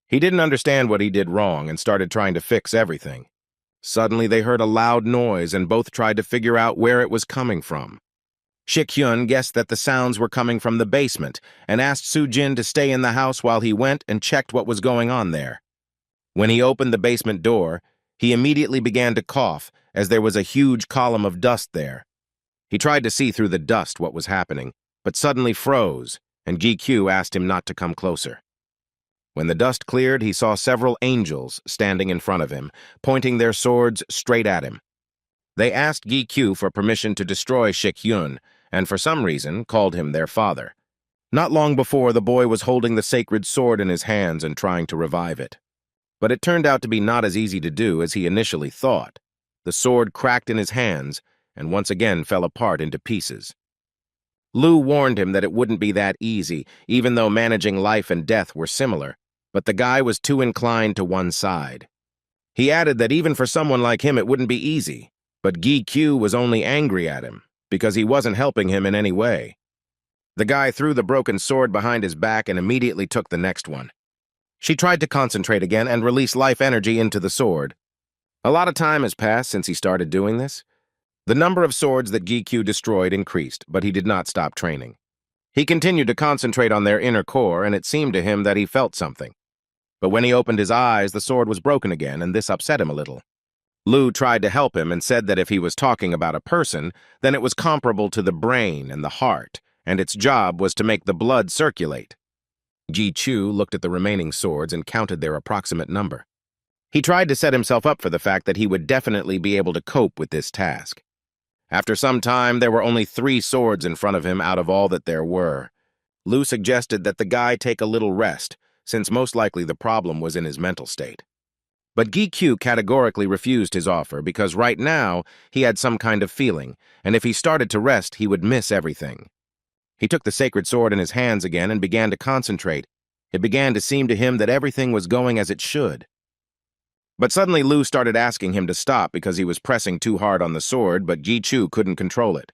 [SPEAKER 1] He didn't understand what he did wrong and started trying to fix everything. Suddenly, they heard a loud noise and both tried to figure out where it was coming from. Shik-hyun guessed that the sounds were coming from the basement and asked Soo-jin to stay in the house while he went and checked what was going on there. When he opened the basement door, he immediately began to cough as there was a huge column of dust there. He tried to see through the dust what was happening, but suddenly froze, and Gi-Chu asked him not to come closer. When the dust cleared, he saw several angels standing in front of him, pointing their swords straight at him. They asked Gi-Chu for permission to destroy Shik-hyun, and for some reason called him their father. Not long before, the boy was holding the sacred sword in his hands and trying to revive it. But it turned out to be not as easy to do as he initially thought. The sword cracked in his hands and once again fell apart into pieces. Lu warned him that it wouldn't be that easy, even though managing life and death were similar, but the guy was too inclined to one side. He added that even for someone like him it wouldn't be easy, but Gi-Chu was only angry at him because he wasn't helping him in any way. The guy threw the broken sword behind his back and immediately took the next one. She tried to concentrate again and release life energy into the sword. A lot of time has passed since he started doing this. The number of swords that Gi-Chu destroyed increased, but he did not stop training. He continued to concentrate on their inner core, and it seemed to him that he felt something. But when he opened his eyes, the sword was broken again, and this upset him a little. Lu tried to help him and said that if he was talking about a person, then it was comparable to the brain and the heart, and its job was to make the blood circulate. Gi-Chu looked at the remaining swords and counted their approximate number. He tried to set himself up for the fact that he would definitely be able to cope with this task. After some time, there were only 3 swords in front of him out of all that there were. Lu suggested that the guy take a little rest, since most likely the problem was in his mental state. But Gi-Chu categorically refused his offer because right now he had some kind of feeling, and if he started to rest, he would miss everything. He took the sacred sword in his hands again and began to concentrate. It began to seem to him that everything was going as it should. But suddenly Lu started asking him to stop because he was pressing too hard on the sword, but Gi-Chu couldn't control it.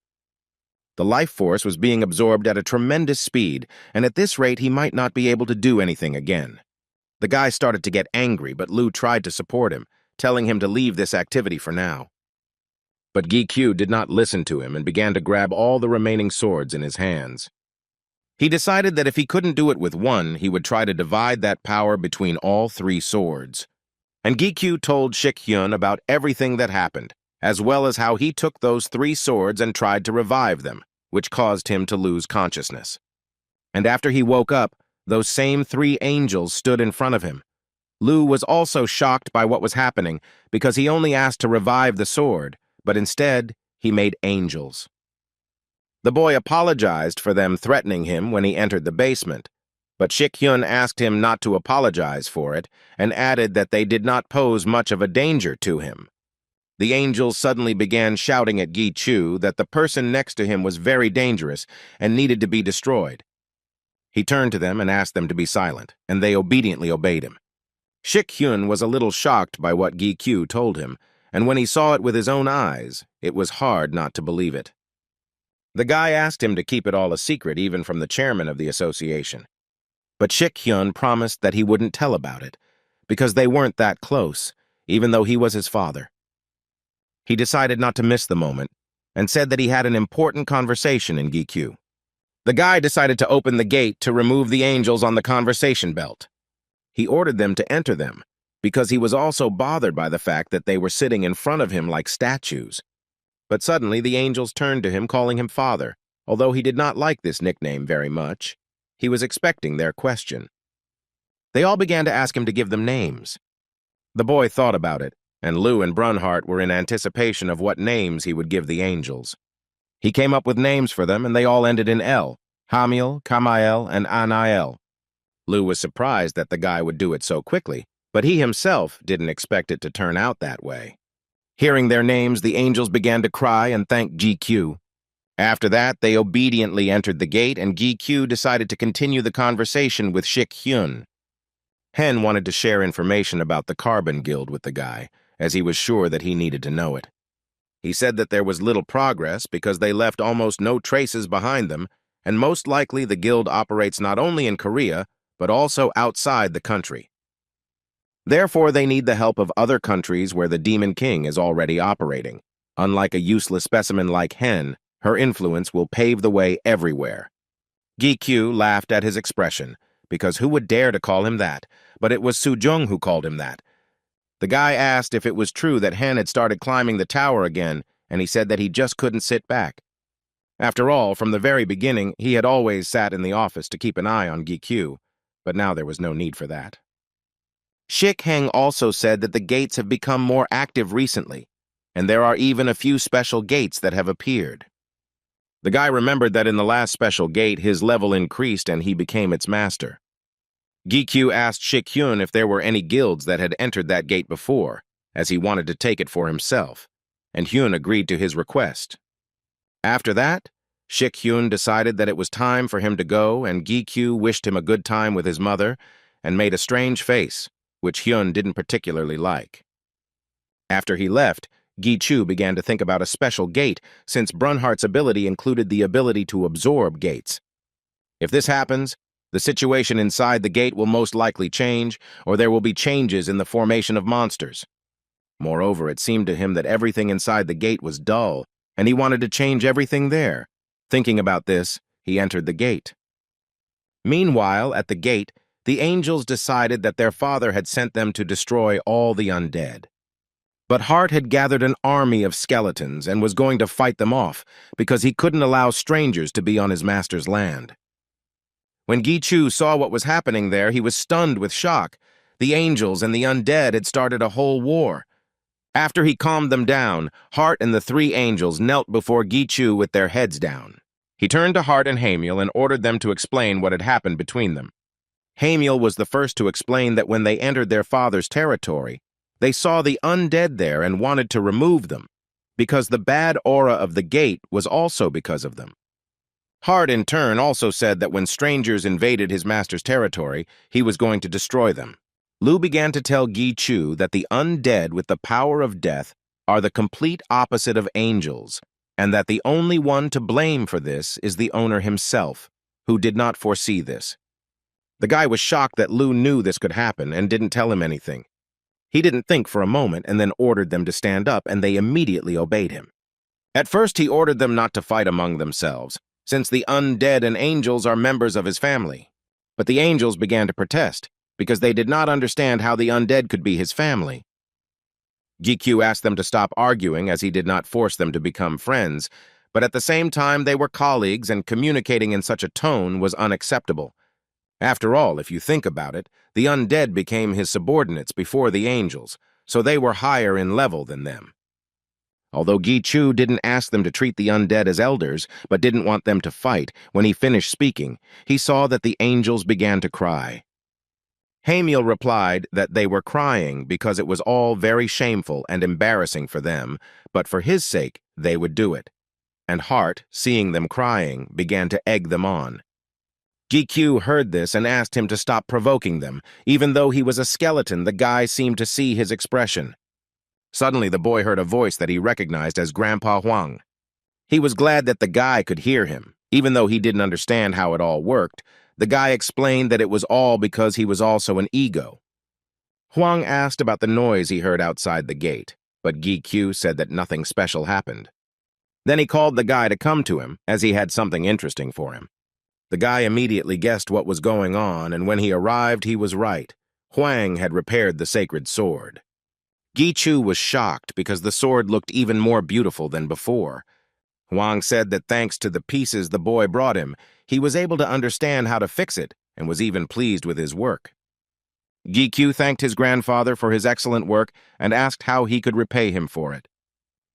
[SPEAKER 1] The life force was being absorbed at a tremendous speed, and at this rate he might not be able to do anything again. The guy started to get angry, but Lu tried to support him, telling him to leave this activity for now. But Gi-Chu did not listen to him and began to grab all the remaining swords in his hands. He decided that if he couldn't do it with one, he would try to divide that power between all 3 swords. And Gi-Chu told Shik-hyun about everything that happened, as well as how he took those 3 swords and tried to revive them, which caused him to lose consciousness. And after he woke up, those same 3 angels stood in front of him. Lu was also shocked by what was happening because he only asked to revive the sword, but instead, he made angels. The boy apologized for them threatening him when he entered the basement, but Shik-hyun asked him not to apologize for it and added that they did not pose much of a danger to him. The angels suddenly began shouting at Gi-chu that the person next to him was very dangerous and needed to be destroyed. He turned to them and asked them to be silent, and they obediently obeyed him. Shik-hyun was a little shocked by what Gi-chu told him, and when he saw it with his own eyes, it was hard not to believe it. The guy asked him to keep it all a secret, even from the chairman of the association. But Shik-hyun promised that he wouldn't tell about it, because they weren't that close, even though he was his father. He decided not to miss the moment, and said that he had an important conversation in Gi-chu. The guy decided to open the gate to remove the angels on the conversation belt. He ordered them to enter them, because he was also bothered by the fact that they were sitting in front of him like statues. But suddenly the angels turned to him, calling him father, although he did not like this nickname very much. He was expecting their question. They all began to ask him to give them names. The boy thought about it, and Lou and Brunhart were in anticipation of what names he would give the angels. He came up with names for them, and they all ended in L: Hamiel, Kamael, and Anael. Lou was surprised that the guy would do it so quickly, but he himself didn't expect it to turn out that way. Hearing their names, the angels began to cry and thank GQ. After that, they obediently entered the gate, and GQ decided to continue the conversation with Shik-hyun. Hen wanted to share information about the Carbon Guild with the guy, as he was sure that he needed to know it. He said that there was little progress because they left almost no traces behind them, and most likely the guild operates not only in Korea, but also outside the country. Therefore, they need the help of other countries where the Demon King is already operating. Unlike a useless specimen like Hen, her influence will pave the way everywhere. Gi-kyu laughed at his expression, because who would dare to call him that? But it was Soo-jung who called him that. The guy asked if it was true that Hen had started climbing the tower again, and he said that he just couldn't sit back. After all, from the very beginning, he had always sat in the office to keep an eye on Gi-kyu, but now there was no need for that. Shik-heng also said that the gates have become more active recently, and there are even a few special gates that have appeared. The guy remembered that in the last special gate, his level increased and he became its master. Gi-kyu asked Shik-hyun if there were any guilds that had entered that gate before, as he wanted to take it for himself, and Hyun agreed to his request. After that, Shik-hyun decided that it was time for him to go, and Gi-kyu wished him a good time with his mother and made a strange face, which Hyun didn't particularly like. After he left, Gi-chu began to think about a special gate, since Brunhart's ability included the ability to absorb gates. If this happens, the situation inside the gate will most likely change, or there will be changes in the formation of monsters. Moreover, it seemed to him that everything inside the gate was dull, and he wanted to change everything there. Thinking about this, he entered the gate. Meanwhile, at the gate, the angels decided that their father had sent them to destroy all the undead. But Hart had gathered an army of skeletons and was going to fight them off because he couldn't allow strangers to be on his master's land. When Gi-chu saw what was happening there, he was stunned with shock. The angels and the undead had started a whole war. After he calmed them down, Hart and the three angels knelt before Gi-chu with their heads down. He turned to Hart and Hamiel and ordered them to explain what had happened between them. Hamiel was the first to explain that when they entered their father's territory, they saw the undead there and wanted to remove them, because the bad aura of the gate was also because of them. Hart, in turn, also said that when strangers invaded his master's territory, he was going to destroy them. Lu began to tell Gi-chu that the undead with the power of death are the complete opposite of angels, and that the only one to blame for this is the owner himself, who did not foresee this. The guy was shocked that Lu knew this could happen and didn't tell him anything. He didn't think for a moment and then ordered them to stand up, and they immediately obeyed him. At first, he ordered them not to fight among themselves, since the undead and angels are members of his family. But the angels began to protest, because they did not understand how the undead could be his family. Gi-kyu asked them to stop arguing, as he did not force them to become friends, but at the same time they were colleagues, and communicating in such a tone was unacceptable. After all, if you think about it, the undead became his subordinates before the angels, so they were higher in level than them. Although Gi-Chu didn't ask them to treat the undead as elders, but didn't want them to fight, when he finished speaking, he saw that the angels began to cry. Hamiel replied that they were crying because it was all very shameful and embarrassing for them, but for his sake they would do it. And Hart, seeing them crying, began to egg them on. Gi-Q heard this and asked him to stop provoking them. Even though he was a skeleton, the guy seemed to see his expression. Suddenly, the boy heard a voice that he recognized as Grandpa Huang. He was glad that the guy could hear him. Even though he didn't understand how it all worked, the guy explained that it was all because he was also an ego. Huang asked about the noise he heard outside the gate, but Gi-Q said that nothing special happened. Then he called the guy to come to him, as he had something interesting for him. The guy immediately guessed what was going on, and when he arrived, he was right. Huang had repaired the sacred sword. Gi-Chu was shocked because the sword looked even more beautiful than before. Huang said that thanks to the pieces the boy brought him, he was able to understand how to fix it and was even pleased with his work. Gi-Q thanked his grandfather for his excellent work and asked how he could repay him for it.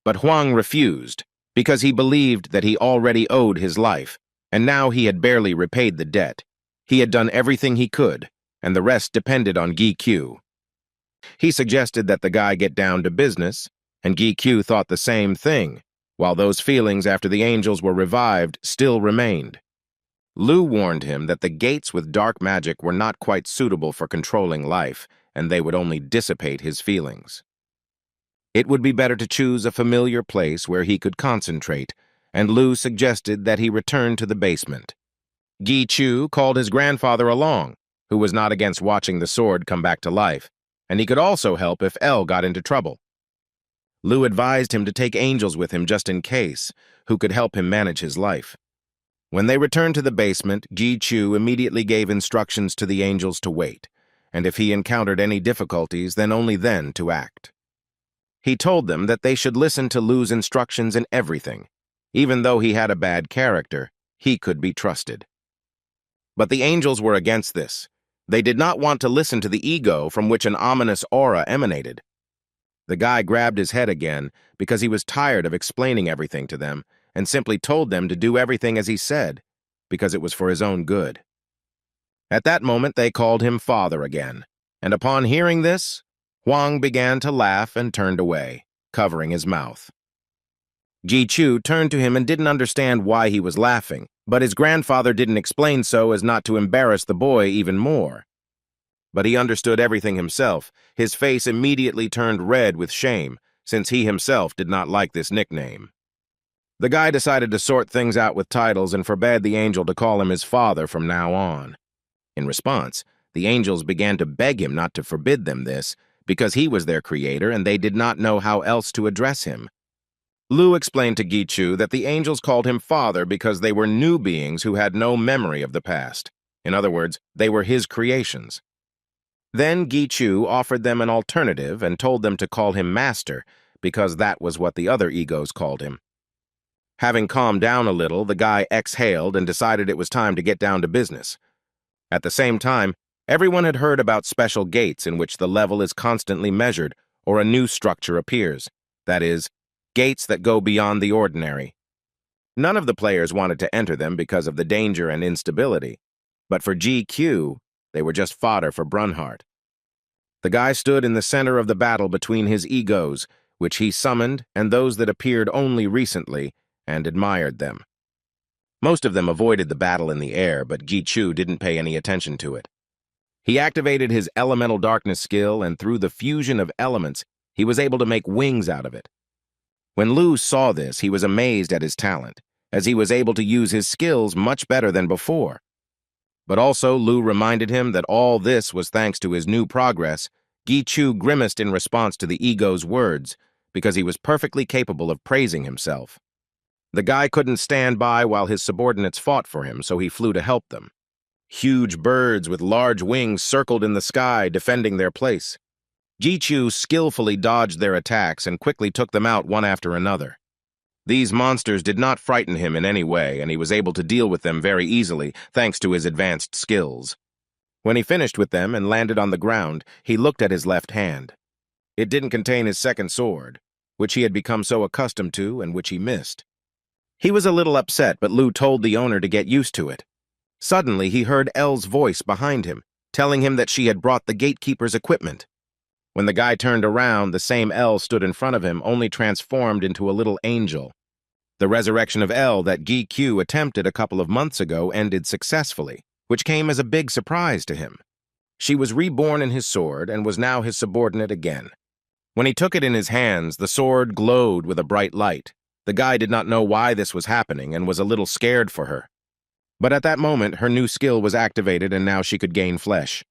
[SPEAKER 1] But Huang refused because he believed that he already owed his life, and now he had barely repaid the debt. He had done everything he could, and the rest depended on Gi-Q. He suggested that the guy get down to business, and Gi-Q thought the same thing, while those feelings after the angels were revived still remained. Lu warned him that the gates with dark magic were not quite suitable for controlling life, and they would only dissipate his feelings. It would be better to choose a familiar place where he could concentrate, and Lu suggested that he return to the basement. Gi-Chu called his grandfather along, who was not against watching the sword come back to life, and he could also help if El got into trouble. Lu advised him to take angels with him just in case, who could help him manage his life. When they returned to the basement, Gi-Chu immediately gave instructions to the angels to wait, and if he encountered any difficulties, then only then to act. He told them that they should listen to Lu's instructions in everything. Even though he had a bad character, he could be trusted. But the angels were against this. They did not want to listen to the ego from which an ominous aura emanated. The guy grabbed his head again because he was tired of explaining everything to them and simply told them to do everything as he said, because it was for his own good. At that moment, they called him father again, and upon hearing this, Huang began to laugh and turned away, covering his mouth. Gi-Chu turned to him and didn't understand why he was laughing, but his grandfather didn't explain so as not to embarrass the boy even more. But he understood everything himself. His face immediately turned red with shame, since he himself did not like this nickname. The guy decided to sort things out with titles and forbade the angel to call him his father from now on. In response, the angels began to beg him not to forbid them this, because he was their creator and they did not know how else to address him. Lu explained to Gi-Chu that the angels called him father because they were new beings who had no memory of the past. In other words, they were his creations. Then Gi-Chu offered them an alternative and told them to call him master, because that was what the other egos called him. Having calmed down a little, the guy exhaled and decided it was time to get down to business. At the same time, everyone had heard about special gates in which the level is constantly measured or a new structure appears. That is, gates that go beyond the ordinary. None of the players wanted to enter them because of the danger and instability, but for Gi-Q, they were just fodder for Brunhart. The guy stood in the center of the battle between his egos, which he summoned, and those that appeared only recently, and admired them. Most of them avoided the battle in the air, but Gi-Chu didn't pay any attention to it. He activated his elemental darkness skill, and through the fusion of elements, he was able to make wings out of it. When Lu saw this, he was amazed at his talent, as he was able to use his skills much better than before. But also, Lu reminded him that all this was thanks to his new progress. Gi-Chu grimaced in response to the ego's words, because he was perfectly capable of praising himself. The guy couldn't stand by while his subordinates fought for him, so he flew to help them. Huge birds with large wings circled in the sky, defending their place. Gi-Chu skillfully dodged their attacks and quickly took them out one after another. These monsters did not frighten him in any way, and he was able to deal with them very easily, thanks to his advanced skills. When he finished with them and landed on the ground, he looked at his left hand. It didn't contain his second sword. which he had become so accustomed to and which he missed. He was a little upset, but Lu told the owner to get used to it. Suddenly, he heard Elle's voice behind him, telling him that she had brought the gatekeeper's equipment. When the guy turned around, the same Elle stood in front of him, only transformed into a little angel. The resurrection of Elle that GQ attempted a couple of months ago ended successfully, which came as a big surprise to him. She was reborn in his sword and was now his subordinate again. When he took it in his hands, the sword glowed with a bright light. The guy did not know why this was happening and was a little scared for her. But at that moment, her new skill was activated and now she could gain flesh.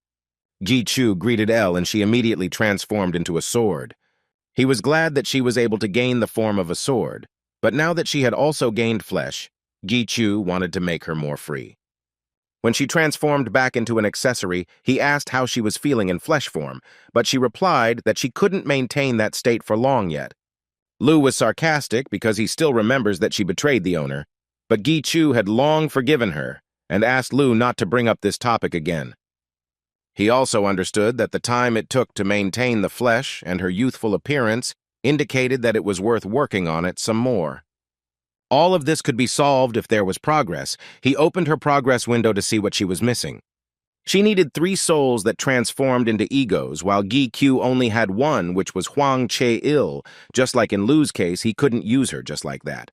[SPEAKER 1] Ji-Chu greeted Elle and she immediately transformed into a sword. He was glad that she was able to gain the form of a sword, but now that she had also gained flesh, Ji-Chu wanted to make her more free. When she transformed back into an accessory, he asked how she was feeling in flesh form, but she replied that she couldn't maintain that state for long yet. Lu was sarcastic because he still remembers that she betrayed the owner, but Ji-Chu had long forgiven her and asked Lu not to bring up this topic again. He also understood that the time it took to maintain the flesh and her youthful appearance indicated that it was worth working on it some more. All of this could be solved if there was progress. He opened her progress window to see what she was missing. She needed 3 souls that transformed into egos, while Gi-Q only had 1, which was Huang Che-il. Just like in Lu's case, he couldn't use her just like that.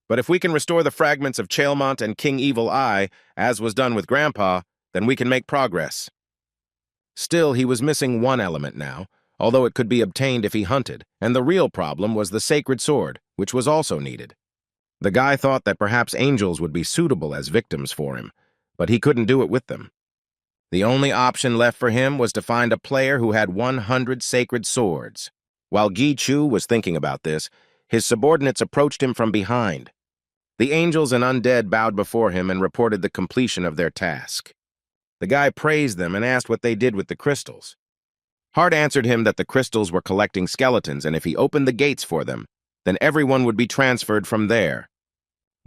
[SPEAKER 1] But if we can restore the fragments of Chaelmont and King Evil Eye, as was done with Grandpa, then we can make progress. Still, he was missing 1 element now, although it could be obtained if he hunted, and the real problem was the sacred sword, which was also needed. The guy thought that perhaps angels would be suitable as victims for him, but he couldn't do it with them. The only option left for him was to find a player who had 100 sacred swords. While Gi-Chu was thinking about this, his subordinates approached him from behind. The angels and undead bowed before him and reported the completion of their task. The guy praised them and asked what they did with the crystals. Hart answered him that the crystals were collecting skeletons, and if he opened the gates for them, then everyone would be transferred from there.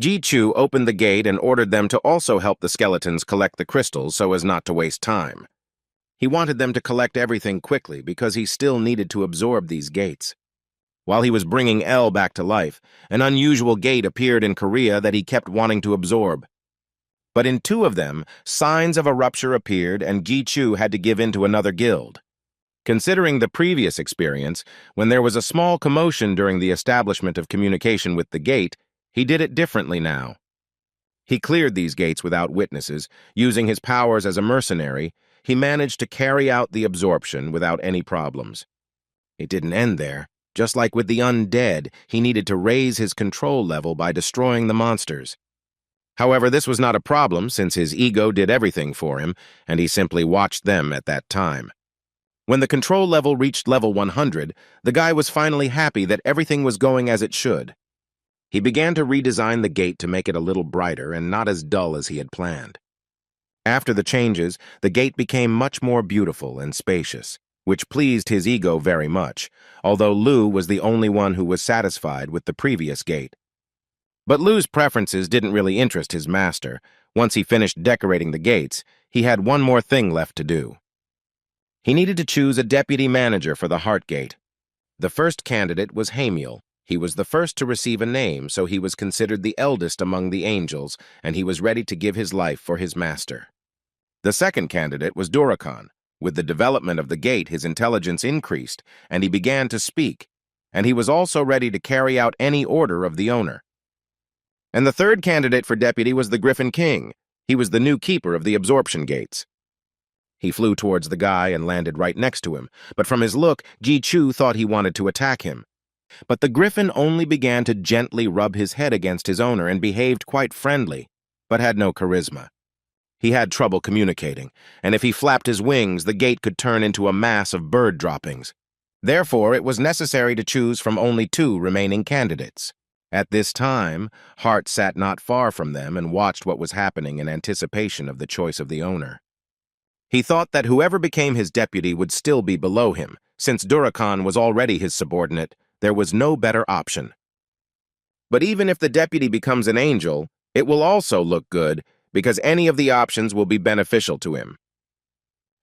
[SPEAKER 1] Ji-Chu opened the gate and ordered them to also help the skeletons collect the crystals so as not to waste time. He wanted them to collect everything quickly because he still needed to absorb these gates. While he was bringing Elle back to life, an unusual gate appeared in Korea that he kept wanting to absorb. But in 2 of them, signs of a rupture appeared and Ji-Chu had to give in to another guild. Considering the previous experience, when there was a small commotion during the establishment of communication with the gate, he did it differently now. He cleared these gates without witnesses. Using his powers as a mercenary, he managed to carry out the absorption without any problems. It didn't end there. Just like with the undead, he needed to raise his control level by destroying the monsters. However, this was not a problem since his ego did everything for him, and he simply watched them at that time. When the control level reached level 100, the guy was finally happy that everything was going as it should. He began to redesign the gate to make it a little brighter and not as dull as he had planned. After the changes, the gate became much more beautiful and spacious, which pleased his ego very much, although Lu was the only one who was satisfied with the previous gate. But Lu's preferences didn't really interest his master. Once he finished decorating the gates, he had one more thing left to do. He needed to choose a deputy manager for the Heart Gate. The first candidate was Hamiel. He was the first to receive a name, so he was considered the eldest among the angels, and he was ready to give his life for his master. The second candidate was Durakan. With the development of the gate, his intelligence increased, and he began to speak, and he was also ready to carry out any order of the owner. And the third candidate for deputy was the Griffin King. He was the new keeper of the absorption gates. He flew towards the guy and landed right next to him, but from his look, Ji-Chu thought he wanted to attack him. But the Griffin only began to gently rub his head against his owner and behaved quite friendly, but had no charisma. He had trouble communicating, and if he flapped his wings, the gate could turn into a mass of bird droppings. Therefore, it was necessary to choose from only 2 remaining candidates. At this time, Hart sat not far from them and watched what was happening in anticipation of the choice of the owner. He thought that whoever became his deputy would still be below him. Since Durakan was already his subordinate, there was no better option. But even if the deputy becomes an angel, it will also look good because any of the options will be beneficial to him.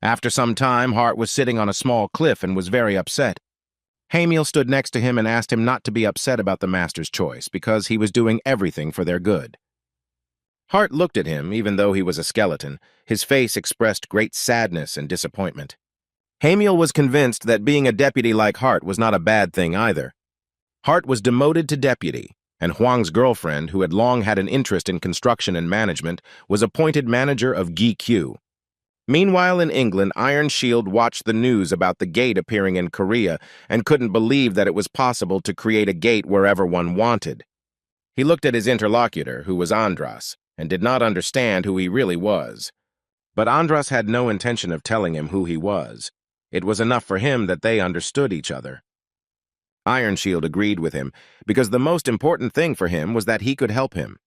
[SPEAKER 1] After some time, Hart was sitting on a small cliff and was very upset. Hamiel stood next to him and asked him not to be upset about the master's choice because he was doing everything for their good. Hart looked at him, even though he was a skeleton. His face expressed great sadness and disappointment. Hamiel was convinced that being a deputy like Hart was not a bad thing either. Hart was demoted to deputy, and Huang's girlfriend, who had long had an interest in construction and management, was appointed manager of GQ. Meanwhile, in England, Iron Shield watched the news about the gate appearing in Korea and couldn't believe that it was possible to create a gate wherever one wanted. He looked at his interlocutor, who was Andras, and did not understand who he really was. But Andras had no intention of telling him who he was. It was enough for him that they understood each other. Iron Shield agreed with him, because the most important thing for him was that he could help him.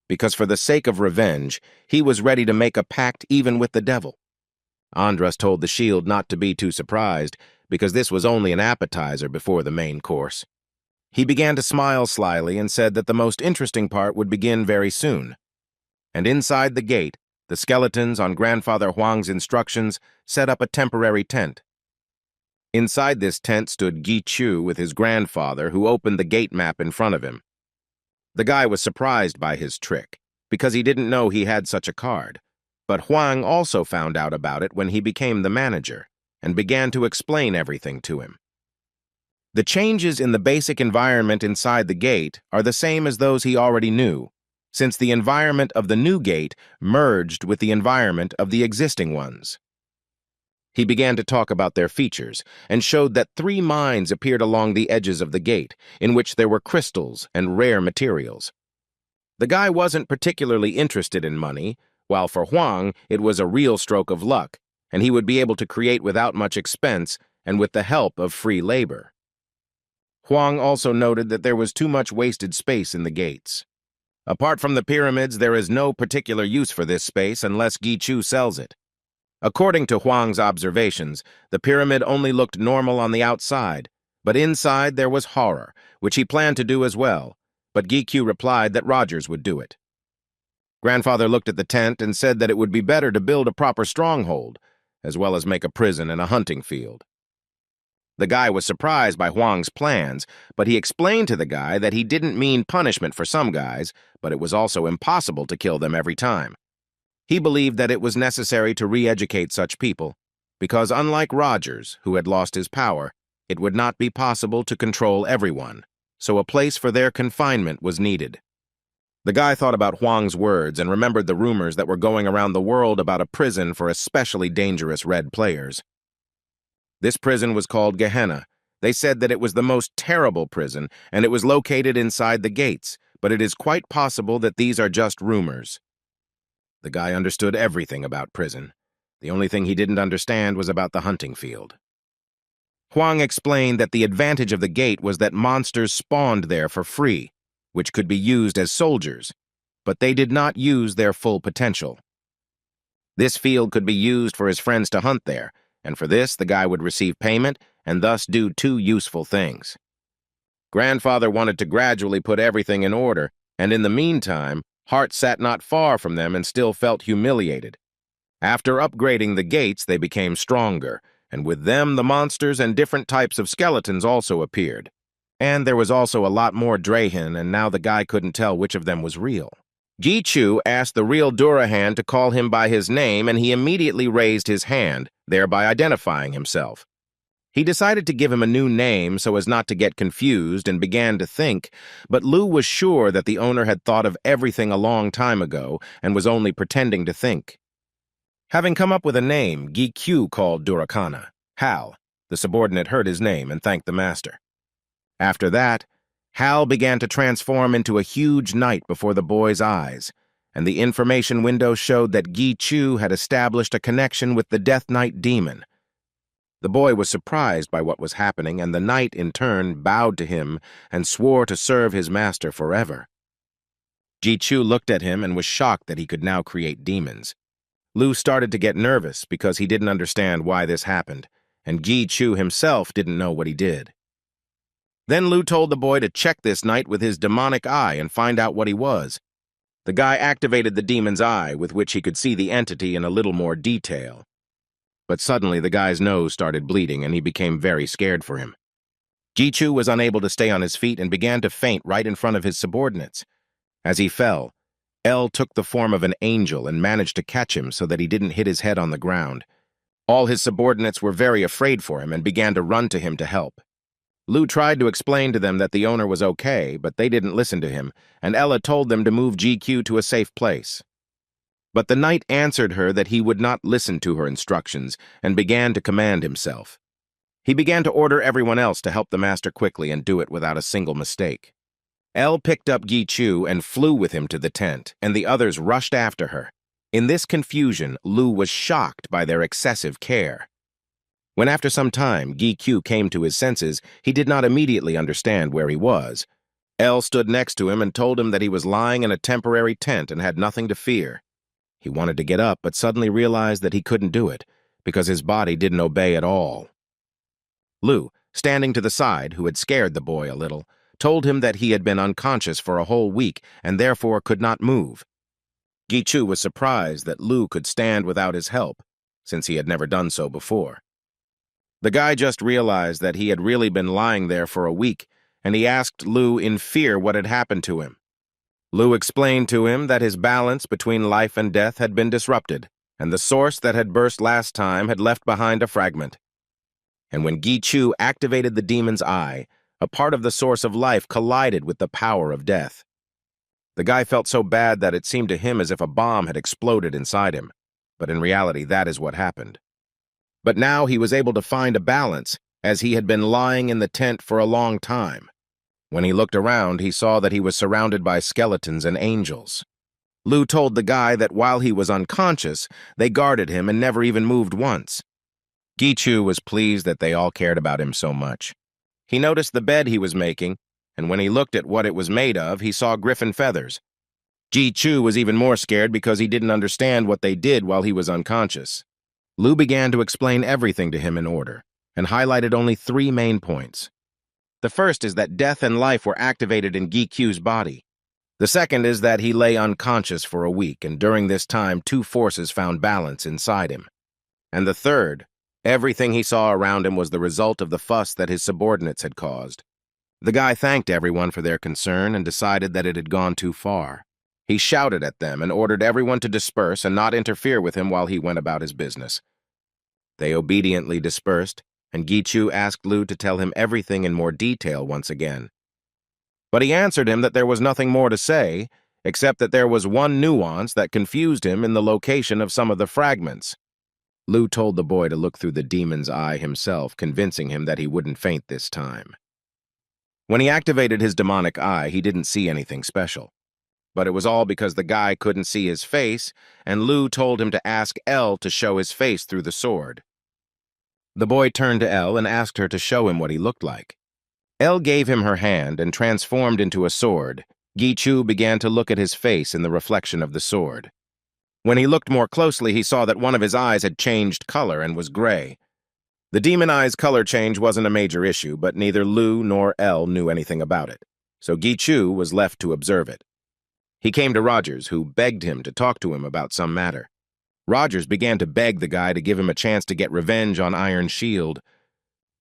[SPEAKER 1] Because for the sake of revenge, he was ready to make a pact even with the devil. Andras told the Shield not to be too surprised, because this was only an appetizer before the main course. He began to smile slyly and said that the most interesting part would begin very soon. And inside the gate, the skeletons, on Grandfather Huang's instructions, set up a temporary tent. Inside this tent stood Gi Chu with his grandfather, who opened the gate map in front of him. The guy was surprised by his trick, because he didn't know he had such a card. But Huang also found out about it when he became the manager, and began to explain everything to him. The changes in the basic environment inside the gate are the same as those he already knew, since the environment of the new gate merged with the environment of the existing ones. He began to talk about their features, and showed that 3 mines appeared along the edges of the gate, in which there were crystals and rare materials. The guy wasn't particularly interested in money, while for Huang it was a real stroke of luck, and he would be able to create without much expense and with the help of free labor. Huang also noted that there was too much wasted space in the gates. Apart from the pyramids, there is no particular use for this space unless Gi Chu sells it. According to Huang's observations, the pyramid only looked normal on the outside, but inside there was horror, which he planned to do as well, but GQ replied that Rogers would do it. Grandfather looked at the tent and said that it would be better to build a proper stronghold, as well as make a prison and a hunting field. The guy was surprised by Huang's plans, but he explained to the guy that he didn't mean punishment for some guys, but it was also impossible to kill them every time. He believed that it was necessary to re-educate such people, because unlike Rogers, who had lost his power, it would not be possible to control everyone, so a place for their confinement was needed. The guy thought about Huang's words and remembered the rumors that were going around the world about a prison for especially dangerous red players. This prison was called Gehenna. They said that it was the most terrible prison, and it was located inside the gates, but it is quite possible that these are just rumors. The guy understood everything about prison. The only thing he didn't understand was about the hunting field. Huang explained that the advantage of the gate was that monsters spawned there for free, which could be used as soldiers, but they did not use their full potential. This field could be used for his friends to hunt there, and for this the guy would receive payment and thus do 2 useful things. Grandfather wanted to gradually put everything in order, and in the meantime, Hart sat not far from them and still felt humiliated. After upgrading the gates, they became stronger, and with them the monsters and different types of skeletons also appeared. And there was also a lot more Drahen, and now the guy couldn't tell which of them was real. Gi Chu asked the real Durahan to call him by his name, and he immediately raised his hand, thereby identifying himself. He decided to give him a new name so as not to get confused and began to think, but Lu was sure that the owner had thought of everything a long time ago and was only pretending to think. Having come up with a name, Gi Q called Durakana Hal. The subordinate heard his name and thanked the master. After that, Hal began to transform into a huge knight before the boy's eyes, and the information window showed that Gi Chu had established a connection with the Death Knight demon. The boy was surprised by what was happening, and the knight, in turn, bowed to him and swore to serve his master forever. Gi Chu looked at him and was shocked that he could now create demons. Lu started to get nervous because he didn't understand why this happened, and Gi Chu himself didn't know what he did. Then Lu told the boy to check this knight with his demonic eye and find out what he was. The guy activated the demon's eye, with which he could see the entity in a little more detail. But suddenly the guy's nose started bleeding and he became very scared for him. Jichu was unable to stay on his feet and began to faint right in front of his subordinates. As he fell, L took the form of an angel and managed to catch him so that he didn't hit his head on the ground. All his subordinates were very afraid for him and began to run to him to help. Lu tried to explain to them that the owner was okay, but they didn't listen to him, and Ella told them to move GQ to a safe place. But the knight answered her that he would not listen to her instructions and began to command himself. He began to order everyone else to help the master quickly and do it without a single mistake. Elle picked up Gichu and flew with him to the tent, and the others rushed after her. In this confusion, Lu was shocked by their excessive care. When after some time Gichu came to his senses, he did not immediately understand where he was. Elle stood next to him and told him that he was lying in a temporary tent and had nothing to fear. He wanted to get up, but suddenly realized that he couldn't do it, because his body didn't obey at all. Lu, standing to the side, who had scared the boy a little, told him that he had been unconscious for a whole week and therefore could not move. Gichu was surprised that Lu could stand without his help, since he had never done so before. The guy just realized that he had really been lying there for a week, and he asked Lu in fear what had happened to him. Lu explained to him that his balance between life and death had been disrupted, and the source that had burst last time had left behind a fragment. And when Gichu activated the demon's eye, a part of the source of life collided with the power of death. The guy felt so bad that it seemed to him as if a bomb had exploded inside him, but in reality that is what happened. But now he was able to find a balance, as he had been lying in the tent for a long time. When he looked around, he saw that he was surrounded by skeletons and angels. Lu told the guy that while he was unconscious, they guarded him and never even moved once. Gichu was pleased that they all cared about him so much. He noticed the bed he was making, and when he looked at what it was made of, he saw griffin feathers. Gichu was even more scared because he didn't understand what they did while he was unconscious. Lu began to explain everything to him in order, and highlighted only 3 main points. The first is that death and life were activated in Gichu's body. The second is that he lay unconscious for a week, and during this time 2 forces found balance inside him. And the third, everything he saw around him was the result of the fuss that his subordinates had caused. The guy thanked everyone for their concern and decided that it had gone too far. He shouted at them and ordered everyone to disperse and not interfere with him while he went about his business. They obediently dispersed, and Gichu asked Lu to tell him everything in more detail once again. But he answered him that there was nothing more to say, except that there was one nuance that confused him in the location of some of the fragments. Lu told the boy to look through the demon's eye himself, convincing him that he wouldn't faint this time. When he activated his demonic eye, he didn't see anything special. But it was all because the guy couldn't see his face, and Lu told him to ask Elle to show his face through the sword. The boy turned to Elle and asked her to show him what he looked like. Elle gave him her hand and transformed into a sword. Gichu began to look at his face in the reflection of the sword. When he looked more closely, he saw that one of his eyes had changed color and was gray. The demon eye's color change wasn't a major issue, but neither Lu nor Elle knew anything about it, so Gichu was left to observe it. He came to Rogers, who begged him to talk to him about some matter. Rogers began to beg the guy to give him a chance to get revenge on Iron Shield.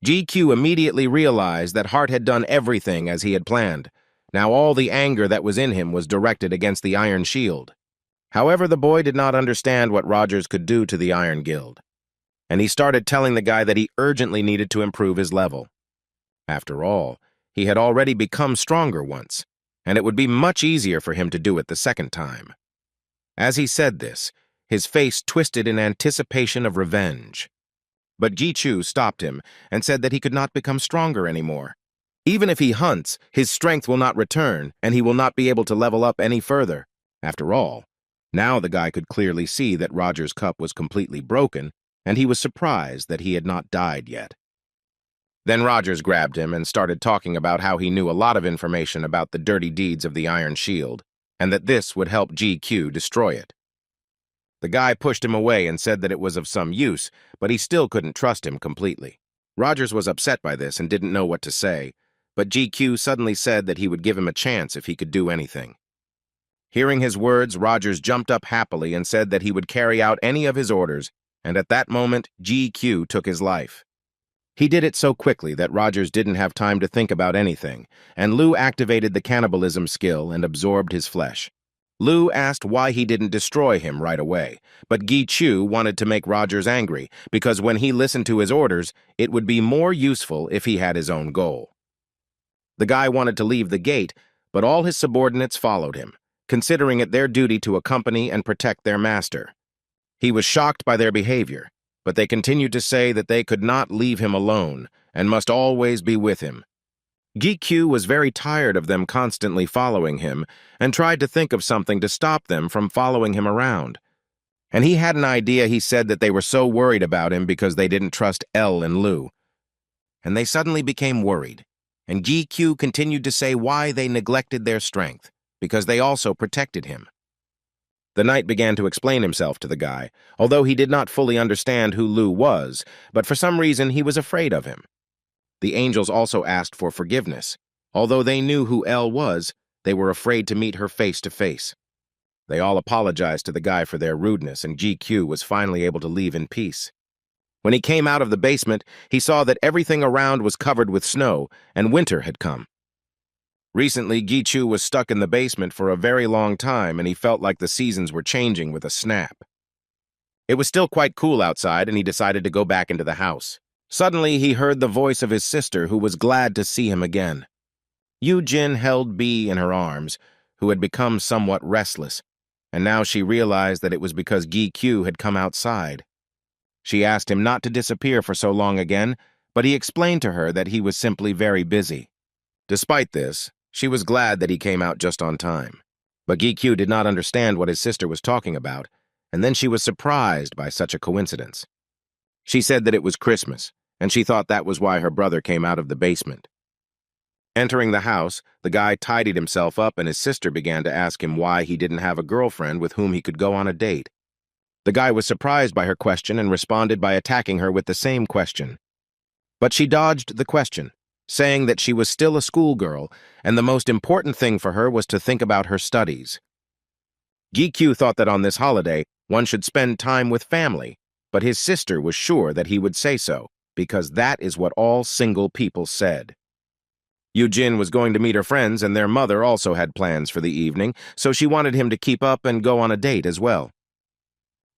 [SPEAKER 1] GQ immediately realized that Hart had done everything as he had planned. Now all the anger that was in him was directed against the Iron Shield. However, the boy did not understand what Rogers could do to the Iron Guild, and he started telling the guy that he urgently needed to improve his level. After all, he had already become stronger once, and it would be much easier for him to do it the second time. As he said this, his face twisted in anticipation of revenge. But Gichu stopped him and said that he could not become stronger anymore. Even if he hunts, his strength will not return, and he will not be able to level up any further. After all, now the guy could clearly see that Roger's cup was completely broken, and he was surprised that he had not died yet. Then Rogers grabbed him and started talking about how he knew a lot of information about the dirty deeds of the Iron Shield, and that this would help GQ destroy it. The guy pushed him away and said that it was of some use, but he still couldn't trust him completely. Rogers was upset by this and didn't know what to say, but GQ suddenly said that he would give him a chance if he could do anything. Hearing his words, Rogers jumped up happily and said that he would carry out any of his orders, and at that moment, GQ took his life. He did it so quickly that Rogers didn't have time to think about anything, and Lu activated the cannibalism skill and absorbed his flesh. Lu asked why he didn't destroy him right away, but Gi Chu wanted to make Rogers angry because when he listened to his orders, it would be more useful if he had his own goal. The guy wanted to leave the gate, but all his subordinates followed him, considering it their duty to accompany and protect their master. He was shocked by their behavior, but they continued to say that they could not leave him alone and must always be with him. GQ was very tired of them constantly following him and tried to think of something to stop them from following him around. And he had an idea. He said that they were so worried about him because they didn't trust L and Lu. And they suddenly became worried, and GQ continued to say why they neglected their strength, because they also protected him. The knight began to explain himself to the guy, although he did not fully understand who Lu was, but for some reason he was afraid of him. The angels also asked for forgiveness. Although they knew who L was, they were afraid to meet her face to face. They all apologized to the guy for their rudeness, and GQ was finally able to leave in peace. When he came out of the basement, he saw that everything around was covered with snow, and winter had come. Recently, Gichu was stuck in the basement for a very long time, and he felt like the seasons were changing with a snap. It was still quite cool outside, and he decided to go back into the house. Suddenly, he heard the voice of his sister, who was glad to see him again. Yu Jin held B in her arms, who had become somewhat restless, and now she realized that it was because Gi Q had come outside. She asked him not to disappear for so long again, but he explained to her that he was simply very busy. Despite this, she was glad that he came out just on time. But Gi Q did not understand what his sister was talking about, and then she was surprised by such a coincidence. She said that it was Christmas, and she thought that was why her brother came out of the basement. Entering the house, the guy tidied himself up, and his sister began to ask him why he didn't have a girlfriend with whom he could go on a date. The guy was surprised by her question and responded by attacking her with the same question. But she dodged the question, saying that she was still a schoolgirl, and the most important thing for her was to think about her studies. Gi Q thought that on this holiday, one should spend time with family, but his sister was sure that he would say so, because that is what all single people said. Yu Jin was going to meet her friends, and their mother also had plans for the evening, so she wanted him to keep up and go on a date as well.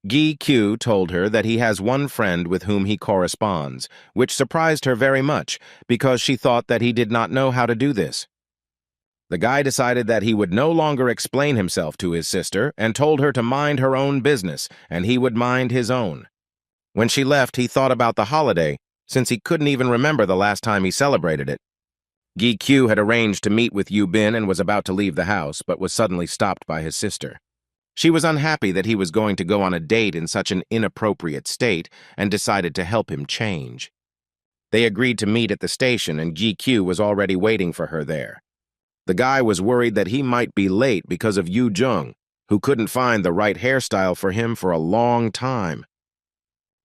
[SPEAKER 1] Gi Q told her that he has one friend with whom he corresponds, which surprised her very much, because she thought that he did not know how to do this. The guy decided that he would no longer explain himself to his sister and told her to mind her own business, and he would mind his own. When she left, he thought about the holiday, since he couldn't even remember the last time he celebrated it. Gi Q had arranged to meet with Yu Bin and was about to leave the house, but was suddenly stopped by his sister. She was unhappy that he was going to go on a date in such an inappropriate state and decided to help him change. They agreed to meet at the station, and Gi Q was already waiting for her there. The guy was worried that he might be late because of Yu Jung, who couldn't find the right hairstyle for him for a long time.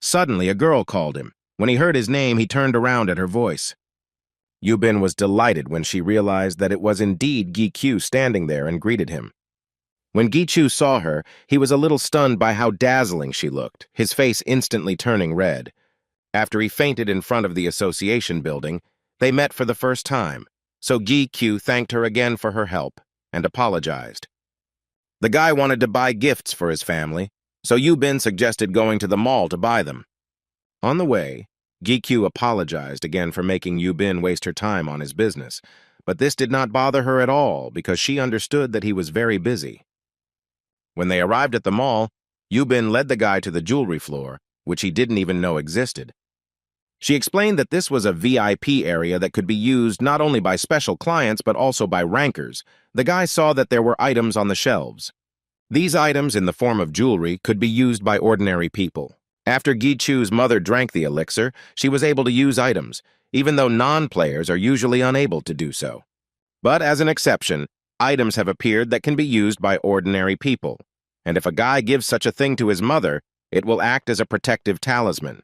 [SPEAKER 1] Suddenly, a girl called him. When he heard his name, he turned around at her voice. Yu Bin was delighted when she realized that it was indeed Gi Q standing there and greeted him. When Gi Chu saw her, he was a little stunned by how dazzling she looked, his face instantly turning red. After he fainted in front of the association building, they met for the first time, so Gi Q thanked her again for her help and apologized. The guy wanted to buy gifts for his family, so Yu Bin suggested going to the mall to buy them. On the way, Gi Q apologized again for making Yu Bin waste her time on his business, but this did not bother her at all because she understood that he was very busy. When they arrived at the mall, Yu Bin led the guy to the jewelry floor, which he didn't even know existed. She explained that this was a VIP area that could be used not only by special clients but also by rankers. The guy saw that there were items on the shelves. These items in the form of jewelry could be used by ordinary people. After Gi Chu's mother drank the elixir, she was able to use items, even though non-players are usually unable to do so. But as an exception, items have appeared that can be used by ordinary people, and if a guy gives such a thing to his mother, it will act as a protective talisman.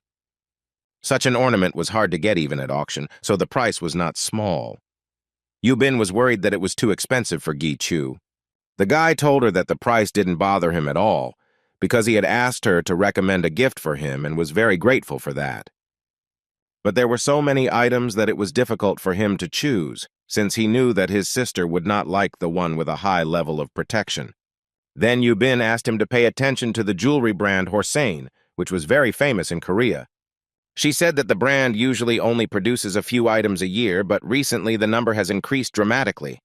[SPEAKER 1] Such an ornament was hard to get even at auction, so the price was not small. Yu Bin was worried that it was too expensive for Gi Chu. The guy told her that the price didn't bother him at all, because he had asked her to recommend a gift for him and was very grateful for that. But there were so many items that it was difficult for him to choose, since he knew that his sister would not like the one with a high level of protection. Then Yubin asked him to pay attention to the jewelry brand Horsain, which was very famous in Korea. She said that the brand usually only produces a few items a year, but recently the number has increased dramatically.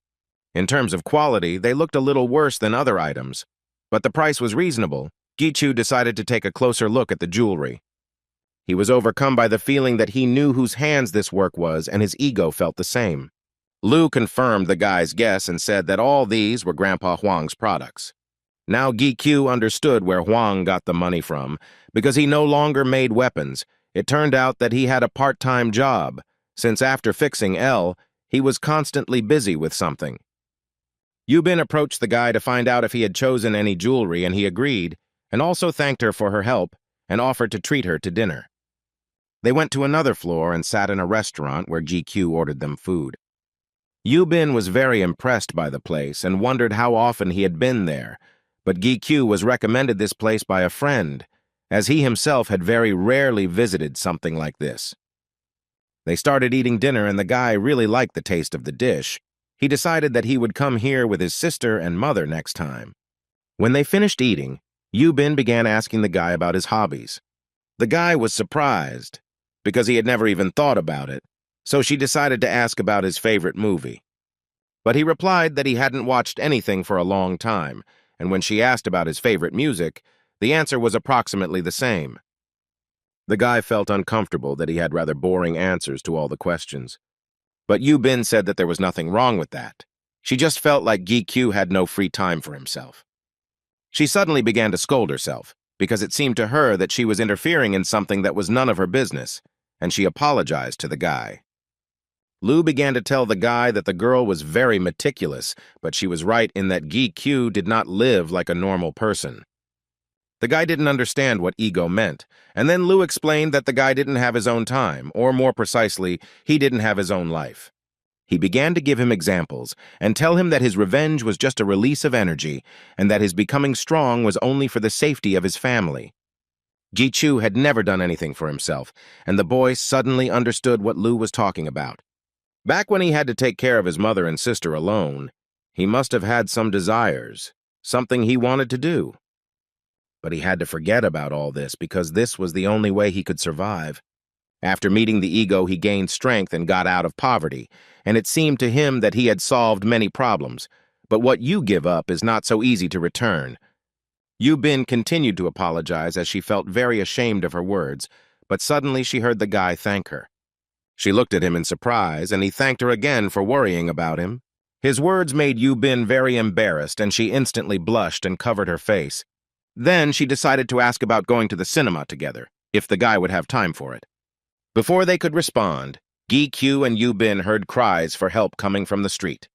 [SPEAKER 1] In terms of quality, they looked a little worse than other items, but the price was reasonable. Gichu decided to take a closer look at the jewelry. He was overcome by the feeling that he knew whose hands this work was, and his ego felt the same. Lu confirmed the guy's guess and said that all these were Grandpa Huang's products. Now Gichu understood where Huang got the money from, because he no longer made weapons. It turned out that he had a part-time job, since after fixing L, he was constantly busy with something. Yubin approached the guy to find out if he had chosen any jewelry, and he agreed, and also thanked her for her help, and offered to treat her to dinner. They went to another floor and sat in a restaurant where GQ ordered them food. Yubin was very impressed by the place and wondered how often he had been there, but GQ was recommended this place by a friend, as he himself had very rarely visited something like this. They started eating dinner and the guy really liked the taste of the dish. He decided that he would come here with his sister and mother next time. When they finished eating, Yubin began asking the guy about his hobbies. The guy was surprised, because he had never even thought about it, so she decided to ask about his favorite movie. But he replied that he hadn't watched anything for a long time, and when she asked about his favorite music, the answer was approximately the same. The guy felt uncomfortable that he had rather boring answers to all the questions. But Yubin said that there was nothing wrong with that. She just felt like GQ had no free time for himself. She suddenly began to scold herself, because it seemed to her that she was interfering in something that was none of her business, and she apologized to the guy. Lu began to tell the guy that the girl was very meticulous, but she was right in that GQ did not live like a normal person. The guy didn't understand what ego meant, and then Lu explained that the guy didn't have his own time, or more precisely, he didn't have his own life. He began to give him examples and tell him that his revenge was just a release of energy and that his becoming strong was only for the safety of his family. Gichu had never done anything for himself, and the boy suddenly understood what Lu was talking about. Back when he had to take care of his mother and sister alone, he must have had some desires, something he wanted to do. But he had to forget about all this because this was the only way he could survive. After meeting the ego, he gained strength and got out of poverty, and it seemed to him that he had solved many problems. But what you give up is not so easy to return. Yubin continued to apologize as she felt very ashamed of her words, but suddenly she heard the guy thank her. She looked at him in surprise, and he thanked her again for worrying about him. His words made Yubin very embarrassed, and she instantly blushed and covered her face. Then she decided to ask about going to the cinema together, if the guy would have time for it. Before they could respond, GQ and Yubin heard cries for help coming from the street.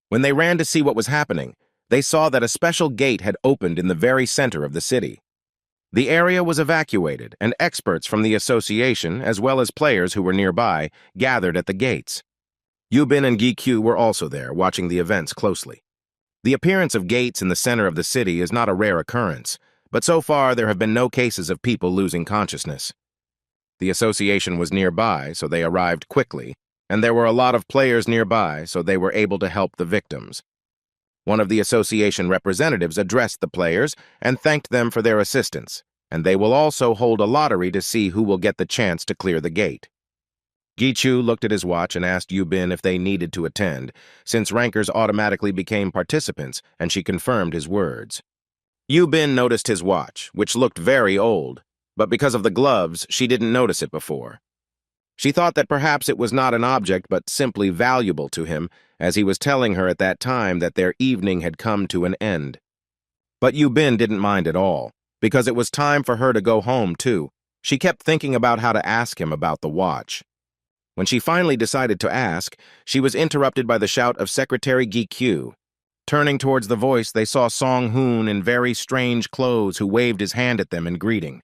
[SPEAKER 1] When they ran to see what was happening, they saw that a special gate had opened in the very center of the city. The area was evacuated, and experts from the association, as well as players who were nearby, gathered at the gates. Yubin and GQ were also there, watching the events closely. The appearance of gates in the center of the city is not a rare occurrence, but so far there have been no cases of people losing consciousness. The association was nearby, so they arrived quickly, and there were a lot of players nearby, so they were able to help the victims. One of the association representatives addressed the players and thanked them for their assistance, and they will also hold a lottery to see who will get the chance to clear the gate. Gichu looked at his watch and asked Yubin if they needed to attend, since rankers automatically became participants, and she confirmed his words. Yubin noticed his watch, which looked very old, but because of the gloves, she didn't notice it before. She thought that perhaps it was not an object but simply valuable to him, as he was telling her at that time that their evening had come to an end. But Yubin didn't mind at all, because it was time for her to go home too. She kept thinking about how to ask him about the watch. When she finally decided to ask, she was interrupted by the shout of Secretary GQ. Turning towards the voice, they saw Song-hoon in very strange clothes who waved his hand at them in greeting.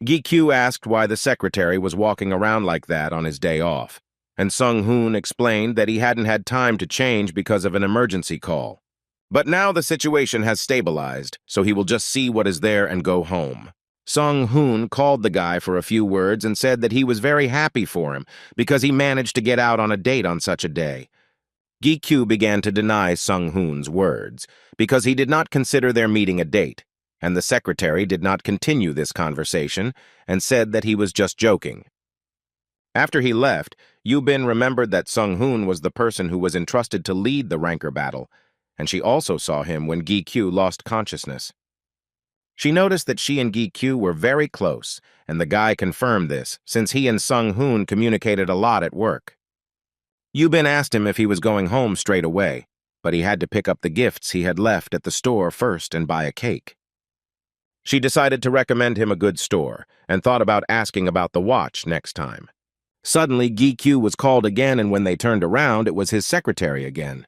[SPEAKER 1] GQ asked why the secretary was walking around like that on his day off, and Sung-hoon explained that he hadn't had time to change because of an emergency call. But now the situation has stabilized, so he will just see what is there and go home. Sung-hoon called the guy for a few words and said that he was very happy for him because he managed to get out on a date on such a day. Gi-kyu began to deny Sung-hoon's words because he did not consider their meeting a date, and the secretary did not continue this conversation and said that he was just joking. After he left, Yoo-bin remembered that Sung-hoon was the person who was entrusted to lead the ranker battle, and she also saw him when Gi-kyu lost consciousness. She noticed that she and Gi-kyu were very close, and the guy confirmed this, since he and Sung-hoon communicated a lot at work. Yoo-bin asked him if he was going home straight away, but he had to pick up the gifts he had left at the store first and buy a cake. She decided to recommend him a good store, and thought about asking about the watch next time. Suddenly, Gi-kyu was called again, and when they turned around, it was his secretary again.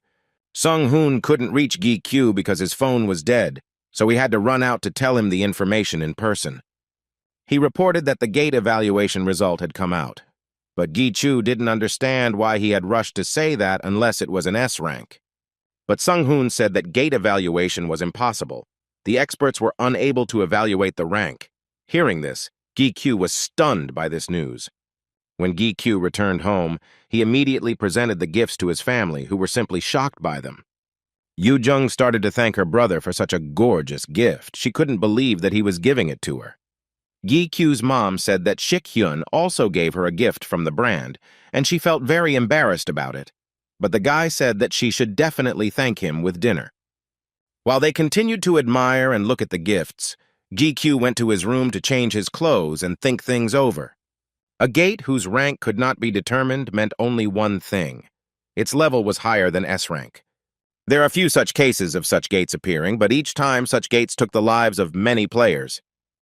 [SPEAKER 1] Sung-hoon couldn't reach Gi-kyu because his phone was dead, so he had to run out to tell him the information in person. He reported that the gate evaluation result had come out, but Gi-kyu didn't understand why he had rushed to say that unless it was an S rank. But Sung-hoon said that gate evaluation was impossible. The experts were unable to evaluate the rank. Hearing this, Gi-kyu was stunned by this news. When Gi-kyu returned home, he immediately presented the gifts to his family, who were simply shocked by them. Yoo-jung started to thank her brother for such a gorgeous gift. She couldn't believe that he was giving it to her. Gi-kyu's mom said that Shik-hyun also gave her a gift from the brand, and she felt very embarrassed about it. But the guy said that she should definitely thank him with dinner. While they continued to admire and look at the gifts, Gi-kyu went to his room to change his clothes and think things over. A gate whose rank could not be determined meant only one thing. Its level was higher than S rank. There are few such cases of such gates appearing, but each time such gates took the lives of many players.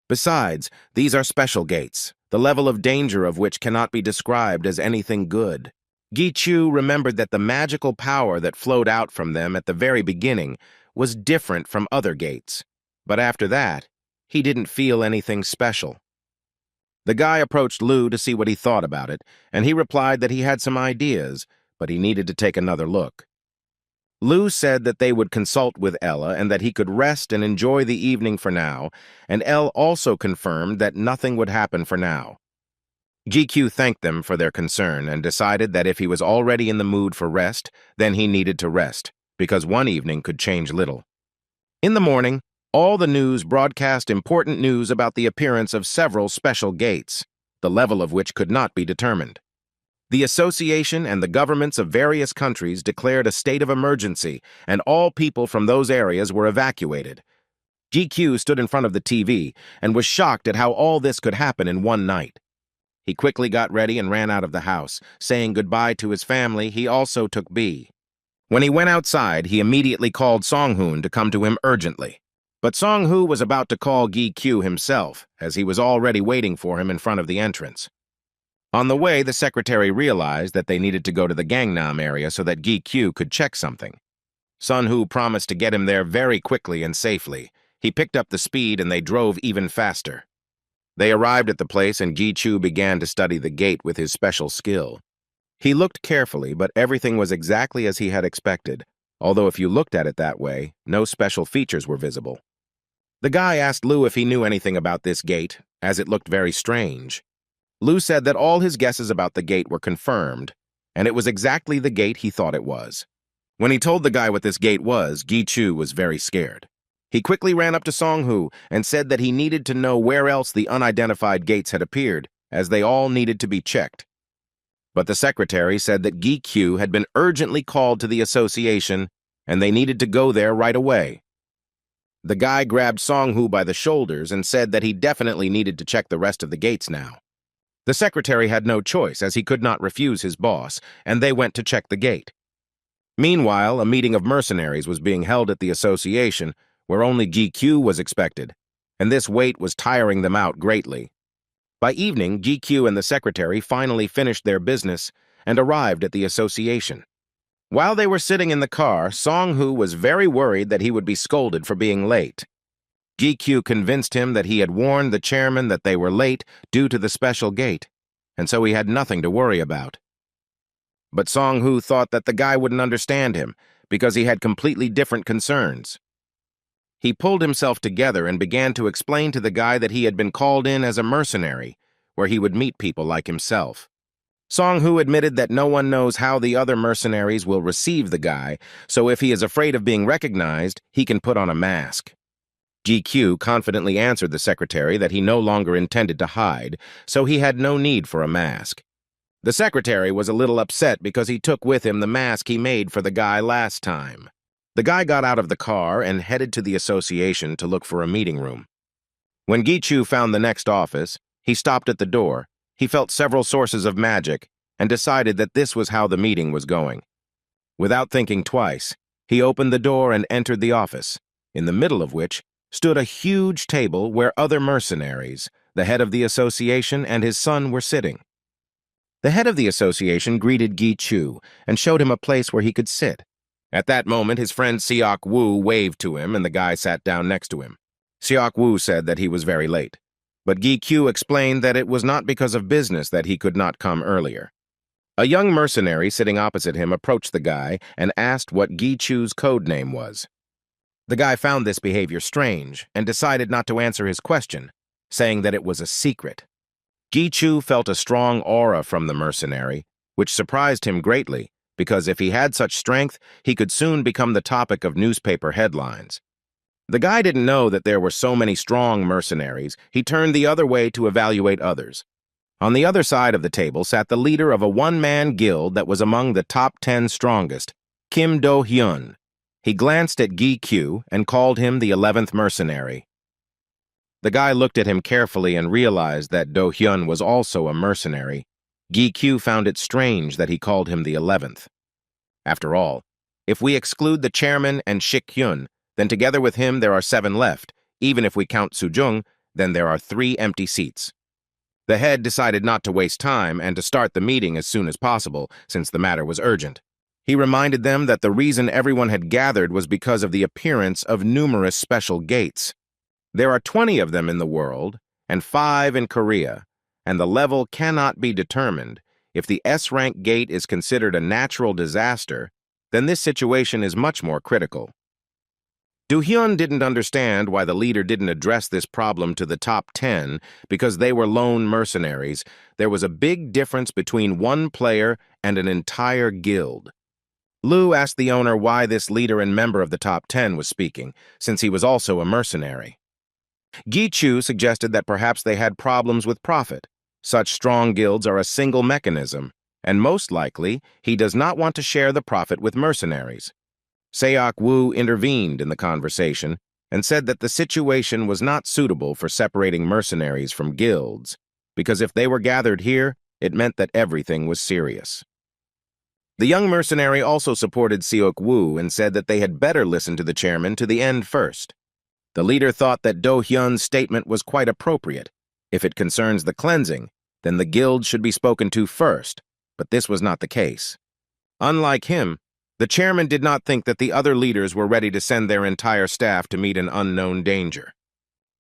[SPEAKER 1] Besides, these are special gates, the level of danger of which cannot be described as anything good. Gi-kyu remembered that the magical power that flowed out from them at the very beginning was different from other gates, but after that, he didn't feel anything special. The guy approached Lu to see what he thought about it, and he replied that he had some ideas, but he needed to take another look. Lu said that they would consult with Ella and that he could rest and enjoy the evening for now, and Elle also confirmed that nothing would happen for now. Gi-kyu thanked them for their concern and decided that if he was already in the mood for rest, then he needed to rest, because one evening could change little. In the morning, all the news broadcast important news about the appearance of several special gates, the level of which could not be determined. The association and the governments of various countries declared a state of emergency, and all people from those areas were evacuated. Gi-kyu stood in front of the TV and was shocked at how all this could happen in one night. He quickly got ready and ran out of the house. Saying goodbye to his family, he also took B. When he went outside, he immediately called Sung-hoon to come to him urgently. But Sung-hoo was about to call Gi-kyu himself, as he was already waiting for him in front of the entrance. On the way, the secretary realized that they needed to go to the Gangnam area so that Gi-kyu could check something. Sun-hoo promised to get him there very quickly and safely. He picked up the speed and they drove even faster. They arrived at the place and Gi-kyu began to study the gate with his special skill. He looked carefully, but everything was exactly as he had expected, although if you looked at it that way, no special features were visible. The guy asked Lu if he knew anything about this gate, as it looked very strange. Lu said that all his guesses about the gate were confirmed, and it was exactly the gate he thought it was. When he told the guy what this gate was, Gi-kyu was very scared. He quickly ran up to Sung-hoo and said that he needed to know where else the unidentified gates had appeared, as they all needed to be checked. But the secretary said that Gi-kyu had been urgently called to the association, and they needed to go there right away. The guy grabbed Sung-hoo by the shoulders and said that he definitely needed to check the rest of the gates now. The secretary had no choice, as he could not refuse his boss, and they went to check the gate. Meanwhile, a meeting of mercenaries was being held at the association, where only Gi-kyu was expected, and this wait was tiring them out greatly. By evening, Gi-kyu and the secretary finally finished their business and arrived at the association. While they were sitting in the car, Sung-hoo was very worried that he would be scolded for being late. Gi-kyu convinced him that he had warned the chairman that they were late due to the special gate, and so he had nothing to worry about. But Sung-hoo thought that the guy wouldn't understand him because he had completely different concerns. He pulled himself together and began to explain to the guy that he had been called in as a mercenary, where he would meet people like himself. Song-Hu admitted that no one knows how the other mercenaries will receive the guy, so if he is afraid of being recognized, he can put on a mask. GQ confidently answered the secretary that he no longer intended to hide, so he had no need for a mask. The secretary was a little upset because he took with him the mask he made for the guy last time. The guy got out of the car and headed to the association to look for a meeting room. When Gichu found the next office, he stopped at the door. He felt several sources of magic and decided that this was how the meeting was going. Without thinking twice, he opened the door and entered the office, in the middle of which stood a huge table where other mercenaries, the head of the association and his son, were sitting. The head of the association greeted Gi Chu and showed him a place where he could sit. At that moment, his friend Seok Woo waved to him and the guy sat down next to him. Seok Woo said that he was very late, but Gi Q explained that it was not because of business that he could not come earlier. A young mercenary sitting opposite him approached the guy and asked what Gi Chu's code name was. The guy found this behavior strange and decided not to answer his question, saying that it was a secret. Gi Chu felt a strong aura from the mercenary, which surprised him greatly, because if he had such strength, he could soon become the topic of newspaper headlines. The guy didn't know that there were so many strong mercenaries. He turned the other way to evaluate others. On the other side of the table sat the leader of a one-man guild that was among the top 10 strongest, Kim Do-hyun. He glanced at Gi Q and called him the 11th mercenary. The guy looked at him carefully and realized that Do-hyun was also a mercenary. Gi Q found it strange that he called him the 11th. After all, if we exclude the chairman and Shik-hyun, then together with him there are 7 left. Even if we count Soo-jung, then there are 3 empty seats. The head decided not to waste time and to start the meeting as soon as possible, since the matter was urgent. He reminded them that the reason everyone had gathered was because of the appearance of numerous special gates. There are 20 of them in the world, and 5 in Korea, and the level cannot be determined. If the S-rank gate is considered a natural disaster, then this situation is much more critical. Do-hyun didn't understand why the leader didn't address this problem to the top 10 because they were lone mercenaries. There was a big difference between one player and an entire guild. Lu asked the owner why this leader and member of the top 10 was speaking, since he was also a mercenary. Gi Chu suggested that perhaps they had problems with profit. Such strong guilds are a single mechanism, and most likely he does not want to share the profit with mercenaries. Seok Woo intervened in the conversation and said that the situation was not suitable for separating mercenaries from guilds, because if they were gathered here, it meant that everything was serious. The young mercenary also supported Seok Woo and said that they had better listen to the chairman to the end first. The leader thought that Do-hyun's statement was quite appropriate. If it concerns the cleansing, then the guild should be spoken to first, but this was not the case. Unlike him, the chairman did not think that the other leaders were ready to send their entire staff to meet an unknown danger.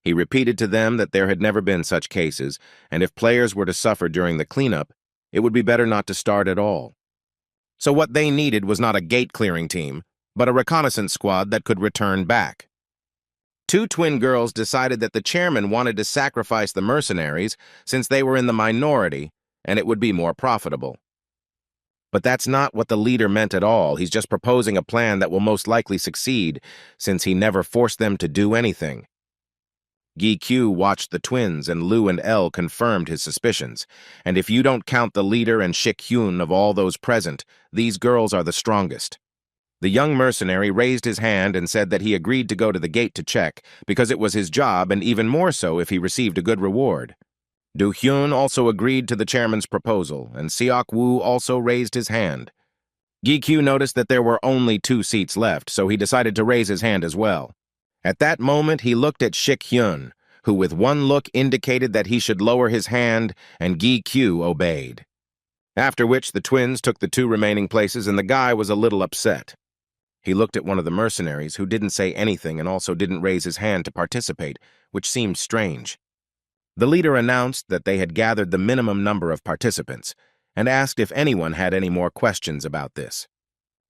[SPEAKER 1] He repeated to them that there had never been such cases, and if players were to suffer during the cleanup, it would be better not to start at all. So what they needed was not a gate-clearing team, but a reconnaissance squad that could return back. 2 twin girls decided that the chairman wanted to sacrifice the mercenaries since they were in the minority, and it would be more profitable. But that's not what the leader meant at all. He's just proposing a plan that will most likely succeed, since he never forced them to do anything. Gi Q watched the twins, and Lu and El confirmed his suspicions. And if you don't count the leader and Shik-hyun of all those present, these girls are the strongest. The young mercenary raised his hand and said that he agreed to go to the gate to check, because it was his job, and even more so if he received a good reward. Do-hyun also agreed to the chairman's proposal, and Seok Woo also raised his hand. Gi Q noticed that there were only 2 seats left, so he decided to raise his hand as well. At that moment, he looked at Shik-hyun, who with one look indicated that he should lower his hand, and Gi Q obeyed. After which, the twins took the 2 remaining places, and the guy was a little upset. He looked at one of the mercenaries, who didn't say anything and also didn't raise his hand to participate, which seemed strange. The leader announced that they had gathered the minimum number of participants and asked if anyone had any more questions about this.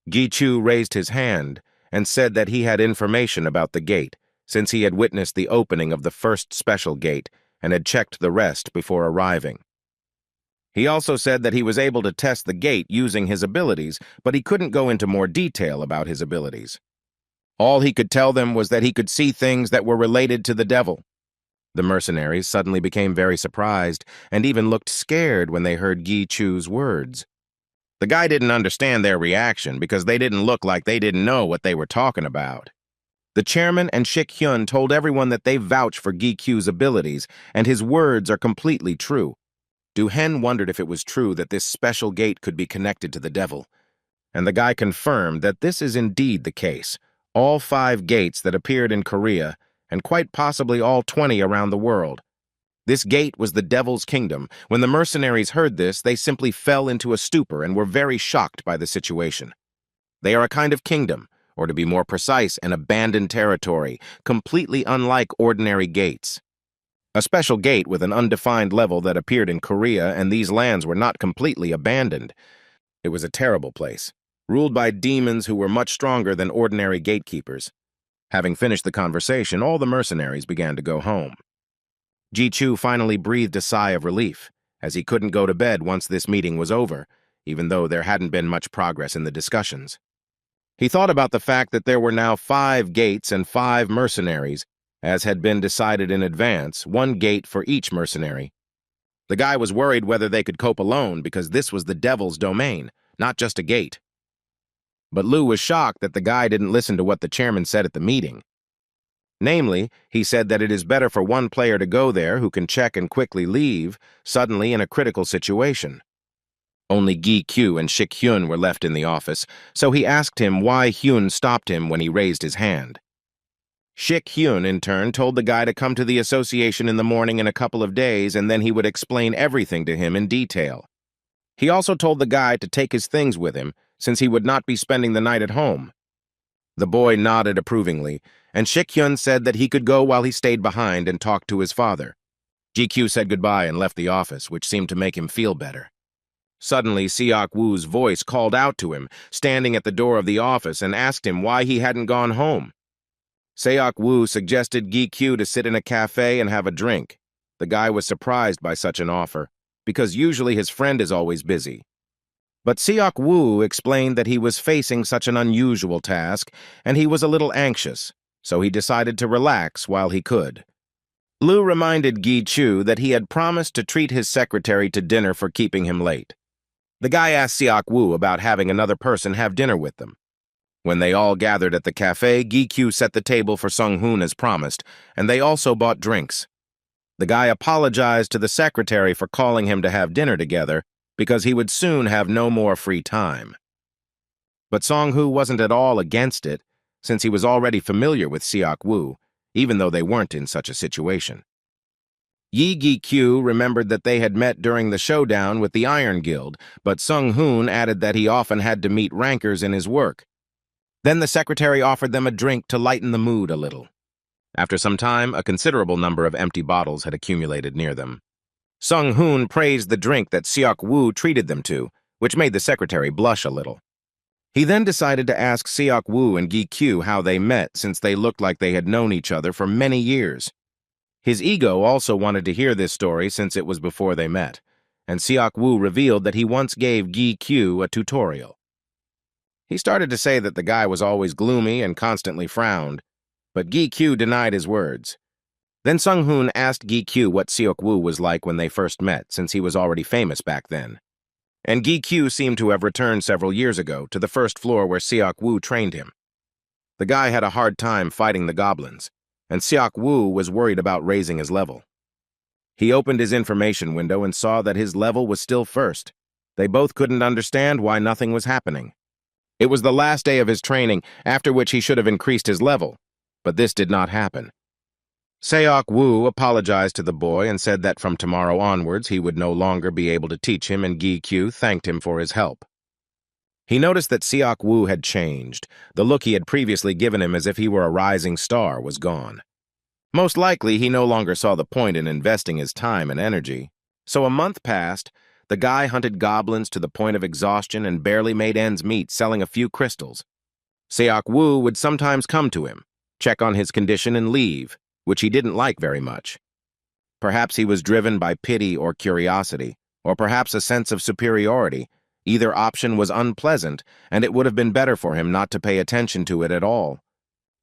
[SPEAKER 1] Gi Chu raised his hand and said that he had information about the gate, since he had witnessed the opening of the first special gate and had checked the rest before arriving. He also said that he was able to test the gate using his abilities, but he couldn't go into more detail about his abilities. All he could tell them was that he could see things that were related to the devil. The mercenaries suddenly became very surprised and even looked scared when they heard Gi Chu's words. The guy didn't understand their reaction because they didn't look like they didn't know what they were talking about. The chairman and Shik Hyun told everyone that they vouch for Gi Chu's abilities, and his words are completely true. Du Hen wondered if it was true that this special gate could be connected to the devil, and the guy confirmed that this is indeed the case. All 5 gates that appeared in Korea, and quite possibly all 20 around the world. This gate was the devil's kingdom. When the mercenaries heard this, they simply fell into a stupor and were very shocked by the situation. They are a kind of kingdom, or to be more precise, an abandoned territory, completely unlike ordinary gates. A special gate with an undefined level that appeared in Korea, and these lands were not completely abandoned. It was a terrible place, ruled by demons who were much stronger than ordinary gatekeepers. Having finished the conversation, all the mercenaries began to go home. Gi Chu finally breathed a sigh of relief, as he couldn't go to bed once this meeting was over, even though there hadn't been much progress in the discussions. He thought about the fact that there were now 5 gates and 5 mercenaries, as had been decided in advance, 1 gate for each mercenary. The guy was worried whether they could cope alone because this was the devil's domain, not just a gate. But Lu was shocked that the guy didn't listen to what the chairman said at the meeting. Namely, he said that it is better for 1 player to go there who can check and quickly leave, suddenly in a critical situation. Only Gi Kyu and Shik Hyun were left in the office, so he asked him why Hyun stopped him when he raised his hand. Shik Hyun, in turn, told the guy to come to the association in the morning in a couple of days, and then he would explain everything to him in detail. He also told the guy to take his things with him, since he would not be spending the night at home. The boy nodded approvingly, and Shik Hyun said that he could go while he stayed behind and talked to his father. GQ said goodbye and left the office, which seemed to make him feel better. Suddenly, Seok Woo's voice called out to him, standing at the door of the office, and asked him why he hadn't gone home. Seok Woo suggested Gi Kyu to sit in a cafe and have a drink. The guy was surprised by such an offer, because usually his friend is always busy. But Seok Woo explained that he was facing such an unusual task, and he was a little anxious, so he decided to relax while he could. Lu reminded Gi Chu that he had promised to treat his secretary to dinner for keeping him late. The guy asked Seok Woo about having another person have dinner with them. When they all gathered at the cafe, Gi Kyu set the table for Sung Hoon as promised, and they also bought drinks. The guy apologized to the secretary for calling him to have dinner together, because he would soon have no more free time. But Song-Hoo wasn't at all against it, since he was already familiar with Seok Woo, even though they weren't in such a situation. Yi Gi-Kyu remembered that they had met during the showdown with the Iron Guild, but Sung-Hoon added that he often had to meet rankers in his work. Then the secretary offered them a drink to lighten the mood a little. After some time, a considerable number of empty bottles had accumulated near them. Sung-Hoon praised the drink that Seok Woo treated them to, which made the secretary blush a little. He then decided to ask Seok Woo and Gi Kyu how they met, since they looked like they had known each other for many years. His ego also wanted to hear this story since it was before they met, and Seok Woo revealed that he once gave Gi Kyu a tutorial. He started to say that the guy was always gloomy and constantly frowned, but Gi Kyu denied his words. Then Sung-Hoon asked Gi Kyu what Seok Woo was like when they first met, since he was already famous back then. And Gi Kyu seemed to have returned several years ago to the first floor where Seok Woo trained him. The guy had a hard time fighting the goblins, and Seok Woo was worried about raising his level. He opened his information window and saw that his level was still first. They both couldn't understand why nothing was happening. It was the last day of his training, after which he should have increased his level, but this did not happen. Seok Woo apologized to the boy and said that from tomorrow onwards he would no longer be able to teach him, and Gi Kyu thanked him for his help. He noticed that Seok Woo had changed. The look he had previously given him as if he were a rising star was gone. Most likely, he no longer saw the point in investing his time and energy. So a month passed. The guy hunted goblins to the point of exhaustion and barely made ends meet selling a few crystals. Seok Woo would sometimes come to him, check on his condition and leave, which he didn't like very much. Perhaps he was driven by pity or curiosity, or perhaps a sense of superiority. Either option was unpleasant, and it would have been better for him not to pay attention to it at all.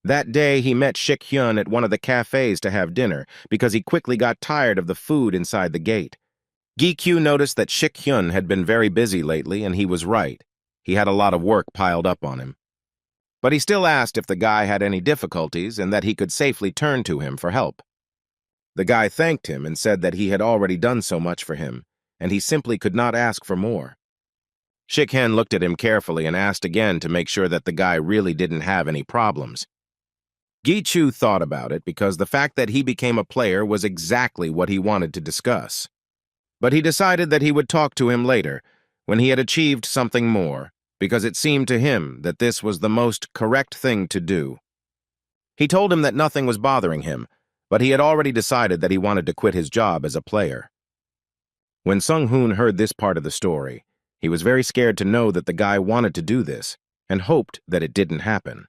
[SPEAKER 1] That day, he met Shik-hyun at one of the cafes to have dinner because he quickly got tired of the food inside the gate. Gi-kyu noticed that Shik-hyun had been very busy lately, and he was right. He had a lot of work piled up on him. But he still asked if the guy had any difficulties and that he could safely turn to him for help. The guy thanked him and said that he had already done so much for him, and he simply could not ask for more. Shik-hyun looked at him carefully and asked again to make sure that the guy really didn't have any problems. Gi-chu thought about it because the fact that he became a player was exactly what he wanted to discuss. But he decided that he would talk to him later, when he had achieved something more, because it seemed to him that this was the most correct thing to do. He told him that nothing was bothering him, but he had already decided that he wanted to quit his job as a player. When Sung-hoon heard this part of the story, he was very scared to know that the guy wanted to do this, and hoped that it didn't happen.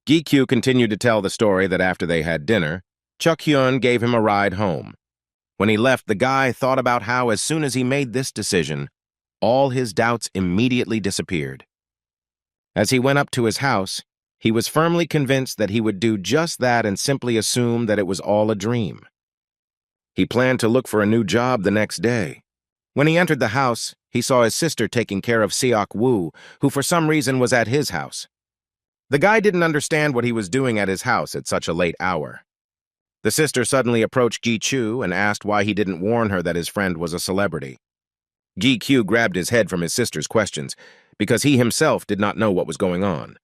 [SPEAKER 1] Gi-kyu continued to tell the story that after they had dinner, Chuk-hyun gave him a ride home. When he left, the guy thought about how as soon as he made this decision, all his doubts immediately disappeared. As he went up to his house, he was firmly convinced that he would do just that and simply assume that it was all a dream. He planned to look for a new job the next day. When he entered the house, he saw his sister taking care of Seok-woo, who for some reason was at his house. The guy didn't understand what he was doing at his house at such a late hour. The sister suddenly approached Gi-chu and asked why he didn't warn her that his friend was a celebrity. Gi-kyu grabbed his head from his sister's questions, because he himself did not know what was going on.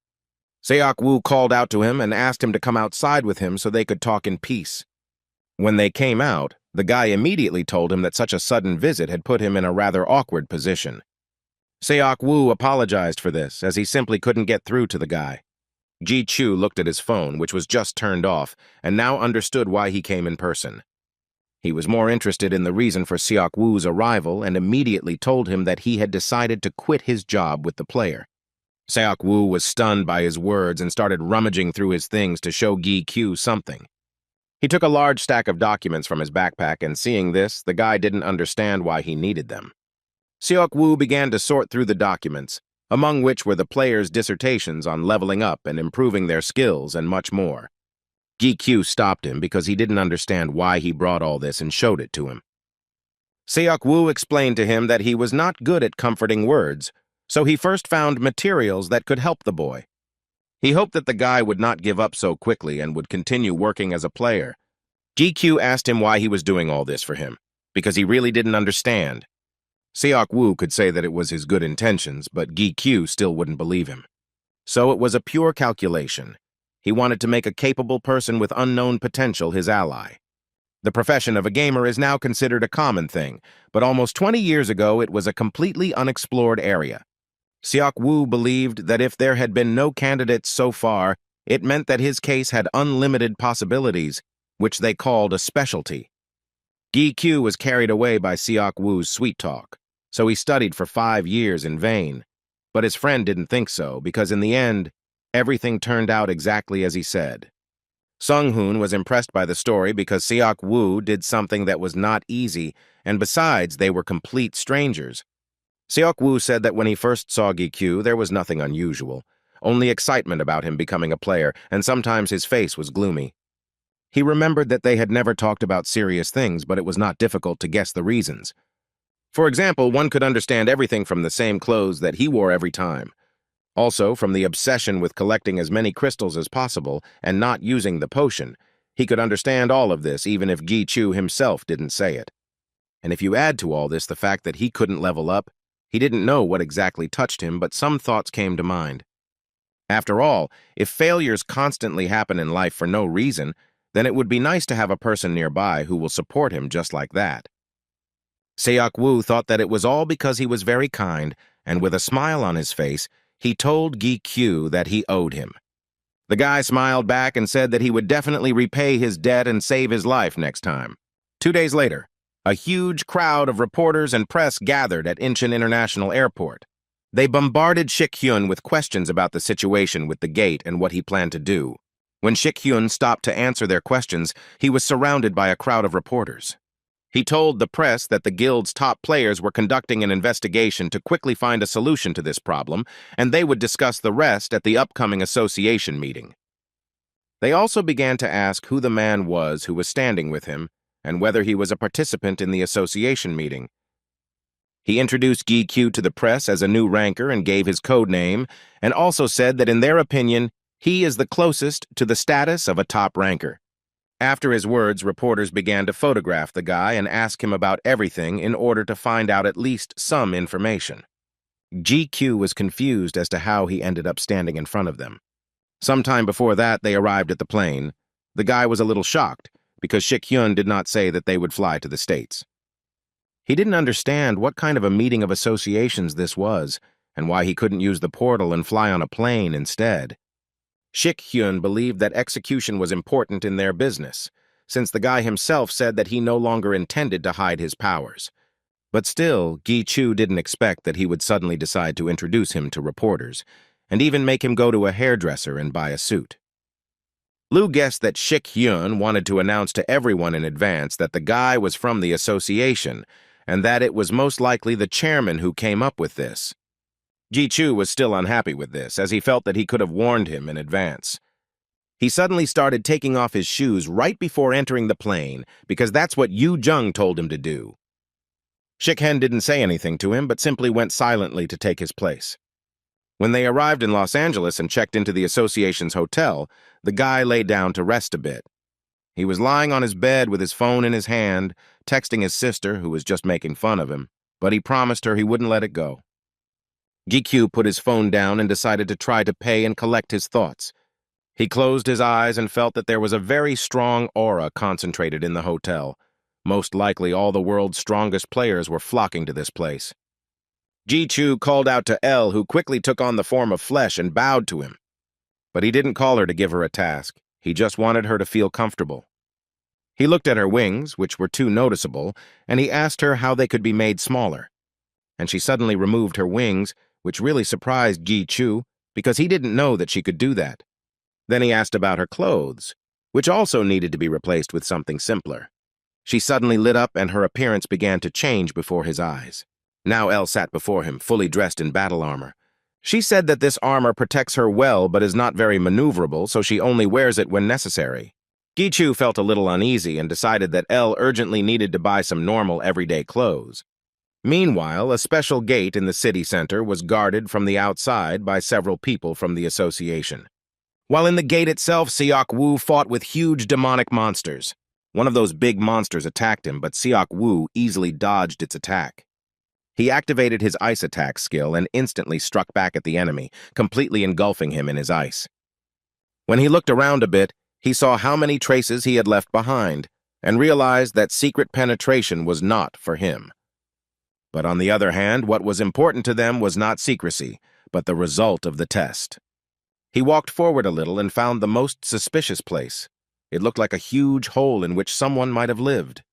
[SPEAKER 1] Seok-woo called out to him and asked him to come outside with him so they could talk in peace. When they came out, the guy immediately told him that such a sudden visit had put him in a rather awkward position. Seok-woo apologized for this, as he simply couldn't get through to the guy. Gi-chu looked at his phone, which was just turned off, and now understood why he came in person. He was more interested in the reason for Seok-woo's arrival and immediately told him that he had decided to quit his job with the player. Seok-woo was stunned by his words and started rummaging through his things to show Gi-kyu something. He took a large stack of documents from his backpack, and seeing this, the guy didn't understand why he needed them. Seok-woo began to sort through the documents, among which were the players' dissertations on leveling up and improving their skills and much more. Gi-kyu stopped him because he didn't understand why he brought all this and showed it to him. Seok-woo explained to him that he was not good at comforting words, so he first found materials that could help the boy. He hoped that the guy would not give up so quickly and would continue working as a player. Gi-kyu asked him why he was doing all this for him, because he really didn't understand. Seok-woo could say that it was his good intentions, but Gi-kyu still wouldn't believe him. So it was a pure calculation. He wanted to make a capable person with unknown potential his ally. The profession of a gamer is now considered a common thing, but almost 20 years ago it was a completely unexplored area. Seok-woo believed that if there had been no candidates so far, it meant that his case had unlimited possibilities, which they called a specialty. Gi-kyu was carried away by Seok-woo's sweet talk, so he studied for 5 years in vain. But his friend didn't think so, because in the end, everything turned out exactly as he said. Sung-hoon was impressed by the story because Seok-woo did something that was not easy, and besides, they were complete strangers. Seok-woo said that when he first saw Gi-kyu, there was nothing unusual, only excitement about him becoming a player, and sometimes his face was gloomy. He remembered that they had never talked about serious things, but it was not difficult to guess the reasons. For example, one could understand everything from the same clothes that he wore every time. Also, from the obsession with collecting as many crystals as possible and not using the potion, he could understand all of this even if Gi-chu himself didn't say it. And if you add to all this the fact that he couldn't level up, he didn't know what exactly touched him, but some thoughts came to mind. After all, if failures constantly happen in life for no reason, then it would be nice to have a person nearby who will support him just like that. Seok-woo thought that it was all because he was very kind, and with a smile on his face, he told Gi-kyu that he owed him. The guy smiled back and said that he would definitely repay his debt and save his life next time. 2 days later, a huge crowd of reporters and press gathered at Incheon International Airport. They bombarded Shik-hyun with questions about the situation with the gate and what he planned to do. When Shik-hyun stopped to answer their questions, he was surrounded by a crowd of reporters. He told the press that the guild's top players were conducting an investigation to quickly find a solution to this problem, and they would discuss the rest at the upcoming association meeting. They also began to ask who the man was who was standing with him, and whether he was a participant in the association meeting. He introduced Gi-kyu to the press as a new ranker and gave his code name, and also said that in their opinion, he is the closest to the status of a top ranker. After his words, reporters began to photograph the guy and ask him about everything in order to find out at least some information. Gi-kyu was confused as to how he ended up standing in front of them. Sometime before that, they arrived at the plane. The guy was a little shocked, because Shik-hyun did not say that they would fly to the States. He didn't understand what kind of a meeting of associations this was, and why he couldn't use the portal and fly on a plane instead. Shik-hyun believed that execution was important in their business, since the guy himself said that he no longer intended to hide his powers. But still, Gi-chu didn't expect that he would suddenly decide to introduce him to reporters, and even make him go to a hairdresser and buy a suit. Lu guessed that Shik-hyun wanted to announce to everyone in advance that the guy was from the association, and that it was most likely the chairman who came up with this. Gi-chu was still unhappy with this, as he felt that he could have warned him in advance. He suddenly started taking off his shoes right before entering the plane, because that's what Yu Jung told him to do. Shik-hyun didn't say anything to him, but simply went silently to take his place. When they arrived in Los Angeles and checked into the association's hotel, the guy lay down to rest a bit. He was lying on his bed with his phone in his hand, texting his sister, who was just making fun of him, but he promised her he wouldn't let it go. Gi-kyu put his phone down and decided to try to pay and collect his thoughts. He closed his eyes and felt that there was a very strong aura concentrated in the hotel. Most likely all the world's strongest players were flocking to this place. Gi-chu called out to L, who quickly took on the form of flesh and bowed to him. But he didn't call her to give her a task. He just wanted her to feel comfortable. He looked at her wings, which were too noticeable, and he asked her how they could be made smaller. And she suddenly removed her wings, which really surprised Gi-chu, because he didn't know that she could do that. Then he asked about her clothes, which also needed to be replaced with something simpler. She suddenly lit up and her appearance began to change before his eyes. Now Elle sat before him, fully dressed in battle armor. She said that this armor protects her well but is not very maneuverable, so she only wears it when necessary. Gi-chu felt a little uneasy and decided that Elle urgently needed to buy some normal everyday clothes. Meanwhile, a special gate in the city center was guarded from the outside by several people from the association. While in the gate itself, Seok-woo fought with huge demonic monsters. One of those big monsters attacked him, but Seok-woo easily dodged its attack. He activated his ice attack skill and instantly struck back at the enemy, completely engulfing him in his ice. When he looked around a bit, he saw how many traces he had left behind, and realized that secret penetration was not for him. But on the other hand, what was important to them was not secrecy, but the result of the test. He walked forward a little and found the most suspicious place. It looked like a huge hole in which someone might have lived.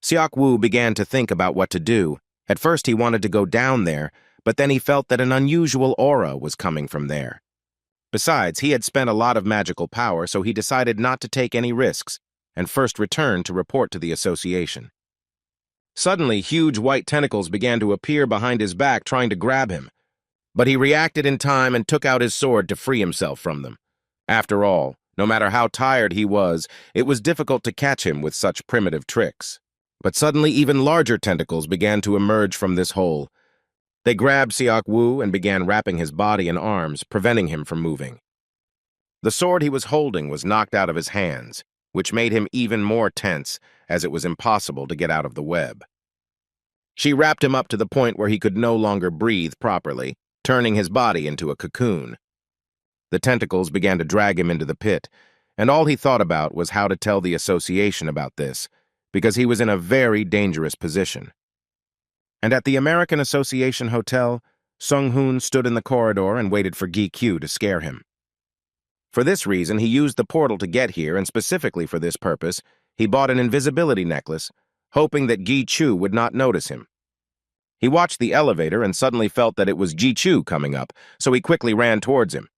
[SPEAKER 1] Seok-woo began to think about what to do. At first he wanted to go down there, but then he felt that an unusual aura was coming from there. Besides, he had spent a lot of magical power, so he decided not to take any risks, and first returned to report to the association. Suddenly, huge white tentacles began to appear behind his back, trying to grab him. But he reacted in time and took out his sword to free himself from them. After all, no matter how tired he was, it was difficult to catch him with such primitive tricks. But suddenly even larger tentacles began to emerge from this hole. They grabbed Seok-woo and began wrapping his body and arms, preventing him from moving. The sword he was holding was knocked out of his hands, which made him even more tense, as it was impossible to get out of the web. She wrapped him up to the point where he could no longer breathe properly, turning his body into a cocoon. The tentacles began to drag him into the pit, and all he thought about was how to tell the association about this, because he was in a very dangerous position. And at the American Association Hotel, Sung-hoon stood in the corridor and waited for Gi-kyu to scare him. For this reason, he used the portal to get here, and specifically for this purpose, he bought an invisibility necklace, hoping that Gi-chu would not notice him. He watched the elevator and suddenly felt that it was Gi-chu coming up, so he quickly ran towards him.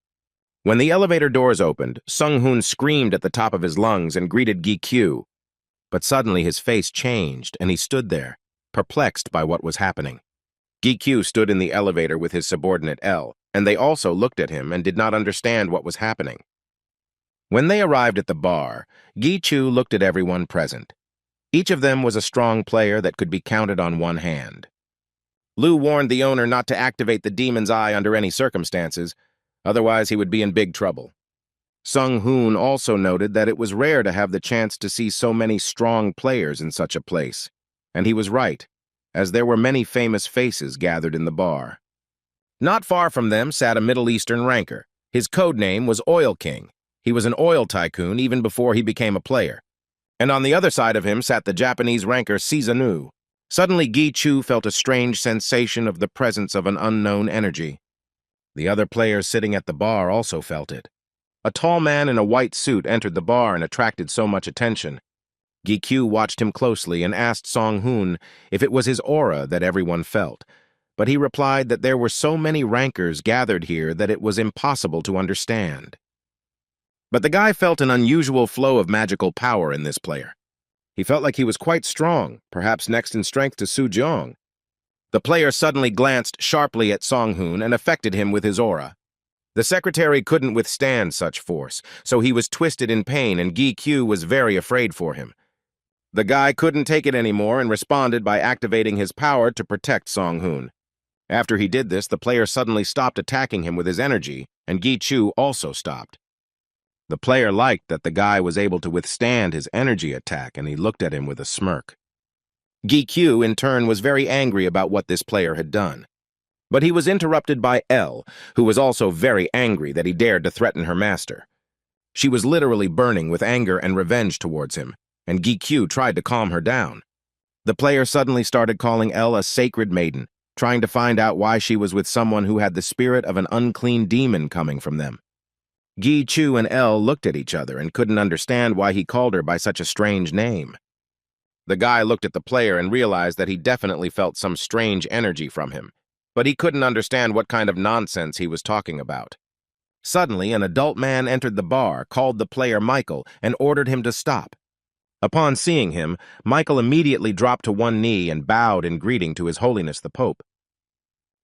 [SPEAKER 1] When the elevator doors opened, Sung-hoon screamed at the top of his lungs and greeted Gi-kyu. But suddenly his face changed, and he stood there, perplexed by what was happening. Gi-kyu stood in the elevator with his subordinate L, and they also looked at him and did not understand what was happening. When they arrived at the bar, Gi-chu looked at everyone present. Each of them was a strong player that could be counted on one hand. Lu warned the owner not to activate the demon's eye under any circumstances, otherwise he would be in big trouble. Sung-hoon also noted that it was rare to have the chance to see so many strong players in such a place, and he was right, as there were many famous faces gathered in the bar. Not far from them sat a Middle Eastern ranker. His code name was Oil King. He was an oil tycoon even before he became a player. And on the other side of him sat the Japanese ranker Sizanu. Suddenly Gi-chu felt a strange sensation of the presence of an unknown energy. The other players sitting at the bar also felt it. A tall man in a white suit entered the bar and attracted so much attention. Gi-kyu watched him closely and asked Sung-hoon if it was his aura that everyone felt, but he replied that there were so many rankers gathered here that it was impossible to understand. But the guy felt an unusual flow of magical power in this player. He felt like he was quite strong, perhaps next in strength to Soo-jong. The player suddenly glanced sharply at Sung-hoon and affected him with his aura. The secretary couldn't withstand such force, so he was twisted in pain, and Gi-kyu was very afraid for him. The guy couldn't take it anymore and responded by activating his power to protect Sung-hoon. After he did this, the player suddenly stopped attacking him with his energy, and Gi-chu also stopped. The player liked that the guy was able to withstand his energy attack, and he looked at him with a smirk. Gi-kyu, in turn, was very angry about what this player had done. But he was interrupted by L, who was also very angry that he dared to threaten her master. She was literally burning with anger and revenge towards him, and Gi-kyu tried to calm her down. The player suddenly started calling L a sacred maiden, trying to find out why she was with someone who had the spirit of an unclean demon coming from them. Gi-chu and L looked at each other and couldn't understand why he called her by such a strange name. The guy looked at the player and realized that he definitely felt some strange energy from him, but he couldn't understand what kind of nonsense he was talking about. Suddenly, an adult man entered the bar, called the player Michael, and ordered him to stop. Upon seeing him, Michael immediately dropped to one knee and bowed in greeting to His Holiness the Pope.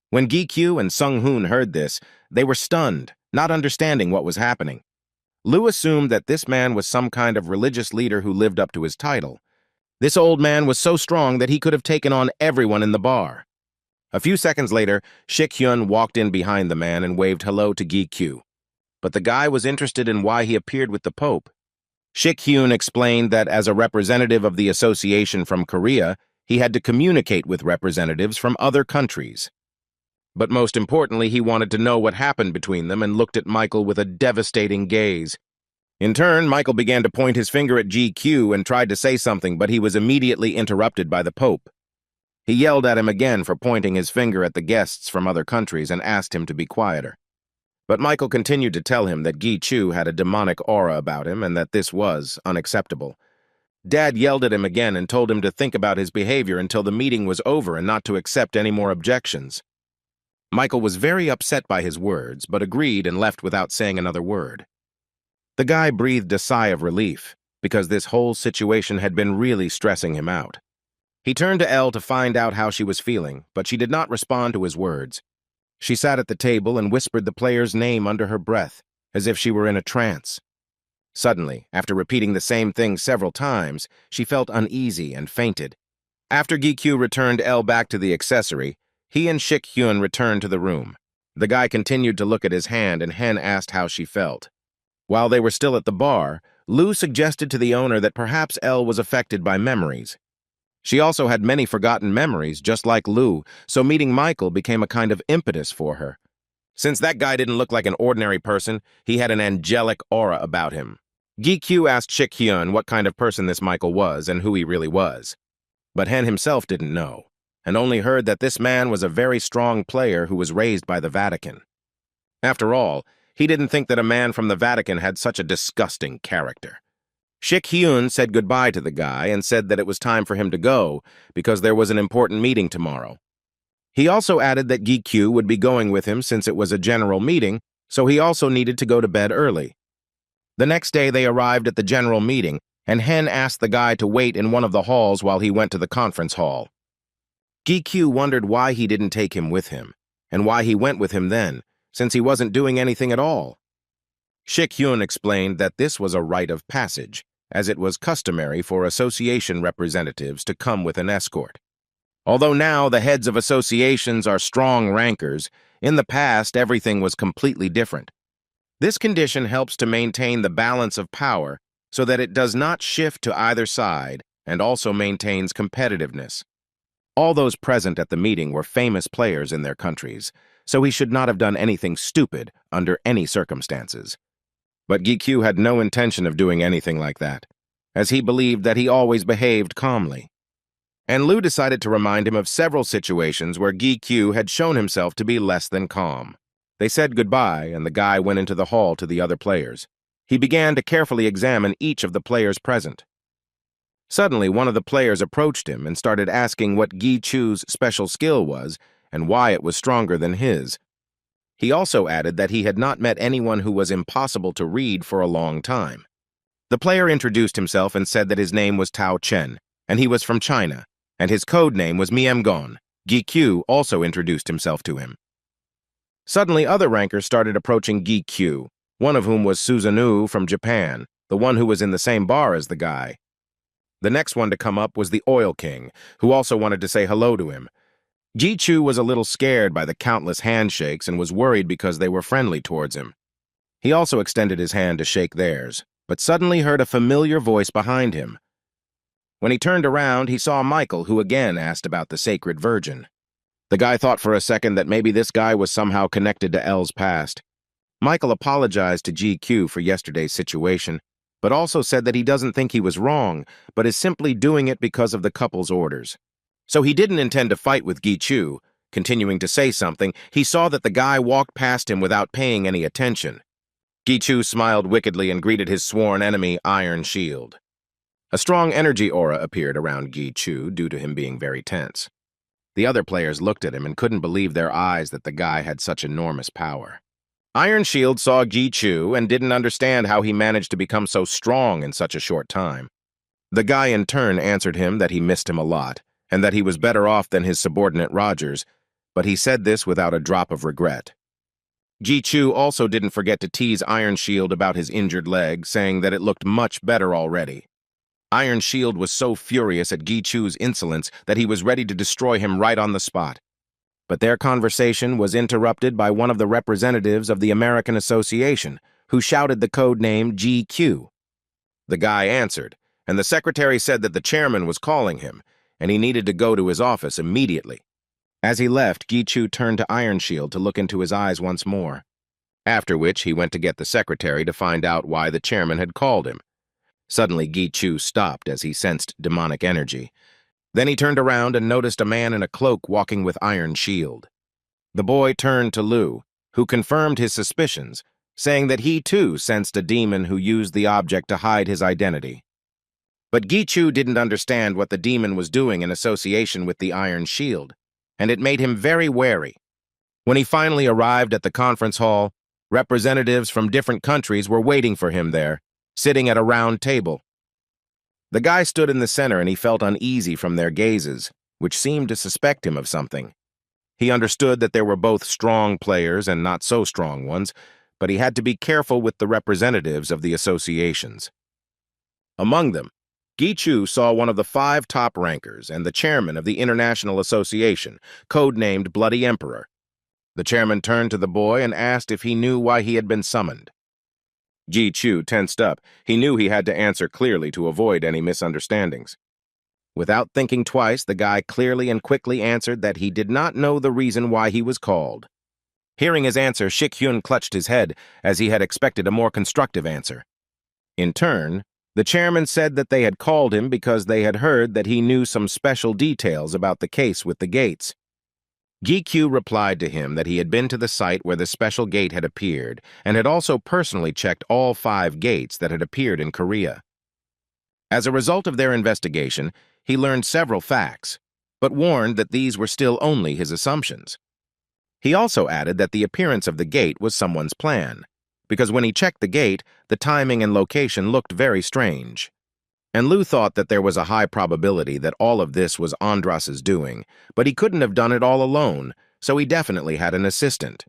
[SPEAKER 1] When Gi-kyu and Sung-hoon heard this, they were stunned, not understanding what was happening. Lu assumed that this man was some kind of religious leader who lived up to his title. This old man was so strong that he could have taken on everyone in the bar. A few seconds later, Shik-hyun walked in behind the man and waved hello to Gi-kyu. But the guy was interested in why he appeared with the Pope. Shik-hyun explained that as a representative of the association from Korea, he had to communicate with representatives from other countries. But most importantly, he wanted to know what happened between them and looked at Michael with a devastating gaze. In turn, Michael began to point his finger at Gi-kyu and tried to say something, but he was immediately interrupted by the Pope. He yelled at him again for pointing his finger at the guests from other countries and asked him to be quieter. But Michael continued to tell him that Gi-chu had a demonic aura about him and that this was unacceptable. Dad yelled at him again and told him to think about his behavior until the meeting was over and not to accept any more objections. Michael was very upset by his words, but agreed and left without saying another word. The guy breathed a sigh of relief, because this whole situation had been really stressing him out. He turned to Elle to find out how she was feeling, but she did not respond to his words. She sat at the table and whispered the player's name under her breath, as if she were in a trance. Suddenly, after repeating the same thing several times, she felt uneasy and fainted. After Gi-kyu returned Elle back to the accessory, he and Shik-hyun returned to the room. The guy continued to look at his hand, and Hen asked how she felt. While they were still at the bar, Lu suggested to the owner that perhaps Elle was affected by memories. She also had many forgotten memories, just like Lu, so meeting Michael became a kind of impetus for her. Since that guy didn't look like an ordinary person, he had an angelic aura about him. Gi-kyu asked Shik-hyun what kind of person this Michael was and who he really was. But Hen himself didn't know, and only heard that this man was a very strong player who was raised by the Vatican. After all, he didn't think that a man from the Vatican had such a disgusting character. Shik-hyun said goodbye to the guy and said that it was time for him to go because there was an important meeting tomorrow. He also added that Gi-kyu would be going with him since it was a general meeting so he also needed to go to bed early. The next day they arrived at the general meeting, and Hen asked the guy to wait in one of the halls while he went to the conference hall. GQ wondered why he didn't take him with him, and why he went with him then, since he wasn't doing anything at all. Shik-hyun explained that this was a rite of passage, as it was customary for association representatives to come with an escort. Although now the heads of associations are strong rankers, in the past everything was completely different. This condition helps to maintain the balance of power so that it does not shift to either side and also maintains competitiveness. All those present at the meeting were famous players in their countries, so he should not have done anything stupid under any circumstances. But GQ had no intention of doing anything like that, as he believed that he always behaved calmly. And Lu decided to remind him of several situations where GQ had shown himself to be less than calm. They said goodbye, and the guy went into the hall to the other players. He began to carefully examine each of the players present. Suddenly, one of the players approached him and started asking what Gi Chu's special skill was and why it was stronger than his. He also added that he had not met anyone who was impossible to read for a long time. The player introduced himself and said that his name was Tao Chen, and he was from China, and his code name was Miemgon. Gi Q also introduced himself to him. Suddenly, other rankers started approaching Gi Q, one of whom was Suzanu from Japan, the one who was in the same bar as the guy. The next one to come up was the Oil King, who also wanted to say hello to him. Gi Chu was a little scared by the countless handshakes and was worried because they were friendly towards him. He also extended his hand to shake theirs, but suddenly heard a familiar voice behind him. When he turned around, he saw Michael, who again asked about the Sacred Virgin. The guy thought for a second that maybe this guy was somehow connected to L's past. Michael apologized to GQ for yesterday's situation, but also said that he doesn't think he was wrong, but is simply doing it because of the couple's orders. So he didn't intend to fight with Gi Chu. Continuing to say something, he saw that the guy walked past him without paying any attention. Gi Chu smiled wickedly and greeted his sworn enemy, Iron Shield. A strong energy aura appeared around Gi Chu due to him being very tense. The other players looked at him and couldn't believe their eyes that the guy had such enormous power. Iron Shield saw Gi Chu and didn't understand how he managed to become so strong in such a short time. The guy in turn answered him that he missed him a lot, and that he was better off than his subordinate Rogers, but he said this without a drop of regret. Gi Chu also didn't forget to tease Iron Shield about his injured leg, saying that it looked much better already. Iron Shield was so furious at Gi Chu's insolence that he was ready to destroy him right on the spot. But their conversation was interrupted by one of the representatives of the American Association, who shouted the code name GQ. The guy answered, and the secretary said that the chairman was calling him, and he needed to go to his office immediately. As he left, Gi Chu turned to Iron Shield to look into his eyes once more, after which he went to get the secretary to find out why the chairman had called him. Suddenly, Gi Chu stopped as he sensed demonic energy. Then he turned around and noticed a man in a cloak walking with Iron Shield. The boy turned to Lu, who confirmed his suspicions, saying that he too sensed a demon who used the object to hide his identity. But Gi Chu didn't understand what the demon was doing in association with the Iron Shield, and it made him very wary. When he finally arrived at the conference hall, representatives from different countries were waiting for him there, sitting at a round table. The guy stood in the center and he felt uneasy from their gazes, which seemed to suspect him of something. He understood that there were both strong players and not so strong ones, but he had to be careful with the representatives of the associations. Among them, Gi Chu saw one of the 5 top rankers and the chairman of the International Association, codenamed Bloody Emperor. The chairman turned to the boy and asked if he knew why he had been summoned. Gi Chu tensed up. He knew he had to answer clearly to avoid any misunderstandings. Without thinking twice, the guy clearly and quickly answered that he did not know the reason why he was called. Hearing his answer, Shik-hyun clutched his head, as he had expected a more constructive answer. In turn, the chairman said that they had called him because they had heard that he knew some special details about the case with the gates. Gi Q replied to him that he had been to the site where the special gate had appeared and had also personally checked all 5 gates that had appeared in Korea. As a result of their investigation, he learned several facts, but warned that these were still only his assumptions. He also added that the appearance of the gate was someone's plan, because when he checked the gate, the timing and location looked very strange. And Lu thought that there was a high probability that all of this was Andras's doing, but he couldn't have done it all alone, so he definitely had an assistant.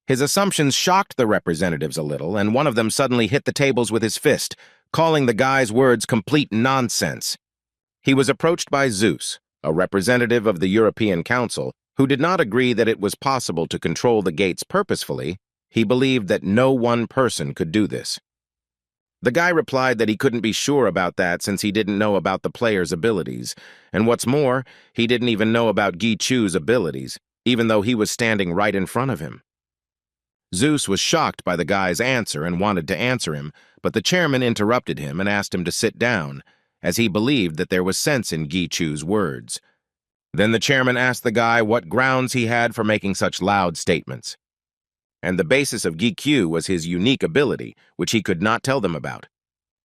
[SPEAKER 1] His assumptions shocked the representatives a little, and one of them suddenly hit the tables with his fist, calling the guy's words complete nonsense. He was approached by Zeus, a representative of the European Council, who did not agree that it was possible to control the gates purposefully. He believed that no one person could do this. The guy replied that he couldn't be sure about that since he didn't know about the player's abilities, and what's more, he didn't even know about Gi Chu's abilities, even though he was standing right in front of him. Zeus was shocked by the guy's answer and wanted to answer him, but the chairman interrupted him and asked him to sit down, as he believed that there was sense in Gi Chu's words. Then the chairman asked the guy what grounds he had for making such loud statements. And the basis of Gi Chu was his unique ability, which he could not tell them about.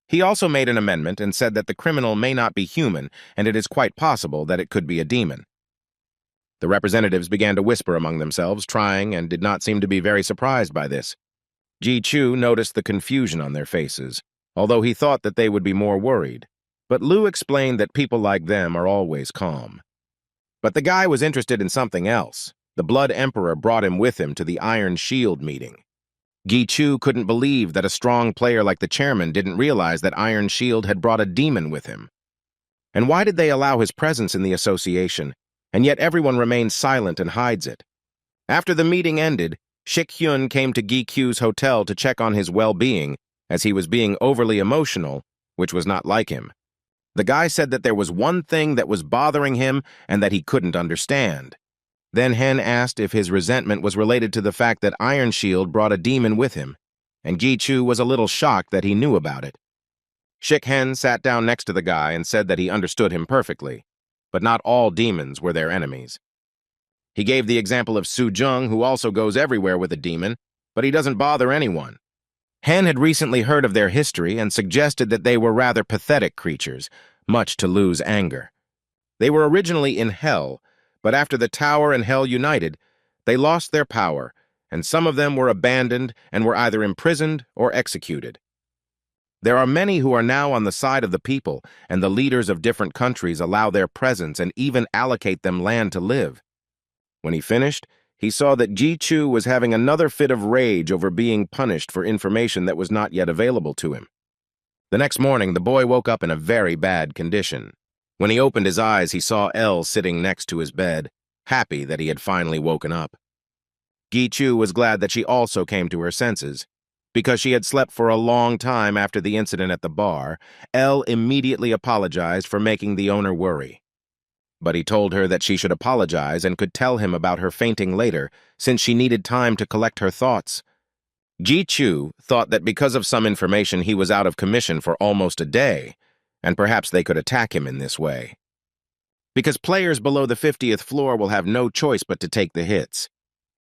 [SPEAKER 1] He also made an amendment and said that the criminal may not be human, and it is quite possible that it could be a demon. The representatives began to whisper among themselves, trying, and did not seem to be very surprised by this. Gi Chu noticed the confusion on their faces, although he thought that they would be more worried. But Lu explained that people like them are always calm. But the guy was interested in something else. The Blood Emperor brought him with him to the Iron Shield meeting. Gi Chu couldn't believe that a strong player like the chairman didn't realize that Iron Shield had brought a demon with him. And why did they allow his presence in the association, and yet everyone remains silent and hides it? After the meeting ended, Shik Hyun came to Gi Chu's hotel to check on his well-being, as he was being overly emotional, which was not like him. The guy said that there was one thing that was bothering him and that he couldn't understand. Then Hen asked if his resentment was related to the fact that Iron Shield brought a demon with him, and Gi Chu was a little shocked that he knew about it. Shik Hen sat down next to the guy and said that he understood him perfectly, but not all demons were their enemies. He gave the example of Su Jung, who also goes everywhere with a demon, but he doesn't bother anyone. Hen had recently heard of their history and suggested that they were rather pathetic creatures, much to Lu's anger. They were originally in Hell, but after the Tower and Hell united, they lost their power, and some of them were abandoned and were either imprisoned or executed. There are many who are now on the side of the people, and the leaders of different countries allow their presence and even allocate them land to live. When he finished, he saw that Gi Chu was having another fit of rage over being punished for information that was not yet available to him. The next morning, the boy woke up in a very bad condition. When he opened his eyes, he saw Elle sitting next to his bed, happy that he had finally woken up. Gi Chu was glad that she also came to her senses. Because she had slept for a long time after the incident at the bar, Elle immediately apologized for making the owner worry. But he told her that she should apologize and could tell him about her fainting later, since she needed time to collect her thoughts. Gi Chu thought that because of some information he was out of commission for almost a day, and perhaps they could attack him in this way. Because players below the 50th floor will have no choice but to take the hits,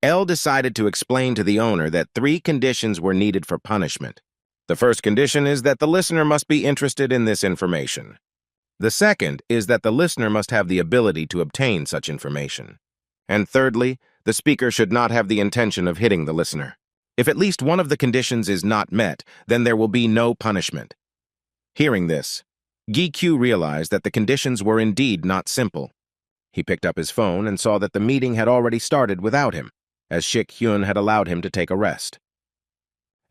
[SPEAKER 1] Elle decided to explain to the owner that 3 conditions were needed for punishment. The first condition is that the listener must be interested in this information. The second is that the listener must have the ability to obtain such information. And thirdly, the speaker should not have the intention of hitting the listener. If at least one of the conditions is not met, then there will be no punishment. Hearing this, Gi Chu realized that the conditions were indeed not simple. He picked up his phone and saw that the meeting had already started without him, as Shik Hyun had allowed him to take a rest.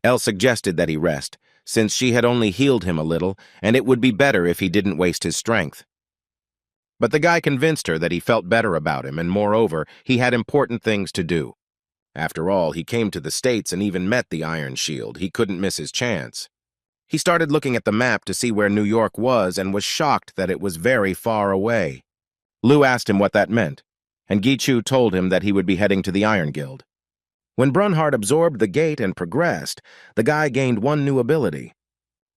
[SPEAKER 1] Elle suggested that he rest, since she had only healed him a little, and it would be better if he didn't waste his strength. But the guy convinced her that he felt better about him, and moreover, he had important things to do. After all, he came to the States and even met the Iron Shield. He couldn't miss his chance. He started looking at the map to see where New York was and was shocked that it was very far away. Lu asked him what that meant, and Gi Chu told him that he would be heading to the Iron Guild. When Brunhard absorbed the gate and progressed, the guy gained one new ability.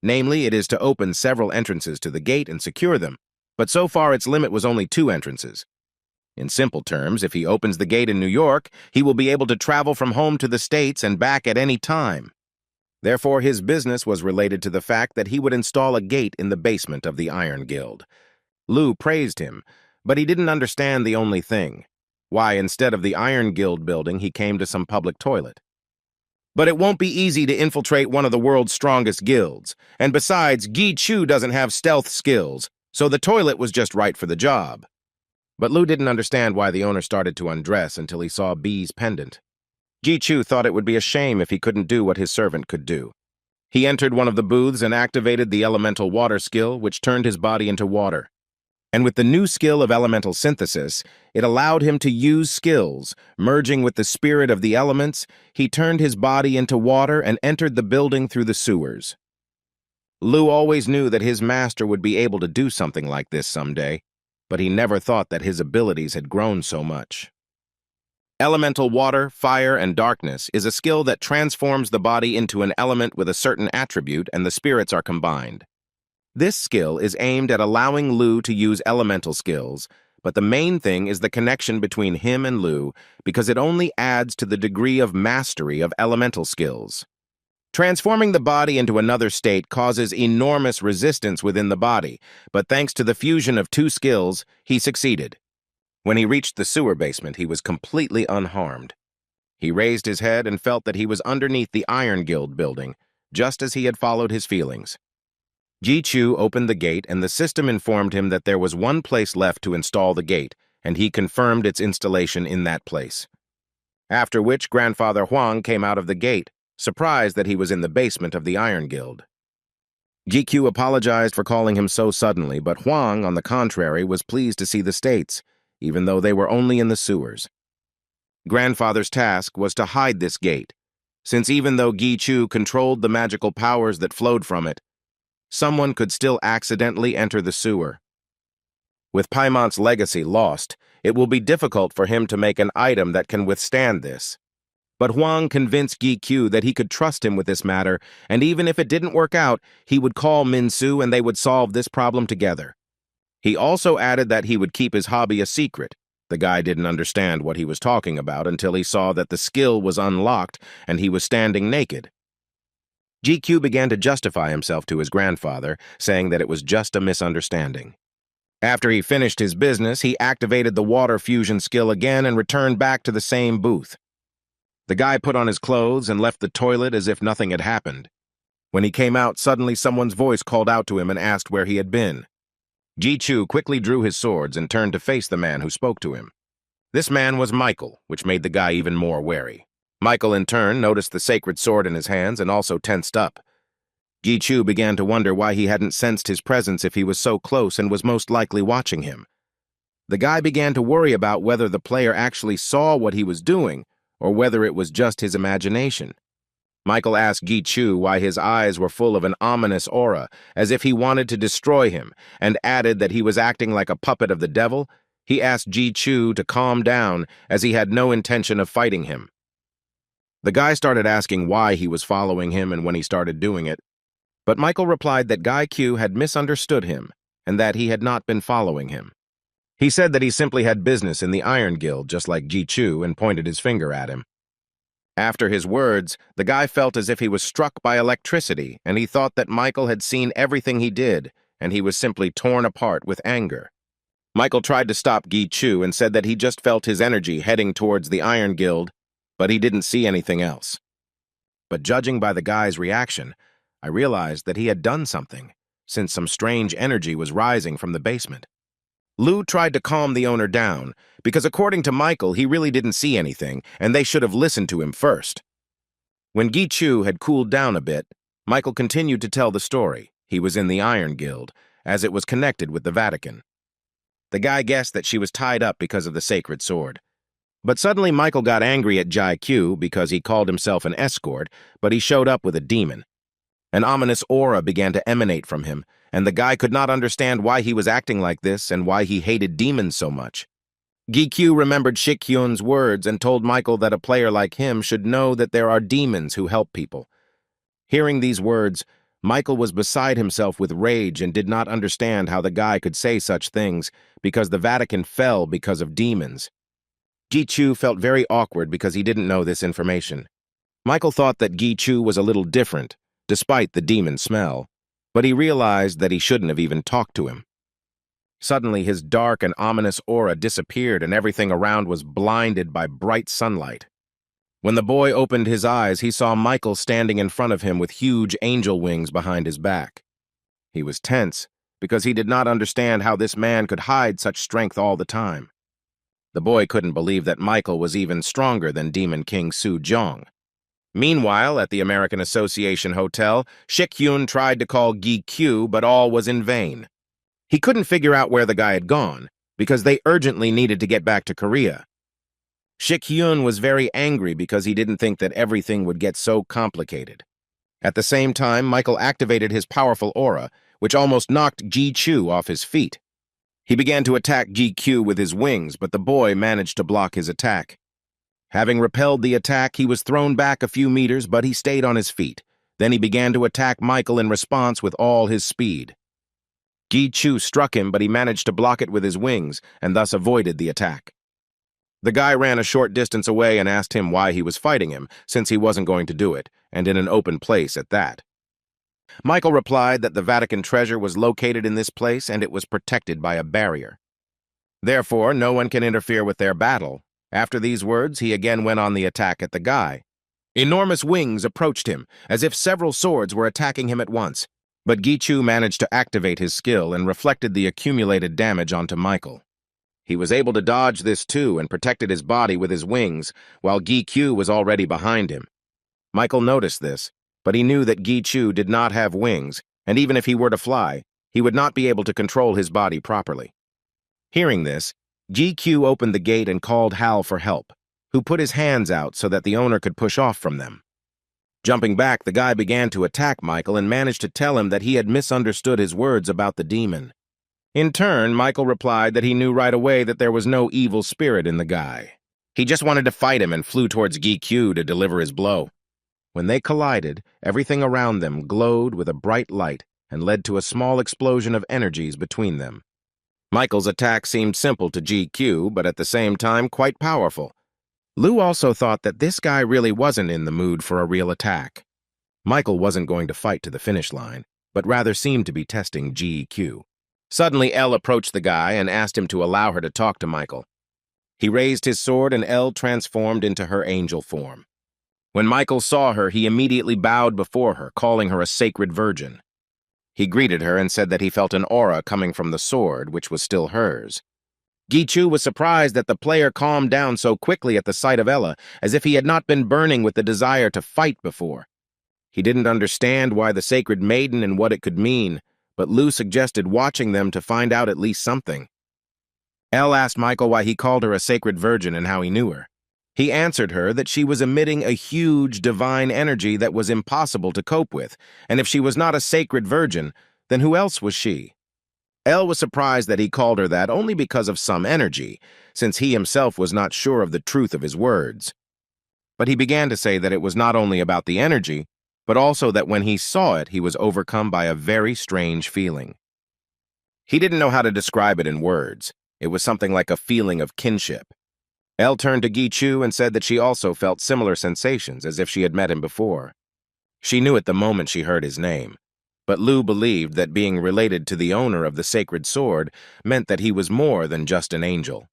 [SPEAKER 1] Namely, it is to open several entrances to the gate and secure them, but so far its limit was only 2 entrances. In simple terms, if he opens the gate in New York, he will be able to travel from home to the States and back at any time. Therefore, his business was related to the fact that he would install a gate in the basement of the Iron Guild. Lu praised him, but he didn't understand the only thing. why instead of the Iron Guild building he came to some public toilet. But it won't be easy to infiltrate one of the world's strongest guilds, and besides, Gi Chu doesn't have stealth skills, so the toilet was just right for the job. But Lu didn't understand why the owner started to undress until he saw B's pendant. Gi Chu thought it would be a shame if he couldn't do what his servant could do. He entered one of the booths and activated the elemental water skill, which turned his body into water. And with the new skill of elemental synthesis, it allowed him to use skills. Merging with the spirit of the elements, he turned his body into water and entered the building through the sewers. Lu always knew that his master would be able to do something like this someday, but he never thought that his abilities had grown so much. Elemental water, fire, and darkness is a skill that transforms the body into an element with a certain attribute and the spirits are combined. This skill is aimed at allowing Lu to use elemental skills, but the main thing is the connection between him and Lu because it only adds to the degree of mastery of elemental skills. Transforming the body into another state causes enormous resistance within the body, but thanks to the fusion of two skills, he succeeded. When he reached the sewer basement, he was completely unharmed. He raised his head and felt that he was underneath the Iron Guild building, just as he had followed his feelings. Gi Chu opened the gate, and the system informed him that there was one place left to install the gate, and he confirmed its installation in that place. After which, Grandfather Huang came out of the gate, surprised that he was in the basement of the Iron Guild. Gi Chu apologized for calling him so suddenly, but Huang, on the contrary, was pleased to see the states, even though they were only in the sewers. Grandfather's task was to hide this gate, since even though Gi Chu controlled the magical powers that flowed from it, someone could still accidentally enter the sewer. With Paimon's legacy lost, it will be difficult for him to make an item that can withstand this. But Huang convinced Gi Chu that he could trust him with this matter, and even if it didn't work out, he would call Min Su and they would solve this problem together. He also added that he would keep his hobby a secret. The guy didn't understand what he was talking about until he saw that the skill was unlocked and he was standing naked. Gi Chu began to justify himself to his grandfather, saying that it was just a misunderstanding. After he finished his business, he activated the water fusion skill again and returned back to the same booth. The guy put on his clothes and left the toilet as if nothing had happened. When he came out, suddenly someone's voice called out to him and asked where he had been. Gi Chu quickly drew his swords and turned to face the man who spoke to him. This man was Michael, which made the guy even more wary. Michael, in turn, noticed the sacred sword in his hands and also tensed up. Gi Chu began to wonder why he hadn't sensed his presence if he was so close and was most likely watching him. The guy began to worry about whether the player actually saw what he was doing or whether it was just his imagination. Michael asked Gi Chu why his eyes were full of an ominous aura, as if he wanted to destroy him, and added that he was acting like a puppet of the devil. He asked Gi Chu to calm down, as he had no intention of fighting him. The guy started asking why he was following him and when he started doing it, but Michael replied that Gi Chu had misunderstood him and that he had not been following him. He said that he simply had business in the Iron Guild, just like Gi Chu, and pointed his finger at him. After his words, the guy felt as if he was struck by electricity, and he thought that Michael had seen everything he did, and he was simply torn apart with anger. Michael tried to stop Gi Chu and said that he just felt his energy heading towards the Iron Guild, but he didn't see anything else. But judging by the guy's reaction, I realized that he had done something, since some strange energy was rising from the basement. Lu tried to calm the owner down, because according to Michael, he really didn't see anything, and they should have listened to him first. When Gi Chu had cooled down a bit, Michael continued to tell the story. He was in the Iron Guild, as it was connected with the Vatican. The guy guessed that she was tied up because of the sacred sword. But suddenly Michael got angry at Gi Chu because he called himself an escort, but he showed up with a demon. An ominous aura began to emanate from him, and the guy could not understand why he was acting like this and why he hated demons so much. Gi Chu remembered Shikhyun's words and told Michael that a player like him should know that there are demons who help people. Hearing these words, Michael was beside himself with rage and did not understand how the guy could say such things because the Vatican fell because of demons. Gi Chu felt very awkward because he didn't know this information. Michael thought that Gi Chu was a little different, despite the demon smell, but he realized that he shouldn't have even talked to him. Suddenly, his dark and ominous aura disappeared and everything around was blinded by bright sunlight. When the boy opened his eyes, he saw Michael standing in front of him with huge angel wings behind his back. He was tense because he did not understand how this man could hide such strength all the time. The boy couldn't believe that Michael was even stronger than Demon King Su Jong. Meanwhile, at the American Association Hotel, Shik-hyun tried to call Gi-kyu, but all was in vain. He couldn't figure out where the guy had gone, because they urgently needed to get back to Korea. Shik-hyun was very angry because he didn't think that everything would get so complicated. At the same time, Michael activated his powerful aura, which almost knocked Gi-chu off his feet. He began to attack Gi-kyu with his wings, but the boy managed to block his attack. Having repelled the attack, he was thrown back a few meters, but he stayed on his feet. Then he began to attack Michael in response with all his speed. Gi-chu struck him, but he managed to block it with his wings, and thus avoided the attack. The guy ran a short distance away and asked him why he was fighting him, since he wasn't going to do it, and in an open place at that. Michael replied that the Vatican treasure was located in this place and it was protected by a barrier. Therefore, no one can interfere with their battle. After these words, he again went on the attack at the guy. Enormous wings approached him, as if several swords were attacking him at once, but Gi-chu managed to activate his skill and reflected the accumulated damage onto Michael. He was able to dodge this too and protected his body with his wings, while Gi-kyu was already behind him. Michael noticed this, but he knew that Gi-chu did not have wings, and even if he were to fly, he would not be able to control his body properly. Hearing this, Gi-kyu opened the gate and called Hal for help, who put his hands out so that the owner could push off from them. Jumping back, the guy began to attack Michael and managed to tell him that he had misunderstood his words about the demon. In turn, Michael replied that he knew right away that there was no evil spirit in the guy. He just wanted to fight him and flew towards Gi-kyu to deliver his blow. When they collided, everything around them glowed with a bright light and led to a small explosion of energies between them. Michael's attack seemed simple to Gi-kyu, but at the same time quite powerful. Lou also thought that this guy really wasn't in the mood for a real attack. Michael wasn't going to fight to the finish line, but rather seemed to be testing Gi-kyu. Suddenly, Elle approached the guy and asked him to allow her to talk to Michael. He raised his sword and Elle transformed into her angel form. When Michael saw her, he immediately bowed before her, calling her a sacred virgin. He greeted her and said that he felt an aura coming from the sword, which was still hers. Gi-chu was surprised that the player calmed down so quickly at the sight of Ella, as if he had not been burning with the desire to fight before. He didn't understand why the sacred maiden and what it could mean, but Lou suggested watching them to find out at least something. Elle asked Michael why he called her a sacred virgin and how he knew her. He answered her that she was emitting a huge divine energy that was impossible to cope with, and if she was not a sacred virgin, then who else was she? Elle was surprised that he called her that only because of some energy, since he himself was not sure of the truth of his words. But he began to say that it was not only about the energy, but also that when he saw it, he was overcome by a very strange feeling. He didn't know how to describe it in words. It was something like a feeling of kinship. Elle turned to Gi-chu and said that she also felt similar sensations as if she had met him before. She knew it the moment she heard his name, but Lou believed that being related to the owner of the sacred sword meant that he was more than just an angel.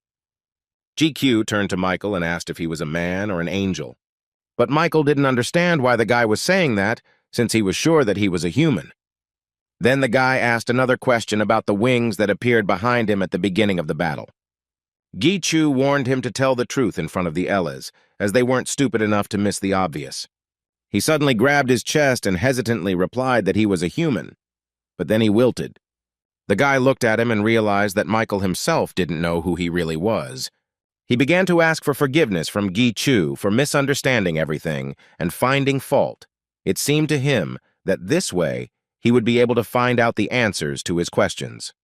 [SPEAKER 1] Gi-kyu turned to Michael and asked if he was a man or an angel. But Michael didn't understand why the guy was saying that, since he was sure that he was a human. Then the guy asked another question about the wings that appeared behind him at the beginning of the battle. Gi-chu warned him to tell the truth in front of the Ellas, as they weren't stupid enough to miss the obvious. He suddenly grabbed his chest and hesitantly replied that he was a human, but then he wilted. The guy looked at him and realized that Michael himself didn't know who he really was. He began to ask for forgiveness from Gi-chu for misunderstanding everything and finding fault. It seemed to him that this way he would be able to find out the answers to his questions.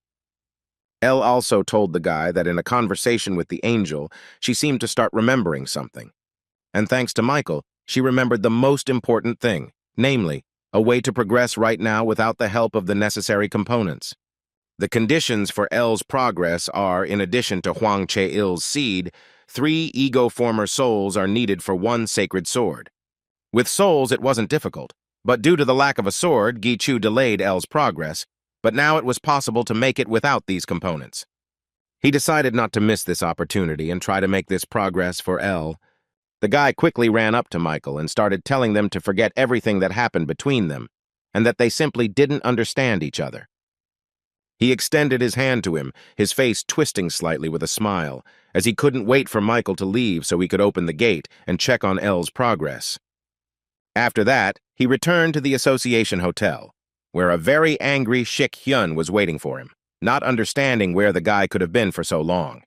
[SPEAKER 1] Elle also told the guy that in a conversation with the angel, she seemed to start remembering something. And thanks to Michael, she remembered the most important thing, namely, a way to progress right now without the help of the necessary components. The conditions for Elle's progress are, in addition to Hwang Che-il's seed, 3 ego-former souls are needed for 1 sacred sword. With souls, it wasn't difficult, but due to the lack of a sword, Gi-chu delayed Elle's progress, but now it was possible to make it without these components. He decided not to miss this opportunity and try to make this progress for L. The guy quickly ran up to Michael and started telling them to forget everything that happened between them, and that they simply didn't understand each other. He extended his hand to him, his face twisting slightly with a smile, as he couldn't wait for Michael to leave so he could open the gate and check on L's progress. After that, he returned to the Association Hotel, where a very angry Shik Hyun was waiting for him, not understanding where the guy could have been for so long.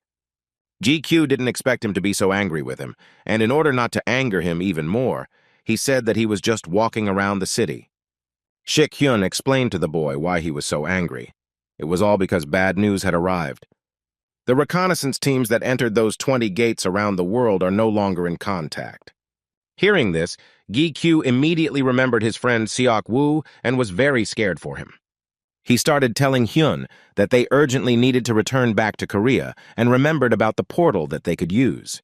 [SPEAKER 1] GQ didn't expect him to be so angry with him, and in order not to anger him even more, he said that he was just walking around the city. Shik Hyun explained to the boy why he was so angry. It was all because bad news had arrived. The reconnaissance teams that entered those 20 gates around the world are no longer in contact. Hearing this, GQ immediately remembered his friend Seok Woo and was very scared for him. He started telling Hyun that they urgently needed to return back to Korea and remembered about the portal that they could use.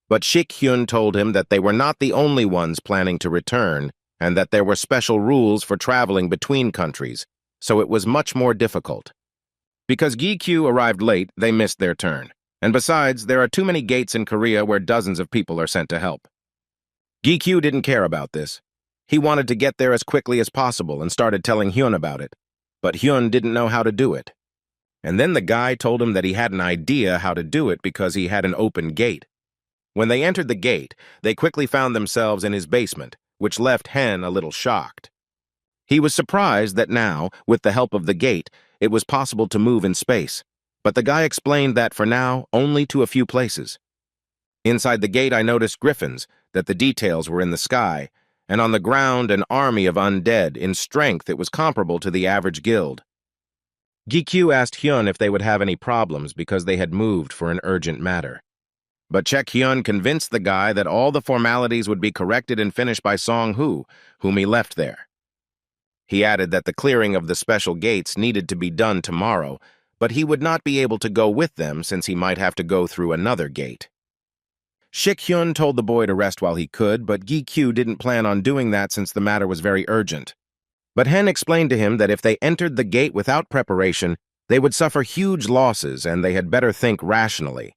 [SPEAKER 1] But Shik Hyun told him that they were not the only ones planning to return and that there were special rules for traveling between countries, so it was much more difficult. Because GQ arrived late, they missed their turn. And besides, there are too many gates in Korea where dozens of people are sent to help. GQ didn't care about this. He wanted to get there as quickly as possible and started telling Hyun about it. But Hyun didn't know how to do it. And then the guy told him that he had an idea how to do it because he had an open gate. When they entered the gate, they quickly found themselves in his basement, which left Hen a little shocked. He was surprised that now, with the help of the gate, it was possible to move in space, but the guy explained that for now, only to a few places. Inside the gate, I noticed griffins, that the details were in the sky, and on the ground an army of undead. In strength, it was comparable to the average guild. GQ asked Hyun if they would have any problems because they had moved for an urgent matter. But Chek Hyun convinced the guy that all the formalities would be corrected and finished by Song-hoo, whom he left there. He added that the clearing of the special gates needed to be done tomorrow, but he would not be able to go with them since he might have to go through another gate. Shik Hyun told the boy to rest while he could, but GQ didn't plan on doing that since the matter was very urgent. But Hen explained to him that if they entered the gate without preparation, they would suffer huge losses and they had better think rationally.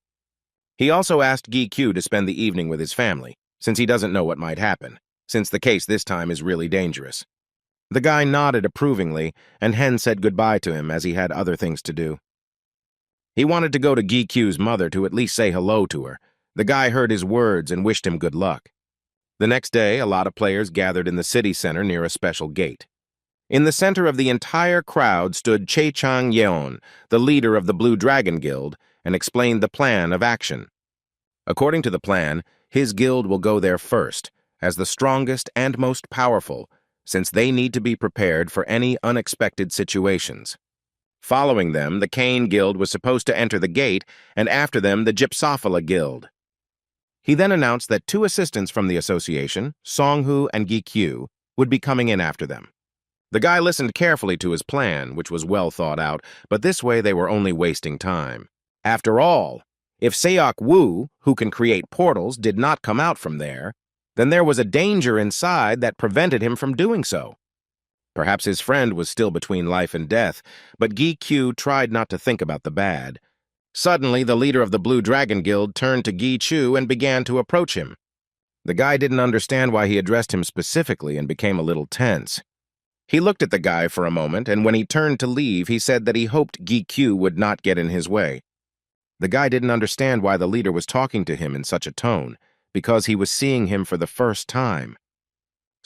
[SPEAKER 1] He also asked GQ to spend the evening with his family, since he doesn't know what might happen, since the case this time is really dangerous. The guy nodded approvingly, and Hen said goodbye to him as he had other things to do. He wanted to go to GQ's mother to at least say hello to her. The guy heard his words and wished him good luck. The next day, a lot of players gathered in the city center near a special gate. In the center of the entire crowd stood Chae Chang-yeon, the leader of the Blue Dragon Guild, and explained the plan of action. According to the plan, his guild will go there first, as the strongest and most powerful, since they need to be prepared for any unexpected situations. Following them, the Kane Guild was supposed to enter the gate, and after them, the Gypsophila Guild. He then announced that 2 assistants from the association, Song-hoo and GQ, would be coming in after them. The guy listened carefully to his plan, which was well thought out, but this way they were only wasting time. After all, if Seok Woo, who can create portals, did not come out from there, then there was a danger inside that prevented him from doing so. Perhaps his friend was still between life and death, but GQ tried not to think about the bad. Suddenly, the leader of the Blue Dragon Guild turned to Gi Chu and began to approach him. The guy didn't understand why he addressed him specifically and became a little tense. He looked at the guy for a moment, and when he turned to leave, he said that he hoped Gi Chu would not get in his way. The guy didn't understand why the leader was talking to him in such a tone, because he was seeing him for the first time.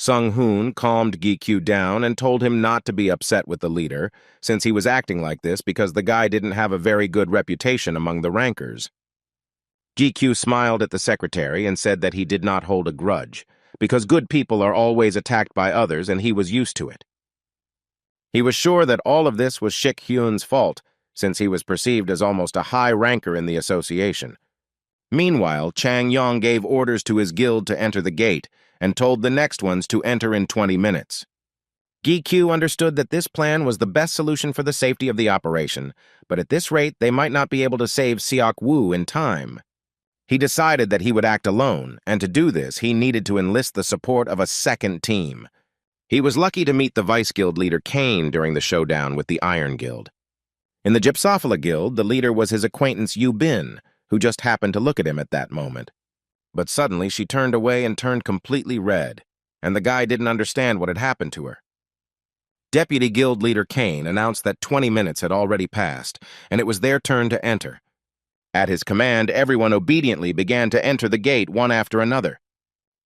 [SPEAKER 1] Sung-hoon calmed Gi-kyu down and told him not to be upset with the leader, since he was acting like this because the guy didn't have a very good reputation among the rankers. Gi-kyu smiled at the secretary and said that he did not hold a grudge, because good people are always attacked by others and he was used to it. He was sure that all of this was Shik Hyun's fault, since he was perceived as almost a high ranker in the association. Meanwhile, Chang Yong gave orders to his guild to enter the gate and told the next ones to enter in 20 minutes. Gi-kyu understood that this plan was the best solution for the safety of the operation, but at this rate they might not be able to save Seok Woo in time. He decided that he would act alone, and to do this he needed to enlist the support of a second team. He was lucky to meet the Vice Guild leader Kane during the showdown with the Iron Guild. In the Gypsophila Guild, the leader was his acquaintance Yu Bin, who just happened to look at him at that moment. But suddenly she turned away and turned completely red, and the guy didn't understand what had happened to her. Deputy Guild leader Kane announced that 20 minutes had already passed, and it was their turn to enter. At his command, everyone obediently began to enter the gate one after another.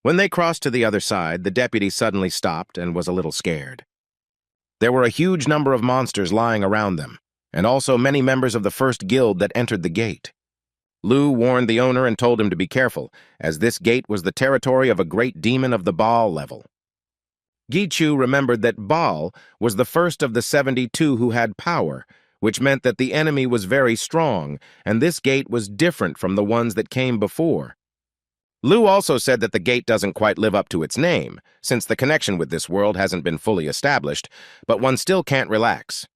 [SPEAKER 1] When they crossed to the other side, the deputy suddenly stopped and was a little scared. There were a huge number of monsters lying around them, and also many members of the first guild that entered the gate. Lu warned the owner and told him to be careful, as this gate was the territory of a great demon of the Baal level. Gichu remembered that Baal was the first of the 72 who had power, which meant that the enemy was very strong, and this gate was different from the ones that came before. Lu also said that the gate doesn't quite live up to its name, since the connection with this world hasn't been fully established, but one still can't relax.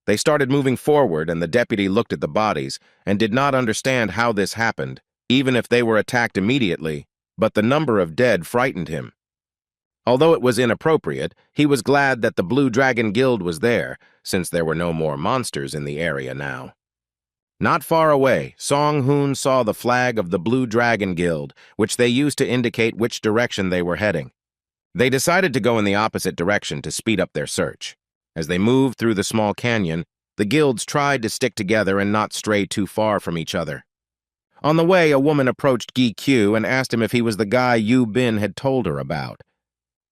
[SPEAKER 1] They started moving forward, and the deputy looked at the bodies and did not understand how this happened, even if they were attacked immediately, but the number of dead frightened him. Although it was inappropriate, he was glad that the Blue Dragon Guild was there, since there were no more monsters in the area now. Not far away, Song Hoon saw the flag of the Blue Dragon Guild, which they used to indicate which direction they were heading. They decided to go in the opposite direction to speed up their search. As they moved through the small canyon, the guilds tried to stick together and not stray too far from each other. On the way, a woman approached Gi Q and asked him if he was the guy Yu Bin had told her about.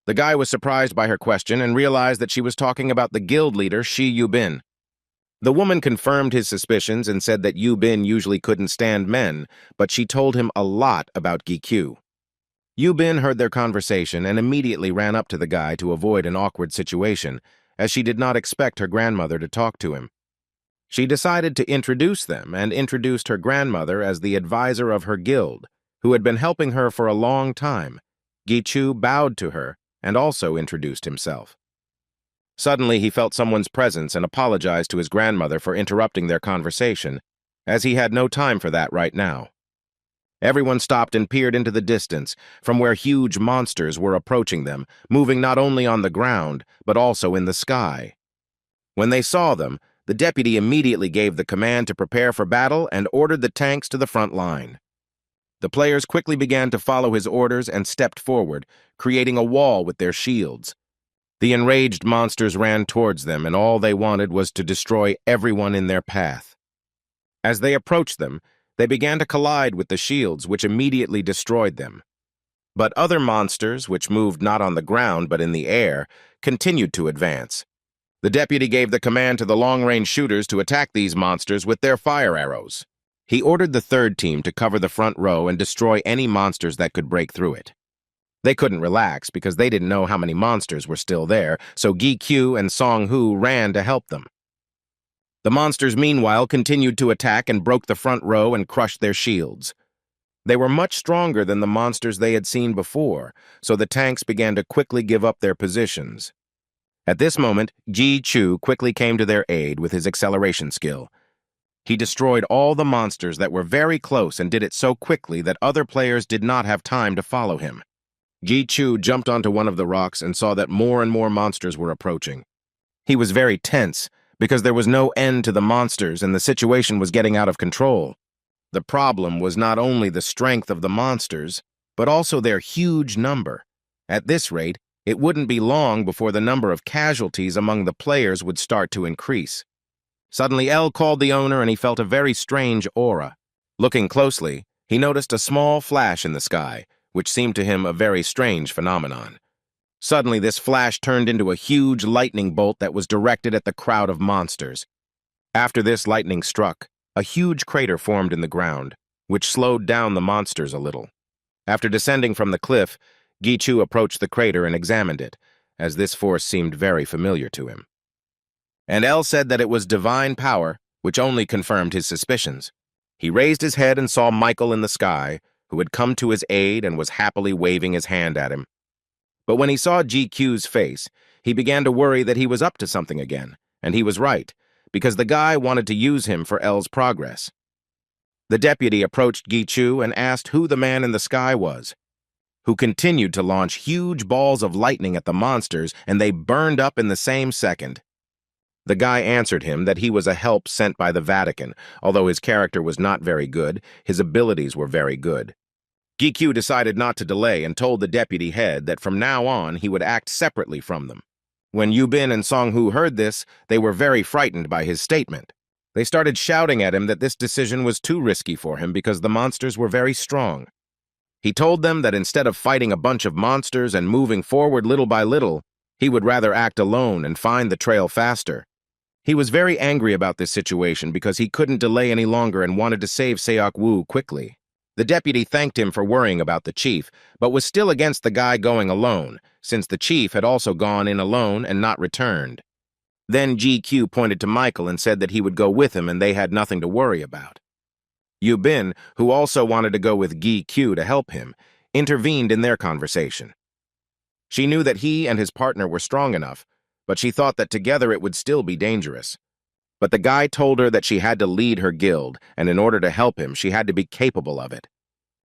[SPEAKER 1] The guy was surprised by her question and realized that she was talking about the guild leader, Shi Yu Bin. The woman confirmed his suspicions and said that Yu Bin usually couldn't stand men, but she told him a lot about Gi Q. Yu Bin heard their conversation and immediately ran up to the guy to avoid an awkward situation, as she did not expect her grandmother to talk to him. She decided to introduce them and introduced her grandmother as the advisor of her guild, who had been helping her for a long time. Gichu bowed to her and also introduced himself. Suddenly, he felt someone's presence and apologized to his grandmother for interrupting their conversation, as he had no time for that right now. Everyone stopped and peered into the distance, from where huge monsters were approaching them, moving not only on the ground, but also in the sky. When they saw them, the deputy immediately gave the command to prepare for battle and ordered the tanks to the front line. The players quickly began to follow his orders and stepped forward, creating a wall with their shields. The enraged monsters ran towards them, and all they wanted was to destroy everyone in their path. As they approached them, they began to collide with the shields, which immediately destroyed them. But other monsters, which moved not on the ground but in the air, continued to advance. The deputy gave the command to the long-range shooters to attack these monsters with their fire arrows. He ordered the third team to cover the front row and destroy any monsters that could break through it. They couldn't relax because they didn't know how many monsters were still there, so Gi Q and Song Hu ran to help them. The monsters, meanwhile, continued to attack and broke the front row and crushed their shields. They were much stronger than the monsters they had seen before, so the tanks began to quickly give up their positions. At this moment, Ji Chu quickly came to their aid with his acceleration skill. He destroyed all the monsters that were very close and did it so quickly that other players did not have time to follow him. Ji Chu jumped onto one of the rocks and saw that more and more monsters were approaching. He was very tense because there was no end to the monsters and the situation was getting out of control. The problem was not only the strength of the monsters, but also their huge number. At this rate, it wouldn't be long before the number of casualties among the players would start to increase. Suddenly, L called the owner and he felt a very strange aura. Looking closely, he noticed a small flash in the sky, which seemed to him a very strange phenomenon. Suddenly, this flash turned into a huge lightning bolt that was directed at the crowd of monsters. After this lightning struck, a huge crater formed in the ground, which slowed down the monsters a little. After descending from the cliff, Gichu approached the crater and examined it, as this force seemed very familiar to him. And El said that it was divine power, which only confirmed his suspicions. He raised his head and saw Michael in the sky, who had come to his aid and was happily waving his hand at him. But when he saw GQ's face, he began to worry that he was up to something again, and he was right, because the guy wanted to use him for L's progress. The deputy approached Gichu and asked who the man in the sky was. who continued to launch huge balls of lightning at the monsters, and they burned up in the same second. The guy answered him that he was a help sent by the Vatican. Although his character was not very good, his abilities were very good. GQ decided not to delay and told the deputy head that from now on he would act separately from them. When Yubin and Songhu heard this, they were very frightened by his statement. They started shouting at him that this decision was too risky for him because the monsters were very strong. He told them that instead of fighting a bunch of monsters and moving forward little by little, he would rather act alone and find the trail faster. He was very angry about this situation because he couldn't delay any longer and wanted to save Seok Woo quickly. The deputy thanked him for worrying about the chief, but was still against the guy going alone, since the chief had also gone in alone and not returned. Then GQ pointed to Michael and said that he would go with him and they had nothing to worry about. Yubin, who also wanted to go with GQ to help him, intervened in their conversation. She knew that he and his partner were strong enough, but she thought that together it would still be dangerous. But the guy told her that she had to lead her guild, and in order to help him, she had to be capable of it.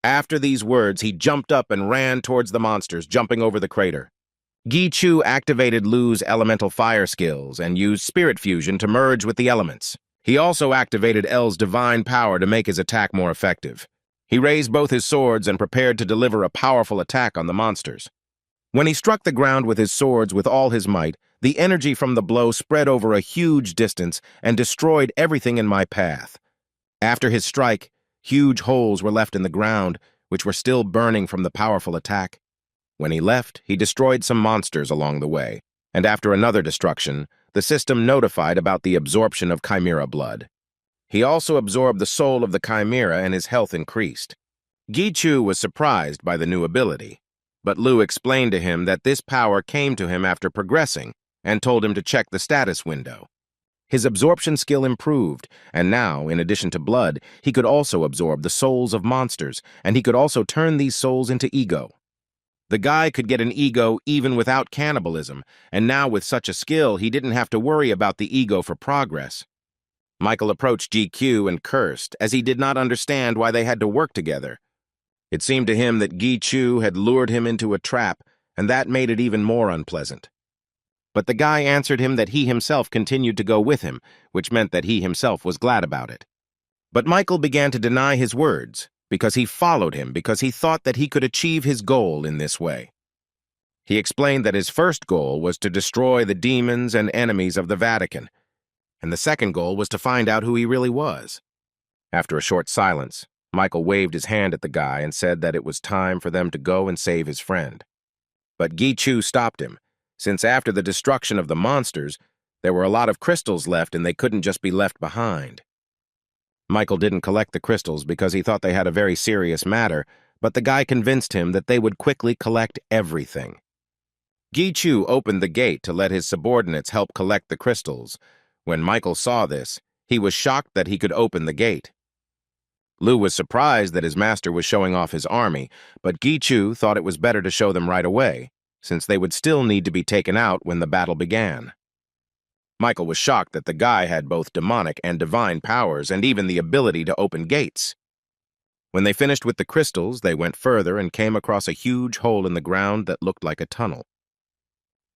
[SPEAKER 1] After these words, he jumped up and ran towards the monsters, jumping over the crater. Gi-Chu activated Lu's elemental fire skills and used spirit fusion to merge with the elements. He also activated L's divine power to make his attack more effective. He raised both his swords and prepared to deliver a powerful attack on the monsters. When he struck the ground with his swords with all his might, the energy from the blow spread over a huge distance and destroyed everything in my path. After his strike, huge holes were left in the ground, which were still burning from the powerful attack. When he left, he destroyed some monsters along the way, and after another destruction, the system notified about the absorption of Chimera blood. He also absorbed the soul of the Chimera and his health increased. Gi-Chu was surprised by the new ability, but Lu explained to him that this power came to him after progressing and told him to check the status window. His absorption skill improved, and now, in addition to blood, he could also absorb the souls of monsters, and he could also turn these souls into ego. The guy could get an ego even without cannibalism, and now with such a skill, he didn't have to worry about the ego for progress. Michael approached GQ and cursed, as he did not understand why they had to work together. It seemed to him that Gi-Chu had lured him into a trap, and that made it even more unpleasant. But the guy answered him that he himself continued to go with him, which meant that he himself was glad about it. But Michael began to deny his words, because he followed him because he thought that he could achieve his goal in this way. He explained that his first goal was to destroy the demons and enemies of the Vatican, and the second goal was to find out who he really was. After a short silence, Michael waved his hand at the guy and said that it was time for them to go and save his friend. But Gi-Chu stopped him, since after the destruction of the monsters, there were a lot of crystals left and they couldn't just be left behind. Michael didn't collect the crystals because he thought they had a very serious matter, but the guy convinced him that they would quickly collect everything. Gi-Chu opened the gate to let his subordinates help collect the crystals. When Michael saw this, he was shocked that he could open the gate. Lu was surprised that his master was showing off his army, but Gi-Chu thought it was better to show them right away, since they would still need to be taken out when the battle began. Michael was shocked that the guy had both demonic and divine powers and even the ability to open gates. When they finished with the crystals, they went further and came across a huge hole in the ground that looked like a tunnel.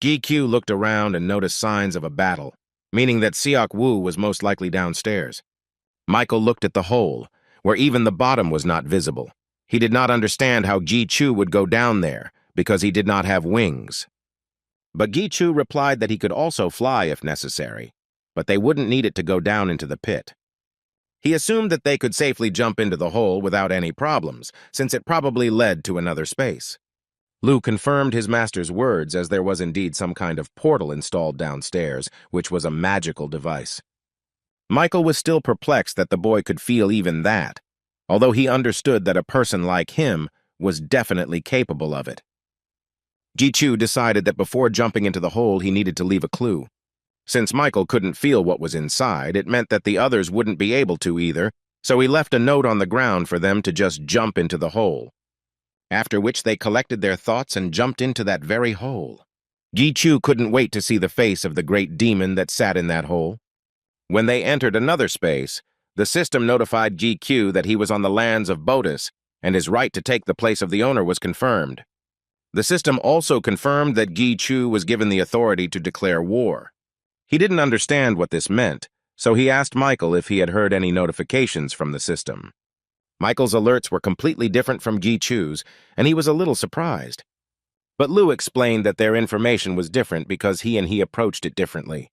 [SPEAKER 1] Gi-Q looked around and noticed signs of a battle, meaning that Seok Woo was most likely downstairs. Michael looked at the hole, where even the bottom was not visible. He did not understand how Gi-Chu would go down there, because he did not have wings. But Gi-Chu replied that he could also fly if necessary, but they wouldn't need it to go down into the pit. He assumed that they could safely jump into the hole without any problems, since it probably led to another space. Lu confirmed his master's words, as there was indeed some kind of portal installed downstairs, which was a magical device. Michael was still perplexed that the boy could feel even that, although he understood that a person like him was definitely capable of it. Gi-Chu decided that before jumping into the hole, he needed to leave a clue. Since Michael couldn't feel what was inside, it meant that the others wouldn't be able to either, so he left a note on the ground for them to just jump into the hole. After which they collected their thoughts and jumped into that very hole. Gi-Chu couldn't wait to see the face of the great demon that sat in that hole. When they entered another space, the system notified Gi-Q that he was on the lands of Bodis, and his right to take the place of the owner was confirmed. The system also confirmed that Gi Chu was given the authority to declare war. He didn't understand what this meant, so he asked Michael if he had heard any notifications from the system. Michael's alerts were completely different from Gi Chu's, and he was a little surprised. But Lu explained that their information was different because he approached it differently.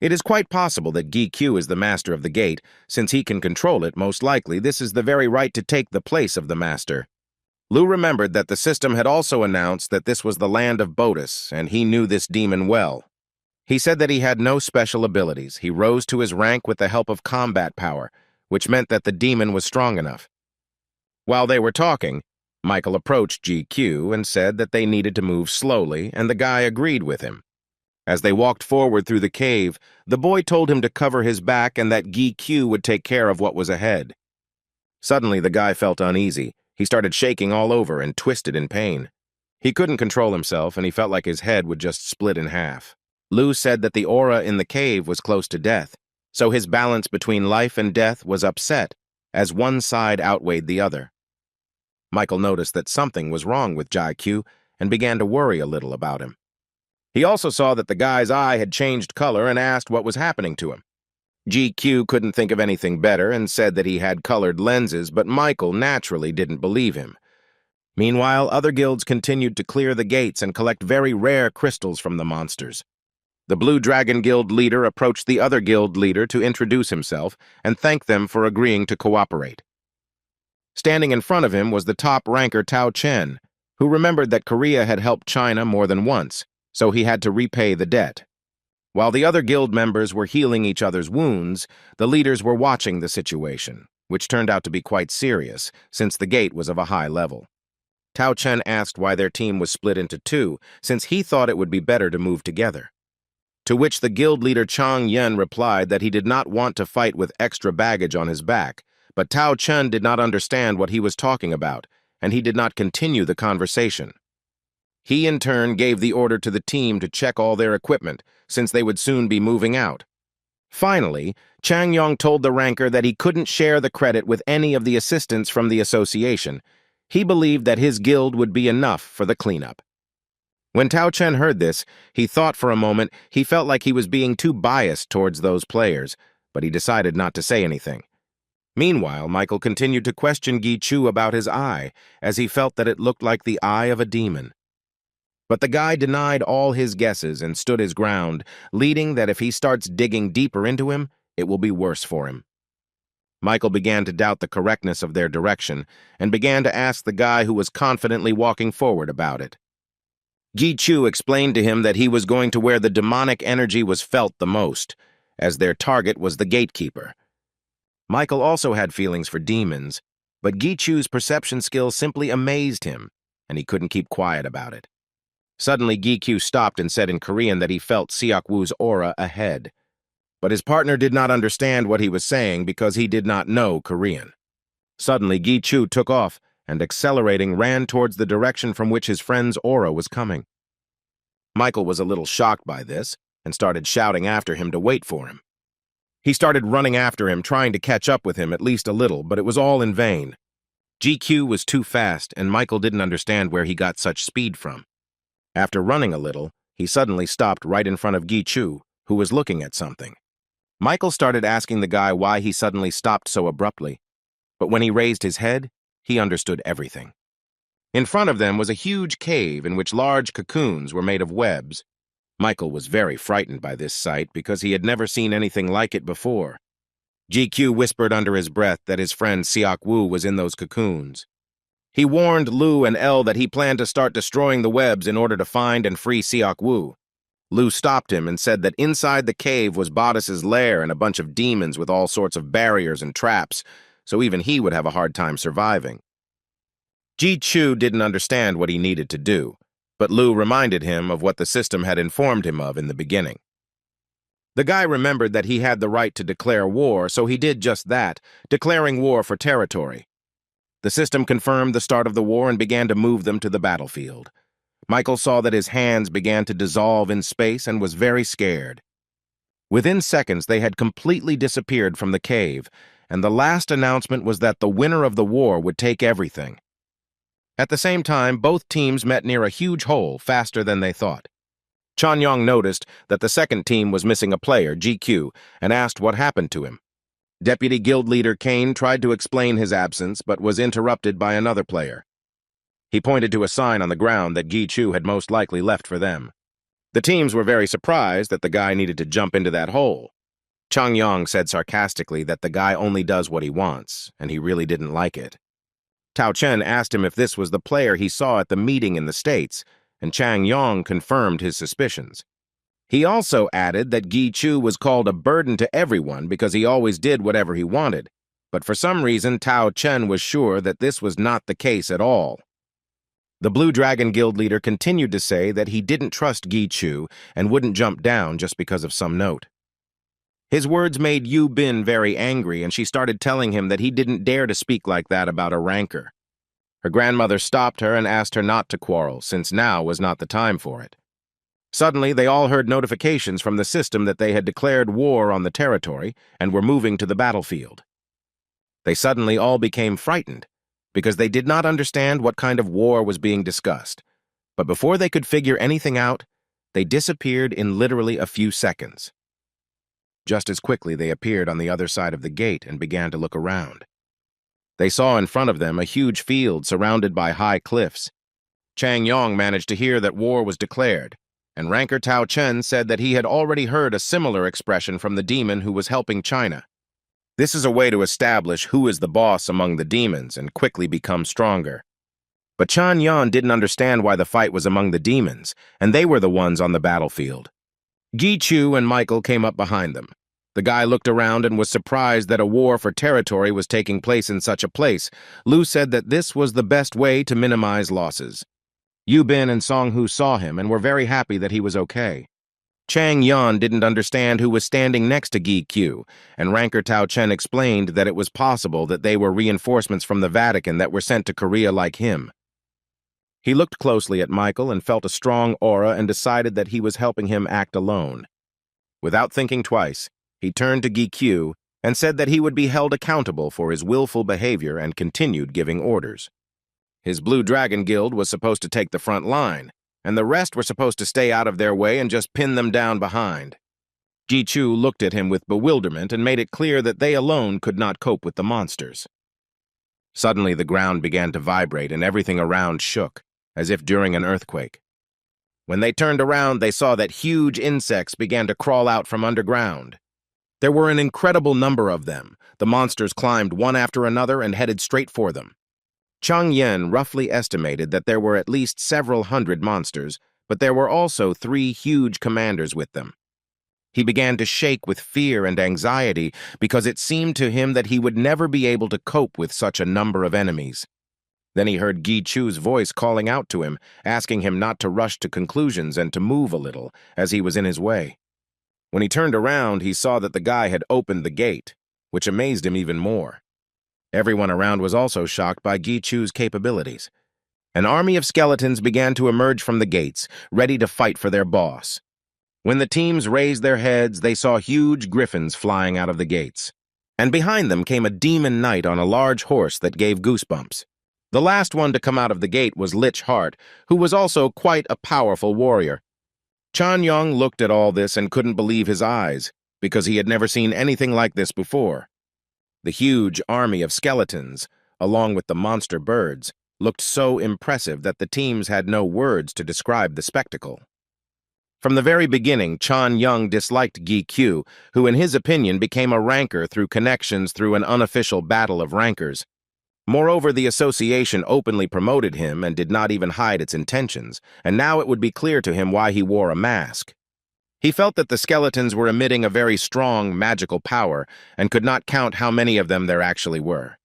[SPEAKER 1] It is quite possible that Gi Q is the master of the gate. Since he can control it, most likely this is the very right to take the place of the master. Lu remembered that the system had also announced that this was the land of Bodis, and he knew this demon well. He said that he had no special abilities. He rose to his rank with the help of combat power, which meant that the demon was strong enough. While they were talking, Michael approached GQ and said that they needed to move slowly, and the guy agreed with him. As they walked forward through the cave, the boy told him to cover his back and that GQ would take care of what was ahead. Suddenly, the guy felt uneasy. He started shaking all over and twisted in pain. He couldn't control himself, and he felt like his head would just split in half. Lu said that the aura in the cave was close to death, so his balance between life and death was upset, as one side outweighed the other. Michael noticed that something was wrong with GQ and began to worry a little about him. He also saw that the guy's eye had changed color and asked what was happening to him. GQ couldn't think of anything better and said that he had colored lenses, but Michael naturally didn't believe him. Meanwhile, other guilds continued to clear the gates and collect very rare crystals from the monsters. The Blue Dragon Guild leader approached the other guild leader to introduce himself and thank them for agreeing to cooperate. Standing in front of him was the top ranker Tao Chen, who remembered that Korea had helped China more than once, so he had to repay the debt. While the other guild members were healing each other's wounds, the leaders were watching the situation, which turned out to be quite serious, since the gate was of a high level. Tao Chen asked why their team was split into two, since he thought it would be better to move together. To which the guild leader Chang Yen replied that he did not want to fight with extra baggage on his back, but Tao Chen did not understand what he was talking about, and he did not continue the conversation. He, in turn, gave the order to the team to check all their equipment, since they would soon be moving out. Finally, Chang Yong told the ranker that he couldn't share the credit with any of the assistants from the association. He believed that his guild would be enough for the cleanup. When Tao Chen heard this, he thought for a moment he felt like he was being too biased towards those players, but he decided not to say anything. Meanwhile, Michael continued to question Gi Chu about his eye, as he felt that it looked like the eye of a demon. But the guy denied all his guesses and stood his ground, leading that if he starts digging deeper into him, it will be worse for him. Michael began to doubt the correctness of their direction and began to ask the guy who was confidently walking forward about it. Gi Chu explained to him that he was going to where the demonic energy was felt the most, as their target was the gatekeeper. Michael also had feelings for demons, but Gi Chu's perception skills simply amazed him, and he couldn't keep quiet about it. Suddenly, Gi Chu stopped and said in Korean that he felt Seok Woo's aura ahead. But his partner did not understand what he was saying because he did not know Korean. Suddenly, Gi Chu took off and, accelerating, ran towards the direction from which his friend's aura was coming. Michael was a little shocked by this and started shouting after him to wait for him. He started running after him, trying to catch up with him at least a little, but it was all in vain. GQ was too fast, and Michael didn't understand where he got such speed from. After running a little, he suddenly stopped right in front of Gi Chu, who was looking at something. Michael started asking the guy why he suddenly stopped so abruptly, but when he raised his head, he understood everything. In front of them was a huge cave in which large cocoons were made of webs. Michael was very frightened by this sight because he had never seen anything like it before. GQ whispered under his breath that his friend Seok Woo was in those cocoons. He warned Lu and El that he planned to start destroying the webs in order to find and free Seok Woo. Lu stopped him and said that inside the cave was Bodis's lair and a bunch of demons with all sorts of barriers and traps, so even he would have a hard time surviving. Ji Chu didn't understand what he needed to do, but Lu reminded him of what the system had informed him of in the beginning. The guy remembered that he had the right to declare war, so he did just that, declaring war for territory. The system confirmed the start of the war and began to move them to the battlefield. Michael saw that his hands began to dissolve in space and was very scared. Within seconds, they had completely disappeared from the cave, and the last announcement was that the winner of the war would take everything. At the same time, both teams met near a huge hole faster than they thought. Chanyong noticed that the second team was missing a player, GQ, and asked what happened to him. Deputy Guild Leader Kane tried to explain his absence, but was interrupted by another player. He pointed to a sign on the ground that Gi-chu had most likely left for them. The teams were very surprised that the guy needed to jump into that hole. Changyong said sarcastically that the guy only does what he wants, and he really didn't like it. Tao Chen asked him if this was the player he saw at the meeting in the States, and Chang Yong confirmed his suspicions. He also added that Gi-chu was called a burden to everyone because he always did whatever he wanted, but for some reason Tao Chen was sure that this was not the case at all. The Blue Dragon Guild leader continued to say that he didn't trust Gi-chu and wouldn't jump down just because of some note. His words made Yu Bin very angry, and she started telling him that he didn't dare to speak like that about a ranker. Her grandmother stopped her and asked her not to quarrel, since now was not the time for it. Suddenly, they all heard notifications from the system that they had declared war on the territory and were moving to the battlefield. They suddenly all became frightened, because they did not understand what kind of war was being discussed. But before they could figure anything out, they disappeared in literally a few seconds. Just as quickly, they appeared on the other side of the gate and began to look around. They saw in front of them a huge field surrounded by high cliffs. Chang Yong managed to hear that war was declared, and Ranker Tao Chen said that he had already heard a similar expression from the demon who was helping China. This is a way to establish who is the boss among the demons and quickly become stronger. But Chan Yan didn't understand why the fight was among the demons, and they were the ones on the battlefield. Gi Chu and Michael came up behind them. The guy looked around and was surprised that a war for territory was taking place in such a place. Lu said that this was the best way to minimize losses. Yu Bin and Song Hu saw him and were very happy that he was okay. Chang Yan didn't understand who was standing next to Gi Q, and Ranker Tao Chen explained that it was possible that they were reinforcements from the Vatican that were sent to Korea like him. He looked closely at Michael and felt a strong aura and decided that he was helping him act alone. Without thinking twice, he turned to Gi Q and said that he would be held accountable for his willful behavior and continued giving orders. His Blue Dragon Guild was supposed to take the front line, and the rest were supposed to stay out of their way and just pin them down behind. Gi Chu looked at him with bewilderment and made it clear that they alone could not cope with the monsters. Suddenly the ground began to vibrate and everything around shook, as if during an earthquake. When they turned around, they saw that huge insects began to crawl out from underground. There were an incredible number of them. The monsters climbed one after another and headed straight for them. Chang Yen roughly estimated that there were at least several hundred monsters, but there were also 3 huge commanders with them. He began to shake with fear and anxiety because it seemed to him that he would never be able to cope with such a number of enemies. Then he heard Gi Chu's voice calling out to him, asking him not to rush to conclusions and to move a little, as he was in his way. When he turned around, he saw that the guy had opened the gate, which amazed him even more. Everyone around was also shocked by Gi Chu's capabilities. An army of skeletons began to emerge from the gates, ready to fight for their boss. When the teams raised their heads, they saw huge griffins flying out of the gates. And behind them came a demon knight on a large horse that gave goosebumps. The last one to come out of the gate was Lich Heart, who was also quite a powerful warrior. Chan Yong looked at all this and couldn't believe his eyes, because he had never seen anything like this before. The huge army of skeletons, along with the monster birds, looked so impressive that the teams had no words to describe the spectacle. From the very beginning, Chan Young disliked Gi Q, who in his opinion became a ranker through connections through an unofficial battle of rankers. Moreover, the association openly promoted him and did not even hide its intentions, and now it would be clear to him why he wore a mask. He felt that the skeletons were emitting a very strong magical power and could not count how many of them there actually were.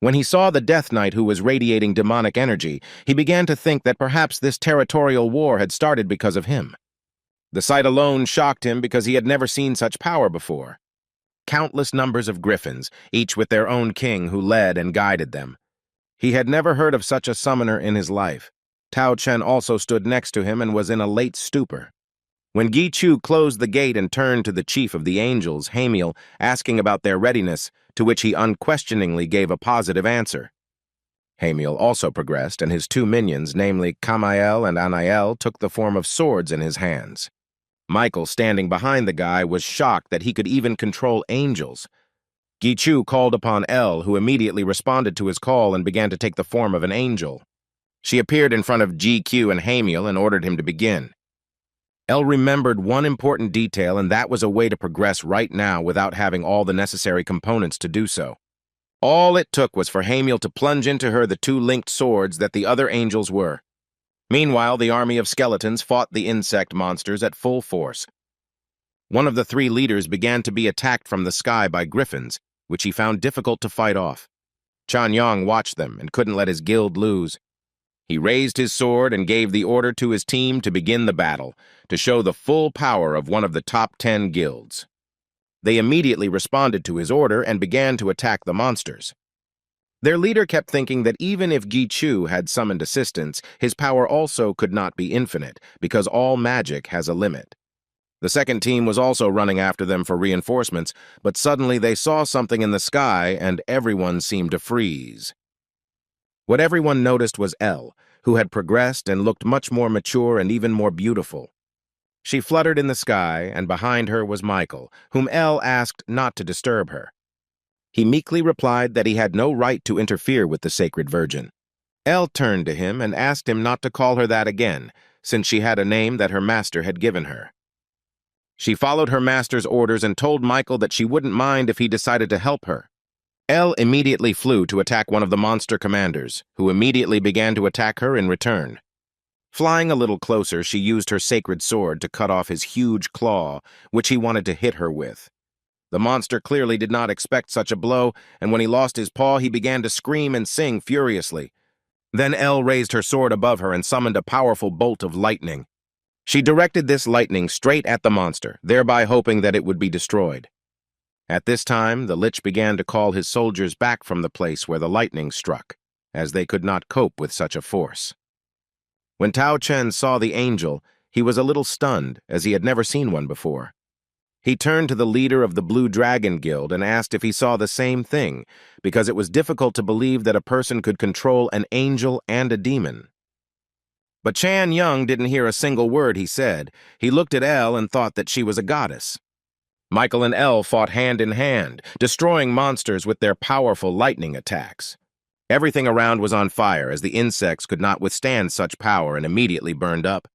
[SPEAKER 1] When he saw the Death Knight who was radiating demonic energy, he began to think that perhaps this territorial war had started because of him. The sight alone shocked him because he had never seen such power before. Countless numbers of griffins, each with their own king who led and guided them. He had never heard of such a summoner in his life. Tao Chen also stood next to him and was in a late stupor. When Gi Chu closed the gate and turned to the chief of the angels, Hamiel, asking about their readiness, to which he unquestioningly gave a positive answer. Hamiel also progressed, and his two minions, namely Kamael and Anael, took the form of swords in his hands. Michael, standing behind the guy, was shocked that he could even control angels. Gichu called upon El, who immediately responded to his call and began to take the form of an angel. She appeared in front of GQ and Hamiel and ordered him to begin. El remembered one important detail, and that was a way to progress right now without having all the necessary components to do so. All it took was for Hamiel to plunge into her the two linked swords that the other angels were. Meanwhile, the army of skeletons fought the insect monsters at full force. One of the three leaders began to be attacked from the sky by griffins, which he found difficult to fight off. Chan Yang watched them and couldn't let his guild lose. He raised his sword and gave the order to his team to begin the battle, to show the full power of one of the top 10 guilds. They immediately responded to his order and began to attack the monsters. Their leader kept thinking that even if Gichu had summoned assistance, his power also could not be infinite, because all magic has a limit. The second team was also running after them for reinforcements, but suddenly they saw something in the sky and everyone seemed to freeze. What everyone noticed was Elle, who had progressed and looked much more mature and even more beautiful. She fluttered in the sky, and behind her was Michael, whom Elle asked not to disturb her. He meekly replied that he had no right to interfere with the sacred virgin. Elle turned to him and asked him not to call her that again, since she had a name that her master had given her. She followed her master's orders and told Michael that she wouldn't mind if he decided to help her. Elle immediately flew to attack one of the monster commanders, who immediately began to attack her in return. Flying a little closer, she used her sacred sword to cut off his huge claw, which he wanted to hit her with. The monster clearly did not expect such a blow, and when he lost his paw, he began to scream and sing furiously. Then Elle raised her sword above her and summoned a powerful bolt of lightning. She directed this lightning straight at the monster, thereby hoping that it would be destroyed. At this time, the Lich began to call his soldiers back from the place where the lightning struck, as they could not cope with such a force. When Tao Chen saw the angel, he was a little stunned, as he had never seen one before. He turned to the leader of the Blue Dragon Guild and asked if he saw the same thing, because it was difficult to believe that a person could control an angel and a demon. But Chan Yang didn't hear a single word he said. He looked at Elle and thought that she was a goddess. Michael and Elle fought hand in hand, destroying monsters with their powerful lightning attacks. Everything around was on fire, as the insects could not withstand such power and immediately burned up.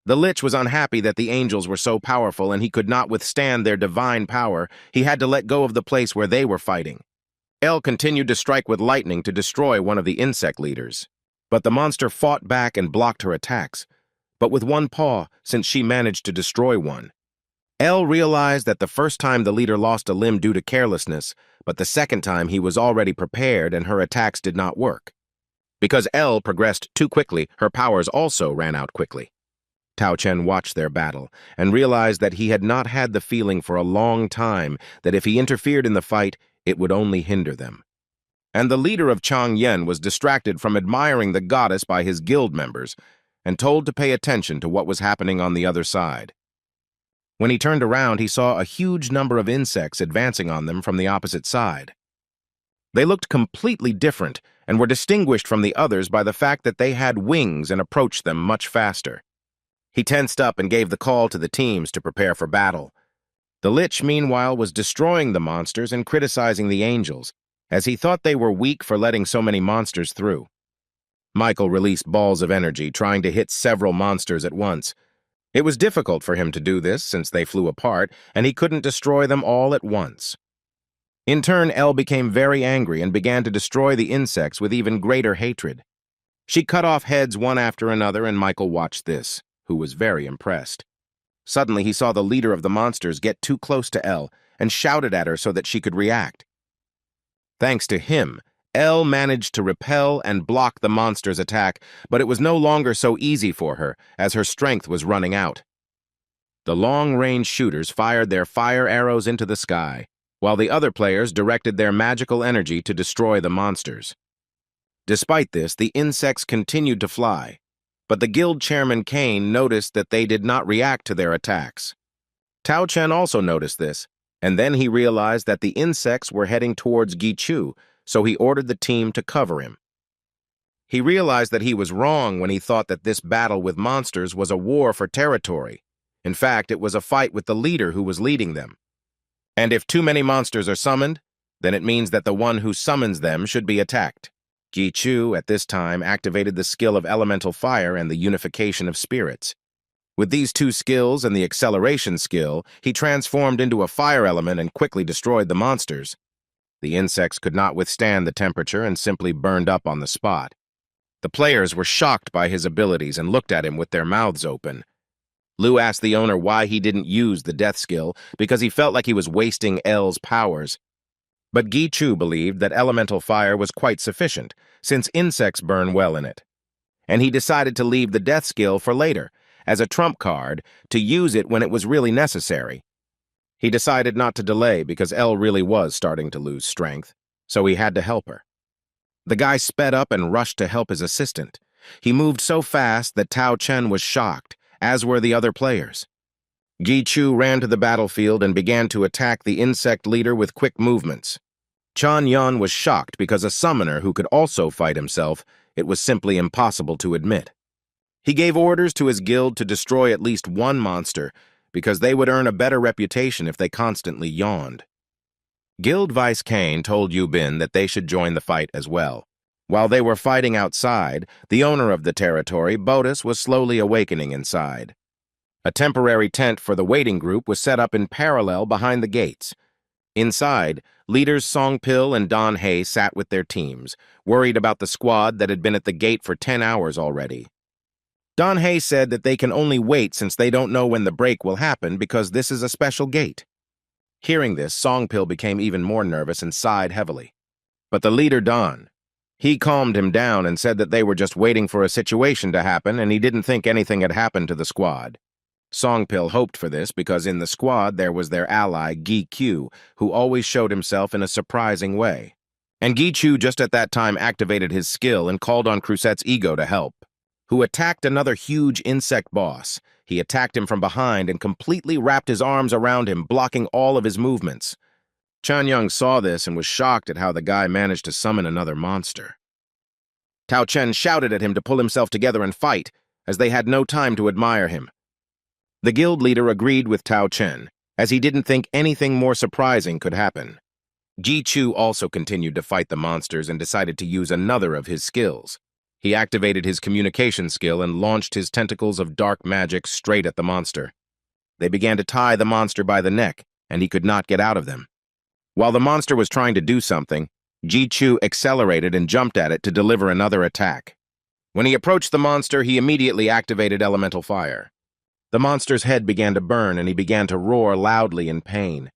[SPEAKER 1] The Lich was unhappy that the angels were so powerful and he could not withstand their divine power. He had to let go of the place where they were fighting. Elle continued to strike with lightning to destroy one of the insect leaders. But the monster fought back and blocked her attacks, but with one paw, since she managed to destroy one. Elle realized that the first time the leader lost a limb due to carelessness, but the second time he was already prepared and her attacks did not work. Because Elle progressed too quickly, her powers also ran out quickly. Tao Chen watched their battle and realized that he had not had the feeling for a long time that if he interfered in the fight, it would only hinder them. And the leader of Chang Yen was distracted from admiring the goddess by his guild members and told to pay attention to what was happening on the other side. When he turned around, he saw a huge number of insects advancing on them from the opposite side. They looked completely different and were distinguished from the others by the fact that they had wings and approached them much faster. He tensed up and gave the call to the teams to prepare for battle. The Lich, meanwhile, was destroying the monsters and criticizing the angels, as he thought they were weak for letting so many monsters through. Michael released balls of energy, trying to hit several monsters at once. It was difficult for him to do this since they flew apart, and he couldn't destroy them all at once. In turn, Elle became very angry and began to destroy the insects with even greater hatred. She cut off heads one after another, and Michael watched this, who was very impressed. Suddenly, he saw the leader of the monsters get too close to Elle and shouted at her so that she could react. Thanks to him, Elle managed to repel and block the monster's attack, but it was no longer so easy for her, as her strength was running out. The long-range shooters fired their fire arrows into the sky, while the other players directed their magical energy to destroy the monsters. Despite this, the insects continued to fly, but the guild chairman Kane noticed that they did not react to their attacks. Tao Chen also noticed this, and then he realized that the insects were heading towards Gichu, so he ordered the team to cover him. He realized that he was wrong when he thought that this battle with monsters was a war for territory. In fact, it was a fight with the leader who was leading them. And if too many monsters are summoned, then it means that the one who summons them should be attacked. Gi-Chu, at this time, activated the skill of elemental fire and the unification of spirits. With these two skills and the acceleration skill, he transformed into a fire element and quickly destroyed the monsters. The insects could not withstand the temperature and simply burned up on the spot. The players were shocked by his abilities and looked at him with their mouths open. Lu asked the owner why he didn't use the death skill because he felt like he was wasting L's powers. But Gi-Chu believed that elemental fire was quite sufficient, since insects burn well in it. And he decided to leave the death skill for later, as a trump card, to use it when it was really necessary. He decided not to delay because L really was starting to lose strength, so he had to help her. The guy sped up and rushed to help his assistant. He moved so fast that Tao Chen was shocked, as were the other players. Gi-Chu ran to the battlefield and began to attack the insect leader with quick movements. Chan Yan was shocked because a summoner who could also fight himself, it was simply impossible to admit. He gave orders to his guild to destroy at least one monster, because they would earn a better reputation if they constantly yawned. Guild Vice Kane told Yu Bin that they should join the fight as well. While they were fighting outside, the owner of the territory, Bodus, was slowly awakening inside. A temporary tent for the waiting group was set up in parallel behind the gates. Inside, leaders Song Pil and Don Hay sat with their teams, worried about the squad that had been at the gate for 10 hours already. Don Hay said that they can only wait since they don't know when the break will happen because this is a special gate. Hearing this, Song Pil became even more nervous and sighed heavily. But the leader, Don, he calmed him down and said that they were just waiting for a situation to happen and he didn't think anything had happened to the squad. Song Pil hoped for this because in the squad there was their ally, Gi-Q, who always showed himself in a surprising way. And Gi-Chu just at that time activated his skill and called on Crusette's ego to help, who attacked another huge insect boss. He attacked him from behind and completely wrapped his arms around him, blocking all of his movements. Chan Young saw this and was shocked at how the guy managed to summon another monster. Tao Chen shouted at him to pull himself together and fight, as they had no time to admire him. The guild leader agreed with Tao Chen, as he didn't think anything more surprising could happen. Gi-Chu also continued to fight the monsters and decided to use another of his skills. He activated his communication skill and launched his tentacles of dark magic straight at the monster. They began to tie the monster by the neck, and he could not get out of them. While the monster was trying to do something, Gi-Chu accelerated and jumped at it to deliver another attack. When he approached the monster, he immediately activated elemental fire. The monster's head began to burn, and he began to roar loudly in pain.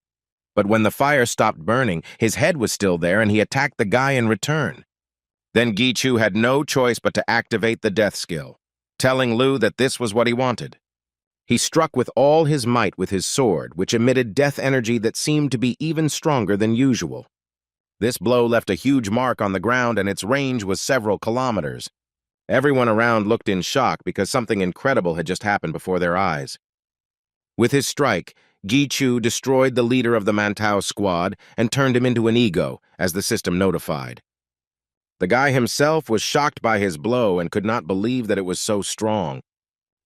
[SPEAKER 1] But when the fire stopped burning, his head was still there, and he attacked the guy in return. Then Gi-Chu had no choice but to activate the death skill, telling Lu that this was what he wanted. He struck with all his might with his sword, which emitted death energy that seemed to be even stronger than usual. This blow left a huge mark on the ground, and its range was several kilometers. Everyone around looked in shock because something incredible had just happened before their eyes. With his strike, Gi-Chu destroyed the leader of the Mantao squad and turned him into an ego, as the system notified. The guy himself was shocked by his blow and could not believe that it was so strong.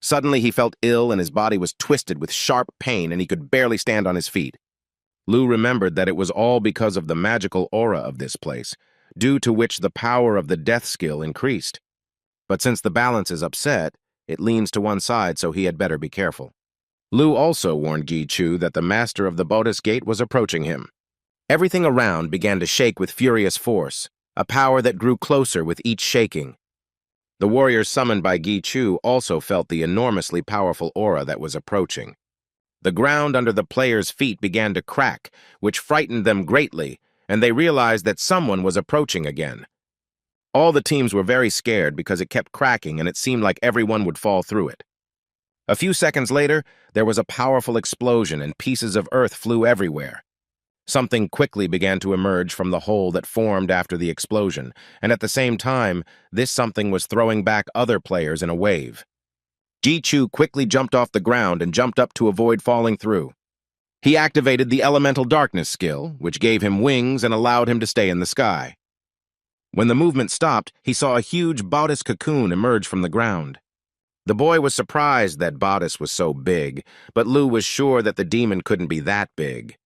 [SPEAKER 1] Suddenly he felt ill and his body was twisted with sharp pain and he could barely stand on his feet. Lu remembered that it was all because of the magical aura of this place, due to which the power of the death skill increased. But since the balance is upset, it leans to one side, so he had better be careful. Lu also warned Gi-Chu that the master of the Bodus Gate was approaching him. Everything around began to shake with furious force, a power that grew closer with each shaking. The warriors summoned by Gi-Chu also felt the enormously powerful aura that was approaching. The ground under the players' feet began to crack, which frightened them greatly, and they realized that someone was approaching again. All the teams were very scared because it kept cracking and it seemed like everyone would fall through it. A few seconds later, there was a powerful explosion and pieces of earth flew everywhere. Something quickly began to emerge from the hole that formed after the explosion, and at the same time, this something was throwing back other players in a wave. Gi-Chu quickly jumped off the ground and jumped up to avoid falling through. He activated the Elemental Darkness skill, which gave him wings and allowed him to stay in the sky. When the movement stopped, he saw a huge bodice cocoon emerge from the ground. The boy was surprised that bodice was so big, but Lu was sure that the demon couldn't be that big.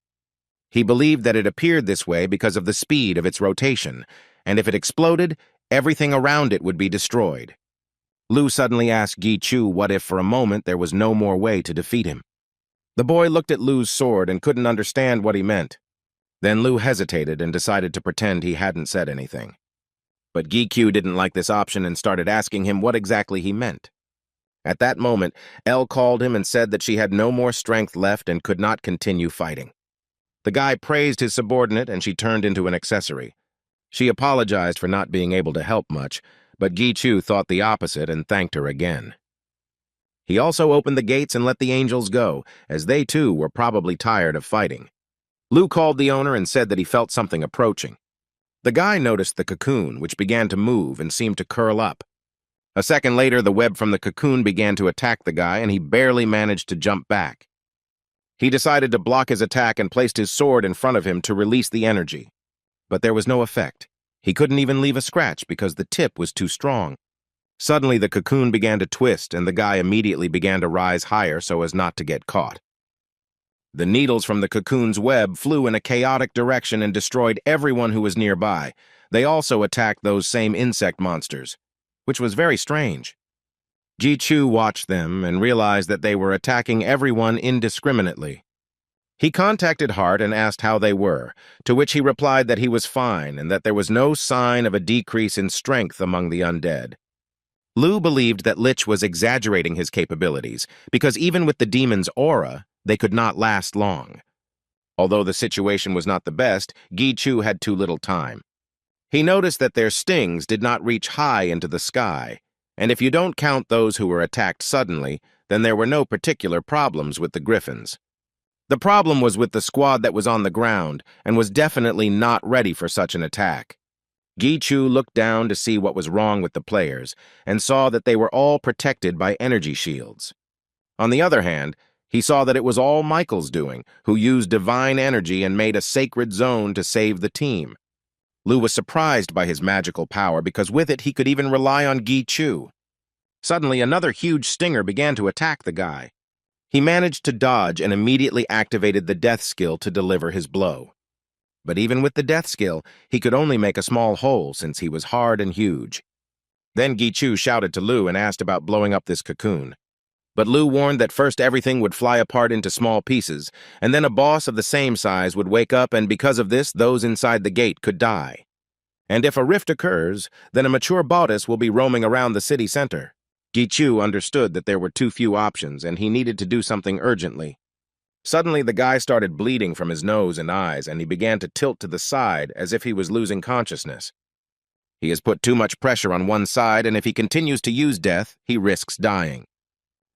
[SPEAKER 1] He believed that it appeared this way because of the speed of its rotation, and if it exploded, everything around it would be destroyed. Lu suddenly asked Gi Chu what if for a moment there was no more way to defeat him. The boy looked at Lu's sword and couldn't understand what he meant. Then Lu hesitated and decided to pretend he hadn't said anything. But Gi Chu didn't like this option and started asking him what exactly he meant. At that moment, Elle called him and said that she had no more strength left and could not continue fighting. The guy praised his subordinate and she turned into an accessory. She apologized for not being able to help much, but Gi Chu thought the opposite and thanked her again. He also opened the gates and let the angels go, as they too were probably tired of fighting. Lu called the owner and said that he felt something approaching. The guy noticed the cocoon, which began to move and seemed to curl up. A second later, the web from the cocoon began to attack the guy, and he barely managed to jump back. He decided to block his attack and placed his sword in front of him to release the energy. But there was no effect. He couldn't even leave a scratch because the tip was too strong. Suddenly, the cocoon began to twist, and the guy immediately began to rise higher so as not to get caught. The needles from the cocoon's web flew in a chaotic direction and destroyed everyone who was nearby. They also attacked those same insect monsters, which was very strange. Gi Chu watched them and realized that they were attacking everyone indiscriminately. He contacted Hart and asked how they were, to which he replied that he was fine and that there was no sign of a decrease in strength among the undead. Lu believed that Lich was exaggerating his capabilities, because even with the demon's aura, they could not last long. Although the situation was not the best, Gi Chu had too little time. He noticed that their stings did not reach high into the sky, and if you don't count those who were attacked suddenly, then there were no particular problems with the griffins. The problem was with the squad that was on the ground and was definitely not ready for such an attack. Gi Chu looked down to see what was wrong with the players and saw that they were all protected by energy shields. On the other hand, he saw that it was all Michael's doing, who used divine energy and made a sacred zone to save the team. Lu was surprised by his magical power because with it he could even rely on Gi Chu. Suddenly, another huge stinger began to attack the guy. He managed to dodge and immediately activated the death skill to deliver his blow. But even with the death skill, he could only make a small hole since he was hard and huge. Then Gi Chu shouted to Lu and asked about blowing up this cocoon. But Lu warned that first everything would fly apart into small pieces, and then a boss of the same size would wake up, and because of this, those inside the gate could die. And if a rift occurs, then a mature bodice will be roaming around the city center. Gi Chu understood that there were too few options, and he needed to do something urgently. Suddenly, the guy started bleeding from his nose and eyes, and he began to tilt to the side as if he was losing consciousness. He has put too much pressure on one side, and if he continues to use death, he risks dying.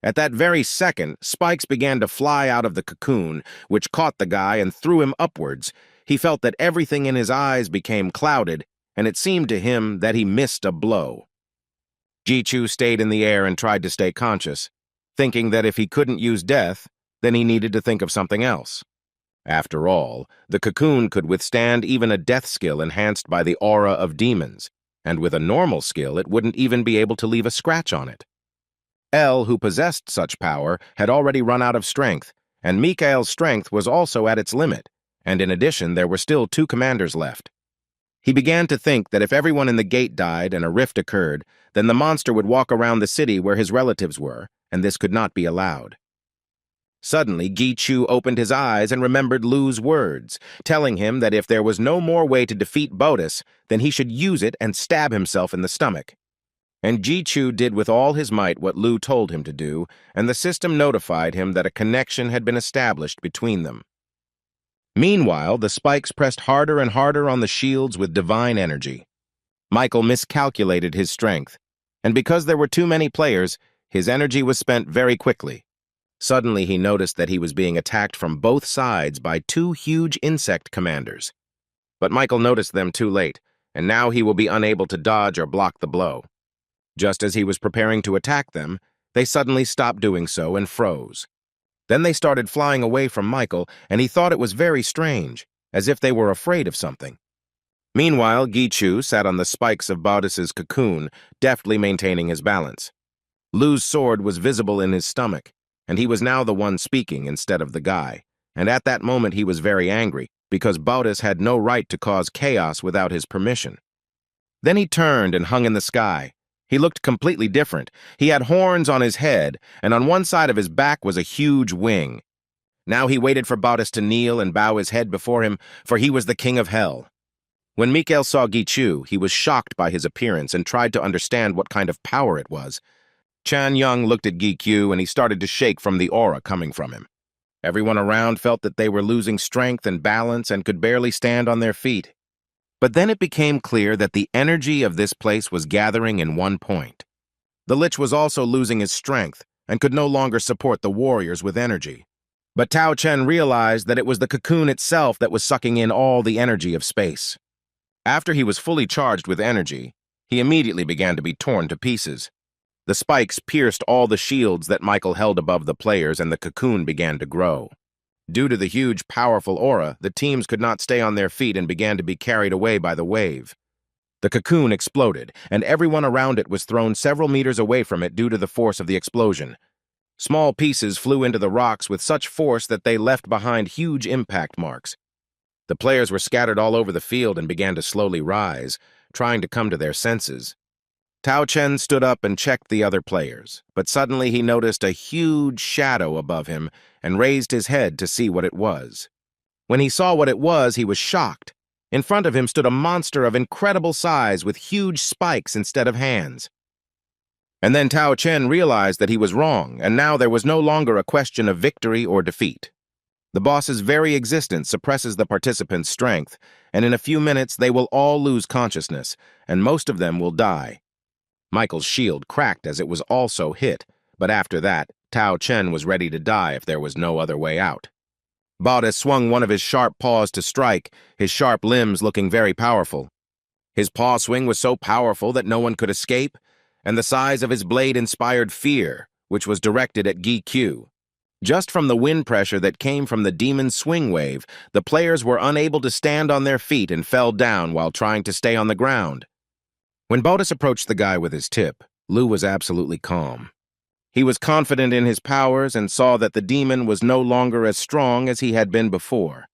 [SPEAKER 1] At that very second, spikes began to fly out of the cocoon, which caught the guy and threw him upwards. He felt that everything in his eyes became clouded, and it seemed to him that he missed a blow. Gi Chu stayed in the air and tried to stay conscious, thinking that if he couldn't use death, then he needed to think of something else. After all, the cocoon could withstand even a death skill enhanced by the aura of demons, and with a normal skill it wouldn't even be able to leave a scratch on it. Elle, who possessed such power, had already run out of strength, and Mikael's strength was also at its limit, and in addition there were still 2 commanders left. He began to think that if everyone in the gate died and a rift occurred, then the monster would walk around the city where his relatives were, and this could not be allowed. Suddenly, Gi Chu opened his eyes and remembered Lu's words, telling him that if there was no more way to defeat Bodis, then he should use it and stab himself in the stomach. And Gi Chu did with all his might what Lu told him to do, and the system notified him that a connection had been established between them. Meanwhile, the spikes pressed harder and harder on the shields with divine energy. Michael miscalculated his strength, and because there were too many players, his energy was spent very quickly. Suddenly, he noticed that he was being attacked from both sides by 2 huge insect commanders. But Michael noticed them too late, and now he will be unable to dodge or block the blow. Just as he was preparing to attack them, they suddenly stopped doing so and froze. Then they started flying away from Michael, and he thought it was very strange, as if they were afraid of something. Meanwhile, Gichu sat on the spikes of Baudis's cocoon, deftly maintaining his balance. Lu's sword was visible in his stomach, and he was now the one speaking instead of the guy. And at that moment he was very angry, because Baudis had no right to cause chaos without his permission. Then he turned and hung in the sky. He looked completely different. He had horns on his head, and on one side of his back was a huge wing. Now he waited for Baudis to kneel and bow his head before him, for he was the king of hell. When Mikhail saw Gichu, he was shocked by his appearance and tried to understand what kind of power it was. Chan Young looked at Gichu and he started to shake from the aura coming from him. Everyone around felt that they were losing strength and balance and could barely stand on their feet. But then it became clear that the energy of this place was gathering in one point. The Lich was also losing his strength and could no longer support the warriors with energy. But Tao Chen realized that it was the cocoon itself that was sucking in all the energy of space. After he was fully charged with energy, he immediately began to be torn to pieces. The spikes pierced all the shields that Michael held above the players, and the cocoon began to grow. Due to the huge, powerful aura, the teams could not stay on their feet and began to be carried away by the wave. The cocoon exploded, and everyone around it was thrown several meters away from it due to the force of the explosion. Small pieces flew into the rocks with such force that they left behind huge impact marks. The players were scattered all over the field and began to slowly rise, trying to come to their senses. Tao Chen stood up and checked the other players, but suddenly he noticed a huge shadow above him and raised his head to see what it was. When he saw what it was, he was shocked. In front of him stood a monster of incredible size with huge spikes instead of hands. And then Tao Chen realized that he was wrong, and now there was no longer a question of victory or defeat. The boss's very existence suppresses the participants' strength, and in a few minutes they will all lose consciousness, and most of them will die. Michael's shield cracked as it was also hit, but after that, Tao Chen was ready to die if there was no other way out. Baudis swung one of his sharp paws to strike, his sharp limbs looking very powerful. His paw swing was so powerful that no one could escape, and the size of his blade inspired fear, which was directed at Gichu. Just from the wind pressure that came from the demon's swing wave, the players were unable to stand on their feet and fell down while trying to stay on the ground. When Baudis approached the guy with his tip, Lu was absolutely calm. He was confident in his powers and saw that the demon was no longer as strong as he had been before.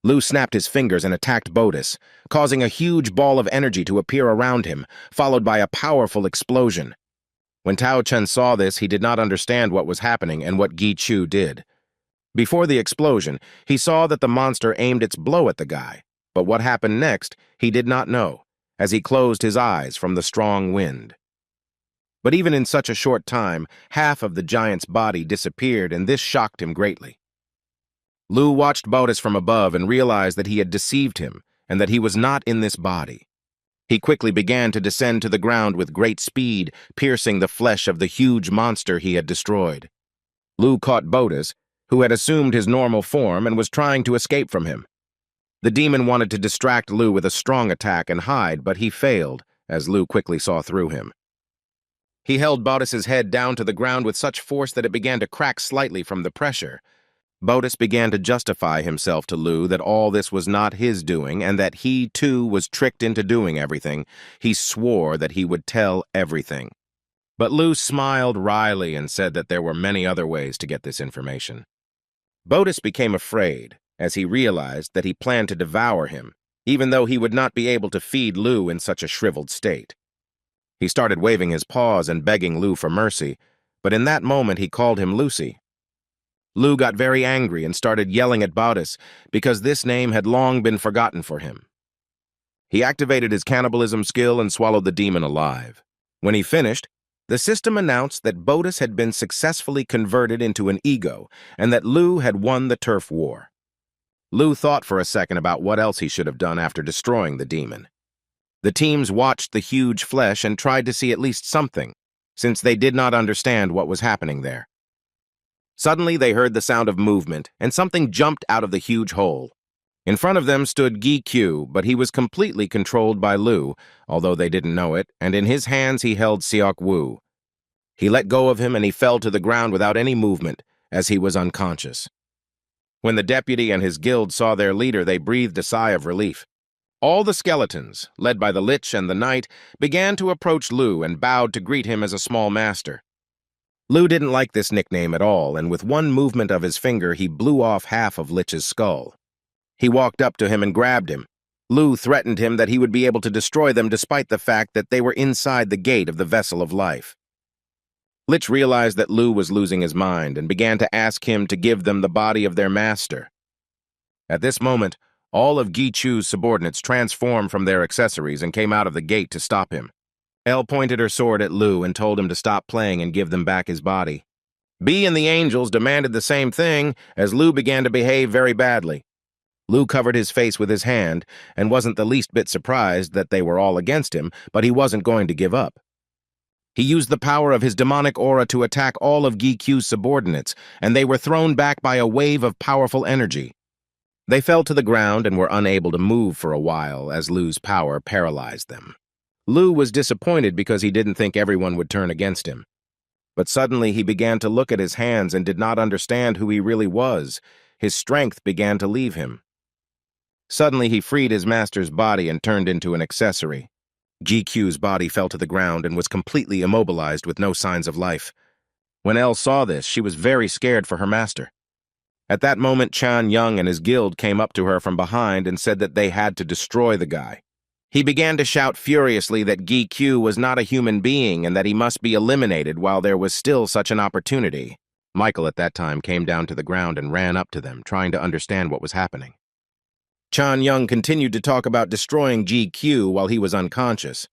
[SPEAKER 1] Lu snapped his fingers and attacked Baudis, causing a huge ball of energy to appear around him, followed by a powerful explosion. When Tao Chen saw this, he did not understand what was happening and what Gichu did. Before the explosion, he saw that the monster aimed its blow at the guy, but what happened next, he did not know, as he closed his eyes from the strong wind. But even in such a short time, half of the giant's body disappeared, and this shocked him greatly. Lu watched Baudis from above and realized that he had deceived him and that he was not in this body. He quickly began to descend to the ground with great speed, piercing the flesh of the huge monster he had destroyed. Lu caught Baudis, who had assumed his normal form and was trying to escape from him. The demon wanted to distract Lu with a strong attack and hide, but he failed, as Lu quickly saw through him. He held Baudis's head down to the ground with such force that it began to crack slightly from the pressure. Baudis began to justify himself to Lu that all this was not his doing and that he, too, was tricked into doing everything. He swore that he would tell everything. But Lu smiled wryly and said that there were many other ways to get this information. Baudis became afraid, as he realized that he planned to devour him, even though he would not be able to feed Lu in such a shriveled state. He started waving his paws and begging Lu for mercy, but in that moment he called him Lucy. Lu got very angry and started yelling at Baudis because this name had long been forgotten for him. He activated his cannibalism skill and swallowed the demon alive. When he finished, the system announced that Baudis had been successfully converted into an ego and that Lu had won the turf war. Lu thought for a second about what else he should have done after destroying the demon. The teams watched the huge flesh and tried to see at least something, since they did not understand what was happening there. Suddenly, they heard the sound of movement, and something jumped out of the huge hole. In front of them stood Gichu, but he was completely controlled by Lu, although they didn't know it, and in his hands he held Seok Wu. He let go of him and he fell to the ground without any movement, as he was unconscious. When the deputy and his guild saw their leader, they breathed a sigh of relief. All the skeletons, led by the Lich and the Knight, began to approach Lu and bowed to greet him as a small master. Lu didn't like this nickname at all, and with one movement of his finger, he blew off half of Lich's skull. He walked up to him and grabbed him. Lu threatened him that he would be able to destroy them despite the fact that they were inside the gate of the Vessel of Life. Lich realized that Lu was losing his mind and began to ask him to give them the body of their master. At this moment, all of Gi Chu's subordinates transformed from their accessories and came out of the gate to stop him. Elle pointed her sword at Lu and told him to stop playing and give them back his body. B and the angels demanded the same thing as Lu began to behave very badly. Lu covered his face with his hand and wasn't the least bit surprised that they were all against him, but he wasn't going to give up. He used the power of his demonic aura to attack all of Gi Chu's subordinates, and they were thrown back by a wave of powerful energy. They fell to the ground and were unable to move for a while as Lu's power paralyzed them. Lu was disappointed because he didn't think everyone would turn against him. But suddenly he began to look at his hands and did not understand who he really was. His strength began to leave him. Suddenly he freed his master's body and turned into an accessory. Gi Chu's body fell to the ground and was completely immobilized with no signs of life. When Elle saw this, she was very scared for her master. At that moment, Chan Young and his guild came up to her from behind and said that they had to destroy the guy. He began to shout furiously that Gi Chu was not a human being and that he must be eliminated while there was still such an opportunity. Michael at that time came down to the ground and ran up to them, trying to understand what was happening. Chan Young continued to talk about destroying Gi Chu while he was unconscious.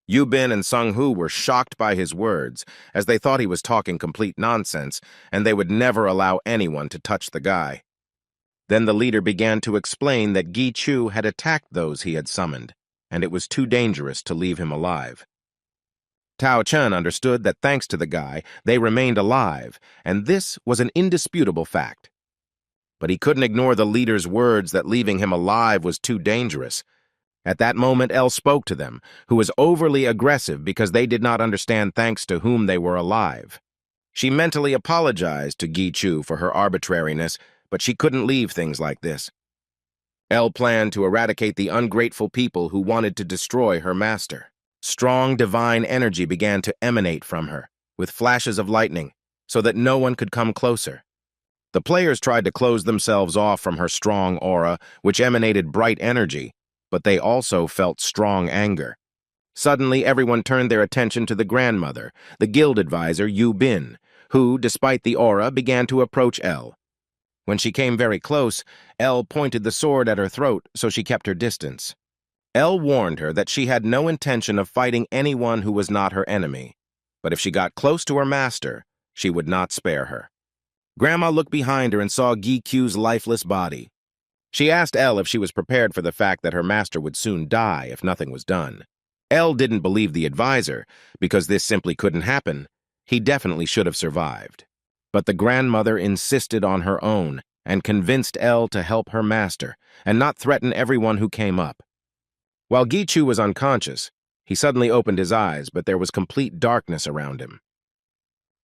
[SPEAKER 1] Yu Bin and Sung Hu were shocked by his words, as they thought he was talking complete nonsense, and they would never allow anyone to touch the guy. Then the leader began to explain that Gi Chu had attacked those he had summoned, and it was too dangerous to leave him alive. Tao Chen understood that thanks to the guy, they remained alive, and this was an indisputable fact. But he couldn't ignore the leader's words that leaving him alive was too dangerous. At that moment, Elle spoke to them, who was overly aggressive because they did not understand thanks to whom they were alive. She mentally apologized to Gi Chu for her arbitrariness, but she couldn't leave things like this. Elle planned to eradicate the ungrateful people who wanted to destroy her master. Strong divine energy began to emanate from her, with flashes of lightning, so that no one could come closer. The players tried to close themselves off from her strong aura, which emanated bright energy, but they also felt strong anger. Suddenly, everyone turned their attention to the grandmother, the guild advisor Yu Bin, who, despite the aura, began to approach Elle. When she came very close, Elle pointed the sword at her throat, so she kept her distance. Elle warned her that she had no intention of fighting anyone who was not her enemy, but if she got close to her master, she would not spare her. Grandma looked behind her and saw Gi Chu's lifeless body. She asked Elle if she was prepared for the fact that her master would soon die if nothing was done. Elle didn't believe the advisor, because this simply couldn't happen. He definitely should have survived. But the grandmother insisted on her own and convinced Elle to help her master and not threaten everyone who came up. While Gi Chu was unconscious, he suddenly opened his eyes, but there was complete darkness around him.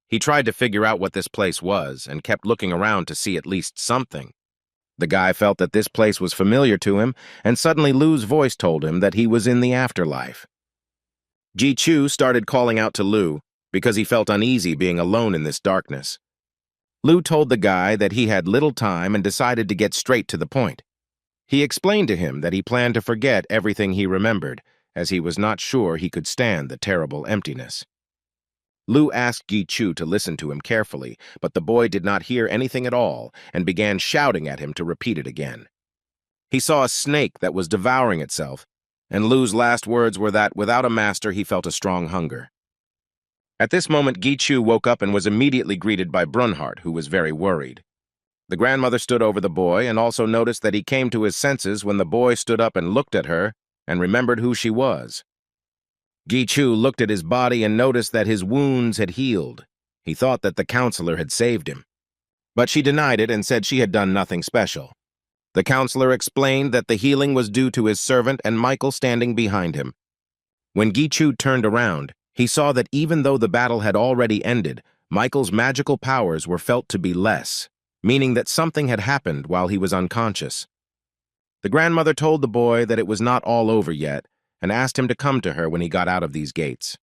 [SPEAKER 1] He tried to figure out what this place was and kept looking around to see at least something. The guy felt that this place was familiar to him, and suddenly Lu's voice told him that he was in the afterlife. Gi Chu started calling out to Lu because he felt uneasy being alone in this darkness. Lu told the guy that he had little time and decided to get straight to the point. He explained to him that he planned to forget everything he remembered, as he was not sure he could stand the terrible emptiness. Lu asked Gi Chu to listen to him carefully, but the boy did not hear anything at all and began shouting at him to repeat it again. He saw a snake that was devouring itself, and Lu's last words were that without a master he felt a strong hunger. At this moment, Gi Chu woke up and was immediately greeted by Brunhart, who was very worried. The grandmother stood over the boy and also noticed that he came to his senses when the boy stood up and looked at her and remembered who she was. Gi Chu looked at his body and noticed that his wounds had healed. He thought that the counselor had saved him. But she denied it and said she had done nothing special. The counselor explained that the healing was due to his servant and Michael standing behind him. When Gi Chu turned around, he saw that even though the battle had already ended, Michael's magical powers were felt to be less, meaning that something had happened while he was unconscious. The grandmother told the boy that it was not all over yet and asked him to come to her when he got out of these gates.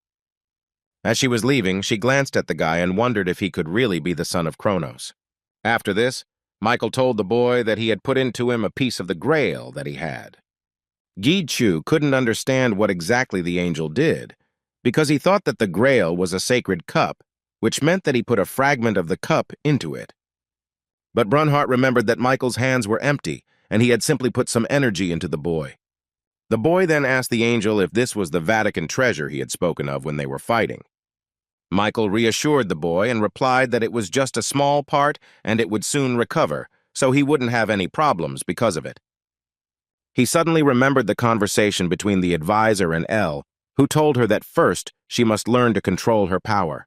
[SPEAKER 1] As she was leaving, she glanced at the guy and wondered if he could really be the son of Kronos. After this, Michael told the boy that he had put into him a piece of the grail that he had. Gi-Chu couldn't understand what exactly the angel did, because he thought that the grail was a sacred cup, which meant that he put a fragment of the cup into it. But Brunhart remembered that Michael's hands were empty, and he had simply put some energy into the boy. The boy then asked the angel if this was the Vatican treasure he had spoken of when they were fighting. Michael reassured the boy and replied that it was just a small part and it would soon recover, so he wouldn't have any problems because of it. He suddenly remembered the conversation between the advisor and Elle, who told her that first she must learn to control her power.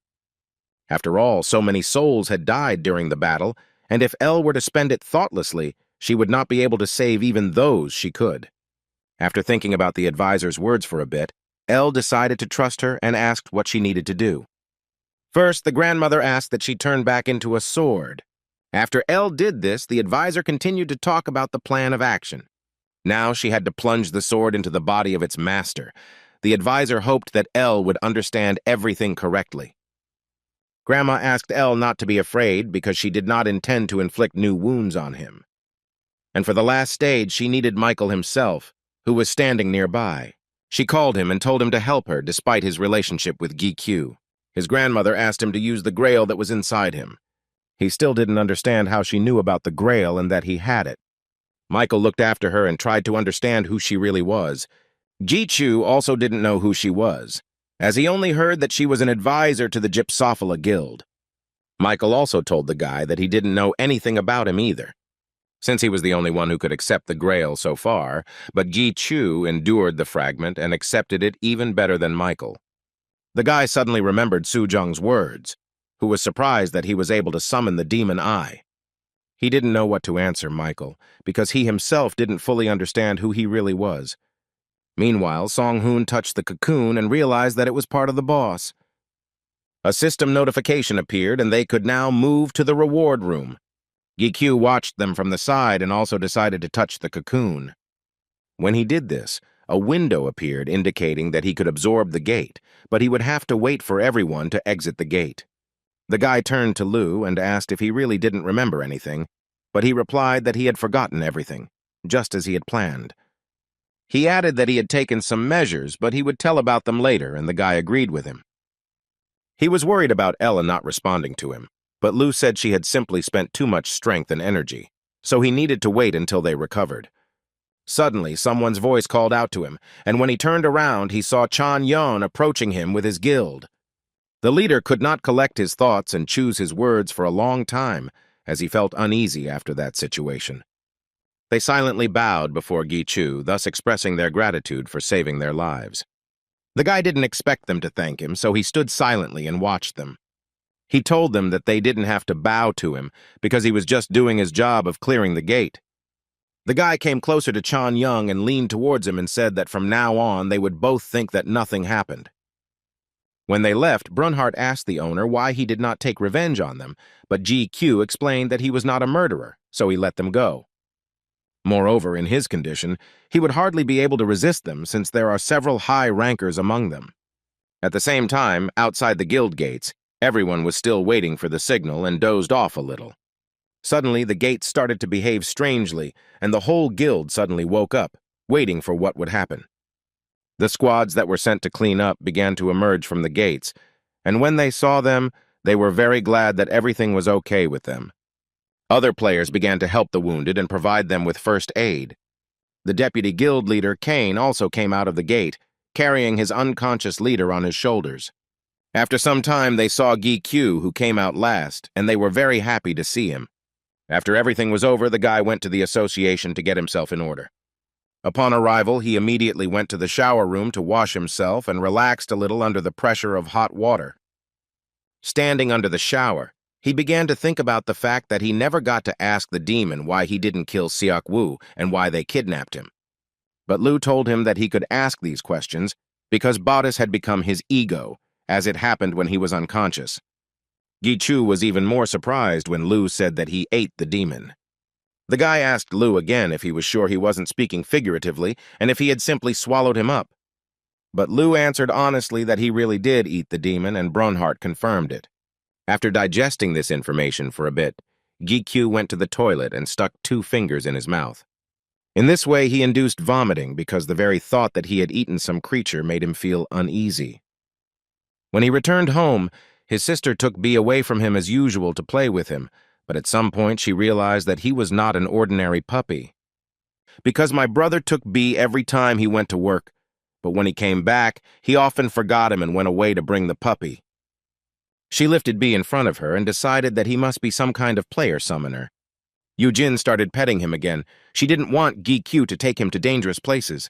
[SPEAKER 1] After all, so many souls had died during the battle, and if Elle were to spend it thoughtlessly, she would not be able to save even those she could. After thinking about the advisor's words for a bit, Elle decided to trust her and asked what she needed to do. First, the grandmother asked that she turn back into a sword. After Elle did this, the advisor continued to talk about the plan of action. Now she had to plunge the sword into the body of its master. The advisor hoped that Elle would understand everything correctly. Grandma asked Elle not to be afraid because she did not intend to inflict new wounds on him. And for the last stage, she needed Michael himself, who was standing nearby. She called him and told him to help her despite his relationship with Gi-Q. His grandmother asked him to use the grail that was inside him. He still didn't understand how she knew about the grail and that he had it. Michael looked after her and tried to understand who she really was. Gi-Chu also didn't know who she was, as he only heard that she was an advisor to the Gypsophila Guild. Michael also told the guy that he didn't know anything about him either, since he was the only one who could accept the grail so far, but Gi-Chu endured the fragment and accepted it even better than Michael. The guy suddenly remembered Su-jung's words, who was surprised that he was able to summon the demon eye. He didn't know what to answer Michael, because he himself didn't fully understand who he really was. Meanwhile, Song-hoon touched the cocoon and realized that it was part of the boss. A system notification appeared, and they could now move to the reward room. Gi-Q watched them from the side and also decided to touch the cocoon. When he did this, a window appeared indicating that he could absorb the gate, but he would have to wait for everyone to exit the gate. The guy turned to Lu and asked if he really didn't remember anything, but he replied that he had forgotten everything, just as he had planned. He added that he had taken some measures, but he would tell about them later, and the guy agreed with him. He was worried about Ella not responding to him, but Lu said she had simply spent too much strength and energy, so he needed to wait until they recovered. Suddenly, someone's voice called out to him, and when he turned around, he saw Chan Yon approaching him with his guild. The leader could not collect his thoughts and choose his words for a long time, as he felt uneasy after that situation. They silently bowed before Gi-Chu, thus expressing their gratitude for saving their lives. The guy didn't expect them to thank him, so he stood silently and watched them. He told them that they didn't have to bow to him because he was just doing his job of clearing the gate. The guy came closer to Chan Young and leaned towards him and said that from now on they would both think that nothing happened. When they left, Brunhart asked the owner why he did not take revenge on them, but Gi-Q explained that he was not a murderer, so he let them go. Moreover, in his condition, he would hardly be able to resist them since there are several high rankers among them. At the same time, outside the guild gates, everyone was still waiting for the signal and dozed off a little. Suddenly, the gates started to behave strangely, and the whole guild suddenly woke up, waiting for what would happen. The squads that were sent to clean up began to emerge from the gates, and when they saw them, they were very glad that everything was okay with them. Other players began to help the wounded and provide them with first aid. The deputy guild leader, Kane, also came out of the gate, carrying his unconscious leader on his shoulders. After some time, they saw Gi-Q, who came out last, and they were very happy to see him. After everything was over, the guy went to the association to get himself in order. Upon arrival, he immediately went to the shower room to wash himself and relaxed a little under the pressure of hot water. Standing under the shower, he began to think about the fact that he never got to ask the demon why he didn't kill Seok-woo and why they kidnapped him. But Lu told him that he could ask these questions because Bodice had become his ego, as it happened when he was unconscious. Gi-Chu was even more surprised when Lu said that he ate the demon. The guy asked Lu again if he was sure he wasn't speaking figuratively and if he had simply swallowed him up. But Lu answered honestly that he really did eat the demon, and Bronhardt confirmed it. After digesting this information for a bit, Gikyu went to the toilet and stuck 2 fingers in his mouth. In this way, he induced vomiting because the very thought that he had eaten some creature made him feel uneasy. When he returned home, his sister took B away from him as usual to play with him, but at some point she realized that he was not an ordinary puppy. Because my brother took B every time he went to work, but when he came back, he often forgot him and went away to bring the puppy. She lifted B in front of her and decided that he must be some kind of player summoner. Yujin started petting him again. She didn't want Gikyu to take him to dangerous places.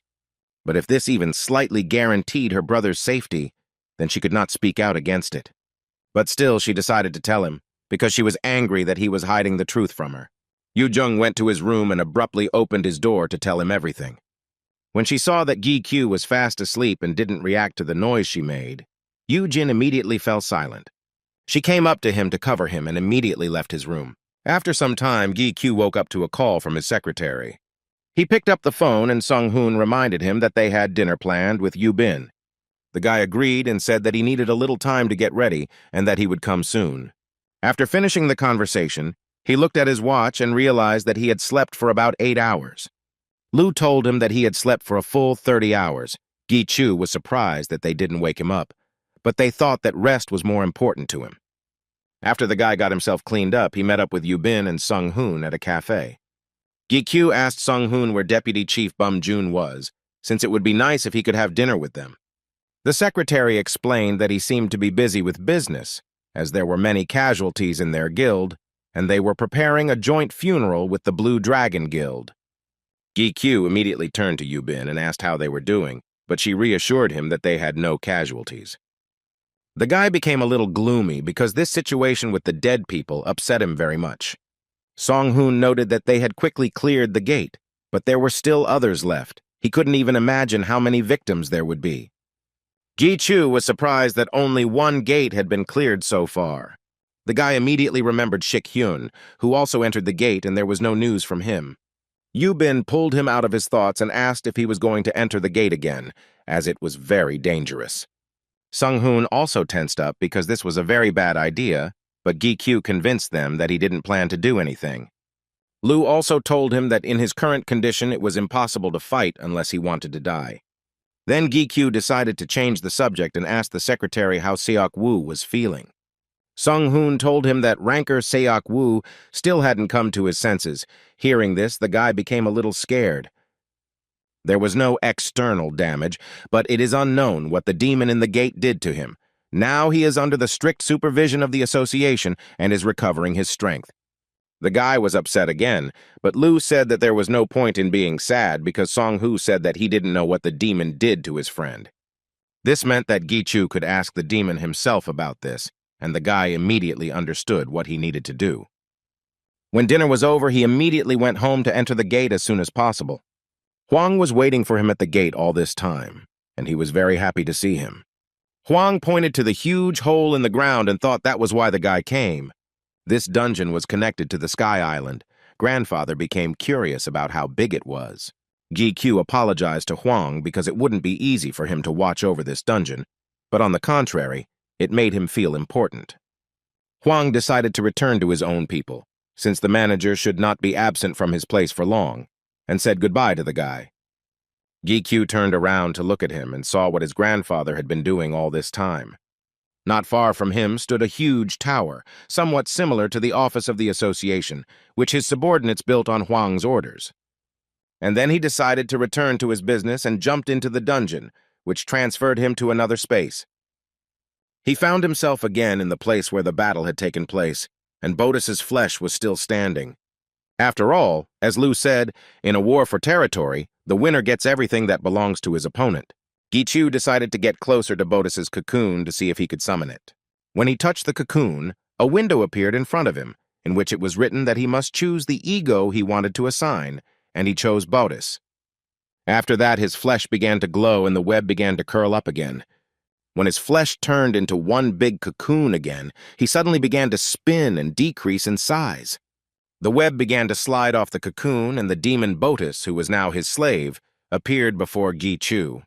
[SPEAKER 1] But if this even slightly guaranteed her brother's safety, then she could not speak out against it. But still, she decided to tell him, because she was angry that he was hiding the truth from her. Yujung went to his room and abruptly opened his door to tell him everything. When she saw that Gikyu was fast asleep and didn't react to the noise she made, Yujin immediately fell silent. She came up to him to cover him and immediately left his room. After some time, Gikyu woke up to a call from his secretary. He picked up the phone and Sung-hoon reminded him that they had dinner planned with Yubin. The guy agreed and said that he needed a little time to get ready and that he would come soon. After finishing the conversation, he looked at his watch and realized that he had slept for about 8 hours. Lu told him that he had slept for a full 30 hours. Gi-chu was surprised that they didn't wake him up, but they thought that rest was more important to him. After the guy got himself cleaned up, he met up with Yubin and Sung-hoon at a cafe. Gi-kyu asked Sung-hoon where Deputy Chief Bum-jun was, since it would be nice if he could have dinner with them. The secretary explained that he seemed to be busy with business, as there were many casualties in their guild, and they were preparing a joint funeral with the Blue Dragon Guild. Gi-kyu immediately turned to Yubin and asked how they were doing, but she reassured him that they had no casualties. The guy became a little gloomy because this situation with the dead people upset him very much. Song-hoon noted that they had quickly cleared the gate, but there were still others left. He couldn't even imagine how many victims there would be. Gi-chu was surprised that only 1 gate had been cleared so far. The guy immediately remembered Shik-hyun, who also entered the gate, and there was no news from him. Yubin pulled him out of his thoughts and asked if he was going to enter the gate again, as it was very dangerous. Sung-hoon also tensed up because this was a very bad idea, but Gi-kyu convinced them that he didn't plan to do anything. Lu also told him that in his current condition it was impossible to fight unless he wanted to die. Then Gi-kyu decided to change the subject and asked the secretary how Seok-woo was feeling. Sung-hoon told him that ranker Seok-woo still hadn't come to his senses. Hearing this, the guy became a little scared. There was no external damage, but it is unknown what the demon in the gate did to him. Now he is under the strict supervision of the association and is recovering his strength. The guy was upset again, but Lu said that there was no point in being sad because Song-hoo said that he didn't know what the demon did to his friend. This meant that Gi-chu could ask the demon himself about this, and the guy immediately understood what he needed to do. When dinner was over, he immediately went home to enter the gate as soon as possible. Huang was waiting for him at the gate all this time, and he was very happy to see him. Huang pointed to the huge hole in the ground and thought that was why the guy came. This dungeon was connected to the Sky Island. Grandfather became curious about how big it was. Gi-kyu apologized to Huang because it wouldn't be easy for him to watch over this dungeon, but on the contrary, it made him feel important. Huang decided to return to his own people, since the manager should not be absent from his place for long, and said goodbye to the guy. Gi-kyu turned around to look at him and saw what his grandfather had been doing all this time. Not far from him stood a huge tower, somewhat similar to the office of the association, which his subordinates built on Huang's orders. And then he decided to return to his business and jumped into the dungeon, which transferred him to another space. He found himself again in the place where the battle had taken place, and Bodis's flesh was still standing. After all, as Lu said, in a war for territory, the winner gets everything that belongs to his opponent. Gi-chu decided to get closer to Bodis's cocoon to see if he could summon it. When he touched the cocoon, a window appeared in front of him, in which it was written that he must choose the ego he wanted to assign, and he chose Bodis. After that, his flesh began to glow and the web began to curl up again. When his flesh turned into one big cocoon again, he suddenly began to spin and decrease in size. The web began to slide off the cocoon, and the demon Botus, who was now his slave, appeared before Gi-Chu.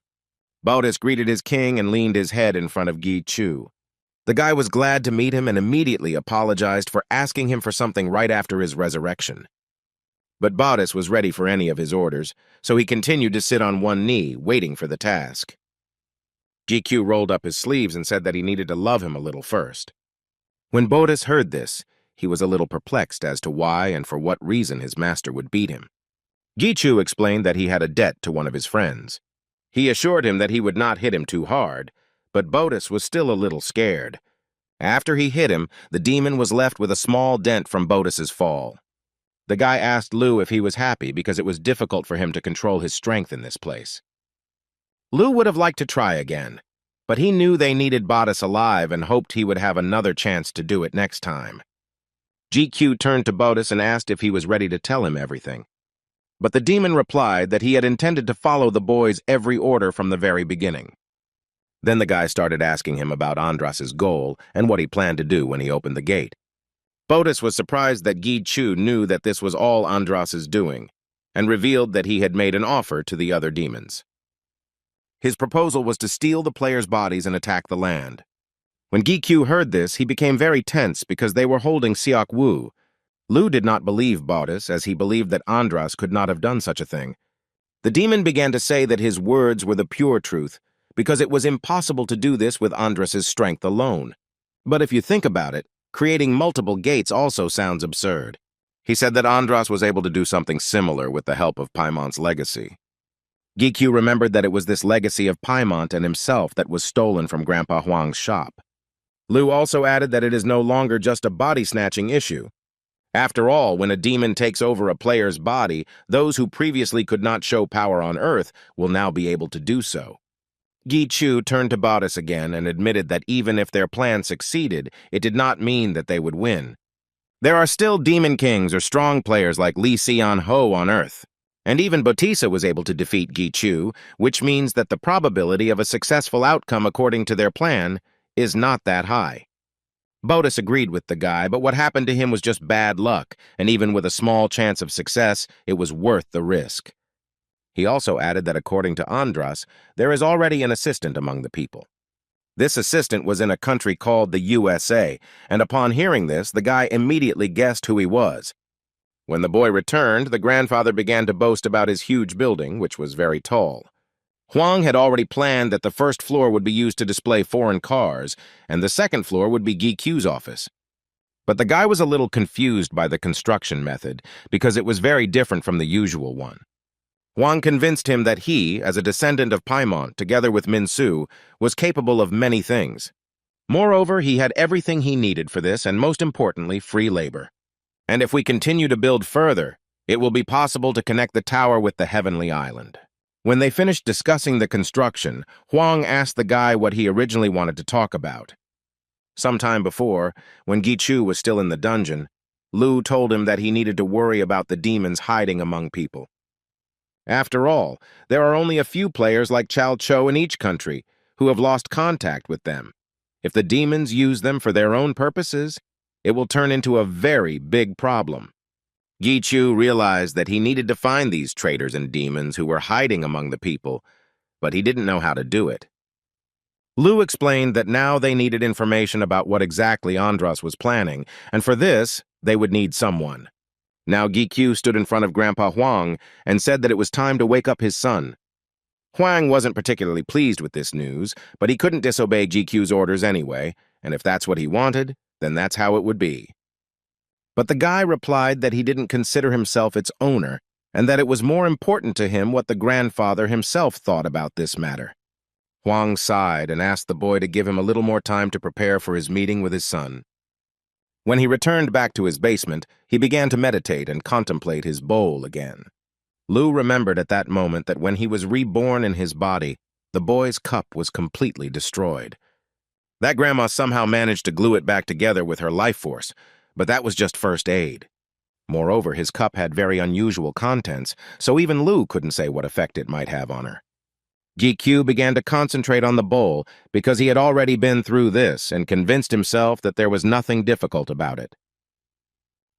[SPEAKER 1] Botus greeted his king and leaned his head in front of Gi-Chu. The guy was glad to meet him and immediately apologized for asking him for something right after his resurrection. But Botus was ready for any of his orders, so he continued to sit on one knee, waiting for the task. GQ rolled up his sleeves and said that he needed to love him a little first. When Botus heard this, he was a little perplexed as to why and for what reason his master would beat him. Gi-Chu explained that he had a debt to one of his friends. He assured him that he would not hit him too hard, but Botus was still a little scared. After he hit him, the demon was left with a small dent from Botus's fall. The guy asked Lu if he was happy because it was difficult for him to control his strength in this place. Lu would have liked to try again, but he knew they needed Botus alive and hoped he would have another chance to do it next time. GQ turned to Botus and asked if he was ready to tell him everything. But the demon replied that he had intended to follow the boy's every order from the very beginning. Then the guy started asking him about Andras's goal and what he planned to do when he opened the gate. Botus was surprised that Gi-Chu knew that this was all Andras's doing, and revealed that he had made an offer to the other demons. His proposal was to steal the players' bodies and attack the land. When Gi-Chu heard this, he became very tense because they were holding Seok Wu. Lu did not believe Botus, as he believed that Andras could not have done such a thing. The demon began to say that his words were the pure truth, because it was impossible to do this with Andras's strength alone. But if you think about it, creating multiple gates also sounds absurd. He said that Andras was able to do something similar with the help of Paimon's legacy. Gi-Chu remembered that it was this legacy of Paimon and himself that was stolen from Grandpa Huang's shop. Lu also added that it is no longer just a body-snatching issue. After all, when a demon takes over a player's body, those who previously could not show power on Earth will now be able to do so. Gi-Chu turned to Botus again and admitted that even if their plan succeeded, it did not mean that they would win. There are still demon kings or strong players like Li Xian-ho on Earth, and even Botisa was able to defeat Gi-Chu, which means that the probability of a successful outcome according to their plan is not that high. Botus agreed with the guy, but what happened to him was just bad luck, and even with a small chance of success, it was worth the risk. He also added that according to Andras, there is already an assistant among the people. This assistant was in a country called the USA, and upon hearing this, the guy immediately guessed who he was. When the boy returned, the grandfather began to boast about his huge building, which was very tall. Huang had already planned that the first floor would be used to display foreign cars, and the second floor would be Gi-Q's office. But the guy was a little confused by the construction method, because it was very different from the usual one. Huang convinced him that he, as a descendant of Paimon, together with Min-Su, was capable of many things. Moreover, he had everything he needed for this, and most importantly, free labor. And if we continue to build further, it will be possible to connect the tower with the heavenly island. When they finished discussing the construction, Huang asked the guy what he originally wanted to talk about. Sometime before, when Gi-Chu was still in the dungeon, Lu told him that he needed to worry about the demons hiding among people. After all, there are only a few players like Chao Cho in each country who have lost contact with them. If the demons use them for their own purposes, it will turn into a very big problem. Gi-Chu realized that he needed to find these traitors and demons who were hiding among the people, but he didn't know how to do it. Lu explained that now they needed information about what exactly Andras was planning, and for this, they would need someone. Now Gi-Chu stood in front of Grandpa Huang and said that it was time to wake up his son. Huang wasn't particularly pleased with this news, but he couldn't disobey Gi-Q's orders anyway, and if that's what he wanted, then that's how it would be. But the guy replied that he didn't consider himself its owner, and that it was more important to him what the grandfather himself thought about this matter. Huang sighed and asked the boy to give him a little more time to prepare for his meeting with his son. When he returned back to his basement, he began to meditate and contemplate his bowl again. Lu remembered at that moment that when he was reborn in his body, the boy's cup was completely destroyed. That grandma somehow managed to glue it back together with her life force, but that was just first aid. Moreover, his cup had very unusual contents, so even Lu couldn't say what effect it might have on her. Gi-Q began to concentrate on the bowl because he had already been through this and convinced himself that there was nothing difficult about it.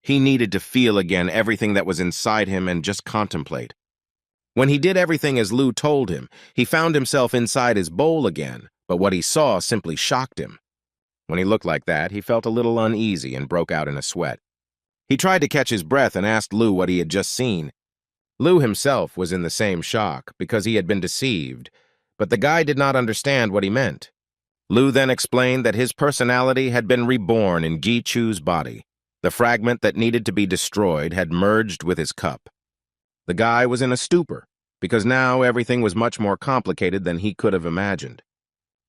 [SPEAKER 1] He needed to feel again everything that was inside him and just contemplate. When he did everything as Lu told him, he found himself inside his bowl again, but what he saw simply shocked him. When he looked like that, he felt a little uneasy and broke out in a sweat. He tried to catch his breath and asked Lu what he had just seen. Lu himself was in the same shock because he had been deceived, but the guy did not understand what he meant. Lu then explained that his personality had been reborn in Gi Chu's body. The fragment that needed to be destroyed had merged with his cup. The guy was in a stupor, because now everything was much more complicated than he could have imagined.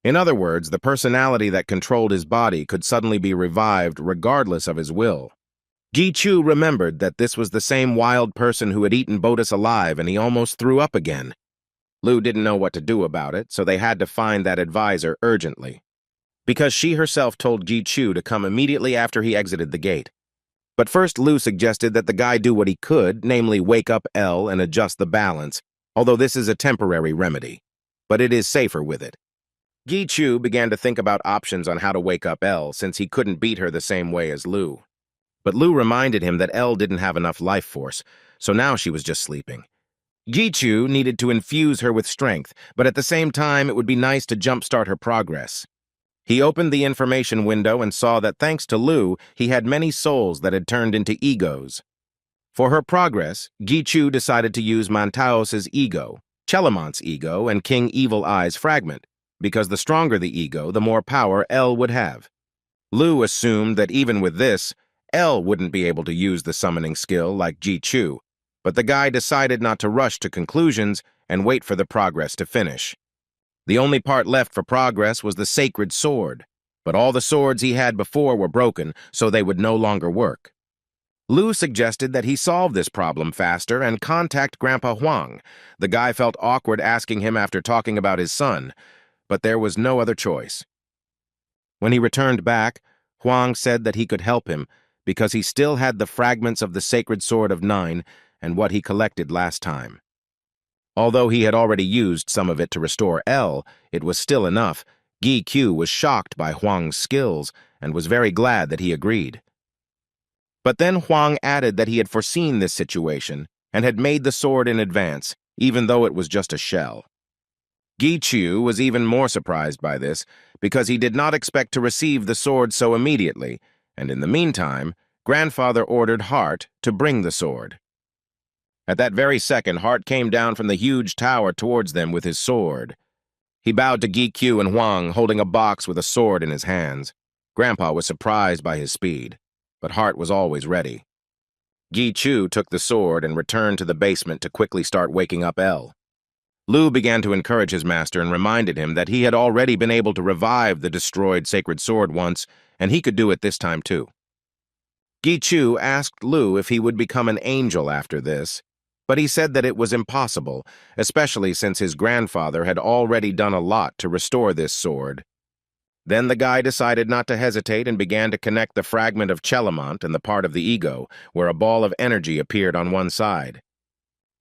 [SPEAKER 1] In other words, the personality that controlled his body could suddenly be revived regardless of his will. Gi Chu remembered that this was the same wild person who had eaten Botus alive, and he almost threw up again. Lu didn't know what to do about it, so they had to find that advisor urgently, because she herself told Gi Chu to come immediately after he exited the gate. But first Lu suggested that the guy do what he could, namely wake up L and adjust the balance, although this is a temporary remedy, but it is safer with it. Gi Chu began to think about options on how to wake up L, since he couldn't beat her the same way as Lu. But Lu reminded him that L didn't have enough life force, so now she was just sleeping. Gi Chu needed to infuse her with strength, but at the same time it would be nice to jumpstart her progress. He opened the information window and saw that thanks to Lu, he had many souls that had turned into egos. For her progress, Gi Chu decided to use Mantaos's ego, Chelamont's ego, and King Evil Eye's fragment, because the stronger the ego, the more power L would have. Lu assumed that even with this, L wouldn't be able to use the summoning skill like Gi Chu, but the guy decided not to rush to conclusions and wait for the progress to finish. The only part left for progress was the sacred sword, but all the swords he had before were broken, so they would no longer work. Lu suggested that he solve this problem faster and contact Grandpa Huang. The guy felt awkward asking him after talking about his son, but there was no other choice. When he returned back, Huang said that he could help him because he still had the fragments of the Sacred Sword of Nine and what he collected last time. Although he had already used some of it to restore L, it was still enough. Gi Q was shocked by Huang's skills and was very glad that he agreed. But then Huang added that he had foreseen this situation and had made the sword in advance, even though it was just a shell. Gi Chu was even more surprised by this because he did not expect to receive the sword so immediately, and in the meantime, Grandfather ordered Heart to bring the sword. At that very second, Heart came down from the huge tower towards them with his sword. He bowed to Gi Q and Huang, holding a box with a sword in his hands. Grandpa was surprised by his speed, but Heart was always ready. Gi Chu took the sword and returned to the basement to quickly start waking up L. Lu began to encourage his master and reminded him that he had already been able to revive the destroyed sacred sword once, and he could do it this time too. Gi Chu asked Lu if he would become an angel after this, but he said that it was impossible, especially since his grandfather had already done a lot to restore this sword. Then the guy decided not to hesitate and began to connect the fragment of Chelamont and the part of the ego, where a ball of energy appeared on one side.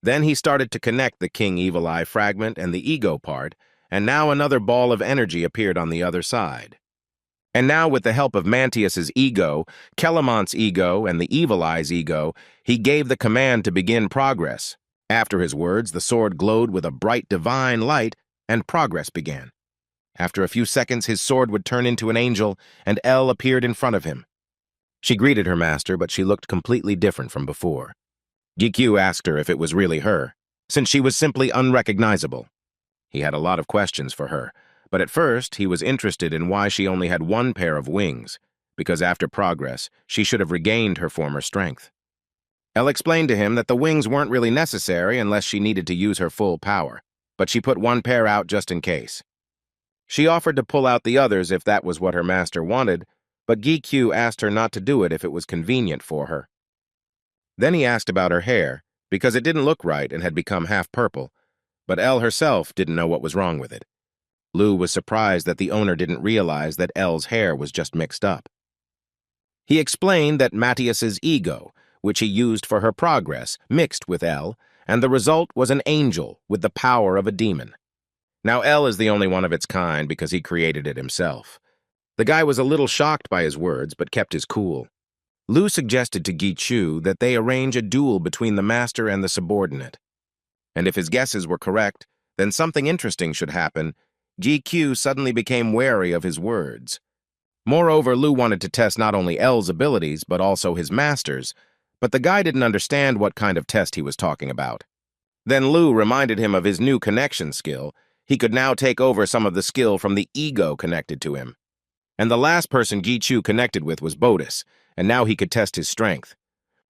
[SPEAKER 1] Then he started to connect the King Evil Eye fragment and the ego part, and now another ball of energy appeared on the other side. And now, with the help of Mantius's ego, Chelamont's ego, and the Evil Eye's ego, he gave the command to begin progress. After his words, the sword glowed with a bright divine light, and progress began. After a few seconds, his sword would turn into an angel, and Elle appeared in front of him. She greeted her master, but she looked completely different from before. Gi Q asked her if it was really her, since she was simply unrecognizable. He had a lot of questions for her, but at first he was interested in why she only had one pair of wings, because after progress, she should have regained her former strength. Elle explained to him that the wings weren't really necessary unless she needed to use her full power, but she put one pair out just in case. She offered to pull out the others if that was what her master wanted, but Gi Q asked her not to do it if it was convenient for her. Then he asked about her hair, because it didn't look right and had become half purple, but Elle herself didn't know what was wrong with it. Lu was surprised that the owner didn't realize that Elle's hair was just mixed up. He explained that Matthias's ego, which he used for her progress, mixed with Elle, and the result was an angel with the power of a demon. Now Elle is the only one of its kind because he created it himself. The guy was a little shocked by his words, but kept his cool. Lu suggested to Gi Chu that they arrange a duel between the master and the subordinate. And if his guesses were correct, then something interesting should happen. Gi Chu suddenly became wary of his words. Moreover, Lu wanted to test not only L's abilities, but also his master's, but the guy didn't understand what kind of test he was talking about. Then Lu reminded him of his new connection skill. He could now take over some of the skill from the ego connected to him. And the last person Gi Chu connected with was Bodis, and now he could test his strength.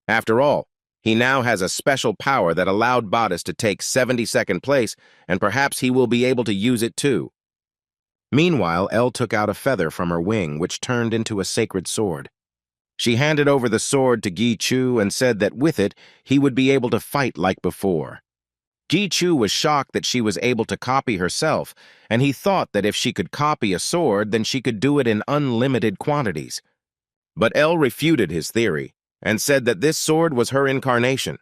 [SPEAKER 1] After all, he now has a special power that allowed Bodis to take 72nd place, and perhaps he will be able to use it too. Meanwhile, Elle took out a feather from her wing, which turned into a sacred sword. She handed over the sword to Gi Chu and said that with it, he would be able to fight like before. Gi Chu was shocked that she was able to copy herself, and he thought that if she could copy a sword, then she could do it in unlimited quantities. But Elle refuted his theory and said that this sword was her incarnation,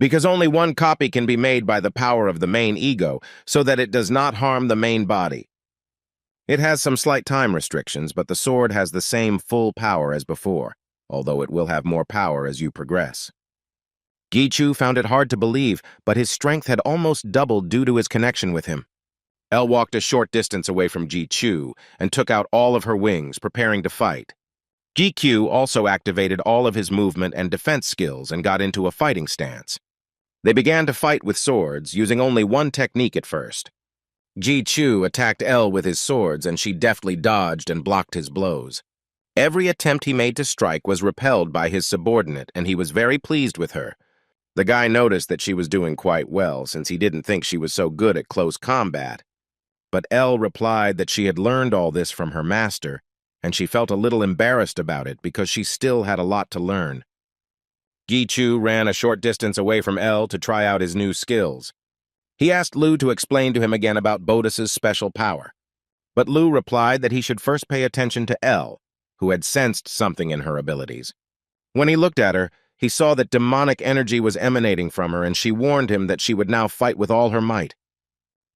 [SPEAKER 1] because only one copy can be made by the power of the main ego, so that it does not harm the main body. It has some slight time restrictions, but the sword has the same full power as before, although it will have more power as you progress. Gi Chu found it hard to believe, but his strength had almost doubled due to his connection with him. Elle walked a short distance away from Gi Chu and took out all of her wings, preparing to fight. Gi Chu also activated all of his movement and defense skills and got into a fighting stance. They began to fight with swords, using only one technique at first. Gi Chu attacked Elle with his swords, and she deftly dodged and blocked his blows. Every attempt he made to strike was repelled by his subordinate, and he was very pleased with her. The guy noticed that she was doing quite well, since he didn't think she was so good at close combat. But Elle replied that she had learned all this from her master, and she felt a little embarrassed about it because she still had a lot to learn. Gi Chu ran a short distance away from Elle to try out his new skills. He asked Lu to explain to him again about Bodis's special power. But Lu replied that he should first pay attention to Elle, who had sensed something in her abilities. When he looked at her, he saw that demonic energy was emanating from her, and she warned him that she would now fight with all her might.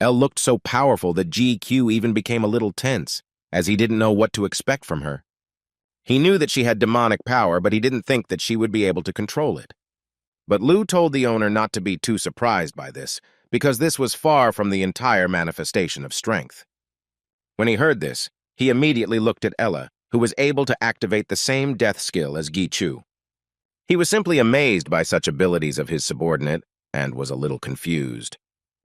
[SPEAKER 1] Elle looked so powerful that Gi Chu even became a little tense, as he didn't know what to expect from her. He knew that she had demonic power, but he didn't think that she would be able to control it. But Lu told the owner not to be too surprised by this, because this was far from the entire manifestation of strength. When he heard this, he immediately looked at Ella, who was able to activate the same death skill as Gi Chu. He was simply amazed by such abilities of his subordinate, and was a little confused.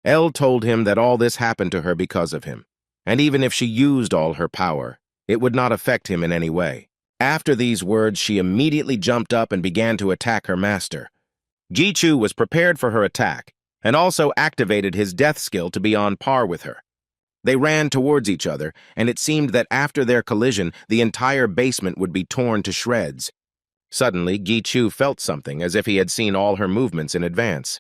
[SPEAKER 1] Elle told him that all this happened to her because of him, and even if she used all her power, it would not affect him in any way. After these words, she immediately jumped up and began to attack her master. Gi Chu was prepared for her attack, and also activated his death skill to be on par with her. They ran towards each other, and it seemed that after their collision, the entire basement would be torn to shreds. Suddenly, Gi Chu felt something, as if he had seen all her movements in advance.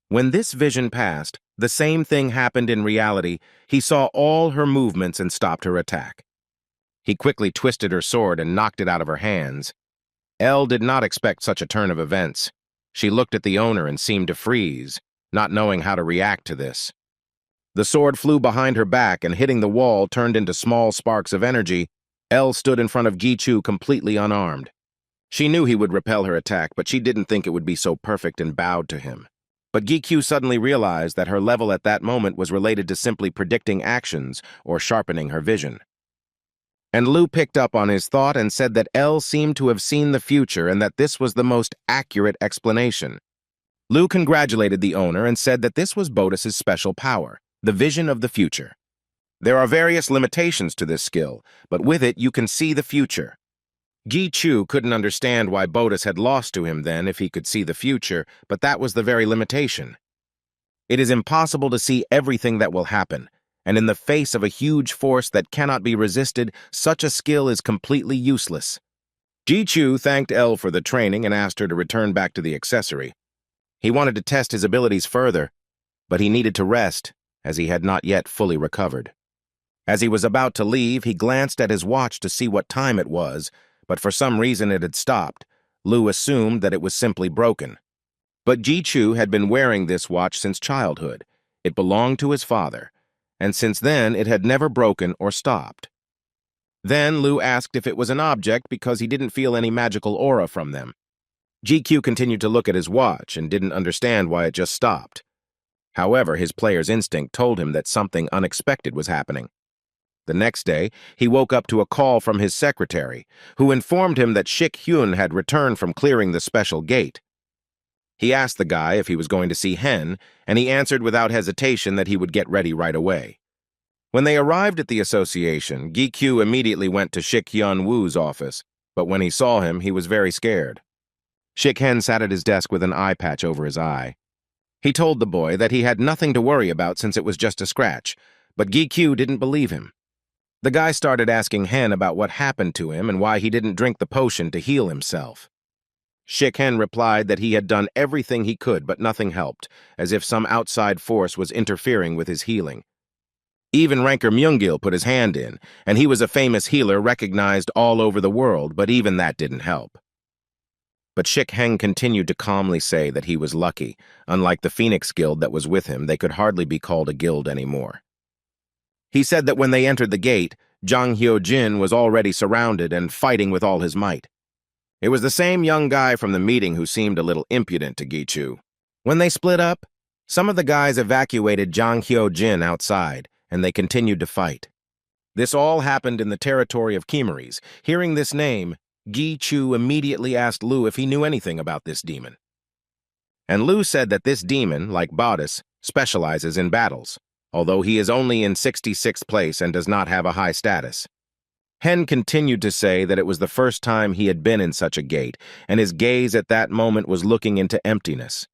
[SPEAKER 1] When this vision passed, the same thing happened in reality. He saw all her movements and stopped her attack. He quickly twisted her sword and knocked it out of her hands. Elle did not expect such a turn of events. She looked at the owner and seemed to freeze, not knowing how to react to this. The sword flew behind her back and, hitting the wall, turned into small sparks of energy. Elle stood in front of Gi Chu completely unarmed. She knew he would repel her attack, but she didn't think it would be so perfect, and bowed to him. But Gi Chu suddenly realized that her level at that moment was related to simply predicting actions or sharpening her vision. And Lu picked up on his thought and said that Elle seemed to have seen the future and that this was the most accurate explanation. Lu congratulated the owner and said that this was Bodis's special power, the vision of the future. There are various limitations to this skill, but with it you can see the future. Gi Chu couldn't understand why Bodis had lost to him then if he could see the future, but that was the very limitation. It is impossible to see everything that will happen, and in the face of a huge force that cannot be resisted, such a skill is completely useless. Gi Chu thanked Elle for the training and asked her to return back to the accessory. He wanted to test his abilities further, but he needed to rest, as he had not yet fully recovered. As he was about to leave, he glanced at his watch to see what time it was, but for some reason it had stopped. Lu assumed that it was simply broken. But Gi Chu had been wearing this watch since childhood. It belonged to his father, and since then it had never broken or stopped. Then Lu asked if it was an object because he didn't feel any magical aura from them. GQ continued to look at his watch and didn't understand why it just stopped. However, his player's instinct told him that something unexpected was happening. The next day, he woke up to a call from his secretary, who informed him that Shik-hyun had returned from clearing the special gate. He asked the guy if he was going to see Hen, and he answered without hesitation that he would get ready right away. When they arrived at the association, Gi-kyu immediately went to Shik-hyun-woo's office, but when he saw him, he was very scared. Shik-hen sat at his desk with an eye patch over his eye. He told the boy that he had nothing to worry about since it was just a scratch, but Gi-kyu didn't believe him. The guy started asking Hen about what happened to him and why he didn't drink the potion to heal himself. Shik-hen replied that he had done everything he could, but nothing helped, as if some outside force was interfering with his healing. Even Ranker Myungil put his hand in, and he was a famous healer recognized all over the world, but even that didn't help. But Shik-hen continued to calmly say that he was lucky. Unlike the Phoenix Guild that was with him, they could hardly be called a guild anymore. He said that when they entered the gate, Jang Hyo-jin was already surrounded and fighting with all his might. It was the same young guy from the meeting who seemed a little impudent to Gi-chu. When they split up, some of the guys evacuated Jang Hyo-jin outside, and they continued to fight. This all happened in the territory of Kimeris. Hearing this name, Gi-chu immediately asked Lu if he knew anything about this demon. And Lu said that this demon, like Bodice, specializes in battles, although he is only in 66th place and does not have a high status. Hen continued to say that it was the first time he had been in such a gate, and his gaze at that moment was looking into emptiness.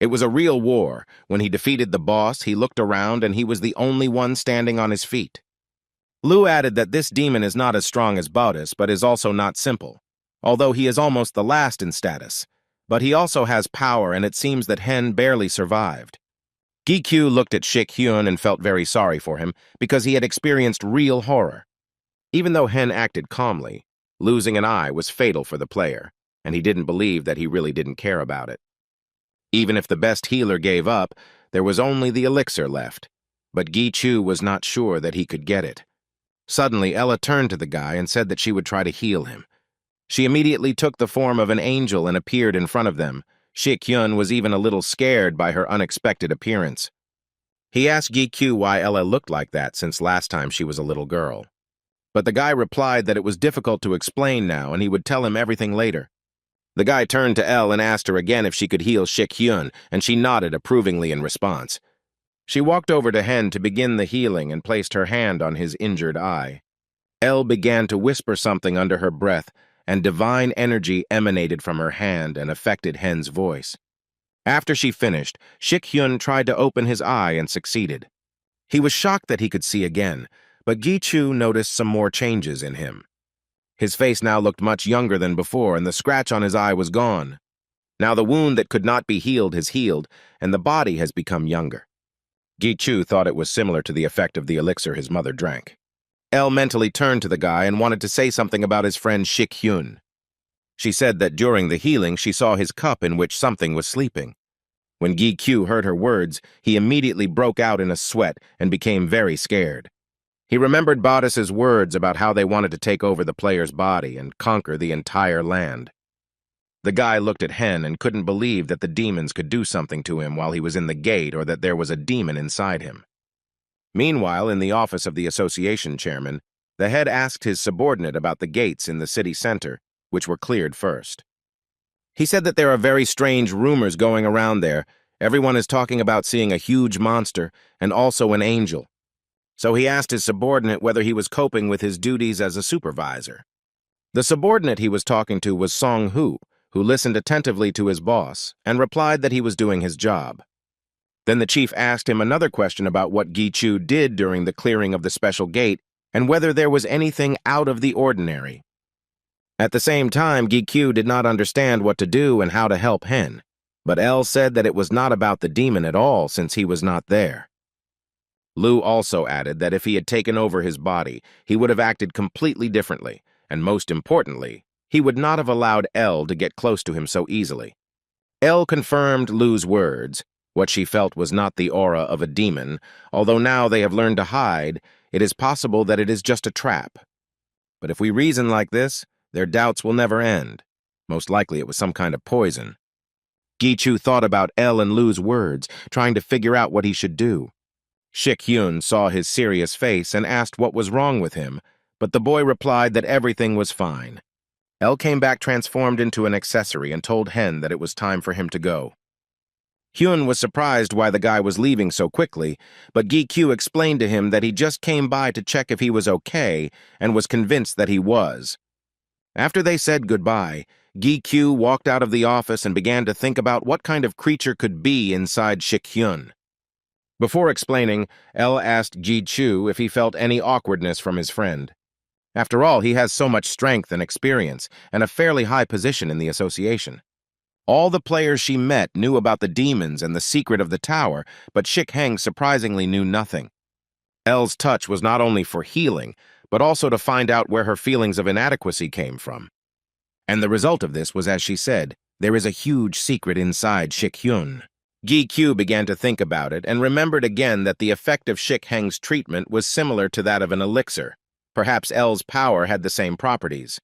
[SPEAKER 1] It was a real war. When he defeated the boss, he looked around and he was the only one standing on his feet. Lu added that this demon is not as strong as Bodice, but is also not simple, although he is almost the last in status. But he also has power, and it seems that Hen barely survived. Gi-kyu looked at Shik-hyun and felt very sorry for him because he had experienced real horror. Even though Hen acted calmly, losing an eye was fatal for the player, and he didn't believe that he really didn't care about it. Even if the best healer gave up, there was only the elixir left, but Gi-chu was not sure that he could get it. Suddenly, Ella turned to the guy and said that she would try to heal him. She immediately took the form of an angel and appeared in front of them. Shik-hyun was even a little scared by her unexpected appearance. He asked Gi-kyu why Ella looked like that since last time she was a little girl. But the guy replied that it was difficult to explain now and he would tell him everything later. The guy turned to Elle and asked her again if she could heal Shik-hyun, and she nodded approvingly in response. She walked over to Hen to begin the healing and placed her hand on his injured eye. Elle began to whisper something under her breath, and divine energy emanated from her hand and affected Hen's voice. After she finished, Shik-hyun tried to open his eye and succeeded. He was shocked that he could see again, but Gi-chu noticed some more changes in him. His face now looked much younger than before, and the scratch on his eye was gone. Now the wound that could not be healed has healed, and the body has become younger. Gi-chu thought it was similar to the effect of the elixir his mother drank. Elle mentally turned to the guy and wanted to say something about his friend Shik-hyun. She said that during the healing she saw his cup in which something was sleeping. When Gi-kyu heard her words, he immediately broke out in a sweat and became very scared. He remembered Bodice's words about how they wanted to take over the player's body and conquer the entire land. The guy looked at Hen and couldn't believe that the demons could do something to him while he was in the gate or that there was a demon inside him. Meanwhile, in the office of the association chairman, the head asked his subordinate about the gates in the city center, which were cleared first. He said that there are very strange rumors going around there. Everyone is talking about seeing a huge monster and also an angel. So he asked his subordinate whether he was coping with his duties as a supervisor. The subordinate he was talking to was Song-hu, who listened attentively to his boss and replied that he was doing his job. Then the chief asked him another question about what Gi-chu did during the clearing of the special gate and whether there was anything out of the ordinary. At the same time, Gi-kyu did not understand what to do and how to help Hen, but Elle said that it was not about the demon at all since he was not there. Lu also added that if he had taken over his body, he would have acted completely differently, and most importantly, he would not have allowed Elle to get close to him so easily. Elle confirmed Lu's words. What she felt was not the aura of a demon. Although now they have learned to hide, it is possible that it is just a trap. But if we reason like this, their doubts will never end. Most likely it was some kind of poison. Gi-chu thought about El and Lu's words, trying to figure out what he should do. Shik-hyun saw his serious face and asked what was wrong with him, but the boy replied that everything was fine. El came back transformed into an accessory and told Hen that it was time for him to go. Hyun was surprised why the guy was leaving so quickly, but Gi-kyu explained to him that he just came by to check if he was okay and was convinced that he was. After they said goodbye, Gi-kyu walked out of the office and began to think about what kind of creature could be inside Shik-hyun. Before explaining, El asked Gi-chu if he felt any awkwardness from his friend. After all, he has so much strength and experience, and a fairly high position in the association. All the players she met knew about the demons and the secret of the tower, but Shik-heng surprisingly knew nothing. El's touch was not only for healing, but also to find out where her feelings of inadequacy came from. And the result of this was, as she said, there is a huge secret inside Shik-hyun. Gi-kyu began to think about it and remembered again that the effect of Shik-heng's treatment was similar to that of an elixir. Perhaps El's power had the same properties.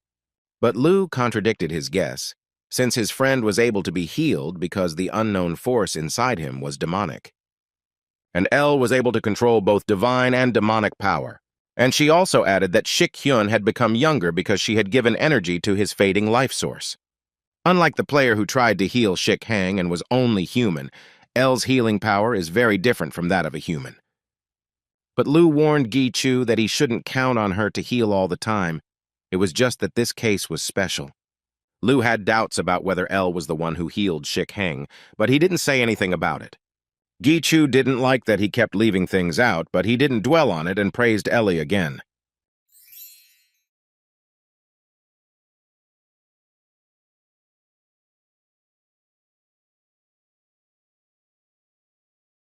[SPEAKER 1] But Lu contradicted his guess, since his friend was able to be healed because the unknown force inside him was demonic. And El was able to control both divine and demonic power. And she also added that Shik-hyun had become younger because she had given energy to his fading life source. Unlike the player who tried to heal Shik-heng and was only human, El's healing power is very different from that of a human. But Lu warned Gi-chu that he shouldn't count on her to heal all the time. It was just that this case was special. Lu had doubts about whether El was the one who healed Shik-heng, but he didn't say anything about it. Gi-chu didn't like that he kept leaving things out, but he didn't dwell on it and praised Ellie again.